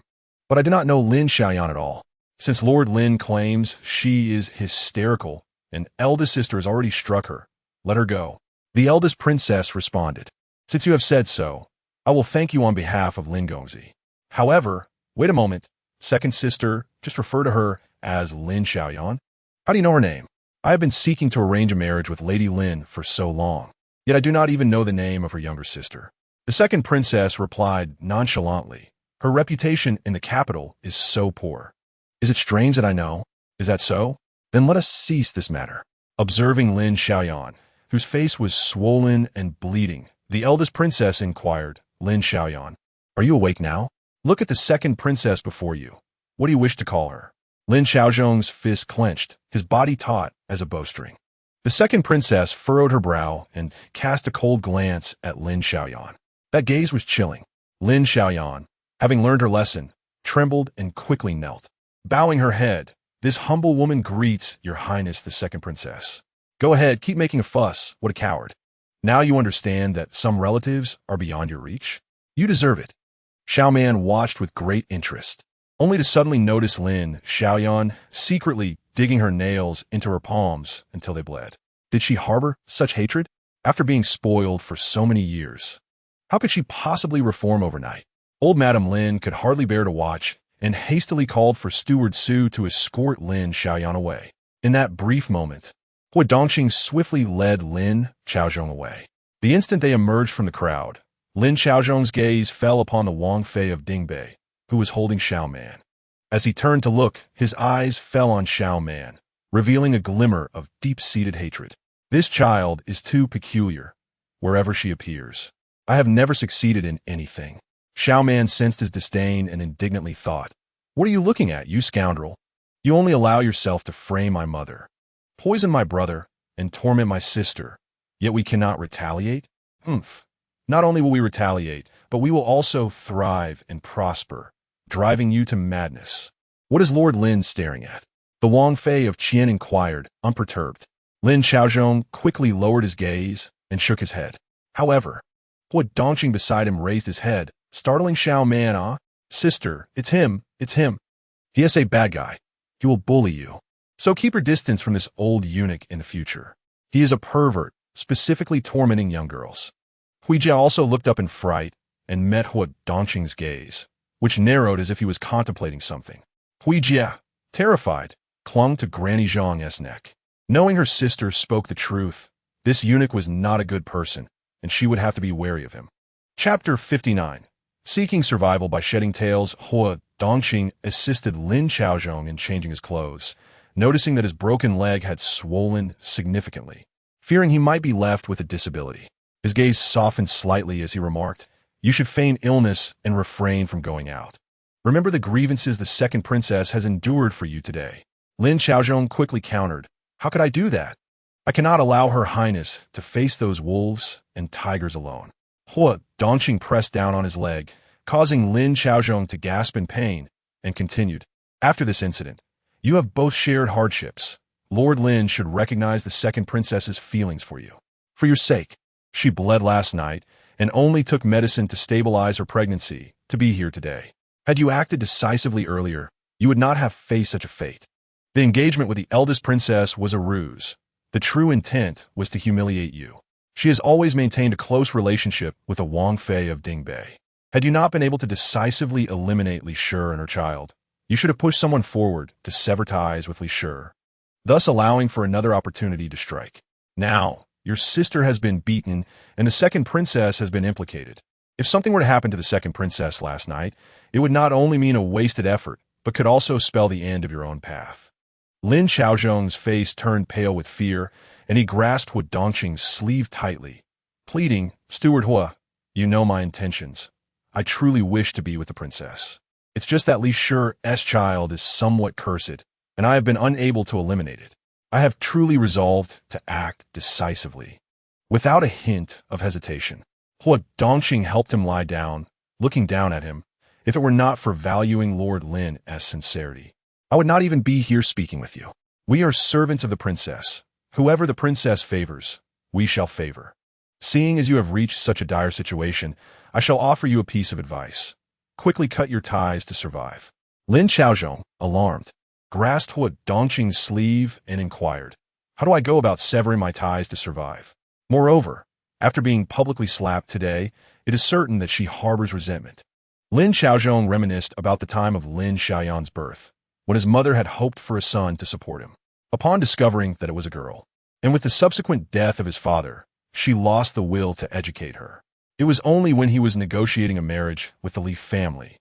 but I did not know Lin Xiaoyan at all. Since Lord Lin claims she is hysterical, an eldest sister has already struck her. Let her go. The eldest princess responded. Since you have said so, I will thank you on behalf of Lin Gongzi. However, wait a moment. Second sister, just refer to her as Lin Xiaoyan. How do you know her name? I have been seeking to arrange a marriage with Lady Lin for so long, yet I do not even know the name of her younger sister. The second princess replied nonchalantly. Her reputation in the capital is so poor. Is it strange that I know? Is that so? Then let us cease this matter. Observing Lin Xiaoyan, whose face was swollen and bleeding, the eldest princess inquired, Lin Xiaoyan, are you awake now? Look at the second princess before you. What do you wish to call her? Lin Xiaozhong's fist clenched, his body taut as a bowstring. The second princess furrowed her brow and cast a cold glance at Lin Xiaoyan. That gaze was chilling. Lin Xiaoyan, having learned her lesson, trembled and quickly knelt. Bowing her head, this humble woman greets Your Highness the second princess. Go ahead, keep making a fuss, what a coward. Now you understand that some relatives are beyond your reach? You deserve it. Xiaoman watched with great interest, only to suddenly notice Lin Xiaoyan secretly digging her nails into her palms until they bled. Did she harbor such hatred? After being spoiled for so many years, how could she possibly reform overnight? Old Madame Lin could hardly bear to watch and hastily called for Steward Su to escort Lin Xiaoyan away. In that brief moment, Hua Dongxing swiftly led Lin Xiaozhong away. The instant they emerged from the crowd, Lin Xiaozhong's gaze fell upon the Wang Fei of Dingbei, who was holding Xiaoman. As he turned to look, his eyes fell on Xiaoman, revealing a glimmer of deep-seated hatred. This child is too peculiar, wherever she appears. I have never succeeded in anything. Xiaoman sensed his disdain and indignantly thought, what are you looking at, you scoundrel? You only allow yourself to frame my mother, poison my brother, and torment my sister, yet we cannot retaliate? Humph. Not only will we retaliate, but we will also thrive and prosper, driving you to madness. What is Lord Lin staring at? The Wang Fei of Qian inquired, unperturbed. Lin Xiaozhong quickly lowered his gaze and shook his head. However, Hua Dongxing beside him raised his head, startling Xiaoman. Sister, it's him. He is a bad guy. He will bully you. So keep your distance from this old eunuch in the future. He is a pervert, specifically tormenting young girls. Huijia also looked up in fright and met Hua Dongxing's gaze, which narrowed as if he was contemplating something. Huijia, terrified, clung to Granny Zhang's neck. Knowing her sister spoke the truth, this eunuch was not a good person, and she would have to be wary of him. Chapter 59. Seeking survival by shedding tails, Hua Dongxing assisted Lin Xiaozhong in changing his clothes, noticing that his broken leg had swollen significantly. Fearing he might be left with a disability, his gaze softened slightly as he remarked, you should feign illness and refrain from going out. Remember the grievances the second princess has endured for you today. Lin Xiaozhong quickly countered, how could I do that? I cannot allow Her Highness to face those wolves and tigers alone. Hua Dongxing pressed down on his leg, causing Lin Xiaozhong to gasp in pain, and continued, after this incident, you have both shared hardships. Lord Lin should recognize the second princess's feelings for you. For your sake, she bled last night and only took medicine to stabilize her pregnancy to be here today. Had you acted decisively earlier, you would not have faced such a fate. The engagement with the eldest princess was a ruse. The true intent was to humiliate you. She has always maintained a close relationship with the Wang Fei of Dingbei. Had you not been able to decisively eliminate Li Shi and her child, you should have pushed someone forward to sever ties with Li Shi, thus allowing for another opportunity to strike. Now, your sister has been beaten, and the second princess has been implicated. If something were to happen to the second princess last night, it would not only mean a wasted effort, but could also spell the end of your own path. Lin Xiaozhong's face turned pale with fear, and he grasped Hua Dongxing's sleeve tightly, pleading, Steward Hua, you know my intentions. I truly wish to be with the princess. It's just that Li Shi's child is somewhat cursed, and I have been unable to eliminate it. I have truly resolved to act decisively. Without a hint of hesitation, Hua Dongxing helped him lie down, looking down at him. If it were not for valuing Lord Lin as sincerity, I would not even be here speaking with you. We are servants of the princess. Whoever the princess favors, we shall favor. Seeing as you have reached such a dire situation, I shall offer you a piece of advice. Quickly cut your ties to survive. Lin Xiaozhong, alarmed, grasped Hua Dongqing's sleeve and inquired, how do I go about severing my ties to survive? Moreover, after being publicly slapped today, it is certain that she harbors resentment. Lin Xiaozhong reminisced about the time of Lin Xiaoyan's birth, when his mother had hoped for a son to support him. Upon discovering that it was a girl, and with the subsequent death of his father, she lost the will to educate her. It was only when he was negotiating a marriage with the Li family,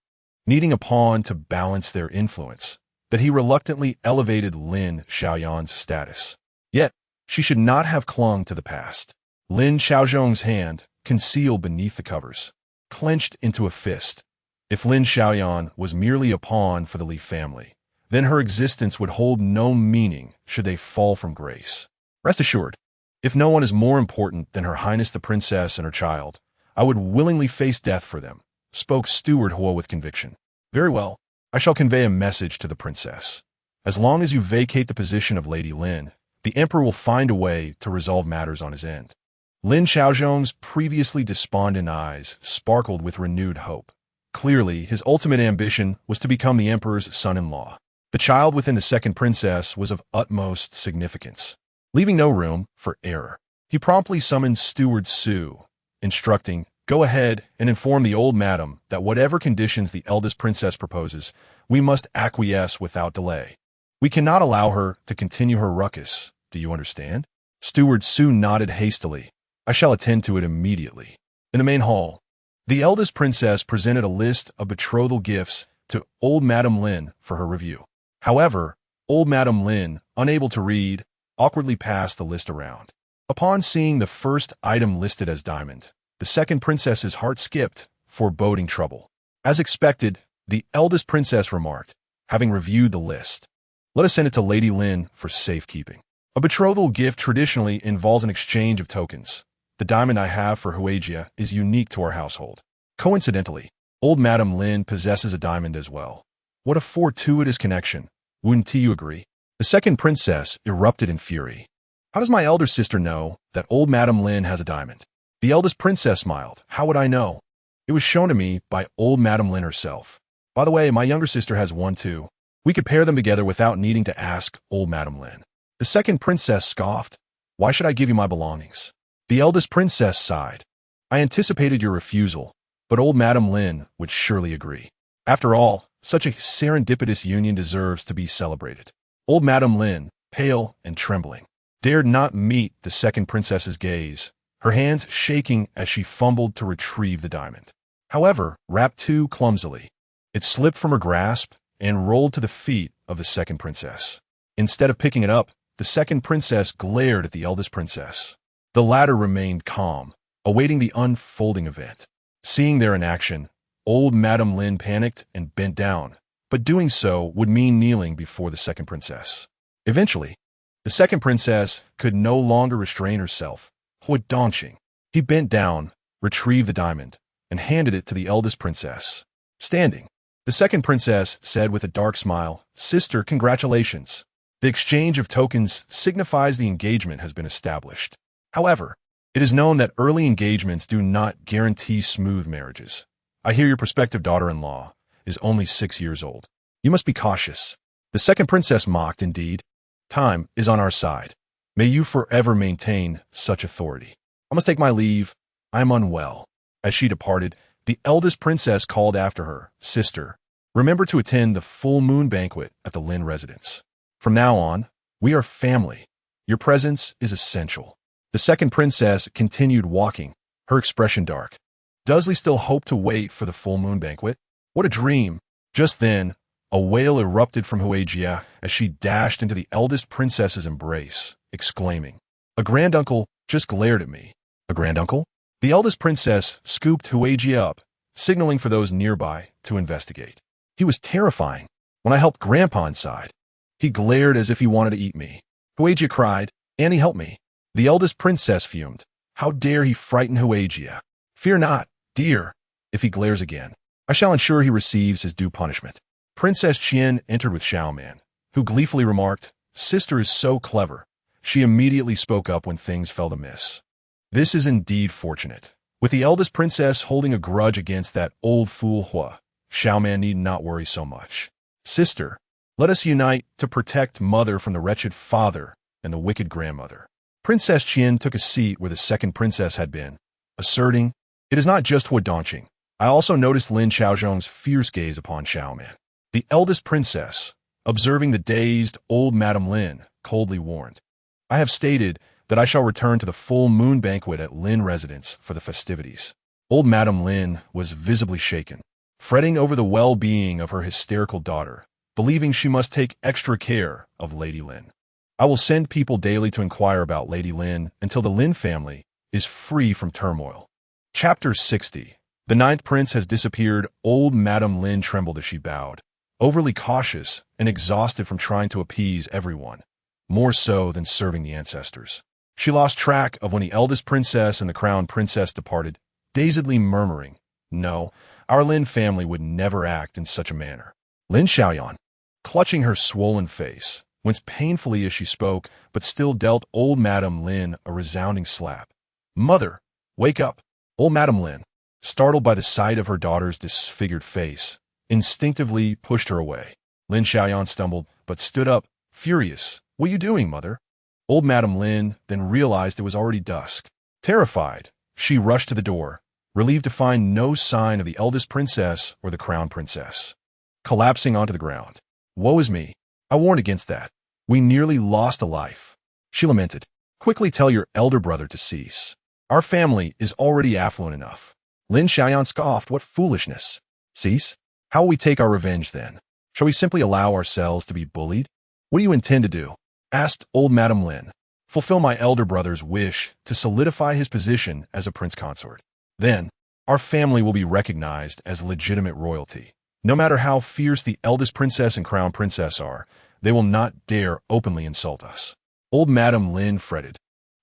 needing a pawn to balance their influence, that he reluctantly elevated Lin Xiaoyan's status. Yet, she should not have clung to the past. Lin Xiaozhong's hand, concealed beneath the covers, clenched into a fist. If Lin Xiaoyan was merely a pawn for the Li family, then her existence would hold no meaning should they fall from grace. Rest assured, if no one is more important than Her Highness the Princess and her child, I would willingly face death for them, spoke Steward Hua with conviction. Very well, I shall convey a message to the princess. As long as you vacate the position of Lady Lin, the emperor will find a way to resolve matters on his end. Lin Xiaozhong's previously despondent eyes sparkled with renewed hope. Clearly, his ultimate ambition was to become the emperor's son-in-law. The child within the second princess was of utmost significance. Leaving no room for error, he promptly summoned Steward Su, instructing, go ahead and inform the old madam that whatever conditions the eldest princess proposes, we must acquiesce without delay. We cannot allow her to continue her ruckus, do you understand? Steward Su nodded hastily. I shall attend to it immediately. In the main hall, the eldest princess presented a list of betrothal gifts to old Madam Lin for her review. However, old Madam Lin, unable to read, awkwardly passed the list around. Upon seeing the first item listed as diamond, the second princess's heart skipped, foreboding trouble. As expected, the eldest princess remarked, having reviewed the list, let us send it to Lady Lin for safekeeping. A betrothal gift traditionally involves an exchange of tokens. The diamond I have for Huijia is unique to our household. Coincidentally, old Madam Lin possesses a diamond as well. What a fortuitous connection. Wouldn't you agree? The second princess erupted in fury. How does my elder sister know that old Madam Lin has a diamond? The eldest princess smiled. How would I know? It was shown to me by old Madam Lin herself. By the way, my younger sister has one too. We could pair them together without needing to ask old Madam Lin. The second princess scoffed. Why should I give you my belongings? The eldest princess sighed. I anticipated your refusal, but old Madam Lin would surely agree. After all, such a serendipitous union deserves to be celebrated. Old Madam Lin, pale and trembling, dared not meet the second princess's gaze, her hands shaking as she fumbled to retrieve the diamond. However, wrapped too clumsily, it slipped from her grasp and rolled to the feet of the second princess. Instead of picking it up, the second princess glared at the eldest princess. The latter remained calm, awaiting the unfolding event. Seeing their inaction, old Madam Lin panicked and bent down, but doing so would mean kneeling before the second princess. Eventually, the second princess could no longer restrain herself. Hua Dongqing. He bent down, retrieved the diamond, and handed it to the eldest princess. Standing, the second princess said with a dark smile, Sister, congratulations. The exchange of tokens signifies the engagement has been established. However, it is known that early engagements do not guarantee smooth marriages. I hear your prospective daughter-in-law is only 6 years old. You must be cautious. The second princess mocked, indeed. Time is on our side. May you forever maintain such authority. I must take my leave. I am unwell. As she departed, the eldest princess called after her, Sister, remember to attend the full moon banquet at the Lin residence. From now on, we are family. Your presence is essential. The second princess continued walking, her expression dark. Does Li still hope to wait for the full moon banquet? What a dream! Just then, a wail erupted from Huijia as she dashed into the eldest princess's embrace, exclaiming, A granduncle just glared at me. A granduncle? The eldest princess scooped Huijia up, signaling for those nearby to investigate. He was terrifying. When I helped Grandpa inside, he glared as if he wanted to eat me. Huijia cried, Annie, help me. The eldest princess fumed. How dare he frighten Huijia? Fear not, dear. If he glares again, I shall ensure he receives his due punishment. Princess Qian entered with Xiaoman, who gleefully remarked, Sister is so clever. She immediately spoke up when things felt amiss. This is indeed fortunate. With the eldest princess holding a grudge against that old fool Hua, Xiaoman need not worry so much. Sister, let us unite to protect mother from the wretched father and the wicked grandmother. Princess Qian took a seat where the second princess had been, asserting, "It is not just Hua Dongqing. I also noticed Lin Xiaozhong's fierce gaze upon Xiaoman." The eldest princess, observing the dazed old Madame Lin, coldly warned, "I have stated that I shall return to the full moon banquet at Lin residence for the festivities." Old Madame Lin was visibly shaken, fretting over the well-being of her hysterical daughter, believing she must take extra care of Lady Lin. "I will send people daily to inquire about Lady Lin until the Lin family is free from turmoil." Chapter 60. The ninth prince has disappeared. Old Madame Lin trembled as she bowed, overly cautious and exhausted from trying to appease everyone, more so than serving the ancestors. She lost track of when the eldest princess and the crown princess departed, dazedly murmuring, "No, our Lin family would never act in such a manner." Lin Xiaoyan, clutching her swollen face, winced painfully as she spoke, but still dealt old Madame Lin a resounding slap. "Mother, wake up!" Old Madame Lin, startled by the sight of her daughter's disfigured face, instinctively pushed her away. Lin Xiaoyan stumbled, but stood up, furious. "What are you doing, mother?" Old Madame Lin then realized it was already dusk. Terrified, she rushed to the door, relieved to find no sign of the eldest princess or the crown princess. Collapsing onto the ground. "Woe is me. I warned against that. We nearly lost a life," she lamented. "Quickly tell your elder brother to cease. Our family is already affluent enough." Lin Xiaoyan scoffed. "What foolishness. Cease? How will we take our revenge then? Shall we simply allow ourselves to be bullied? What do you intend to do?" asked old Madame Lin. "Fulfill my elder brother's wish to solidify his position as a prince consort. Then, our family will be recognized as legitimate royalty. No matter how fierce the eldest princess and crown princess are, they will not dare openly insult us." Old Madame Lin fretted.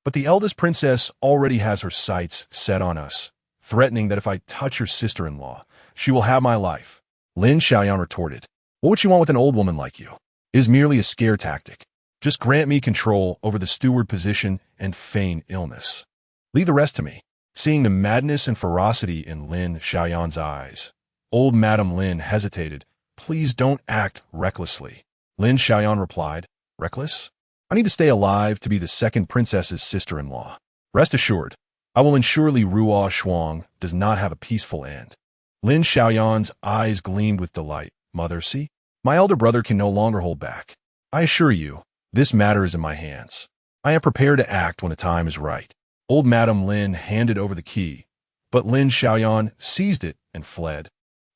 "But the eldest princess already has her sights set on us, threatening that if I touch your sister-in-law, she will have my life." Lin Xiaoyan retorted, "What would she want with an old woman like you? It is merely a scare tactic. Just grant me control over the steward position and feign illness. Leave the rest to me." Seeing the madness and ferocity in Lin Xiaoyan's eyes, old Madame Lin hesitated. "Please don't act recklessly." Lin Xiaoyan replied, "Reckless? I need to stay alive to be the second princess's sister-in-law. Rest assured, I will ensure Li Ruo Shuang does not have a peaceful end." Lin Xiaoyan's eyes gleamed with delight. "Mother, see? My elder brother can no longer hold back. I assure you, this matter is in my hands. I am prepared to act when the time is right." Old Madame Lin handed over the key, but Lin Xiaoyan seized it and fled,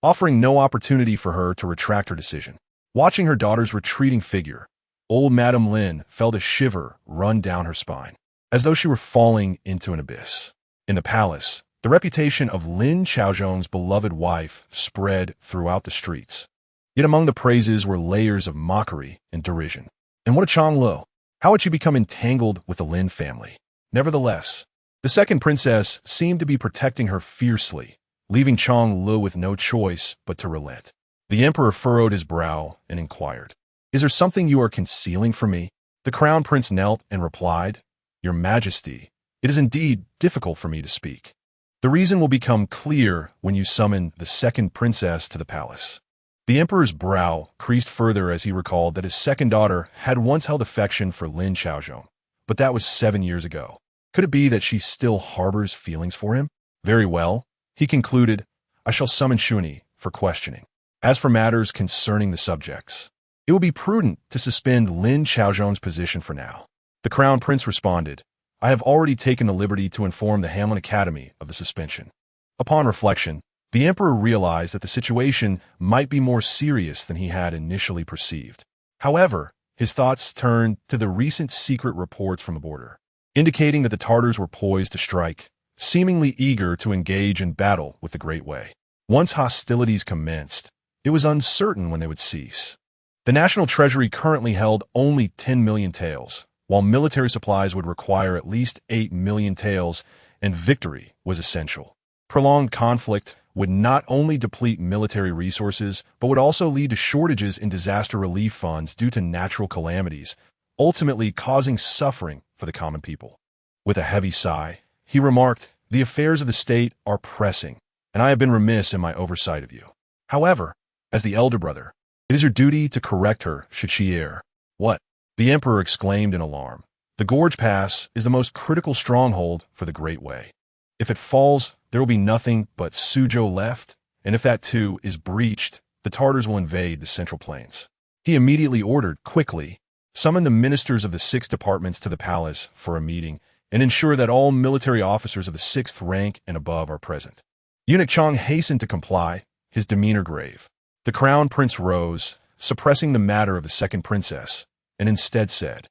offering no opportunity for her to retract her decision. Watching her daughter's retreating figure, old Madame Lin felt a shiver run down her spine, as though she were falling into an abyss. In the palace, the reputation of Lin Xiaozhong's beloved wife spread throughout the streets. Yet among the praises were layers of mockery and derision. And what a Changlo! How had she become entangled with the Lin family? Nevertheless, the second princess seemed to be protecting her fiercely, leaving Changlu with no choice but to relent. The emperor furrowed his brow and inquired, "Is there something you are concealing from me?" The crown prince knelt and replied, "Your Majesty, it is indeed difficult for me to speak. The reason will become clear when you summon the second princess to the palace." The emperor's brow creased further as he recalled that his second daughter had once held affection for Lin Xiaozhong, but that was 7 years ago. Could it be that she still harbors feelings for him? Very well, he concluded, I shall summon Shuni for questioning. As for matters concerning the subjects, it will be prudent to suspend Lin Xiaozhong's position for now. The crown prince responded, I have already taken the liberty to inform the Hamlin Academy of the suspension. Upon reflection, the emperor realized that the situation might be more serious than he had initially perceived. However, his thoughts turned to the recent secret reports from the border, indicating that the Tartars were poised to strike, seemingly eager to engage in battle with the Great Way. Once hostilities commenced, it was uncertain when they would cease. The national treasury currently held only 10 million taels, while military supplies would require at least 8 million taels, and victory was essential. Prolonged conflict would not only deplete military resources, but would also lead to shortages in disaster relief funds due to natural calamities, ultimately causing suffering for the common people. With a heavy sigh, He remarked, "The affairs of the state are pressing, and I have been remiss in my oversight of you. However, as the elder brother, it is your duty to correct her should she err." "What?" the emperor exclaimed in alarm. "The Gorge Pass is the most critical stronghold for the Great Way. If it falls, there will be nothing but Suzhou left, and if that too is breached, the Tartars will invade the Central Plains." He immediately ordered, quickly, summon the ministers of the 6 departments to the palace for a meeting, and ensure that all military officers of the 6th rank and above are present. Eunuch Chang hastened to comply, his demeanor grave. The crown prince rose, suppressing the matter of the second princess, and instead said,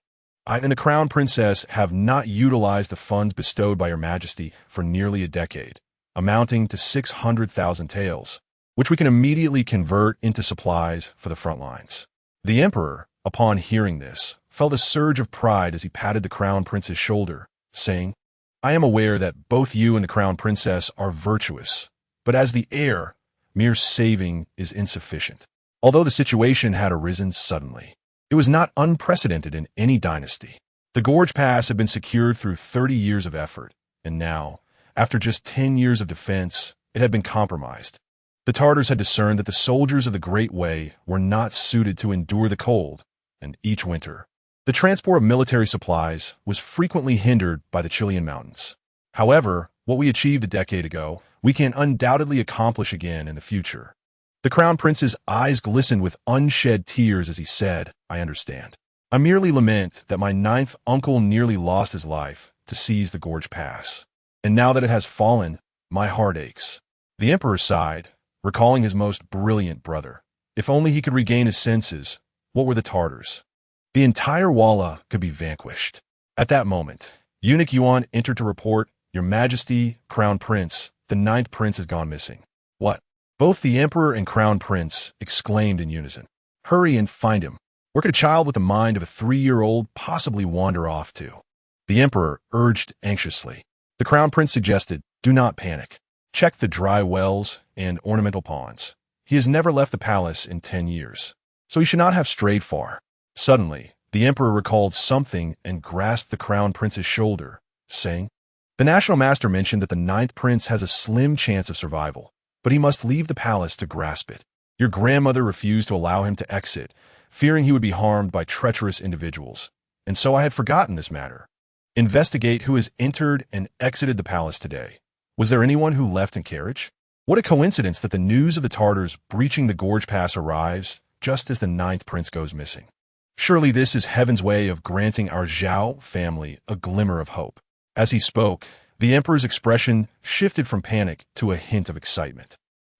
"I and the crown princess have not utilized the funds bestowed by your majesty for nearly a decade, amounting to 600,000 taels, which we can immediately convert into supplies for the front lines." The emperor, upon hearing this, felt a surge of pride as he patted the crown prince's shoulder, saying, "I am aware that both you and the crown princess are virtuous, but as the heir, mere saving is insufficient." Although the situation had arisen suddenly, it was not unprecedented in any dynasty. The Gorge Pass had been secured through 30 years of effort, and now, after just 10 years of defense, it had been compromised. The Tartars had discerned that the soldiers of the Great Way were not suited to endure the cold, and each winter, the transport of military supplies was frequently hindered by the Chilean mountains. However, what we achieved a decade ago, we can undoubtedly accomplish again in the future. The crown prince's eyes glistened with unshed tears as he said, "I understand. I merely lament that my 9th uncle nearly lost his life to seize the Gorge Pass. And now that it has fallen, my heart aches." The emperor sighed, recalling his most brilliant brother. If only he could regain his senses, what were the Tartars? The entire Walla could be vanquished. At that moment, Eunuch Yuan entered to report, "Your Majesty, Crown Prince, the 9th prince has gone missing." "What?" Both the emperor and crown prince exclaimed in unison. "Hurry and find him. Where could a child with the mind of a 3-year-old possibly wander off to?" The emperor urged anxiously. The crown prince suggested, "Do not panic. Check the dry wells and ornamental ponds. He has never left the palace in 10 years, so he should not have strayed far." Suddenly, the emperor recalled something and grasped the crown prince's shoulder, saying, "The national master mentioned that the 9th prince has a slim chance of survival, but he must leave the palace to grasp it. Your grandmother refused to allow him to exit, fearing he would be harmed by treacherous individuals, and so I had forgotten this matter. Investigate who has entered and exited the palace today. Was there anyone who left in carriage? What a coincidence that the news of the Tartars breaching the Gorge Pass arrives just as the 9th prince goes missing. Surely this is heaven's way of granting our Zhao family a glimmer of hope." As he spoke, the emperor's expression shifted from panic to a hint of excitement.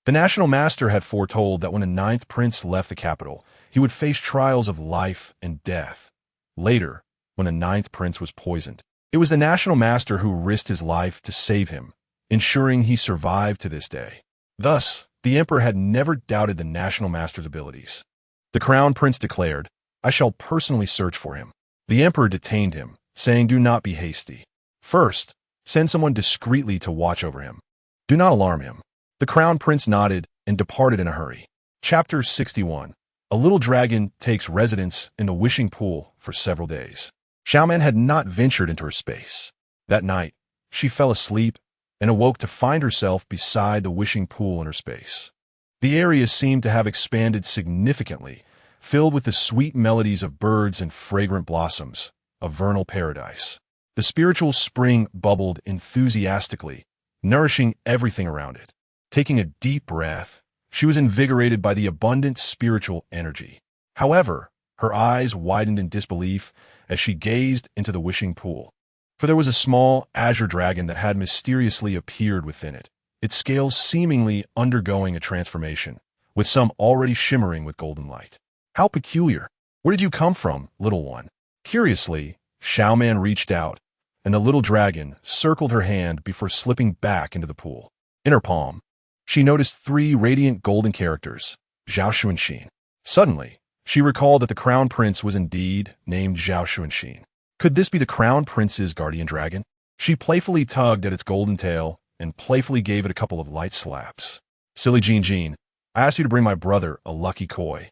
The national master had foretold that when the 9th prince left the capital, he would face trials of life and death. Later, when the 9th prince was poisoned, it was the national master who risked his life to save him, ensuring he survived to this day. Thus, the emperor had never doubted the national master's abilities. The crown prince declared, "I shall personally search for him." The emperor detained him, saying, "Do not be hasty. First, send someone discreetly to watch over him. Do not alarm him." The crown prince nodded and departed in a hurry. Chapter 61. A little dragon takes residence in the wishing pool for several days. Xiaoman had not ventured into her space. That night, she fell asleep and awoke to find herself beside the wishing pool in her space. The area seemed to have expanded significantly, filled with the sweet melodies of birds and fragrant blossoms, a vernal paradise. The spiritual spring bubbled enthusiastically, nourishing everything around it. Taking a deep breath, she was invigorated by the abundant spiritual energy. However, her eyes widened in disbelief as she gazed into the wishing pool. For there was a small azure dragon that had mysteriously appeared within it, its scales seemingly undergoing a transformation, with some already shimmering with golden light. "How peculiar! Where did you come from, little one?" Curiously, Xiaoman reached out, and the little dragon circled her hand before slipping back into the pool. In her palm, she noticed 3 radiant golden characters, Zhao Xuanxin. Suddenly, she recalled that the crown prince was indeed named Zhao Xuanxin. Could this be the crown prince's guardian dragon? She playfully tugged at its golden tail and playfully gave it a couple of light slaps. "Silly Jean Jean, I asked you to bring my brother a lucky koi,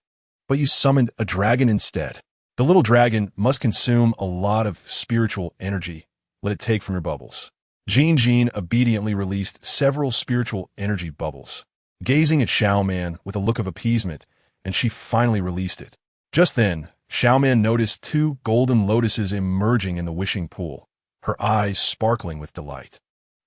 but you summoned a dragon instead. The little dragon must consume a lot of spiritual energy. Let it take from your bubbles." Jean obediently released several spiritual energy bubbles, gazing at Xiaoman with a look of appeasement, and she finally released it. Just then, Xiaoman noticed two golden lotuses emerging in the wishing pool, her eyes sparkling with delight.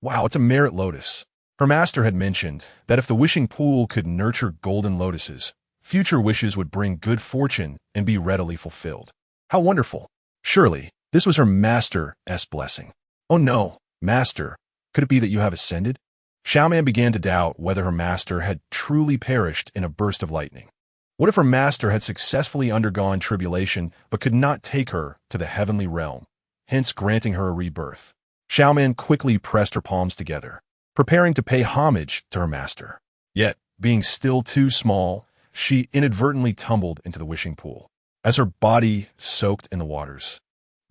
Wow, it's a merit lotus. Her master had mentioned that if the wishing pool could nurture golden lotuses, future wishes would bring good fortune and be readily fulfilled. How wonderful! Surely, this was her master's blessing. Oh no, master, could it be that you have ascended? Xiaoman began to doubt whether her master had truly perished in a burst of lightning. What if her master had successfully undergone tribulation but could not take her to the heavenly realm, hence granting her a rebirth? Xiaoman quickly pressed her palms together, preparing to pay homage to her master. Yet, being still too small, she inadvertently tumbled into the wishing pool. As her body soaked in the waters,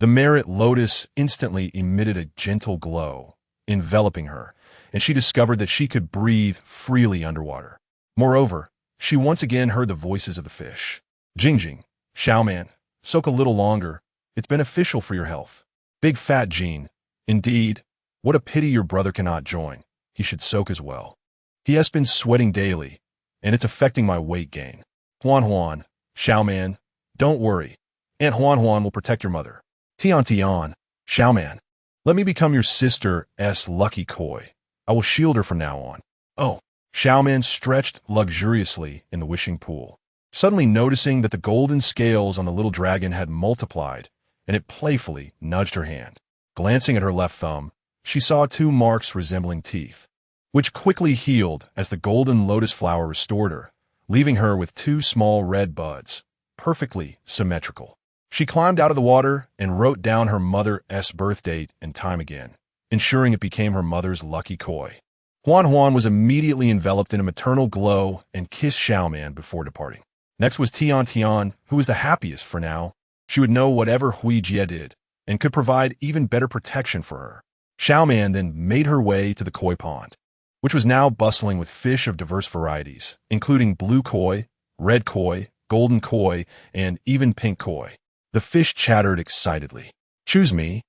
the merit lotus instantly emitted a gentle glow, enveloping her, and she discovered that she could breathe freely underwater. Moreover, she once again heard the voices of the fish. Jing, Xiaoman, soak a little longer. It's beneficial for your health. Big fat Jean. Indeed, what a pity your brother cannot join. He should soak as well. He has been sweating daily, and it's affecting my weight gain. Huan, Xiaoman, don't worry. Aunt Huan will protect your mother. Tian, Xiaoman, let me become your sister's lucky koi. I will shield her from now on. Oh, Xiaoman stretched luxuriously in the wishing pool, suddenly noticing that the golden scales on the little dragon had multiplied, and it playfully nudged her hand. Glancing at her left thumb, she saw two marks resembling teeth, which quickly healed as the golden lotus flower restored her, leaving her with two small red buds, perfectly symmetrical. She climbed out of the water and wrote down her mother's birth date and time again, ensuring it became her mother's lucky koi. Huan was immediately enveloped in a maternal glow and kissed Xiaoman before departing. Next was Tian, who was the happiest for now. She would know whatever Hui Jie did, and could provide even better protection for her. Xiaoman then made her way to the koi pond, which was now bustling with fish of diverse varieties, including blue koi, red koi, golden koi, and even pink koi. The fish chattered excitedly. Choose me.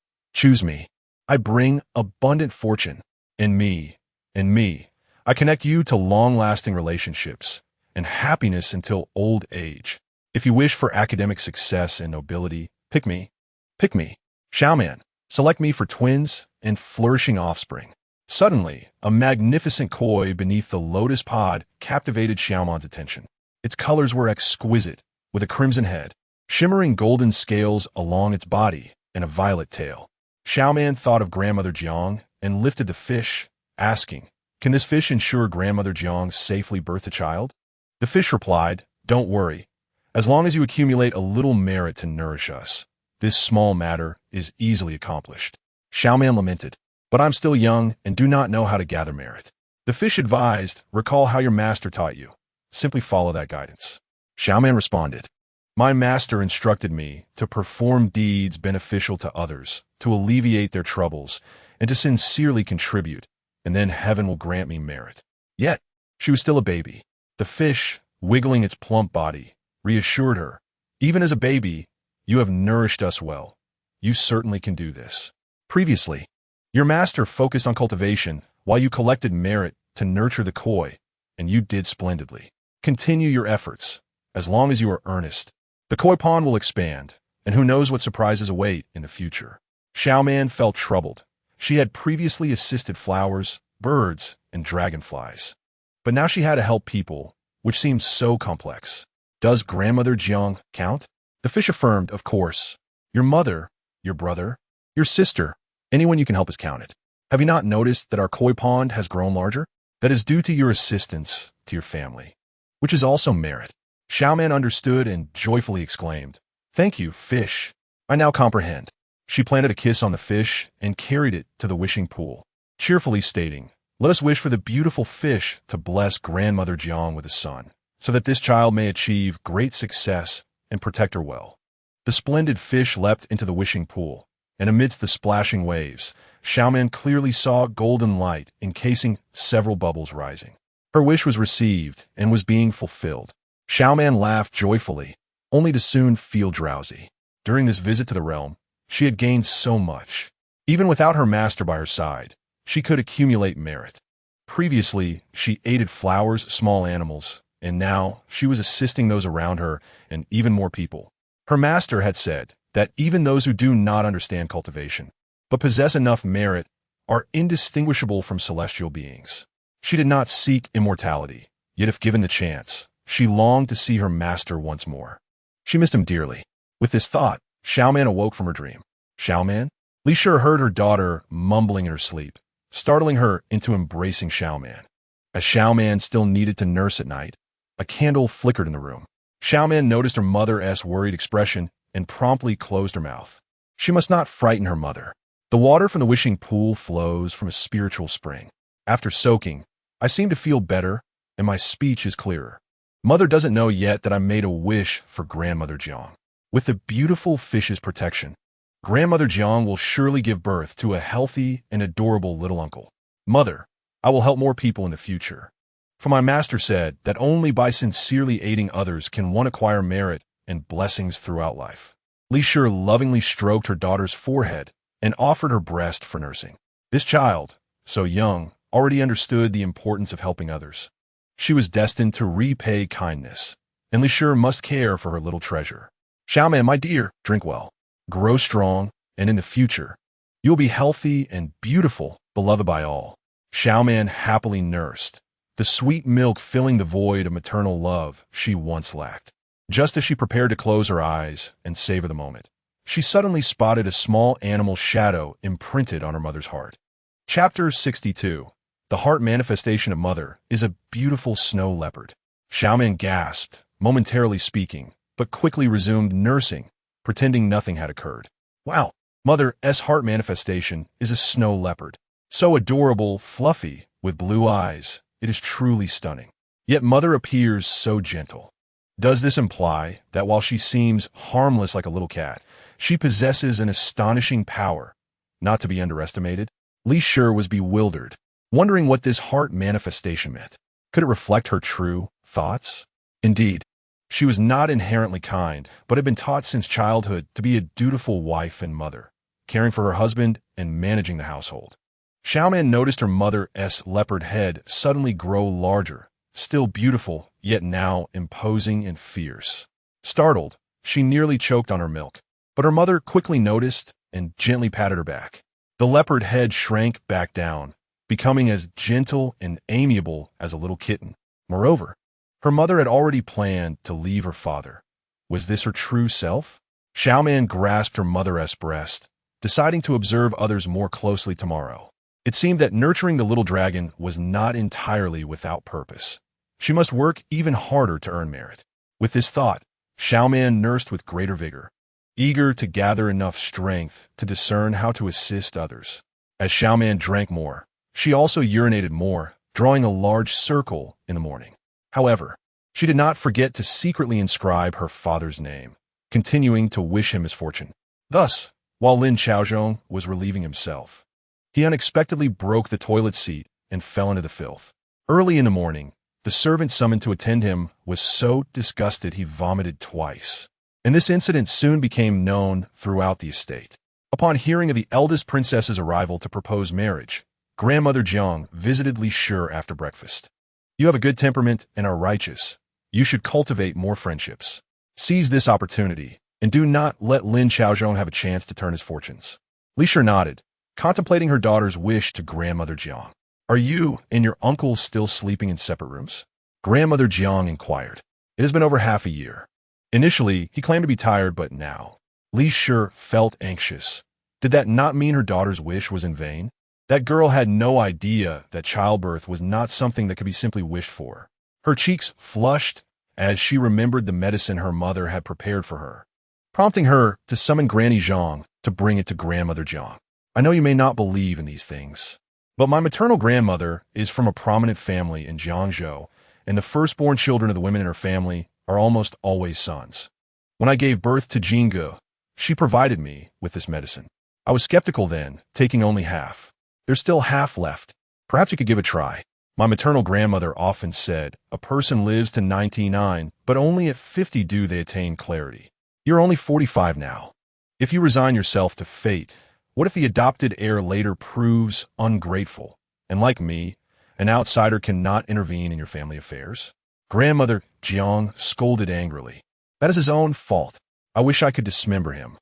I bring abundant fortune. And me. I connect you to long-lasting relationships and happiness until old age. If you wish for academic success and nobility, pick me. Xiaoman, select me for twins and flourishing offspring. Suddenly, a magnificent koi beneath the lotus pod captivated Xiaoman's attention. Its colors were exquisite, with a crimson head, shimmering golden scales along its body, and a violet tail. Xiaoman thought of grandmother Jiang and lifted the fish, asking, "Can this fish ensure grandmother Jiang safely birth a child?" The fish replied, "Don't worry. As long as you accumulate a little merit to nourish us, this small matter is easily accomplished." Xiaoman lamented, "But I'm still young and do not know how to gather merit." The fish advised, "Recall how your master taught you. Simply follow that guidance." Xiaoman responded, "My master instructed me to perform deeds beneficial to others, to alleviate their troubles, and to sincerely contribute, and then heaven will grant me merit." Yet, she was still a baby. The fish, wiggling its plump body, reassured her, "Even as a baby, you have nourished us well. You certainly can do this." Previously, your master focused on cultivation while you collected merit to nurture the koi, and you did splendidly. Continue your efforts. As long as you are earnest, the koi pond will expand, and who knows what surprises await in the future. Xiaoman felt troubled. She had previously assisted flowers, birds, and dragonflies. But now she had to help people, which seemed so complex. Does grandmother Jiang count? The fish affirmed, "Of course. Your mother, your brother, your sister, anyone you can help is counted. Have you not noticed that our koi pond has grown larger? That is due to your assistance to your family, which is also merit." Xiaoman understood and joyfully exclaimed, "Thank you, fish. I now comprehend." She planted a kiss on the fish and carried it to the wishing pool, cheerfully stating, "Let us wish for the beautiful fish to bless grandmother Jiang with a son, so that this child may achieve great success and protect her well." The splendid fish leapt into the wishing pool, and amidst the splashing waves, Xiaoman clearly saw golden light encasing several bubbles rising. Her wish was received and was being fulfilled. Xiaoman laughed joyfully, only to soon feel drowsy. During this visit to the realm, she had gained so much. Even without her master by her side, she could accumulate merit. Previously, she aided flowers, small animals, and now she was assisting those around her and even more people. Her master had said that even those who do not understand cultivation, but possess enough merit, are indistinguishable from celestial beings. She did not seek immortality, yet if given the chance, she longed to see her master once more. She missed him dearly. With this thought, Xiaoman awoke from her dream. Xiaoman? Li Shi heard her daughter mumbling in her sleep, startling her into embracing Xiaoman. As Xiaoman still needed to nurse at night, a candle flickered in the room. Xiaoman noticed her mother's worried expression and promptly closed her mouth. She must not frighten her mother. The water from the wishing pool flows from a spiritual spring. After soaking, I seem to feel better, and my speech is clearer. Mother doesn't know yet that I made a wish for Grandmother Jiang. With the beautiful fish's protection, Grandmother Jiang will surely give birth to a healthy and adorable little uncle. Mother, I will help more people in the future. For my master said that only by sincerely aiding others can one acquire merit and blessings throughout life. Li Shi lovingly stroked her daughter's forehead and offered her breast for nursing. This child, so young, already understood the importance of helping others. She was destined to repay kindness, and Li Shi must care for her little treasure. Xiaoman, my dear, drink well. Grow strong, and in the future, you'll be healthy and beautiful, beloved by all. Xiaoman happily nursed, the sweet milk filling the void of maternal love she once lacked. Just as she prepared to close her eyes and savor the moment, she suddenly spotted a small animal shadow imprinted on her mother's heart. Chapter 62. The heart manifestation of Mother is a beautiful snow leopard. Xiaoman gasped, momentarily speaking, but quickly resumed nursing, pretending nothing had occurred. Wow, Mother's heart manifestation is a snow leopard. So adorable, fluffy, with blue eyes, it is truly stunning. Yet Mother appears so gentle. Does this imply that while she seems harmless like a little cat, she possesses an astonishing power, not to be underestimated? Li Shi was bewildered, wondering what this heart manifestation meant. Could it reflect her true thoughts? Indeed, she was not inherently kind, but had been taught since childhood to be a dutiful wife and mother, caring for her husband and managing the household. Xiaoman noticed her mother's leopard head suddenly grow larger, still beautiful, yet now imposing and fierce. Startled, she nearly choked on her milk, but her mother quickly noticed and gently patted her back. The leopard head shrank back down, becoming as gentle and amiable as a little kitten. Moreover, her mother had already planned to leave her father. Was this her true self? Xiaoman grasped her mother's breast, deciding to observe others more closely tomorrow. It seemed that nurturing the little dragon was not entirely without purpose. She must work even harder to earn merit. With this thought, Xiaoman nursed with greater vigor, eager to gather enough strength to discern how to assist others. As Xiaoman drank more, she also urinated more, drawing a large circle in the morning. However, she did not forget to secretly inscribe her father's name, continuing to wish him misfortune. Thus, while Lin Xiaozhong was relieving himself, he unexpectedly broke the toilet seat and fell into the filth. Early in the morning, the servant summoned to attend him was so disgusted he vomited twice, and this incident soon became known throughout the estate. Upon hearing of the eldest princess's arrival to propose marriage, Grandmother Jiang visited Li Shi after breakfast. You have a good temperament and are righteous. You should cultivate more friendships. Seize this opportunity, and do not let Lin Xiaozhong have a chance to turn his fortunes. Li Shi nodded, contemplating her daughter's wish to Grandmother Jiang. Are you and your uncle still sleeping in separate rooms? Grandmother Jiang inquired. It has been over half a year. Initially, he claimed to be tired, but now. Li Shi felt anxious. Did that not mean her daughter's wish was in vain? That girl had no idea that childbirth was not something that could be simply wished for. Her cheeks flushed as she remembered the medicine her mother had prepared for her, prompting her to summon Granny Zhang to bring it to Grandmother Jiang. I know you may not believe in these things, but my maternal grandmother is from a prominent family in Jiangzhou, and the firstborn children of the women in her family are almost always sons. When I gave birth to Jingu, she provided me with this medicine. I was skeptical then, taking only half. There's still half left. Perhaps you could give it a try. My maternal grandmother often said, a person lives to 99, but only at 50 do they attain clarity. You're only 45 now. If you resign yourself to fate, What if the adopted heir later proves ungrateful, and like me, an outsider cannot intervene in your family affairs? Grandmother Jiang scolded angrily. That is his own fault. I wish I could dismember him.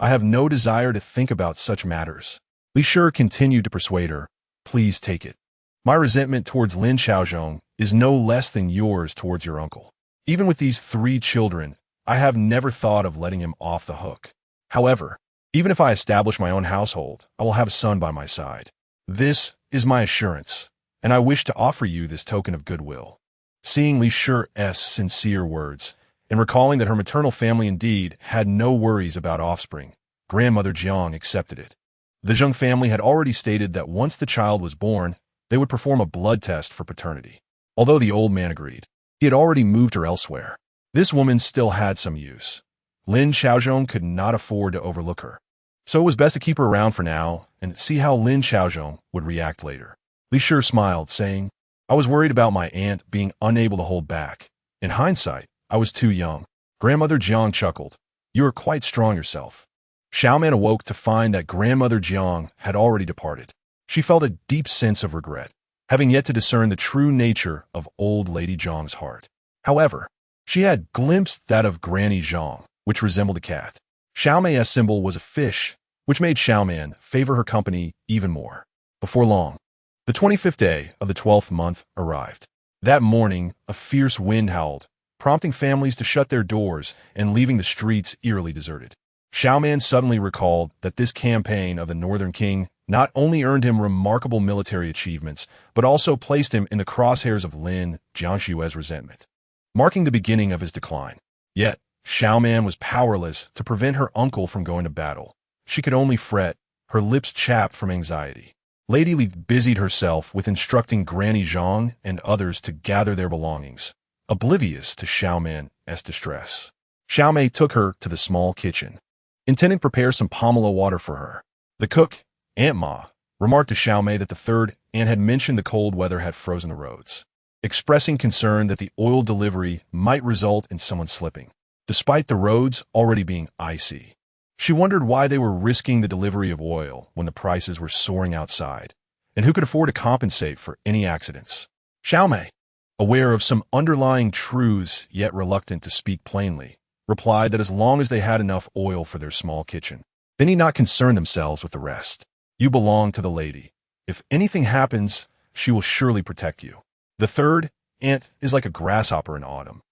I have no desire to think about such matters. Li Shi continued to persuade her. Please take it. My resentment towards Lin Xiaozhong is no less than yours towards your uncle. Even with these 3 children, I have never thought of letting him off the hook. However, even if I establish my own household, I will have a son by my side. This is my assurance, and I wish to offer you this token of goodwill. Seeing Li Shi's sincere words, and recalling that her maternal family indeed had no worries about offspring, Grandmother Jiang accepted it. The Zheng family had already stated that once the child was born, they would perform a blood test for paternity. Although the old man agreed, he had already moved her elsewhere. This woman still had some use. Lin Xiaozhong could not afford to overlook her. So it was best to keep her around for now and see how Lin Xiaozhong would react later. Li Shi smiled, saying, I was worried about my aunt being unable to hold back. In hindsight, I was too young. Grandmother Jiang chuckled. You are quite strong yourself. Xiaoman awoke to find that Grandmother Jiang had already departed. She felt a deep sense of regret, having yet to discern the true nature of old Lady Zhang's heart. However, she had glimpsed that of Granny Zhang, which resembled a cat. Xiaoman's symbol was a fish, which made Xiaoman favor her company even more. Before long, the 25th day of the 12th month arrived. That morning, a fierce wind howled, prompting families to shut their doors and leaving the streets eerily deserted. Xiaoman suddenly recalled that this campaign of the Northern King not only earned him remarkable military achievements, but also placed him in the crosshairs of Lin Jiangshui's resentment, marking the beginning of his decline. Yet, Xiaoman was powerless to prevent her uncle from going to battle. She could only fret, her lips chapped from anxiety. Lady Li busied herself with instructing Granny Zhang and others to gather their belongings, oblivious to Xiaoman's distress. Xiaomei took her to the small kitchen, intending to prepare some pomelo water for her. The cook, Aunt Ma, remarked to Xiaomei that the third aunt had mentioned the cold weather had frozen the roads, expressing concern that the oil delivery might result in someone slipping, despite the roads already being icy. She wondered why they were risking the delivery of oil when the prices were soaring outside, and who could afford to compensate for any accidents. Xiaomei, aware of some underlying truths yet reluctant to speak plainly, replied that as long as they had enough oil for their small kitchen, they need not concern themselves with the rest. You belong to the lady. If anything happens, she will surely protect you. The third aunt is like a grasshopper in autumn.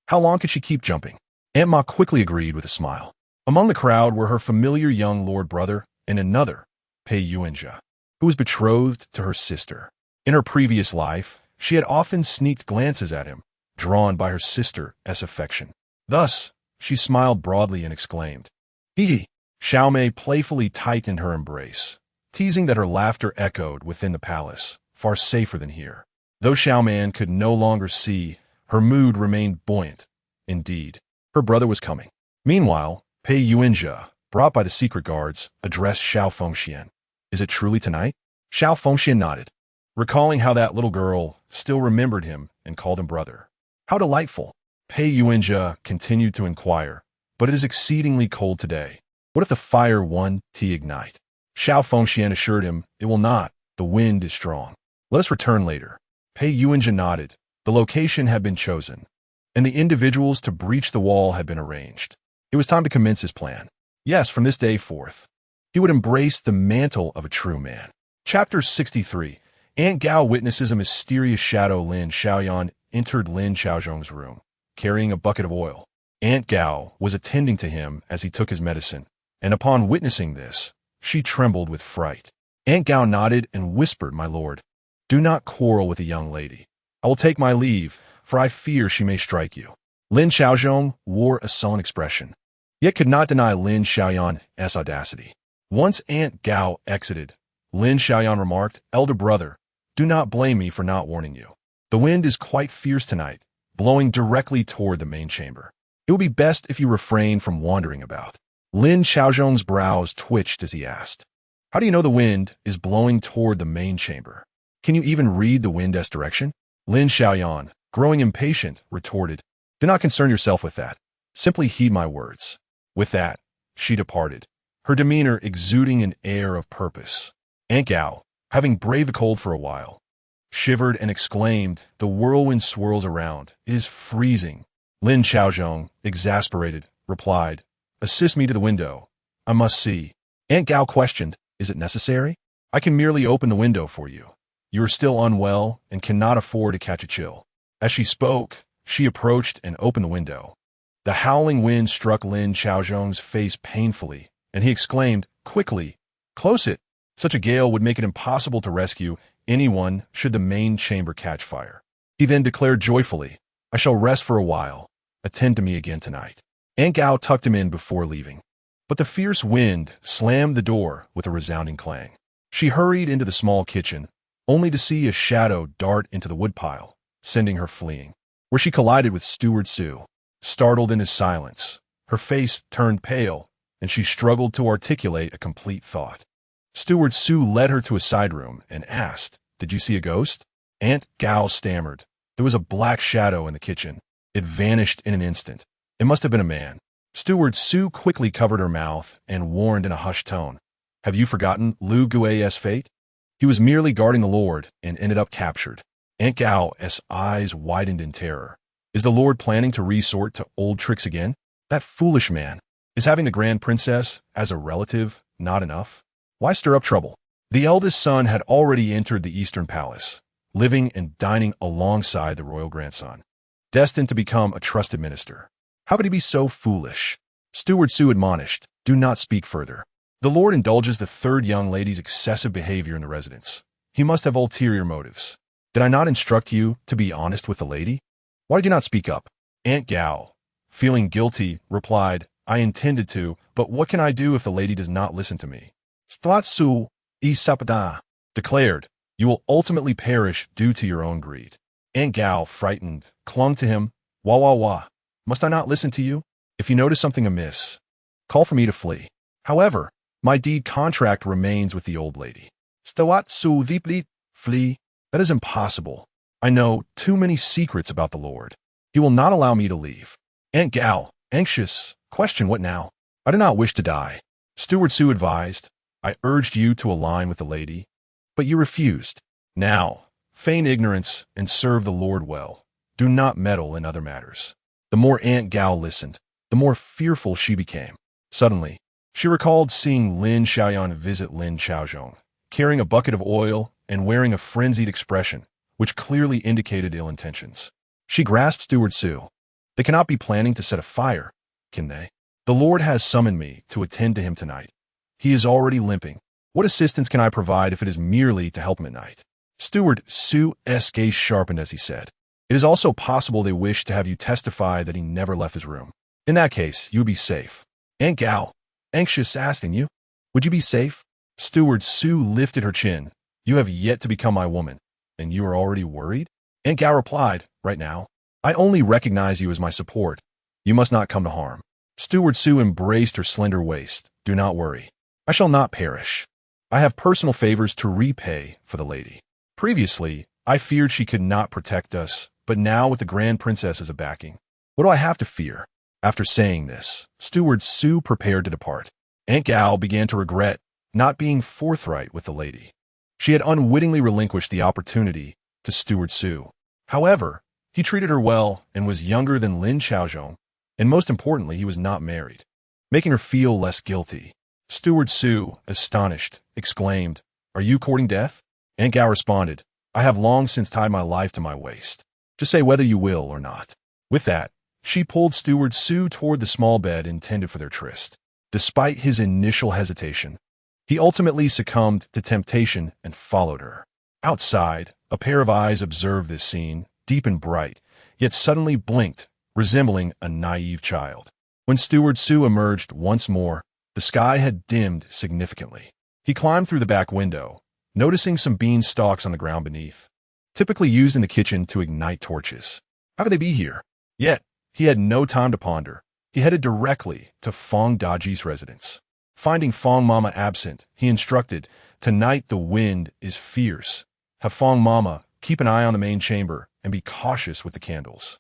How long could she keep jumping? Aunt Ma quickly agreed with a smile. Among the crowd were her familiar young lord brother and another, Pei Yuanjia, who was betrothed to her sister. In her previous life, she had often sneaked glances at him, drawn by her sister's affection. Thus, she smiled broadly and exclaimed, Hee hee. Xiaomei playfully tightened her embrace, teasing that her laughter echoed within the palace, far safer than here. Though Xiaoman could no longer see, her mood remained buoyant. Indeed, her brother was coming. Meanwhile, Pei Yuanjia, brought by the secret guards, addressed Xiao Fengxian. Is it truly tonight? Xiao Fengxian nodded, recalling how that little girl still remembered him and called him brother. How delightful. Pei Yuanjia continued to inquire, but it is exceedingly cold today. What if the fire won't ignite? Xiao Fengxian assured him, it will not. The wind is strong. Let us return later. Pei Yuanjia nodded. The location had been chosen, and the individuals to breach the wall had been arranged. It was time to commence his plan. Yes, from this day forth, he would embrace the mantle of a true man. Chapter 63. Aunt Gao witnesses a mysterious shadow. Lin Xiaoyan entered Lin Xiaozhong's room, carrying a bucket of oil. Aunt Gao was attending to him as he took his medicine, and upon witnessing this, she trembled with fright. Aunt Gao nodded and whispered, My lord, do not quarrel with a young lady. I will take my leave, for I fear she may strike you. Lin Xiaozhong wore a sullen expression, yet could not deny Lin Xiaoyan's audacity. Once Aunt Gao exited, Lin Xiaoyan remarked, Elder brother, do not blame me for not warning you. The wind is quite fierce tonight, blowing directly toward the main chamber. It would be best if you refrain from wandering about. Lin Xiaozhong's brows twitched as he asked, How do you know the wind is blowing toward the main chamber? Can you even read the wind's direction? Lin Xiaoyan, growing impatient, retorted, Do not concern yourself with that. Simply heed my words. With that, she departed, her demeanor exuding an air of purpose. Aunt Gao, having braved the cold for a while, shivered and exclaimed, "The whirlwind swirls around. It is freezing." Lin Xiaozhong, exasperated, replied, "Assist me to the window. I must see." Aunt Gao questioned, "Is it necessary? I can merely open the window for you. You are still unwell and cannot afford to catch a chill." As she spoke, she approached and opened the window. The howling wind struck Lin Xiaozhong's face painfully, and he exclaimed, "Quickly, close it." Such a gale would make it impossible to rescue anyone should the main chamber catch fire. He then declared joyfully, "I shall rest for a while. Attend to me again tonight." Aunt Gao tucked him in before leaving. But the fierce wind slammed the door with a resounding clang. She hurried into the small kitchen, only to see a shadow dart into the woodpile, sending her fleeing, where she collided with Steward Sue. Startled in his silence, her face turned pale, and she struggled to articulate a complete thought. Steward Sue led her to a side room and asked, "Did you see a ghost?" Aunt Gao stammered. "There was a black shadow in the kitchen. It vanished in an instant. It must have been a man." Steward Sue quickly covered her mouth and warned in a hushed tone, "Have you forgotten Lu Gui's fate? He was merely guarding the Lord and ended up captured." Aunt Gao's eyes widened in terror. Is the Lord planning to resort to old tricks again? That foolish man. Is having the Grand Princess as a relative not enough? Why stir up trouble? The eldest son had already entered the Eastern Palace, living and dining alongside the royal grandson, destined to become a trusted minister. How could he be so foolish? Steward Sue admonished, "Do not speak further. The Lord indulges the third young lady's excessive behavior in the residence. He must have ulterior motives. Did I not instruct you to be honest with the lady? Why did you not speak up?" Aunt Gao, feeling guilty, replied, "I intended to, but what can I do if the lady does not listen to me?" Steward Sue declared, "You will ultimately perish due to your own greed." Aunt Gao, frightened, clung to him. Wah. Must I not listen to you? If you notice something amiss, call for me to flee. However, my deed contract remains with the old lady. Steward Sue flee? That is impossible. I know too many secrets about the Lord. He will not allow me to leave. Aunt Gao, anxious, question, "What now?" "I do not wish to die." Steward Sue advised, "I urged you to align with the lady, but you refused. Now, feign ignorance and serve the Lord well. Do not meddle in other matters." The more Aunt Gao listened, the more fearful she became. Suddenly, she recalled seeing Lin Xiaoyan visit Lin Xiaozhong, carrying a bucket of oil and wearing a frenzied expression, which clearly indicated ill intentions. She grasped Steward Sue. "They cannot be planning to set a fire, can they? The Lord has summoned me to attend to him tonight. He is already limping. What assistance can I provide if it is merely to help him at night?" Steward Sue's gaze sharpened as he said, "It is also possible they wish to have you testify that he never left his room. In that case, you would be safe." Aunt Gao, anxious, asking, "You? Would you be safe?" Steward Sue lifted her chin. "You have yet to become my woman, and you are already worried?" Aunt Gao replied, "Right now, I only recognize you as my support. You must not come to harm." Steward Sue embraced her slender waist. "Do not worry. I shall not perish. I have personal favors to repay for the lady. Previously, I feared she could not protect us, but now with the Grand Princess as a backing, what do I have to fear?" After saying this, Steward Sue prepared to depart. Aunt Gao began to regret not being forthright with the lady. She had unwittingly relinquished the opportunity to Steward Sue. However, he treated her well and was younger than Lin Xiaozhong, and most importantly, he was not married, making her feel less guilty. Steward Sue, astonished, exclaimed, "Are you courting death?" Aunt Gao responded, "I have long since tied my life to my waist. Just say whether you will or not." With that, she pulled Steward Sue toward the small bed intended for their tryst. Despite his initial hesitation, he ultimately succumbed to temptation and followed her. Outside, a pair of eyes observed this scene, deep and bright, yet suddenly blinked, resembling a naive child. When Steward Sue emerged once more, the sky had dimmed significantly. He climbed through the back window, noticing some bean stalks on the ground beneath, typically used in the kitchen to ignite torches. How could they be here? Yet, he had no time to ponder. He headed directly to Fong Daji's residence. Finding Fong Mama absent, he instructed, "Tonight the wind is fierce. Have Fong Mama keep an eye on the main chamber and be cautious with the candles."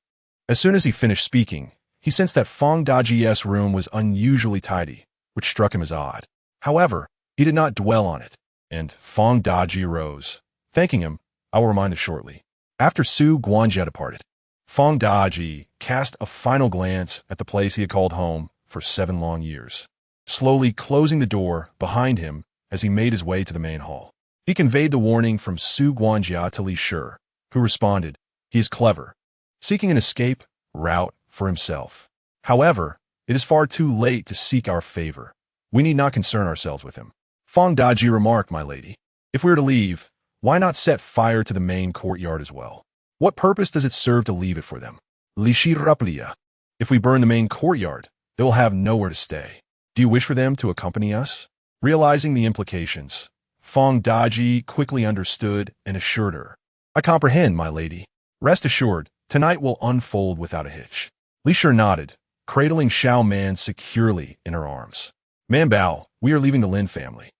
As soon as he finished speaking, he sensed that Fong Daji's room was unusually tidy, which struck him as odd. However, he did not dwell on it, and Fong Daji rose. Thanking him, I will remind us shortly. After Su Guanjia departed, Fong Daji cast a final glance at the place he had called home for 7 long years, slowly closing the door behind him as he made his way to the main hall. He conveyed the warning from Su Guanjia to Li Shi, who responded, "He is clever, seeking an escape route for himself. However, it is far too late to seek our favor. We need not concern ourselves with him." Fong Daji remarked, "My lady, if we are to leave, why not set fire to the main courtyard as well? What purpose does it serve to leave it for them?" Li Shi replied, "If we burn the main courtyard, they will have nowhere to stay. Do you wish for them to accompany us?" Realizing the implications, Fong Daji quickly understood and assured her, "I comprehend, my lady. Rest assured, tonight will unfold without a hitch." Li Shi nodded, cradling Xiaoman securely in her arms. "Man Bao, we are leaving the Lin family.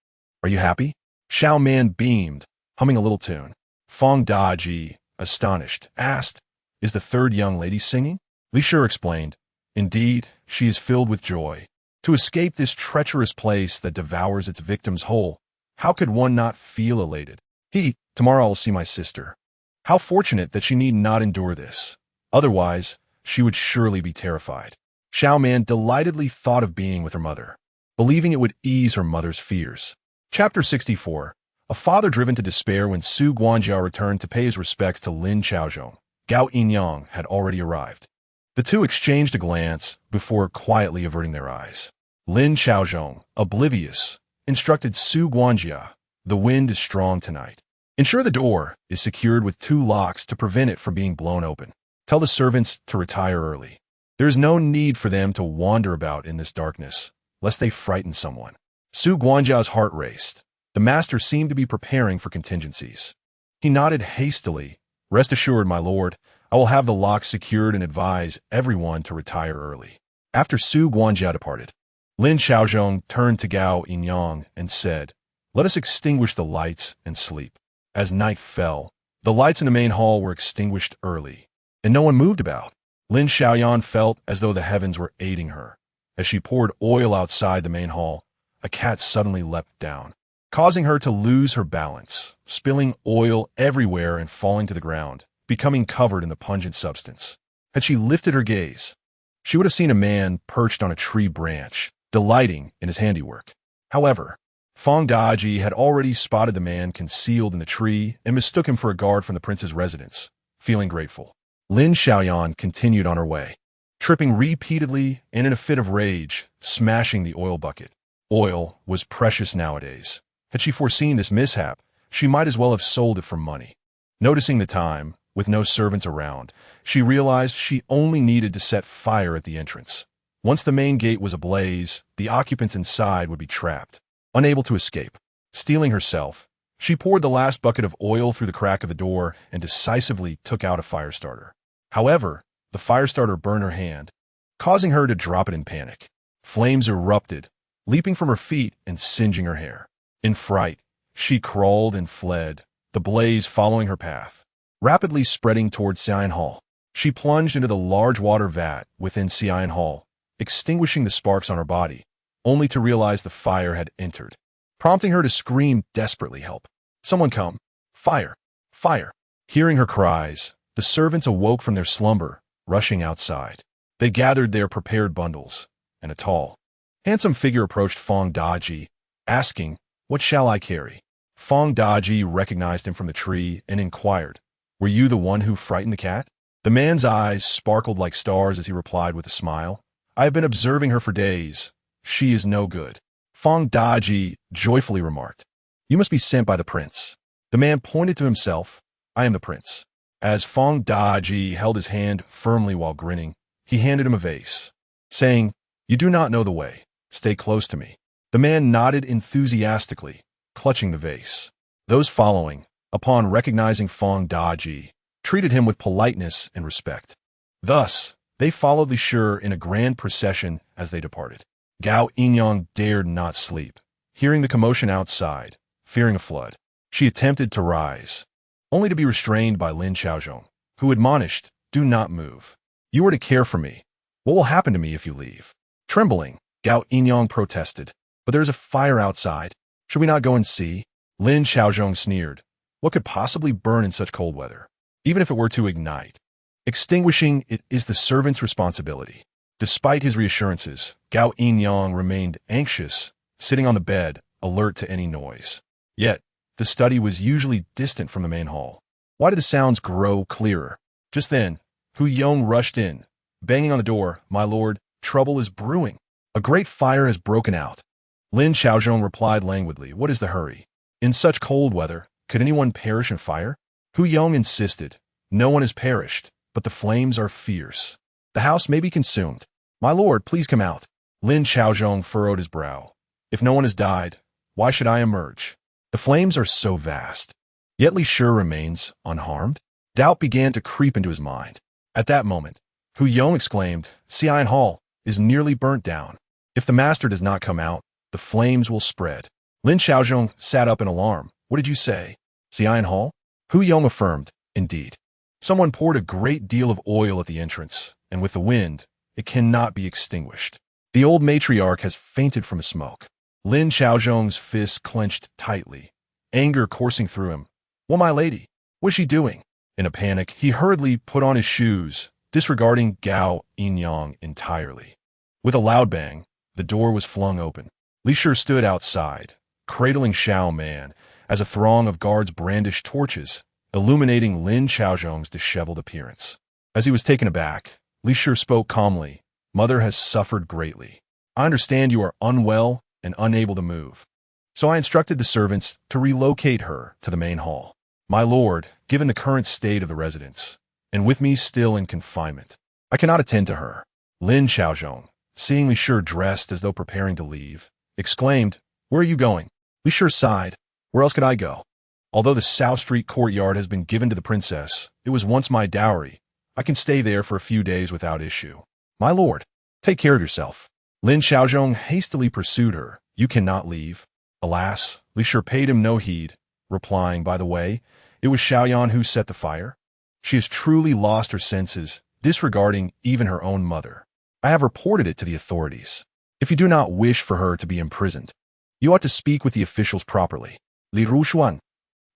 Are you happy?" Xiaoman beamed, humming a little tune. Fong Daji, astonished, asked, "Is the third young lady singing?" Li Shi explained, "Indeed, she is filled with joy. To escape this treacherous place that devours its victims whole, how could one not feel elated? Tomorrow I will see my sister. How fortunate that she need not endure this. Otherwise, she would surely be terrified." Xiaoman delightedly thought of being with her mother, believing it would ease her mother's fears. Chapter 64. A father driven to despair when Su Guanjia returned to pay his respects to Lin Chaozhong. Gao Yinyang had already arrived. The two exchanged a glance before quietly averting their eyes. Lin Chaozhong, oblivious, instructed Su Guanjia, "The wind is strong tonight. Ensure the door is secured with 2 locks to prevent it from being blown open. Tell the servants to retire early. There is no need for them to wander about in this darkness, lest they frighten someone." Su Guanjia's heart raced. The master seemed to be preparing for contingencies. He nodded hastily. "Rest assured, my lord, I will have the locks secured and advise everyone to retire early." After Su Guanjia departed, Lin Chaozhong turned to Gao Yinyang and said, "Let us extinguish the lights and sleep." As night fell, the lights in the main hall were extinguished early, and no one moved about. Lin Xiaoyan felt as though the heavens were aiding her. As she poured oil outside the main hall, a cat suddenly leapt down, causing her to lose her balance, spilling oil everywhere and falling to the ground, becoming covered in the pungent substance. Had she lifted her gaze, she would have seen a man perched on a tree branch, delighting in his handiwork. However, Fong Daji had already spotted the man concealed in the tree and mistook him for a guard from the prince's residence. Feeling grateful, Lin Xiaoyan continued on her way, tripping repeatedly and in a fit of rage, smashing the oil bucket. Oil was precious nowadays. Had she foreseen this mishap, she might as well have sold it for money. Noticing the time, with no servants around, she realized she only needed to set fire at the entrance. Once the main gate was ablaze, the occupants inside would be trapped, unable to escape. Steeling herself, she poured the last bucket of oil through the crack of the door and decisively took out a fire starter. However, the fire starter burned her hand, causing her to drop it in panic. Flames erupted, leaping from her feet and singeing her hair. In fright, she crawled and fled, the blaze following her path. Rapidly spreading toward Xian Hall, she plunged into the large water vat within Xian Hall, extinguishing the sparks on her body, only to realize the fire had entered, prompting her to scream desperately, "Help! Someone come! Fire! Fire!" Hearing her cries, the servants awoke from their slumber, rushing outside. They gathered their prepared bundles, and a tall, handsome figure approached Fong Daji, asking, "What shall I carry?" Fong Daji recognized him from the tree and inquired, "Were you the one who frightened the cat?" The man's eyes sparkled like stars as he replied with a smile, "I have been observing her for days. She is no good." Fong Daji joyfully remarked, "You must be sent by the prince." The man pointed to himself, "I am the prince." As Fong Daji held his hand firmly while grinning, he handed him a vase, saying, "You do not know the way. Stay close to me." The man nodded enthusiastically, clutching the vase. Those following, upon recognizing Fong Daji, treated him with politeness and respect. Thus, they followed Li Shi in a grand procession as they departed. Gao Yinyang dared not sleep. Hearing the commotion outside, fearing a flood, she attempted to rise, only to be restrained by Lin Chaozhong, who admonished, "Do not move. You are to care for me. What will happen to me if you leave?" Trembling, Gao Yinyang protested, But there's a fire outside. Should we not go and see? Lin Xiaozhong sneered. What could possibly burn in such cold weather? Even if it were to ignite. Extinguishing it is the servant's responsibility. Despite his reassurances, Gao Yinyang remained anxious, sitting on the bed, alert to any noise. Yet, the study was usually distant from the main hall. Why did the sounds grow clearer? Just then, Hu Yong rushed in, banging on the door. My lord, trouble is brewing. A great fire has broken out. Lin Xiaozhong replied languidly. What is the hurry? In such cold weather, could anyone perish in fire? Hu Yong insisted. No one has perished, but the flames are fierce. The house may be consumed. My lord, please come out. Lin Xiaozhong furrowed his brow. If no one has died, why should I emerge? The flames are so vast. Yet Li Shi remains unharmed. Doubt began to creep into his mind. At that moment, Hu Yong exclaimed, Xian Hall is nearly burnt down. If the master does not come out, the flames will spread. Lin Xiaozhong sat up in alarm. What did you say? Xian Hall? Hu Yong affirmed, indeed. Someone poured a great deal of oil at the entrance, and with the wind, it cannot be extinguished. The old matriarch has fainted from the smoke. Lin Xiaozhong's fists clenched tightly, anger coursing through him. Well, my lady, what is she doing? In a panic, he hurriedly put on his shoes, disregarding Gao Yinyang entirely. With a loud bang, the door was flung open. Li Shi stood outside, cradling Xiaoman, as a throng of guards brandished torches, illuminating Lin Xiaozhong's disheveled appearance. As he was taken aback, Li Shi spoke calmly. Mother has suffered greatly. I understand you are unwell and unable to move. So I instructed the servants to relocate her to the main hall. My lord, given the current state of the residence, and with me still in confinement, I cannot attend to her. Lin Xiaozhong, seeing Li Shi dressed as though preparing to leave, exclaimed, Where are you going? Li Shi sighed. Where else could I go? Although the South Street courtyard has been given to the princess, it was once my dowry. I can stay there for a few days without issue. My lord, take care of yourself. Lin Xiaozhong hastily pursued her. You cannot leave. Alas, Li Shi paid him no heed, replying, By the way, it was Xiaoyan who set the fire. She has truly lost her senses, disregarding even her own mother. I have reported it to the authorities. If you do not wish for her to be imprisoned, you ought to speak with the officials properly. Li Rushuan,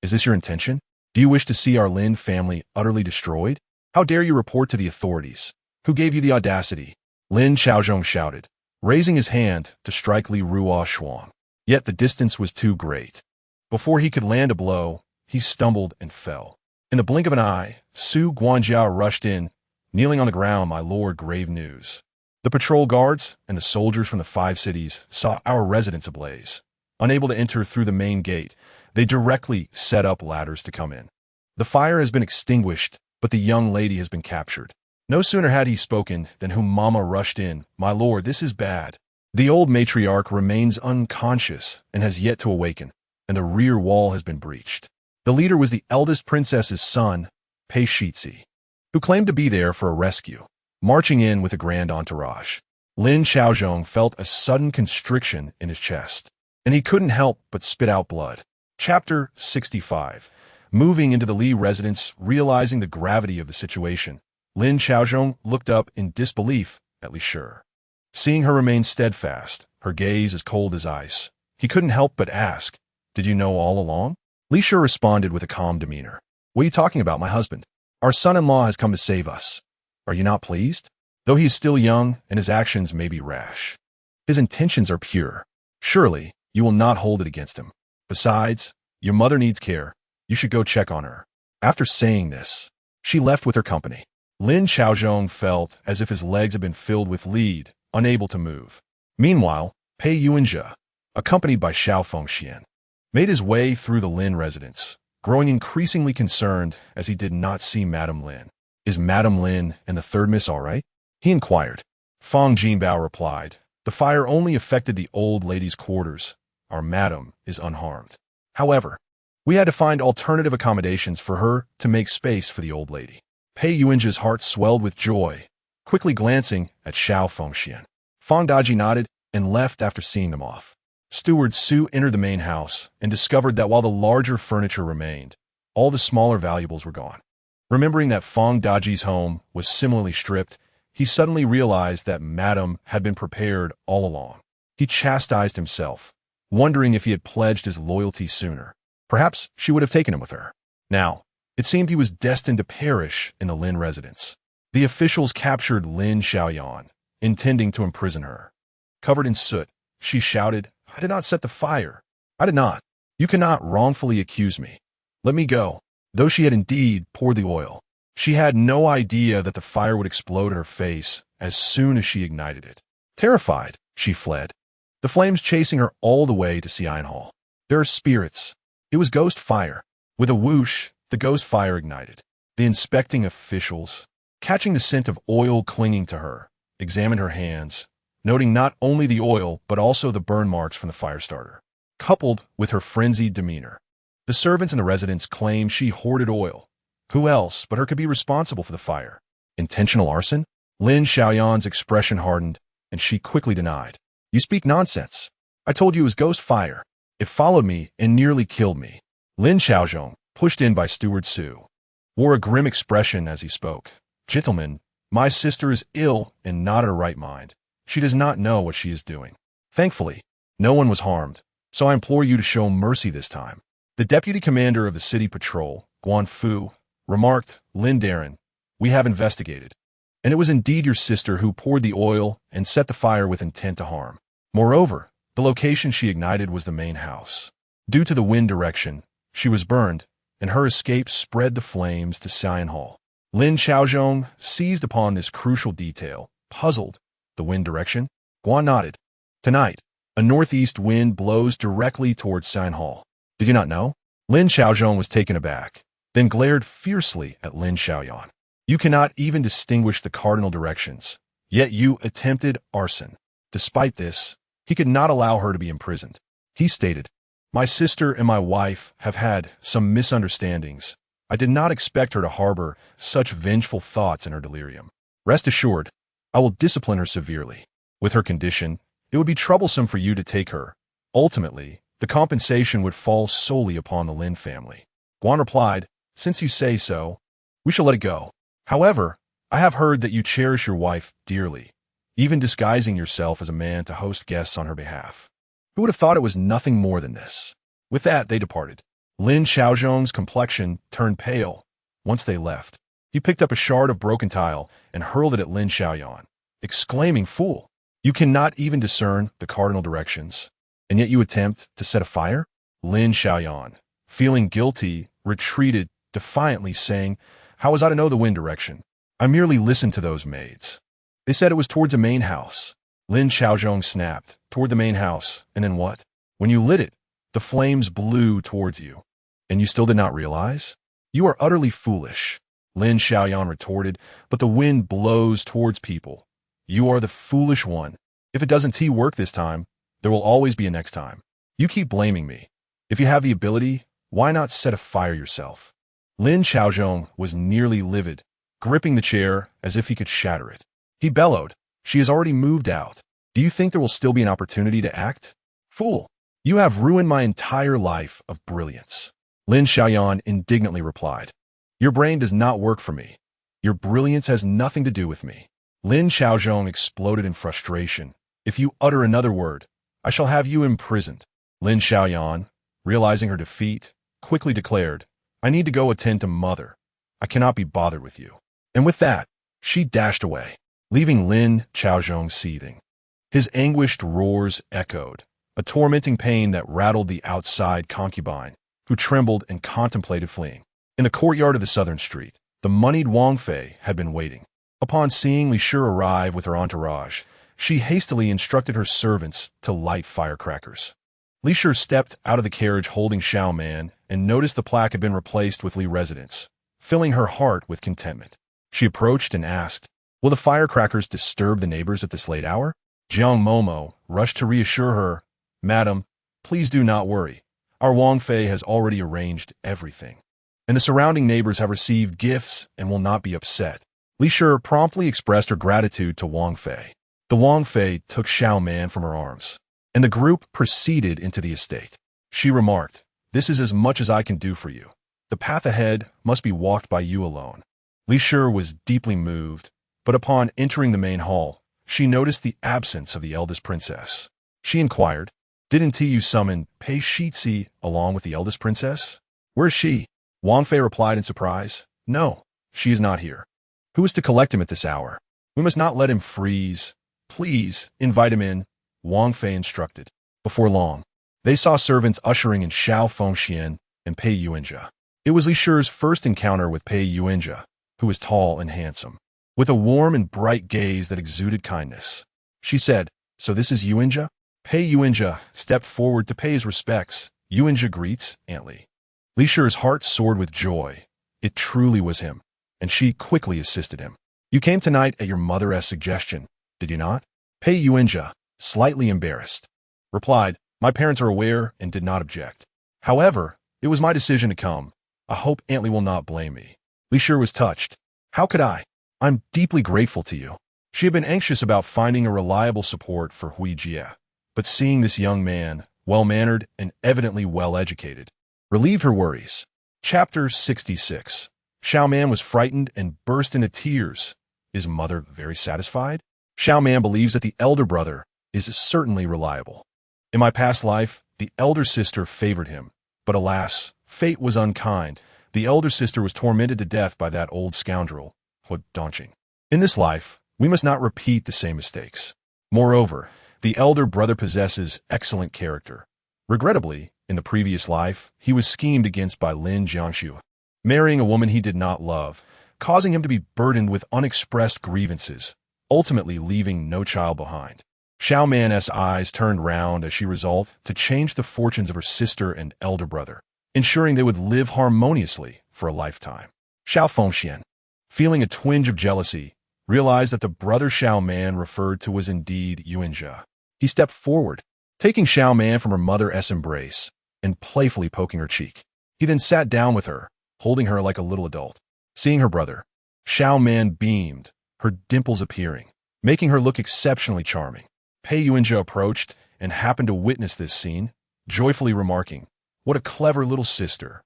is this your intention? Do you wish to see our Lin family utterly destroyed? How dare you report to the authorities? Who gave you the audacity? Lin Xiaozhong shouted, raising his hand to strike Li Ruoshuang. Yet the distance was too great. Before he could land a blow, he stumbled and fell. In the blink of an eye, Su Guanjiao rushed in, kneeling on the ground. My lord, grave news. The patrol guards and the soldiers from the 5 cities saw our residence ablaze. Unable to enter through the main gate, they directly set up ladders to come in. The fire has been extinguished, but the young lady has been captured. No sooner had he spoken than Mama rushed in. My lord, this is bad. The old matriarch remains unconscious and has yet to awaken, and the rear wall has been breached. The leader was the eldest princess's son, Pei Shitzi, who claimed to be there for a rescue, marching in with a grand entourage. Lin Xiaozhong felt a sudden constriction in his chest, and he couldn't help but spit out blood. Chapter 65. Moving into the Li residence, realizing the gravity of the situation, Lin Xiaozhong looked up in disbelief at Li Shi. Seeing her remain steadfast, her gaze as cold as ice, he couldn't help but ask, Did you know all along? Li Shi responded with a calm demeanor. What are you talking about, my husband? Our son-in-law has come to save us. Are you not pleased? Though he is still young and his actions may be rash, his intentions are pure. Surely, you will not hold it against him. Besides, your mother needs care. You should go check on her. After saying this, she left with her company. Lin Xiaozhong felt as if his legs had been filled with lead, unable to move. Meanwhile, Pei Yuanjia, accompanied by Xiao Fengxian, made his way through the Lin residence, growing increasingly concerned as he did not see Madame Lin. Is Madame Lin and the third miss all right? He inquired. Fang Jinbao replied, The fire only affected the old lady's quarters. Our madam is unharmed. However, we had to find alternative accommodations for her to make space for the old lady. Pei Yuanjia's heart swelled with joy, quickly glancing at Xiao Fengxian. Fang Daji nodded and left after seeing them off. Steward Su entered the main house and discovered that while the larger furniture remained, all the smaller valuables were gone. Remembering that Fang Daji's home was similarly stripped, he suddenly realized that Madame had been prepared all along. He chastised himself, wondering if he had pledged his loyalty sooner. Perhaps she would have taken him with her. Now, it seemed he was destined to perish in the Lin residence. The officials captured Lin Xiaoyan, intending to imprison her. Covered in soot, she shouted, "I did not set the fire. I did not. You cannot wrongfully accuse me. Let me go." Though she had indeed poured the oil, she had no idea that the fire would explode in her face as soon as she ignited it. Terrified, she fled, the flames chasing her all the way to Xian Hall. There are spirits. It was ghost fire. With a whoosh, the ghost fire ignited. The inspecting officials, catching the scent of oil clinging to her, examined her hands, noting not only the oil but also the burn marks from the fire starter. Coupled with her frenzied demeanor, the servants in the residence claimed she hoarded oil. Who else but her could be responsible for the fire? Intentional arson? Lin Xiaoyan's expression hardened, and she quickly denied. "You speak nonsense. I told you it was ghost fire. It followed me and nearly killed me." Lin Xiaozhong, pushed in by Steward Su, wore a grim expression as he spoke. "Gentlemen, my sister is ill and not in her right mind. She does not know what she is doing. Thankfully, no one was harmed, so I implore you to show mercy this time." The deputy commander of the city patrol, Guan Fu, remarked, "Lin Darren, we have investigated, and it was indeed your sister who poured the oil and set the fire with intent to harm. Moreover, the location she ignited was the main house. Due to the wind direction, she was burned, and her escape spread the flames to Xian Hall." Lin Xiaozhong seized upon this crucial detail, puzzled. "The wind direction?" Guan nodded. "Tonight, a northeast wind blows directly towards Xian Hall. Did you not know?" Lin Xiaozhong was taken aback, then glared fiercely at Lin Xiaoyan. "You cannot even distinguish the cardinal directions, yet you attempted arson." Despite this, he could not allow her to be imprisoned. He stated, "My sister and my wife have had some misunderstandings. I did not expect her to harbor such vengeful thoughts in her delirium. Rest assured, I will discipline her severely. With her condition, it would be troublesome for you to take her. Ultimately, the compensation would fall solely upon the Lin family." Guan replied, "Since you say so, we shall let it go. However, I have heard that you cherish your wife dearly, even disguising yourself as a man to host guests on her behalf. Who would have thought it was nothing more than this?" With that, they departed. Lin Xiaozhong's complexion turned pale once they left. He picked up a shard of broken tile and hurled it at Lin Xiaoyan, exclaiming, "Fool! You cannot even discern the cardinal directions, and yet you attempt to set a fire?" Lin Xiaoyan, feeling guilty, retreated defiantly, saying, "How was I to know the wind direction? I merely listened to those maids. They said it was towards the main house." Lin Xiaozhong snapped, "Toward the main house, and then what? When you lit it, the flames blew towards you, and you still did not realize? You are utterly foolish." Lin Xiaoyan retorted, "But the wind blows towards people. You are the foolish one. If it doesn't work this time, there will always be a next time. You keep blaming me. If you have the ability, why not set a fire yourself?" Lin Xiaozhong was nearly livid, gripping the chair as if he could shatter it. He bellowed, "She has already moved out. Do you think there will still be an opportunity to act? Fool! You have ruined my entire life of brilliance." Lin Xiaoyan indignantly replied, "Your brain does not work for me. Your brilliance has nothing to do with me." Lin Xiaozhong exploded in frustration. "If you utter another word, I shall have you imprisoned." Lin Xiaoyan, realizing her defeat, quickly declared, "I need to go attend to Mother. I cannot be bothered with you." And with that, she dashed away, leaving Lin Xiaozhong seething. His anguished roars echoed, a tormenting pain that rattled the outside concubine, who trembled and contemplated fleeing. In the courtyard of the southern street, the moneyed Wang Fei had been waiting. Upon seeing Li Shi arrive with her entourage, she hastily instructed her servants to light firecrackers. Li Shi stepped out of the carriage holding Xiaoman and noticed the plaque had been replaced with Li residence, filling her heart with contentment. She approached and asked, "Will the firecrackers disturb the neighbors at this late hour?" Jiang Momo rushed to reassure her, "Madam, please do not worry. Our Wang Fei has already arranged everything, and the surrounding neighbors have received gifts and will not be upset." Li Shi promptly expressed her gratitude to Wang Fei. The Wang Fei took Xiaoman from her arms, and the group proceeded into the estate. She remarked, "This is as much as I can do for you. The path ahead must be walked by you alone." Li Shi was deeply moved, but upon entering the main hall, she noticed the absence of the eldest princess. She inquired. Didn't you summon Pei Shitzi along with the eldest princess? Where is she? Wang Fei replied in surprise. No, she is not here. Who is to collect him at this hour? We must not let him freeze. Please, invite him in, Wang Fei instructed. Before long, they saw servants ushering in Xiao Fengxian and Pei Yuanjia. It was Li Shi's first encounter with Pei Yuanjia, who was tall and handsome, with a warm and bright gaze that exuded kindness. She said, "So this is Yuanjia?" Pei Yuanjia stepped forward to pay his respects. Yuanjia greets, Aunt Li. Li Shi's heart soared with joy. It truly was him, and she quickly assisted him. You came tonight at your mother's suggestion, did you not? Pei Yuanjia, slightly embarrassed, replied, My parents are aware and did not object. However, it was my decision to come. I hope Aunt Li will not blame me. Li Shi was touched. How could I? I'm deeply grateful to you. She had been anxious about finding a reliable support for Hui Jie, but seeing this young man, well-mannered and evidently well-educated, relieved her worries. Chapter 66. Xiaoman was frightened and burst into tears. Is mother very satisfied? Xiaoman believes that the elder brother is certainly reliable. In my past life, the elder sister favored him, but alas, fate was unkind. The elder sister was tormented to death by that old scoundrel, Hu Donqing. In this life, we must not repeat the same mistakes. Moreover, the elder brother possesses excellent character. Regrettably, in the previous life, he was schemed against by Lin Jiangxiu, marrying a woman he did not love, causing him to be burdened with unexpressed grievances, ultimately leaving no child behind. Xiaoman's eyes turned round as she resolved to change the fortunes of her sister and elder brother, ensuring they would live harmoniously for a lifetime. Xiao Fengxian, feeling a twinge of jealousy, realized that the brother Xiaoman referred to was indeed Yuanjia. He stepped forward, taking Xiaoman from her mother's embrace and playfully poking her cheek. He then sat down with her, holding her like a little adult. Seeing her brother, Xiaoman beamed, her dimples appearing, making her look exceptionally charming. Pei Yuanjia approached and happened to witness this scene, joyfully remarking, What a clever little sister.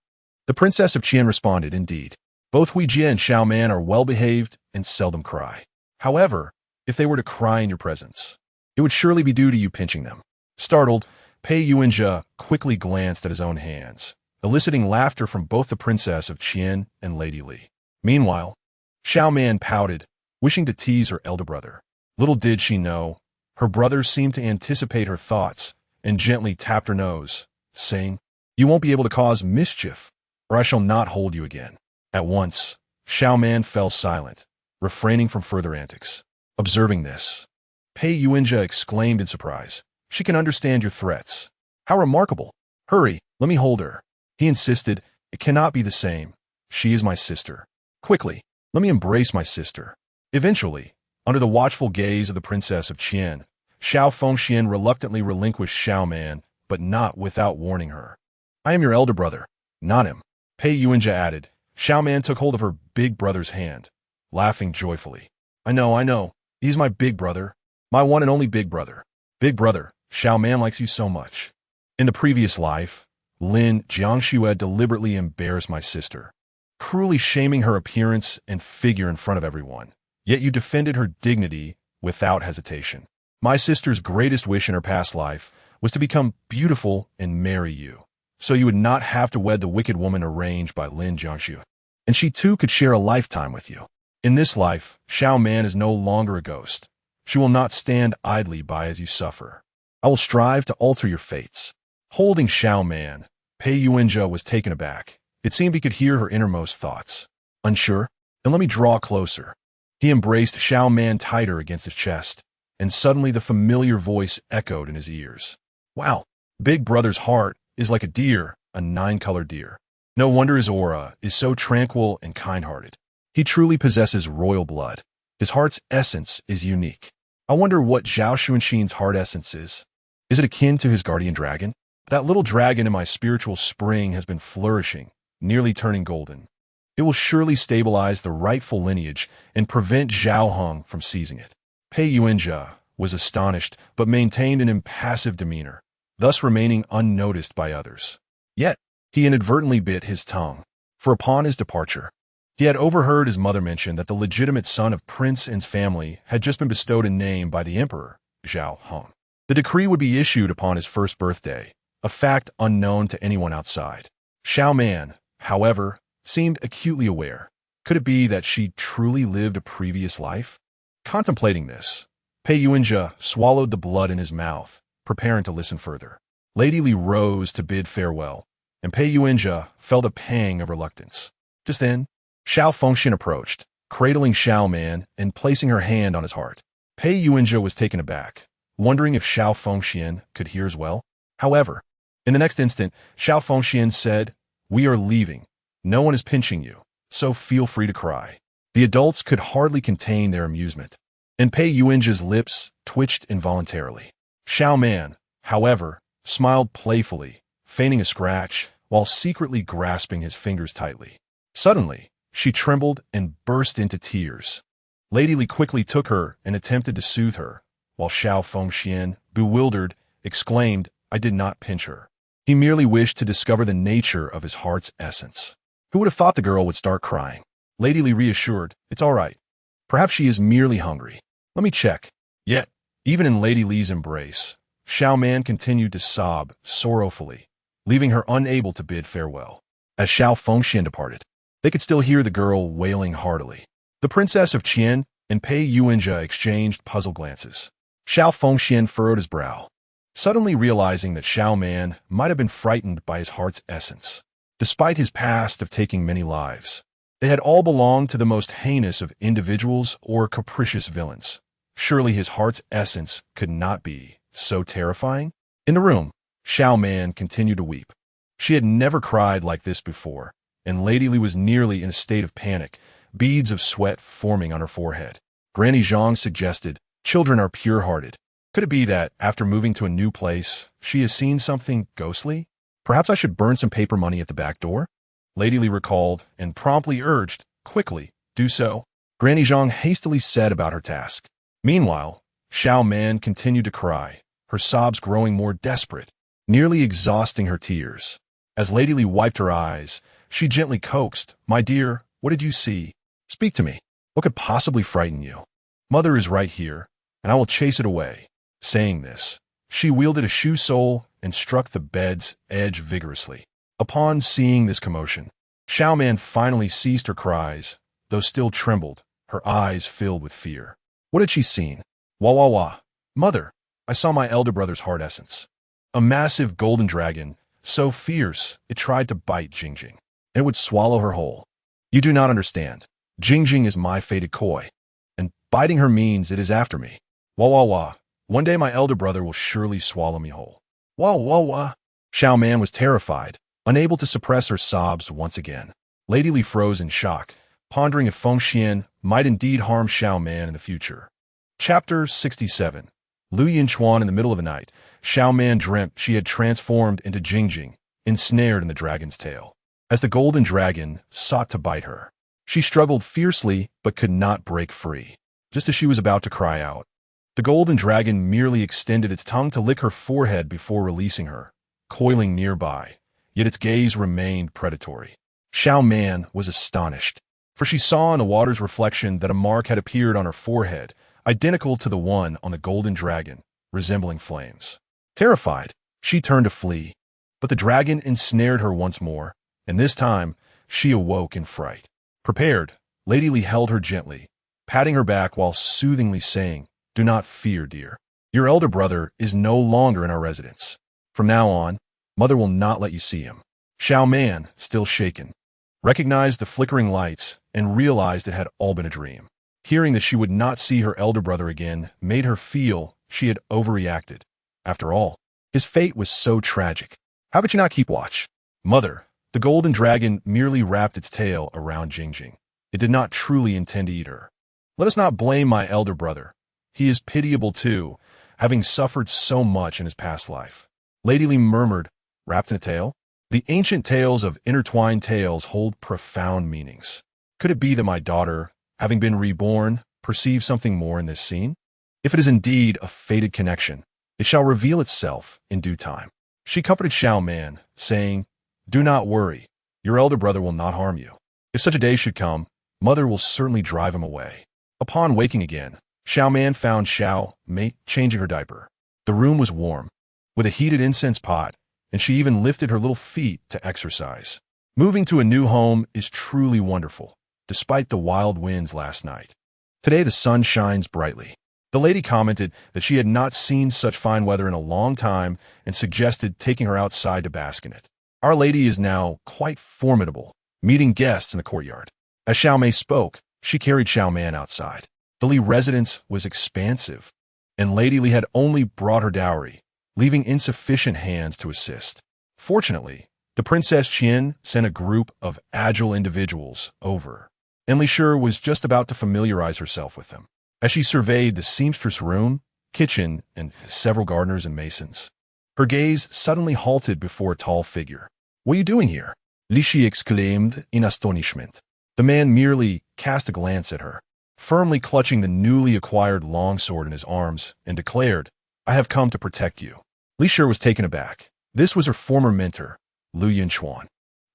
The Princess of Qian responded, Indeed, both Hui Jie and Xiaoman are well-behaved and seldom cry. However, if they were to cry in your presence, it would surely be due to you pinching them. Startled, Pei Yuanjia quickly glanced at his own hands, eliciting laughter from both the Princess of Qian and Lady Li. Meanwhile, Xiaoman pouted, wishing to tease her elder brother. Little did she know, her brother seemed to anticipate her thoughts and gently tapped her nose, saying, You won't be able to cause mischief, or I shall not hold you again. At once, Xiaoman fell silent, refraining from further antics. Observing this, Pei Yuanjia exclaimed in surprise, She can understand your threats. How remarkable. Hurry, let me hold her. He insisted, It cannot be the same. She is my sister. Quickly, let me embrace my sister. Eventually, under the watchful gaze of the Princess of Qian, Xiao Fengxian reluctantly relinquished Xiaoman, but not without warning her. I am your elder brother, not him. Pei Yuanjia added. Xiaoman took hold of her big brother's hand, laughing joyfully. I know. He's my big brother. My one and only big brother. Big brother, Xiaoman likes you so much. In the previous life, Lin Jiangxiu had deliberately embarrassed my sister, cruelly shaming her appearance and figure in front of everyone. Yet you defended her dignity without hesitation. My sister's greatest wish in her past life was to become beautiful and marry you, so you would not have to wed the wicked woman arranged by Lin Jiangxiu, and she too could share a lifetime with you. In this life, Xiaoman is no longer a ghost. She will not stand idly by as you suffer. I will strive to alter your fates. Holding Xiaoman, Pei Yuanjia was taken aback. It seemed he could hear her innermost thoughts. Unsure? Then let me draw closer. He embraced Xiaoman tighter against his chest, and suddenly the familiar voice echoed in his ears. Wow, Big Brother's heart is like a deer, a 9-colored deer. No wonder his aura is so tranquil and kind-hearted. He truly possesses royal blood. His heart's essence is unique. I wonder what Zhao Xuanxin's heart essence is. Is it akin to his guardian dragon? That little dragon in my spiritual spring has been flourishing, nearly turning golden. It will surely stabilize the rightful lineage and prevent Zhao Hong from seizing it. Pei Yuanjia was astonished but maintained an impassive demeanor, thus remaining unnoticed by others. Yet, he inadvertently bit his tongue, for upon his departure, he had overheard his mother mention that the legitimate son of Prince N's family had just been bestowed a name by the emperor, Zhao Hong. The decree would be issued upon his first birthday, a fact unknown to anyone outside. Xiaoman, however, seemed acutely aware. Could it be that she truly lived a previous life? Contemplating this, Pei Yuanjia swallowed the blood in his mouth, preparing to listen further. Lady Li rose to bid farewell, and Pei Yuanjia felt a pang of reluctance. Just then, Xiao Fengxian approached, cradling Xiaoman and placing her hand on his heart. Pei Yuanjia was taken aback, wondering if Xiao Fengxian could hear as well. However, in the next instant, Xiao Fengxian said, "We are leaving. No one is pinching you, so feel free to cry." The adults could hardly contain their amusement, and Pei Yuanjia's lips twitched involuntarily. Xiaoman, however, smiled playfully, feigning a scratch while secretly grasping his fingers tightly. Suddenly, she trembled and burst into tears. Lady Li quickly took her and attempted to soothe her, while Xiao Fengxian, bewildered, exclaimed, "I did not pinch her. He merely wished to discover the nature of his heart's essence." Who would have thought the girl would start crying? Lady Li reassured, "It's all right. Perhaps she is merely hungry. Let me check." Yet, even in Lady Li's embrace, Xiaoman continued to sob sorrowfully, leaving her unable to bid farewell. As Xiao Fengxian departed, they could still hear the girl wailing heartily. The Princess of Qian and Pei Yuanjia exchanged puzzled glances. Xiao Fengxian furrowed his brow, suddenly realizing that Xiaoman might have been frightened by his heart's essence. Despite his past of taking many lives, they had all belonged to the most heinous of individuals or capricious villains. Surely his heart's essence could not be so terrifying? In the room, Xiaoman continued to weep. She had never cried like this before, and Lady Li was nearly in a state of panic, beads of sweat forming on her forehead. Granny Zhang suggested, "Children are pure-hearted. Could it be that, after moving to a new place, she has seen something ghostly? Perhaps I should burn some paper money at the back door?" Lady Li recalled and promptly urged, "Quickly, do so." Granny Zhang hastily set about her task. Meanwhile, Xiaoman continued to cry, her sobs growing more desperate, nearly exhausting her tears. As Lady Li wiped her eyes, she gently coaxed, "My dear, what did you see? Speak to me. What could possibly frighten you? Mother is right here, and I will chase it away." Saying this, she wielded a shoe sole and struck the bed's edge vigorously. Upon seeing this commotion, Xiaoman finally ceased her cries, though still trembled, her eyes filled with fear. What had she seen? Wah wah wah. "Mother, I saw my elder brother's heart essence. A massive golden dragon, so fierce it tried to bite Jingjing. It would swallow her whole. You do not understand. Jingjing is my fated koi, and biting her means it is after me. Wah wah wah. One day my elder brother will surely swallow me whole." Wah wah wah. Xiaoman was terrified, unable to suppress her sobs once again. Lady Li froze in shock, pondering if Fengxian might indeed harm Xiaoman in the future. Chapter 67. Lu Yinchuan. In the middle of the night, Xiaoman dreamt she had transformed into Jingjing, ensnared in the dragon's tail. As the golden dragon sought to bite her, she struggled fiercely but could not break free. Just as she was about to cry out, the golden dragon merely extended its tongue to lick her forehead before releasing her, coiling nearby, yet its gaze remained predatory. Xiaoman was astonished, for she saw in the water's reflection that a mark had appeared on her forehead, identical to the one on the golden dragon, resembling flames. Terrified, she turned to flee, but the dragon ensnared her once more, and this time she awoke in fright. Prepared, Lady Li held her gently, patting her back while soothingly saying, "Do not fear, dear. Your elder brother is no longer in our residence. From now on, Mother will not let you see him." Xiaoman, still shaken, recognized the flickering lights and realized it had all been a dream. Hearing that she would not see her elder brother again made her feel she had overreacted. After all, his fate was so tragic. How could she not keep watch? "Mother," the golden dragon merely wrapped its tail around Jingjing. It did not truly intend to eat her. "Let us not blame my elder brother. He is pitiable too, having suffered so much in his past life." Lady Li murmured, "Wrapped in a tail?" The ancient tales of intertwined tales hold profound meanings. Could it be that my daughter, having been reborn, perceives something more in this scene? If it is indeed a fated connection, it shall reveal itself in due time. She comforted Xiaoman, saying, "Do not worry. Your elder brother will not harm you. If such a day should come, Mother will certainly drive him away." Upon waking again, Xiaoman found Xiao Mei changing her diaper. The room was warm, with a heated incense pot, and she even lifted her little feet to exercise. Moving to a new home is truly wonderful, despite the wild winds last night. Today the sun shines brightly. The lady commented that she had not seen such fine weather in a long time and suggested taking her outside to bask in it. Our lady is now quite formidable, meeting guests in the courtyard. As Xiaoman spoke, she carried Xiaoman outside. The Li residence was expansive, and Lady Li had only brought her dowry, leaving insufficient hands to assist. Fortunately, the Princess Qian sent a group of agile individuals over, and Li Shi was just about to familiarize herself with them. As she surveyed the seamstress room, kitchen, and several gardeners and masons, her gaze suddenly halted before a tall figure. "What are you doing here?" Li Shi exclaimed in astonishment. The man merely cast a glance at her, firmly clutching the newly acquired longsword in his arms, and declared, "I have come to protect you." Li Shi was taken aback. This was her former mentor, Lu Yunchuan.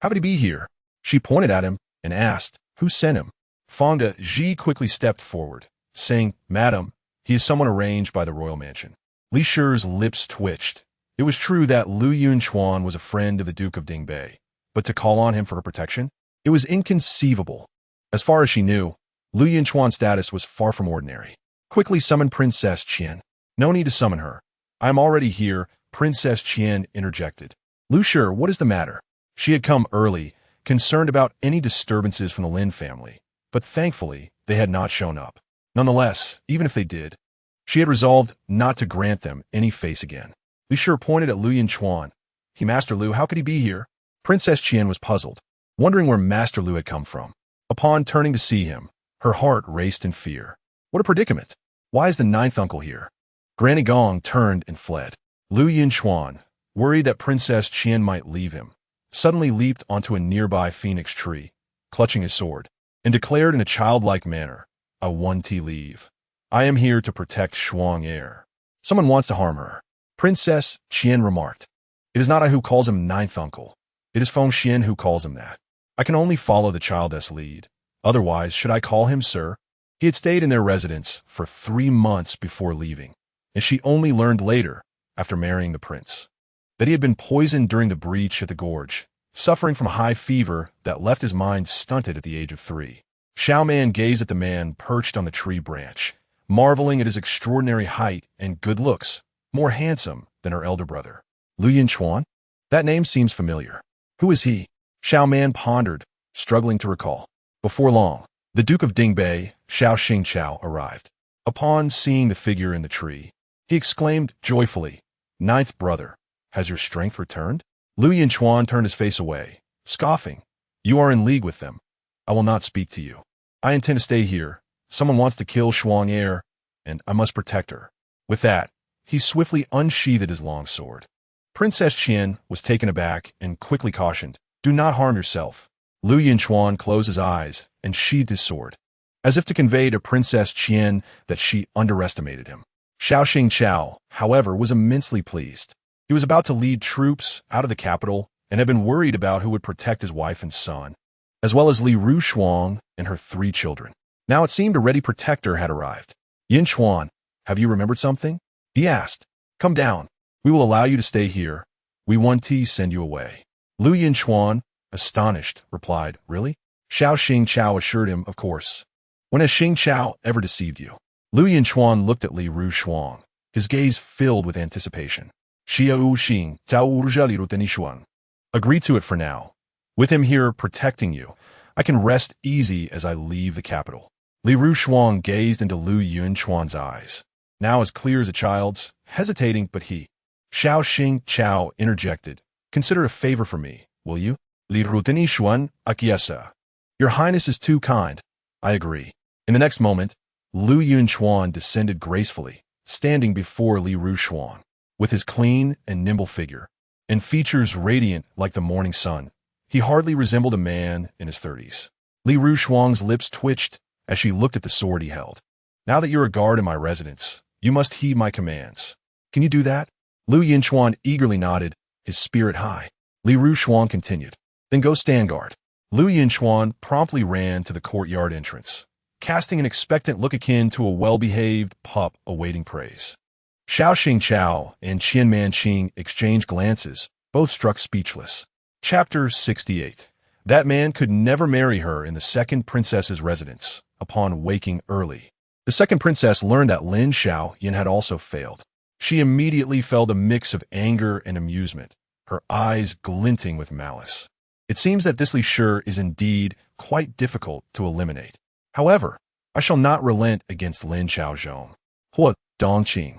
"How could he be here?" She pointed at him and asked, "Who sent him?" Fang De Ji quickly stepped forward, saying, "Madam, he is someone arranged by the royal mansion." Li Shi's lips twitched. It was true that Lu Yunchuan was a friend of the Duke of Dingbei, but to call on him for her protection? It was inconceivable. As far as she knew, Lu Yunchuan's status was far from ordinary. "Quickly summon Princess Qian." "No need to summon her. I am already here," Princess Qian interjected. "Lu Shi, what is the matter?" She had come early, concerned about any disturbances from the Lin family, but thankfully they had not shown up. Nonetheless, even if they did, she had resolved not to grant them any face again. Li Shi pointed at Lu Yunchuan. Master Lu, how could he be here?" Princess Qian was puzzled, wondering where Master Lu had come from. Upon turning to see him, her heart raced in fear. What a predicament! Why is the ninth uncle here? Granny Gong turned and fled. Lu Yunchuan, worried that Princess Qian might leave him, suddenly leaped onto a nearby phoenix tree, clutching his sword, and declared in a childlike manner, "I want to leave. I am here to protect Shuang heir. Someone wants to harm her." Princess Qian remarked, "It is not I who calls him ninth uncle. It is Feng Xian who calls him that. I can only follow the child's lead. Otherwise, should I call him sir?" He had stayed in their residence for 3 months before leaving, and she only learned later, after marrying the prince, that he had been poisoned during the breach at the gorge, suffering from high fever that left his mind stunted at the age of 3. Xiaoman gazed at the man perched on the tree branch, marveling at his extraordinary height and good looks, more handsome than her elder brother. Lu Yunchuan? That name seems familiar. Who is he? Xiaoman pondered, struggling to recall. Before long, the Duke of Dingbei, Xiao Xingqiao, arrived. Upon seeing the figure in the tree, he exclaimed joyfully, "Ninth brother, has your strength returned?" Lu Yunchuan turned his face away, scoffing, "You are in league with them. I will not speak to you. I intend to stay here. Someone wants to kill Shuang heir, and I must protect her." With that, he swiftly unsheathed his long sword. Princess Qian was taken aback and quickly cautioned, "Do not harm yourself." Lu Yunchuan closed his eyes and sheathed his sword, as if to convey to Princess Qian that she underestimated him. Xiao Xingqiao, however, was immensely pleased. He was about to lead troops out of the capital and had been worried about who would protect his wife and son, as well as Li Rushuang and her 3 children. Now it seemed a ready protector had arrived. "Yunchuan, have you remembered something?" he asked. "Come down. We will allow you to stay here. We want to send you away." Lu Yunchuan, astonished, replied, "Really?" Xiao Xingqiao assured him, "Of course. When has Xingqiao ever deceived you?" Lu Yunchuan looked at Li Rushuang, his gaze filled with anticipation. "Xiao Xing, Tao Urjali Rutenishuan. Agree to it for now. With him here protecting you, I can rest easy as I leave the capital." Li Rushuang gazed into Lu Yunchuan's eyes, now as clear as a child's, hesitating, but he. Xiao Xingqiao interjected, "Consider a favor for me, will you?" Li Rutenishuan acquiesced. "Your Highness is too kind. I agree." In the next moment, Lu Yunchuan descended gracefully, standing before Li Rushuang, with his clean and nimble figure, and features radiant like the morning sun. He hardly resembled a man in his 30s. Li Rushuang's lips twitched as she looked at the sword he held. "Now that you're a guard in my residence, you must heed my commands. Can you do that?" Lu Yunchuan eagerly nodded, his spirit high. Li Rushuang continued, "Then go stand guard." Lu Yunchuan promptly ran to the courtyard entrance, casting an expectant look akin to a well-behaved pup awaiting praise. Xiao Xingqiao and Qian Manqing exchanged glances, both struck speechless. Chapter 68. That man could never marry her in the second princess's residence, upon waking early. The second princess learned that Lin Xiaoyan had also failed. She immediately felt a mix of anger and amusement, her eyes glinting with malice. It seems that this Li Shi is indeed quite difficult to eliminate. However, I shall not relent against Lin Xiaozhong. Hua Dongqing.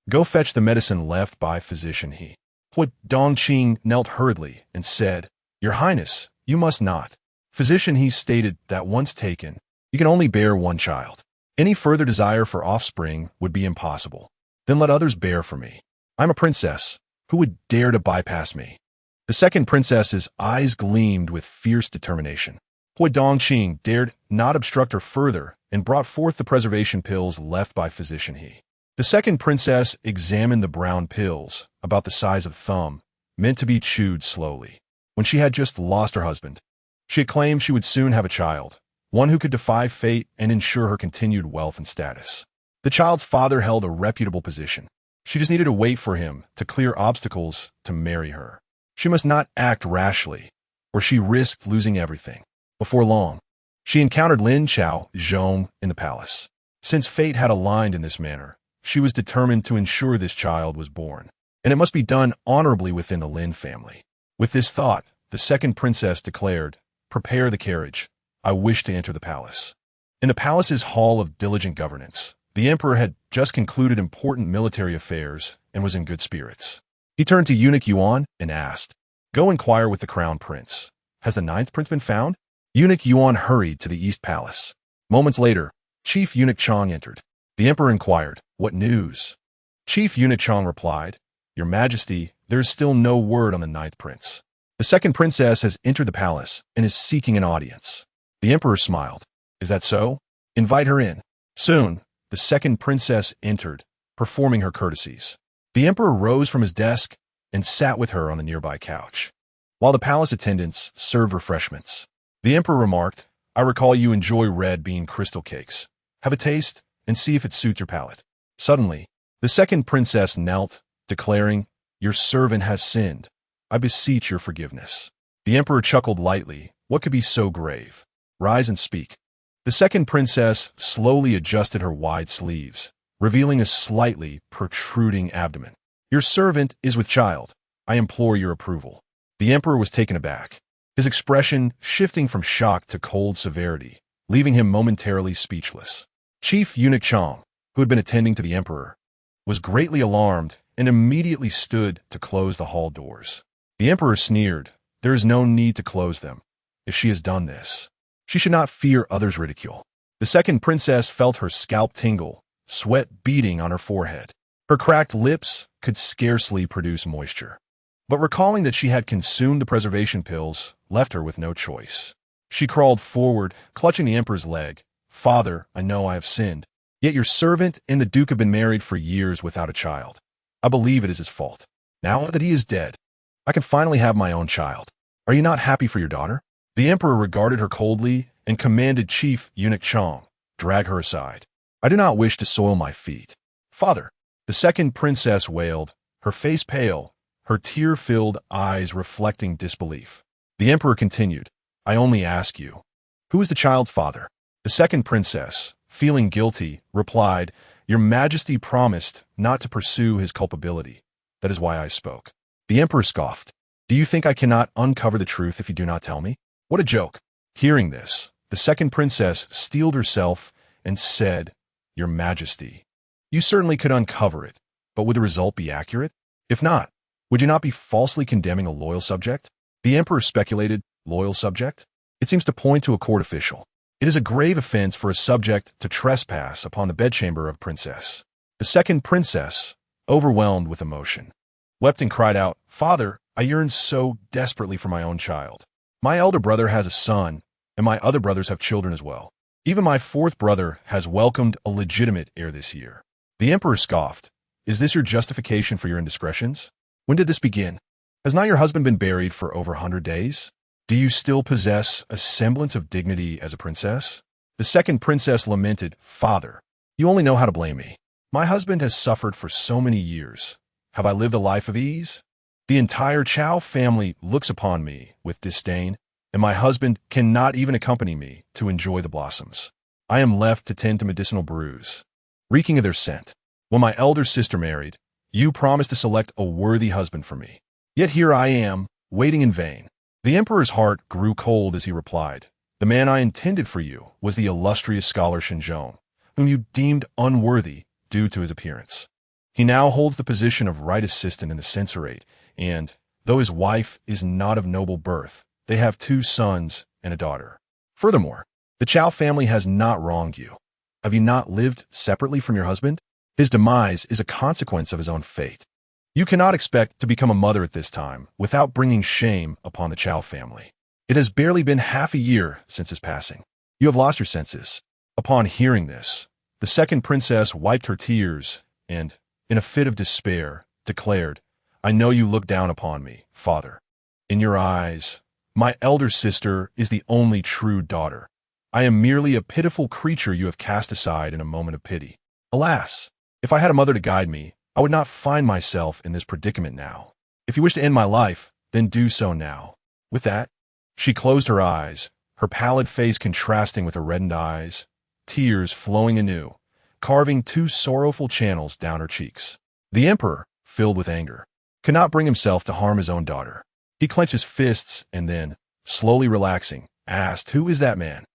Go fetch the medicine left by physician He. Hua Dongqing knelt hurriedly and said, Your Highness, you must not. Physician He stated that once taken, you can only bear one child. Any further desire for offspring would be impossible. Then let others bear for me. I'm a princess. Who would dare to bypass me? The second princess's eyes gleamed with fierce determination. Hua Dongqing dared not obstruct her further and brought forth the preservation pills left by physician He. The second princess examined the brown pills, about the size of thumb, meant to be chewed slowly. When she had just lost her husband, she had claimed she would soon have a child, one who could defy fate and ensure her continued wealth and status. The child's father held a reputable position. She just needed to wait for him to clear obstacles to marry her. She must not act rashly, or she risked losing everything. Before long, she encountered Lin Xiaozhong in the palace. Since fate had aligned in this manner, she was determined to ensure this child was born, and it must be done honorably within the Lin family. With this thought, the second princess declared, Prepare the carriage. I wish to enter the palace. In the palace's hall of diligent governance, the emperor had just concluded important military affairs and was in good spirits. He turned to eunuch Yuan and asked, Go inquire with the crown prince. Has the ninth prince been found? Eunuch Yuan hurried to the east palace. Moments later, Chief Eunuch Chong entered. The emperor inquired, What news? Chief Eunuch Chong replied, Your Majesty, there is still no word on the ninth prince. The second princess has entered the palace and is seeking an audience. The emperor smiled. Is that so? Invite her in. Soon, the second princess entered, performing her courtesies. The emperor rose from his desk and sat with her on a nearby couch, while the palace attendants served refreshments. The emperor remarked, I recall you enjoy red bean crystal cakes. Have a taste and see if it suits your palate. Suddenly, the second princess knelt, declaring, Your servant has sinned. I beseech your forgiveness. The emperor chuckled lightly. What could be so grave? Rise and speak. The second princess slowly adjusted her wide sleeves, revealing a slightly protruding abdomen. Your servant is with child. I implore your approval. The emperor was taken aback, his expression shifting from shock to cold severity, leaving him momentarily speechless. Chief Eunuch Chong, who had been attending to the emperor, was greatly alarmed and immediately stood to close the hall doors. The emperor sneered, There is no need to close them. If she has done this, she should not fear others' ridicule. The second princess felt her scalp tingle, sweat beading on her forehead. Her cracked lips could scarcely produce moisture. But recalling that she had consumed the preservation pills left her with no choice. She crawled forward, clutching the emperor's leg. Father, I know I have sinned. Yet your servant and the duke have been married for years without a child. I believe it is his fault. Now that he is dead, I can finally have my own child. Are you not happy for your daughter? The emperor regarded her coldly and commanded Chief Eunuch Chong, drag her aside. I do not wish to soil my feet. Father, the second princess wailed, her face pale, her tear-filled eyes reflecting disbelief. The emperor continued, I only ask you, who is the child's father? The second princess, feeling guilty, replied, Your Majesty promised not to pursue his culpability. That is why I spoke. The emperor scoffed. Do you think I cannot uncover the truth if you do not tell me? What a joke. Hearing this, the second princess steeled herself and said, Your Majesty, you certainly could uncover it, but would the result be accurate? If not, would you not be falsely condemning a loyal subject? The emperor speculated, Loyal subject? It seems to point to a court official. It is a grave offense for a subject to trespass upon the bedchamber of a princess. The second princess, overwhelmed with emotion, wept and cried out, Father, I yearn so desperately for my own child. My elder brother has a son, and my other brothers have children as well. Even my fourth brother has welcomed a legitimate heir this year. The emperor scoffed. Is this your justification for your indiscretions? When did this begin? Has not your husband been buried for over 100 days? Do you still possess a semblance of dignity as a princess? The second princess lamented, Father, you only know how to blame me. My husband has suffered for so many years. Have I lived a life of ease? The entire Chow family looks upon me with disdain, and my husband cannot even accompany me to enjoy the blossoms. I am left to tend to medicinal brews, reeking of their scent. When my elder sister married, you promised to select a worthy husband for me. Yet here I am, waiting in vain. The emperor's heart grew cold as he replied, "The man I intended for you was the illustrious scholar Xinzhong, whom you deemed unworthy due to his appearance. He now holds the position of right assistant in the censorate, and, though his wife is not of noble birth, they have 2 sons and a daughter. Furthermore, the Chow family has not wronged you. Have you not lived separately from your husband? His demise is a consequence of his own fate. You cannot expect to become a mother at this time without bringing shame upon the Chow family. It has barely been half a year since his passing. You have lost your senses." Upon hearing this, the second princess wiped her tears and, in a fit of despair, declared, "I know you look down upon me, father. In your eyes, my elder sister is the only true daughter. I am merely a pitiful creature you have cast aside in a moment of pity. Alas, if I had a mother to guide me, I would not find myself in this predicament now. If you wish to end my life, then do so now." With that, she closed her eyes, her pallid face contrasting with her reddened eyes, tears flowing anew, carving 2 sorrowful channels down her cheeks. The emperor, filled with anger, could not bring himself to harm his own daughter. He clenched his fists and then, slowly relaxing, asked, "Who is that man?"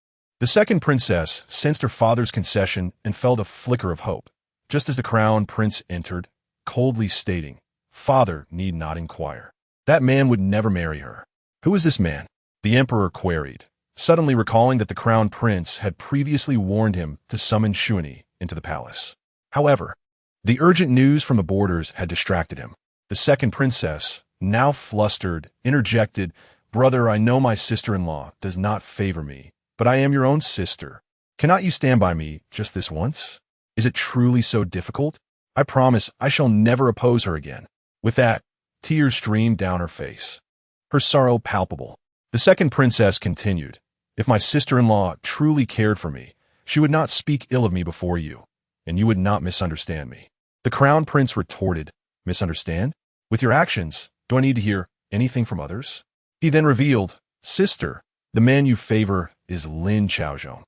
The second princess sensed her father's concession and felt a flicker of hope, just as the crown prince entered, coldly stating, "Father need not inquire. That man would never marry her." "Who is this man?" the emperor queried, suddenly recalling that the crown prince had previously warned him to summon Shuani into the palace. However, the urgent news from the borders had distracted him. The second princess, now flustered, interjected, "Brother, I know my sister-in-law does not favor me, but I am your own sister. Cannot you stand by me just this once? Is it truly so difficult? I promise I shall never oppose her again." With that, tears streamed down her face, her sorrow palpable. The second princess continued, "If my sister-in-law truly cared for me, she would not speak ill of me before you, and you would not misunderstand me." The crown prince retorted, "Misunderstand? With your actions, do I need to hear anything from others?" He then revealed, "Sister, the man you favor is Lin Xiaozhong,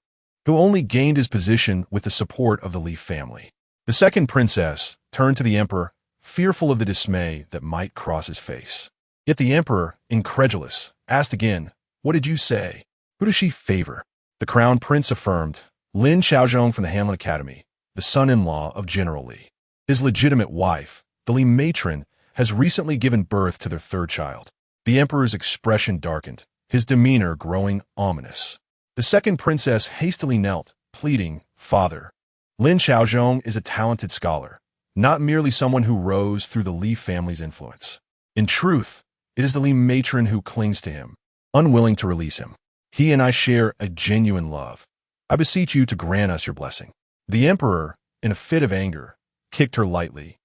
who only gained his position with the support of the Li family." The second princess turned to the emperor, fearful of the dismay that might cross his face. Yet the emperor, incredulous, asked again, "What did you say? Who does she favor?" The crown prince affirmed, "Lin Xiaozhong from the Hanlin Academy, the son-in-law of General Li. His legitimate wife, the Li matron, has recently given birth to their 3rd child." The emperor's expression darkened, his demeanor growing ominous. The second princess hastily knelt, pleading, "Father, Lin Xiaozhong is a talented scholar, not merely someone who rose through the Li family's influence. In truth, it is the Li matron who clings to him, unwilling to release him. He and I share a genuine love. I beseech you to grant us your blessing." The emperor, in a fit of anger, kicked her lightly,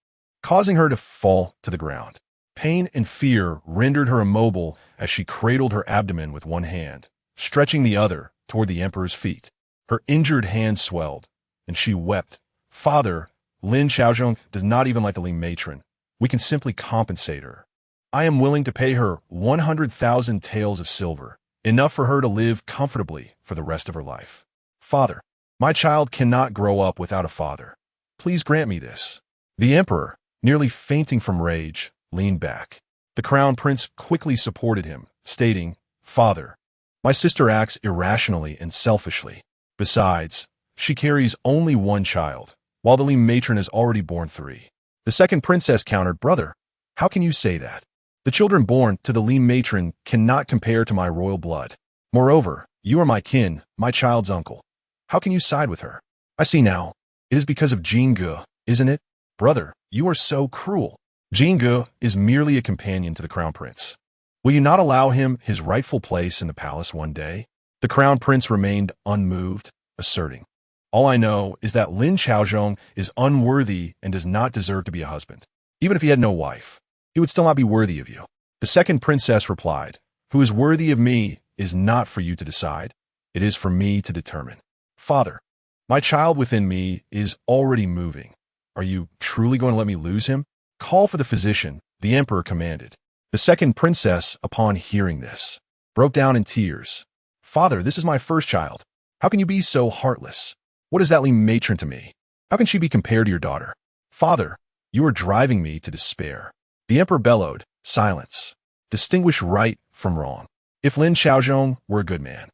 causing her to fall to the ground. Pain and fear rendered her immobile as she cradled her abdomen with one hand, stretching the other toward the emperor's feet. Her injured hand swelled, and she wept, "Father, Lin Xiaozhong does not even like the Li matron. We can simply compensate her. I am willing to pay her 100,000 taels of silver, enough for her to live comfortably for the rest of her life. Father, my child cannot grow up without a father. Please grant me this." The emperor, nearly fainting from rage, leaned back. The crown prince quickly supported him, stating, "Father, my sister acts irrationally and selfishly. Besides, she carries only 1 child, while the Li matron has already borne 3. The second princess countered, "Brother, how can you say that? The children born to the Li matron cannot compare to my royal blood. Moreover, you are my kin, my child's uncle. How can you side with her? I see now. It is because of Jinge, isn't it? Brother, you are so cruel. Jinge is merely a companion to the crown prince. Will you not allow him his rightful place in the palace one day?" The crown prince remained unmoved, asserting, "All I know is that Lin Xiaozhong is unworthy and does not deserve to be a husband. Even if he had no wife, he would still not be worthy of you." The second princess replied, "Who is worthy of me is not for you to decide. It is for me to determine. Father, my child within me is already moving. Are you truly going to let me lose him? Call for the physician, the emperor commanded. The second princess, upon hearing this, broke down in tears. Father, this is my first child. How can you be so heartless? What does that leave matron to me? How can she be compared to your daughter? Father, you are driving me to despair. The emperor bellowed, silence. Distinguish right from wrong. If Lin Xiaozhong were a good man,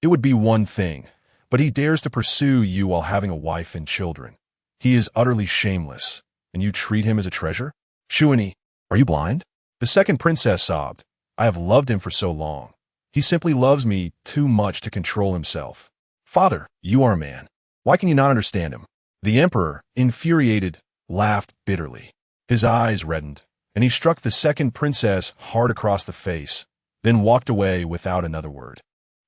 it would be one thing, but he dares to pursue you while having a wife and children. He is utterly shameless, and you treat him as a treasure? Shuani, are you blind? The second princess sobbed. I have loved him for so long. He simply loves me too much to control himself. Father, you are a man. Why can you not understand him? The emperor, infuriated, laughed bitterly. His eyes reddened, and he struck the second princess hard across the face, then walked away without another word.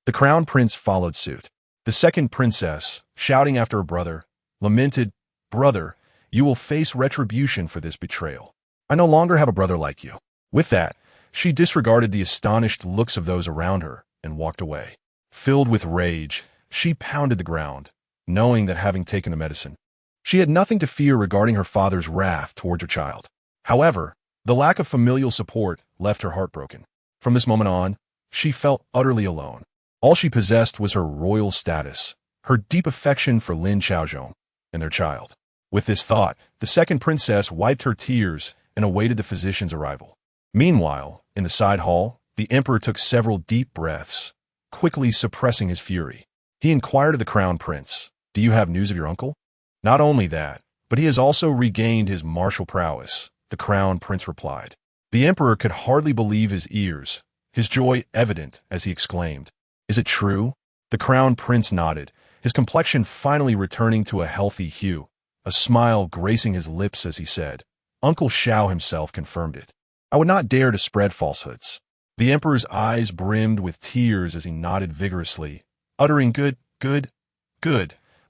The crown prince followed suit. The second princess, shouting after her brother, lamented, Brother, you will face retribution for this betrayal. I no longer have a brother like you. With that, she disregarded the astonished looks of those around her and walked away. Filled with rage, she pounded the ground, knowing that having taken the medicine, she had nothing to fear regarding her father's wrath towards her child. However, the lack of familial support left her heartbroken. From this moment on, she felt utterly alone. All she possessed was her royal status, her deep affection for Lin Xiaozhong, and their child. With this thought, the second princess wiped her tears and awaited the physician's arrival. Meanwhile, in the side hall, the emperor took several deep breaths, quickly suppressing his fury. He inquired of the crown prince, Do you have news of your uncle? Not only that, but he has also regained his martial prowess, the crown prince replied. The emperor could hardly believe his ears, his joy evident as he exclaimed, Is it true? The crown prince nodded, his complexion finally returning to a healthy hue, a smile gracing his lips as he said, Uncle Xiao himself confirmed it. I would not dare to spread falsehoods. The emperor's eyes brimmed with tears as he nodded vigorously, uttering good,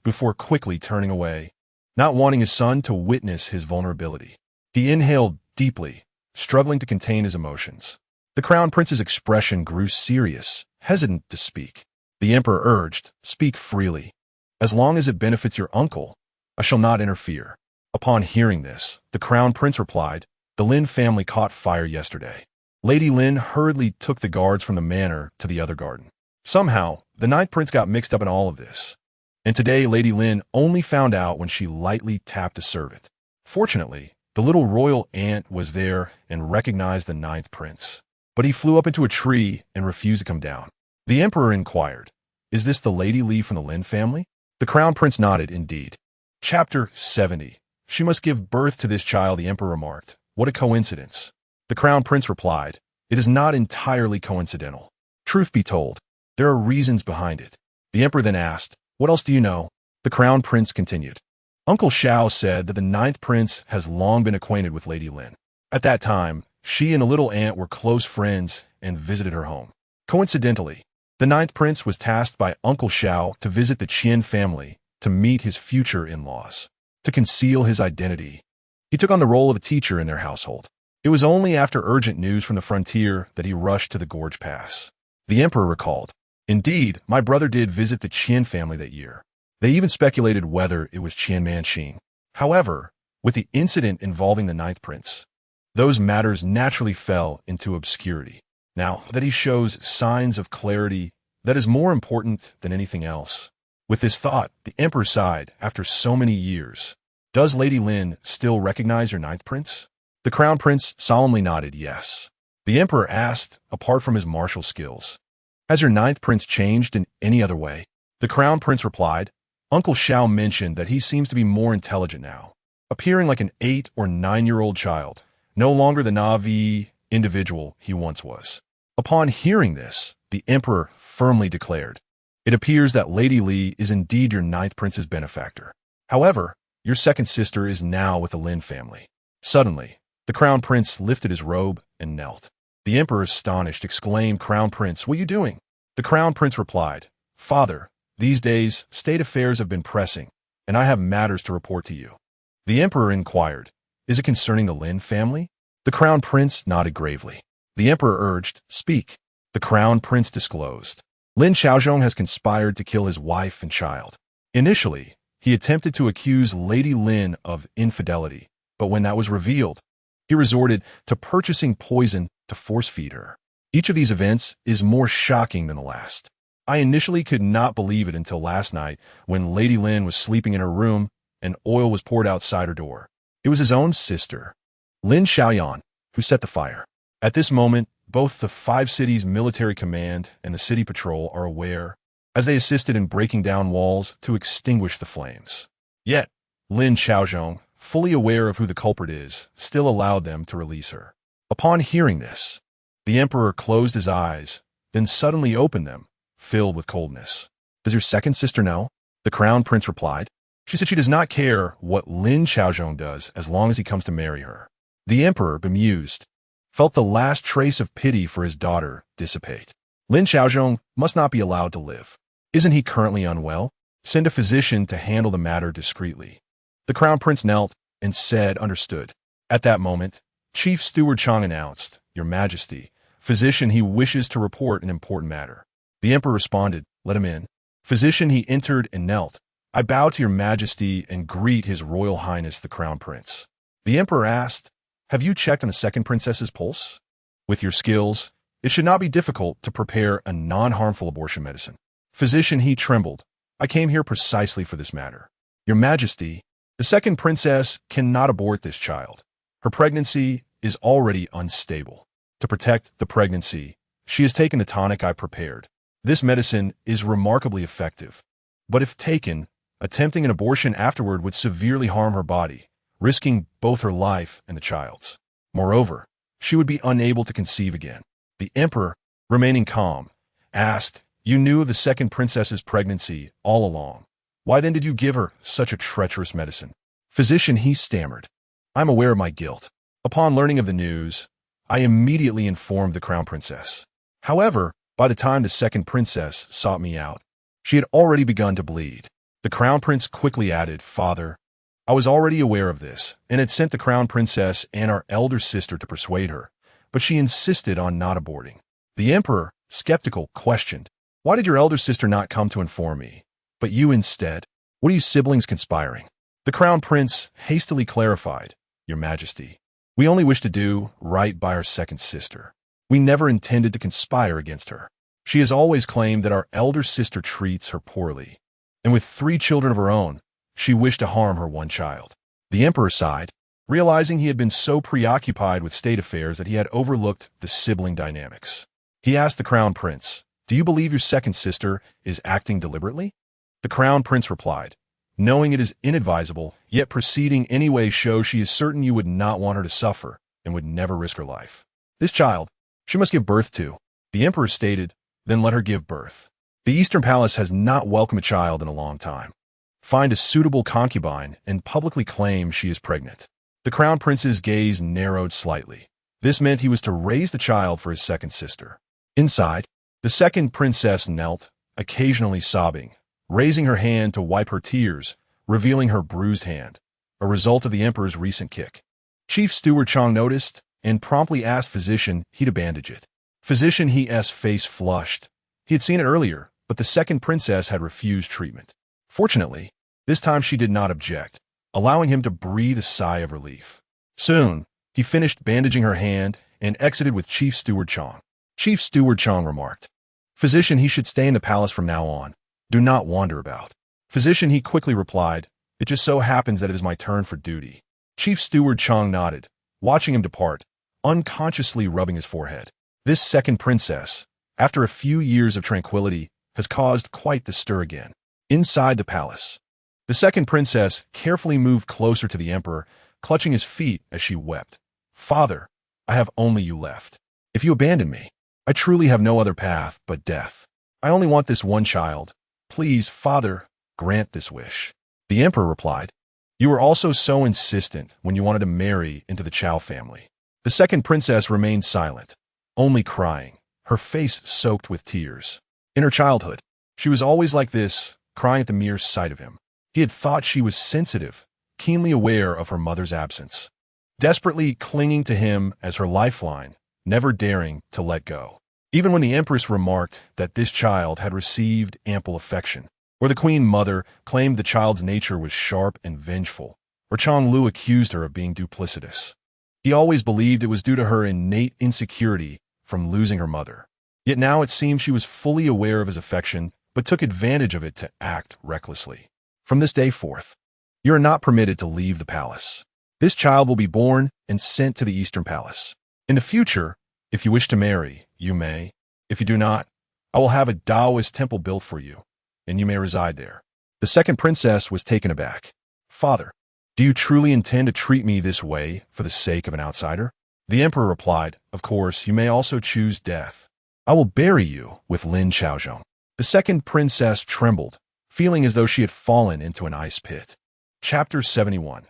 before quickly turning away, not wanting his son to witness his vulnerability. He inhaled deeply, struggling to contain his emotions. The crown prince's expression grew serious, hesitant to speak. The emperor urged, Speak freely. As long as it benefits your uncle, I shall not interfere. Upon hearing this, the crown prince replied, The Lin family caught fire yesterday. Lady Lin hurriedly took the guards from the manor to the other garden. Somehow, the ninth prince got mixed up in all of this. And today Lady Lin only found out when she lightly tapped a servant. Fortunately, the little royal ant was there and recognized the ninth prince. But he flew up into a tree and refused to come down. The emperor inquired, Is this the Lady Li from the Lin family? The crown prince nodded, indeed. Chapter 70. She must give birth to this child, the emperor remarked. What a coincidence. The crown prince replied, It is not entirely coincidental. Truth be told, there are reasons behind it. The emperor then asked, What else do you know? The crown prince continued. Uncle Xiao said that the ninth prince has long been acquainted with Lady Lin. At that time, she and the little ant were close friends and visited her home. Coincidentally, the ninth prince was tasked by Uncle Xiao to visit the Qian family to meet his future in-laws. To conceal his identity, he took on the role of a teacher in their household. It was only after urgent news from the frontier that he rushed to the Gorge Pass. The emperor recalled, Indeed, my brother did visit the Qian family that year. They even speculated whether it was Qian Manqing. However, with the incident involving the ninth prince, those matters naturally fell into obscurity. Now that he shows signs of clarity, that is more important than anything else. With this thought, the emperor sighed after so many years. Does Lady Lin still recognize your ninth prince? The crown prince solemnly nodded yes. The emperor asked, apart from his martial skills, Has your ninth prince changed in any other way? The crown prince replied, Uncle Xiao mentioned that he seems to be more intelligent now, appearing like an 8 or 9-year-old child, no longer the naive individual he once was. Upon hearing this, the emperor firmly declared, It appears that Lady Li is indeed your ninth prince's benefactor. However, your second sister is now with the Lin family. Suddenly, the crown prince lifted his robe and knelt. The emperor, astonished, exclaimed, Crown Prince, what are you doing? The crown prince replied, Father, these days, state affairs have been pressing, and I have matters to report to you. The emperor inquired, Is it concerning the Lin family? The crown prince nodded gravely. The emperor urged, Speak. The crown prince disclosed. Lin Xiaozhong has conspired to kill his wife and child. Initially, He attempted to accuse Lady Lin of infidelity, but when that was revealed, he resorted to purchasing poison to force-feed her. Each of these events is more shocking than the last. I initially could not believe it until last night when Lady Lin was sleeping in her room and oil was poured outside her door. It was his own sister, Lin Xiaoman, who set the fire. At this moment, both the 5 cities' military command and the city patrol are aware, as they assisted in breaking down walls to extinguish the flames. Yet, Lin Xiaozhong, fully aware of who the culprit is, still allowed them to release her. Upon hearing this, the emperor closed his eyes, then suddenly opened them, filled with coldness. "Does your second sister know?" The crown prince replied. She said she does not care what Lin Xiaozhong does as long as he comes to marry her. The emperor, bemused, felt the last trace of pity for his daughter dissipate. Lin Xiaozhong must not be allowed to live. Isn't he currently unwell? Send a physician to handle the matter discreetly. The crown prince knelt and said, "Understood." At that moment, Chief Steward Chang announced, "Your Majesty, physician, he wishes to report an important matter." The emperor responded, "Let him in." Physician, he entered and knelt. "I bow to your Majesty and greet His Royal Highness the Crown Prince." The emperor asked, "Have you checked on the second princess's pulse? With your skills, it should not be difficult to prepare a non-harmful abortion medicine." Physician, he trembled. "I came here precisely for this matter. Your Majesty, the second princess cannot abort this child. Her pregnancy is already unstable. To protect the pregnancy, she has taken the tonic I prepared. This medicine is remarkably effective, but if taken, attempting an abortion afterward would severely harm her body, risking both her life and the child's. Moreover, she would be unable to conceive again." The emperor, remaining calm, asked, "You knew of the second princess's pregnancy all along. Why then did you give her such a treacherous medicine?" Physician, he stammered, "I'm aware of my guilt. Upon learning of the news, I immediately informed the crown princess. However, by the time the second princess sought me out, she had already begun to bleed." The crown prince quickly added, "Father, I was already aware of this and had sent the crown princess and our elder sister to persuade her, but she insisted on not aborting." The emperor, skeptical, questioned, "Why did your elder sister not come to inform me, but you instead? What are you siblings conspiring?" The crown prince hastily clarified, "Your Majesty, we only wish to do right by our second sister. We never intended to conspire against her. She has always claimed that our elder sister treats her poorly, and with 3 children of her own, she wished to harm her one child." The emperor sighed, realizing he had been so preoccupied with state affairs that he had overlooked the sibling dynamics. He asked the crown prince, "Do you believe your second sister is acting deliberately?" The crown prince replied, "Knowing it is inadvisable, yet proceeding anyway shows she is certain you would not want her to suffer and would never risk her life. This child, she must give birth to." The emperor stated, "Then let her give birth. The Eastern Palace has not welcomed a child in a long time. Find a suitable concubine and publicly claim she is pregnant." The crown prince's gaze narrowed slightly. This meant he was to raise the child for his second sister. Inside, the second princess knelt, occasionally sobbing, raising her hand to wipe her tears, revealing her bruised hand, a result of the emperor's recent kick. Chief Steward Chang noticed and promptly asked physician he to bandage it. Physician he's face flushed. He had seen it earlier, but the second princess had refused treatment. Fortunately, this time she did not object, allowing him to breathe a sigh of relief. Soon, he finished bandaging her hand and exited with Chief Steward Chang. Chief Steward Chang remarked, "Physician, he should stay in the palace from now on. Do not wander about." Physician, he quickly replied, "It just so happens that it is my turn for duty." Chief Steward Chang nodded, watching him depart, unconsciously rubbing his forehead. This second princess, after a few years of tranquility, has caused quite the stir again. Inside the palace, the second princess carefully moved closer to the emperor, clutching his feet as she wept. "Father, I have only you left. If you abandon me, I truly have no other path but death. I only want this one child. Please, Father, grant this wish." The emperor replied, "You were also so insistent when you wanted to marry into the Chow family." The second princess remained silent, only crying, her face soaked with tears. In her childhood, she was always like this, crying at the mere sight of him. He had thought she was sensitive, keenly aware of her mother's absence, desperately clinging to him as her lifeline, never daring to let go. Even when the empress remarked that this child had received ample affection, Or the queen mother claimed the child's nature was sharp and vengeful, or Chonglu accused her of being duplicitous. He always believed it was due to her innate insecurity from losing her mother. Yet now it seemed she was fully aware of his affection, but took advantage of it to act recklessly. From this day forth, you are not permitted to leave the palace. This child will be born and sent to the Eastern Palace. In the future, if you wish to marry, you may. If you do not, I will have a Taoist temple built for you, and you may reside there. The second princess was taken aback. Father, do you truly intend to treat me this way for the sake of an outsider? The emperor replied, of course, you may also choose death. I will bury you with Lin Xiaozhong. The second princess trembled, feeling as though she had fallen into an ice pit. Chapter 71.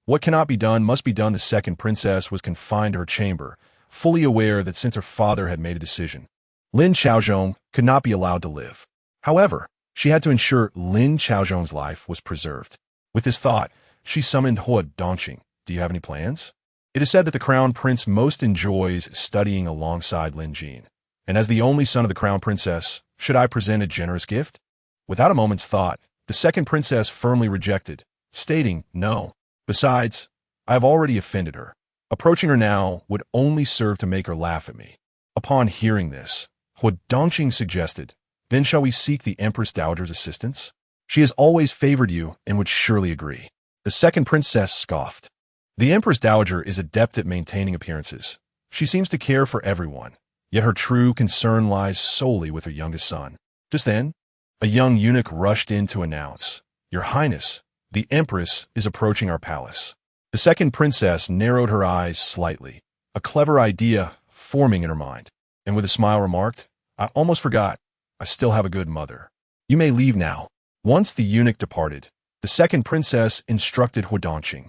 What cannot be done must be done. The second princess was confined to her chamber, fully aware that since her father had made a decision, Lin Xiaozhong could not be allowed to live. However, she had to ensure Lin Xiaozhong's life was preserved. With this thought, she summoned Hua Dongqing. Do you have any plans? It is said that the crown prince most enjoys studying alongside Lin Jin, and as the only son of the crown princess, should I present a generous gift? Without a moment's thought, the second princess firmly rejected, stating no. Besides, I have already offended her. Approaching her now would only serve to make her laugh at me. Upon hearing this, Hua Dongqing suggested, then shall we seek the Empress Dowager's assistance? She has always favored you and would surely agree. The second princess scoffed. The Empress Dowager is adept at maintaining appearances. She seems to care for everyone, yet her true concern lies solely with her youngest son. Just then, a young eunuch rushed in to announce, Your Highness, the Empress is approaching our palace. The second princess narrowed her eyes slightly, a clever idea forming in her mind, and with a smile remarked, I almost forgot, I still have a good mother. You may leave now. Once the eunuch departed, the second princess instructed Hua Dongqing,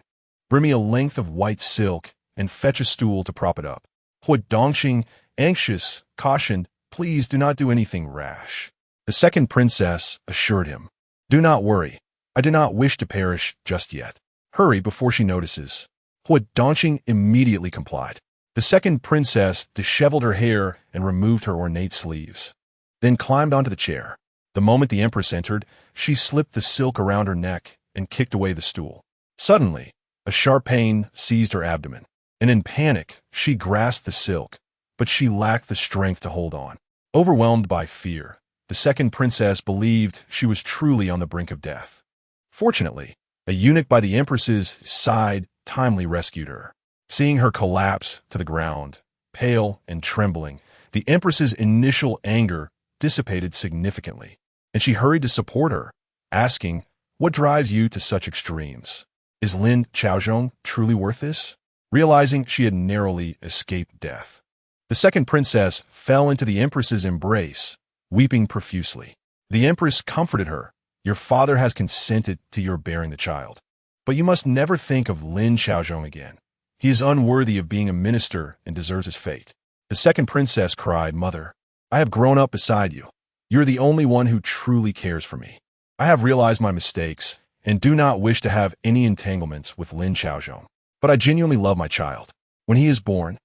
bring me a length of white silk and fetch a stool to prop it up. Hua Dongqing, anxious, cautioned, please do not do anything rash. The second princess assured him, do not worry, I do not wish to perish just yet. Hurry before she notices. Hua Dongqing immediately complied. The second princess disheveled her hair and removed her ornate sleeves, then climbed onto the chair. The moment the empress entered, she slipped the silk around her neck and kicked away the stool. Suddenly, a sharp pain seized her abdomen, and in panic, she grasped the silk, but she lacked the strength to hold on. Overwhelmed by fear, the second princess believed she was truly on the brink of death. Fortunately, a eunuch by the empress's side timely rescued her. Seeing her collapse to the ground, pale and trembling, the empress's initial anger dissipated significantly, and she hurried to support her, asking, what drives you to such extremes? Is Lin Xiaozhong truly worth this? Realizing she had narrowly escaped death, the second princess fell into the empress's embrace, weeping profusely. The empress comforted her. Your father has consented to your bearing the child, but you must never think of Lin Xiaozhong again. He is unworthy of being a minister and deserves his fate. The second princess cried, Mother, I have grown up beside you. You're the only one who truly cares for me. I have realized my mistakes and do not wish to have any entanglements with Lin Xiaozhong. But I genuinely love my child. When he is born,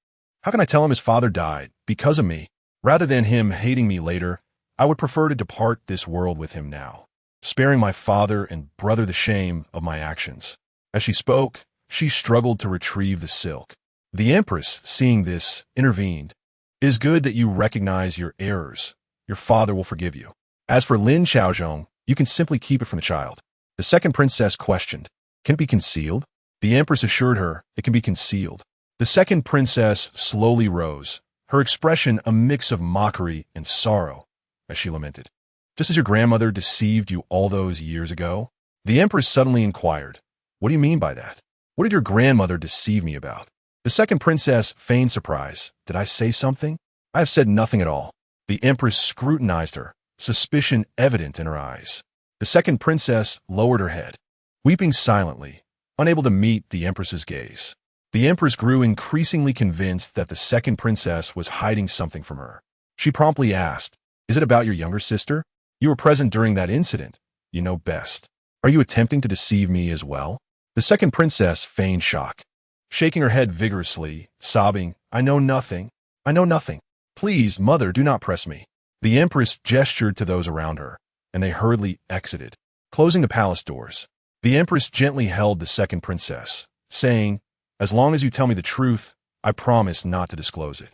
how can I tell him his father died because of me? Rather than him hating me later, I would prefer to depart this world with him now, sparing my father and brother the shame of my actions. As she spoke, she struggled to retrieve the silk. The empress, seeing this, intervened. It is good that you recognize your errors. Your father will forgive you. As for Lin Xiaozhong, you can simply keep it from the child. The second princess questioned, Can it be concealed? The empress assured her it can be concealed. The second princess slowly rose, her expression a mix of mockery and sorrow, as she lamented. Just as your grandmother deceived you all those years ago? The empress suddenly inquired, What do you mean by that? What did your grandmother deceive me about? The second princess feigned surprise. Did I say something? I have said nothing at all. The empress scrutinized her, suspicion evident in her eyes. The second princess lowered her head, weeping silently, unable to meet the empress's gaze. The empress grew increasingly convinced that the second princess was hiding something from her. She promptly asked, Is it about your younger sister? You were present during that incident. You know best. Are you attempting to deceive me as well? The second princess feigned shock, shaking her head vigorously, sobbing, I know nothing. I know nothing. Please, mother, do not press me. The empress gestured to those around her, and they hurriedly exited, closing the palace doors. The empress gently held the second princess, saying, "As long as you tell me the truth, I promise not to disclose it."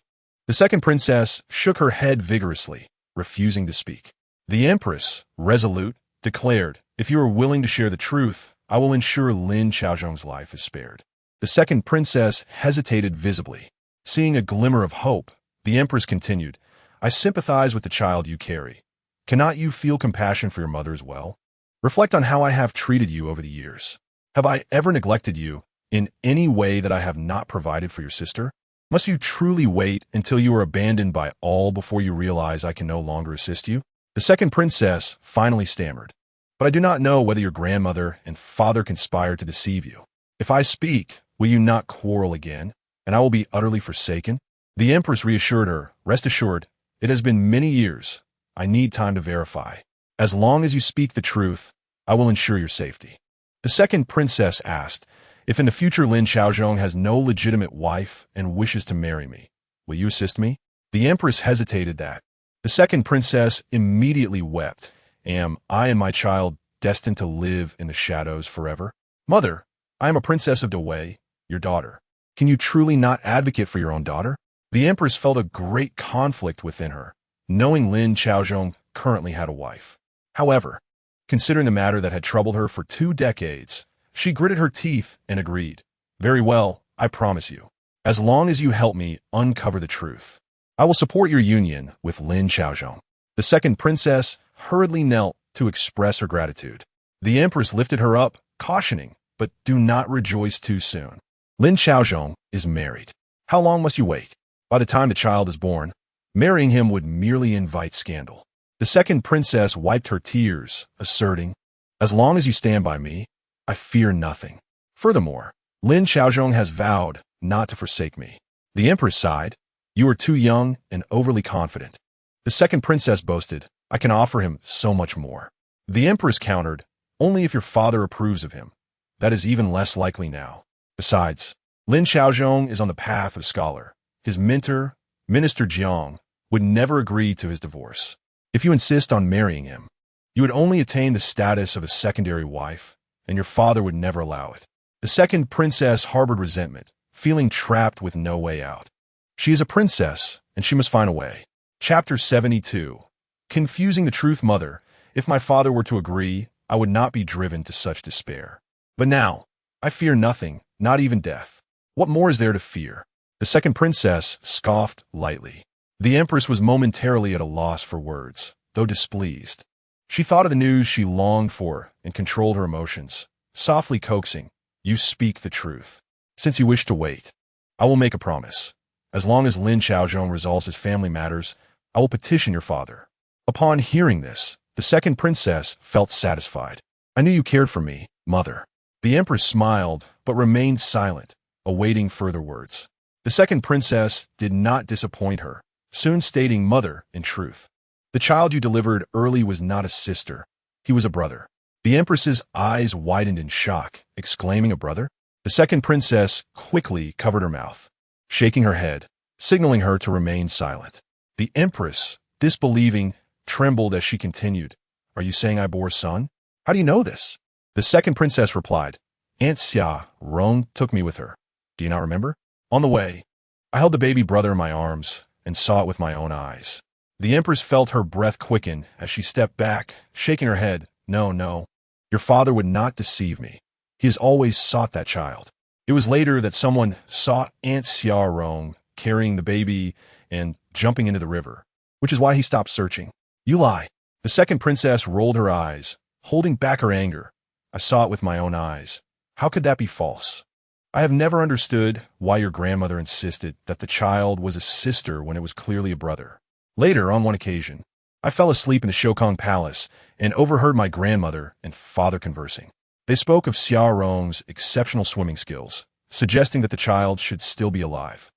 The second princess shook her head vigorously, refusing to speak. The empress, resolute, declared, "If you are willing to share the truth, I will ensure Lin Xiaozhong's life is spared." The second princess hesitated visibly. Seeing a glimmer of hope, the empress continued, "I sympathize with the child you carry. Cannot you feel compassion for your mother as well? Reflect on how I have treated you over the years. Have I ever neglected you in any way that I have not provided for your sister? Must you truly wait until you are abandoned by all before you realize I can no longer assist you?" The second princess finally stammered, "But I do not know whether your grandmother and father conspired to deceive you. If I speak, will you not quarrel again, and I will be utterly forsaken?" The empress reassured her, "Rest assured, it has been many years. I need time to verify. As long as you speak the truth, I will ensure your safety." The second princess asked, "If in the future Lin Xiaozhong has no legitimate wife and wishes to marry me, will you assist me?" The empress hesitated that. The second princess immediately wept. "Am I and my child destined to live in the shadows forever? Mother, I am a princess of Dawei, your daughter. Can you truly not advocate for your own daughter?" The empress felt a great conflict within her, knowing Lin Xiaozhong currently had a wife. However, considering the matter that had troubled her for 2 decades, she gritted her teeth and agreed. "Very well, I promise you. As long as you help me uncover the truth, I will support your union with Lin Xiaozhong." The second princess hurriedly knelt to express her gratitude. The empress lifted her up, cautioning, "But do not rejoice too soon. Lin Xiaozhong is married. How long must you wait? By the time the child is born, marrying him would merely invite scandal." The second princess wiped her tears, asserting, "As long as you stand by me, I fear nothing. Furthermore, Lin Xiaozhong has vowed not to forsake me." The empress sighed, "You are too young and overly confident." The second princess boasted, "I can offer him so much more." The empress countered, "Only if your father approves of him. That is even less likely now. Besides, Lin Xiaozhong is on the path of a scholar. His mentor, Minister Jiang, would never agree to his divorce. If you insist on marrying him, you would only attain the status of a secondary wife, and your father would never allow it." The second princess harbored resentment, feeling trapped with no way out. She is a princess, and she must find a way. Chapter 72. Confusing the truth. "Mother, if my father were to agree, I would not be driven to such despair. But now, I fear nothing, not even death. What more is there to fear?" The second princess scoffed lightly. The empress was momentarily at a loss for words, though displeased. She thought of the news she longed for and controlled her emotions, softly coaxing, "You speak the truth. Since you wish to wait, I will make a promise. As long as Lin Xiaozhong resolves his family matters, I will petition your father." Upon hearing this, the second princess felt satisfied. "I knew you cared for me, mother." The empress smiled, but remained silent, awaiting further words. The second princess did not disappoint her, soon stating, "Mother, in truth, the child you delivered early was not a sister. He was a brother." The empress's eyes widened in shock, exclaiming, "A brother?" The second princess quickly covered her mouth, shaking her head, signaling her to remain silent. The empress, disbelieving, trembled as she continued, "Are you saying I bore a son? How do you know this?" The second princess replied, "Aunt Xia Rong took me with her. Do you not remember? On the way, I held the baby brother in my arms and saw it with my own eyes." The empress felt her breath quicken as she stepped back, shaking her head. "No, no, your father would not deceive me. He has always sought that child. It was later that someone saw Aunt Xia Rong carrying the baby and jumping into the river, which is why he stopped searching." "You lie." The second princess rolled her eyes, holding back her anger. "I saw it with my own eyes. How could that be false? I have never understood why your grandmother insisted that the child was a sister when it was clearly a brother. Later, on one occasion, I fell asleep in the Shokong Palace and overheard my grandmother and father conversing. They spoke of Xia Rong's exceptional swimming skills, suggesting that the child should still be alive.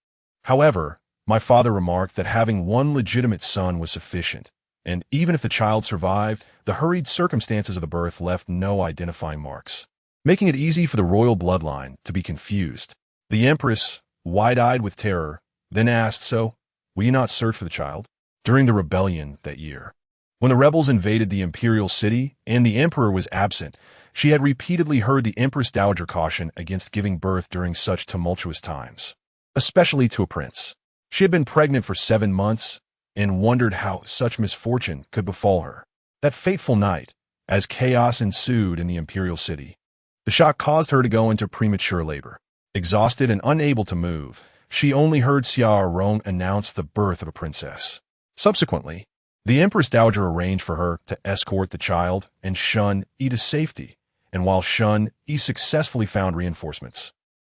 However, my father remarked that having one legitimate son was sufficient, and even if the child survived, the hurried circumstances of the birth left no identifying marks, making it easy for the royal bloodline to be confused. The empress, wide-eyed with terror, then asked, "So, will you not search for the child?" During the rebellion that year, When the rebels invaded the imperial city and the emperor was absent, she had repeatedly heard the Empress Dowager caution against giving birth during such tumultuous times, especially to a prince. She had been pregnant for 7 months and wondered how such misfortune could befall her. That fateful night, as chaos ensued in the imperial city, the shock caused her to go into premature labor. Exhausted and unable to move, she only heard Xiaoman announce the birth of a princess. Subsequently, the Empress Dowager arranged for her to escort the child and Shun Yi to safety, and while Shun Yi successfully found reinforcements,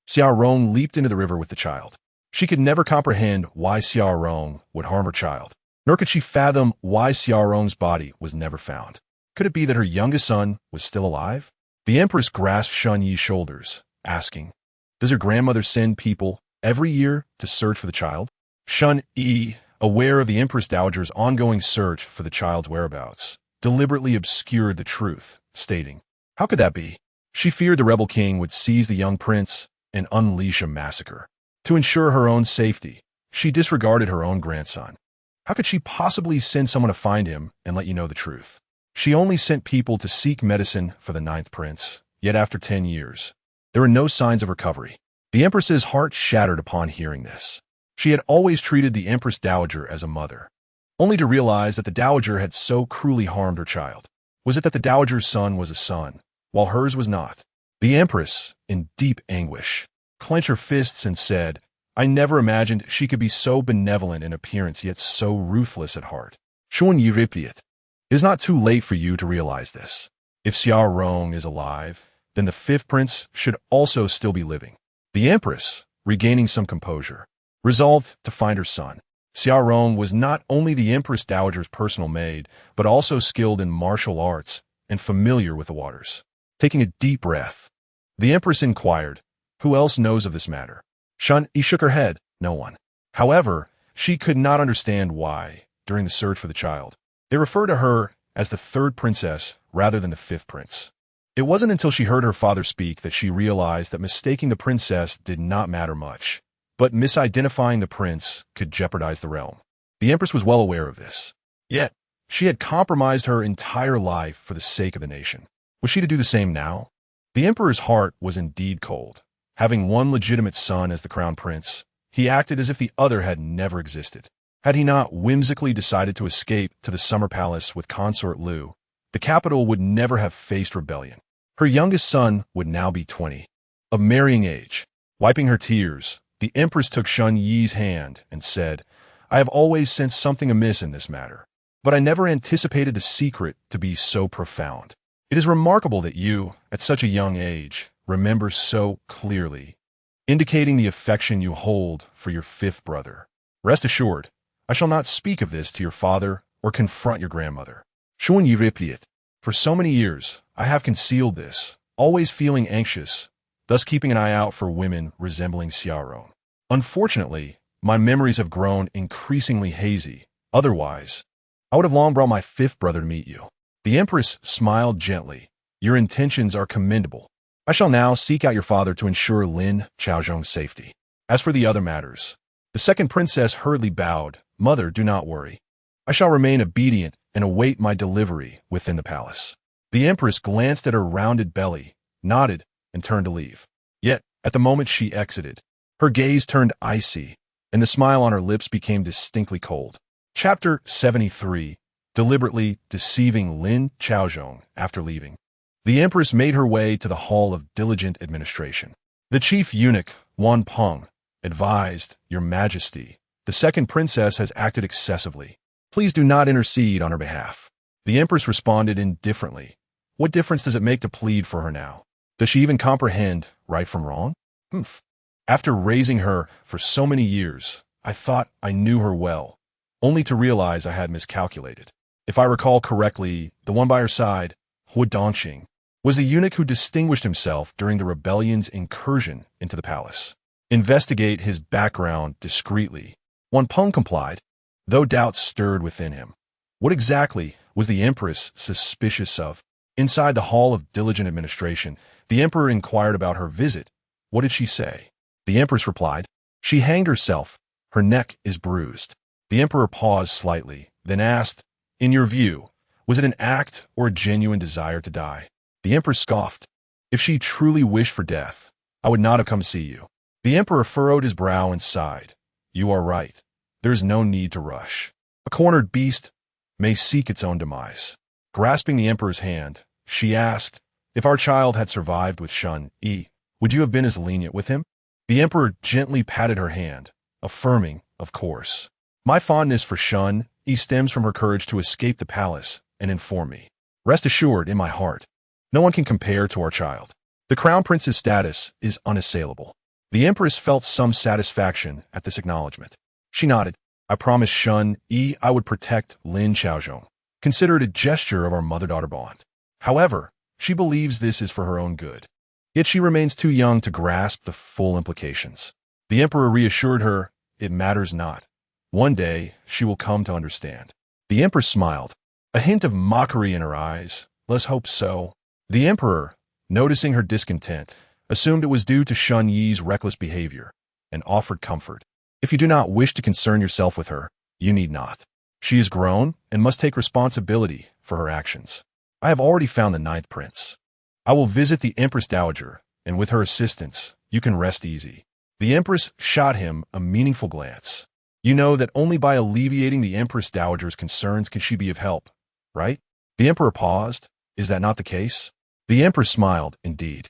Xiaoman leaped into the river with the child. She could never comprehend why Xiaoman would harm her child, nor could she fathom why Xiaoman's body was never found. Could it be that her youngest son was still alive? The Empress grasped Shun Yi's shoulders, asking, "Does her grandmother send people every year to search for the child?" Shun Yi, aware of the Empress Dowager's ongoing search for the child's whereabouts, deliberately obscured the truth, stating, "How could that be?" She feared the rebel king would seize the young prince and unleash a massacre. To ensure her own safety, she disregarded her own grandson. How could she possibly send someone to find him and let you know the truth? She only sent people to seek medicine for the 9th prince, yet after 10 years, there were no signs of recovery. The Empress's heart shattered upon hearing this. She had always treated the Empress Dowager as a mother, only to realize that the Dowager had so cruelly harmed her child. Was it that the Dowager's son was a son, while hers was not? The Empress, in deep anguish, clenched her fists and said, "I never imagined she could be so benevolent in appearance yet so ruthless at heart. Shun Yi repeat. It is not too late for you to realize this. If Xiaoman is alive, then the 5th prince should also still be living." The Empress, regaining some composure, resolved to find her son. Xiaoman was not only the Empress Dowager's personal maid, but also skilled in martial arts and familiar with the waters. Taking a deep breath, the Empress inquired, "Who else knows of this matter?" Shun Yi shook her head, "No one." However, she could not understand why, during the search for the child, they referred to her as the 3rd princess rather than the 5th prince. It wasn't until she heard her father speak that she realized that mistaking the princess did not matter much, but misidentifying the prince could jeopardize the realm. The Empress was well aware of this. Yet, she had compromised her entire life for the sake of the nation. Was she to do the same now? The Emperor's heart was indeed cold. Having one legitimate son as the crown prince, he acted as if the other had never existed. Had he not whimsically decided to escape to the summer palace with consort Lu, the capital would never have faced rebellion. Her youngest son would now be 20, of marrying age. Wiping her tears, the Empress took Shun Yi's hand and said, "I have always sensed something amiss in this matter, but I never anticipated the secret to be so profound. It is remarkable that you, at such a young age, remember so clearly, indicating the affection you hold for your 5th brother. Rest assured, I shall not speak of this to your father or confront your grandmother." Shun Yi repeated, "For so many years, I have concealed this, always feeling anxious, thus keeping an eye out for women resembling Xiaoman. Unfortunately, my memories have grown increasingly hazy. Otherwise, I would have long brought my 5th brother to meet you." The Empress smiled gently. "Your intentions are commendable. I shall now seek out your father to ensure Lin Chaozhong's safety. As for the other matters," the 2nd princess hurriedly bowed, "Mother, do not worry. I shall remain obedient and await my delivery within the palace." The Empress glanced at her rounded belly, nodded, and turned to leave. Yet, at the moment she exited, her gaze turned icy, and the smile on her lips became distinctly cold. Chapter 73. Deliberately deceiving Lin Chaozhong after leaving. The Empress made her way to the Hall of Diligent Administration. The chief eunuch, Wan Peng, advised, "Your Majesty, the 2nd princess has acted excessively. Please do not intercede on her behalf." The Empress responded indifferently. What difference does it make to plead for her now? Does she even comprehend right from wrong? After raising her for so many years, I thought I knew her well, only to realize I had miscalculated. If I recall correctly, the one by her side, Hu Dongqing, was the eunuch who distinguished himself during the rebellion's incursion into the palace. Investigate his background discreetly. Wan Peng complied, though doubts stirred within him. What exactly was the Empress suspicious of? Inside the Hall of Diligent Administration, the Emperor inquired about her visit. What did she say? The Empress replied, "She hanged herself. Her neck is bruised." The Emperor paused slightly, then asked, "In your view, Was it an act or a genuine desire to die? The empress scoffed. If she truly wished for death, I would not have come to see you. The emperor furrowed his brow and sighed. You are right. There is no need to rush. A cornered beast may seek its own demise. Grasping the emperor's hand, she asked, if our child had survived with Shun Yi, would you have been as lenient with him? The emperor gently patted her hand, affirming, of course. My fondness for Shun Yi stems from her courage to escape the palace and inform me. Rest assured, in my heart, no one can compare to our child. The crown prince's status is unassailable. The empress felt some satisfaction at this acknowledgement. She nodded. I promised Shun Yi I would protect Lin Xiaozhong. Consider it a gesture of our mother-daughter bond. However, she believes this is for her own good. Yet she remains too young to grasp the full implications. The emperor reassured her, it matters not. One day, she will come to understand. The empress smiled, a hint of mockery in her eyes. Let's hope so. The emperor, noticing her discontent, assumed it was due to Shun Yi's reckless behavior, and offered comfort. If you do not wish to concern yourself with her, you need not. She is grown and must take responsibility for her actions. I have already found the 9th prince. I will visit the Empress Dowager, and with her assistance, you can rest easy. The Empress shot him a meaningful glance. You know that only by alleviating the Empress Dowager's concerns can she be of help, right? The Emperor paused. Is that not the case? The Empress smiled, indeed.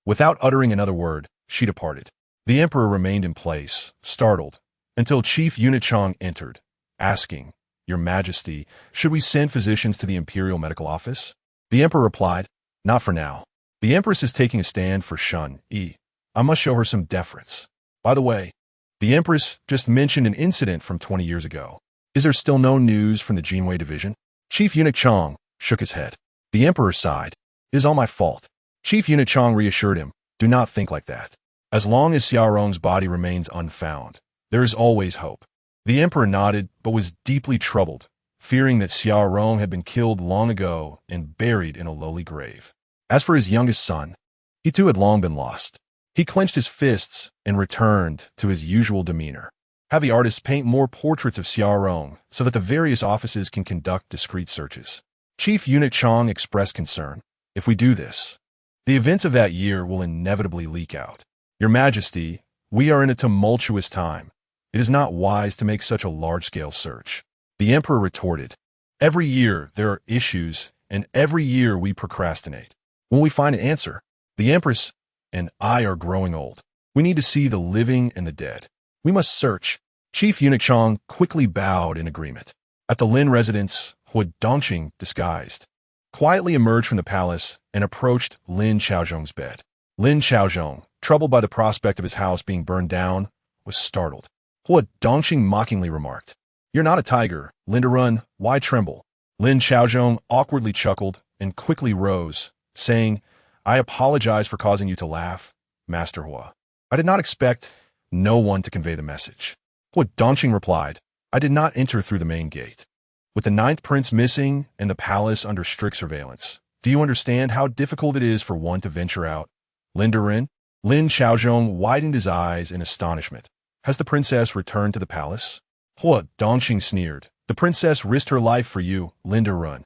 Without uttering another word, she departed. The Emperor remained in place, startled, until Chief Yunichong entered, asking, Your Majesty, should we send physicians to the Imperial Medical Office? The Emperor replied, Not for now. The Empress is taking a stand for Shun Yi. I must show her some deference. By the way, the Empress just mentioned an incident from 20 years ago. Is there still no news from the Jinwei division? Chief Yunichong shook his head. The Emperor sighed. It is all my fault. Chief Yunichong reassured him, Do not think like that. As long as Xiaorong's body remains unfound, there is always hope. The Emperor nodded, but was deeply troubled, fearing that Xiaorong had been killed long ago and buried in a lowly grave. As for his youngest son, he too had long been lost. He clenched his fists and returned to his usual demeanor. Have the artists paint more portraits of Xiaorong so that the various offices can conduct discreet searches. Chief Yunichong expressed concern. If we do this, the events of that year will inevitably leak out. Your Majesty, we are in a tumultuous time. It is not wise to make such a large-scale search. The Emperor retorted, Every year there are issues, and every year we procrastinate. When we find an answer, the Empress and I are growing old. We need to see the living and the dead. We must search. Chief Yunichong quickly bowed in agreement. At the Lin residence, Hua Dongqing, disguised, quietly emerged from the palace and approached Lin Xiaozhong's bed. Lin Xiaozhong, troubled by the prospect of his house being burned down, was startled. Hua Dongqing mockingly remarked, You're not a tiger, Linda Run, why tremble? Lin Xiaozhong awkwardly chuckled and quickly rose, saying, I apologize for causing you to laugh, Master Hua. I did not expect no one to convey the message. Hua Dongqing replied, I did not enter through the main gate. With the 9th prince missing and the palace under strict surveillance, do you understand how difficult it is for one to venture out? Linda Rin? Lin Xiaozhong widened his eyes in astonishment. Has the princess returned to the palace? Hua Dongqing sneered. The princess risked her life for you, Linda Run.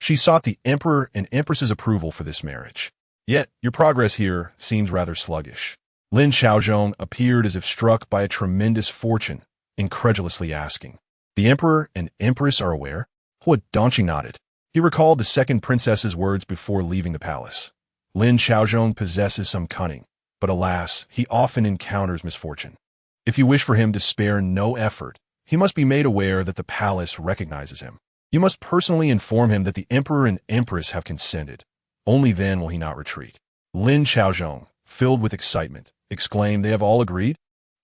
She sought the emperor and empress's approval for this marriage. Yet, your progress here seems rather sluggish. Lin Xiaozhong appeared as if struck by a tremendous fortune, incredulously asking, The emperor and empress are aware? Hua Dongqing nodded. He recalled the second princess's words before leaving the palace. Lin Xiaozhong possesses some cunning, but alas, he often encounters misfortune. If you wish for him to spare no effort, he must be made aware that the palace recognizes him. You must personally inform him that the emperor and empress have consented. Only then will he not retreat. Lin Xiaozhong, filled with excitement, exclaimed, They have all agreed?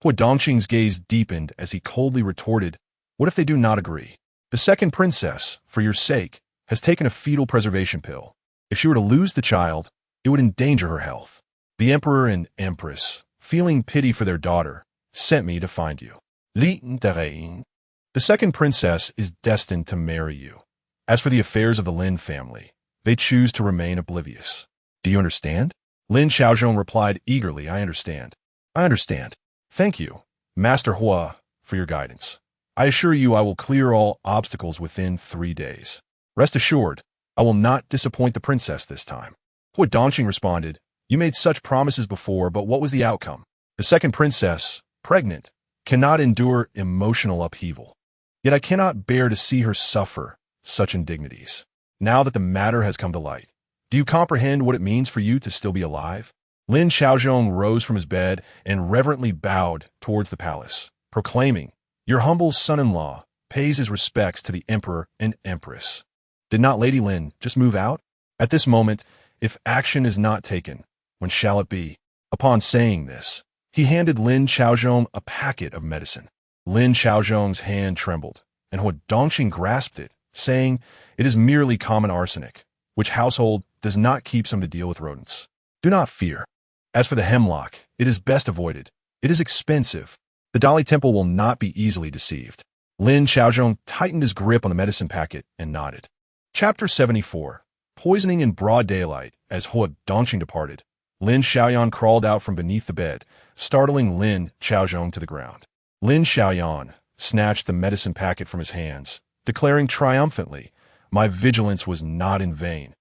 Hua Dongqing's gaze deepened as he coldly retorted, What if they do not agree? The second princess, for your sake, has taken a fetal preservation pill. If she were to lose the child, it would endanger her health. The emperor and empress, feeling pity for their daughter, sent me to find you. The second princess is destined to marry you. As for the affairs of the Lin family, they choose to remain oblivious. Do you understand? Lin Xiaozhong replied eagerly, I understand. I understand. Thank you, Master Hua, for your guidance. I assure you I will clear all obstacles within 3 days. Rest assured, I will not disappoint the princess this time. Hua Dongqing responded, you made such promises before, but what was the outcome? The second princess, pregnant, cannot endure emotional upheaval. Yet I cannot bear to see her suffer such indignities. Now that the matter has come to light, do you comprehend what it means for you to still be alive? Lin Xiaozhong rose from his bed and reverently bowed towards the palace, proclaiming, your humble son-in-law pays his respects to the emperor and empress. Did not Lady Lin just move out? At this moment, if action is not taken, when shall it be? Upon saying this, he handed Lin Xiaozhong a packet of medicine. Lin Xiaozhong's hand trembled, and Hua Dongqing grasped it, saying, it is merely common arsenic, which household does not keep some to deal with rodents. Do not fear. As for the hemlock, it is best avoided. It is expensive. The Dali Temple will not be easily deceived. Lin Xiaozhong tightened his grip on the medicine packet and nodded. Chapter 74. Poisoning in broad daylight. As Hua Dongqing departed, Lin Xiaoyan crawled out from beneath the bed, startling Lin Xiaozhong to the ground. Lin Xiaoyan snatched the medicine packet from his hands, declaring triumphantly, my vigilance was not in vain.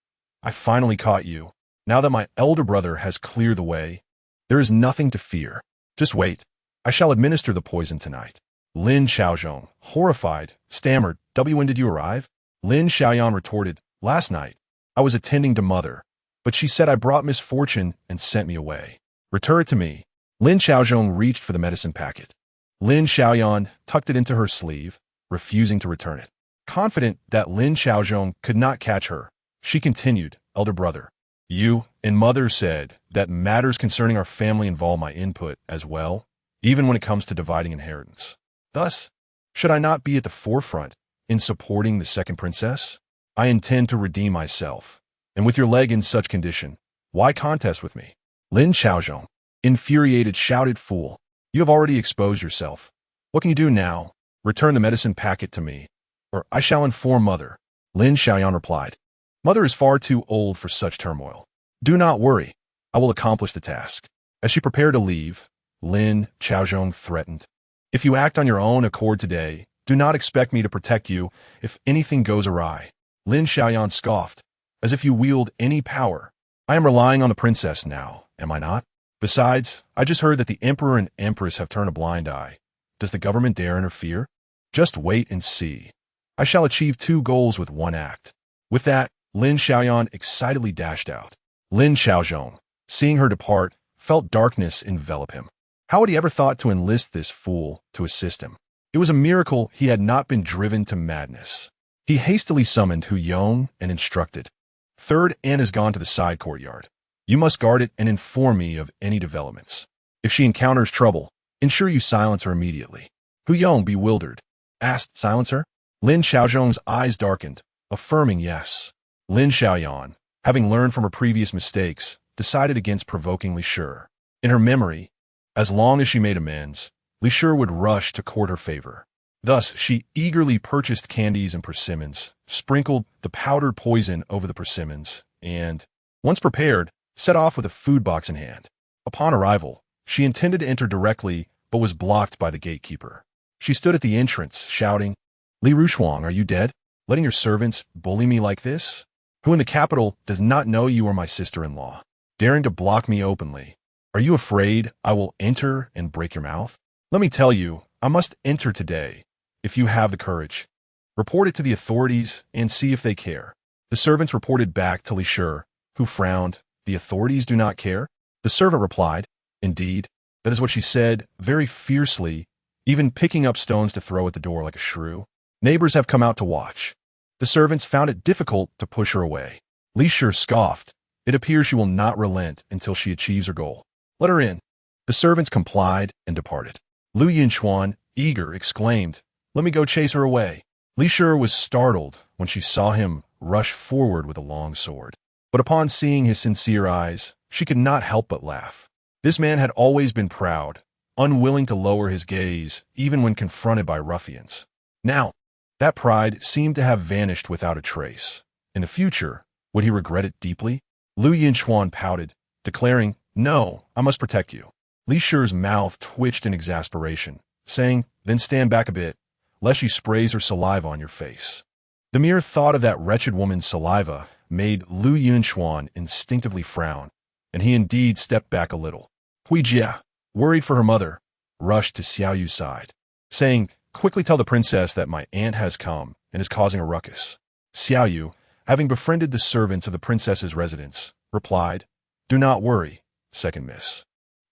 I finally caught you. Now that my elder brother has cleared the way, there is nothing to fear. Just wait. I shall administer the poison tonight. Lin Xiaozhong, horrified, stammered, when did you arrive? Lin Xiaoyan retorted, last night. I was attending to mother, but she said I brought misfortune and sent me away. Return it to me. Lin Xiaozhong reached for the medicine packet. Lin Xiaoyan tucked it into her sleeve, refusing to return it. Confident that Lin Xiaozhong could not catch her, she continued, elder brother, you and mother said that matters concerning our family involve my input as well, even when it comes to dividing inheritance. Thus, should I not be at the forefront in supporting the second princess? I intend to redeem myself, and with your leg in such condition, why contest with me? Lin Xiaozhong, infuriated, shouted, fool, you have already exposed yourself. What can you do now? Return the medicine packet to me, or I shall inform mother. Lin Xiaoyan replied, mother is far too old for such turmoil. Do not worry, I will accomplish the task. As she prepared to leave, Lin Xiaozhong threatened, if you act on your own accord today, do not expect me to protect you if anything goes awry. Lin Xiaoyan scoffed, as if you wield any power. I am relying on the princess now, am I not? Besides, I just heard that the emperor and empress have turned a blind eye. Does the government dare interfere? Just wait and see. I shall achieve 2 goals with 1 act. With that, Lin Xiaoyan excitedly dashed out. Lin Xiaozhong, seeing her depart, felt darkness envelop him. How had he ever thought to enlist this fool to assist him? It was a miracle he had not been driven to madness. He hastily summoned Hu Yong and instructed, Third Anne has gone to the side courtyard. You must guard it and inform me of any developments. If she encounters trouble, ensure you silence her immediately. Hu Yong, bewildered, asked, silence her? Lin Xiaozhong's eyes darkened, affirming yes. Lin Xiaoyan, having learned from her previous mistakes, decided against provoking Li Shi. In her memory, as long as she made amends, Li Shi would rush to court her favor. Thus, she eagerly purchased candies and persimmons, sprinkled the powdered poison over the persimmons, and, once prepared, set off with a food box in hand. Upon arrival, she intended to enter directly, but was blocked by the gatekeeper. She stood at the entrance, shouting, Li Rushuang, are you dead? Letting your servants bully me like this? Who in the capital does not know you are my sister-in-law? Daring to block me openly. Are you afraid I will enter and break your mouth? Let me tell you, I must enter today. If you have the courage, report it to the authorities and see if they care. The servants reported back to Li Shi, who frowned. The authorities do not care? The servant replied, indeed, that is what she said, very fiercely, even picking up stones to throw at the door like a shrew. Neighbors have come out to watch. The servants found it difficult to push her away. Li Shi scoffed. It appears she will not relent until she achieves her goal. Let her in. The servants complied and departed. Lu Yinchuan, eager, exclaimed, let me go chase her away. Li Shi was startled when she saw him rush forward with a long sword. But upon seeing his sincere eyes, she could not help but laugh. This man had always been proud, unwilling to lower his gaze even when confronted by ruffians. Now, that pride seemed to have vanished without a trace. In the future, would he regret it deeply? Lu Yinchuan pouted, declaring, no, I must protect you. Li Shi's mouth twitched in exasperation, saying, then stand back a bit, lest she sprays her saliva on your face. The mere thought of that wretched woman's saliva made Lu Yunxuan instinctively frown, and he indeed stepped back a little. Hui Jia, worried for her mother, rushed to Xiao Yu's side, saying, "Quickly tell the princess that my aunt has come and is causing a ruckus." Xiao Yu, having befriended the servants of the princess's residence, replied, "Do not worry, second miss.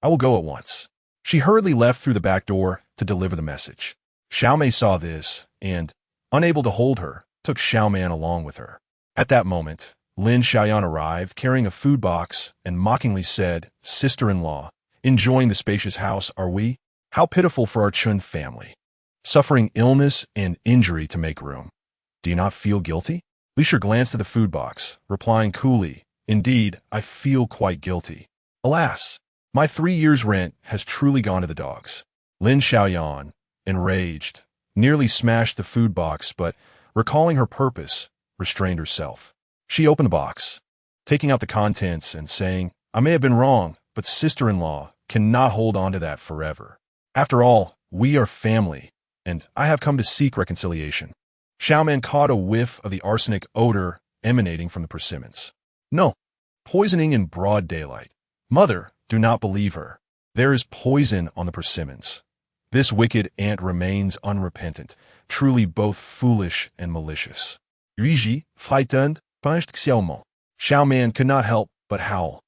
I will go at once." She hurriedly left through the back door to deliver the message. Xiaomei saw this and, unable to hold her, took Xiaoman along with her. At that moment, Lin Xiaoyan arrived carrying a food box and mockingly said, "Sister-in-law, enjoying the spacious house, are we? How pitiful for our Chun family. Suffering illness and injury to make room. Do you not feel guilty?" Li Shi glanced at the food box, replying coolly, "Indeed, I feel quite guilty. Alas, my 3 years' rent has truly gone to the dogs." Lin Xiaoyan, enraged, nearly smashed the food box, but, recalling her purpose, restrained herself. She opened the box, taking out the contents and saying, "I may have been wrong, but sister-in-law cannot hold on to that forever. After all, we are family, and I have come to seek reconciliation." Xiaoman caught a whiff of the arsenic odor emanating from the persimmons. "No, poisoning in broad daylight. Mother, do not believe her. There is poison on the persimmons. This wicked aunt remains unrepentant, truly both foolish and malicious." Yuji, frightened, punched Xiaoman. Xiaoman could not help but howl.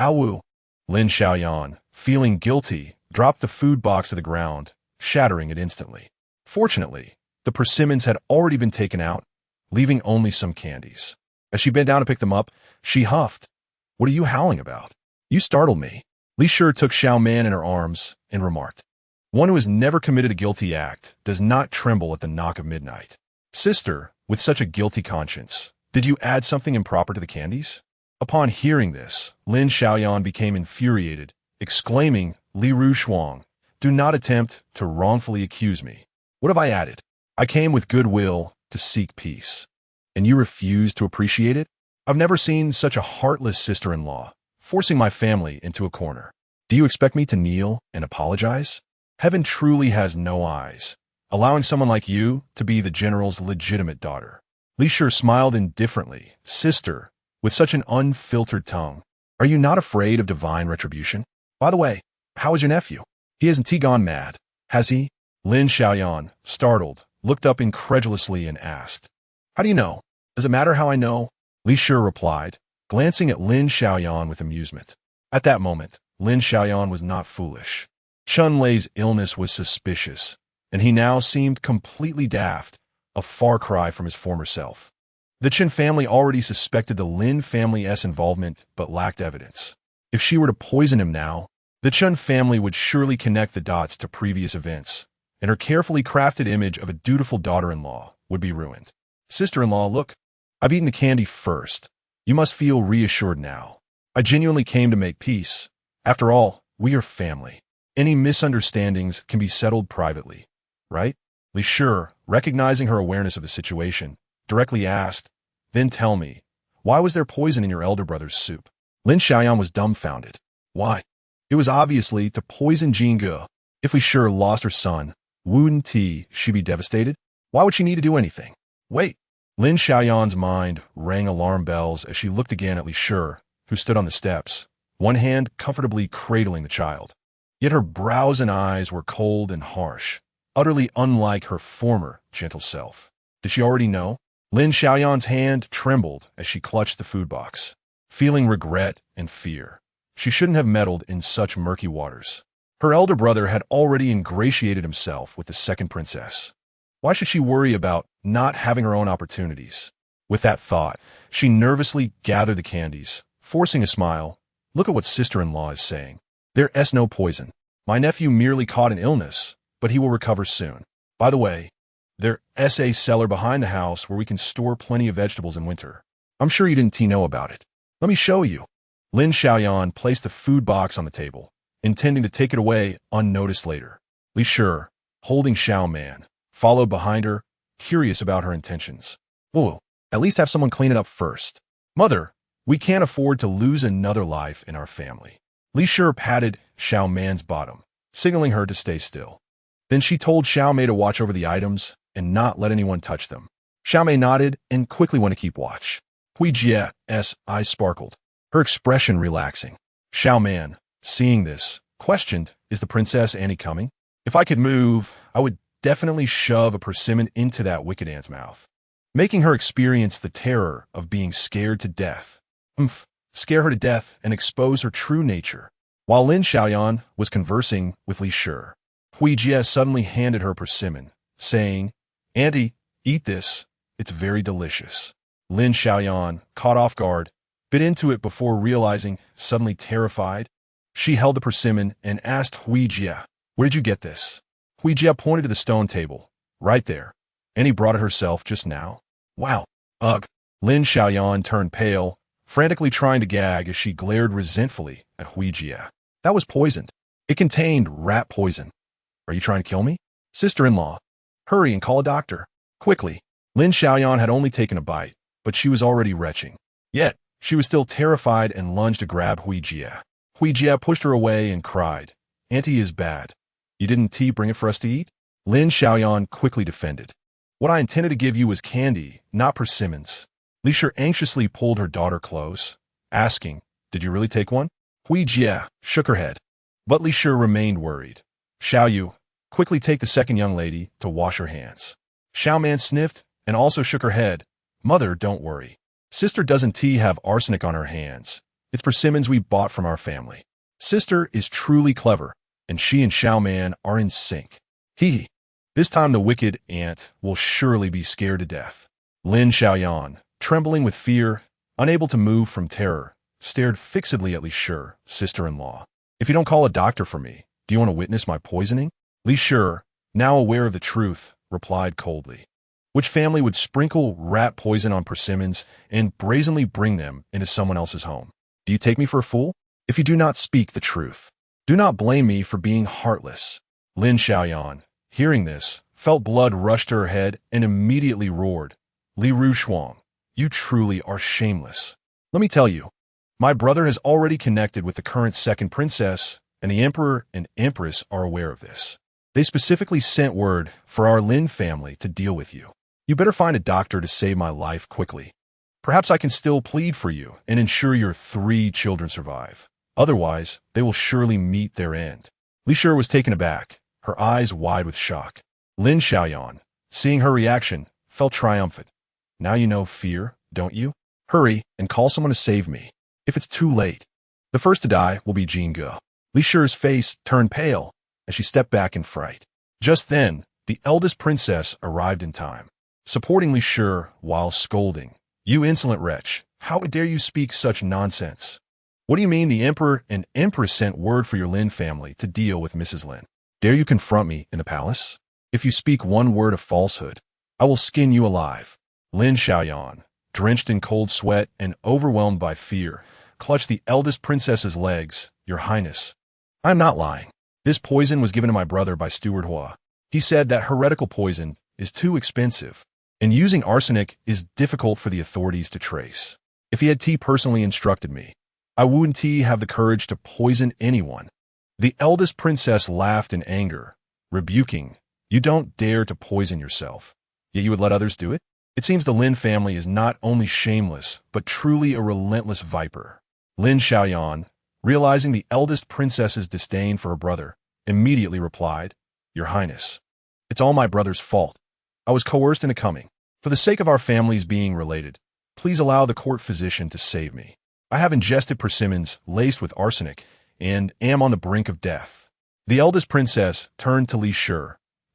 "Ow!" Lin Xiaoyan, feeling guilty, dropped the food box to the ground, shattering it instantly. Fortunately, the persimmons had already been taken out, leaving only some candies. As she bent down to pick them up, she huffed. "What are you howling about? You startled me." Li Shi took Xiaoman in her arms and remarked, "One who has never committed a guilty act does not tremble at the knock of midnight. Sister, with such a guilty conscience, did you add something improper to the candies?" Upon hearing this, Lin Xiaoyan became infuriated, exclaiming, "Li Ru Shuang, do not attempt to wrongfully accuse me. What have I added? I came with goodwill to seek peace. And you refuse to appreciate it? I've never seen such a heartless sister-in-law, forcing my family into a corner. Do you expect me to kneel and apologize? Heaven truly has no eyes, allowing someone like you to be the general's legitimate daughter." Li Shi smiled indifferently. "Sister, with such an unfiltered tongue, are you not afraid of divine retribution? By the way, how is your nephew? He hasn't gone mad, has he?" Lin Xiaoyan, startled, looked up incredulously and asked, "How do you know? Does it matter how I know?" Li Shi replied, glancing at Lin Xiaoyan with amusement. At that moment, Lin Xiaoyan was not foolish. Chun Lei's illness was suspicious, and he now seemed completely daft, a far cry from his former self. The Chen family already suspected the Lin family's involvement but lacked evidence. If she were to poison him now, the Chen family would surely connect the dots to previous events, and her carefully crafted image of a dutiful daughter-in-law would be ruined. "Sister-in-law, look, I've eaten the candy first. You must feel reassured now. I genuinely came to make peace. After all, we are family. Any misunderstandings can be settled privately, right?" Li Shi, recognizing her awareness of the situation, directly asked, "Then tell me, why was there poison in your elder brother's soup?" Lin Xiaoyan was dumbfounded. "Why? It was obviously to poison Jingge. If Li Shi lost her son, wouldn't she be devastated? Why would she need to do anything? Wait." Lin Xiaoyan's mind rang alarm bells as she looked again at Li Shi, who stood on the steps, one hand comfortably cradling the child. Yet her brows and eyes were cold and harsh, utterly unlike her former gentle self. Did she already know? Lin Xiaoyan's hand trembled as she clutched the food box, feeling regret and fear. She shouldn't have meddled in such murky waters. Her elder brother had already ingratiated himself with the second princess. Why should she worry about not having her own opportunities? With that thought, she nervously gathered the candies, forcing a smile. "Look at what sister-in-law is saying. There's no poison. My nephew merely caught an illness, but he will recover soon. By the way, there's a cellar behind the house where we can store plenty of vegetables in winter. I'm sure you didn't know about it. Let me show you." Lin Xiaoyan placed the food box on the table, intending to take it away unnoticed later. Li Shi, holding Xiaoman, followed behind her, curious about her intentions. "Whoa, at least have someone clean it up first. Mother, we can't afford to lose another life in our family." Li Shi patted Xiaoman's bottom, signaling her to stay still. Then she told Xiaomei to watch over the items and not let anyone touch them. Xiaomei nodded and quickly went to keep watch. Hui Jie's eyes sparkled, her expression relaxing. Xiaoman, seeing this, questioned, is the Princess Annie coming? If I could move, I would definitely shove a persimmon into that wicked ant's mouth, making her experience the terror of being scared to death. Scare her to death and expose her true nature. While Lin Xiaoyan was conversing with Li Shi, Hui Jie suddenly handed her a persimmon, saying, Auntie, eat this, it's very delicious. Lin Xiaoyan, caught off guard, bit into it before realizing, suddenly terrified. She held the persimmon and asked Hui Jie, where did you get this? Hui Jie pointed to the stone table, right there. Annie brought it herself just now. Wow. Ugh. Lin Xiaoyan turned pale, frantically trying to gag as she glared resentfully at Hui Jie. That was poisoned. It contained rat poison. Are you trying to kill me? Sister-in-law, hurry and call a doctor. Quickly. Lin Xiaoyan had only taken a bite, but she was already retching. Yet, she was still terrified and lunged to grab Hui Jie. Hui Jie pushed her away and cried, Auntie is bad. You didn't bring it for us to eat? Lin Xiaoyan quickly defended. What I intended to give you was candy, not persimmons. Li Shi anxiously pulled her daughter close, asking, did you really take one? Hui Jie shook her head, but Li Shi remained worried. Xiaoyu, quickly take the second young lady to wash her hands. Xiaoman sniffed and also shook her head. Mother, don't worry. Sister doesn't have arsenic on her hands. It's persimmons we bought from our family. Sister is truly clever, and she and Xiaoman are in sync. This time the wicked aunt will surely be scared to death. Lin Xiaoyan, trembling with fear, unable to move from terror, stared fixedly at Li Shi, sister-in-law. If you don't call a doctor for me, do you want to witness my poisoning? Li Shi, now aware of the truth, replied coldly. Which family would sprinkle rat poison on persimmons and brazenly bring them into someone else's home? Do you take me for a fool? If you do not speak the truth, do not blame me for being heartless. Lin Xiaoyan, hearing this, felt blood rush to her head and immediately roared. Li Rushuang, you truly are shameless. Let me tell you, my brother has already connected with the current second princess, and the emperor and empress are aware of this. They specifically sent word for our Lin family to deal with you. You better find a doctor to save my life quickly. Perhaps I can still plead for you and ensure your 3 children survive. Otherwise, they will surely meet their end. Li Shi was taken aback, her eyes wide with shock. Lin Xiaoyan, seeing her reaction, felt triumphant. Now you know fear, don't you? Hurry and call someone to save me. If it's too late, the first to die will be Jinge. Li Shi's face turned pale as she stepped back in fright. Just then, the eldest princess arrived in time, supporting Li Shi while scolding. You insolent wretch, how dare you speak such nonsense? What do you mean the emperor and empress sent word for your Lin family to deal with Mrs. Lin? Dare you confront me in the palace? If you speak one word of falsehood, I will skin you alive. Lin Xiaoyan, drenched in cold sweat and overwhelmed by fear, clutched the eldest princess's legs. Your Highness, I am not lying. This poison was given to my brother by Steward Hua. He said that heretical poison is too expensive, and using arsenic is difficult for the authorities to trace. If he had personally instructed me, I wouldn't have the courage to poison anyone. The eldest princess laughed in anger, rebuking, you don't dare to poison yourself, yet you would let others do it? It seems the Lin family is not only shameless, but truly a relentless viper. Lin Xiaoyan, realizing the eldest princess's disdain for her brother, immediately replied, Your Highness, it's all my brother's fault. I was coerced into coming. For the sake of our families being related, please allow the court physician to save me. I have ingested persimmons laced with arsenic and am on the brink of death. The eldest princess turned to Li Shi,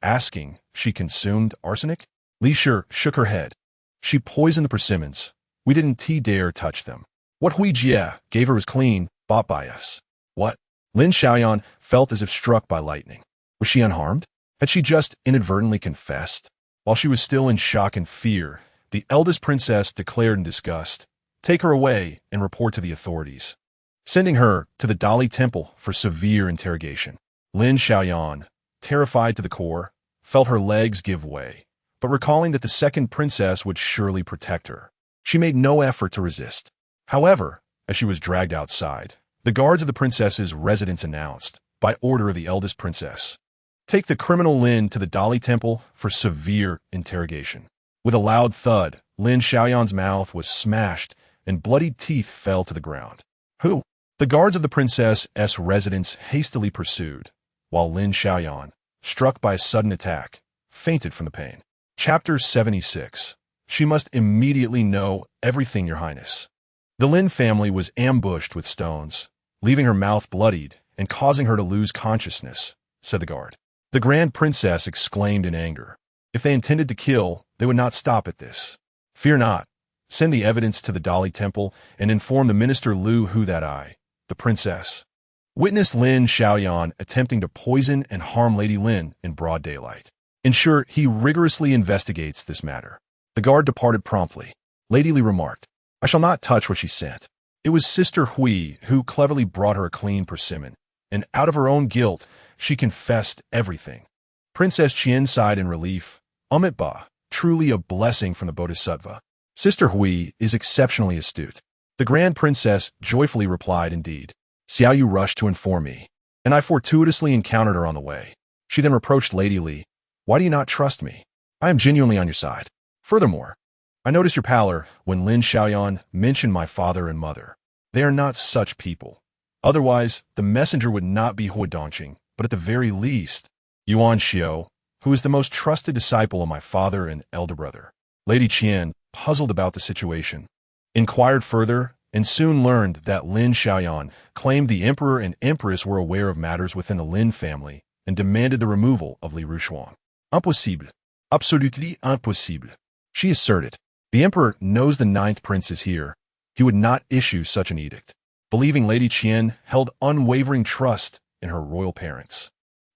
asking, she consumed arsenic? Li Shi shook her head. She poisoned the persimmons. We didn't dare touch them. What Hui Jie gave her was clean, bought by us. What? Lin Xiaoyan felt as if struck by lightning. Was she unharmed? Had she just inadvertently confessed? While she was still in shock and fear, the eldest princess declared in disgust, take her away and report to the authorities, sending her to the Dali Temple for severe interrogation. Lin Xiaoyan, terrified to the core, felt her legs give way, but recalling that the second princess would surely protect her, she made no effort to resist. However, as she was dragged outside, the guards of the princess's residence announced, by order of the eldest princess, take the criminal Lin to the Dali Temple for severe interrogation. With a loud thud, Lin Xiaoyan's mouth was smashed, and bloodied teeth fell to the ground. Who? The guards of the princess's residence hastily pursued, while Lin Xiaoyan, struck by a sudden attack, fainted from the pain. Chapter 76. She must immediately know everything, Your Highness. The Lin family was ambushed with stones, leaving her mouth bloodied and causing her to lose consciousness, said the guard. The Grand Princess exclaimed in anger. If they intended to kill, they would not stop at this. Fear not. Send the evidence to the Dali Temple and inform the Minister Lu Hu that I, the princess, witnessed Lin Xiaoyan attempting to poison and harm Lady Lin in broad daylight. Ensure he rigorously investigates this matter. The guard departed promptly. Lady Li remarked, I shall not touch what she sent. It was Sister Hui who cleverly brought her a clean persimmon, and out of her own guilt, she confessed everything. Princess Qian sighed in relief. Ba, truly a blessing from the Bodhisattva. Sister Hui is exceptionally astute. The Grand Princess joyfully replied, indeed. Xiao Yu rushed to inform me, and I fortuitously encountered her on the way. She then reproached Lady Li. Why do you not trust me? I am genuinely on your side. Furthermore, I noticed your pallor when Lin Xiaoyan mentioned my father and mother. They are not such people. Otherwise, the messenger would not be Huadongqing, but at the very least, Yuan Xiao, who is the most trusted disciple of my father and elder brother. Lady Qian, puzzled about the situation, inquired further and soon learned that Lin Xiaoyan claimed the emperor and empress were aware of matters within the Lin family and demanded the removal of Li Rushuang. Impossible. Absolutely impossible. She asserted. The emperor knows the 9th prince is here. He would not issue such an edict, believing Lady Qian held unwavering trust in her royal parents.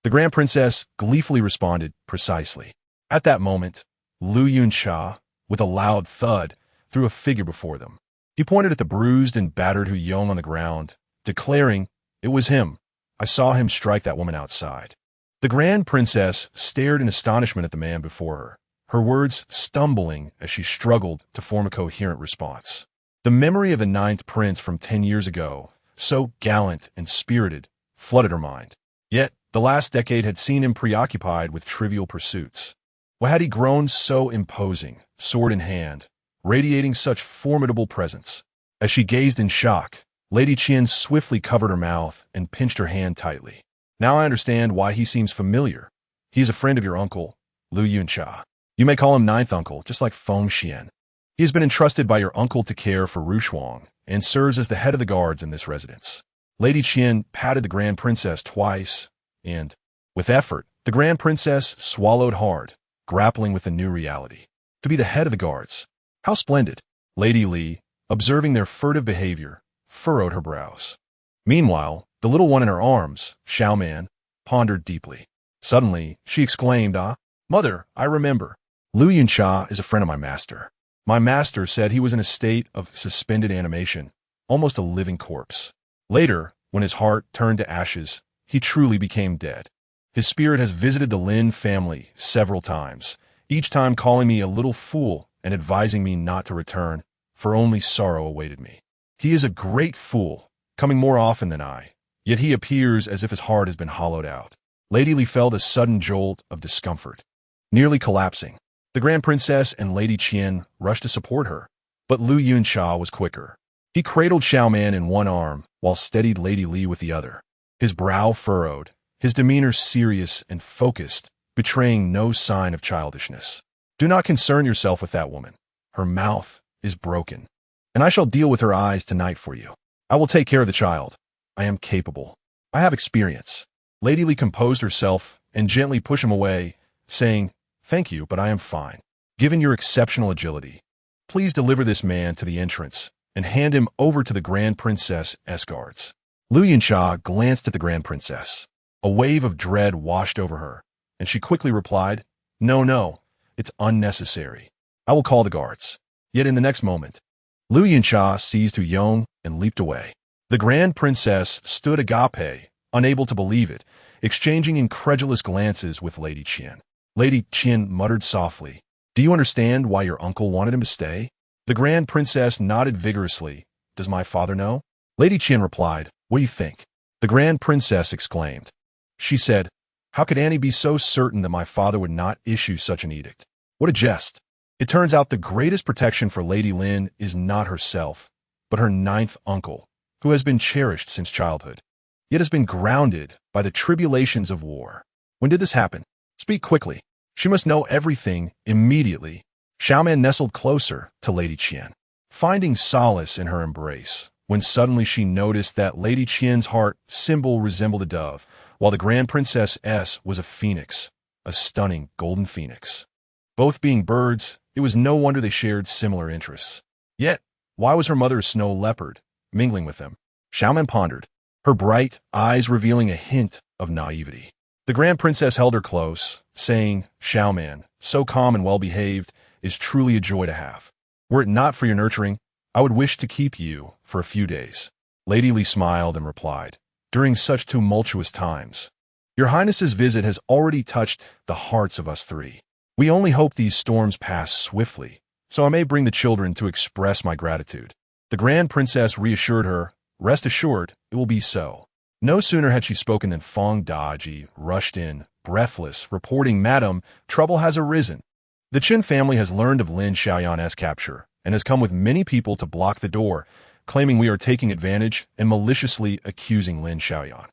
The Grand Princess gleefully responded, precisely. At that moment, Lu Yuncha, with a loud thud, threw a figure before them. He pointed at the bruised and battered Hu Yong on the ground, declaring, it was him. I saw him strike that woman outside. The Grand Princess stared in astonishment at the man before her, her words stumbling as she struggled to form a coherent response. The memory of the 9th prince from 10 years ago, so gallant and spirited, flooded her mind. Yet, the last decade had seen him preoccupied with trivial pursuits. Why had he grown so imposing, sword in hand, radiating such formidable presence? As she gazed in shock, Lady Qian swiftly covered her mouth and pinched her hand tightly. Now I understand why he seems familiar. He is a friend of your uncle, Lu Yuncha. You may call him 9th uncle, just like Feng Xian. He has been entrusted by your uncle to care for Rushuang and serves as the head of the guards in this residence. Lady Qian patted the Grand Princess twice, and, with effort, the Grand Princess swallowed hard, grappling with the new reality. To be the head of the guards. How splendid. Lady Li, observing their furtive behavior, furrowed her brows. Meanwhile, the little one in her arms, Xiaoman, pondered deeply. Suddenly, she exclaimed, Ah, mother, I remember. Lu Yuncha is a friend of my master. My master said he was in a state of suspended animation, almost a living corpse. Later, when his heart turned to ashes, he truly became dead. His spirit has visited the Lin family several times, each time calling me a little fool and advising me not to return, for only sorrow awaited me. He is a great fool, coming more often than I, yet he appears as if his heart has been hollowed out. Lady Li felt a sudden jolt of discomfort, nearly collapsing. The Grand Princess and Lady Qian rushed to support her, but Lu Yuncha was quicker. He cradled Xiaoman in one arm while steadied Lady Li with the other. His brow furrowed, his demeanor serious and focused, betraying no sign of childishness. Do not concern yourself with that woman. Her mouth is broken, and I shall deal with her eyes tonight for you. I will take care of the child. I am capable. I have experience. Lady Li composed herself and gently pushed him away, saying, Thank you, but I am fine. Given your exceptional agility, please deliver this man to the entrance and hand him over to the Grand Princess's guards. Lu Yuncha glanced at the Grand Princess. A wave of dread washed over her, and she quickly replied, No, it's unnecessary. I will call the guards. Yet in the next moment, Lu Yuncha seized Hu Yong and leaped away. The Grand Princess stood agape, unable to believe it, exchanging incredulous glances with Lady Qian. Lady Qian muttered softly, Do you understand why your uncle wanted him to stay? The Grand Princess nodded vigorously. Does my father know? Lady Qian replied, What do you think? The Grand Princess exclaimed. She said, How could Annie be so certain that my father would not issue such an edict? What a jest! It turns out the greatest protection for Lady Lin is not herself, but her ninth uncle, who has been cherished since childhood, yet has been grounded by the tribulations of war. When did this happen? Speak quickly. She must know everything immediately. Xiaoman nestled closer to Lady Qian, finding solace in her embrace, when suddenly she noticed that Lady Qian's heart symbol resembled a dove, while the Grand Princess S was a phoenix, a stunning golden phoenix. Both being birds, it was no wonder they shared similar interests. Yet, why was her mother a snow leopard, mingling with them? Xiaoman pondered, her bright eyes revealing a hint of naivety. The Grand Princess held her close, saying, Xiaoman, so calm and well-behaved, is truly a joy to have. Were it not for your nurturing, I would wish to keep you for a few days. Lady Li smiled and replied, during such tumultuous times, Your Highness's visit has already touched the hearts of us three. We only hope these storms pass swiftly, so I may bring the children to express my gratitude. The Grand Princess reassured her, rest assured, it will be so. No sooner had she spoken than Feng Daji rushed in, breathless, reporting, Madam, trouble has arisen. The Qin family has learned of Lin Xiaoyan's capture and has come with many people to block the door, claiming we are taking advantage and maliciously accusing Lin Xiaoyan.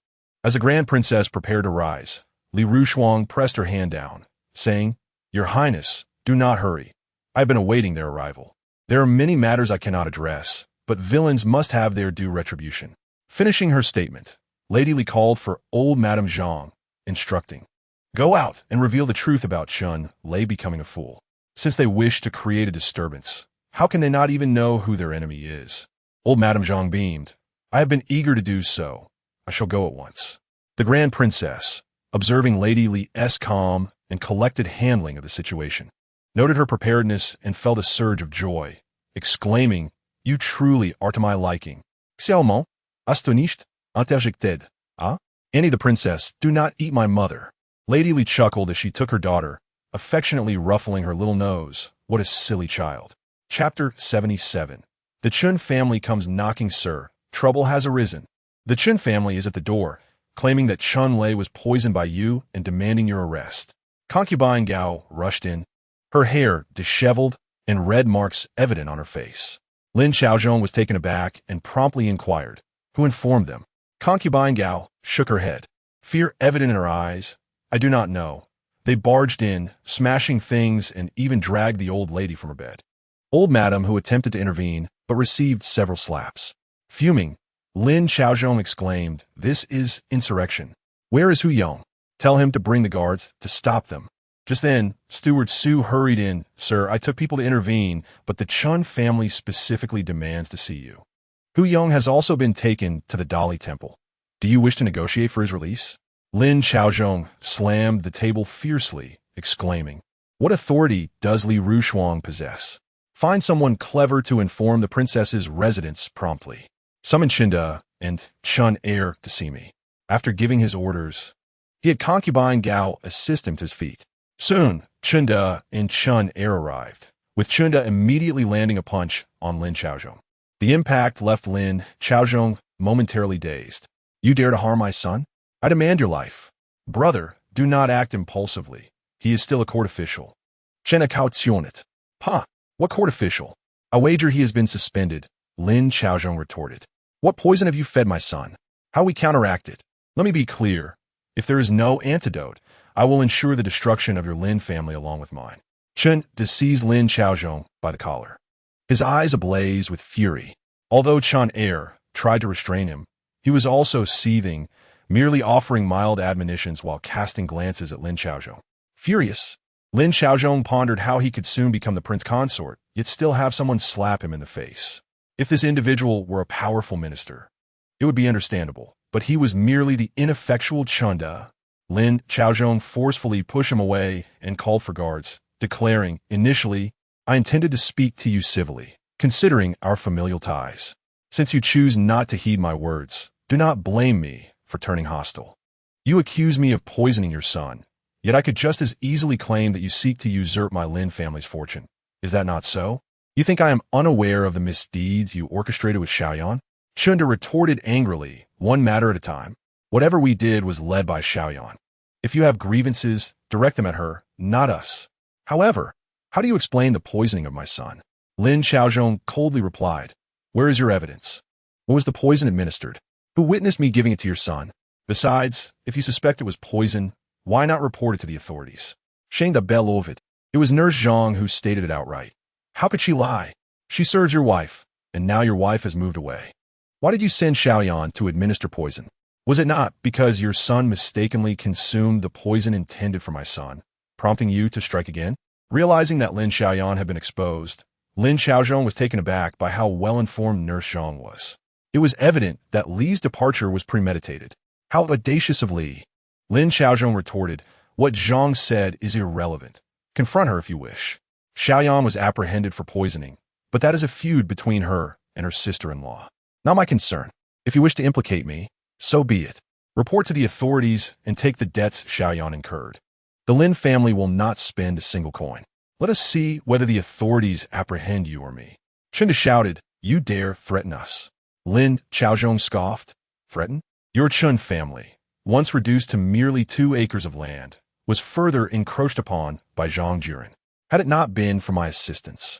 As the Grand Princess prepared to rise, Li Rushuang pressed her hand down, saying, Your Highness, do not hurry. I have been awaiting their arrival. There are many matters I cannot address, but villains must have their due retribution. Finishing her statement, Lady Li called for old Madame Zhang, instructing, Go out and reveal the truth about Chun Lei becoming a fool. Since they wish to create a disturbance, how can they not even know who their enemy is? Old Madame Zhang beamed. I have been eager to do so. I shall go at once. The Grand Princess, observing Lady Li's calm and collected handling of the situation, noted her preparedness and felt a surge of joy, exclaiming, You truly are to my liking. Xiaoman, hast du nicht interjected? Ah? Annie the Princess, do not eat my mother. Lady Li chuckled as she took her daughter, affectionately ruffling her little nose. What a silly child. Chapter 77. The Chun family comes knocking, sir. Trouble has arisen. The Chun family is at the door, claiming that Chun Lei was poisoned by you and demanding your arrest. Concubine Gao rushed in, her hair disheveled and red marks evident on her face. Lin Xiaozhong was taken aback and promptly inquired, Who informed them? Concubine Gao shook her head, fear evident in her eyes. I do not know. They barged in, smashing things, and even dragged the old lady from her bed. Old Madam, who attempted to intervene, but received several slaps. Fuming, Lin Xiaozhong exclaimed, This is insurrection. Where is Hu Yong? Tell him to bring the guards to stop them. Just then, Steward Su hurried in. Sir, I took people to intervene, but the Chun family specifically demands to see you. Hu Yong has also been taken to the Dali Temple. Do you wish to negotiate for his release? Lin Xiaozhong slammed the table fiercely, exclaiming, What authority does Li Rushuang possess? Find someone clever to inform the princess's residence promptly. Summon Chinda and Chun heir to see me. After giving his orders, he had concubine Gao assist him to his feet. Soon, Chinda and Chun heir arrived, with Chinda immediately landing a punch on Lin Xiaozhong. The impact left Lin Xiaozhong momentarily dazed. You dare to harm my son? I demand your life. Brother, do not act impulsively. He is still a court official. Chena cautionet. Ha! What court official? I wager he has been suspended, Lin Xiaozhong retorted. What poison have you fed my son? How we counteract it? Let me be clear. If there is no antidote, I will ensure the destruction of your Lin family along with mine. Chen seized Lin Xiaozhong by the collar, his eyes ablaze with fury. Although Chun heir tried to restrain him, he was also seething, merely offering mild admonitions while casting glances at Lin Xiaozhong. Furious, Lin Xiaozhong pondered how he could soon become the prince consort, yet still have someone slap him in the face. If this individual were a powerful minister, it would be understandable, but he was merely the ineffectual Chunda. Lin Xiaozhong forcefully pushed him away and called for guards, declaring, Initially, I intended to speak to you civilly, considering our familial ties. Since you choose not to heed my words, do not blame me for turning hostile. You accuse me of poisoning your son, yet I could just as easily claim that you seek to usurp my Lin family's fortune. Is that not so? You think I am unaware of the misdeeds you orchestrated with Xiaoyan? Chunda retorted angrily, one matter at a time. Whatever we did was led by Xiaoyan. If you have grievances, direct them at her, not us. However, How do you explain the poisoning of my son? Lin Xiaozhong coldly replied, where is your evidence? What was the poison administered? Who witnessed me giving it to your son? Besides, if you suspect it was poison, why not report it to the authorities? Shane the bell of it. It was Nurse Zhang who stated it outright. How could she lie? She serves your wife, and now your wife has moved away. Why did you send Xiaoyan to administer poison? Was it not because your son mistakenly consumed the poison intended for my son, prompting you to strike again? Realizing that Lin Xiaoyan had been exposed, Lin Xiaozhong was taken aback by how well-informed Nurse Zhang was. It was evident that Li's departure was premeditated. How audacious of Li! Lin Xiaozhong retorted, what Zhang said is irrelevant. Confront her if you wish. Xiaoyan was apprehended for poisoning, but that is a feud between her and her sister-in-law. Not my concern. If you wish to implicate me, so be it. Report to the authorities and take the debts Xiaoyan incurred. The Lin family will not spend a single coin. Let us see whether the authorities apprehend you or me. Chinda shouted, you dare threaten us. Lin Xiaozhong scoffed, threaten? Your Chun family, once reduced to merely 2 acres of land, was further encroached upon by Zhang Jiren. Had it not been for my assistance,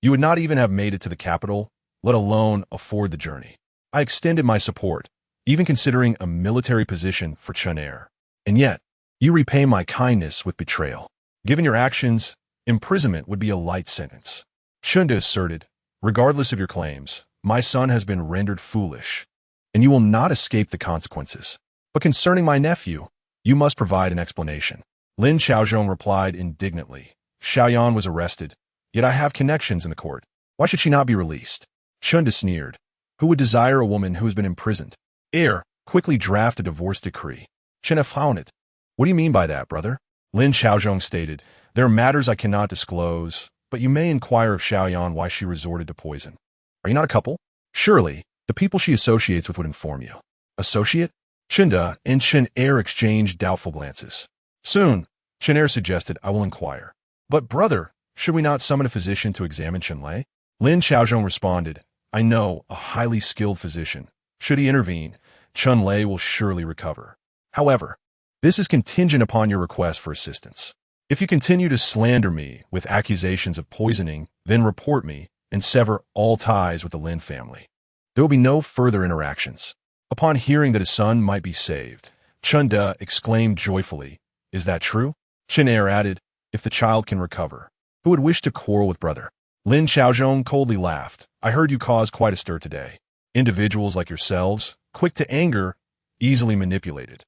you would not even have made it to the capital, let alone afford the journey. I extended my support, even considering a military position for Chun heir. And yet, you repay my kindness with betrayal. Given your actions, imprisonment would be a light sentence. Chunda asserted, regardless of your claims, my son has been rendered foolish, and you will not escape the consequences. But concerning my nephew, you must provide an explanation. Lin Xiaozhong replied indignantly, Xiaoyan was arrested, yet I have connections in the court. Why should she not be released? Chunda sneered, who would desire a woman who has been imprisoned? Heir, quickly draft a divorce decree. Chunda found it. What do you mean by that, brother? Lin Xiaozhong stated, there are matters I cannot disclose, but you may inquire of Xiaoyan why she resorted to poison. Are you not a couple? Surely, the people she associates with would inform you. Associate? Chunda and Chen heir exchanged doubtful glances. Soon, Chen heir suggested, I will inquire. But brother, should we not summon a physician to examine Chen Lei? Lin Xiaozhong responded, I know a highly skilled physician. Should he intervene, Chen Lei will surely recover. However, this is contingent upon your request for assistance. If you continue to slander me with accusations of poisoning, then report me and sever all ties with the Lin family. There will be no further interactions. Upon hearing that his son might be saved, Chunda exclaimed joyfully, is that true? Chen heir added, if the child can recover. Who would wish to quarrel with brother? Lin Xiaozhong coldly laughed. I heard you caused quite a stir today. Individuals like yourselves, quick to anger, easily manipulated.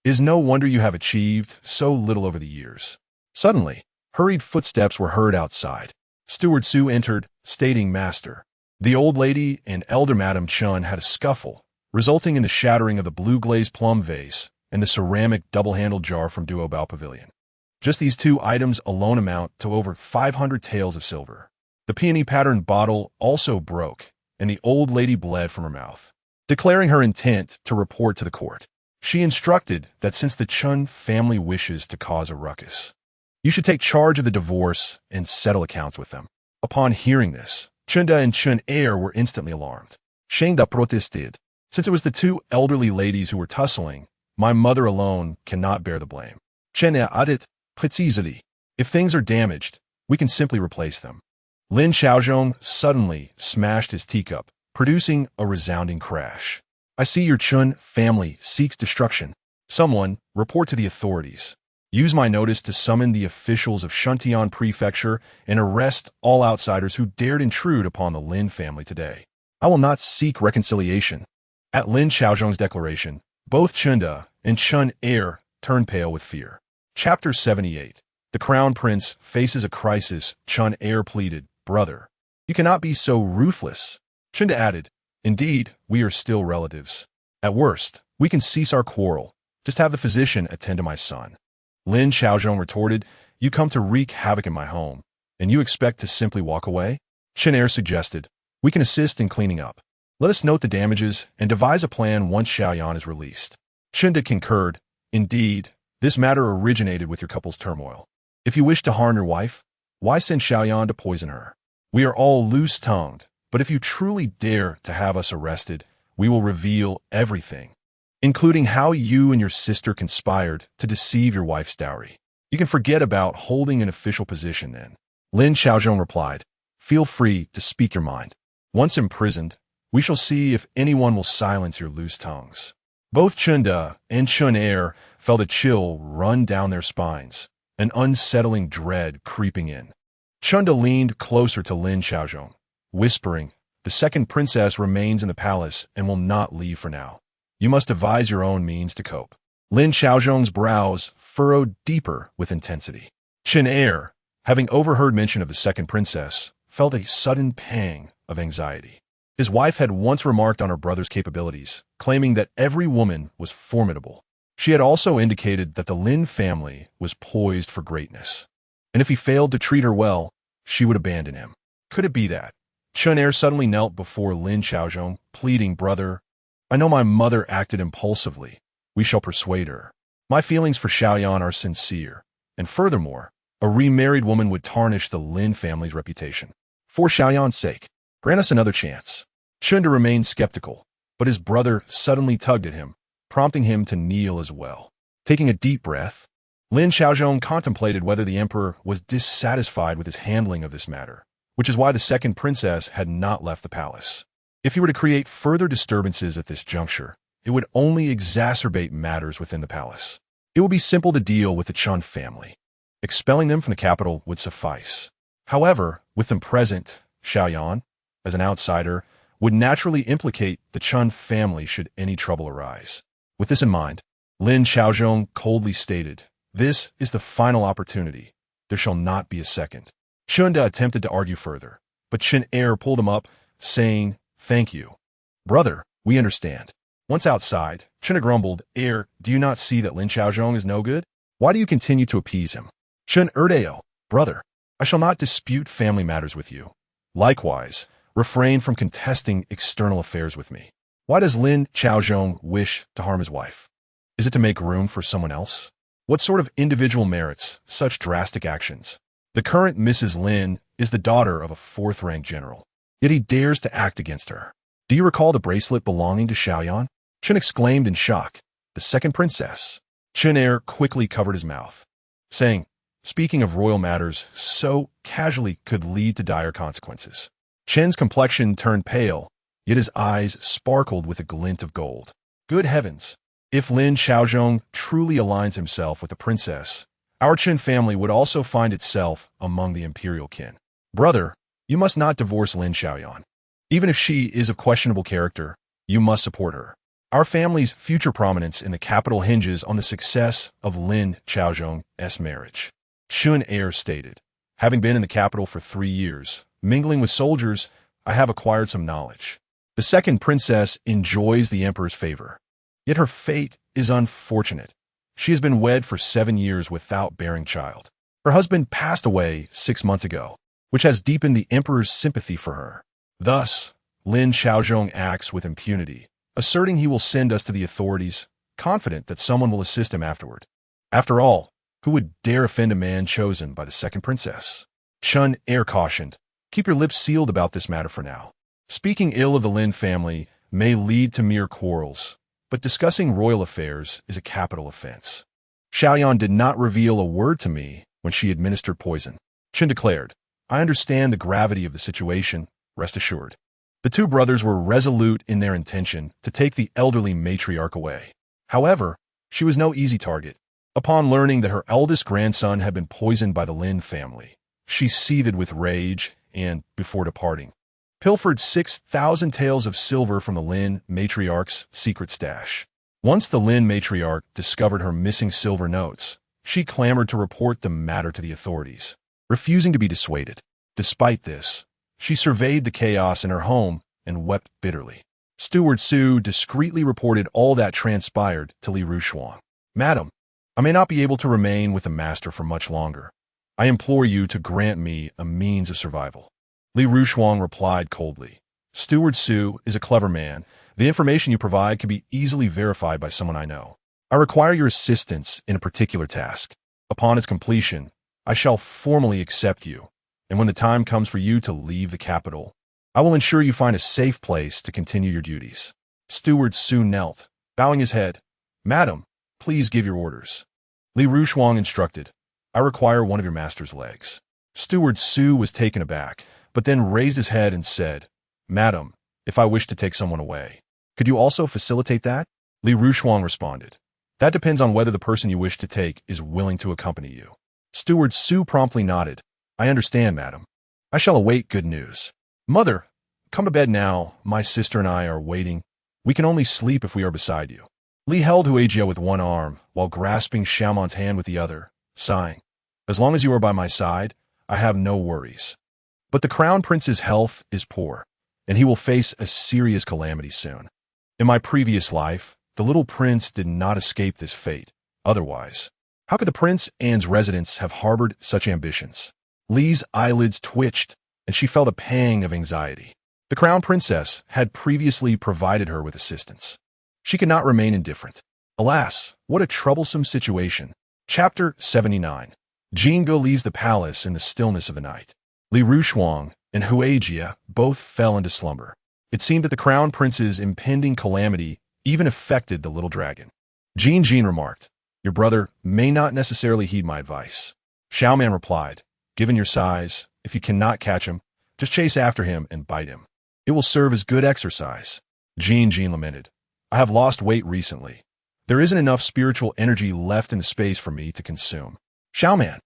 It is no wonder you have achieved so little over the years. Suddenly, hurried footsteps were heard outside. Steward Su entered, stating, Master. The old lady and elder Madam Chun had a scuffle, resulting in the shattering of the blue-glazed plum vase and the ceramic double-handled jar from Duobao Pavilion. Just these 2 items alone amount to over 500 taels of silver. The peony-patterned bottle also broke, and the old lady bled from her mouth. Declaring her intent to report to the court, she instructed that since the Chun family wishes to cause a ruckus, you should take charge of the divorce and settle accounts with them. Upon hearing this, Chunda and Chun heir were instantly alarmed. Shengda protested. Since it was the 2 elderly ladies who were tussling, my mother alone cannot bear the blame. Chen added, precisely. If things are damaged, we can simply replace them. Lin Xiaozhong suddenly smashed his teacup, producing a resounding crash. I see your Chun family seeks destruction. Someone, report to the authorities. Use my notice to summon the officials of Shuntian Prefecture and arrest all outsiders who dared intrude upon the Lin family today. I will not seek reconciliation. At Lin Xiaozhong's declaration, both Chunda and Chun heir turned pale with fear. Chapter 78. The Crown Prince faces a crisis. Chun heir pleaded, Brother, you cannot be so ruthless. Chunda added, Indeed, we are still relatives. At worst, we can cease our quarrel. Just have the physician attend to my son. Lin Xiaozhong retorted, You come to wreak havoc in my home, and you expect to simply walk away? Chen heir suggested, We can assist in cleaning up. Let us note the damages and devise a plan once Xiaoyan is released. Chunda concurred, Indeed, this matter originated with your couple's turmoil. If you wish to harm your wife, why send Xiaoyan to poison her? We are all loose-tongued, but if you truly dare to have us arrested, we will reveal everything, including how you and your sister conspired to deceive your wife's dowry. You can forget about holding an official position then. Lin Xiaozhong replied, "Feel free to speak your mind. Once imprisoned, we shall see if anyone will silence your loose tongues." Both Chunda and Chun Heir felt a chill run down their spines, an unsettling dread creeping in. Chunda leaned closer to Lin Xiaozhong, whispering, "The second princess remains in the palace and will not leave for now. You must devise your own means to cope." Lin Xiaozhong's brows furrowed deeper with intensity. Chun Heir, having overheard mention of the second princess, felt a sudden pang of anxiety. His wife had once remarked on her brother's capabilities, claiming that every woman was formidable. She had also indicated that the Lin family was poised for greatness, and if he failed to treat her well, she would abandon him. Could it be that? Chun Heir suddenly knelt before Lin Xiaozhong, pleading, "Brother, I know my mother acted impulsively. We shall persuade her. My feelings for Xiaoyan are sincere, and furthermore, a remarried woman would tarnish the Lin family's reputation. For Xiaoyan's sake, grant us another chance." Chunda remained skeptical, but his brother suddenly tugged at him, prompting him to kneel as well. Taking a deep breath, Lin Xiaozhong contemplated whether the emperor was dissatisfied with his handling of this matter, which is why the second princess had not left the palace. If he were to create further disturbances at this juncture, it would only exacerbate matters within the palace. It would be simple to deal with the Chun family. Expelling them from the capital would suffice. However, with them present, Xiaoyan, as an outsider, would naturally implicate the Chun family should any trouble arise. With this in mind, Lin Xiaozhong coldly stated, "This is the final opportunity. There shall not be a second." Chunda attempted to argue further, but Chun Heir pulled him up, saying, "Thank you. Brother, we understand." Once outside, Chunda grumbled, "Heir, do you not see that Lin Xiaozhong is no good? Why do you continue to appease him?" Chun Erdeo, "Brother, I shall not dispute family matters with you. Likewise, refrain from contesting external affairs with me. Why does Lin Xiaozhong wish to harm his wife? Is it to make room for someone else? What sort of individual merits such drastic actions? The current Mrs. Lin is the daughter of a fourth-rank general, yet he dares to act against her. Do you recall the bracelet belonging to Xiaoyan?" Chun exclaimed in shock, "The second princess?" Chun Heir quickly covered his mouth, saying, "Speaking of royal matters so casually could lead to dire consequences." Chen's complexion turned pale, yet his eyes sparkled with a glint of gold. Good heavens! If Lin Xiaozhong truly aligns himself with the princess, our Chen family would also find itself among the imperial kin. Brother, you must not divorce Lin Xiaoyan. Even if she is of questionable character, you must support her. Our family's future prominence in the capital hinges on the success of Lin Xiaozhong's marriage. Chun Heir stated, "Having been in the capital for 3 years, mingling with soldiers, I have acquired some knowledge. The second princess enjoys the emperor's favor, yet her fate is unfortunate. She has been wed for 7 years without bearing child. Her husband passed away 6 months ago, which has deepened the emperor's sympathy for her. Thus, Lin Xiaozhong acts with impunity, asserting he will send us to the authorities, confident that someone will assist him afterward. After all, who would dare offend a man chosen by the second princess?" Chun Heir cautioned, "Keep your lips sealed about this matter for now. Speaking ill of the Lin family may lead to mere quarrels, but discussing royal affairs is a capital offense. Xiaoyan did not reveal a word to me when she administered poison." Chun declared, "I understand the gravity of the situation, rest assured." The two brothers were resolute in their intention to take the elderly matriarch away. However, she was no easy target. Upon learning that her eldest grandson had been poisoned by the Lin family, she seethed with rage and, before departing, pilfered 6,000 taels of silver from the Lin matriarch's secret stash. Once the Lin matriarch discovered her missing silver notes, she clamored to report the matter to the authorities, refusing to be dissuaded. Despite this, she surveyed the chaos in her home and wept bitterly. Steward Su discreetly reported all that transpired to Li Rushuang. "Madam, I may not be able to remain with the master for much longer. I implore you to grant me a means of survival." Li Rushuang replied coldly, "Steward Su is a clever man. The information you provide can be easily verified by someone I know. I require your assistance in a particular task. Upon its completion, I shall formally accept you, and when the time comes for you to leave the capital, I will ensure you find a safe place to continue your duties." Steward Su knelt, bowing his head. "Madam, please give your orders." Li Rushuang instructed, "I require one of your master's legs." Steward Su was taken aback, but then raised his head and said, "Madam, if I wish to take someone away, could you also facilitate that?" Li Rushuang responded, "That depends on whether the person you wish to take is willing to accompany you." Steward Su promptly nodded. "I understand, madam. I shall await good news." "Mother, come to bed now. My sister and I are waiting. We can only sleep if we are beside you." Li held Huijia with one arm while grasping Xiaoman's hand with the other, sighing, "As long as you are by my side, I have no worries. But the crown prince's health is poor, and he will face a serious calamity soon. In my previous life, the little prince did not escape this fate. Otherwise, how could the prince and's residents have harbored such ambitions?" Li's eyelids twitched, and she felt a pang of anxiety. The crown princess had previously provided her with assistance. She could not remain indifferent. Alas, what a troublesome situation. Chapter 79. Jingu leaves the palace in the stillness of the night. Li Rushuang and Huijia both fell into slumber. It seemed that the crown prince's impending calamity even affected the little dragon. Jin remarked, "Your brother may not necessarily heed my advice." Xiaoman replied, "Given your size, if you cannot catch him, just chase after him and bite him. It will serve as good exercise." Jin lamented, "I have lost weight recently. There isn't enough spiritual energy left in the space for me to consume." "Xiaoman,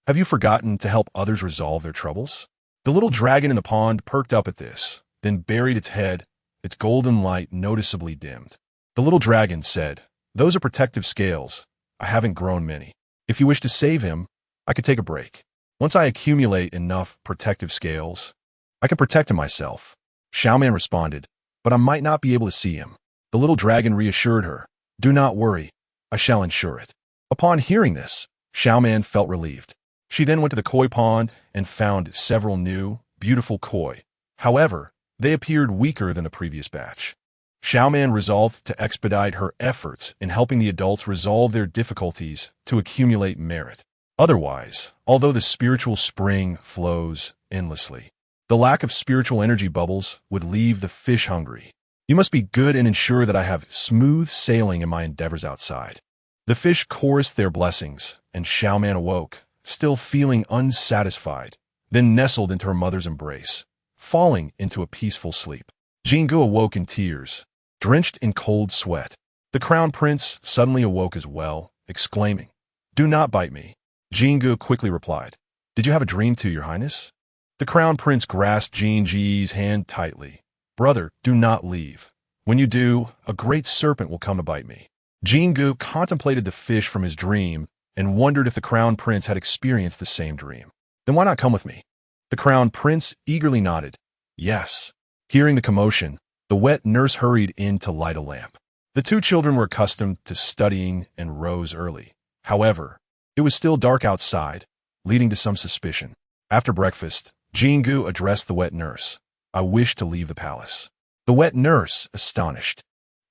have you forgotten to help others resolve their troubles?" The little dragon in the pond perked up at this, then buried its head, its golden light noticeably dimmed. The little dragon said, "Those are protective scales. I haven't grown many. If you wish to save him, I could take a break. Once I accumulate enough protective scales, I can protect him myself." Xiaoman responded, "But I might not be able to see him." The little dragon reassured her, "Do not worry. I shall ensure it." Upon hearing this, Xiaoman felt relieved. She then went to the koi pond and found several new, beautiful koi. However, they appeared weaker than the previous batch. Xiaoman resolved to expedite her efforts in helping the adults resolve their difficulties to accumulate merit. Otherwise, although the spiritual spring flows endlessly, the lack of spiritual energy bubbles would leave the fish hungry. You must be good and ensure that I have smooth sailing in my endeavors outside. The fish chorused their blessings, and Xiaoman awoke, still feeling unsatisfied, then nestled into her mother's embrace, falling into a peaceful sleep. Jingu awoke in tears, drenched in cold sweat. The crown prince suddenly awoke as well, exclaiming, "Do not bite me." Jingu quickly replied, "Did you have a dream too, your highness?" The crown prince grasped Jinji's hand tightly. "Brother, do not leave. When you do, a great serpent will come to bite me." Jingu contemplated the fish from his dream and wondered if the crown prince had experienced the same dream. "Then why not come with me?" The crown prince eagerly nodded. "Yes." Hearing the commotion, the wet nurse hurried in to light a lamp. The two children were accustomed to studying and rose early. However, it was still dark outside, leading to some suspicion. After breakfast, Jingu addressed the wet nurse. "I wish to leave the palace." The wet nurse, astonished,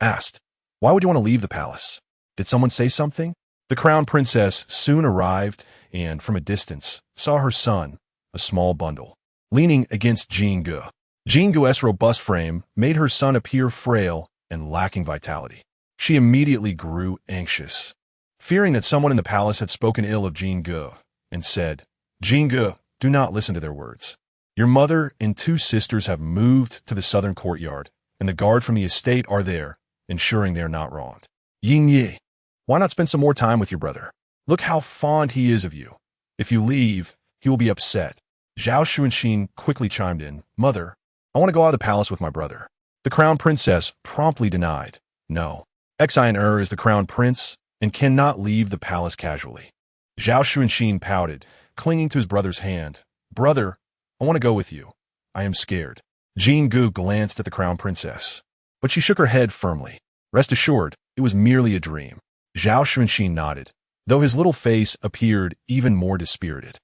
asked, "Why would you want to leave the palace? Did someone say something?" The crown princess soon arrived and, from a distance, saw her son, a small bundle, leaning against Jingu. Jingu's robust frame made her son appear frail and lacking vitality. She immediately grew anxious, fearing that someone in the palace had spoken ill of Jingu, and said, "Jingu, do not listen to their words. Your mother and two sisters have moved to the southern courtyard, and the guard from the estate are there, ensuring they are not wronged. Yin Yi, why not spend some more time with your brother? Look how fond he is of you. If you leave, he will be upset." Zhao Xuanxin quickly chimed in, "Mother, I want to go out of the palace with my brother." The crown princess promptly denied, "No. Heir is the crown prince and cannot leave the palace casually." Zhao Xuanxin pouted, clinging to his brother's hand. "Brother, I want to go with you. I am scared." Jingu glanced at the crown princess, but she shook her head firmly. "Rest assured, it was merely a dream." Zhao Xuanxin nodded, though his little face appeared even more dispirited.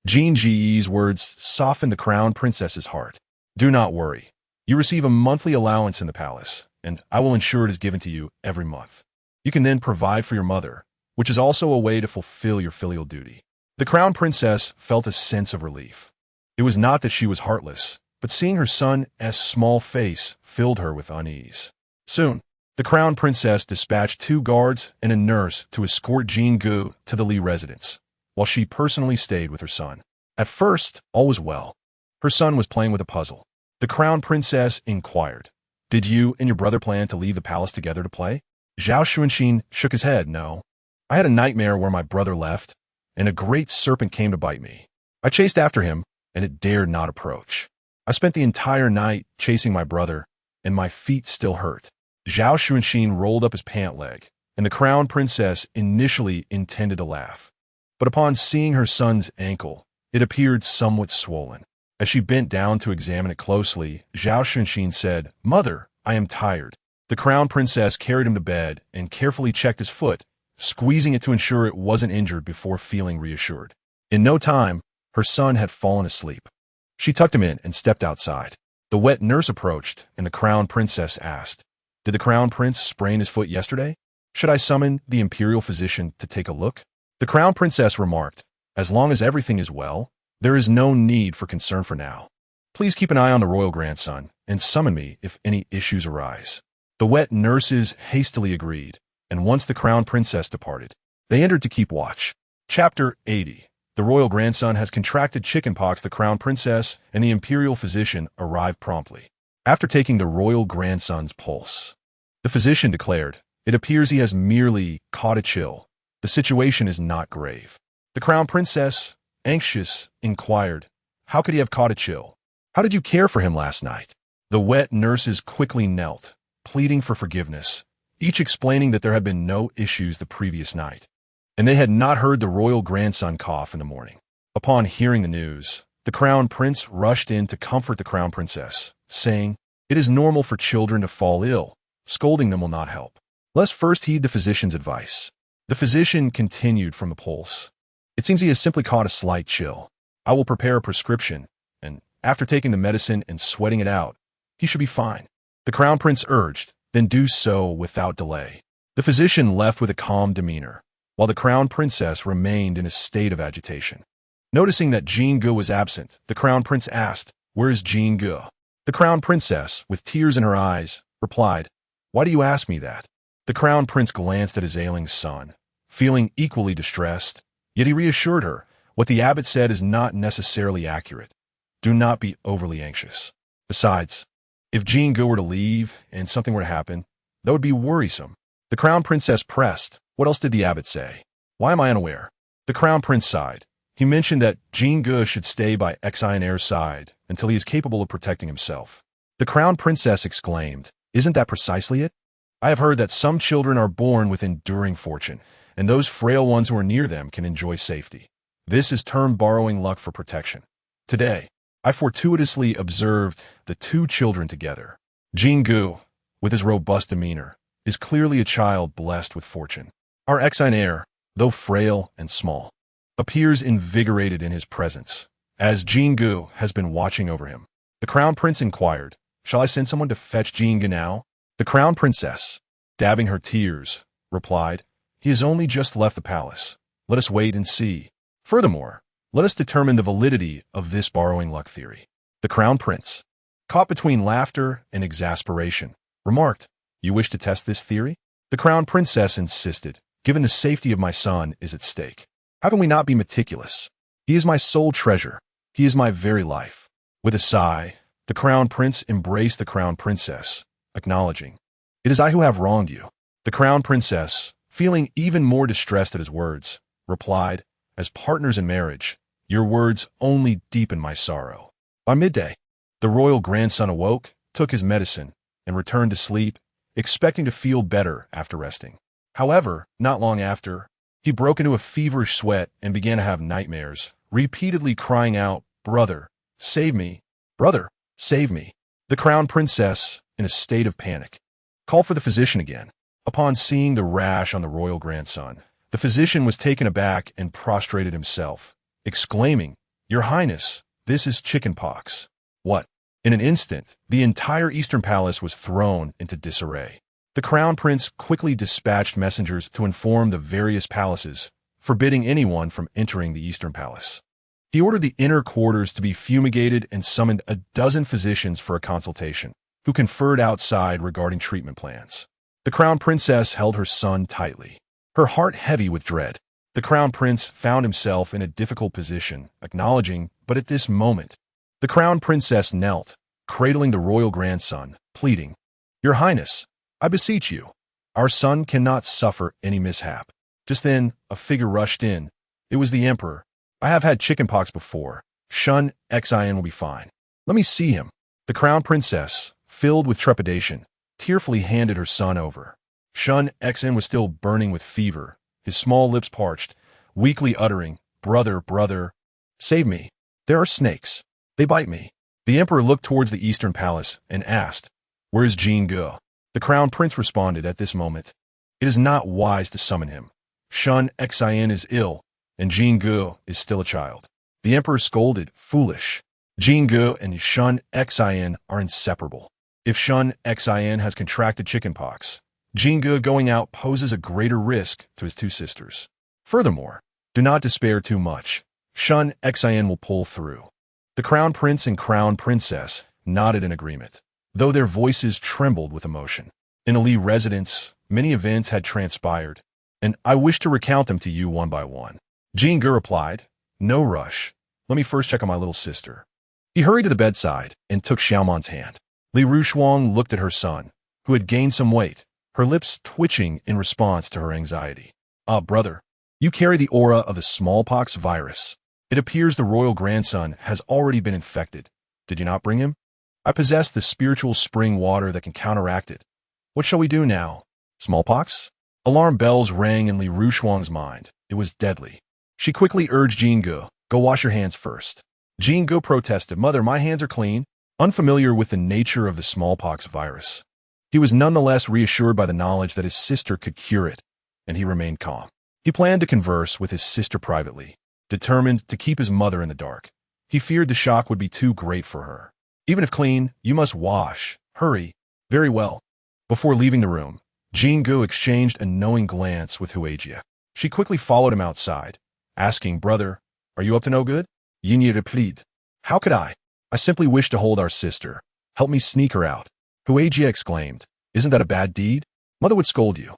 Jin Ji's words softened the crown princess's heart. "Do not worry. You receive a monthly allowance in the palace, and I will ensure it is given to you every month. You can then provide for your mother, which is also a way to fulfill your filial duty." The crown princess felt a sense of relief. It was not that she was heartless, but seeing her son's small face filled her with unease. Soon, the crown princess dispatched 2 guards and a nurse to escort Jingu to the Li residence, while she personally stayed with her son. At first, all was well. Her son was playing with a puzzle. The crown princess inquired, "Did you and your brother plan to leave the palace together to play?" Zhao Xuanxin shook his head. "No. I had a nightmare where my brother left, and a great serpent came to bite me. I chased after him, and it dared not approach. I spent the entire night chasing my brother, and my feet still hurt." Zhao Xuanxin rolled up his pant leg, and the crown princess initially intended to laugh. But upon seeing her son's ankle, it appeared somewhat swollen. As she bent down to examine it closely, Zhao Xuanxin said, "Mother, I am tired." The crown princess carried him to bed and carefully checked his foot, squeezing it to ensure it wasn't injured before feeling reassured. In no time, her son had fallen asleep. She tucked him in and stepped outside. The wet nurse approached, and the crown princess asked, "Did the crown prince sprain his foot yesterday? Should I summon the imperial physician to take a look?" The crown princess remarked, "As long as everything is well, there is no need for concern for now. Please keep an eye on the royal grandson and summon me if any issues arise." The wet nurses hastily agreed, and once the crown princess departed, they entered to keep watch. Chapter 80. The royal grandson has contracted chickenpox. The crown princess and the imperial physician arrived promptly. After taking the royal grandson's pulse, the physician declared, "It appears he has merely caught a chill. The situation is not grave." The crown princess, anxious, inquired, "How could he have caught a chill? How did you care for him last night?" The wet nurses quickly knelt, pleading for forgiveness, each explaining that there had been no issues the previous night, and they had not heard the royal grandson cough in the morning. Upon hearing the news, the crown prince rushed in to comfort the crown princess, saying, "It is normal for children to fall ill. Scolding them will not help. Let's first heed the physician's advice." The physician continued from the pulse, "It seems he has simply caught a slight chill. I will prepare a prescription, and after taking the medicine and sweating it out, he should be fine." The crown prince urged, "Then do so without delay." The physician left with a calm demeanor, while the crown princess remained in a state of agitation. Noticing that Jingge was absent, the crown prince asked, "Where is Jingge?" The crown princess, with tears in her eyes, replied, "Why do you ask me that?" The crown prince glanced at his ailing son, feeling equally distressed, yet he reassured her, "What the abbot said is not necessarily accurate. Do not be overly anxious. Besides, if Jingge were to leave and something were to happen, that would be worrisome." The crown princess pressed, "What else did the abbot say? Why am I unaware?" The crown prince sighed. He mentioned that Jingge should stay by Heir's side until he is capable of protecting himself. The crown princess exclaimed, "Isn't that precisely it? I have heard that some children are born with enduring fortune, and those frail ones who are near them can enjoy safety. This is termed borrowing luck for protection. Today, I fortuitously observed the two children together. Jingge, with his robust demeanor, is clearly a child blessed with fortune. Our heir, though frail and small, appears invigorated in his presence, as Jingge has been watching over him." The crown prince inquired, "Shall I send someone to fetch Jingge now?" The crown princess, dabbing her tears, replied, "He has only just left the palace. Let us wait and see. Furthermore, let us determine the validity of this borrowing luck theory." The crown prince, caught between laughter and exasperation, remarked, "You wish to test this theory?" The crown princess insisted, "Given the safety of my son is at stake, how can we not be meticulous? He is my sole treasure. He is my very life." With a sigh, the crown prince embraced the crown princess, acknowledging, "It is I who have wronged you." The crown princess, feeling even more distressed at his words, replied, "As partners in marriage, your words only deepen my sorrow." By midday, the royal grandson awoke, took his medicine, and returned to sleep, expecting to feel better after resting. However, not long after, he broke into a feverish sweat and began to have nightmares, repeatedly crying out, "Brother, save me! Brother, save me!" The crown princess, in a state of panic, called for the physician again. Upon seeing the rash on the royal grandson, the physician was taken aback and prostrated himself, exclaiming, "Your Highness, this is chickenpox." What? In an instant, the entire Eastern Palace was thrown into disarray. The crown prince quickly dispatched messengers to inform the various palaces, forbidding anyone from entering the Eastern Palace. He ordered the inner quarters to be fumigated and summoned a dozen physicians for a consultation, who conferred outside regarding treatment plans. The crown princess held her son tightly, her heart heavy with dread. The crown prince found himself in a difficult position, acknowledging, but at this moment, the crown princess knelt, cradling the royal grandson, pleading, "Your Highness, I beseech you, our son cannot suffer any mishap." Just then, a figure rushed in. It was the emperor. "I have had chickenpox before. Shun Xin will be fine. Let me see him." The crown princess, filled with trepidation, tearfully handed her son over. Shun Xin was still burning with fever, his small lips parched, weakly uttering, "Brother, brother, save me. There are snakes. They bite me." The emperor looked towards the eastern palace and asked, "Where is Jin Ge?" The crown prince responded at this moment, "It is not wise to summon him. Shun Xin is ill, and Jin Ge is still a child." The emperor scolded, "Foolish. Jin Ge and Shun Xin are inseparable. If Shun Xin has contracted chickenpox, Jin Ge going out poses a greater risk to his two sisters. Furthermore, do not despair too much. Shun Xin will pull through." The crown prince and crown princess nodded in agreement, though their voices trembled with emotion. In the Li residence, many events had transpired, and I wish to recount them to you one by one. Jin Ge replied, "No rush. Let me first check on my little sister." He hurried to the bedside and took Xiaoman's hand. Li Rushuang looked at her son, who had gained some weight, her lips twitching in response to her anxiety. "Ah, brother, you carry the aura of the smallpox virus. It appears the royal grandson has already been infected. Did you not bring him? I possess the spiritual spring water that can counteract it. What shall we do now? Smallpox?" Alarm bells rang in Li Rushuang's mind. It was deadly. She quickly urged Jin Ge, "Go wash your hands first." Jin Ge protested, "Mother, my hands are clean," unfamiliar with the nature of the smallpox virus. He was nonetheless reassured by the knowledge that his sister could cure it, and he remained calm. He planned to converse with his sister privately, determined to keep his mother in the dark. He feared the shock would be too great for her. "Even if clean, you must wash. Hurry." "Very well." Before leaving the room, Jin Ge exchanged a knowing glance with Huijia. She quickly followed him outside, asking, "Brother, are you up to no good?" Yin replied, "How could I? I simply wish to hold our sister. Help me sneak her out." Huijia exclaimed, "Isn't that a bad deed? Mother would scold you.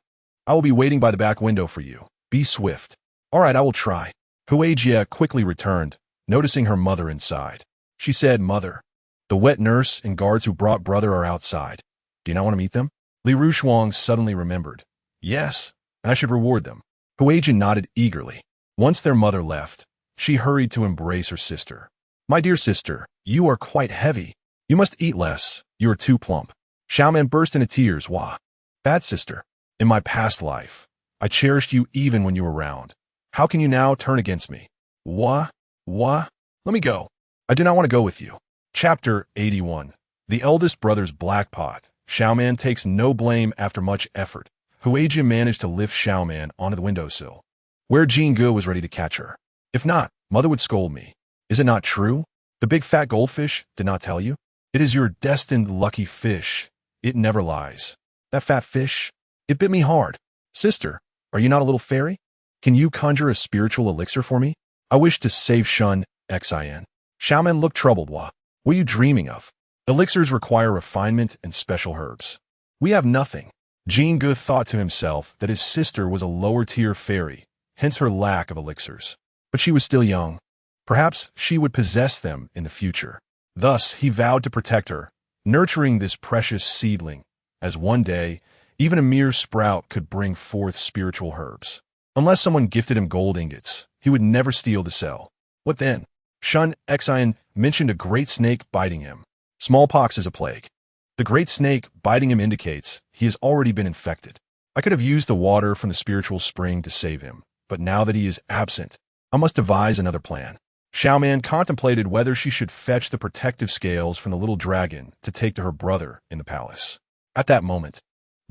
I will be waiting by the back window for you. Be swift." "All right, I will try." Huijia quickly returned, noticing her mother inside. She said, "Mother, the wet nurse and guards who brought brother are outside. Do you not want to meet them?" Li Rushuang suddenly remembered. "Yes, and I should reward them." Huijia nodded eagerly. Once their mother left, she hurried to embrace her sister. "My dear sister, you are quite heavy. You must eat less. You are too plump." Xiaoman burst into tears. "Wah, bad sister. In my past life, I cherished you even when you were around. How can you now turn against me?" Wah, let me go. I do not want to go with you." Chapter 81. The eldest brother's black pot. Xiaoman takes no blame after much effort. Huijia managed to lift Xiaoman onto the windowsill, where Jin Ge was ready to catch her. "If not, mother would scold me. Is it not true? The big fat goldfish did not tell you? It is your destined lucky fish. It never lies. That fat fish, it bit me hard. Sister, are you not a little fairy? Can you conjure a spiritual elixir for me? I wish to save Shun Xin." Xiaoman looked troubled. "What are you dreaming of? Elixirs require refinement and special herbs. We have nothing." Jin Ge thought to himself that his sister was a lower-tier fairy, hence her lack of elixirs. But she was still young. Perhaps she would possess them in the future. Thus, he vowed to protect her, nurturing this precious seedling, as one day, even a mere sprout could bring forth spiritual herbs. Unless someone gifted him gold ingots, he would never steal to sell. What then? Shun Xin mentioned a great snake biting him. Smallpox is a plague. The great snake biting him indicates he has already been infected. I could have used the water from the spiritual spring to save him, but now that he is absent, I must devise another plan. Xiaoman contemplated whether she should fetch the protective scales from the little dragon to take to her brother in the palace. At that moment,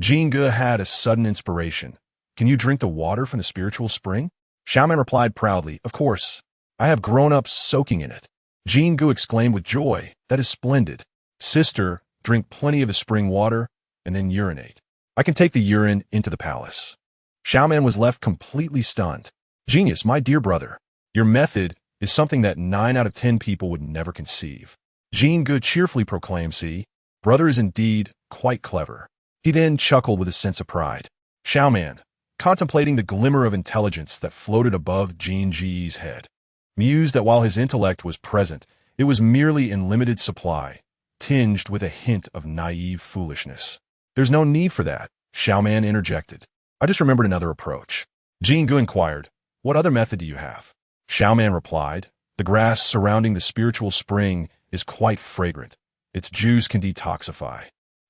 Jin Ge had a sudden inspiration. "Can you drink the water from the spiritual spring?" Xiaoman replied proudly, "Of course. I have grown up soaking in it." Jin Ge exclaimed with joy, "That is splendid. Sister, drink plenty of the spring water, and then urinate. I can take the urine into the palace." Xiaoman was left completely stunned. "Genius, my dear brother. Your method is something that 9 out of 10 people would never conceive." Jin Ge cheerfully proclaimed, "See, brother is indeed quite clever." He then chuckled with a sense of pride. "Xiaoman, contemplating the glimmer of intelligence that floated above Jin Ji's head. Mused that while his intellect was present, it was merely in limited supply, tinged with a hint of naive foolishness. There's no need for that, Xiaoman interjected. I just remembered another approach. Jin Gu inquired, what other method do you have? Xiaoman replied, the grass surrounding the spiritual spring is quite fragrant. Its juice can detoxify.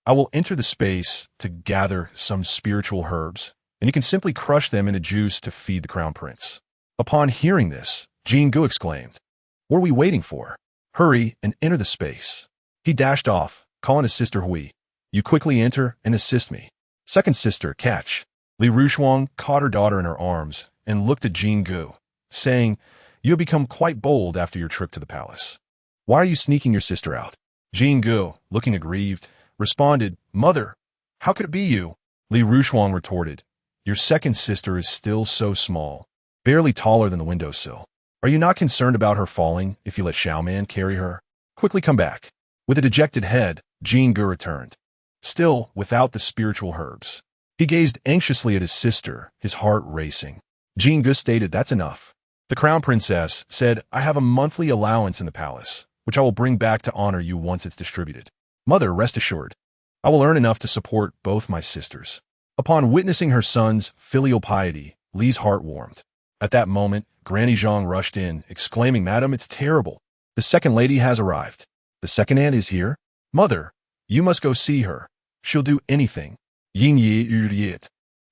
I will enter the space to gather some spiritual herbs, and you can simply crush them into juice to feed the crown prince. Upon hearing this, Jin Gu exclaimed, what are we waiting for? Hurry and enter the space. He dashed off, calling his sister Hui. You quickly enter and assist me. Second sister, catch. Li Rushuang caught her daughter in her arms and looked at Jin Gu, saying, you have become quite bold after your trip to the palace. Why are you sneaking your sister out? Jin Gu, looking aggrieved, responded, Mother, how could it be you? Li Rushuang retorted, your second sister is still so small, barely taller than the windowsill. Are you not concerned about her falling if you let Xiaoman carry her? Quickly come back. With a dejected head, Jin Gu returned, still without the spiritual herbs. He gazed anxiously at his sister, his heart racing. Jin Gu stated, that's enough. The crown princess said, I have a monthly allowance in the palace, which I will bring back to honor you once it's distributed. Mother, rest assured, I will earn enough to support both my sisters. Upon witnessing her son's filial piety, Li's heart warmed. At that moment, Granny Zhang rushed in, exclaiming, Madam, it's terrible. The second lady has arrived. The second aunt is here. Mother, you must go see her. She'll do anything. Yin yi yit.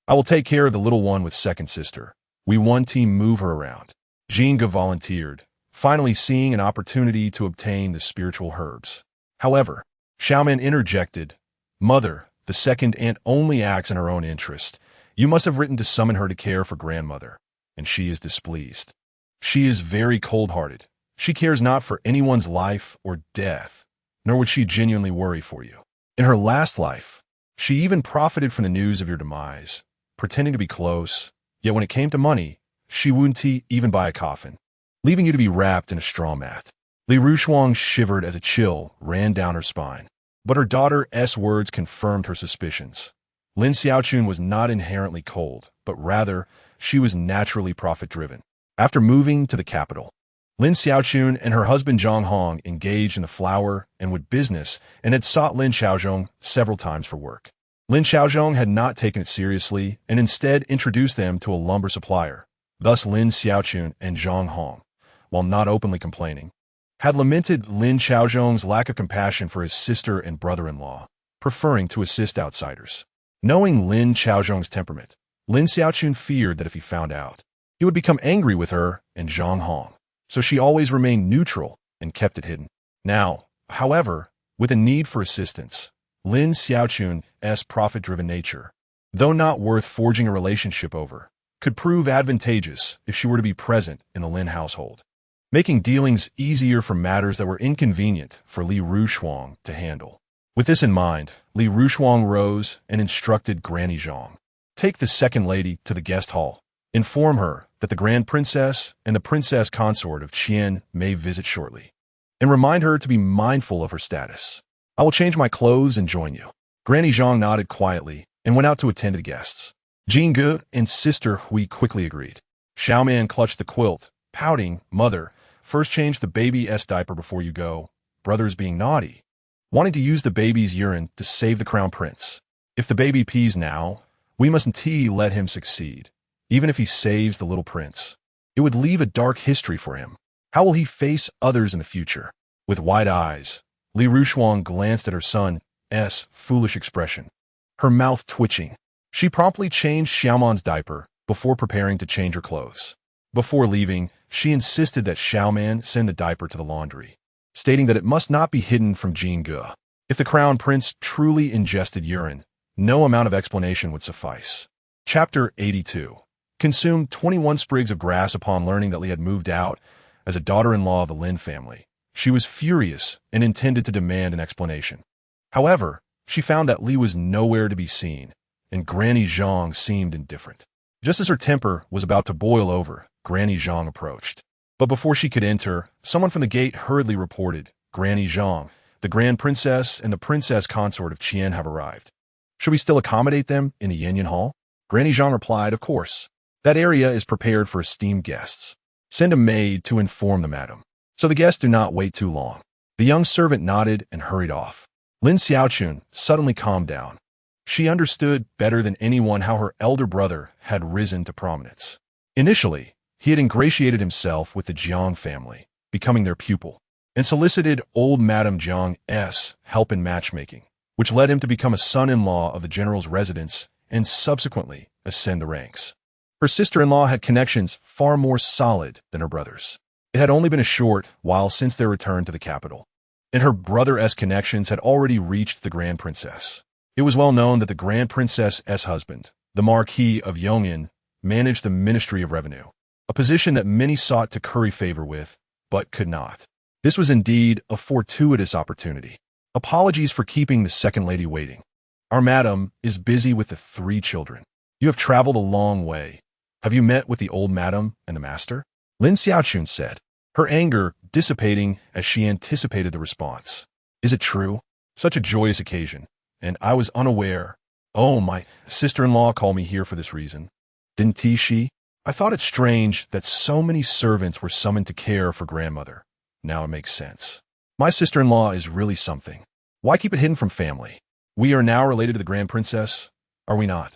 I will take care of the little one with second sister. We one team move her around. Jin Gu volunteered, finally seeing an opportunity to obtain the spiritual herbs. However, Xiaoman interjected, Mother, the second aunt only acts in her own interest. You must have written to summon her to care for grandmother, and she is displeased. She is very cold-hearted. She cares not for anyone's life or death, nor would she genuinely worry for you. In her last life, she even profited from the news of your demise, pretending to be close, yet when it came to money, she wouldn't even buy a coffin, leaving you to be wrapped in a straw mat. Li Rushuang shivered as a chill ran down her spine. But her daughter's words confirmed her suspicions. Lin Xiaochun was not inherently cold, but rather, she was naturally profit-driven. After moving to the capital, Lin Xiaochun and her husband Zhang Hong engaged in the flower and wood business and had sought Lin Xiaozhong several times for work. Lin Xiaozhong had not taken it seriously and instead introduced them to a lumber supplier. Thus Lin Xiaochun and Zhang Hong, while not openly complaining, had lamented Lin Xiaozhong's lack of compassion for his sister and brother-in-law, preferring to assist outsiders. Knowing Lin Xiaozhong's temperament, Lin Xiaochun feared that if he found out, he would become angry with her and Zhang Hong, so she always remained neutral and kept it hidden. Now, however, with a need for assistance, Lin Xiaochun's profit-driven nature, though not worth forging a relationship over, could prove advantageous if she were to be present in the Lin household, making dealings easier for matters that were inconvenient for Li Rushuang to handle. With this in mind, Li Rushuang rose and instructed Granny Zhang, take the second lady to the guest hall. Inform her that the Grand Princess and the Princess Consort of Qian may visit shortly, and remind her to be mindful of her status. I will change my clothes and join you. Granny Zhang nodded quietly and went out to attend to the guests. Jin Gu and Sister Hui quickly agreed. Xiaoman clutched the quilt, pouting, Mother, first change the baby's diaper before you go. Brother's being naughty, wanting to use the baby's urine to save the crown prince. If the baby pees now, we mustn't let him succeed, even if he saves the little prince. It would leave a dark history for him. How will he face others in the future? With wide eyes, Li Rushuang glanced at her son's foolish expression, her mouth twitching. She promptly changed Xiaoman's diaper before preparing to change her clothes. Before leaving, she insisted that Xiaoman send the diaper to the laundry, stating that it must not be hidden from Jin Gu. If the crown prince truly ingested urine, no amount of explanation would suffice. Chapter 82. Consumed 21 sprigs of grass upon learning that Li had moved out as a daughter-in-law of the Lin family. She was furious and intended to demand an explanation. However, she found that Li was nowhere to be seen, and Granny Zhang seemed indifferent. Just as her temper was about to boil over, Granny Zhang approached. But before she could enter, someone from the gate hurriedly reported, Granny Zhang, the Grand Princess and the Princess Consort of Qian have arrived. Should we still accommodate them in the Yanyan Hall? Granny Zhang replied, "Of course. That area is prepared for esteemed guests. Send a maid to inform the madam, so the guests do not wait too long." The young servant nodded and hurried off. Lin Xiaochun suddenly calmed down. She understood better than anyone how her elder brother had risen to prominence. Initially, he had ingratiated himself with the Jiang family, becoming their pupil, and solicited old Madame Jiang's help in matchmaking, which led him to become a son-in-law of the general's residence and subsequently ascend the ranks. Her sister-in-law had connections far more solid than her brother's. It had only been a short while since their return to the capital, and her brother's connections had already reached the Grand Princess. It was well known that the Grand Princess's husband, the Marquis of Yong'an, managed the Ministry of Revenue, a position that many sought to curry favor with, but could not. This was indeed a fortuitous opportunity. Apologies for keeping the second lady waiting. Our madam is busy with the 3 children. You have traveled a long way. Have you met with the old madam and the master? Lin Xiaochun said, her anger dissipating as she anticipated the response. Is it true? Such a joyous occasion, and I was unaware. Oh, my sister-in-law called me here for this reason. Didn't she? I thought it strange that so many servants were summoned to care for grandmother. Now it makes sense. My sister-in-law is really something. Why keep it hidden from family? We are now related to the Grand Princess, are we not?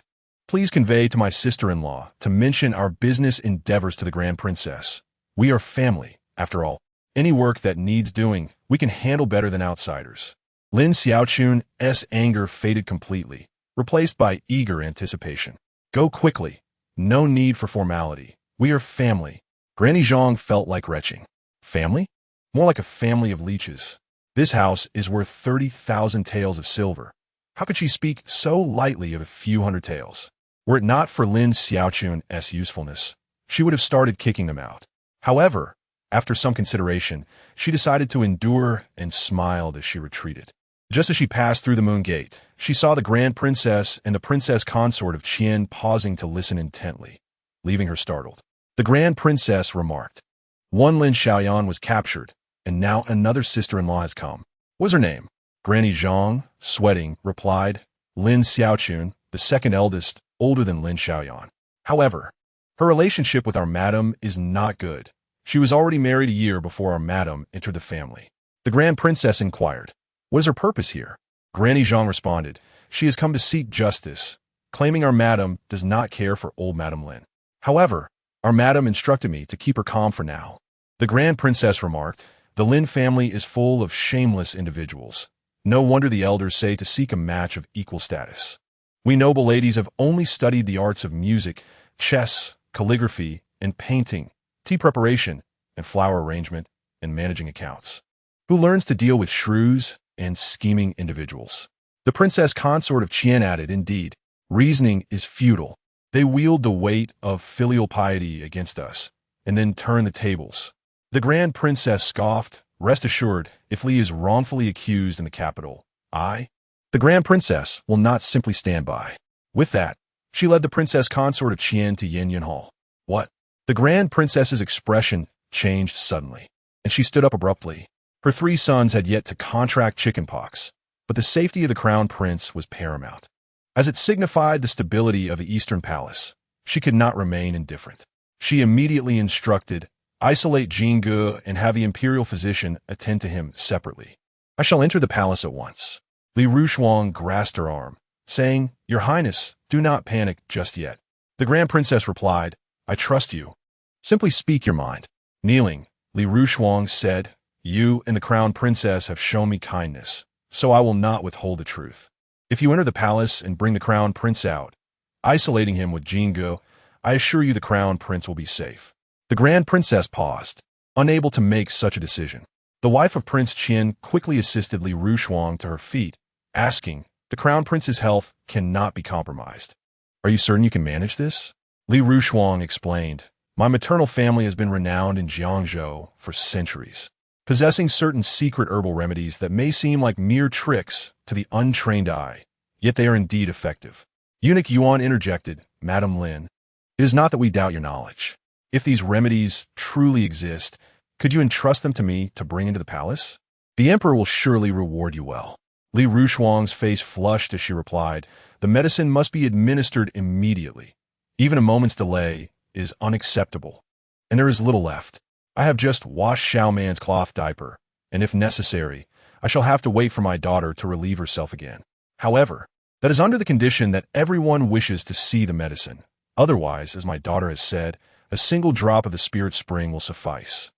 Please convey to my sister-in-law to mention our business endeavors to the Grand Princess. We are family, after all. Any work that needs doing, we can handle better than outsiders. Lin Xiaochun's anger faded completely, replaced by eager anticipation. Go quickly. No need for formality. We are family. Granny Zhang felt like retching. Family? More like a family of leeches. This house is worth 30,000 taels of silver. How could she speak so lightly of a few hundred taels? Were it not for Lin Xiaochun's usefulness, she would have started kicking them out. However, after some consideration, she decided to endure and smiled as she retreated. Just as she passed through the Moon Gate, she saw the Grand Princess and the Princess Consort of Qian pausing to listen intently, leaving her startled. The Grand Princess remarked, "One Lin Xiaoyan was captured, and now another sister-in-law has come. What's her name?" Granny Zhang, sweating, replied, "Lin Xiaochun, the second eldest, older than Lin Xiaoyan. However, her relationship with our madam is not good. She was already married a year before our madam entered the family." The Grand Princess inquired, "What is her purpose here?" Granny Zhang responded, "She has come to seek justice, claiming our madam does not care for old Madam Lin. However, our madam instructed me to keep her calm for now." The Grand Princess remarked, "The Lin family is full of shameless individuals. No wonder the elders say to seek a match of equal status. We noble ladies have only studied the arts of music, chess, calligraphy, and painting, tea preparation, and flower arrangement, and managing accounts. Who learns to deal with shrews and scheming individuals?" The Princess Consort of Qian added, "Indeed, reasoning is futile. They wield the weight of filial piety against us, and then turn the tables." The Grand Princess scoffed, "Rest assured, if Li is wrongfully accused in the capital, the Grand Princess will not simply stand by." With that, she led the Princess Consort of Qian to Yin Hall. "What?" The Grand Princess's expression changed suddenly, and she stood up abruptly. Her 3 sons had yet to contract chickenpox, but the safety of the Crown Prince was paramount. As it signified the stability of the Eastern Palace, she could not remain indifferent. She immediately instructed, "Isolate Jingge and have the imperial physician attend to him separately. I shall enter the palace at once." Li Rushuang grasped her arm, saying, "Your Highness, do not panic just yet." The Grand Princess replied, "I trust you. Simply speak your mind." Kneeling, Li Rushuang said, "You and the Crown Princess have shown me kindness, so I will not withhold the truth. If you enter the palace and bring the Crown Prince out, isolating him with Jingge, I assure you the Crown Prince will be safe." The Grand Princess paused, unable to make such a decision. The wife of Prince Qian quickly assisted Li Rushuang to her feet, asking, "The Crown Prince's health cannot be compromised. Are you certain you can manage this?" Li Rushuang explained, "My maternal family has been renowned in Jiangzhou for centuries, possessing certain secret herbal remedies that may seem like mere tricks to the untrained eye, yet they are indeed effective." Eunuch Yuan interjected, "Madam Lin, it is not that we doubt your knowledge. If these remedies truly exist, could you entrust them to me to bring into the palace? The emperor will surely reward you well." Li Rushuang's face flushed as she replied, "The medicine must be administered immediately. Even a moment's delay is unacceptable. And there is little left. I have just washed Xiaoman's cloth diaper, and if necessary, I shall have to wait for my daughter to relieve herself again. However, that is under the condition that everyone wishes to see the medicine. Otherwise, as my daughter has said, a single drop of the spirit spring will suffice.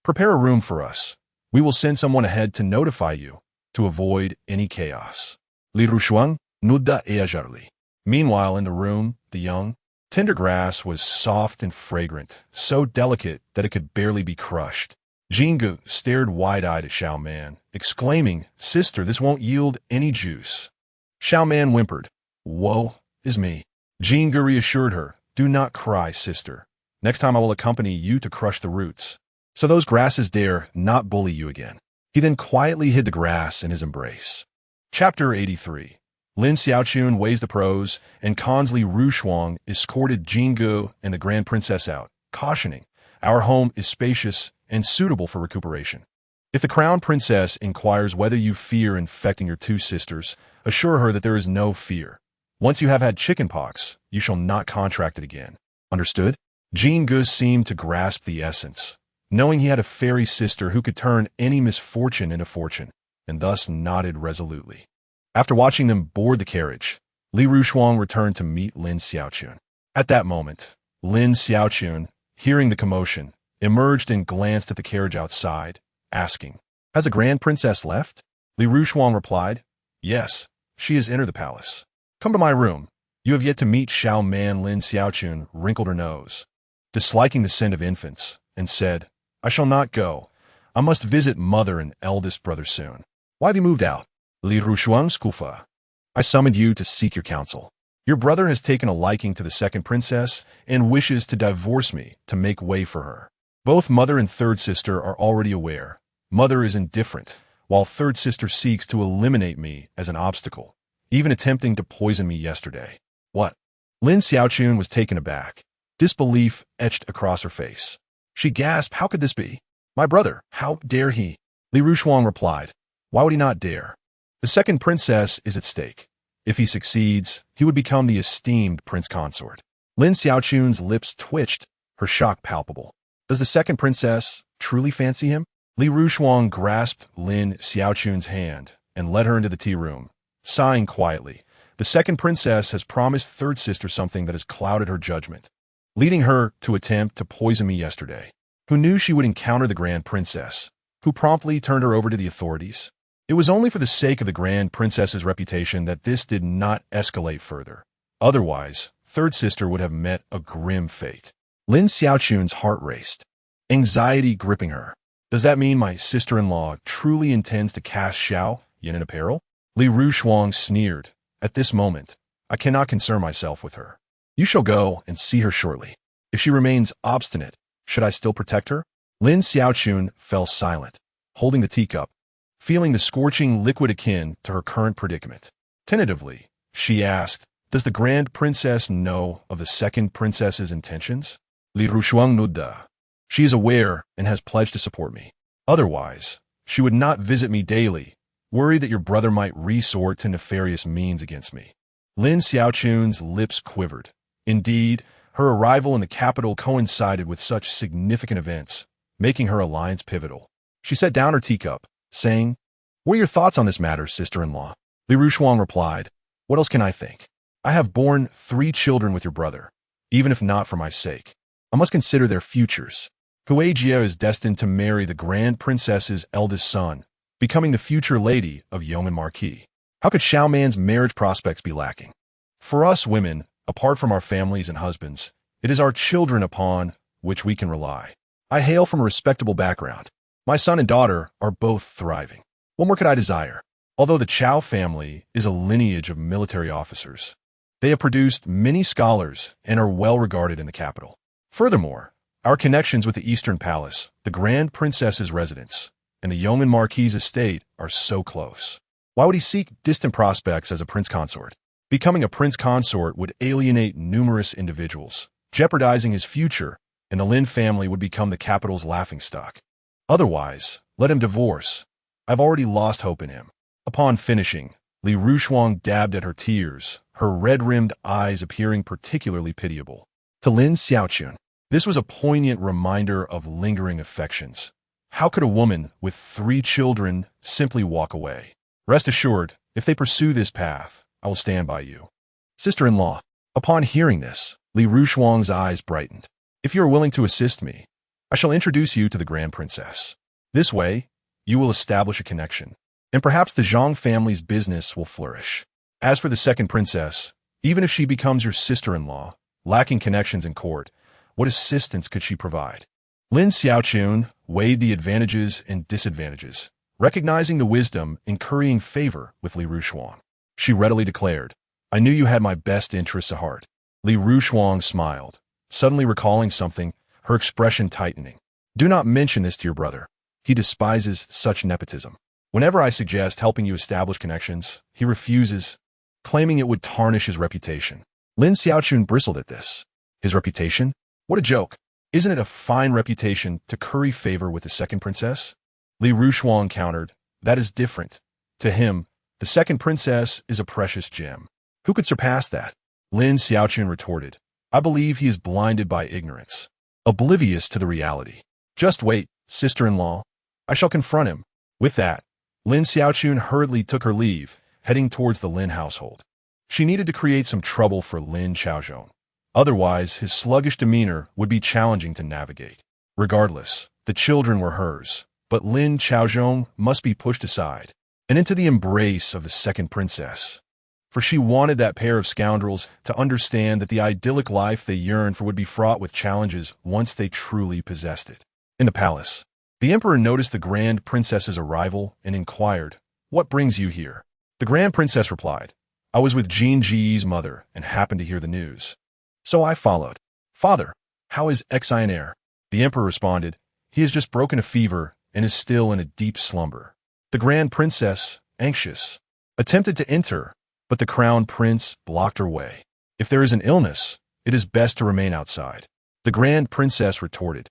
Prepare a room for us. We will send someone ahead to notify you, to avoid any chaos." Li Rushuang nudda eajarli. Meanwhile, in the room, the young, tender grass was soft and fragrant, so delicate that it could barely be crushed. Jingu stared wide-eyed at Xiaoman, exclaiming, "Sister, this won't yield any juice." Xiaoman whimpered, "Woe is me." Jingu reassured her, "Do not cry, sister. Next time I will accompany you to crush the roots, so those grasses dare not bully you again." He then quietly hid the grass in his embrace. Chapter 83. Lin Xiaochun weighs the pros, and cons Li Rushuang escorted Jingu and the Grand Princess out, cautioning, "Our home is spacious and suitable for recuperation. If the Crown Princess inquires whether you fear infecting your two sisters, assure her that there is no fear. Once you have had chickenpox, you shall not contract it again. Understood?" Jingu seemed to grasp the essence, knowing he had a fairy sister who could turn any misfortune into fortune, and thus nodded resolutely. After watching them board the carriage, Li Rushuang returned to meet Lin Xiaochun. At that moment, Lin Xiaochun, hearing the commotion, emerged and glanced at the carriage outside, asking, "Has the Grand Princess left?" Li Rushuang replied, "Yes, she has entered the palace. Come to my room. You have yet to meet Xiaoman." Lin Xiaochun wrinkled her nose, disliking the scent of infants, and said, "I shall not go. I must visit mother and eldest brother soon." "Why have you moved out?" Li Rushuang skufa. "I summoned you to seek your counsel. Your brother has taken a liking to the second princess and wishes to divorce me to make way for her. Both mother and third sister are already aware. Mother is indifferent, while third sister seeks to eliminate me as an obstacle, even attempting to poison me yesterday." "What?" Lin Xiaochun was taken aback, disbelief etched across her face. She gasped, "How could this be? My brother, how dare he?" Li Rushuang replied, "Why would he not dare? The second princess is at stake. If he succeeds, he would become the esteemed prince consort." Lin Xiaochun's lips twitched, her shock palpable. "Does the second princess truly fancy him?" Li Rushuang grasped Lin Xiaochun's hand and led her into the tea room, sighing quietly. "The second princess has promised third sister something that has clouded her judgment, leading her to attempt to poison me yesterday. Who knew she would encounter the Grand Princess, who promptly turned her over to the authorities? It was only for the sake of the Grand Princess's reputation that this did not escalate further. Otherwise, third sister would have met a grim fate." Lin Xiaochun's heart raced, anxiety gripping her. "Does that mean my sister-in-law truly intends to cast Xiao Yan in peril?" Li Rushuang sneered. "At this moment, I cannot concern myself with her. You shall go and see her shortly. If she remains obstinate, should I still protect her?" Lin Xiaochun fell silent, holding the teacup, feeling the scorching liquid akin to her current predicament. Tentatively, she asked, "Does the Grand Princess know of the second princess's intentions?" Li Rushuang nudda. "She is aware and has pledged to support me. Otherwise, she would not visit me daily, worried that your brother might resort to nefarious means against me." Lin Xiaochun's lips quivered. Indeed, her arrival in the capital coincided with such significant events, making her alliance pivotal. She set down her teacup, saying, "What are your thoughts on this matter, sister-in-law?" Li Rushuang replied, "What else can I think? I have borne 3 children with your brother. Even if not for my sake, I must consider their futures. Huijia is destined to marry the Grand Princess's eldest son, becoming the future lady of Xiaoman Marquis. How could Xiaoman's marriage prospects be lacking? For us women, apart from our families and husbands, it is our children upon which we can rely. I hail from a respectable background. My son and daughter are both thriving. What more could I desire? Although the Chao family is a lineage of military officers, they have produced many scholars and are well regarded in the capital. Furthermore, our connections with the Eastern Palace, the Grand Princess's residence, and the Xiaoman Marquis' estate are so close. Why would he seek distant prospects as a prince consort? Becoming a prince consort would alienate numerous individuals, jeopardizing his future, and the Lin family would become the capital's laughingstock. Otherwise, let him divorce. I've already lost hope in him. Upon finishing, Li Rushuang dabbed at her tears, her red-rimmed eyes appearing particularly pitiable. To Lin Xiaochun, this was a poignant reminder of lingering affections. How could a woman with 3 children simply walk away? Rest assured, if they pursue this path, I will stand by you. Sister-in-law, upon hearing this, Li Rushuang's eyes brightened. If you are willing to assist me, I shall introduce you to the Grand Princess. This way, you will establish a connection, and perhaps the Zhang family's business will flourish. As for the second princess, even if she becomes your sister-in-law, lacking connections in court, what assistance could she provide? Lin Xiaochun weighed the advantages and disadvantages, recognizing the wisdom in currying favor with Li Rushuang. She readily declared, I knew you had my best interests at heart. Li Rushuang smiled, suddenly recalling something, her expression tightening. Do not mention this to your brother. He despises such nepotism. Whenever I suggest helping you establish connections, he refuses, claiming it would tarnish his reputation. Lin Xiaochun bristled at this. His reputation? What a joke. Isn't it a fine reputation to curry favor with the second princess? Li Rushuang countered, that is different. To him, the second princess is a precious gem. Who could surpass that? Lin Xiaochun retorted, I believe he is blinded by ignorance, oblivious to the reality. Just wait, sister-in-law. I shall confront him. With that, Lin Xiaochun hurriedly took her leave, heading towards the Lin household. She needed to create some trouble for Lin Xiaozhong. Otherwise, his sluggish demeanor would be challenging to navigate. Regardless, the children were hers, but Lin Xiaozhong must be pushed aside and into the embrace of the second princess. For she wanted that pair of scoundrels to understand that the idyllic life they yearned for would be fraught with challenges once they truly possessed it. In the palace, the emperor noticed the grand princess's arrival and inquired, What brings you here? The grand princess replied, I was with Jin Ji's mother and happened to hear the news. So I followed. Father, how is heir? The emperor responded, He has just broken a fever and is still in a deep slumber. The grand princess, anxious, attempted to enter, but the crown prince blocked her way. If there is an illness, it is best to remain outside. The grand princess retorted,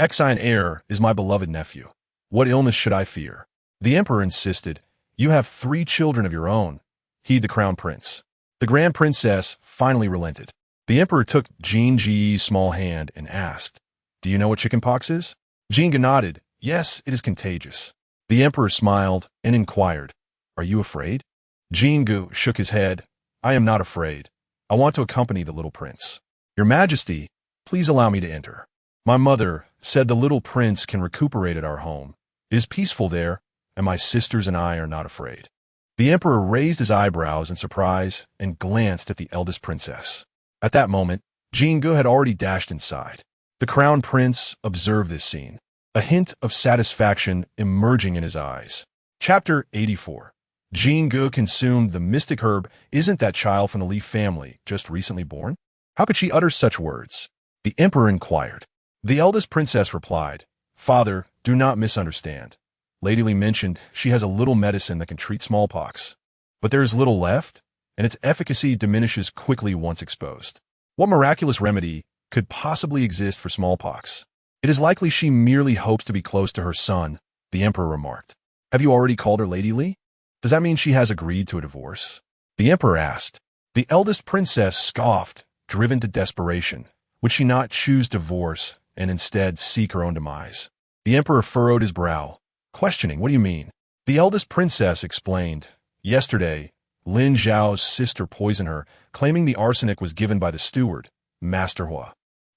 heir is my beloved nephew. What illness should I fear? The emperor insisted, You have 3 children of your own. Heed the crown prince. The grand princess finally relented. The emperor took Jin Ji's small hand and asked, Do you know what chickenpox is? Jin nodded, Yes, it is contagious. The emperor smiled and inquired, Are you afraid? Jin Gu shook his head, I am not afraid. I want to accompany the little prince. Your Majesty, please allow me to enter. My mother said the little prince can recuperate at our home. It is peaceful there, and my sisters and I are not afraid. The emperor raised his eyebrows in surprise and glanced at the eldest princess. At that moment, Jin Gu had already dashed inside. The crown prince observed this scene, a hint of satisfaction emerging in his eyes. Chapter 84. Jin Gu consumed the mystic herb. Isn't that child from the Li family just recently born? How could she utter such words? The emperor inquired. The eldest princess replied, Father, do not misunderstand. Lady Li mentioned she has a little medicine that can treat smallpox. But there is little left, and its efficacy diminishes quickly once exposed. What miraculous remedy could possibly exist for smallpox? It is likely she merely hopes to be close to her son, the emperor remarked. Have you already called her Lady Li? Does that mean she has agreed to a divorce? The emperor asked. The eldest princess scoffed, driven to desperation. Would she not choose divorce and instead seek her own demise? The emperor furrowed his brow, questioning, What do you mean? The eldest princess explained. Yesterday, Lin Zhao's sister poisoned her, claiming the arsenic was given by the steward, Master Hua,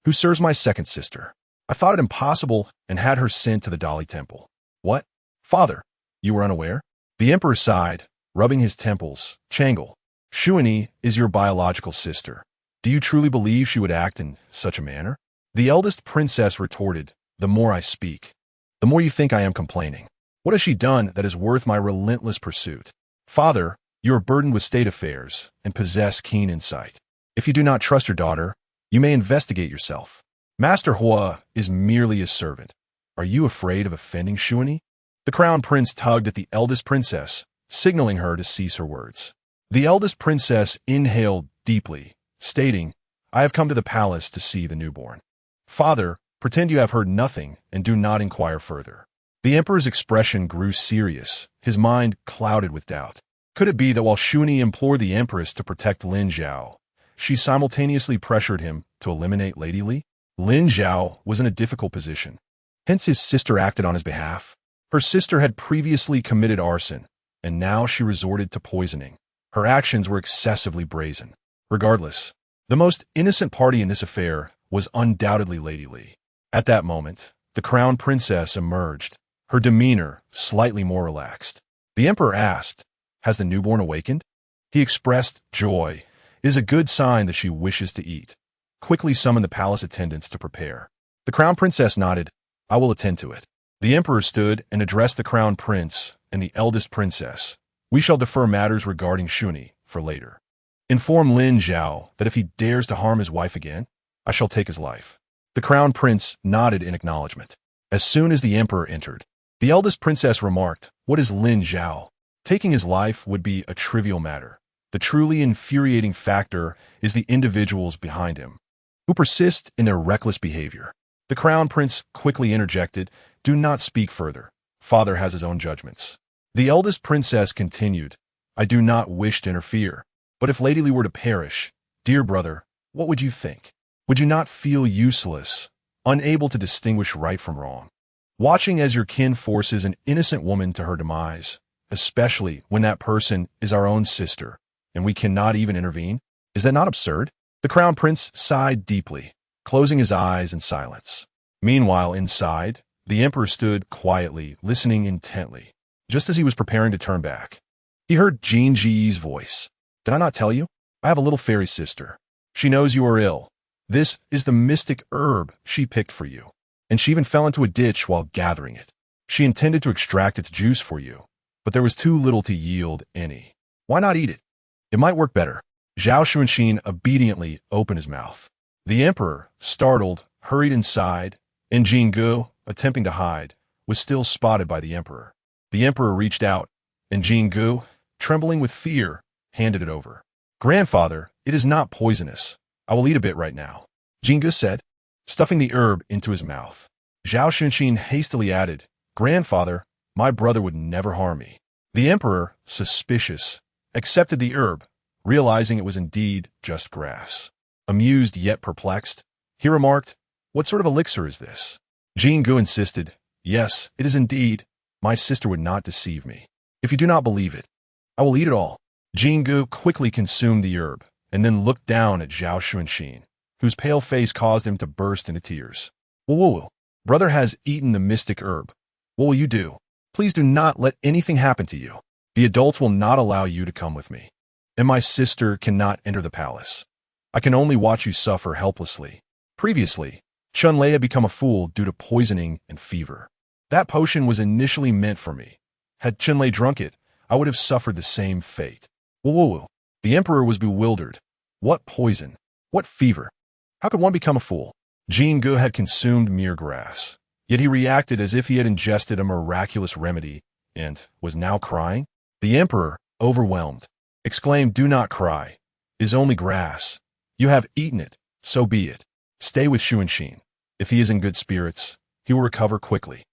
who serves my second sister. I thought it impossible and had her sent to the Dali temple. What? Father, you were unaware? The emperor sighed, rubbing his temples. Chang'e, Xuanyi is your biological sister. Do you truly believe she would act in such a manner? The eldest princess retorted, The more I speak, the more you think I am complaining. What has she done that is worth my relentless pursuit? Father, you are burdened with state affairs and possess keen insight. If you do not trust your daughter, you may investigate yourself. Master Hua is merely a servant. Are you afraid of offending Xuanyi? The crown prince tugged at the eldest princess, signaling her to cease her words. The eldest princess inhaled deeply, stating, I have come to the palace to see the newborn. Father, pretend you have heard nothing and do not inquire further. The emperor's expression grew serious, his mind clouded with doubt. Could it be that while Shuni implored the empress to protect Lin Zhao, she simultaneously pressured him to eliminate Lady Li? Lin Zhao was in a difficult position. Hence his sister acted on his behalf. Her sister had previously committed arson, and now she resorted to poisoning. Her actions were excessively brazen. Regardless, the most innocent party in this affair was undoubtedly Lady Li. At that moment, the crown princess emerged, her demeanor slightly more relaxed. The emperor asked, "Has the newborn awakened?" He expressed joy. It is a good sign that she wishes to eat. Quickly summoned the palace attendants to prepare. The crown princess nodded, "I will attend to it." The emperor stood and addressed the crown prince and the eldest princess. "We shall defer matters regarding Shuni for later. Inform Lin Zhao that if he dares to harm his wife again, I shall take his life." The crown prince nodded in acknowledgement. As soon as the emperor entered, the eldest princess remarked, "What is Lin Zhao? Taking his life would be a trivial matter. The truly infuriating factor is the individuals behind him, who persist in their reckless behavior." The crown prince quickly interjected, "Do not speak further. Father has his own judgments." The eldest princess continued, "I do not wish to interfere, but if Lady Li were to perish, dear brother, what would you think? Would you not feel useless, unable to distinguish right from wrong, watching as your kin forces an innocent woman to her demise, especially when that person is our own sister, and we cannot even intervene? Is that not absurd?" The crown prince sighed deeply, closing his eyes in silence. Meanwhile, inside, the emperor stood quietly, listening intently. Just as he was preparing to turn back, he heard Jin Ji's voice. "Did I not tell you? I have a little fairy sister. She knows you are ill. This is the mystic herb she picked for you, and she even fell into a ditch while gathering it. She intended to extract its juice for you, but there was too little to yield any. Why not eat it? It might work better." Zhao Xuanxin obediently opened his mouth. The emperor, startled, hurried inside, and Jingu, attempting to hide, was still spotted by the emperor. The emperor reached out, and Jingu, trembling with fear, handed it over. "Grandfather, it is not poisonous. I will eat a bit right now," Jingu said, stuffing the herb into his mouth. Zhao Xuanxin hastily added, "Grandfather, my brother would never harm me." The emperor, suspicious, accepted the herb, realizing it was indeed just grass. Amused yet perplexed, he remarked, "What sort of elixir is this?" Jingu insisted, "Yes, it is indeed. My sister would not deceive me. If you do not believe it, I will eat it all." Jingu quickly consumed the herb, and then looked down at Zhao Xuanxin, whose pale face caused him to burst into tears. "Whoa, brother has eaten the mystic herb. What will you do? Please do not let anything happen to you. The adults will not allow you to come with me, and my sister cannot enter the palace. I can only watch you suffer helplessly." Previously, Chunlei had become a fool due to poisoning and fever. That potion was initially meant for me. Had Chunlei drunk it, I would have suffered the same fate. Whoa. The emperor was bewildered. What poison? What fever? How could one become a fool? Jingu had consumed mere grass, yet he reacted as if he had ingested a miraculous remedy and was now crying. The emperor, overwhelmed, exclaimed, "Do not cry. It is only grass. You have eaten it, so be it. Stay with Xuanxin. If he is in good spirits, he will recover quickly."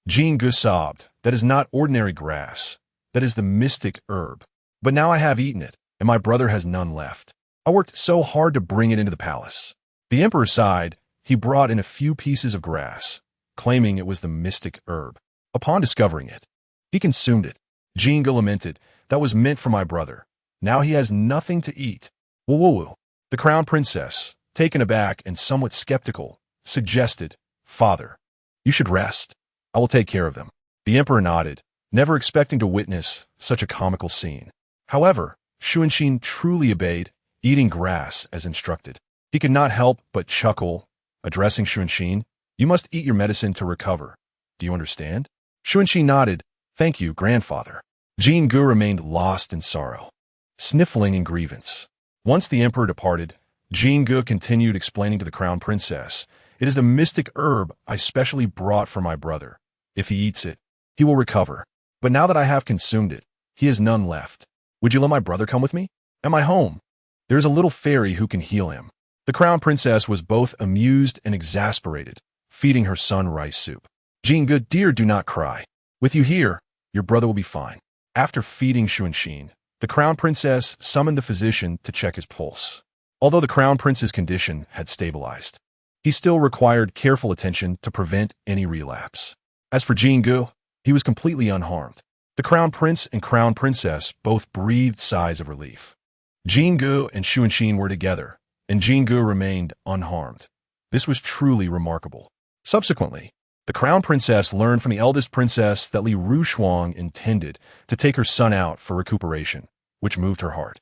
Jingu sobbed, "That is not ordinary grass. That is the mystic herb. But now I have eaten it, and my brother has none left. I worked so hard to bring it into the palace." The emperor sighed. He brought in a few pieces of grass, claiming it was the mystic herb. Upon discovering it, he consumed it. Jingu lamented, "That was meant for my brother. Now he has nothing to eat." Whoa. The crown princess, taken aback and somewhat skeptical, suggested, "Father, you should rest. I will take care of them." The emperor nodded, never expecting to witness such a comical scene. However, Xuanxin truly obeyed, eating grass as instructed. He could not help but chuckle, addressing Xuanxin, "You must eat your medicine to recover. Do you understand?" Xuanxin nodded, "Thank you, grandfather." Jingu remained lost in sorrow, sniffling in grievance. Once the emperor departed, Jingu continued explaining to the crown princess, "It is the mystic herb I specially brought for my brother. If he eats it, he will recover. But now that I have consumed it, he has none left. Would you let my brother come with me? At my home, there is a little fairy who can heal him." The crown princess was both amused and exasperated, feeding her son rice soup. Jingge, dear, do not cry. With you here, your brother will be fine. After feeding Xuanxin, the crown princess summoned the physician to check his pulse. Although the crown prince's condition had stabilized, he still required careful attention to prevent any relapse. As for Jingge, he was completely unharmed. The crown prince and crown princess both breathed sighs of relief. Jingge and Xuanxin were together, and Jingge remained unharmed. This was truly remarkable. Subsequently, the crown princess learned from the eldest princess that Li Rushuang intended to take her son out for recuperation, which moved her heart.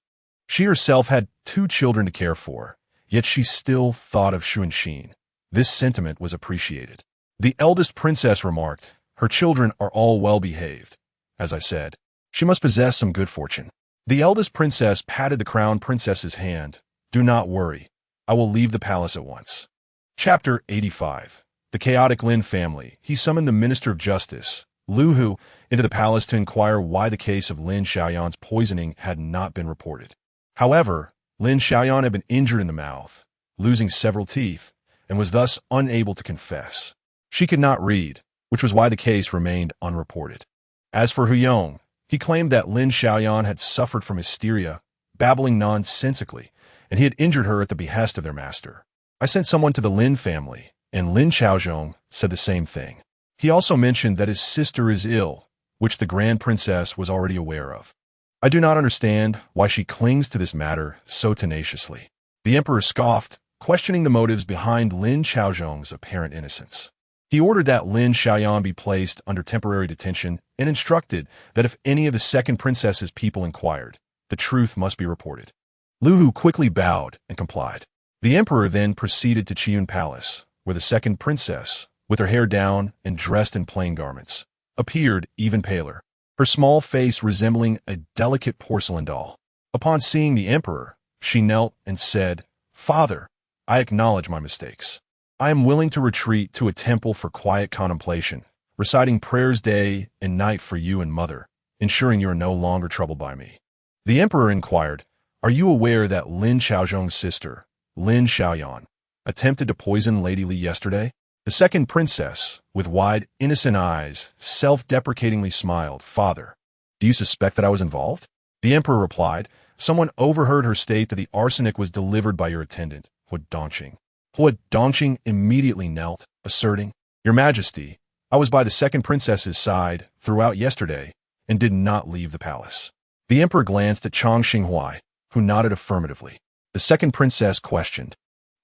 She herself had 2 children to care for, yet she still thought of Xuanxin. This sentiment was appreciated. The eldest princess remarked, "Her children are all well-behaved." As I said, she must possess some good fortune. The eldest princess patted the crown princess's hand. "Do not worry. I will leave the palace at once." Chapter 85. The chaotic Lin family. He summoned the Minister of Justice, Lu Hu, into the palace to inquire why the case of Lin Xiaoyan's poisoning had not been reported. However, Lin Xiaoyan had been injured in the mouth, losing several teeth, and was thus unable to confess. She could not read, which was why the case remained unreported. As for Hu Yong, he claimed that Lin Xiaoyan had suffered from hysteria, babbling nonsensically, and he had injured her at the behest of their master. I sent someone to the Lin family, and Lin Xiaozhong said the same thing. He also mentioned that his sister is ill, which the Grand Princess was already aware of. I do not understand why she clings to this matter so tenaciously. The emperor scoffed, questioning the motives behind Lin Xiaozhong's apparent innocence. He ordered that Lin Xiaoyan be placed under temporary detention and instructed that if any of the second princess's people inquired, the truth must be reported. Lu Hu quickly bowed and complied. The emperor then proceeded to Qiyun Palace, where the second princess, with her hair down and dressed in plain garments, appeared even paler, her small face resembling a delicate porcelain doll. Upon seeing the emperor, she knelt and said, "Father, I acknowledge my mistakes. I am willing to retreat to a temple for quiet contemplation, reciting prayers day and night for you and mother, ensuring you are no longer troubled by me." The emperor inquired, "Are you aware that Lin Xiaozhong's sister, Lin Xiaoyan, attempted to poison Lady Li yesterday?" The second princess, with wide, innocent eyes, self-deprecatingly smiled. "Father, do you suspect that I was involved?" The emperor replied, "Someone overheard her state that the arsenic was delivered by your attendant, Hua Dongqing." Hua Dongqing immediately knelt, asserting, "Your Majesty, I was by the second princess's side throughout yesterday and did not leave the palace." The emperor glanced at Chang Xinghuai, who nodded affirmatively. The second princess questioned,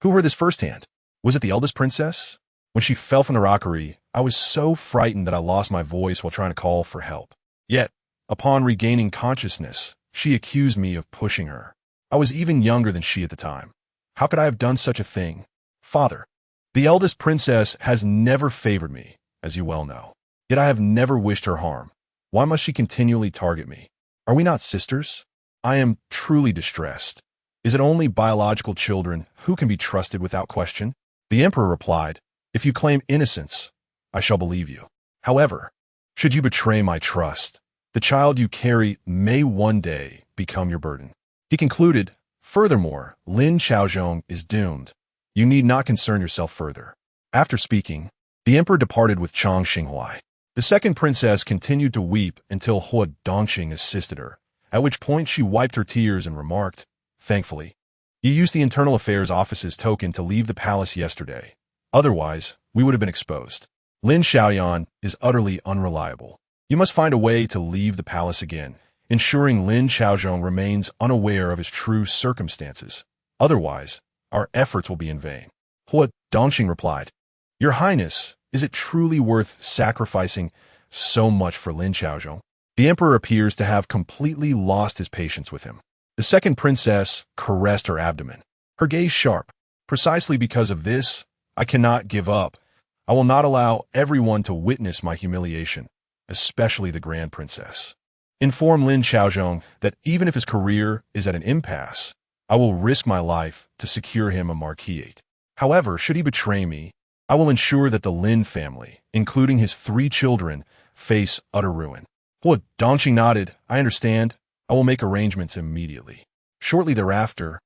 "Who heard this firsthand? Was it the eldest princess? When she fell from the rockery, I was so frightened that I lost my voice while trying to call for help. Yet, upon regaining consciousness, she accused me of pushing her. I was even younger than she at the time. How could I have done such a thing? Father, the eldest princess has never favored me, as you well know. Yet I have never wished her harm. Why must she continually target me? Are we not sisters? I am truly distressed. Is it only biological children who can be trusted without question?" The emperor replied, "If you claim innocence, I shall believe you. However, should you betray my trust, the child you carry may one day become your burden." He concluded, "Furthermore, Lin Xiaozhong is doomed. You need not concern yourself further." After speaking, the emperor departed with Chang Xinghuai. The second princess continued to weep until Hua Dongqing assisted her, at which point she wiped her tears and remarked, "Thankfully, you used the Internal Affairs Office's token to leave the palace yesterday. Otherwise, we would have been exposed. Lin Xiaoyan is utterly unreliable. You must find a way to leave the palace again, ensuring Lin Xiaozhong remains unaware of his true circumstances. Otherwise, our efforts will be in vain." Hua Dongqing replied, "Your Highness, is it truly worth sacrificing so much for Lin Xiaozhong?" The emperor appears to have completely lost his patience with him. The second princess caressed her abdomen, her gaze sharp. "Precisely because of this, I cannot give up. I will not allow everyone to witness my humiliation, especially the Grand Princess. Inform Lin Xiaozhong that even if his career is at an impasse, I will risk my life to secure him a marquisate. However, should he betray me, I will ensure that the Lin family, including his 3 children, face utter ruin." Hua Dongqing nodded. "I understand. I will make arrangements immediately." Shortly thereafter,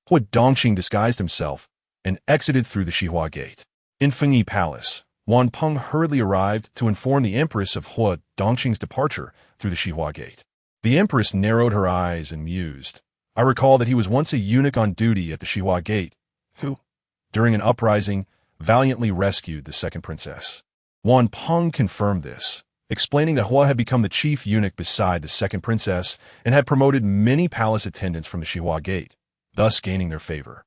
Hua Dongqing disguised himself and exited through the Xihua Gate. In Fengyi Palace, Wan Peng hurriedly arrived to inform the Empress of Hua Dongqing's departure through the Xihua Gate. The Empress narrowed her eyes and mused. I recall that he was once a eunuch on duty at the Xihua Gate, who, during an uprising, valiantly rescued the second princess. Wan Peng confirmed this, explaining that Hua had become the chief eunuch beside the second princess and had promoted many palace attendants from the Xihua Gate, thus gaining their favor.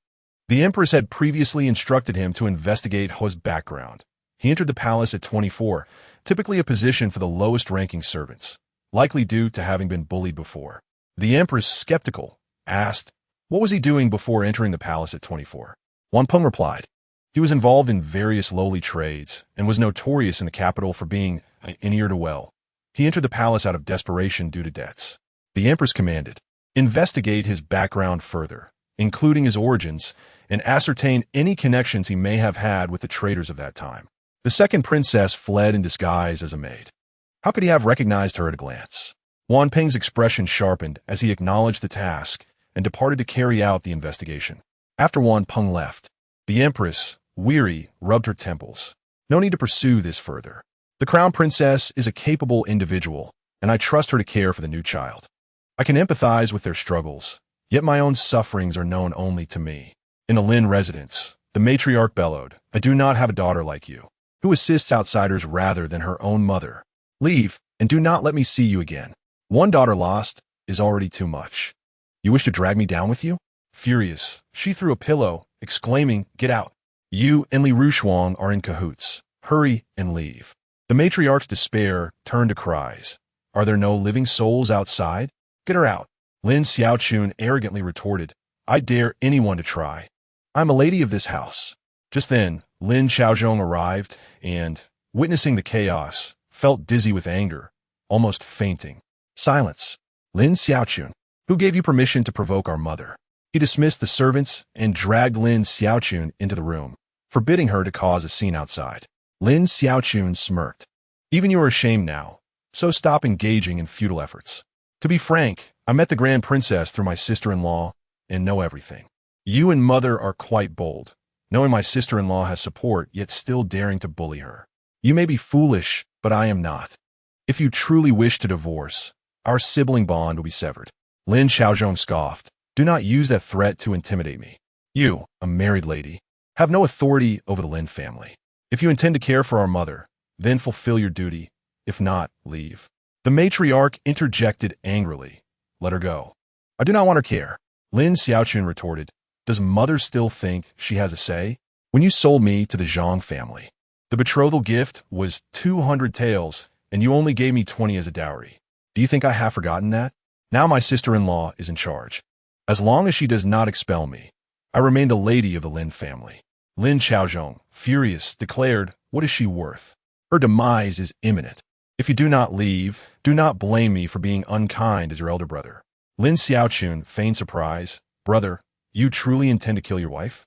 The Empress had previously instructed him to investigate Hua's background. He entered the palace at 24, typically a position for the lowest-ranking servants, likely due to having been bullied before. The Empress, skeptical, asked, what was he doing before entering the palace at 24? Wan Peng replied, he was involved in various lowly trades and was notorious in the capital for being an ear to well. He entered the palace out of desperation due to debts. The Empress commanded, investigate his background further, including his origins, and ascertain any connections he may have had with the traders of that time. The second princess fled in disguise as a maid. How could he have recognized her at a glance? Wan Peng's expression sharpened as he acknowledged the task and departed to carry out the investigation. After Wan Peng left, the Empress, weary, rubbed her temples. No need to pursue this further. The crown princess is a capable individual, and I trust her to care for the new child. I can empathize with their struggles, yet my own sufferings are known only to me. In a Lin residence, the matriarch bellowed, I do not have a daughter like you, who assists outsiders rather than her own mother. Leave, and do not let me see you again. One daughter lost is already too much. You wish to drag me down with you? Furious, she threw a pillow, exclaiming, get out. You and Li Rushuang are in cahoots. Hurry and leave. The matriarch's despair turned to cries. Are there no living souls outside? Get her out. Lin Xiaochun arrogantly retorted, I dare anyone to try. I'm a lady of this house. Just then, Lin Xiaozhong arrived and, witnessing the chaos, felt dizzy with anger, almost fainting. Silence. Lin Xiaochun, who gave you permission to provoke our mother? He dismissed the servants and dragged Lin Xiaochun into the room, forbidding her to cause a scene outside. Lin Xiaochun smirked. Even you are ashamed now, so stop engaging in futile efforts. To be frank, I met the Grand Princess through my sister-in-law and know everything. You and Mother are quite bold, knowing my sister-in-law has support yet still daring to bully her. You may be foolish, but I am not. If you truly wish to divorce, our sibling bond will be severed. Lin Xiaozhong scoffed. Do not use that threat to intimidate me. You, a married lady, have no authority over the Lin family. If you intend to care for our mother, then fulfill your duty. If not, leave. The matriarch interjected angrily. Let her go. I do not want her care. Lin Xiaochun retorted. Does Mother still think she has a say? When you sold me to the Zhang family, the betrothal gift was 200 taels, and you only gave me 20 as a dowry. Do you think I have forgotten that? Now my sister-in-law is in charge. As long as she does not expel me, I remain the lady of the Lin family. Lin Xiaozhong, furious, declared, what is she worth? Her demise is imminent. If you do not leave, do not blame me for being unkind as your elder brother. Lin Xiaochun feigned surprise. Brother, you truly intend to kill your wife?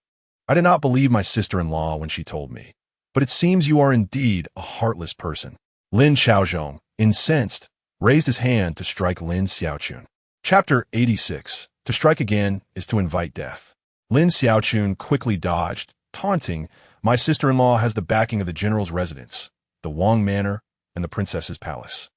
I did not believe my sister-in-law when she told me, but it seems you are indeed a heartless person. Lin Xiaozhong, incensed, raised his hand to strike Lin Xiaochun. Chapter 86. To strike again is to invite death. Lin Xiaochun quickly dodged, taunting, my sister-in-law has the backing of the general's residence, the Wang Manor, and the princess's palace.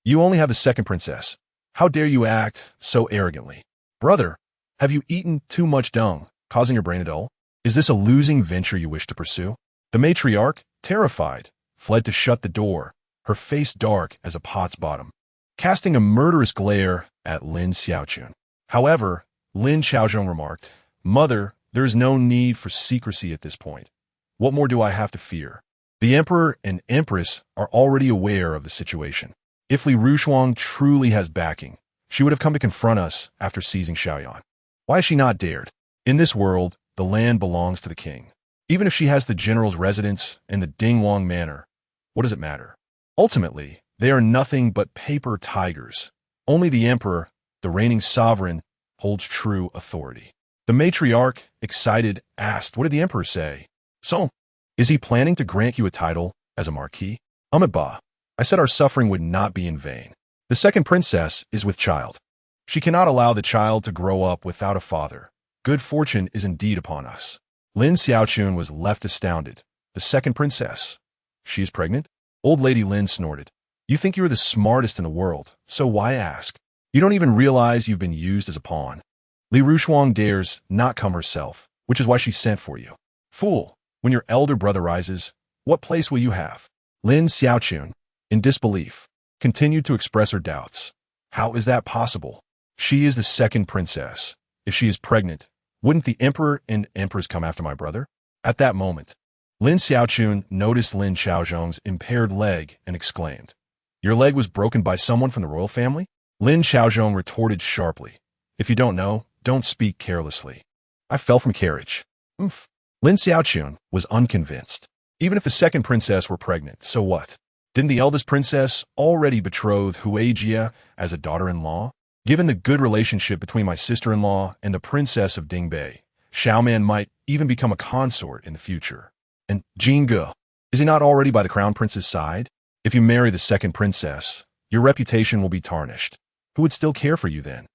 You only have the second princess. How dare you act so arrogantly? Brother, have you eaten too much dung, causing your brain to dull? Is this a losing venture you wish to pursue? The matriarch, terrified, fled to shut the door, her face dark as a pot's bottom, casting a murderous glare at Lin Xiaochun. However, Lin Xiaozhong remarked, Mother, there is no need for secrecy at this point. What more do I have to fear? The Emperor and Empress are already aware of the situation. If Li Rushuang truly has backing, she would have come to confront us after seizing Xiaoyan. Why has she not dared? In this world, the land belongs to the king. Even if she has the general's residence and the Dingwang Manor, what does it matter? Ultimately, they are nothing but paper tigers. Only the Emperor, the reigning sovereign, holds true authority. The matriarch, excited, asked, what did the Emperor say? So, is he planning to grant you a title as a marquis? Amiba, I said our suffering would not be in vain. The second princess is with child. She cannot allow the child to grow up without a father. Good fortune is indeed upon us. Lin Xiaochun was left astounded. The second princess. She is pregnant? Old Lady Lin snorted. You think you're the smartest in the world, so why ask? You don't even realize you've been used as a pawn. Li Rushuang dares not come herself, which is why she sent for you. Fool, when your elder brother rises, what place will you have? Lin Xiaochun, in disbelief, continued to express her doubts. How is that possible? She is the second princess. If she is pregnant, wouldn't the emperor and empress come after my brother? At that moment, Lin Xiaochun noticed Lin Xiaozhong's impaired leg and exclaimed, Your leg was broken by someone from the royal family? Lin Xiaozhong retorted sharply, If you don't know, don't speak carelessly. I fell from carriage. Oomph. Lin Xiaochun was unconvinced. Even if the second princess were pregnant, so what? Didn't the eldest princess already betroth Huijia as a daughter-in-law? Given the good relationship between my sister-in-law and the princess of Dingbei, Xiaoman might even become a consort in the future. And Jingge, is he not already by the crown prince's side? If you marry the second princess, your reputation will be tarnished. Who would still care for you then?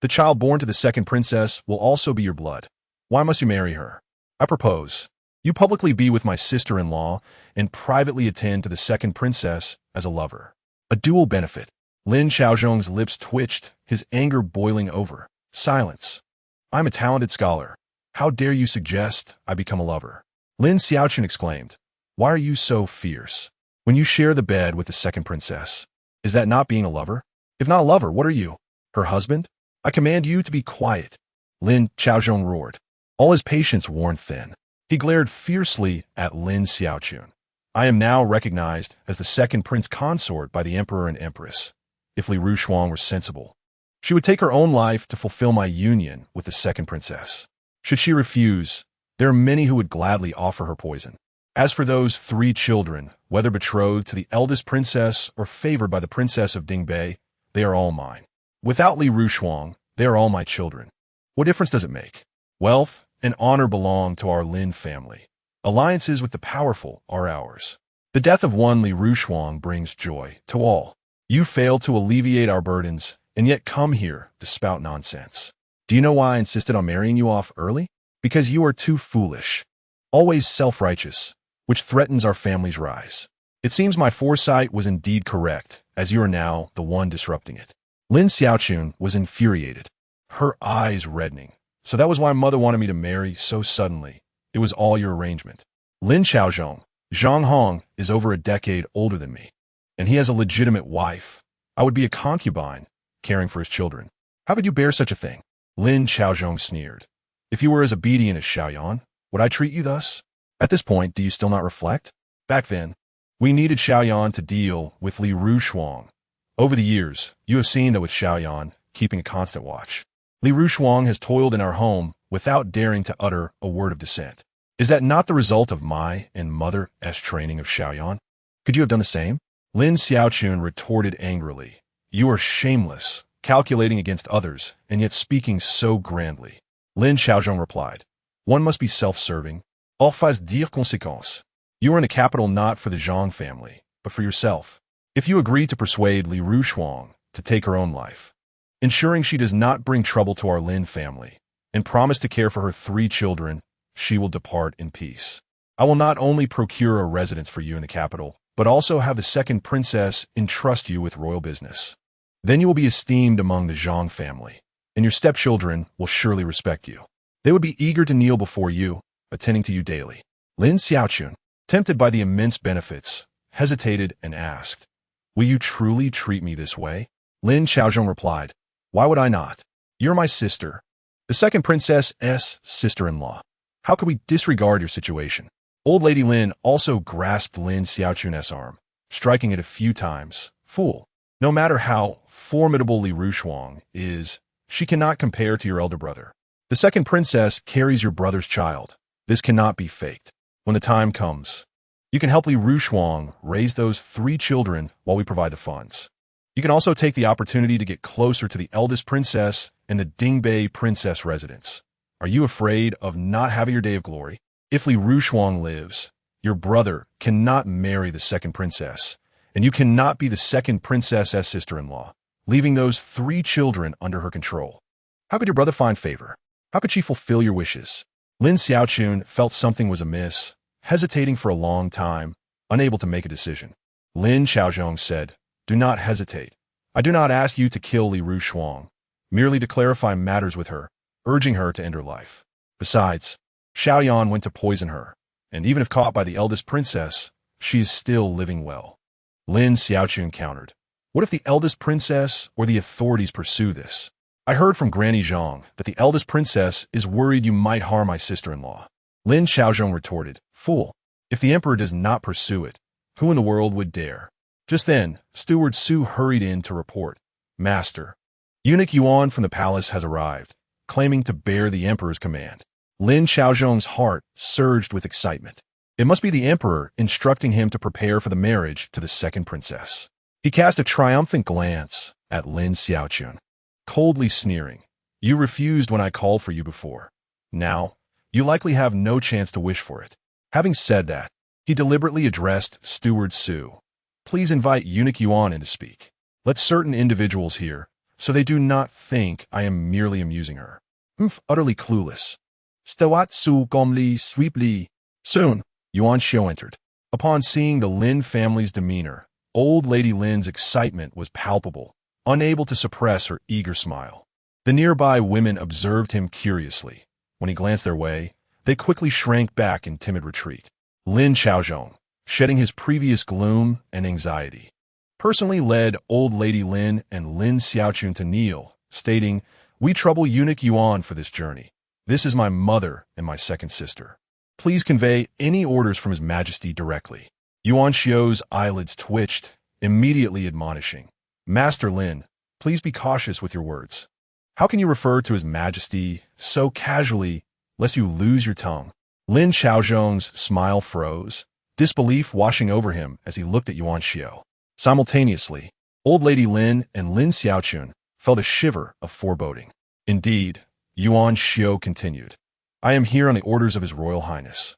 The child born to the second princess will also be your blood. Why must you marry her? I propose, you publicly be with my sister-in-law and privately attend to the second princess as a lover. A dual benefit. Lin Xiaozhong's lips twitched, his anger boiling over. Silence. I'm a talented scholar. How dare you suggest I become a lover? Lin Xiaochun exclaimed. Why are you so fierce? When you share the bed with the second princess, is that not being a lover? If not a lover, what are you? Her husband? I command you to be quiet. Lin Xiaozhong roared. All his patience worn thin. He glared fiercely at Lin Xiaochun. I am now recognized as the second prince consort by the emperor and empress. If Li Rushuang were sensible, she would take her own life to fulfill my union with the second princess. Should she refuse, there are many who would gladly offer her poison. As for those 3 children, whether betrothed to the eldest princess or favored by the princess of Dingbei, they are all mine. Without Li Rushuang, they are all my children. What difference does it make? Wealth and honor belong to our Lin family. Alliances with the powerful are ours. The death of one Li Rushuang brings joy to all. You fail to alleviate our burdens, and yet come here to spout nonsense. Do you know why I insisted on marrying you off early? Because you are too foolish. Always self-righteous, which threatens our family's rise. It seems my foresight was indeed correct, as you are now the one disrupting it. Lin Xiaochun was infuriated, her eyes reddening. So that was why mother wanted me to marry so suddenly. It was all your arrangement. Lin Xiaozhong, Zhang Hong, is over a decade older than me, and he has a legitimate wife. I would be a concubine, caring for his children. How could you bear such a thing? Lin Xiaozhong sneered. If you were as obedient as Xiaoyan, would I treat you thus? At this point, do you still not reflect? Back then, we needed Xiaoyan to deal with Li Rushuang. Over the years, you have seen that with Xiaoyan keeping a constant watch. Li Rushuang has toiled in our home without daring to utter a word of dissent. Is that not the result of my and mother's training of Xiaoyan? Could you have done the same? Lin Xiaochun retorted angrily. You are shameless, calculating against others, and yet speaking so grandly. Lin Xiaozhong replied, One must be self-serving. All face dire conséquence. You are in the capital not for the Zhang family, but for yourself. If you agree to persuade Li Rushuang to take her own life, ensuring she does not bring trouble to our Lin family, and promise to care for her 3 children, she will depart in peace. I will not only procure a residence for you in the capital, but also have the second princess entrust you with royal business. Then you will be esteemed among the Zhang family, and your stepchildren will surely respect you. They would be eager to kneel before you, attending to you daily. Lin Xiaochun, tempted by the immense benefits, hesitated and asked, Will you truly treat me this way? Lin Xiaozhong replied, Why would I not? You're my sister, the second princess's sister-in-law. How could we disregard your situation? Old Lady Lin also grasped Lin Xiaochun's arm, striking it a few times. Fool, no matter how formidable Li Rushuang is, she cannot compare to your elder brother. The second princess carries your brother's child. This cannot be faked. When the time comes, you can help Li Rushuang raise those 3 children while we provide the funds. You can also take the opportunity to get closer to the eldest princess and the Dingbei princess residence. Are you afraid of not having your day of glory? If Li Rushuang lives, your brother cannot marry the second princess, and you cannot be the second princess's sister-in-law, leaving those 3 children under her control. How could your brother find favor? How could she fulfill your wishes? Lin Xiaochun felt something was amiss, hesitating for a long time, unable to make a decision. Lin Xiaozhong said, "Do not hesitate. I do not ask you to kill Li Rushuang, merely to clarify matters with her, urging her to end her life. Besides, Xiaoyan went to poison her, and even if caught by the eldest princess, she is still living well." Lin Xiaochun countered, "What if the eldest princess or the authorities pursue this? I heard from Granny Zhang that the eldest princess is worried you might harm my sister-in-law." Lin Xiaozhong retorted, "Fool, if the emperor does not pursue it, who in the world would dare?" Just then, Steward Su hurried in to report, "Master, Eunuch Yuan from the palace has arrived, claiming to bear the emperor's command." Lin Xiaozhong's heart surged with excitement. It must be the emperor instructing him to prepare for the marriage to the second princess. He cast a triumphant glance at Lin Xiaochun, coldly sneering, "You refused when I called for you before. Now, you likely have no chance to wish for it." Having said that, he deliberately addressed Steward Su. "Please invite Eunuch Yuan in to speak. Let certain individuals hear, so they do not think I am merely amusing her." Utterly clueless. "Stewat Su Gomli Sweepli." Soon, Yuan Xiao entered. Upon seeing the Lin family's demeanor, old Lady Lin's excitement was palpable, unable to suppress her eager smile. The nearby women observed him curiously. When he glanced their way, they quickly shrank back in timid retreat. Lin Xiaozhong, shedding his previous gloom and anxiety, personally led old Lady Lin and Lin Xiaochun to kneel, stating, "We trouble Eunuch Yuan for this journey. This is my mother and my second sister. Please convey any orders from His Majesty directly." Yuan Xiao's eyelids twitched, immediately admonishing, "Master Lin, please be cautious with your words. How can you refer to His Majesty so casually, lest you lose your tongue?" Lin Xiaozhong's smile froze, disbelief washing over him as he looked at Yuan Xiao. Simultaneously, old Lady Lin and Lin Xiaochun felt a shiver of foreboding. Indeed, Yuan Xiao continued, "I am here on the orders of His Royal Highness,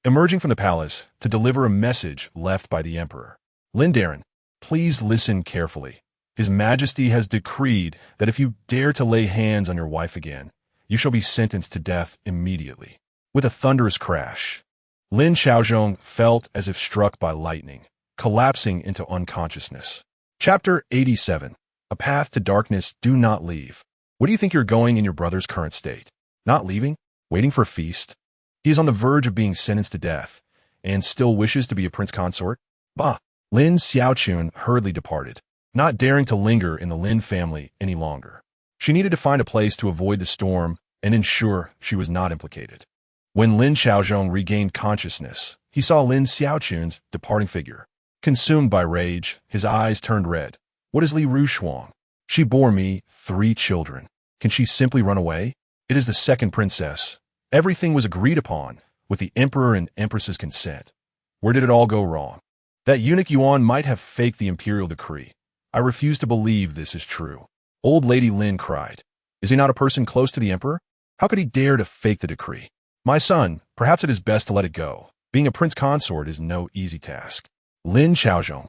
emerging from the palace to deliver a message left by the emperor. Lin Daren, please listen carefully. His Majesty has decreed that if you dare to lay hands on your wife again, you shall be sentenced to death immediately." With a thunderous crash, Lin Xiaozhong felt as if struck by lightning, collapsing into unconsciousness. Chapter 87. A Path to Darkness. Do not leave. What do you think you're going in your brother's current state? Not leaving? Waiting for a feast? He is on the verge of being sentenced to death, and still wishes to be a prince consort? Bah! Lin Xiaochun hurriedly departed, not daring to linger in the Lin family any longer. She needed to find a place to avoid the storm and ensure she was not implicated. When Lin Xiaozhong regained consciousness, he saw Lin Xiaochun's departing figure. Consumed by rage, his eyes turned red. "What is Li Rushuang? She bore me 3 children. Can she simply run away? It is the second princess. Everything was agreed upon, with the emperor and empress's consent. Where did it all go wrong? That Eunuch Yuan might have faked the imperial decree. I refuse to believe this is true." Old Lady Lin cried. "Is he not a person close to the emperor? How could he dare to fake the decree? My son, perhaps it is best to let it go. Being a prince consort is no easy task." Lin Xiaozhong,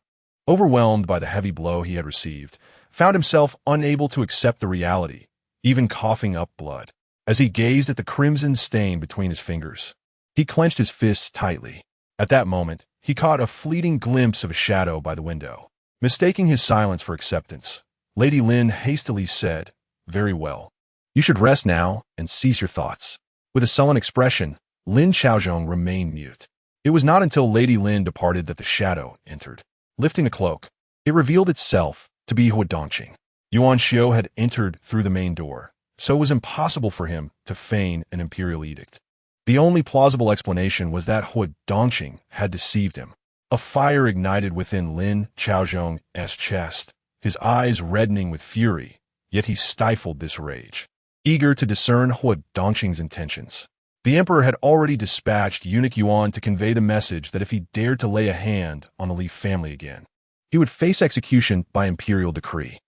overwhelmed by the heavy blow he had received, found himself unable to accept the reality, even coughing up blood. As he gazed at the crimson stain between his fingers, he clenched his fists tightly. At that moment, he caught a fleeting glimpse of a shadow by the window. Mistaking his silence for acceptance, Lady Lin hastily said, "Very well. You should rest now and cease your thoughts." With a sullen expression, Lin Xiaozhong remained mute. It was not until Lady Lin departed that the shadow entered. Lifting the cloak, it revealed itself to be Hua Dongqing. Yuan Xiao had entered through the main door, so it was impossible for him to feign an imperial edict. The only plausible explanation was that Hua Dongqing had deceived him. A fire ignited within Lin Xiaozhong's chest, his eyes reddening with fury, yet he stifled this rage, eager to discern Hua Dongqing's intentions. The emperor had already dispatched Eunuch Yuan to convey the message that if he dared to lay a hand on the Li family again, he would face execution by imperial decree.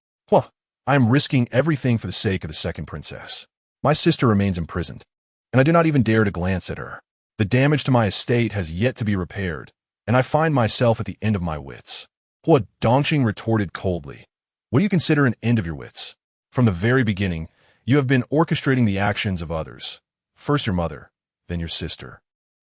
I am risking everything for the sake of the second princess. My sister remains imprisoned, and I do not even dare to glance at her. The damage to my estate has yet to be repaired, and I find myself at the end of my wits." Hua Dongqing retorted coldly, "What do you consider an end of your wits? From the very beginning, you have been orchestrating the actions of others. First your mother, then your sister.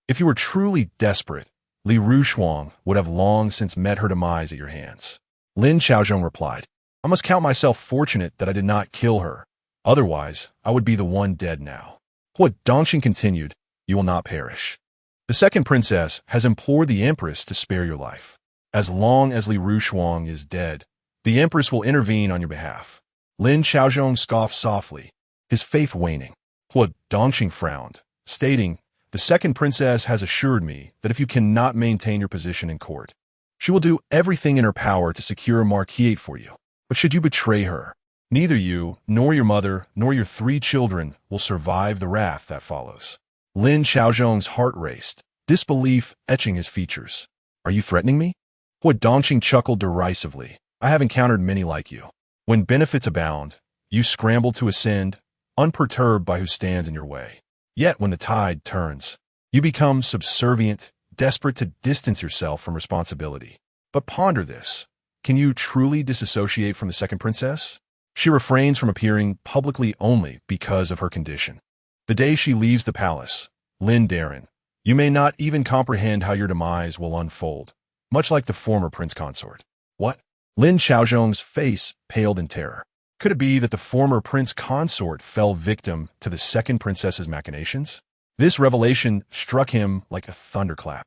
If you were truly desperate, Li Rushuang would have long since met her demise at your hands. Lin Xiaozhong replied, I must count myself fortunate that I did not kill her. Otherwise, I would be the one dead now. Hua Dongxing continued, you will not perish. The second princess has implored the empress to spare your life. As long as Li Rushuang is dead, the empress will intervene on your behalf. Lin Xiaozhong scoffed softly, his faith waning. Hua Dongxing frowned, stating, the second princess has assured me that if you cannot maintain your position in court, she will do everything in her power to secure a marquisate for you. But should you betray her, neither you, nor your mother, nor your 3 children will survive the wrath that follows. Lin Xiaozhong's heart raced, disbelief etching his features. Are you threatening me? Hua Dongxing chuckled derisively. I have encountered many like you. When benefits abound, you scramble to ascend, unperturbed by who stands in your way. Yet when the tide turns, you become subservient, desperate to distance yourself from responsibility. But ponder this. Can you truly disassociate from the second princess? She refrains from appearing publicly only because of her condition. The day she leaves the palace, Lin Darren, you may not even comprehend how your demise will unfold, much like the former prince consort. What? Lin Xiaozhong's face paled in terror. Could it be that the former prince consort fell victim to the second princess's machinations? This revelation struck him like a thunderclap.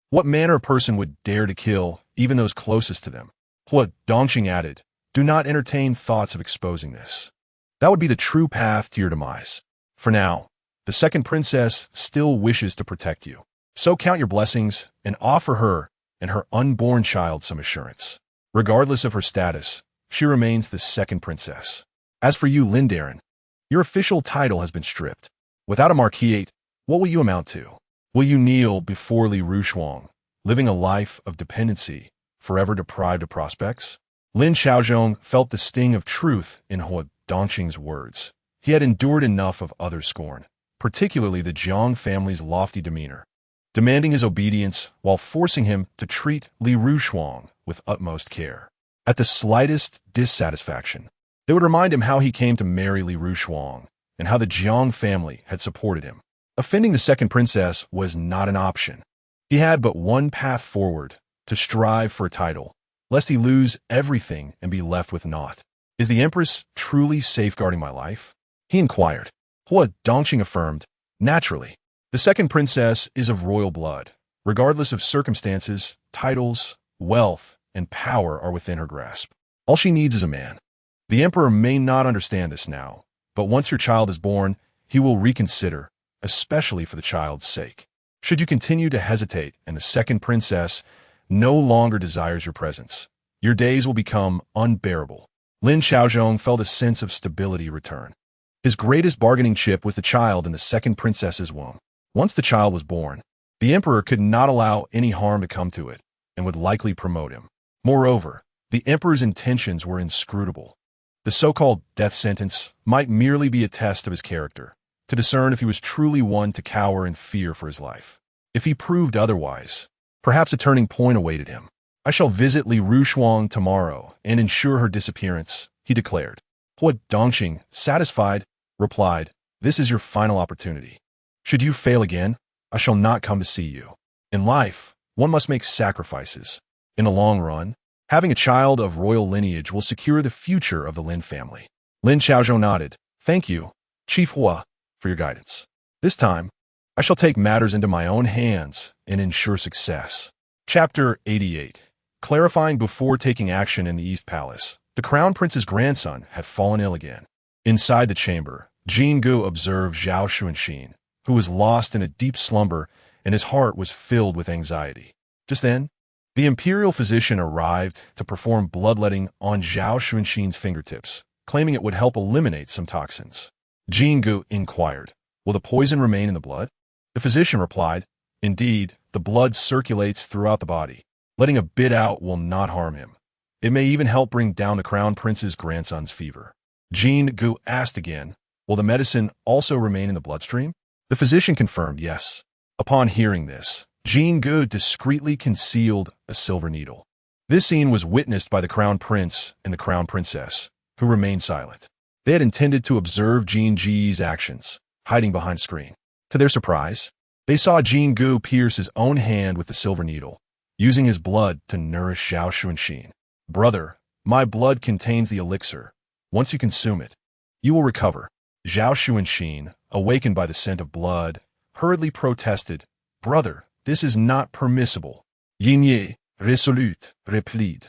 What manner of person would dare to kill even those closest to them? Hua Dongxing added, do not entertain thoughts of exposing this. That would be the true path to your demise. For now, the second princess still wishes to protect you. So count your blessings and offer her and her unborn child some assurance. Regardless of her status, she remains the second princess. As for you, Lin Darren, your official title has been stripped. Without a marquisate, what will you amount to? Will you kneel before Li Rushuang, living a life of dependency, forever deprived of prospects? Lin Xiaozhong felt the sting of truth in Hua Dongxing's words. He had endured enough of other scorn, particularly the Jiang family's lofty demeanor, demanding his obedience while forcing him to treat Li Rushuang with utmost care. At the slightest dissatisfaction, they would remind him how he came to marry Li Rushuang and how the Jiang family had supported him. Offending the second princess was not an option. He had but one path forward, to strive for a title, lest he lose everything and be left with naught. Is the empress truly safeguarding my life? He inquired. Hua Dongxing affirmed, naturally. The second princess is of royal blood. Regardless of circumstances, titles, wealth, and power are within her grasp. All she needs is a man. The emperor may not understand this now, but once your child is born, he will reconsider, especially for the child's sake. Should you continue to hesitate and the second princess no longer desires your presence, your days will become unbearable. Lin Xiaozhong felt a sense of stability return. His greatest bargaining chip was the child in the second princess's womb. Once the child was born, the emperor could not allow any harm to come to it and would likely promote him. Moreover, the emperor's intentions were inscrutable. The so-called death sentence might merely be a test of his character, to discern if he was truly one to cower in fear for his life. If he proved otherwise, perhaps a turning point awaited him. I shall visit Li Rushuang tomorrow and ensure her disappearance, he declared. Hua Dongxing, satisfied, replied, this is your final opportunity. Should you fail again, I shall not come to see you. In life, one must make sacrifices. In the long run, having a child of royal lineage will secure the future of the Lin family. Lin Xiaozhong nodded. Thank you, Chief Hua, for your guidance. This time, I shall take matters into my own hands and ensure success. Chapter 88. Clarifying before taking action in the East Palace, the Crown Prince's grandson had fallen ill again. Inside the chamber, Jin Gu observed Zhao Xuanxin, who was lost in a deep slumber and his heart was filled with anxiety. Just then, the imperial physician arrived to perform bloodletting on Zhao Xuanxin's fingertips, claiming it would help eliminate some toxins. Jin Gu inquired, will the poison remain in the blood? The physician replied, indeed, the blood circulates throughout the body. Letting a bit out will not harm him. It may even help bring down the Crown Prince's grandson's fever. Jin Gu asked again, will the medicine also remain in the bloodstream? The physician confirmed yes. Upon hearing this, Jin Gu discreetly concealed a silver needle. This scene was witnessed by the Crown Prince and the Crown Princess, who remained silent. They had intended to observe Jin Ji's actions, hiding behind a screen. To their surprise, They saw Jingu pierce his own hand with the silver needle, using his blood to nourish Zhao Xuanxin. Brother, my blood contains the elixir. Once you consume it, you will recover. Zhao Xuanxin, awakened by the scent of blood, hurriedly protested, Brother, this is not permissible. Yinye, resolute, replied.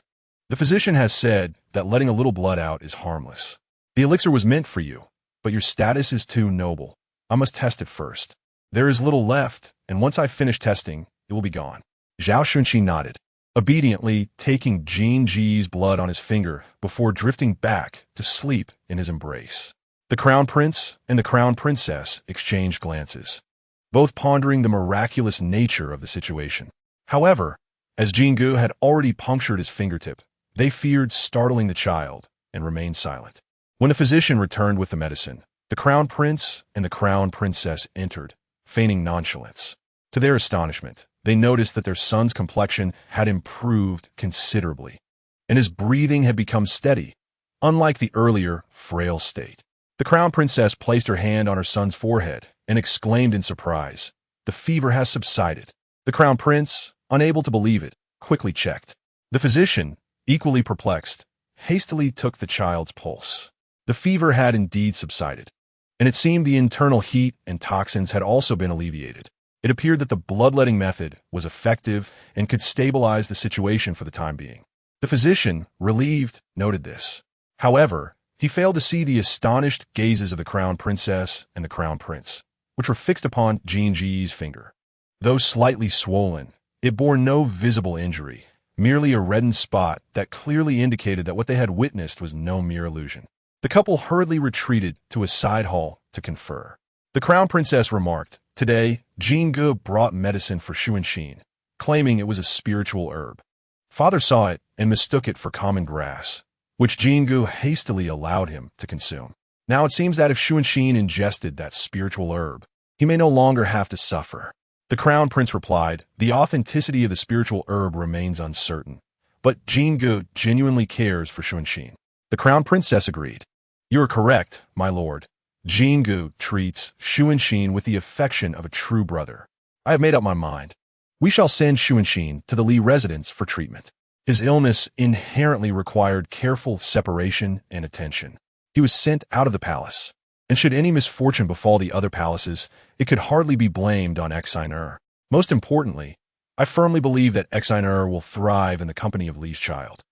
The physician has said that letting a little blood out is harmless. The elixir was meant for you, but your status is too noble. I must test it first. There is little left, and once I finish testing, it will be gone. Zhao Xuanxin nodded, obediently taking Jin Ji's blood on his finger before drifting back to sleep in his embrace. The crown prince and the crown princess exchanged glances, both pondering the miraculous nature of the situation. However, as Jingu had already punctured his fingertip, they feared startling the child and remained silent. When the physician returned with the medicine, the crown prince and the crown princess entered, feigning nonchalance. To their astonishment, they noticed that their son's complexion had improved considerably, and his breathing had become steady, unlike the earlier, frail state. The crown princess placed her hand on her son's forehead and exclaimed in surprise, The fever has subsided. The crown prince, unable to believe it, quickly checked. The physician, equally perplexed, hastily took the child's pulse. The fever had indeed subsided, and it seemed the internal heat and toxins had also been alleviated. It appeared that the bloodletting method was effective and could stabilize the situation for the time being. The physician, relieved, noted this. However, he failed to see the astonished gazes of the crown princess and the crown prince, which were fixed upon Jin Ji's finger. Though slightly swollen, it bore no visible injury, merely a reddened spot that clearly indicated that what they had witnessed was no mere illusion. The couple hurriedly retreated to a side hall to confer. The crown princess remarked, Today, Jingu brought medicine for Xuanxin, claiming it was a spiritual herb. Father saw it and mistook it for common grass, which Jingu hastily allowed him to consume. Now it seems that if Xuanxin ingested that spiritual herb, he may no longer have to suffer. The crown prince replied, The authenticity of the spiritual herb remains uncertain, but Jingu genuinely cares for Xuanxin. The crown princess agreed. You are correct, my lord. Jingu treats Xuanxin with the affection of a true brother. I have made up my mind. We shall send Xuanxin to the Li residence for treatment. His illness inherently required careful separation and attention. He was sent out of the palace, and should any misfortune befall the other palaces, it could hardly be blamed on Heir. Most importantly, I firmly believe that Heir will thrive in the company of Li's child.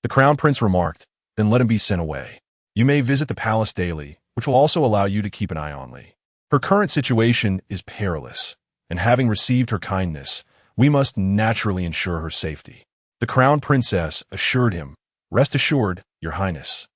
The crown prince remarked, Then let him be sent away. You may visit the palace daily, which will also allow you to keep an eye on Li. Her current situation is perilous, and having received her kindness, we must naturally ensure her safety. The crown princess assured him, Rest assured, your highness.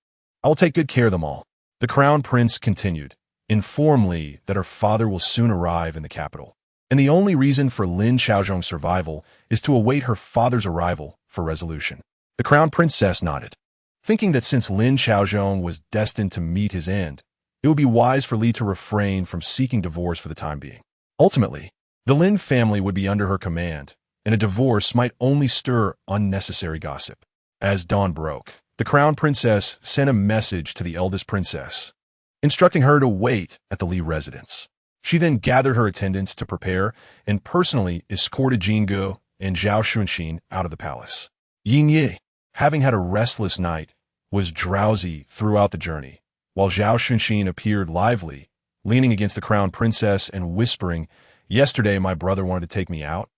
I will take good care of them all. The crown prince continued, Inform Li that her father will soon arrive in the capital, and the only reason for Lin Xiaozhong's survival is to await her father's arrival for resolution. The crown princess nodded, thinking that since Lin Xiaozhong was destined to meet his end, it would be wise for Li to refrain from seeking divorce for the time being. Ultimately, the Lin family would be under her command, and a divorce might only stir unnecessary gossip. As dawn broke, the crown princess sent a message to the eldest princess, instructing her to wait at the Li residence. She then gathered her attendants to prepare and personally escorted Jingu and Zhao Xuanxin out of the palace. Yinye, having had a restless night, was drowsy throughout the journey, while Zhao Xuanxin appeared lively, leaning against the crown princess and whispering, Yesterday my brother wanted to take me out,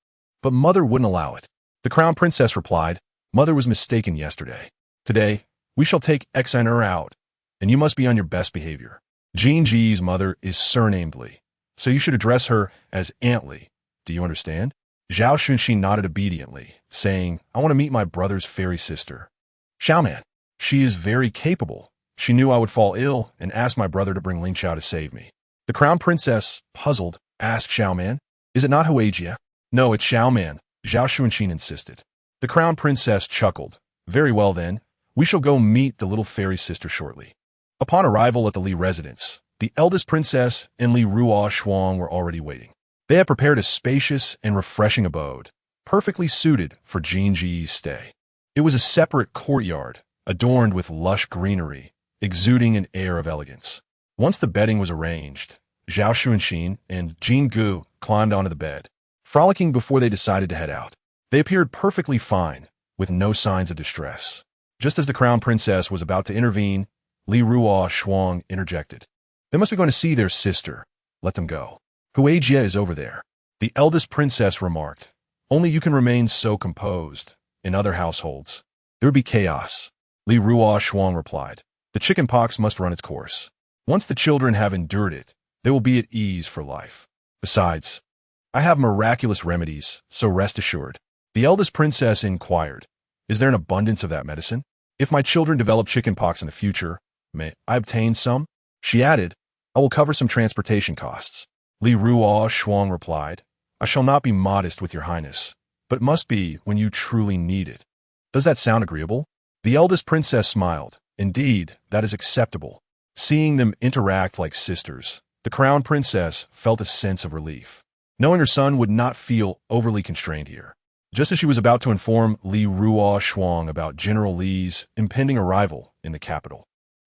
but mother wouldn't allow it. The crown princess replied, Mother was mistaken yesterday. Today, we shall take Heir out, and you must be on your best behavior. Jin Ji's mother is surnamed Li, so you should address her as Aunt Li. Do you understand? Zhao Xuanxin nodded obediently, saying, I want to meet my brother's fairy sister, Xiaoman. She is very capable. She knew I would fall ill and asked my brother to bring Ling Xiao to save me. The crown princess, puzzled, asked Xiaoman, Is it not Huijia? No, it's Xiaoman, Zhao Xuanxin insisted. The crown princess chuckled. Very well then, we shall go meet the little fairy sister shortly. Upon arrival at the Li residence, the eldest princess and Li Ruo Shuang were already waiting. They had prepared a spacious and refreshing abode, perfectly suited for Jin Ji's stay. It was a separate courtyard, adorned with lush greenery, exuding an air of elegance. Once the bedding was arranged, Zhao Xuanxin and Jin Gu climbed onto the bed, frolicking before they decided to head out. They appeared perfectly fine, with no signs of distress. Just as the crown princess was about to intervene, Li Ruo Shuang interjected. They must be going to see their sister. Let them go. Hui Jie is over there. The eldest princess remarked. Only you can remain so composed. In other households, there would be chaos. Li Ruo Shuang replied. The chicken pox must run its course. Once the children have endured it, they will be at ease for life. Besides, I have miraculous remedies, so rest assured. The eldest princess inquired, is there an abundance of that medicine? If my children develop chickenpox in the future, may I obtain some? She added, I will cover some transportation costs. Li Ruo Shuang replied, I shall not be modest with your highness, but must be when you truly need it. Does that sound agreeable? The eldest princess smiled. Indeed, that is acceptable. Seeing them interact like sisters, the crown princess felt a sense of relief, knowing her son would not feel overly constrained here. Just as she was about to inform Li Ruo Shuang about General Li's impending arrival in the capital,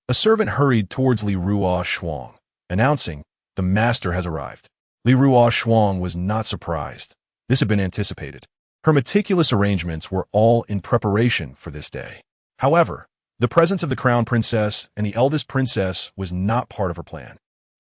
a servant hurried towards Li Ruo Shuang, announcing, the master has arrived. Li Ruo Shuang was not surprised. This had been anticipated. Her meticulous arrangements were all in preparation for this day. However, the presence of the crown princess and the eldest princess was not part of her plan.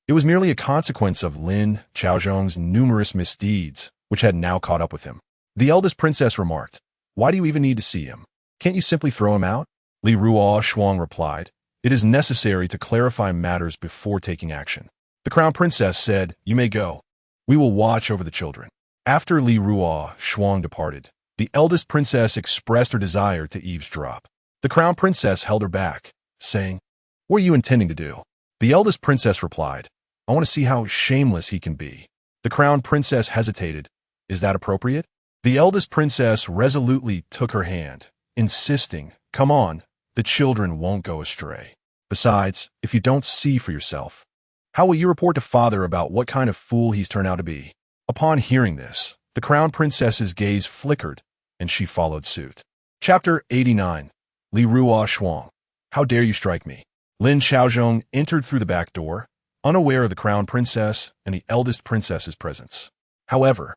It was merely a consequence of Lin Chaozhong's numerous misdeeds, which had now caught up with him. The eldest princess remarked, why do you even need to see him? Can't you simply throw him out? Li Ruo Shuang replied, it is necessary to clarify matters before taking action. The crown princess said, you may go. We will watch over the children. After Li Ruo Shuang departed, the eldest princess expressed her desire to eavesdrop. The crown princess held her back, saying, what are you intending to do? The eldest princess replied, I want to see how shameless he can be. The crown princess hesitated. Is that appropriate? The eldest princess resolutely took her hand, insisting, come on, the children won't go astray. Besides, if you don't see for yourself, how will you report to father about what kind of fool he's turned out to be? Upon hearing this, the crown princess's gaze flickered, and she followed suit. Chapter 89. Li Ruo Shuang. How dare you strike me? Lin Chaozhong entered through the back door, unaware of the crown princess and the eldest princess's presence. However,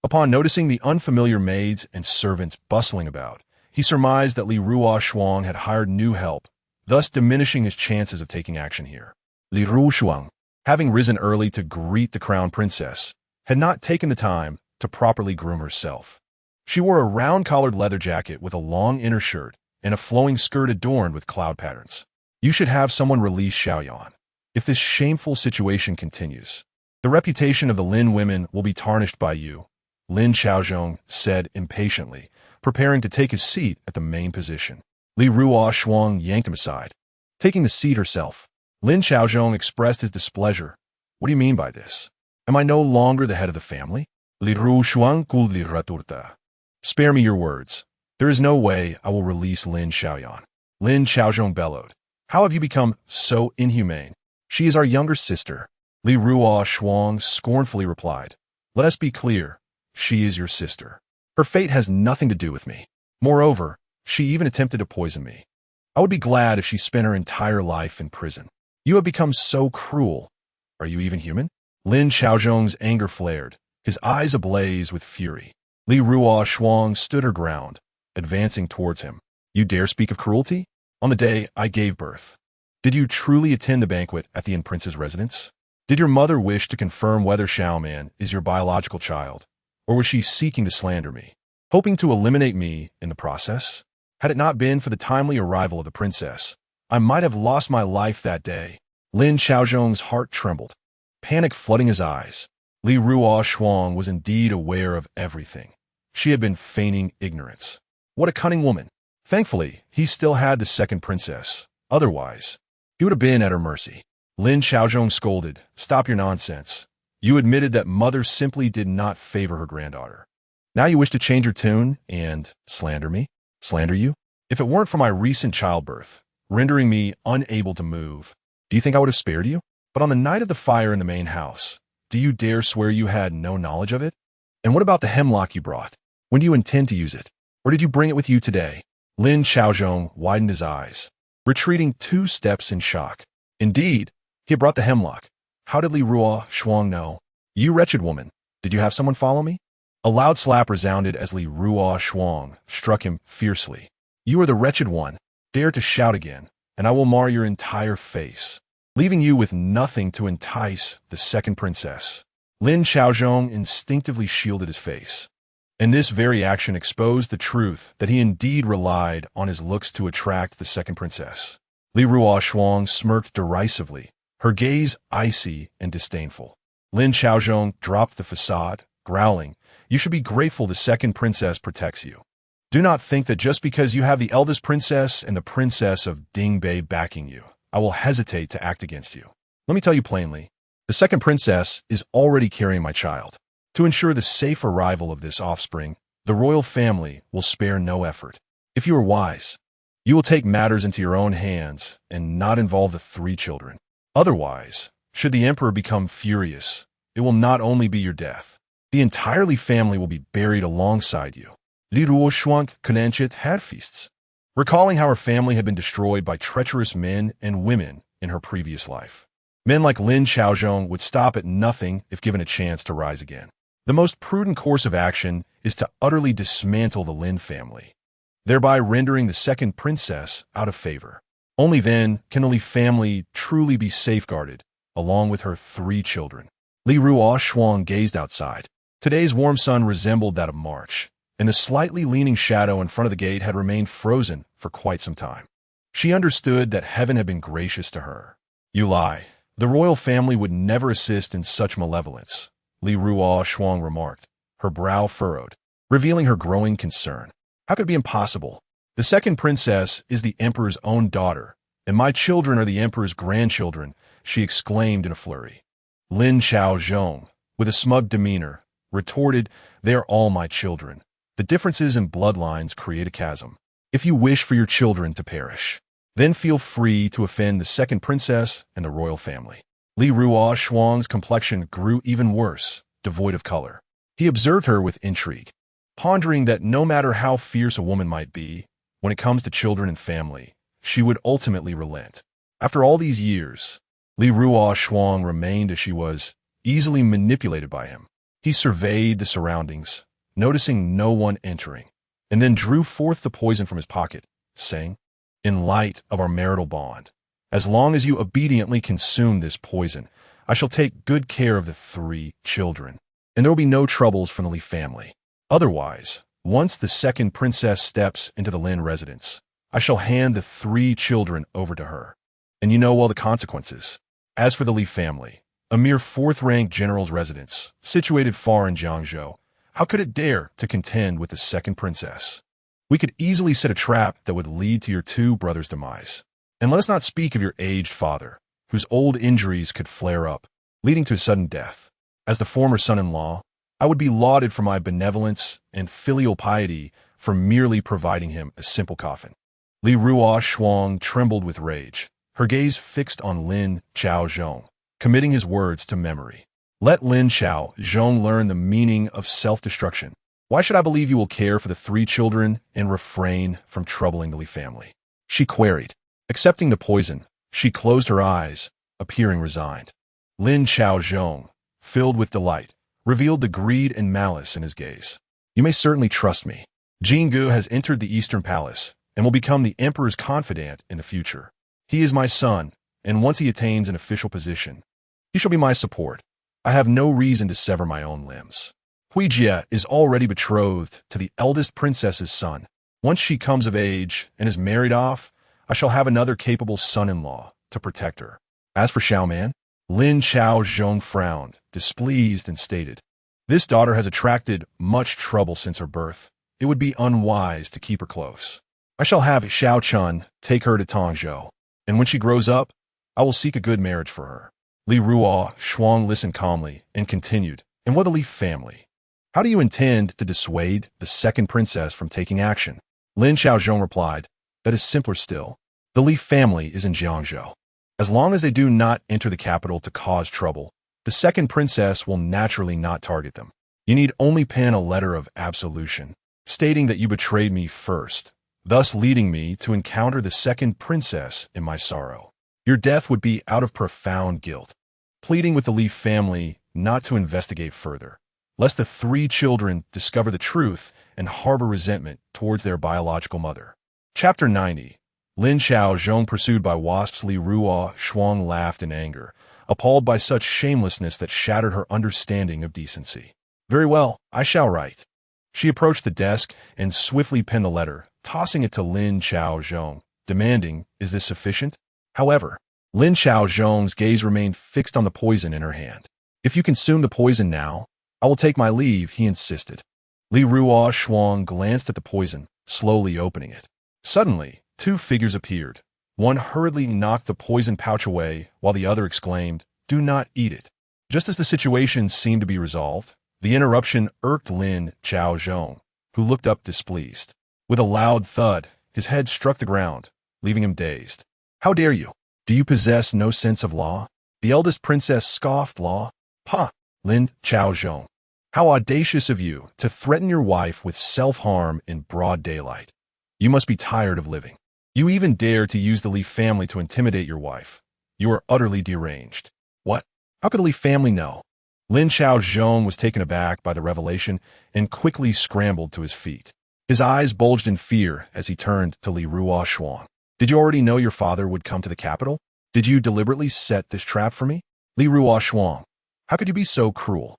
upon noticing the unfamiliar maids and servants bustling about, he surmised that Li Ruo Shuang had hired new help, thus diminishing his chances of taking action here. Li Ruo Shuang, having risen early to greet the crown princess, had not taken the time to properly groom herself. She wore a round-collared leather jacket with a long inner shirt and a flowing skirt adorned with cloud patterns. You should have someone release Xiaoyan. If this shameful situation continues, the reputation of the Lin women will be tarnished by you, Lin Chaozhong said impatiently, preparing to take his seat at the main position. Li Ruo Shuang yanked him aside. Taking the seat herself, Lin Chaozhong expressed his displeasure. What do you mean by this? Am I no longer the head of the family? Li Ruo Shuang kul li raturta. Spare me your words. There is no way I will release Lin Xiaoyan. Lin Chaozhong bellowed. How have you become so inhumane? She is our younger sister. Li Ruo Shuang scornfully replied. Let us be clear. She is your sister. Her fate has nothing to do with me. Moreover, she even attempted to poison me. I would be glad if she spent her entire life in prison. You have become so cruel. Are you even human? Lin Chaozhong's anger flared, his eyes ablaze with fury. Li Ruo Shuang stood her ground, advancing towards him. You dare speak of cruelty? On the day I gave birth, did you truly attend the banquet at the prince's residence? Did your mother wish to confirm whether Xiaoman is your biological child? Or was she seeking to slander me, hoping to eliminate me in the process? Had it not been for the timely arrival of the princess, I might have lost my life that day. Lin Chaozhong's heart trembled, panic flooding his eyes. Li Ruo Shuang was indeed aware of everything. She had been feigning ignorance. What a cunning woman. Thankfully, he still had the second princess. Otherwise, he would have been at her mercy. Lin Chaozhong scolded, stop your nonsense. You admitted that mother simply did not favor her granddaughter. Now you wish to change your tune and slander me? Slander you? If it weren't for my recent childbirth, rendering me unable to move, do you think I would have spared you? But on the night of the fire in the main house, do you dare swear you had no knowledge of it? And what about the hemlock you brought? When do you intend to use it? Or did you bring it with you today? Lin Chaozhong widened his eyes, retreating 2 steps in shock. Indeed, he had brought the hemlock. How did Li Ruo Shuang know? You wretched woman, did you have someone follow me? A loud slap resounded as Li Ruo Shuang struck him fiercely. You are the wretched one. Dare to shout again, and I will mar your entire face, leaving you with nothing to entice the second princess. Lin Xiaozhong instinctively shielded his face, and this very action exposed the truth that he indeed relied on his looks to attract the second princess. Li Ruo Shuang smirked derisively, her gaze icy and disdainful. Lin Xiaozhong dropped the facade, growling, "You should be grateful the second princess protects you. Do not think that just because you have the eldest princess and the princess of Dingbei backing you, I will hesitate to act against you. Let me tell you plainly, the second princess is already carrying my child. To ensure the safe arrival of this offspring, the royal family will spare no effort. If you are wise, you will take matters into your own hands and not involve the 3 children. Otherwise, should the emperor become furious, it will not only be your death. The entire Li family will be buried alongside you." Li Ruo Shuang Kananchit had feasts, recalling how her family had been destroyed by treacherous men and women in her previous life. Men like Lin Xiaozhong would stop at nothing if given a chance to rise again. The most prudent course of action is to utterly dismantle the Lin family, thereby rendering the second princess out of favor. Only then can the Li family truly be safeguarded, along with her 3 children. Li Ruo Shuang gazed outside. Today's warm sun resembled that of March, and the slightly leaning shadow in front of the gate had remained frozen for quite some time. She understood that heaven had been gracious to her. "You lie. The royal family would never assist in such malevolence," Li Ruo Shuang remarked, her brow furrowed, revealing her growing concern. "How could it be impossible? The second princess is the emperor's own daughter, and my children are the emperor's grandchildren," she exclaimed in a flurry. Lin Xiaozhong, with a smug demeanor, retorted, "They are all my children. The differences in bloodlines create a chasm. If you wish for your children to perish, then feel free to offend the second princess and the royal family." Li Ruo Shuang's complexion grew even worse, devoid of color. He observed her with intrigue, pondering that no matter how fierce a woman might be, when it comes to children and family, she would ultimately relent. After all these years, Li Ruo Shuang remained as she was, easily manipulated by him. He surveyed the surroundings, noticing no one entering, and then drew forth the poison from his pocket, saying, "In light of our marital bond, as long as you obediently consume this poison, I shall take good care of the 3 children, and there will be no troubles from the Li family. Otherwise, once the second princess steps into the Lin residence, I shall hand the 3 children over to her, and you know well the consequences. As for the Li family, a mere 4th-rank general's residence, situated far in Jiangzhou, how could it dare to contend with the second princess? We could easily set a trap that would lead to your 2 brothers' demise. And let us not speak of your aged father, whose old injuries could flare up, leading to his sudden death. As the former son-in-law, I would be lauded for my benevolence and filial piety for merely providing him a simple coffin." Li Ruo Shuang trembled with rage, her gaze fixed on Lin Xiaozhong, committing his words to memory. "Let Lin Xiaozhong learn the meaning of self-destruction. Why should I believe you will care for the 3 children and refrain from troubling the Li family?" she queried. Accepting the poison, she closed her eyes, appearing resigned. Lin Xiaozhong, filled with delight, revealed the greed and malice in his gaze. "You may certainly trust me. Jinggu has entered the Eastern Palace and will become the emperor's confidant in the future. He is my son, and once he attains an official position, he shall be my support. I have no reason to sever my own limbs. Huijie is already betrothed to the eldest princess's son. Once she comes of age and is married off, I shall have another capable son-in-law to protect her. As for Xiaoman," Lin Xiaozhong frowned, displeased, and stated, "This daughter has attracted much trouble since her birth. It would be unwise to keep her close. I shall have Xiao Chun take her to Tongzhou, and when she grows up, I will seek a good marriage for her." Li Ruo Shuang listened calmly and continued, "And what of the Li family? How do you intend to dissuade the second princess from taking action?" Lin Xiaozhong replied, "That is simpler still. The Li family is in Jiangzhou. As long as they do not enter the capital to cause trouble, the second princess will naturally not target them. You need only pen a letter of absolution, stating that you betrayed me first, thus leading me to encounter the second princess in my sorrow. Your death would be out of profound guilt. pleading with the Li family not to investigate further, lest the three children discover the truth and harbor resentment towards their biological mother. Chapter 90. Lin Chao Zhong pursued by wasps. Li Ruo Shuang laughed in anger, appalled by such shamelessness that shattered her understanding of decency. Very well, I shall write. She approached the desk and swiftly penned the letter, tossing it to Lin Chao Zhong, demanding, "Is this sufficient?" However, Lin Chao Zhong's gaze remained fixed on the poison in her hand. "If you consume the poison now, I will take my leave," he insisted. Li Ruo Shuang glanced at the poison, slowly opening it. Suddenly, two figures appeared. One hurriedly knocked the poison pouch away, while the other exclaimed, "Do not eat it." Just as the situation seemed to be resolved, the interruption irked Lin Chao Zhong, who looked up displeased. With a loud thud, his head struck the ground, leaving him dazed. "How dare you? Do you possess no sense of law?" The eldest princess scoffed. "Law? Ha! Lin Chao Zhong. How audacious of you to threaten your wife with self-harm in broad daylight. You must be tired of living. You even dare to use the Li family to intimidate your wife. You are utterly deranged." "What? How could the Li family know?" Lin Chao Zhong was taken aback by the revelation and quickly scrambled to his feet. His eyes bulged in fear as he turned to Li Ruo Shuang. "Did you already know your father would come to the capital? Did you deliberately set this trap for me?" "Li Ruo Shuang, how could you be so cruel?"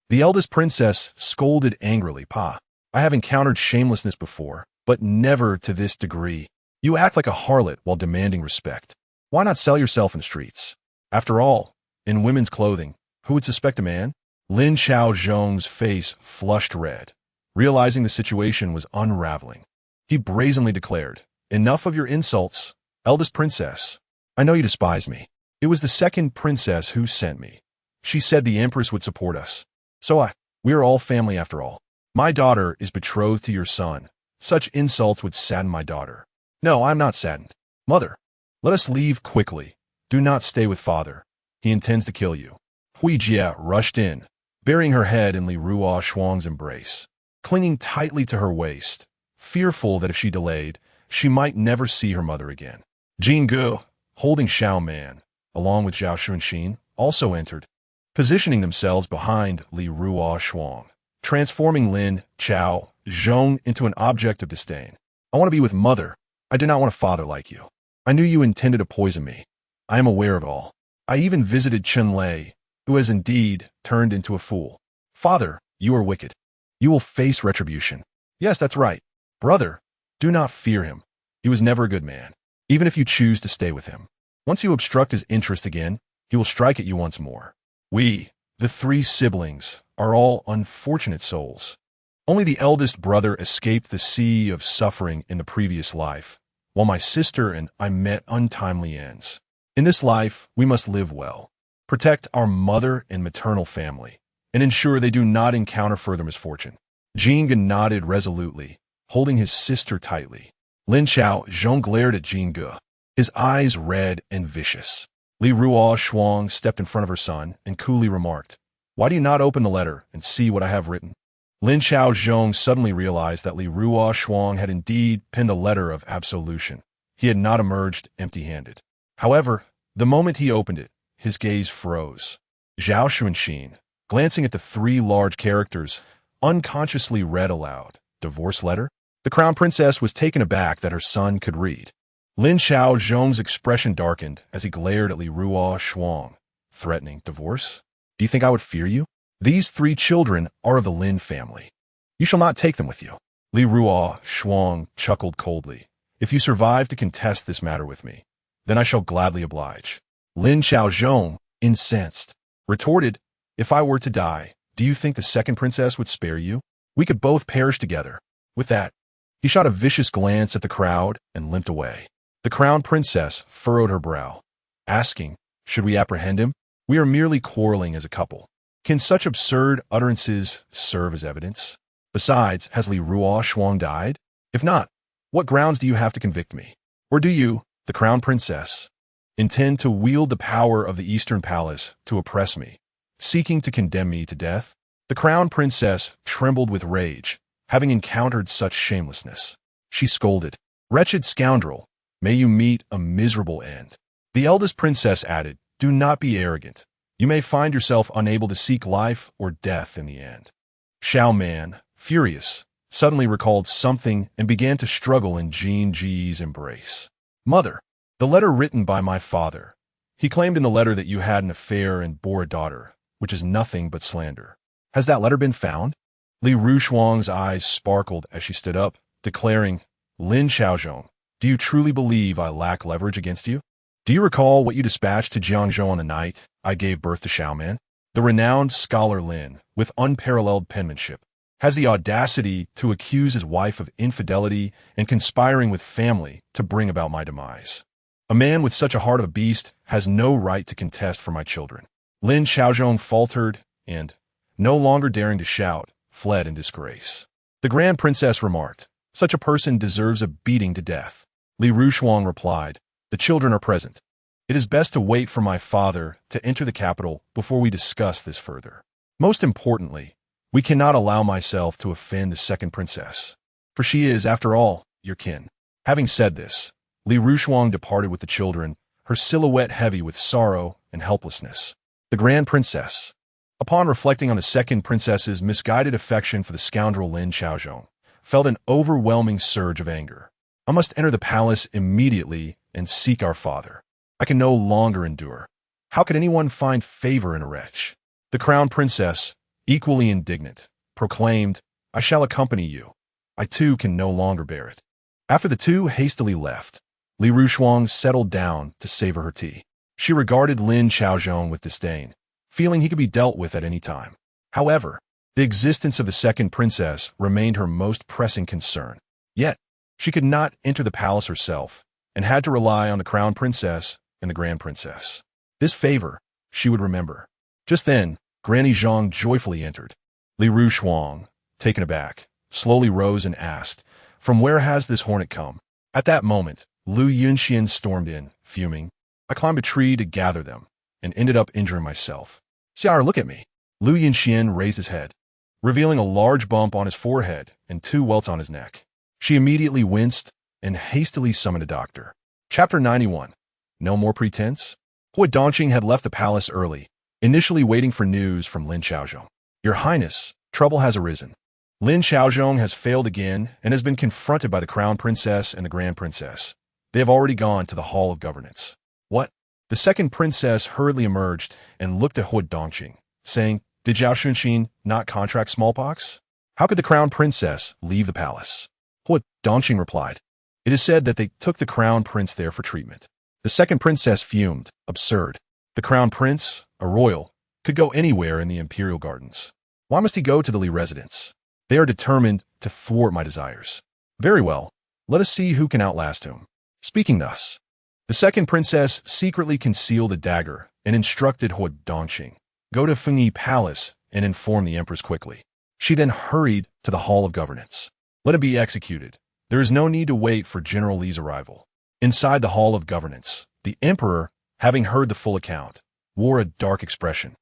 The eldest princess scolded angrily. "Pa, I have encountered shamelessness before, but never to this degree. You act like a harlot while demanding respect. Why not sell yourself in the streets? After all, in women's clothing, who would suspect a man?" Lin Chao Zhong's face flushed red, realizing the situation was unraveling. He brazenly declared, "Enough of your insults, eldest princess. I know you despise me. It was the second princess who sent me. She said the empress would support us. We are all family after all. My daughter is betrothed to your son. Such insults would sadden my daughter." "No, I am not saddened. Mother, let us leave quickly. Do not stay with father. He intends to kill you." Hui Jie rushed in, burying her head in Li Ruo Shuang's embrace, clinging tightly to her waist, fearful that if she delayed, she might never see her mother again. Jing Gu, holding Xiaoman, along with Zhao Xuanxin, also entered, positioning themselves behind Li Ruo Shuang, transforming Lin Chao Zhong into an object of disdain. "I want to be with mother. I do not want a father like you. I knew you intended to poison me. I am aware of it all. I even visited Chen Lei, who has indeed turned into a fool. Father, you are wicked. You will face retribution." "Yes, that's right. Brother, do not fear him. He was never a good man, even if you choose to stay with him. Once you obstruct his interest again, he will strike at you once more. We, the three siblings, are all unfortunate souls. Only the eldest brother escaped the sea of suffering in the previous life, while my sister and I met untimely ends. In this life, we must live well, protect our mother and maternal family, and ensure they do not encounter further misfortune." Jing nodded resolutely, holding his sister tightly. Lin Chao Zhong glared at Jing Gu, his eyes red and vicious. Li Ruo Shuang stepped in front of her son and coolly remarked, "Why do you not open the letter and see what I have written?" Lin Chao Zhong suddenly realized that Li Ruo Shuang had indeed penned a letter of absolution. He had not emerged empty-handed. However, the moment he opened it, his gaze froze. Zhao Xuanxin, glancing at the three large characters, unconsciously read aloud, "Divorce letter?" The crown princess was taken aback that her son could read. Lin Chao Zhong's expression darkened as he glared at Li Ruo Shuang, threatening, "Divorce? Do you think I would fear you? These three children are of the Lin family. You shall not take them with you." Li Ruo Shuang chuckled coldly. "If you survive to contest this matter with me, then I shall gladly oblige." Lin Chao Zhong, incensed, retorted, "If I were to die, do you think the second princess would spare you? We could both perish together." With that, he shot a vicious glance at the crowd and limped away. The crown princess furrowed her brow, asking, "Should we apprehend him? We are merely quarreling as a couple. Can such absurd utterances serve as evidence? Besides, has Li Ruo Shuang died? If not, what grounds do you have to convict me? Or do you, the crown princess, intend to wield the power of the Eastern Palace to oppress me, seeking to condemn me to death?" The crown princess trembled with rage, having encountered such shamelessness. She scolded, "Wretched scoundrel, may you meet a miserable end." The eldest princess added, "Do not be arrogant. You may find yourself unable to seek life or death in the end. Xiaoman, furious, suddenly recalled something and began to struggle in Jean Ji's embrace. Mother, the letter written by my father. He claimed in the letter that you had an affair and bore a daughter, which is nothing but slander. Has that letter been found? Li Rushuang's eyes sparkled as she stood up, declaring, Lin Xiaozhong, do you truly believe I lack leverage against you? Do you recall what you dispatched to Jiangzhou on the night I gave birth to Xiaoman? The renowned scholar Lin, with unparalleled penmanship, has the audacity to accuse his wife of infidelity and conspiring with family to bring about my demise. A man with such a heart of a beast has no right to contest for my children. Lin Xiaozhong faltered and, no longer daring to shout, fled in disgrace. The Grand Princess remarked, such a person deserves a beating to death. Li Rushuang replied, the children are present. It is best to wait for my father to enter the capital before we discuss this further. Most importantly, we cannot allow myself to offend the second princess, for she is, after all, your kin. Having said this, Li Rushuang departed with the children, her silhouette heavy with sorrow and helplessness. The Grand Princess, upon reflecting on the second princess's misguided affection for the scoundrel Lin Xiaozhong, felt an overwhelming surge of anger. I must enter the palace immediately and seek our father. I can no longer endure. How could anyone find favor in a wretch? The crown princess, equally indignant, proclaimed, I shall accompany you. I too can no longer bear it. After the two hastily left, Li Rushuang settled down to savor her tea. She regarded Lin Xiaozhong with disdain, feeling he could be dealt with at any time. However, the existence of the second princess remained her most pressing concern. Yet, she could not enter the palace herself, and had to rely on the crown princess and the grand princess. This favor she would remember. Just then, Granny Zhang joyfully entered. Li Rushuang, taken aback, slowly rose and asked, from where has this hornet come? At that moment, Lu Yunxian stormed in, fuming. I climbed a tree to gather them, and ended up injuring myself. Xiao, look at me. Lu Yunxian raised his head, revealing a large bump on his forehead and 2 welts on his neck. She immediately winced and hastily summoned a doctor. Chapter 91. No more pretense? Hui Dongqing had left the palace early, initially waiting for news from Lin Xiaozhong. Your Highness, trouble has arisen. Lin Xiaozhong has failed again and has been confronted by the Crown Princess and the Grand Princess. They have already gone to the Hall of Governance. What? The second princess hurriedly emerged and looked at Hui Dongqing, saying, did Zhao Shunxin not contract smallpox? How could the Crown Princess leave the palace? Hui Dongqing replied, it is said that they took the Crown Prince there for treatment. The second princess fumed, absurd. The Crown Prince, a royal, could go anywhere in the imperial gardens. Why must he go to the Li residence? They are determined to thwart my desires. Very well, let us see who can outlast whom. Speaking thus, the second princess secretly concealed a dagger and instructed Hui Dongqing, go to Fengyi Palace and inform the empress quickly. She then hurried to the Hall of Governance. Let him be executed. There is no need to wait for General Li's arrival. Inside the Hall of Governance, the emperor, having heard the full account, wore a dark expression.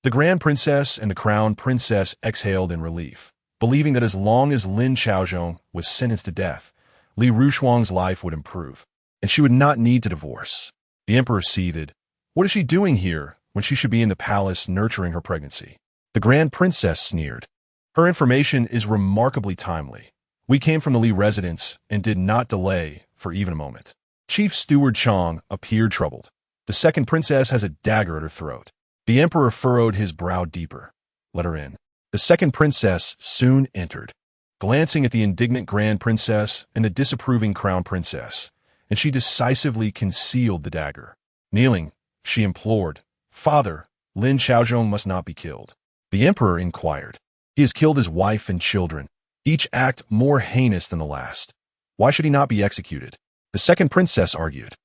The Grand Princess and the Crown Princess exhaled in relief, believing that as long as Lin Xiaozhong was sentenced to death, Li Rushuang's life would improve, and she would not need to divorce. The emperor seethed. What is she doing here when she should be in the palace nurturing her pregnancy? The Grand Princess sneered. Her information is remarkably timely. We came from the Li residence and did not delay for even a moment. Chief Steward Chang appeared troubled. The second princess has a dagger at her throat. The emperor furrowed his brow deeper. Let her in. The second princess soon entered, glancing at the indignant Grand Princess and the disapproving Crown Princess, and she decisively concealed the dagger. Kneeling, she implored, Father, Lin Xiaozhong must not be killed. The emperor inquired. He has killed his wife and children, each act more heinous than the last. Why should he not be executed? The second princess argued.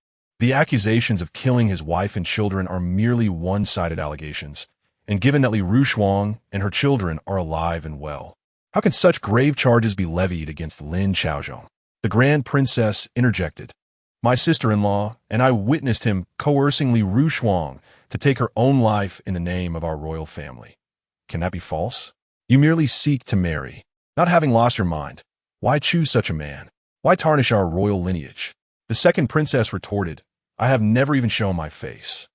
The accusations of killing his wife and children are merely one-sided allegations, and given that Li Rushuang and her children are alive and well, how can such grave charges be levied against Lin Xiaozhong? The Grand Princess interjected. My sister-in-law and I witnessed him coercing Li Rushuang to take her own life in the name of our royal family. Can that be false? You merely seek to marry. Not having lost your mind, why choose such a man? Why tarnish our royal lineage? The second princess retorted, I have never even shown my face.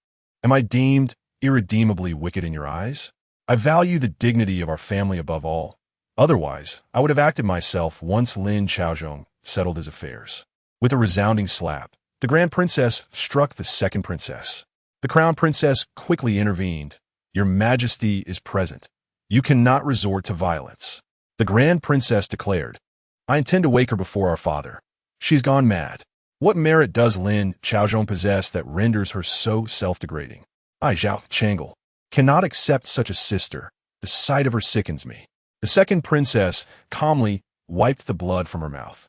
Am I deemed irredeemably wicked in your eyes? I value the dignity of our family above all. Otherwise, I would have acted myself once Lin Xiaozhong settled his affairs. With a resounding slap, the Grand Princess struck the second princess. The Crown Princess quickly intervened. Your Majesty is present. You cannot resort to violence. The Grand Princess declared, I intend to wake her before our father. She's gone mad. What merit does Lin Xiaozhong possess that renders her so self-degrading? I, Zhao Changle, cannot accept such a sister. The sight of her sickens me. The second princess calmly wiped the blood from her mouth,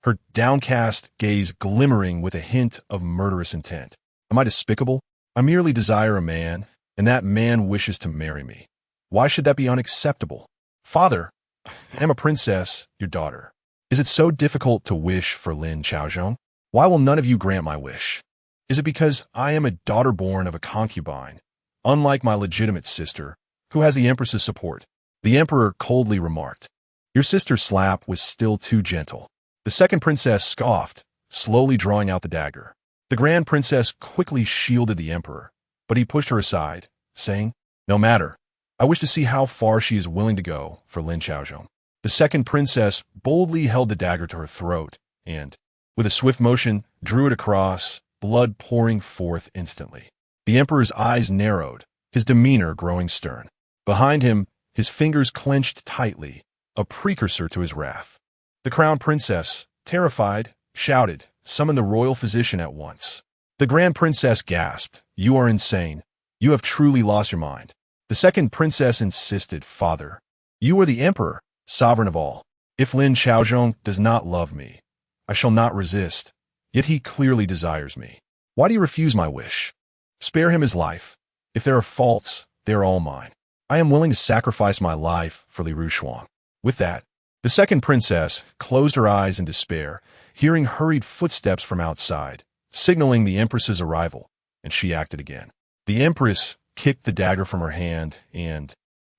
her downcast gaze glimmering with a hint of murderous intent. Am I despicable? I merely desire a man, and that man wishes to marry me. Why should that be unacceptable? Father, I am a princess, your daughter. Is it so difficult to wish for Lin Xiaozhong? Why will none of you grant my wish? Is it because I am a daughter born of a concubine, unlike my legitimate sister, who has the Empress's support? The Emperor coldly remarked, Your sister's slap was still too gentle. The second princess scoffed, slowly drawing out the dagger. The Grand Princess quickly shielded the Emperor, but he pushed her aside, saying, No matter. I wish to see how far she is willing to go for Lin Xiaozhong. The second princess boldly held the dagger to her throat and, with a swift motion, drew it across, blood pouring forth instantly. The Emperor's eyes narrowed, his demeanor growing stern. Behind him, his fingers clenched tightly, a precursor to his wrath. The Crown Princess, terrified, shouted, Summon the royal physician at once. The Grand Princess gasped, You are insane. You have truly lost your mind. The second princess insisted, Father, you are the Emperor, sovereign of all. If Lin Xiaozhong does not love me, I shall not resist, yet he clearly desires me. Why do you refuse my wish? Spare him his life. If there are faults, they are all mine. I am willing to sacrifice my life for Li Rushuang. With that, the second princess closed her eyes in despair, hearing hurried footsteps from outside, signaling the Empress's arrival, and she acted again. The Empress kicked the dagger from her hand and,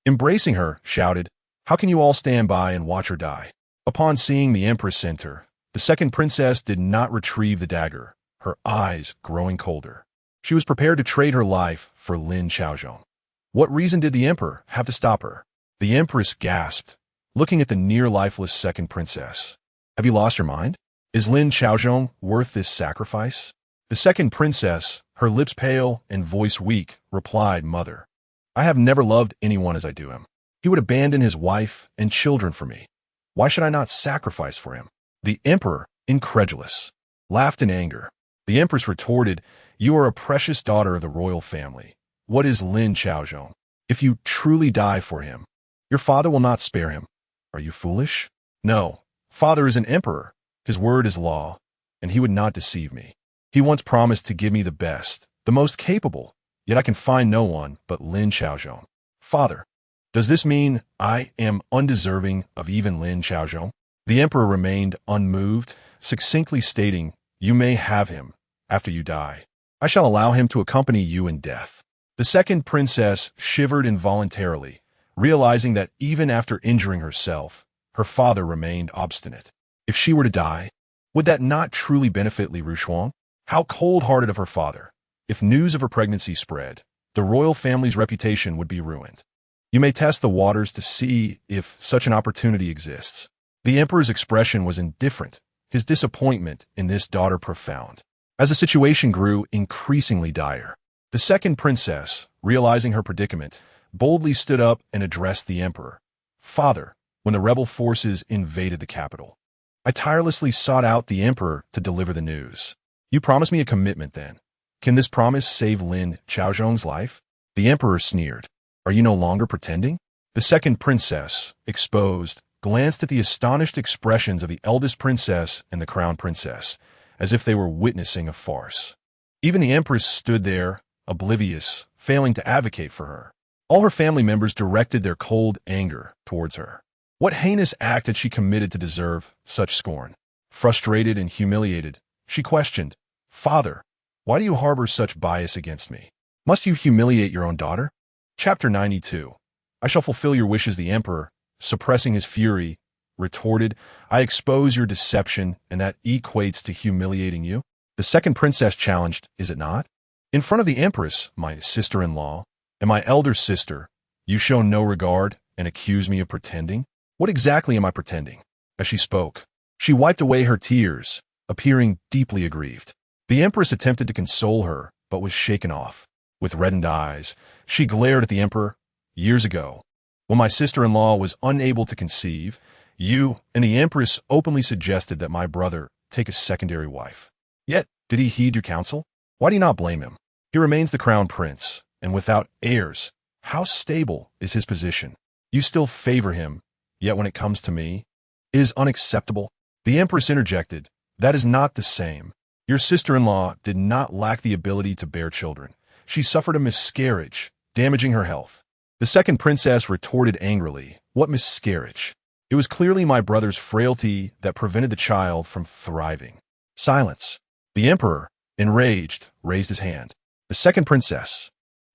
embracing her, shouted, How can you all stand by and watch her die? Upon seeing the Empress enter, the second princess did not retrieve the dagger, her eyes growing colder. She was prepared to trade her life for Lin Xiaozhong. What reason did the Emperor have to stop her? The Empress gasped, looking at the near-lifeless second princess. Have you lost your mind? Is Lin Xiaozhong worth this sacrifice? The second princess, her lips pale and voice weak, replied, Mother, I have never loved anyone as I do him. He would abandon his wife and children for me. Why should I not sacrifice for him? The Emperor, incredulous, laughed in anger. The Empress retorted, You are a precious daughter of the royal family. What is Lin Xiaozhong? If you truly die for him, your father will not spare him. Are you foolish? No, father is an emperor. His word is law, and he would not deceive me. He once promised to give me the best, the most capable, yet I can find no one but Lin Xiaozhong. Father, does this mean I am undeserving of even Lin Xiaozhong? The emperor remained unmoved, succinctly stating, You may have him after you die. I shall allow him to accompany you in death. The second princess shivered involuntarily, realizing that even after injuring herself, her father remained obstinate. If she were to die, would that not truly benefit Li Rushuang? How cold-hearted of her father. If news of her pregnancy spread, the royal family's reputation would be ruined. You may test the waters to see if such an opportunity exists. The emperor's expression was indifferent, his disappointment in this daughter profound. As the situation grew increasingly dire, the second princess, realizing her predicament, boldly stood up and addressed the emperor. Father, when the rebel forces invaded the capital, I tirelessly sought out the emperor to deliver the news. You promised me a commitment then. Can this promise save Lin Xiaozhong's life? The emperor sneered. Are you no longer pretending? The second princess, exposed, glanced at the astonished expressions of the eldest princess and the crown princess, as if they were witnessing a farce. Even the empress stood there, oblivious, failing to advocate for her. All her family members directed their cold anger towards her. What heinous act had she committed to deserve such scorn? Frustrated and humiliated, she questioned, Father, why do you harbor such bias against me? Must you humiliate your own daughter? Chapter 92. I shall fulfill your wishes. The emperor, suppressing his fury, retorted, I expose your deception, and that equates to humiliating you. The second princess challenged, Is it not? In front of the empress, my sister-in-law, And my elder sister, you show no regard and accuse me of pretending? What exactly am I pretending? As she spoke, she wiped away her tears, appearing deeply aggrieved. The empress attempted to console her, but was shaken off. With reddened eyes, she glared at the emperor. Years ago, when my sister-in-law was unable to conceive, you and the empress openly suggested that my brother take a secondary wife. Yet, did he heed your counsel? Why do you not blame him? He remains the crown prince, and without heirs, how stable is his position? You still favor him, yet when it comes to me, it is unacceptable. The empress interjected, that is not the same. Your sister-in-law did not lack the ability to bear children. She suffered a miscarriage, damaging her health. The second princess retorted angrily, what miscarriage? It was clearly my brother's frailty that prevented the child from thriving. Silence. The emperor, enraged, raised his hand. The second princess,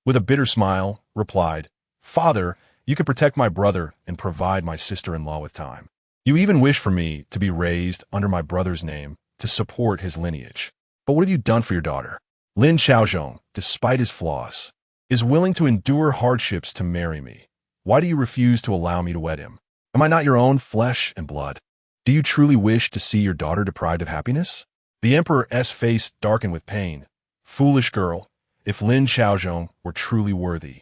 with a bitter smile, replied, Father, you can protect my brother and provide my sister-in-law with time. You even wish for me to be raised under my brother's name to support his lineage. But what have you done for your daughter? Lin Xiaozhong, despite his flaws, is willing to endure hardships to marry me. Why do you refuse to allow me to wed him? Am I not your own flesh and blood? Do you truly wish to see your daughter deprived of happiness? The emperor's face darkened with pain. Foolish girl, if Lin Xiaozhong were truly worthy,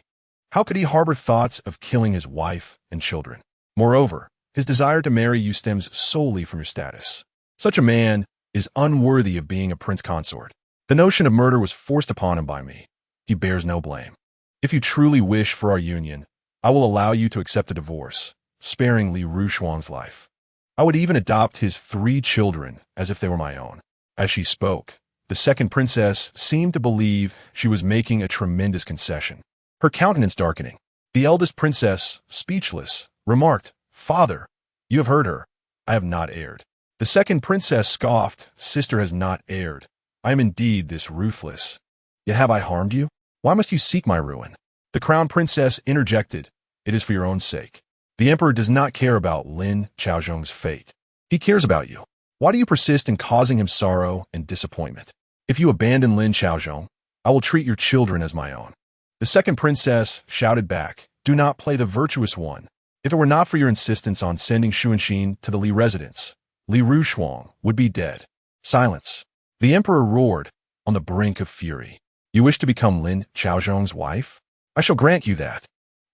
how could he harbor thoughts of killing his wife and children? Moreover, his desire to marry you stems solely from your status. Such a man is unworthy of being a prince consort. The notion of murder was forced upon him by me. He bears no blame. If you truly wish for our union, I will allow you to accept a divorce, sparing Li Rushuang's life. I would even adopt his 3 children as if they were my own. As she spoke, the second princess seemed to believe she was making a tremendous concession, her countenance darkening. The eldest princess, speechless, remarked, Father, you have heard her. I have not erred. The second princess scoffed, Sister has not erred. I am indeed this ruthless. Yet have I harmed you? Why must you seek my ruin? The crown princess interjected, It is for your own sake. The emperor does not care about Lin Xiaozhong's fate. He cares about you. Why do you persist in causing him sorrow and disappointment? If you abandon Lin Xiaozhong, I will treat your children as my own. The second princess shouted back, Do not play the virtuous one. If it were not for your insistence on sending Xuanxin to the Li residence, Li Rushuang would be dead. Silence. The emperor roared, on the brink of fury. You wish to become Lin Xiaozhong's wife? I shall grant you that.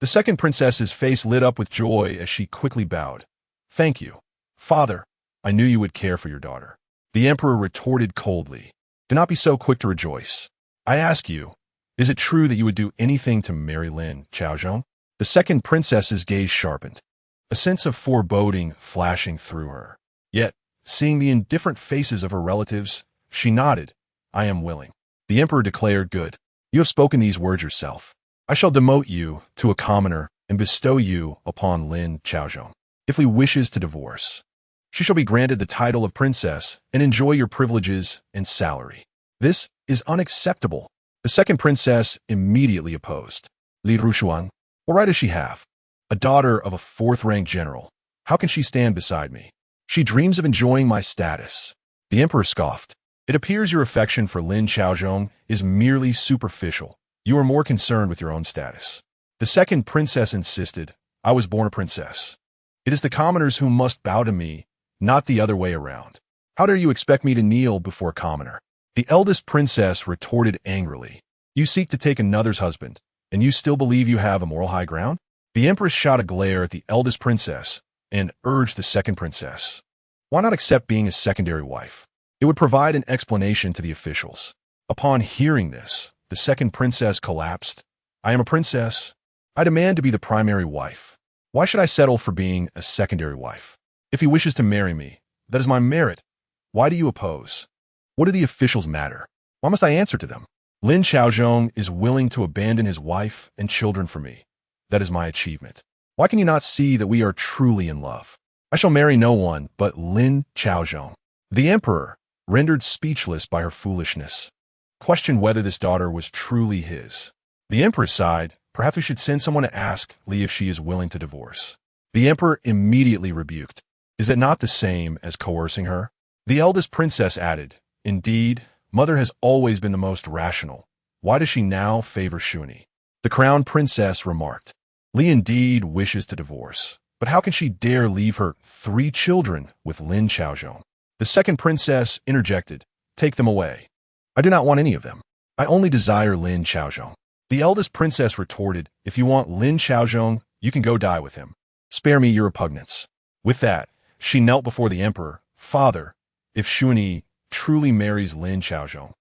The second princess's face lit up with joy as she quickly bowed. Thank you. Father, I knew you would care for your daughter. The emperor retorted coldly. Do not be so quick to rejoice. I ask you, is it true that you would do anything to marry Lin Xiaozhong? The second princess's gaze sharpened, a sense of foreboding flashing through her. Yet, seeing the indifferent faces of her relatives, she nodded. I am willing. The emperor declared, Good. You have spoken these words yourself. I shall demote you to a commoner and bestow you upon Lin Xiaozhong. If Li wishes to divorce, she shall be granted the title of princess and enjoy your privileges and salary. This is unacceptable. The second princess immediately opposed. Li Rushuang, what right does she have? A daughter of a 4th-rank general. How can she stand beside me? She dreams of enjoying my status. The emperor scoffed. It appears your affection for Lin Xiaozhong is merely superficial. You are more concerned with your own status. The second princess insisted, I was born a princess. It is the commoners who must bow to me, not the other way around. How dare you expect me to kneel before a commoner? The eldest princess retorted angrily. You seek to take another's husband, and you still believe you have a moral high ground? The empress shot a glare at the eldest princess and urged the second princess. Why not accept being a secondary wife? It would provide an explanation to the officials. Upon hearing this, the second princess collapsed. I am a princess. I demand to be the primary wife. Why should I settle for being a secondary wife? If he wishes to marry me, that is my merit. Why do you oppose? What do the officials matter? Why must I answer to them? Lin Xiaozhong is willing to abandon his wife and children for me. That is my achievement. Why can you not see that we are truly in love? I shall marry no one but Lin Xiaozhong. The emperor, rendered speechless by her foolishness, questioned whether this daughter was truly his. The emperor sighed, perhaps we should send someone to ask Li if she is willing to divorce. The emperor immediately rebuked. Is that not the same as coercing her? The eldest princess added, Indeed, mother has always been the most rational. Why does she now favor Shuni? The crown princess remarked. Li indeed wishes to divorce, but how can she dare leave her 3 children with Lin Xiaozhong? The second princess interjected, take them away. I do not want any of them. I only desire Lin Xiaozhong. The eldest princess retorted, if you want Lin Xiaozhong, you can go die with him. Spare me your repugnance. With that, she knelt before the emperor. Father, if Xuanyi truly marries Lin Xiaozhong,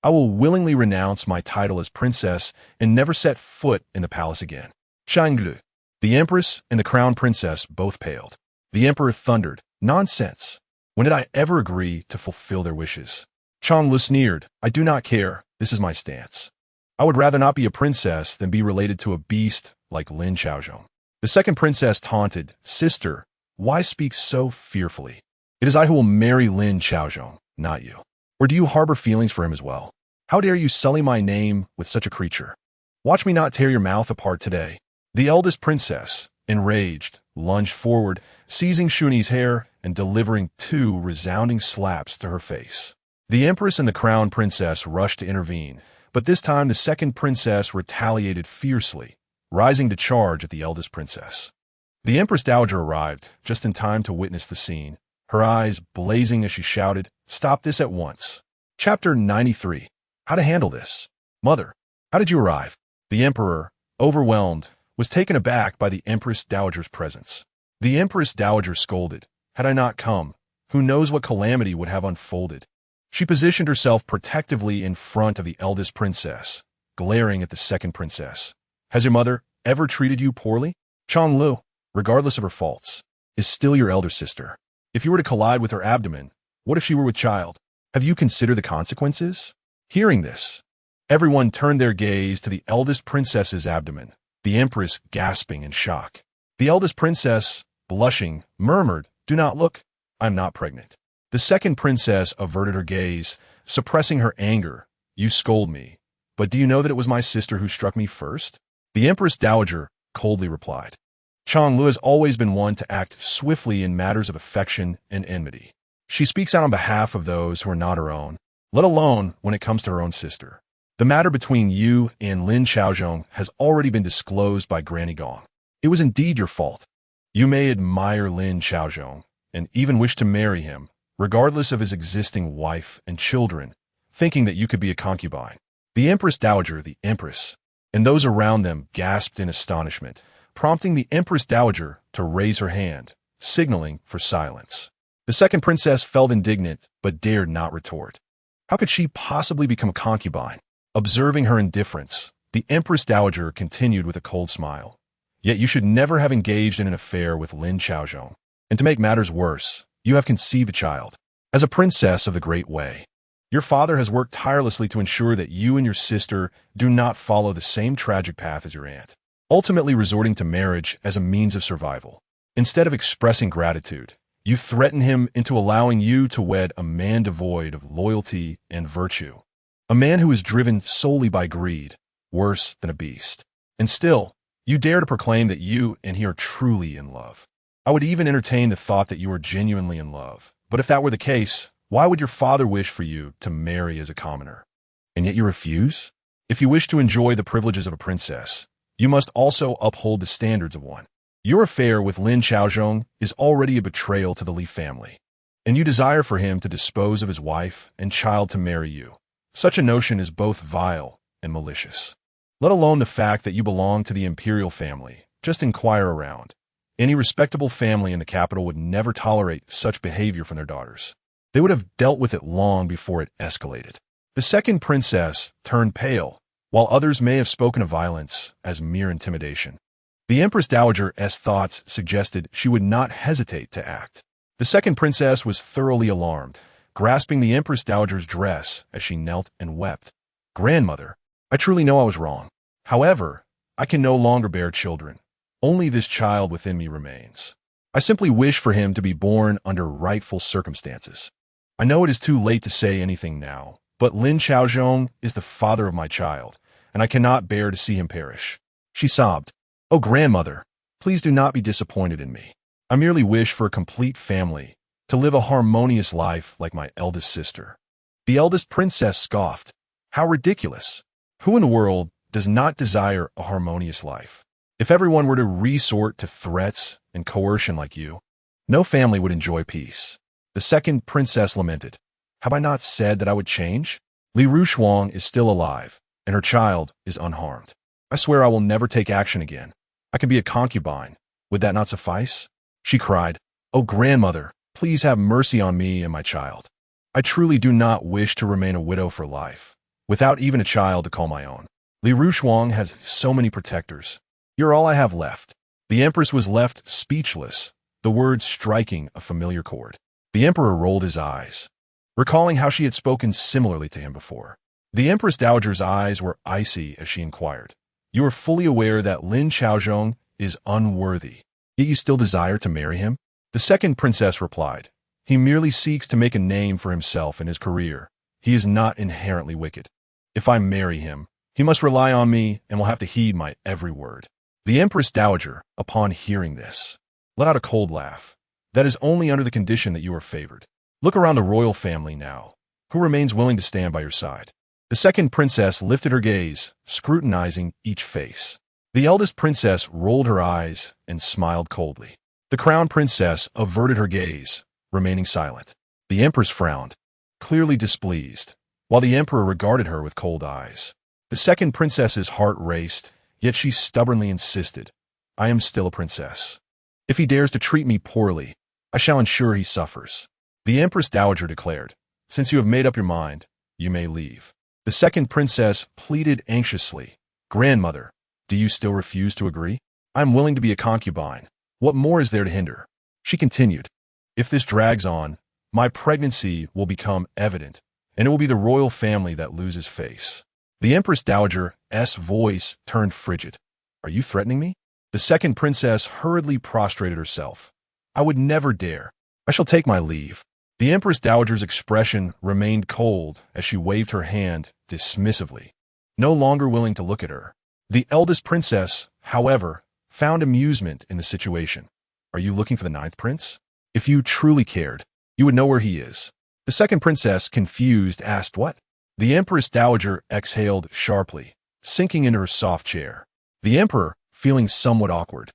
I will willingly renounce my title as princess and never set foot in the palace again. Shanglu. The empress and the crown princess both paled. The emperor thundered, nonsense. When did I ever agree to fulfill their wishes? Changlu sneered, I do not care. This is my stance. I would rather not be a princess than be related to a beast like Lin Xiaozhong. The second princess taunted, sister, why speak so fearfully? It is I who will marry Lin Xiaozhong, not you. Or do you harbor feelings for him as well? How dare you sully my name with such a creature? Watch me not tear your mouth apart today. The eldest princess, enraged, lunged forward, seizing Xuanyi's hair and delivering 2 resounding slaps to her face. The empress and the crown princess rushed to intervene, but this time the second princess retaliated fiercely, rising to charge at the eldest princess. The empress dowager arrived just in time to witness the scene, her eyes blazing as she shouted, stop this at once. Chapter 93. How to handle this. Mother, how did you arrive? The emperor, overwhelmed, was taken aback by the empress dowager's presence. The empress dowager scolded, had I not come, who knows what calamity would have unfolded. She positioned herself protectively in front of the eldest princess, glaring at the second princess. Has your mother ever treated you poorly? Changlu, regardless of her faults, is still your elder sister. If you were to collide with her abdomen, what if she were with child? Have you considered the consequences? Hearing this, everyone turned their gaze to the eldest princess's abdomen, the empress gasping in shock. The eldest princess, blushing, murmured, do not look, I'm not pregnant. The second princess averted her gaze, suppressing her anger. You scold me, but do you know that it was my sister who struck me first? The empress dowager coldly replied. Changlu has always been one to act swiftly in matters of affection and enmity. She speaks out on behalf of those who are not her own, let alone when it comes to her own sister. The matter between you and Lin Xiaozhong has already been disclosed by Granny Gong. It was indeed your fault. You may admire Lin Xiaozhong and even wish to marry him, regardless of his existing wife and children, thinking that you could be a concubine. The empress dowager, the empress, and those around them gasped in astonishment, prompting the empress dowager to raise her hand, signaling for silence. The second princess felt indignant, but dared not retort. How could she possibly become a concubine? Observing her indifference, the empress dowager continued with a cold smile. Yet you should never have engaged in an affair with Lin Xiaozhong. And to make matters worse, you have conceived a child. As a princess of the Great Way, your father has worked tirelessly to ensure that you and your sister do not follow the same tragic path as your aunt, ultimately resorting to marriage as a means of survival. Instead of expressing gratitude, you threaten him into allowing you to wed a man devoid of loyalty and virtue, a man who is driven solely by greed, worse than a beast. And still, you dare to proclaim that you and he are truly in love. I would even entertain the thought that you are genuinely in love. But if that were the case, why would your father wish for you to marry as a commoner? And yet you refuse? If you wish to enjoy the privileges of a princess, you must also uphold the standards of one. Your affair with Lin Xiaozhong is already a betrayal to the Li family, and you desire for him to dispose of his wife and child to marry you. Such a notion is both vile and malicious. Let alone the fact that you belong to the imperial family. Just inquire around. Any respectable family in the capital would never tolerate such behavior from their daughters. They would have dealt with it long before it escalated. The second princess turned pale, while others may have spoken of violence as mere intimidation. The Empress Dowager's thoughts suggested she would not hesitate to act. The second princess was thoroughly alarmed, grasping the Empress Dowager's dress as she knelt and wept. Grandmother, I truly know I was wrong. However, I can no longer bear children. Only this child within me remains. I simply wish for him to be born under rightful circumstances. I know it is too late to say anything now, but Lin Xiaozhong is the father of my child, and I cannot bear to see him perish. She sobbed, Oh, grandmother, please do not be disappointed in me. I merely wish for a complete family, to live a harmonious life like my eldest sister. The eldest princess scoffed. How ridiculous! Who in the world does not desire a harmonious life. If everyone were to resort to threats and coercion like you, no family would enjoy peace. The second princess lamented. Have I not said that I would change? Li Rushuang is still alive, and her child is unharmed. I swear I will never take action again. I can be a concubine. Would that not suffice? She cried. Oh, grandmother, please have mercy on me and my child. I truly do not wish to remain a widow for life, without even a child to call my own. Li Rushuang has so many protectors. You're all I have left. The empress was left speechless, the words striking a familiar chord. The emperor rolled his eyes, recalling how she had spoken similarly to him before. The empress dowager's eyes were icy as she inquired. You are fully aware that Lin Chaozhong is unworthy, yet you still desire to marry him? The second princess replied. He merely seeks to make a name for himself in his career. He is not inherently wicked. If I marry him, he must rely on me and will have to heed my every word. The empress dowager, upon hearing this, let out a cold laugh. That is only under the condition that you are favored. Look around the royal family now. Who remains willing to stand by your side? The second princess lifted her gaze, scrutinizing each face. The eldest princess rolled her eyes and smiled coldly. The crown princess averted her gaze, remaining silent. The empress frowned, clearly displeased, while the emperor regarded her with cold eyes. The second princess's heart raced, yet she stubbornly insisted, I am still a princess. If he dares to treat me poorly, I shall ensure he suffers. The empress dowager declared, Since you have made up your mind, you may leave. The second princess pleaded anxiously, Grandmother, do you still refuse to agree? I am willing to be a concubine. What more is there to hinder? She continued, If this drags on, my pregnancy will become evident, and it will be the royal family that loses face. The empress dowager's voice turned frigid. Are you threatening me? The second princess hurriedly prostrated herself. I would never dare. I shall take my leave. The empress dowager's expression remained cold as she waved her hand dismissively, no longer willing to look at her. The eldest princess, however, found amusement in the situation. Are you looking for the ninth prince? If you truly cared, you would know where he is. The second princess, confused, asked what? The empress dowager exhaled sharply, sinking into her soft chair. The emperor, feeling somewhat awkward,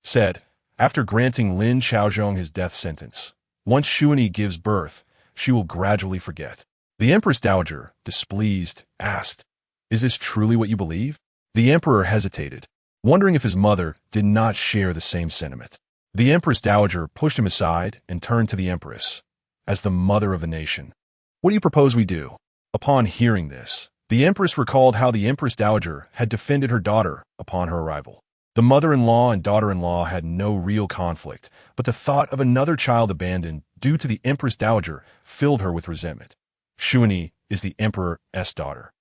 said, After granting Lin Chaozhong his death sentence, once Xuanyi gives birth, she will gradually forget. The empress dowager, displeased, asked, Is this truly what you believe? The emperor hesitated, wondering if his mother did not share the same sentiment. The empress dowager pushed him aside and turned to the empress, as the mother of the nation. What do you propose we do? Upon hearing this, the empress recalled how the empress dowager had defended her daughter upon her arrival. The mother-in-law and daughter-in-law had no real conflict, but the thought of another child abandoned due to the empress dowager filled her with resentment. Xuanyi is the emperor's daughter,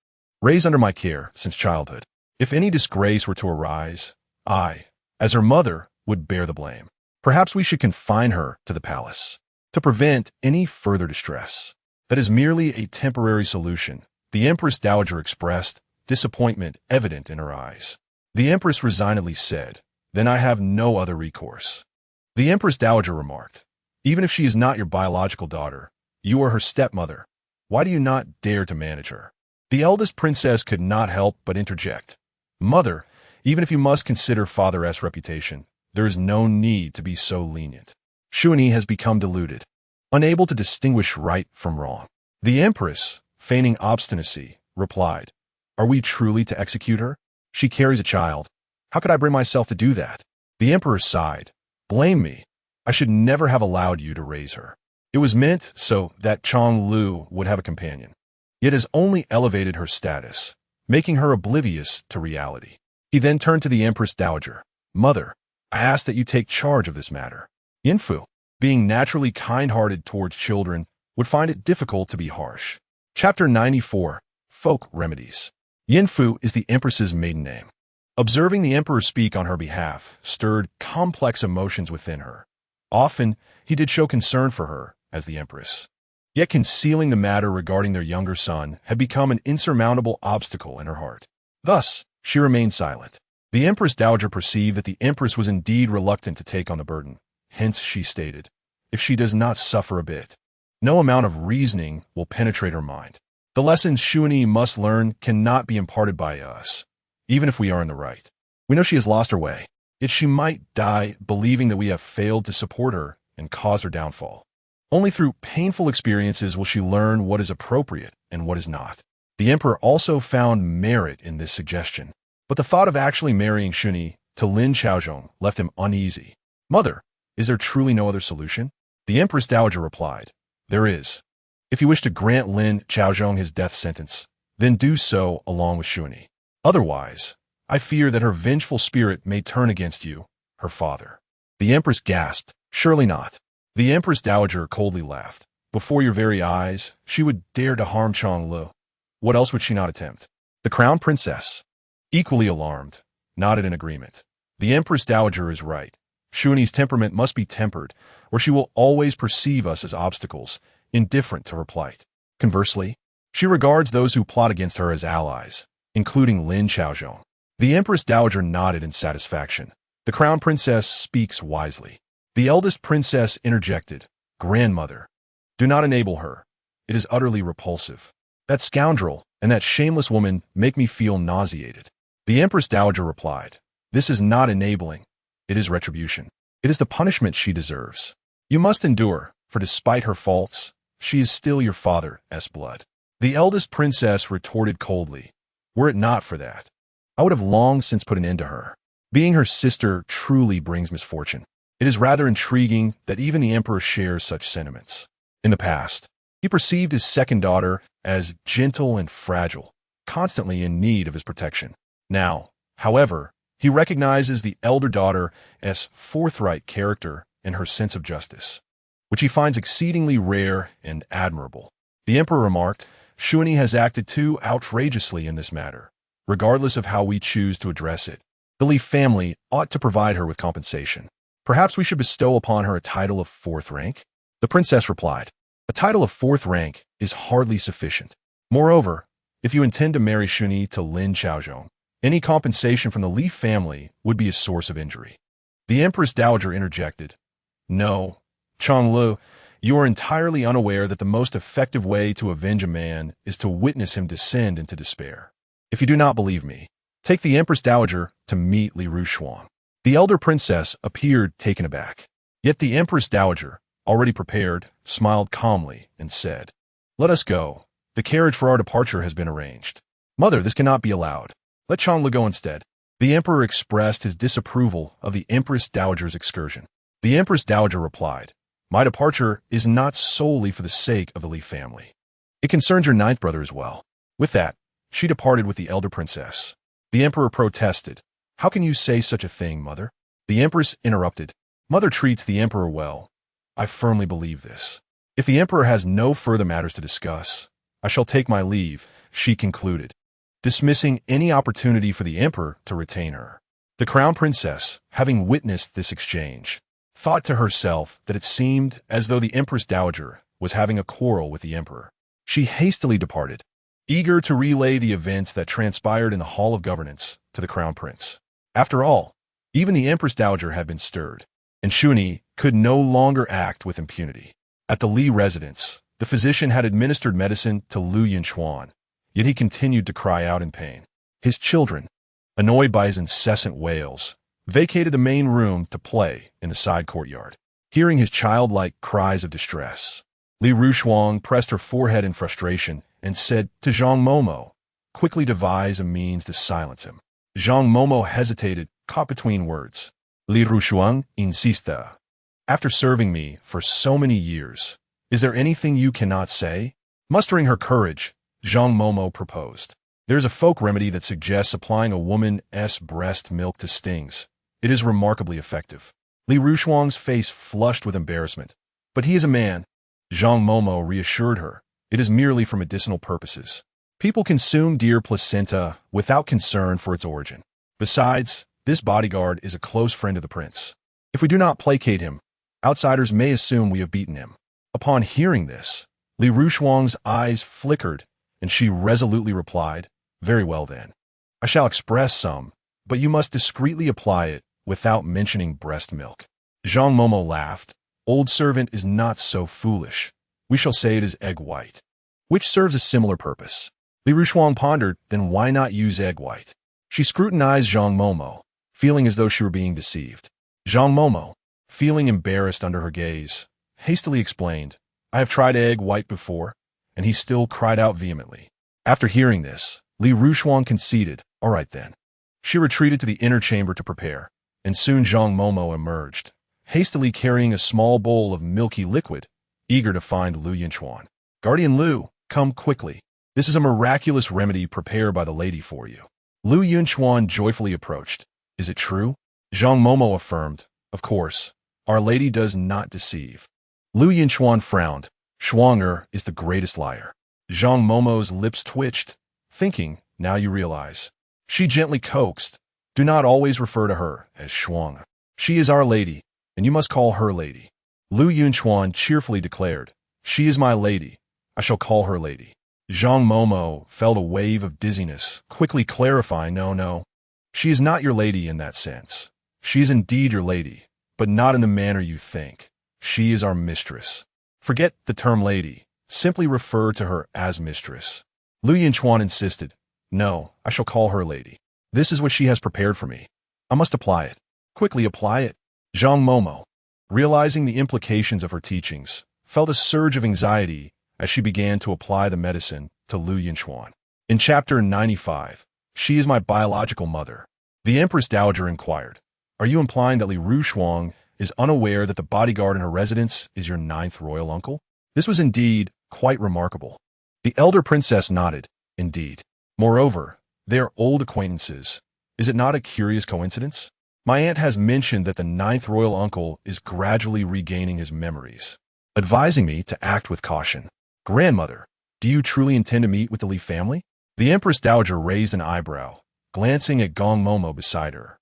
raised under my care since childhood. If any disgrace were to arise, I, as her mother, would bear the blame. Perhaps we should confine her to the palace to prevent any further distress. That is merely a temporary solution. The empress dowager expressed disappointment evident in her eyes. The empress resignedly said, Then I have no other recourse. The empress dowager remarked, Even if she is not your biological daughter, you are her stepmother. Why do you not dare to manage her? The eldest princess could not help but interject. Mother, even if you must consider father's reputation, there is no need to be so lenient. Xuanyi has become deluded, unable to distinguish right from wrong. The empress, feigning obstinacy, replied, Are we truly to execute her? She carries a child. How could I bring myself to do that? The emperor sighed. Blame me. I should never have allowed you to raise her. It was meant so that Chong Lu would have a companion. Yet has only elevated her status, making her oblivious to reality. He then turned to the empress dowager. Mother, I ask that you take charge of this matter. Yinfu, being naturally kind-hearted towards children, would find it difficult to be harsh. Chapter 94, Folk Remedies. Yinfu is the empress's maiden name. Observing the emperor speak on her behalf stirred complex emotions within her. Often, he did show concern for her as the empress. Yet concealing the matter regarding their younger son had become an insurmountable obstacle in her heart. Thus, she remained silent. The empress dowager perceived that the empress was indeed reluctant to take on the burden. Hence, she stated, If she does not suffer a bit, no amount of reasoning will penetrate her mind. The lessons Xuanyi must learn cannot be imparted by us. even if we are in the right. We know she has lost her way, yet she might die believing that we have failed to support her and cause her downfall. Only through painful experiences will she learn what is appropriate and what is not. The emperor also found merit in this suggestion, but the thought of actually marrying Shuni to Lin Xiaozhong left him uneasy. Mother, is there truly no other solution? The Empress Dowager replied, there is. If you wish to grant Lin Xiaozhong his death sentence, then do so along with Shuni. Otherwise, I fear that her vengeful spirit may turn against you, her father. The Empress gasped, surely not. The Empress Dowager coldly laughed. Before your very eyes, she would dare to harm Chonglu. What else would she not attempt? The Crown Princess, equally alarmed, nodded in agreement. The Empress Dowager is right. Shuni's temperament must be tempered, or she will always perceive us as obstacles, indifferent to her plight. Conversely, she regards those who plot against her as allies, including Lin Xiaozhong. The Empress Dowager nodded in satisfaction. The Crown Princess speaks wisely. The eldest princess interjected, Grandmother, do not enable her. It is utterly repulsive. That scoundrel and that shameless woman make me feel nauseated. The Empress Dowager replied, this is not enabling. It is retribution. It is the punishment she deserves. You must endure, for despite her faults, she is still your father's blood. The eldest princess retorted coldly, were it not for that, I would have long since put an end to her. Being her sister truly brings misfortune. It is rather intriguing that even the emperor shares such sentiments. In the past, he perceived his second daughter as gentle and fragile, constantly in need of his protection. Now, however, he recognizes the elder daughter as forthright character in her sense of justice, which he finds exceedingly rare and admirable. The emperor remarked, Shuni has acted too outrageously in this matter, regardless of how we choose to address it. The Li family ought to provide her with compensation. Perhaps we should bestow upon her a title of 4th rank? The princess replied, a title of 4th rank is hardly sufficient. Moreover, if you intend to marry Shuni to Lin Xiaozhong, any compensation from the Li family would be a source of injury. The Empress Dowager interjected, no, Chonglu, you are entirely unaware that the most effective way to avenge a man is to witness him descend into despair. If you do not believe me, take the Empress Dowager to meet Li Rushuang. The elder princess appeared taken aback. Yet the Empress Dowager, already prepared, smiled calmly and said, let us go. The carriage for our departure has been arranged. Mother, this cannot be allowed. Let Chonglu go instead. The emperor expressed his disapproval of the Empress Dowager's excursion. The Empress Dowager replied, my departure is not solely for the sake of the Li family. It concerns your 9th brother as well. With that, she departed with the elder princess. The emperor protested, how can you say such a thing, mother? The empress interrupted, mother treats the emperor well. I firmly believe this. If the emperor has no further matters to discuss, I shall take my leave, she concluded, dismissing any opportunity for the emperor to retain her. The crown princess, having witnessed this exchange, thought to herself that it seemed as though the Empress Dowager was having a quarrel with the emperor. She hastily departed, eager to relay the events that transpired in the Hall of Governance to the crown prince. After all, even the Empress Dowager had been stirred, and Shuni could no longer act with impunity. At the Li residence, the physician had administered medicine to Lu Yinchuan, yet he continued to cry out in pain. His children, annoyed by his incessant wails, vacated the main room to play in the side courtyard. Hearing his childlike cries of distress, Li Rushuang pressed her forehead in frustration and said to Zhang Momo, quickly devise a means to silence him. Zhang Momo hesitated, caught between words. Li Rushuang insista. After serving me for so many years, is there anything you cannot say? Mustering her courage, Zhang Momo proposed. There's a folk remedy that suggests applying a woman's breast milk to stings. It is remarkably effective. Li Rushuang's face flushed with embarrassment. But he is a man. Zhang Momo reassured her. It is merely for medicinal purposes. People consume deer placenta without concern for its origin. Besides, this bodyguard is a close friend of the prince. If we do not placate him, outsiders may assume we have beaten him. Upon hearing this, Li Rushuang's eyes flickered, and she resolutely replied, very well then. I shall express some, but you must discreetly apply it without mentioning breast milk. Zhang Momo laughed. Old servant is not so foolish. We shall say it is egg white, which serves a similar purpose. Li Rushuang pondered, then why not use egg white? She scrutinized Zhang Momo, feeling as though she were being deceived. Zhang Momo, feeling embarrassed under her gaze, hastily explained, I have tried egg white before, and he still cried out vehemently. After hearing this, Li Rushuang conceded, all right then. She retreated to the inner chamber to prepare, and soon Zhang Momo emerged, hastily carrying a small bowl of milky liquid, eager to find Lu Yinchuan. Guardian Lu, come quickly. This is a miraculous remedy prepared by the lady for you. Lu Yinchuan joyfully approached. Is it true? Zhang Momo affirmed, of course. Our lady does not deceive. Lu Yinchuan frowned. Shuang is the greatest liar. Zhang Momo's lips twitched, thinking, now you realize. She gently coaxed, do not always refer to her as Shuang. She is our lady, and you must call her lady. Lu Yinchuan cheerfully declared, she is my lady. I shall call her lady. Zhang Momo felt a wave of dizziness, quickly clarifying, no. She is not your lady in that sense. She is indeed your lady, but not in the manner you think. She is our mistress. Forget the term lady. Simply refer to her as mistress. Lu Yinchuan insisted, no, I shall call her lady. This is what she has prepared for me. I must apply it. Quickly apply it. Zhang Momo, realizing the implications of her teachings, felt a surge of anxiety as she began to apply the medicine to Lu Yinchuan. In chapter 95, she is my biological mother. The Empress Dowager inquired, are you implying that Li Rushuang is unaware that the bodyguard in her residence is your 9th royal uncle? This was indeed quite remarkable. The elder princess nodded, indeed. Moreover, they are old acquaintances. Is it not a curious coincidence? My aunt has mentioned that the 9th royal uncle is gradually regaining his memories, advising me to act with caution. Grandmother, do you truly intend to meet with the Li family? The Empress Dowager raised an eyebrow, glancing at Gong Momo beside her.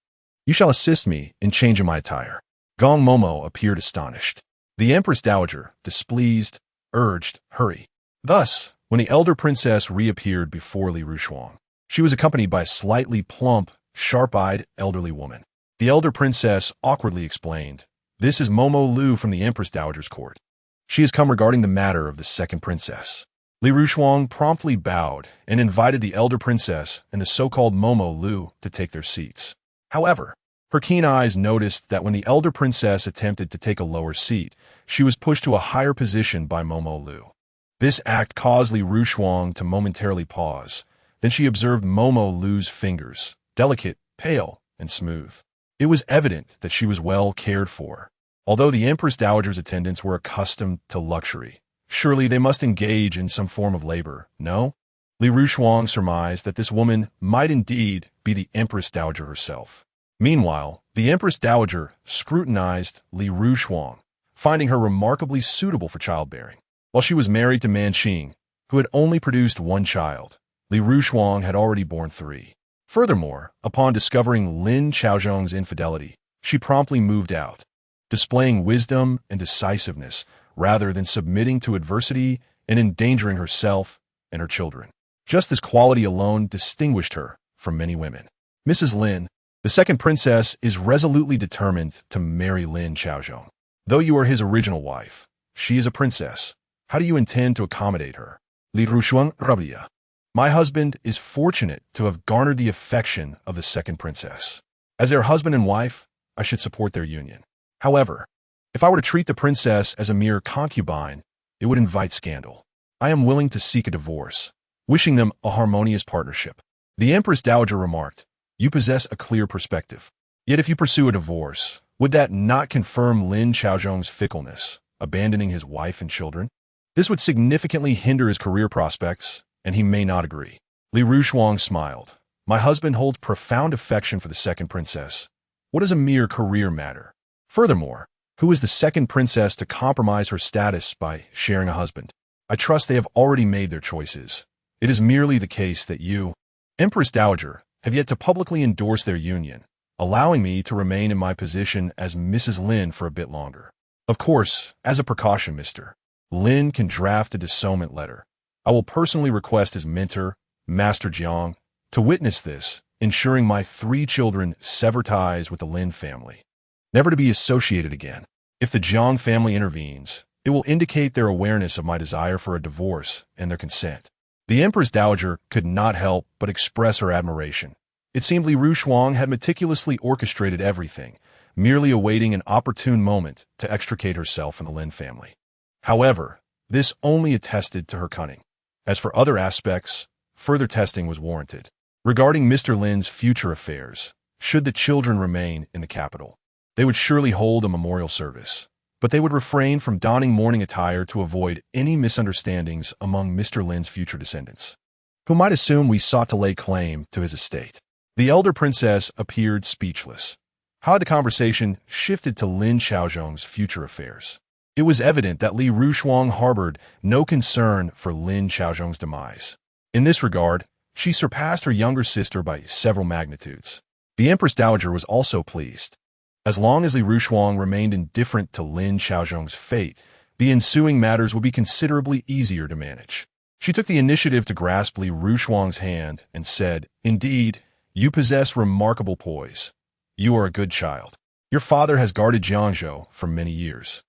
You shall assist me in changing my attire. Gong Momo appeared astonished. The Empress Dowager, displeased, urged, hurry. Thus, when the elder princess reappeared before Li Rushuang, she was accompanied by a slightly plump, sharp-eyed, elderly woman. The elder princess awkwardly explained, this is Momo Lu from the Empress Dowager's court. She has come regarding the matter of the second princess. Li Rushuang promptly bowed and invited the elder princess and the so-called Momo Lu to take their seats. However, her keen eyes noticed that when the elder princess attempted to take a lower seat, she was pushed to a higher position by Momo Lu. This act caused Li Rushuang to momentarily pause. Then she observed Momo Lu's fingers, delicate, pale, and smooth. It was evident that she was well cared for. Although the Empress Dowager's attendants were accustomed to luxury, surely they must engage in some form of labor, no? Li Rushuang surmised that this woman might indeed be the Empress Dowager herself. Meanwhile, the Empress Dowager scrutinized Li Rushuang, finding her remarkably suitable for childbearing. While she was married to Manqing, who had only produced one child, Li Rushuang had already borne 3. Furthermore, upon discovering Lin Chaozhong's infidelity, she promptly moved out, displaying wisdom and decisiveness rather than submitting to adversity and endangering herself and her children. Just this quality alone distinguished her from many women. Mrs. Lin, the second princess, is resolutely determined to marry Lin Chaozhong. Though you are his original wife, she is a princess. How do you intend to accommodate her? Li Rushuang Rabia. My husband is fortunate to have garnered the affection of the second princess. As their husband and wife, I should support their union. However, if I were to treat the princess as a mere concubine, it would invite scandal. I am willing to seek a divorce, wishing them a harmonious partnership. The Empress Dowager remarked, you possess a clear perspective. Yet if you pursue a divorce, would that not confirm Lin Chaozhong's fickleness, abandoning his wife and children? This would significantly hinder his career prospects, and he may not agree. Li Rushuang smiled. My husband holds profound affection for the second princess. What is a mere career matter? Furthermore, who is the second princess to compromise her status by sharing a husband? I trust they have already made their choices. It is merely the case that you, Empress Dowager, have yet to publicly endorse their union, allowing me to remain in my position as Mrs. Lin for a bit longer. Of course, as a precaution, Mr. Lin can draft a dissolution letter. I will personally request his mentor, Master Jiang, to witness this, ensuring my 3 children sever ties with the Lin family, never to be associated again. If the Jiang family intervenes, it will indicate their awareness of my desire for a divorce and their consent. The Empress Dowager could not help but express her admiration. It seemed Li Rushuang had meticulously orchestrated everything, merely awaiting an opportune moment to extricate herself from the Lin family. However, this only attested to her cunning. As for other aspects, further testing was warranted. Regarding Mr. Lin's future affairs, should the children remain in the capital, they would surely hold a memorial service, but they would refrain from donning mourning attire to avoid any misunderstandings among Mr. Lin's future descendants, who might assume we sought to lay claim to his estate. The elder princess appeared speechless. How had the conversation shifted to Lin Xiaozhong's future affairs? It was evident that Li Rushuang harbored no concern for Lin Xiaozhong's demise. In this regard, she surpassed her younger sister by several magnitudes. The Empress Dowager was also pleased. As long as Li Rushuang remained indifferent to Lin Xiaozhong's fate, the ensuing matters would be considerably easier to manage. She took the initiative to grasp Li Rushuang's hand and said, "Indeed, you possess remarkable poise. You are a good child. Your father has guarded Jiangzhou for many years,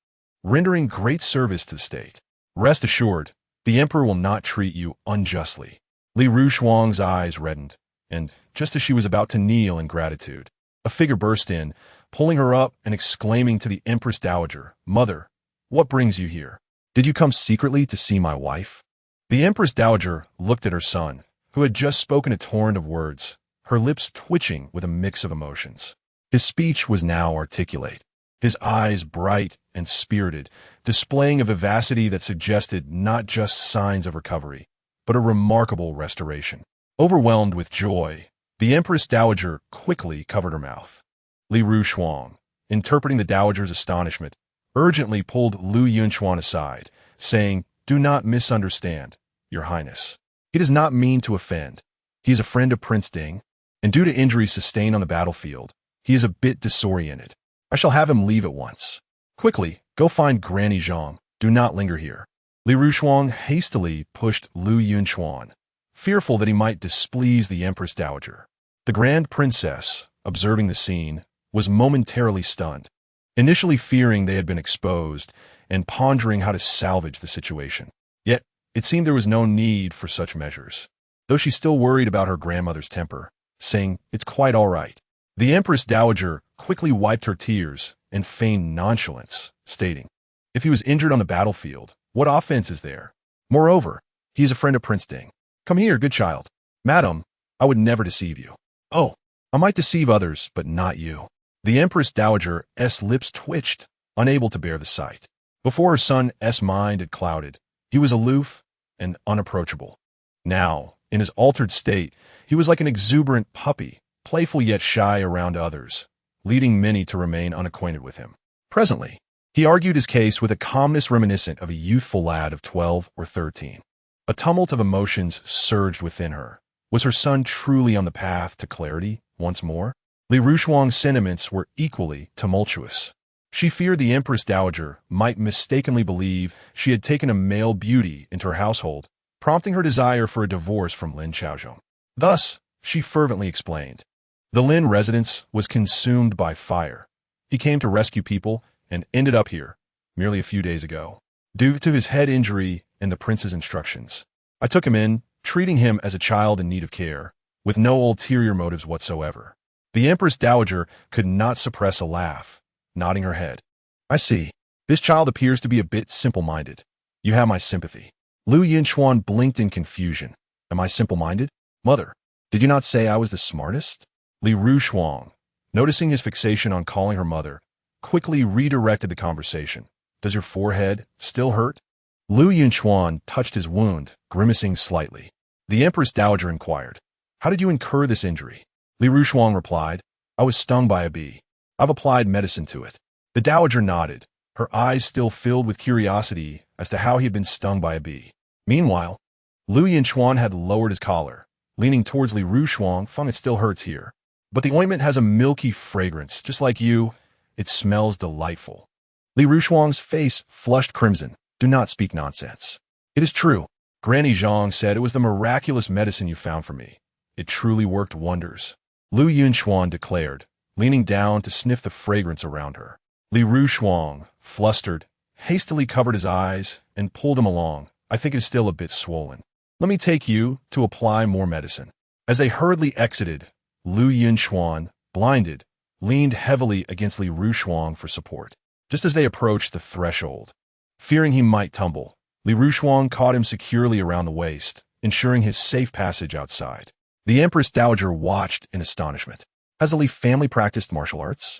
rendering great service to the state. Rest assured, the emperor will not treat you unjustly." Li Rushuang's eyes reddened, and just as she was about to kneel in gratitude, a figure burst in, pulling her up and exclaiming to the Empress Dowager, "Mother, what brings you here? Did you come secretly to see my wife?" The Empress Dowager looked at her son, who had just spoken a torrent of words, her lips twitching with a mix of emotions. His speech was now articulate, his eyes bright and spirited, displaying a vivacity that suggested not just signs of recovery, but a remarkable restoration. Overwhelmed with joy, the Empress Dowager quickly covered her mouth. Li Rushuang, interpreting the Dowager's astonishment, urgently pulled Lu Yunchuan aside, saying, "Do not misunderstand, Your Highness. He does not mean to offend. He is a friend of Prince Ding, and due to injuries sustained on the battlefield, he is a bit disoriented. I shall have him leave at once. Quickly, go find Granny Zhang. Do not linger here." Li Rushuang hastily pushed Lu Yunchuan, fearful that he might displease the Empress Dowager. The Grand Princess, observing the scene, was momentarily stunned, initially fearing they had been exposed and pondering how to salvage the situation. Yet, it seemed there was no need for such measures, though she still worried about her grandmother's temper, saying, "It's quite all right." The Empress Dowager quickly wiped her tears and feigned nonchalance, stating, "If he was injured on the battlefield, what offense is there? Moreover, he is a friend of Prince Ding. Come here, good child. Madam, I would never deceive you. Oh, I might deceive others, but not you." The Empress Dowager's lips twitched, unable to bear the sight. Before her son's mind had clouded, he was aloof and unapproachable. Now, in his altered state, he was like an exuberant puppy, playful yet shy around others, leading many to remain unacquainted with him. Presently, he argued his case with a calmness reminiscent of a youthful lad of 12 or 13. A tumult of emotions surged within her. Was her son truly on the path to clarity once more? Li Rushuang's sentiments were equally tumultuous. She feared the Empress Dowager might mistakenly believe she had taken a male beauty into her household, prompting her desire for a divorce from Lin Xiaozhong. Thus, she fervently explained, the Lin residence was consumed by fire. He came to rescue people and ended up here, merely a few days ago, due to his head injury and the prince's instructions. I took him in, treating him as a child in need of care, with no ulterior motives whatsoever. The Empress Dowager could not suppress a laugh, nodding her head. I see. This child appears to be a bit simple-minded. You have my sympathy. Lu Yinchuan blinked in confusion. Am I simple-minded? Mother, did you not say I was the smartest? Li Rushuang, noticing his fixation on calling her mother, quickly redirected the conversation. Does your forehead still hurt? Lu Yinchuan touched his wound, grimacing slightly. The Empress Dowager inquired, how did you incur this injury? Li Rushuang replied, I was stung by a bee. I've applied medicine to it. The Dowager nodded, her eyes still filled with curiosity as to how he had been stung by a bee. Meanwhile, Lu Yinchuan had lowered his collar, leaning towards Li Rushuang. It still hurts here. But the ointment has a milky fragrance, just like you. It smells delightful. Li Rushuang's face flushed crimson. Do not speak nonsense. It is true. Granny Zhang said it was the miraculous medicine you found for me. It truly worked wonders. Lu Yunchuan declared, leaning down to sniff the fragrance around her. Li Rushuang, flustered, hastily covered his eyes and pulled him along. I think it is still a bit swollen. Let me take you to apply more medicine. As they hurriedly exited, Lu Yunxuan, blinded, leaned heavily against Li Rushuang for support. Just as they approached the threshold, fearing he might tumble, Li Rushuang caught him securely around the waist, ensuring his safe passage outside. The Empress Dowager watched in astonishment. Has the Li family practiced martial arts?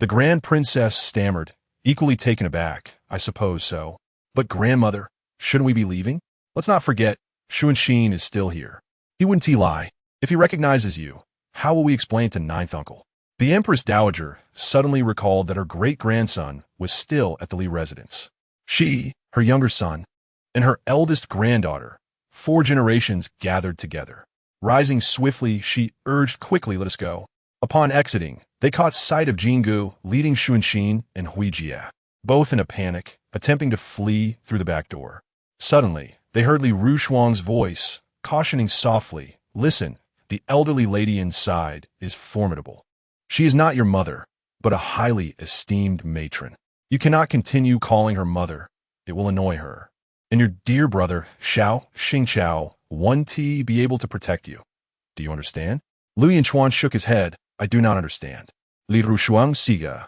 The Grand Princess stammered, equally taken aback. I suppose so. But grandmother, shouldn't we be leaving? Let's not forget, Xuanxin is still here. He wouldn't lie. If he recognizes you, how will we explain to ninth uncle? The Empress Dowager suddenly recalled that her great-grandson was still at the Li residence. She, her younger son, and her eldest granddaughter, 4 generations gathered together. Rising swiftly, she urged quickly, let us go. Upon exiting, they caught sight of Jingu leading Xuanxin and Huijie, both in a panic, attempting to flee through the back door. Suddenly, they heard Li Rushuang's voice, cautioning softly, listen, the elderly lady inside is formidable. She is not your mother, but a highly esteemed matron. You cannot continue calling her mother. It will annoy her. And your dear brother, Xingqiao, 1T be able to protect you. Do you understand? Lu Yunchuan shook his head. I do not understand. Li Rushuang siga.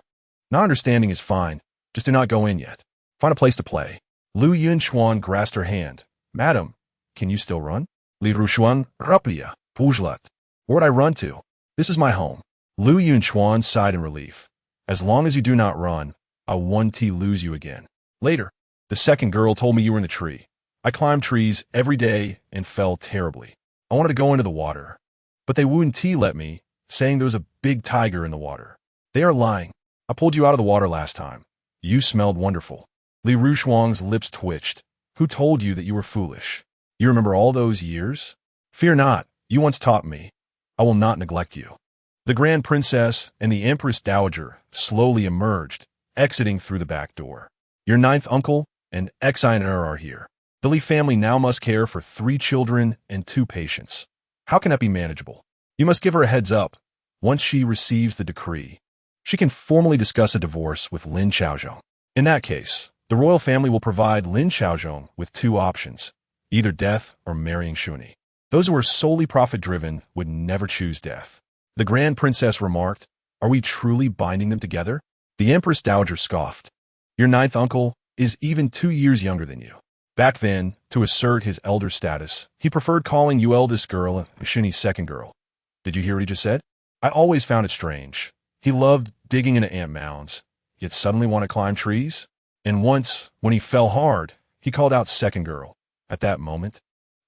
Not understanding is fine. Just do not go in yet. Find a place to play. Lu Yunchuan grasped her hand. Madam, can you still run? Li Rushuang rapia, pujlat. Where'd I run to? This is my home. Lu Yunchuan sighed in relief. As long as you do not run, I'll 1T lose you again. Later, the second girl told me you were in the tree. I climbed trees every day and fell terribly. I wanted to go into the water, but they wouldn't let me, saying there was a big tiger in the water. They are lying. I pulled you out of the water last time. You smelled wonderful. Li Rushuang's lips twitched. Who told you that you were foolish? You remember all those years? Fear not, you once taught me. I will not neglect you. The Grand Princess and the Empress Dowager slowly emerged, exiting through the back door. Your ninth uncle and heir are here. The Li family now must care for 3 children and 2 patients. How can that be manageable? You must give her a heads up. Once she receives the decree, she can formally discuss a divorce with Lin Xiaozhong. In that case, the royal family will provide Lin Xiaozhong with 2 options, either death or marrying Shuni. Those who are solely profit-driven would never choose death. The Grand Princess remarked, are we truly binding them together? The Empress Dowager scoffed. Your ninth uncle is even 2 years younger than you. Back then, to assert his elder status, he preferred calling you eldest girl Shuni's second girl. Did you hear what he just said? I always found it strange. He loved digging into ant mounds, yet suddenly want to climb trees? And once, when he fell hard, he called out second girl. At that moment,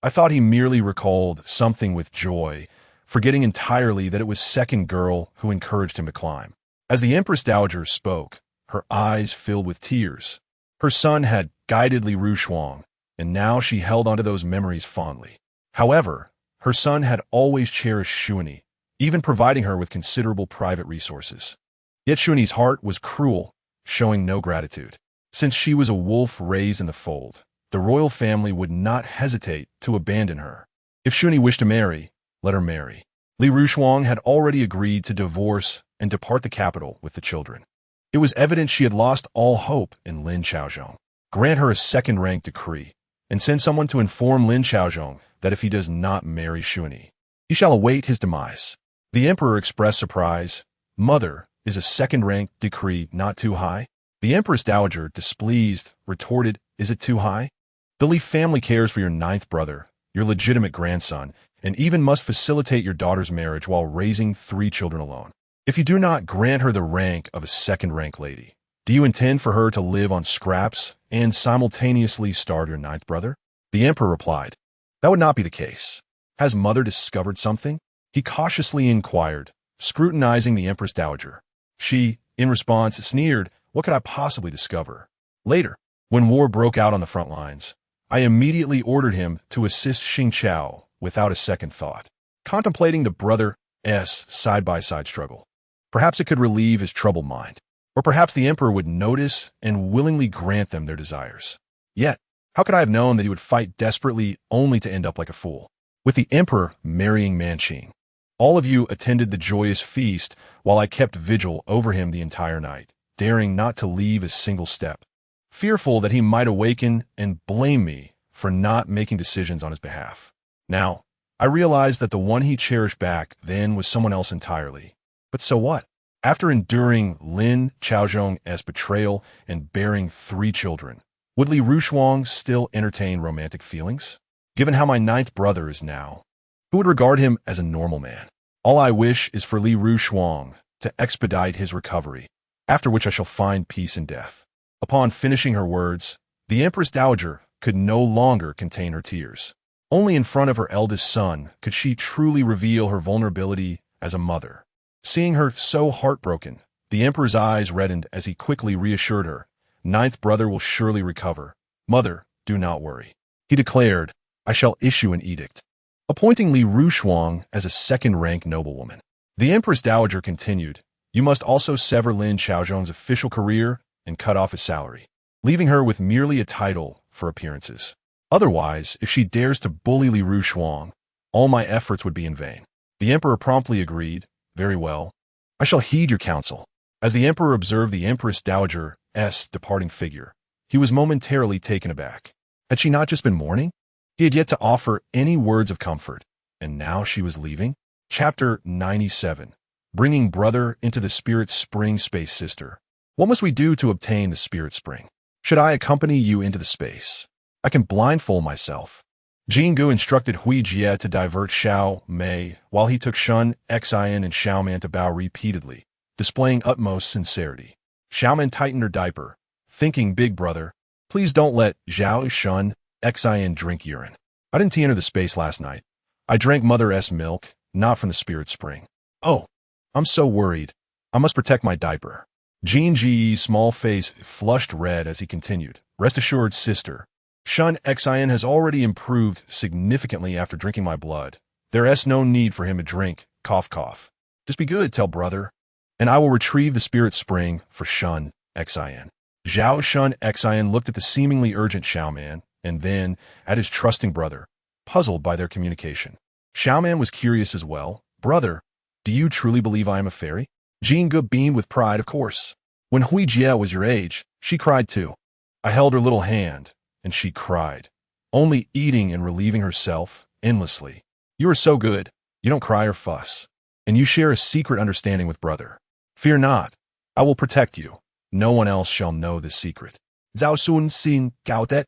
I thought he merely recalled something with joy, forgetting entirely that it was second girl who encouraged him to climb. As the Empress Dowager spoke, her eyes filled with tears. Her son had guided Li Rushuang, and now she held onto those memories fondly. However, her son had always cherished Xuani, even providing her with considerable private resources. Yet Xuani's heart was cruel, showing no gratitude. Since she was a wolf raised in the fold, the royal family would not hesitate to abandon her. If Xuani wished to marry, let her marry. Li Rushuang had already agreed to divorce and depart the capital with the children. It was evident she had lost all hope in Lin Xiaozhong. Grant her a second-rank decree, and send someone to inform Lin Xiaozhong that if he does not marry Xuani, he shall await his demise. The emperor expressed surprise. Mother, is a second-rank decree not too high? The Empress Dowager, displeased, retorted, is it too high? The Li family cares for your ninth brother, your legitimate grandson, and even must facilitate your daughter's marriage while raising 3 children alone. If you do not grant her the rank of a second-rank lady, do you intend for her to live on scraps and simultaneously starve your ninth brother? The emperor replied, that would not be the case. Has mother discovered something? He cautiously inquired, scrutinizing the Empress Dowager. She, in response, sneered, what could I possibly discover? Later, when war broke out on the front lines, I immediately ordered him to assist Xingqiao without a second thought, contemplating the brother's side-by-side struggle. Perhaps it could relieve his troubled mind, or perhaps the emperor would notice and willingly grant them their desires. Yet, how could I have known that he would fight desperately only to end up like a fool? With the emperor marrying Manqing, all of you attended the joyous feast while I kept vigil over him the entire night, daring not to leave a single step, fearful that he might awaken and blame me for not making decisions on his behalf. Now, I realized that the one he cherished back then was someone else entirely. But so what? After enduring Lin Chaozhong's betrayal and bearing 3 children, would Li Rushuang still entertain romantic feelings? Given how my 9th brother is now, who would regard him as a normal man? All I wish is for Li Rushuang to expedite his recovery, after which I shall find peace in death. Upon finishing her words, the Empress Dowager could no longer contain her tears. Only in front of her eldest son could she truly reveal her vulnerability as a mother. Seeing her so heartbroken, the Emperor's eyes reddened as he quickly reassured her, "9th brother will surely recover. Mother, do not worry." He declared, "I shall issue an edict, appointing Li Rushuang as a second-rank noblewoman." The Empress Dowager continued, "You must also sever Lin Chaozhong's official career and cut off his salary, leaving her with merely a title for appearances. Otherwise, if she dares to bully Li Rushuang, all my efforts would be in vain." The Emperor promptly agreed, "Very well. I shall heed your counsel." As the Emperor observed the Empress Dowager's departing figure, he was momentarily taken aback. Had she not just been mourning? He had yet to offer any words of comfort, and now she was leaving? Chapter 97. Bringing Brother into the Spirit Spring. Space Sister. What must we do to obtain the Spirit Spring? Should I accompany you into the space? I can blindfold myself. Jingu instructed Hui Jie to divert Xiao Mei while he took Shun, Xian, and Xiaoman to bow repeatedly, displaying utmost sincerity. Xiaoman tightened her diaper, thinking, "Big brother, please don't let Zhao, Shun, Xian drink urine. I didn't enter the space last night. I drank Mother's milk, not from the Spirit Spring. Oh, I'm so worried. I must protect my diaper." Jin Ji's small face flushed red as he continued, "Rest assured, sister. Shun Xian has already improved significantly after drinking my blood. There's no need for him to drink, cough cough. Just be good, tell brother, and I will retrieve the Spirit Spring for Shun Xian." Zhao Shun Xian looked at the seemingly urgent Xiaoman, and then at his trusting brother, puzzled by their communication. Xiaoman was curious as well. "Brother, do you truly believe I am a fairy?" Jingu beamed with pride, "Of course. When Hui Jie was your age, she cried too. I held her little hand, and she cried, only eating and relieving herself endlessly. You are so good, you don't cry or fuss, and you share a secret understanding with brother. Fear not, I will protect you. No one else shall know this secret." Zhao Sun Xin Gao Det.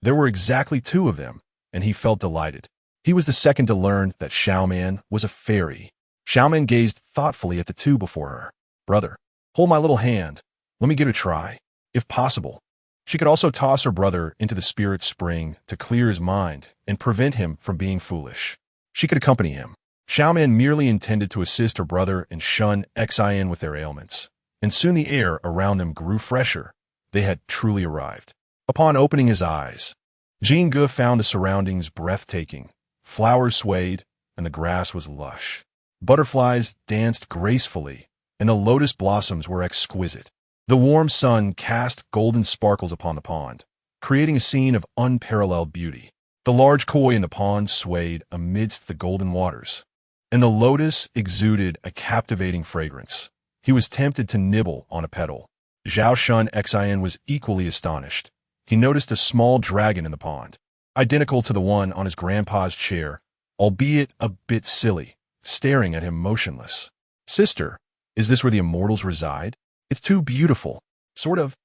There were exactly 2 of them, and he felt delighted. He was the second to learn that Xiaoman was a fairy. Xiaoman gazed thoughtfully at the 2 before her. "Brother, hold my little hand. Let me give it a try, if possible." She could also toss her brother into the Spirit Spring to clear his mind and prevent him from being foolish. She could accompany him. Xiaoman merely intended to assist her brother and Shun Xian with their ailments, and soon the air around them grew fresher. They had truly arrived. Upon opening his eyes, Jingu found the surroundings breathtaking. Flowers swayed, and the grass was lush. Butterflies danced gracefully, and the lotus blossoms were exquisite. The warm sun cast golden sparkles upon the pond, creating a scene of unparalleled beauty. The large koi in the pond swayed amidst the golden waters, and the lotus exuded a captivating fragrance. He was tempted to nibble on a petal. Zhao Shun Xian was equally astonished. He noticed a small dragon in the pond, identical to the one on his grandpa's chair, albeit a bit silly, staring at him motionless. "Sister, is this where the immortals reside? It's too beautiful." "Sort of,"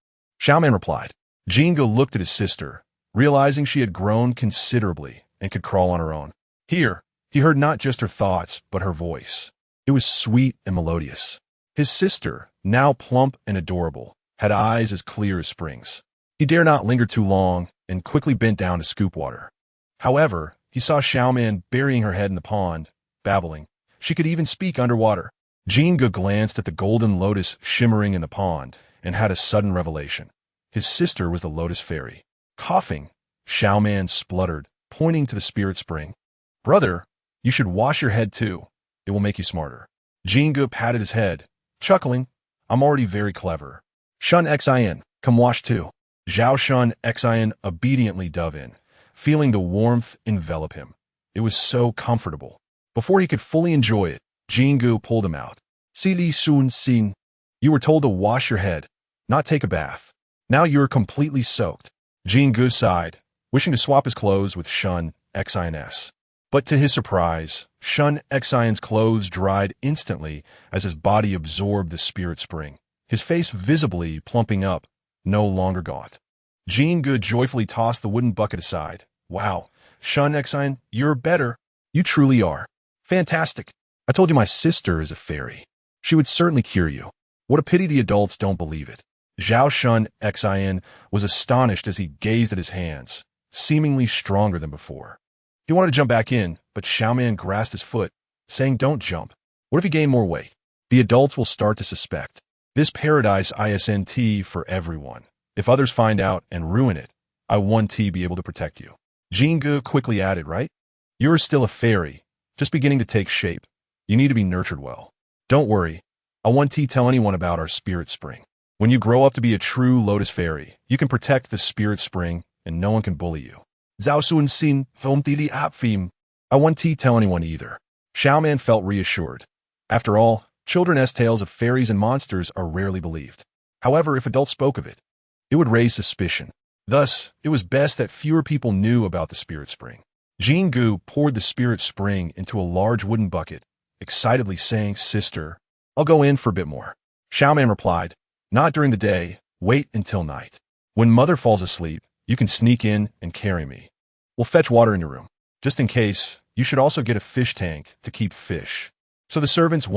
Xiaoman replied. Jingu looked at his sister, realizing she had grown considerably and could crawl on her own. Here, he heard not just her thoughts, but her voice. It was sweet and melodious. His sister, now plump and adorable, had eyes as clear as springs. He dared not linger too long and quickly bent down to scoop water. However, he saw Xiaoman burying her head in the pond, babbling. She could even speak underwater. Jingu glanced at the golden lotus shimmering in the pond and had a sudden revelation. His sister was the lotus fairy. Coughing, Xiaoman spluttered, pointing to the Spirit Spring. "Brother, you should wash your head too. It will make you smarter." Jingu patted his head, chuckling, "I'm already very clever." "Shun Xian, come wash too." Zhao Shun Xian obediently dove in, feeling the warmth envelop him. It was so comfortable. Before he could fully enjoy it, Jingu pulled him out. "Si Li Sun Xin, you were told to wash your head, not take a bath. Now you're completely soaked." Jingu sighed, wishing to swap his clothes with Shun Xian's. But to his surprise, Shun Xian's clothes dried instantly as his body absorbed the spirit spring, his face visibly plumping up, no longer gaunt. Jean Good joyfully tossed the wooden bucket aside. Wow, Shun Xian, you're better. You truly are. Fantastic. I told you my sister is a fairy. She would certainly cure you. What a pity the adults don't believe it. Zhao Shun Xian was astonished as he gazed at his hands, seemingly stronger than before. He wanted to jump back in, but Xiaoman grasped his foot, saying, "Don't jump. What if you gain more weight? The adults will start to suspect. This paradise isn't for everyone. If others find out and ruin it, I won't be able to protect you." Jingge quickly added, "Right? You're still a fairy, just beginning to take shape. You need to be nurtured well. Don't worry. I won't tell anyone about our spirit spring. When you grow up to be a true lotus fairy, you can protect the spirit spring and no one can bully you." Zhao Sun Xin Fomtili Apfim. I won't tell anyone either. Xiaoman felt reassured. After all, children's tales of fairies and monsters are rarely believed. However, if adults spoke of it, it would raise suspicion. Thus, it was best that fewer people knew about the spirit spring. Jean Gu poured the spirit spring into a large wooden bucket, excitedly saying, "Sister, I'll go in for a bit more." Xiaoman replied, "Not during the day. Wait until night. When mother falls asleep, you can sneak in and carry me. We'll fetch water in your room. Just in case, you should also get a fish tank to keep fish." So the servants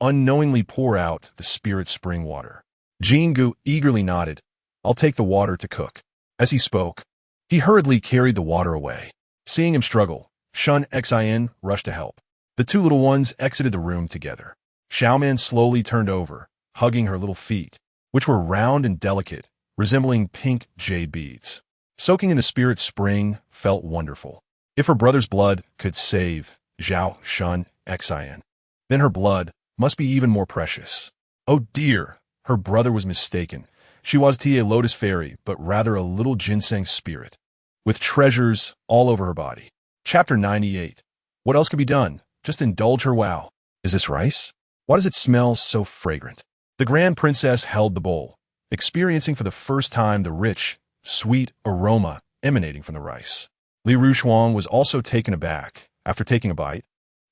unknowingly pour out the spirit spring water. Jean Gu eagerly nodded, "I'll take the water to cook." As he spoke, he hurriedly carried the water away. Seeing him struggle, Shun Xian rushed to help. The two little ones exited the room together. Xiaoman slowly turned over, hugging her little feet, which were round and delicate, resembling pink jade beads. Soaking in the spirit spring felt wonderful. If her brother's blood could save Zhao Shun Xian, then her blood must be even more precious. Oh dear, her brother was mistaken. She was a lotus fairy, but rather a little ginseng spirit, with treasures all over her body. Chapter 98. What else could be done? Just indulge her. Wow. Is this rice? Why does it smell so fragrant? The Grand Princess held the bowl, experiencing for the first time the rich, sweet aroma emanating from the rice. Li Rushuang was also taken aback. After taking a bite,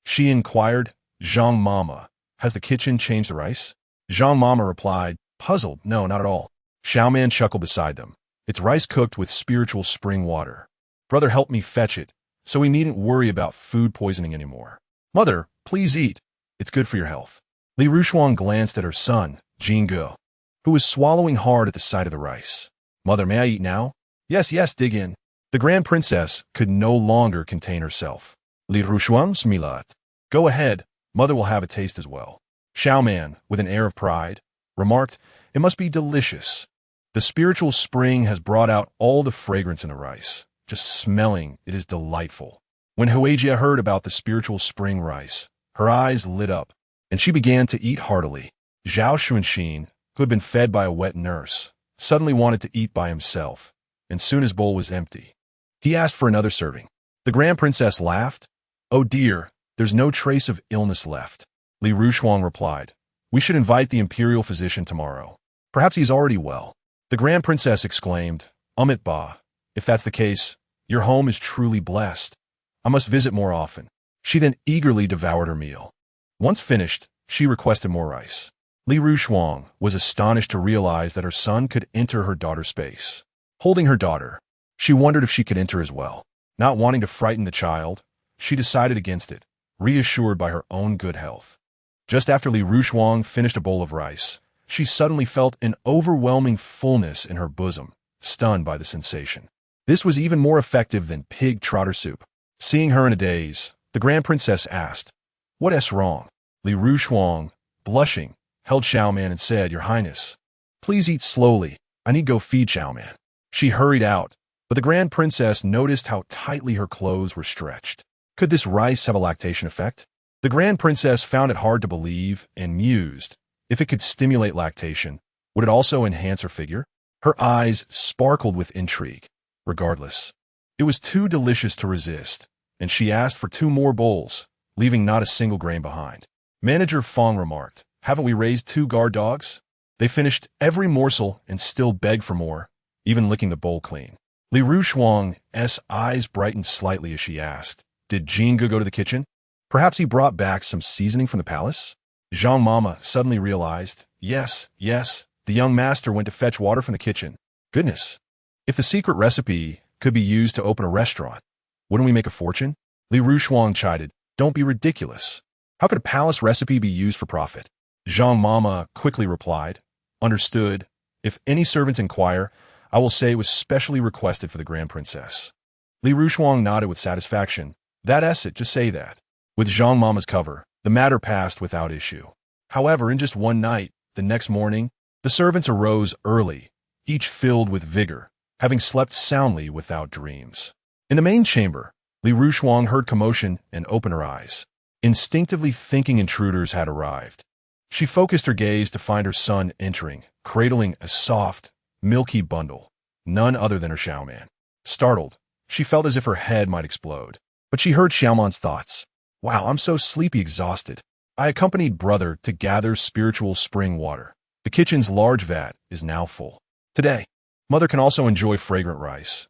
she inquired, "Zhang Mama, has the kitchen changed the rice?" Zhang Mama replied, puzzled, "No, not at all." Xiaoman chuckled beside them. "It's rice cooked with spiritual spring water. Brother helped me fetch it, so we needn't worry about food poisoning anymore. Mother, please eat. It's good for your health." Li Rushuang glanced at her son, Jingge, who was swallowing hard at the sight of the rice. "Mother, may I eat now?" Yes, dig in." The Grand Princess could no longer contain herself. Li Rushuang smilat. "Go ahead, mother will have a taste as well." Xiaoman, with an air of pride, remarked, "It must be delicious. The spiritual spring has brought out all the fragrance in the rice. Just smelling it is delightful." When Huijia heard about the spiritual spring rice, her eyes lit up, and she began to eat heartily. Zhao Xuanxin, who had been fed by a wet nurse, suddenly wanted to eat by himself, and soon his bowl was empty. He asked for another serving. The Grand Princess laughed. "Oh dear, there's no trace of illness left." Li Rushuang replied, "We should invite the imperial physician tomorrow. Perhaps he's already well." The Grand Princess exclaimed, "Amit Ba, if that's the case, your home is truly blessed. I must visit more often." She then eagerly devoured her meal. Once finished, she requested more rice. Li Rushuang was astonished to realize that her son could enter her daughter's space. Holding her daughter, she wondered if she could enter as well. Not wanting to frighten the child, she decided against it, reassured by her own good health. Just after Li Rushuang finished a bowl of rice, she suddenly felt an overwhelming fullness in her bosom, stunned by the sensation. This was even more effective than pig trotter soup. Seeing her in a daze, the Grand Princess asked, "What's wrong?" Li Rushuang, blushing, held Xiaoman and said, "Your Highness, please eat slowly. I need to go feed Xiaoman." She hurried out, but the Grand Princess noticed how tightly her clothes were stretched. Could this rice have a lactation effect? The Grand Princess found it hard to believe and mused. If it could stimulate lactation, would it also enhance her figure? Her eyes sparkled with intrigue. Regardless, it was too delicious to resist, and she asked for 2 more bowls, leaving not a single grain behind. Manager Fong remarked, "Haven't we raised 2 guard dogs?" They finished every morsel and still begged for more, even licking the bowl clean. Li Rushuang's eyes brightened slightly as she asked, Did Jingu go to the kitchen? Perhaps he brought back some seasoning from the palace? Zhang Mama suddenly realized, yes, the young master went to fetch water from the kitchen. Goodness. If the secret recipe could be used to open a restaurant, wouldn't we make a fortune? Li Rushuang chided, don't be ridiculous. How could a palace recipe be used for profit? Zhang Mama quickly replied, understood. If any servants inquire, I will say it was specially requested for the Grand Princess. Li Rushuang nodded with satisfaction. That's it, just say that. With Zhang Mama's cover, the matter passed without issue. However, in just one night, the next morning, the servants arose early, each filled with vigor, having slept soundly without dreams. In the main chamber, Li Rushuang heard commotion and opened her eyes, instinctively thinking intruders had arrived. She focused her gaze to find her son entering, cradling a soft, milky bundle, none other than her Xiaoman. Startled, she felt as if her head might explode. But she heard Xiaoman's thoughts. Wow, I'm so sleepy exhausted. I accompanied brother to gather spiritual spring water. The kitchen's large vat is now full. Today, mother can also enjoy fragrant rice.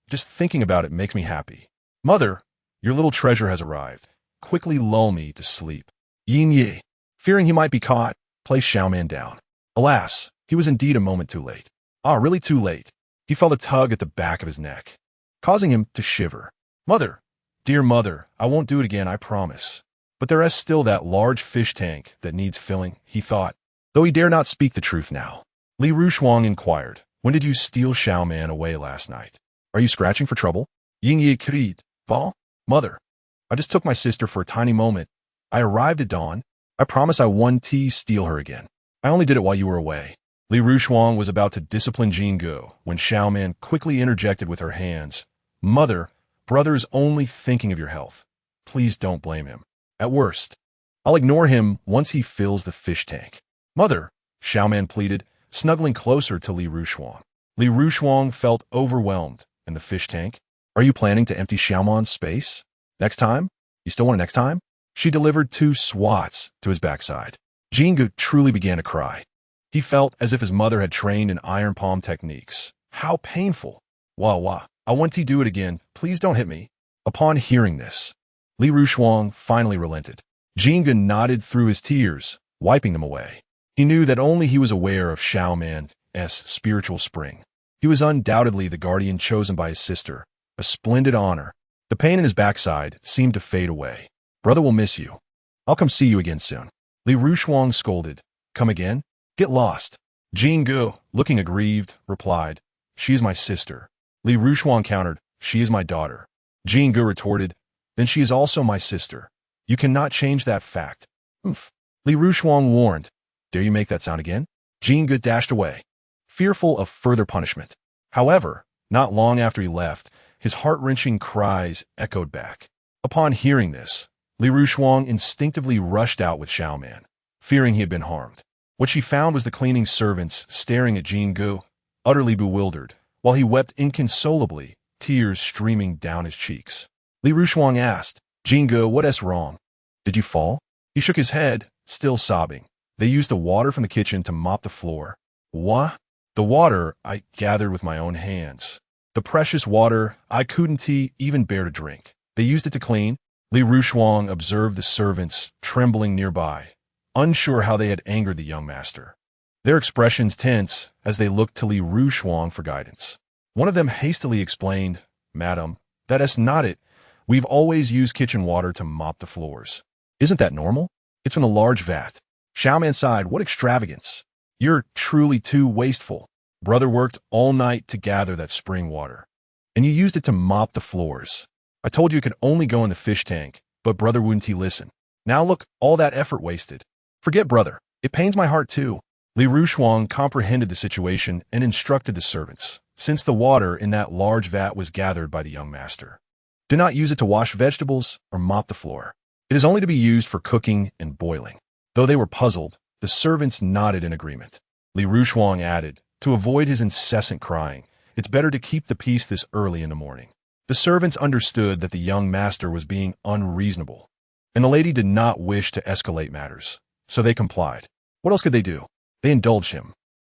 Just thinking about it makes me happy. Mother, your little treasure has arrived. Quickly lull me to sleep. Yin Yi, fearing he might be caught, placed Xiaoman down. Alas, he was indeed a moment too late. Really too late. He felt a tug at the back of his neck, causing him to shiver. Mother, dear mother, I won't do it again, I promise. But there is still that large fish tank that needs filling, he thought, though he dare not speak the truth now. Li Rushuang inquired, when did you steal Xiaoman away last night? Are you scratching for trouble? Ying Yi cried, Val? Mother, I just took my sister for a tiny moment. I arrived at dawn. I promise I won't steal her again. I only did it while you were away. Li Rushuang was about to discipline Jingu when Xiaoman quickly interjected with her hands. Mother, brother is only thinking of your health. Please don't blame him. At worst, I'll ignore him once he fills the fish tank. Mother, Xiaoman pleaded, snuggling closer to Li Rushuang. Li Rushuang felt overwhelmed. And the fish tank? Are you planning to empty Xiaoman's space? Next time? You still want it next time? She delivered 2 swats to his backside. Jingu truly began to cry. He felt as if his mother had trained in iron palm techniques. How painful. Wah, I want to do it again. Please don't hit me. Upon hearing this, Li Rushuang finally relented. Jingu nodded through his tears, wiping them away. He knew that only he was aware of Xiaoman's spiritual spring. He was undoubtedly the guardian chosen by his sister, a splendid honor. The pain in his backside seemed to fade away. Brother will miss you. I'll come see you again soon. Li Rushuang scolded. Come again? Get lost. Jingu, looking aggrieved, replied, she is my sister. Li Rushuang countered, she is my daughter. Jingu retorted, then she is also my sister. You cannot change that fact. Oomph. Li Rushuang warned, dare you make that sound again? Jingu dashed away, fearful of further punishment. However, not long after he left, his heart-wrenching cries echoed back. Upon hearing this, Li Rushuang instinctively rushed out with Xiaoman, fearing he had been harmed. What she found was the cleaning servants staring at Jingu, utterly bewildered, while he wept inconsolably, tears streaming down his cheeks. Li Rushuang asked, Jingu, what's wrong? Did you fall? He shook his head, still sobbing. They used the water from the kitchen to mop the floor. What? The water I gathered with my own hands. The precious water I couldn't even bear to drink. They used it to clean. Li Rushuang observed the servants trembling nearby, unsure how they had angered the young master. Their expressions tense as they looked to Li Rushuang for guidance. One of them hastily explained, Madam, that's not it. We've always used kitchen water to mop the floors. Isn't that normal? It's from the large vat. Xiaoman sighed, what extravagance. You're truly too wasteful. Brother worked all night to gather that spring water, and you used it to mop the floors. I told you it could only go in the fish tank, but brother wouldn't listen. Now look, all that effort wasted. Forget brother. It pains my heart too. Li Rushuang comprehended the situation and instructed the servants, since the water in that large vat was gathered by the young master. Do not use it to wash vegetables or mop the floor. It is only to be used for cooking and boiling. Though they were puzzled, the servants nodded in agreement. Li Rushuang added, to avoid his incessant crying, it's better to keep the peace this early in the morning. The servants understood that the young master was being unreasonable, and the lady did not wish to escalate matters, so they complied. What else could they do? They indulged him.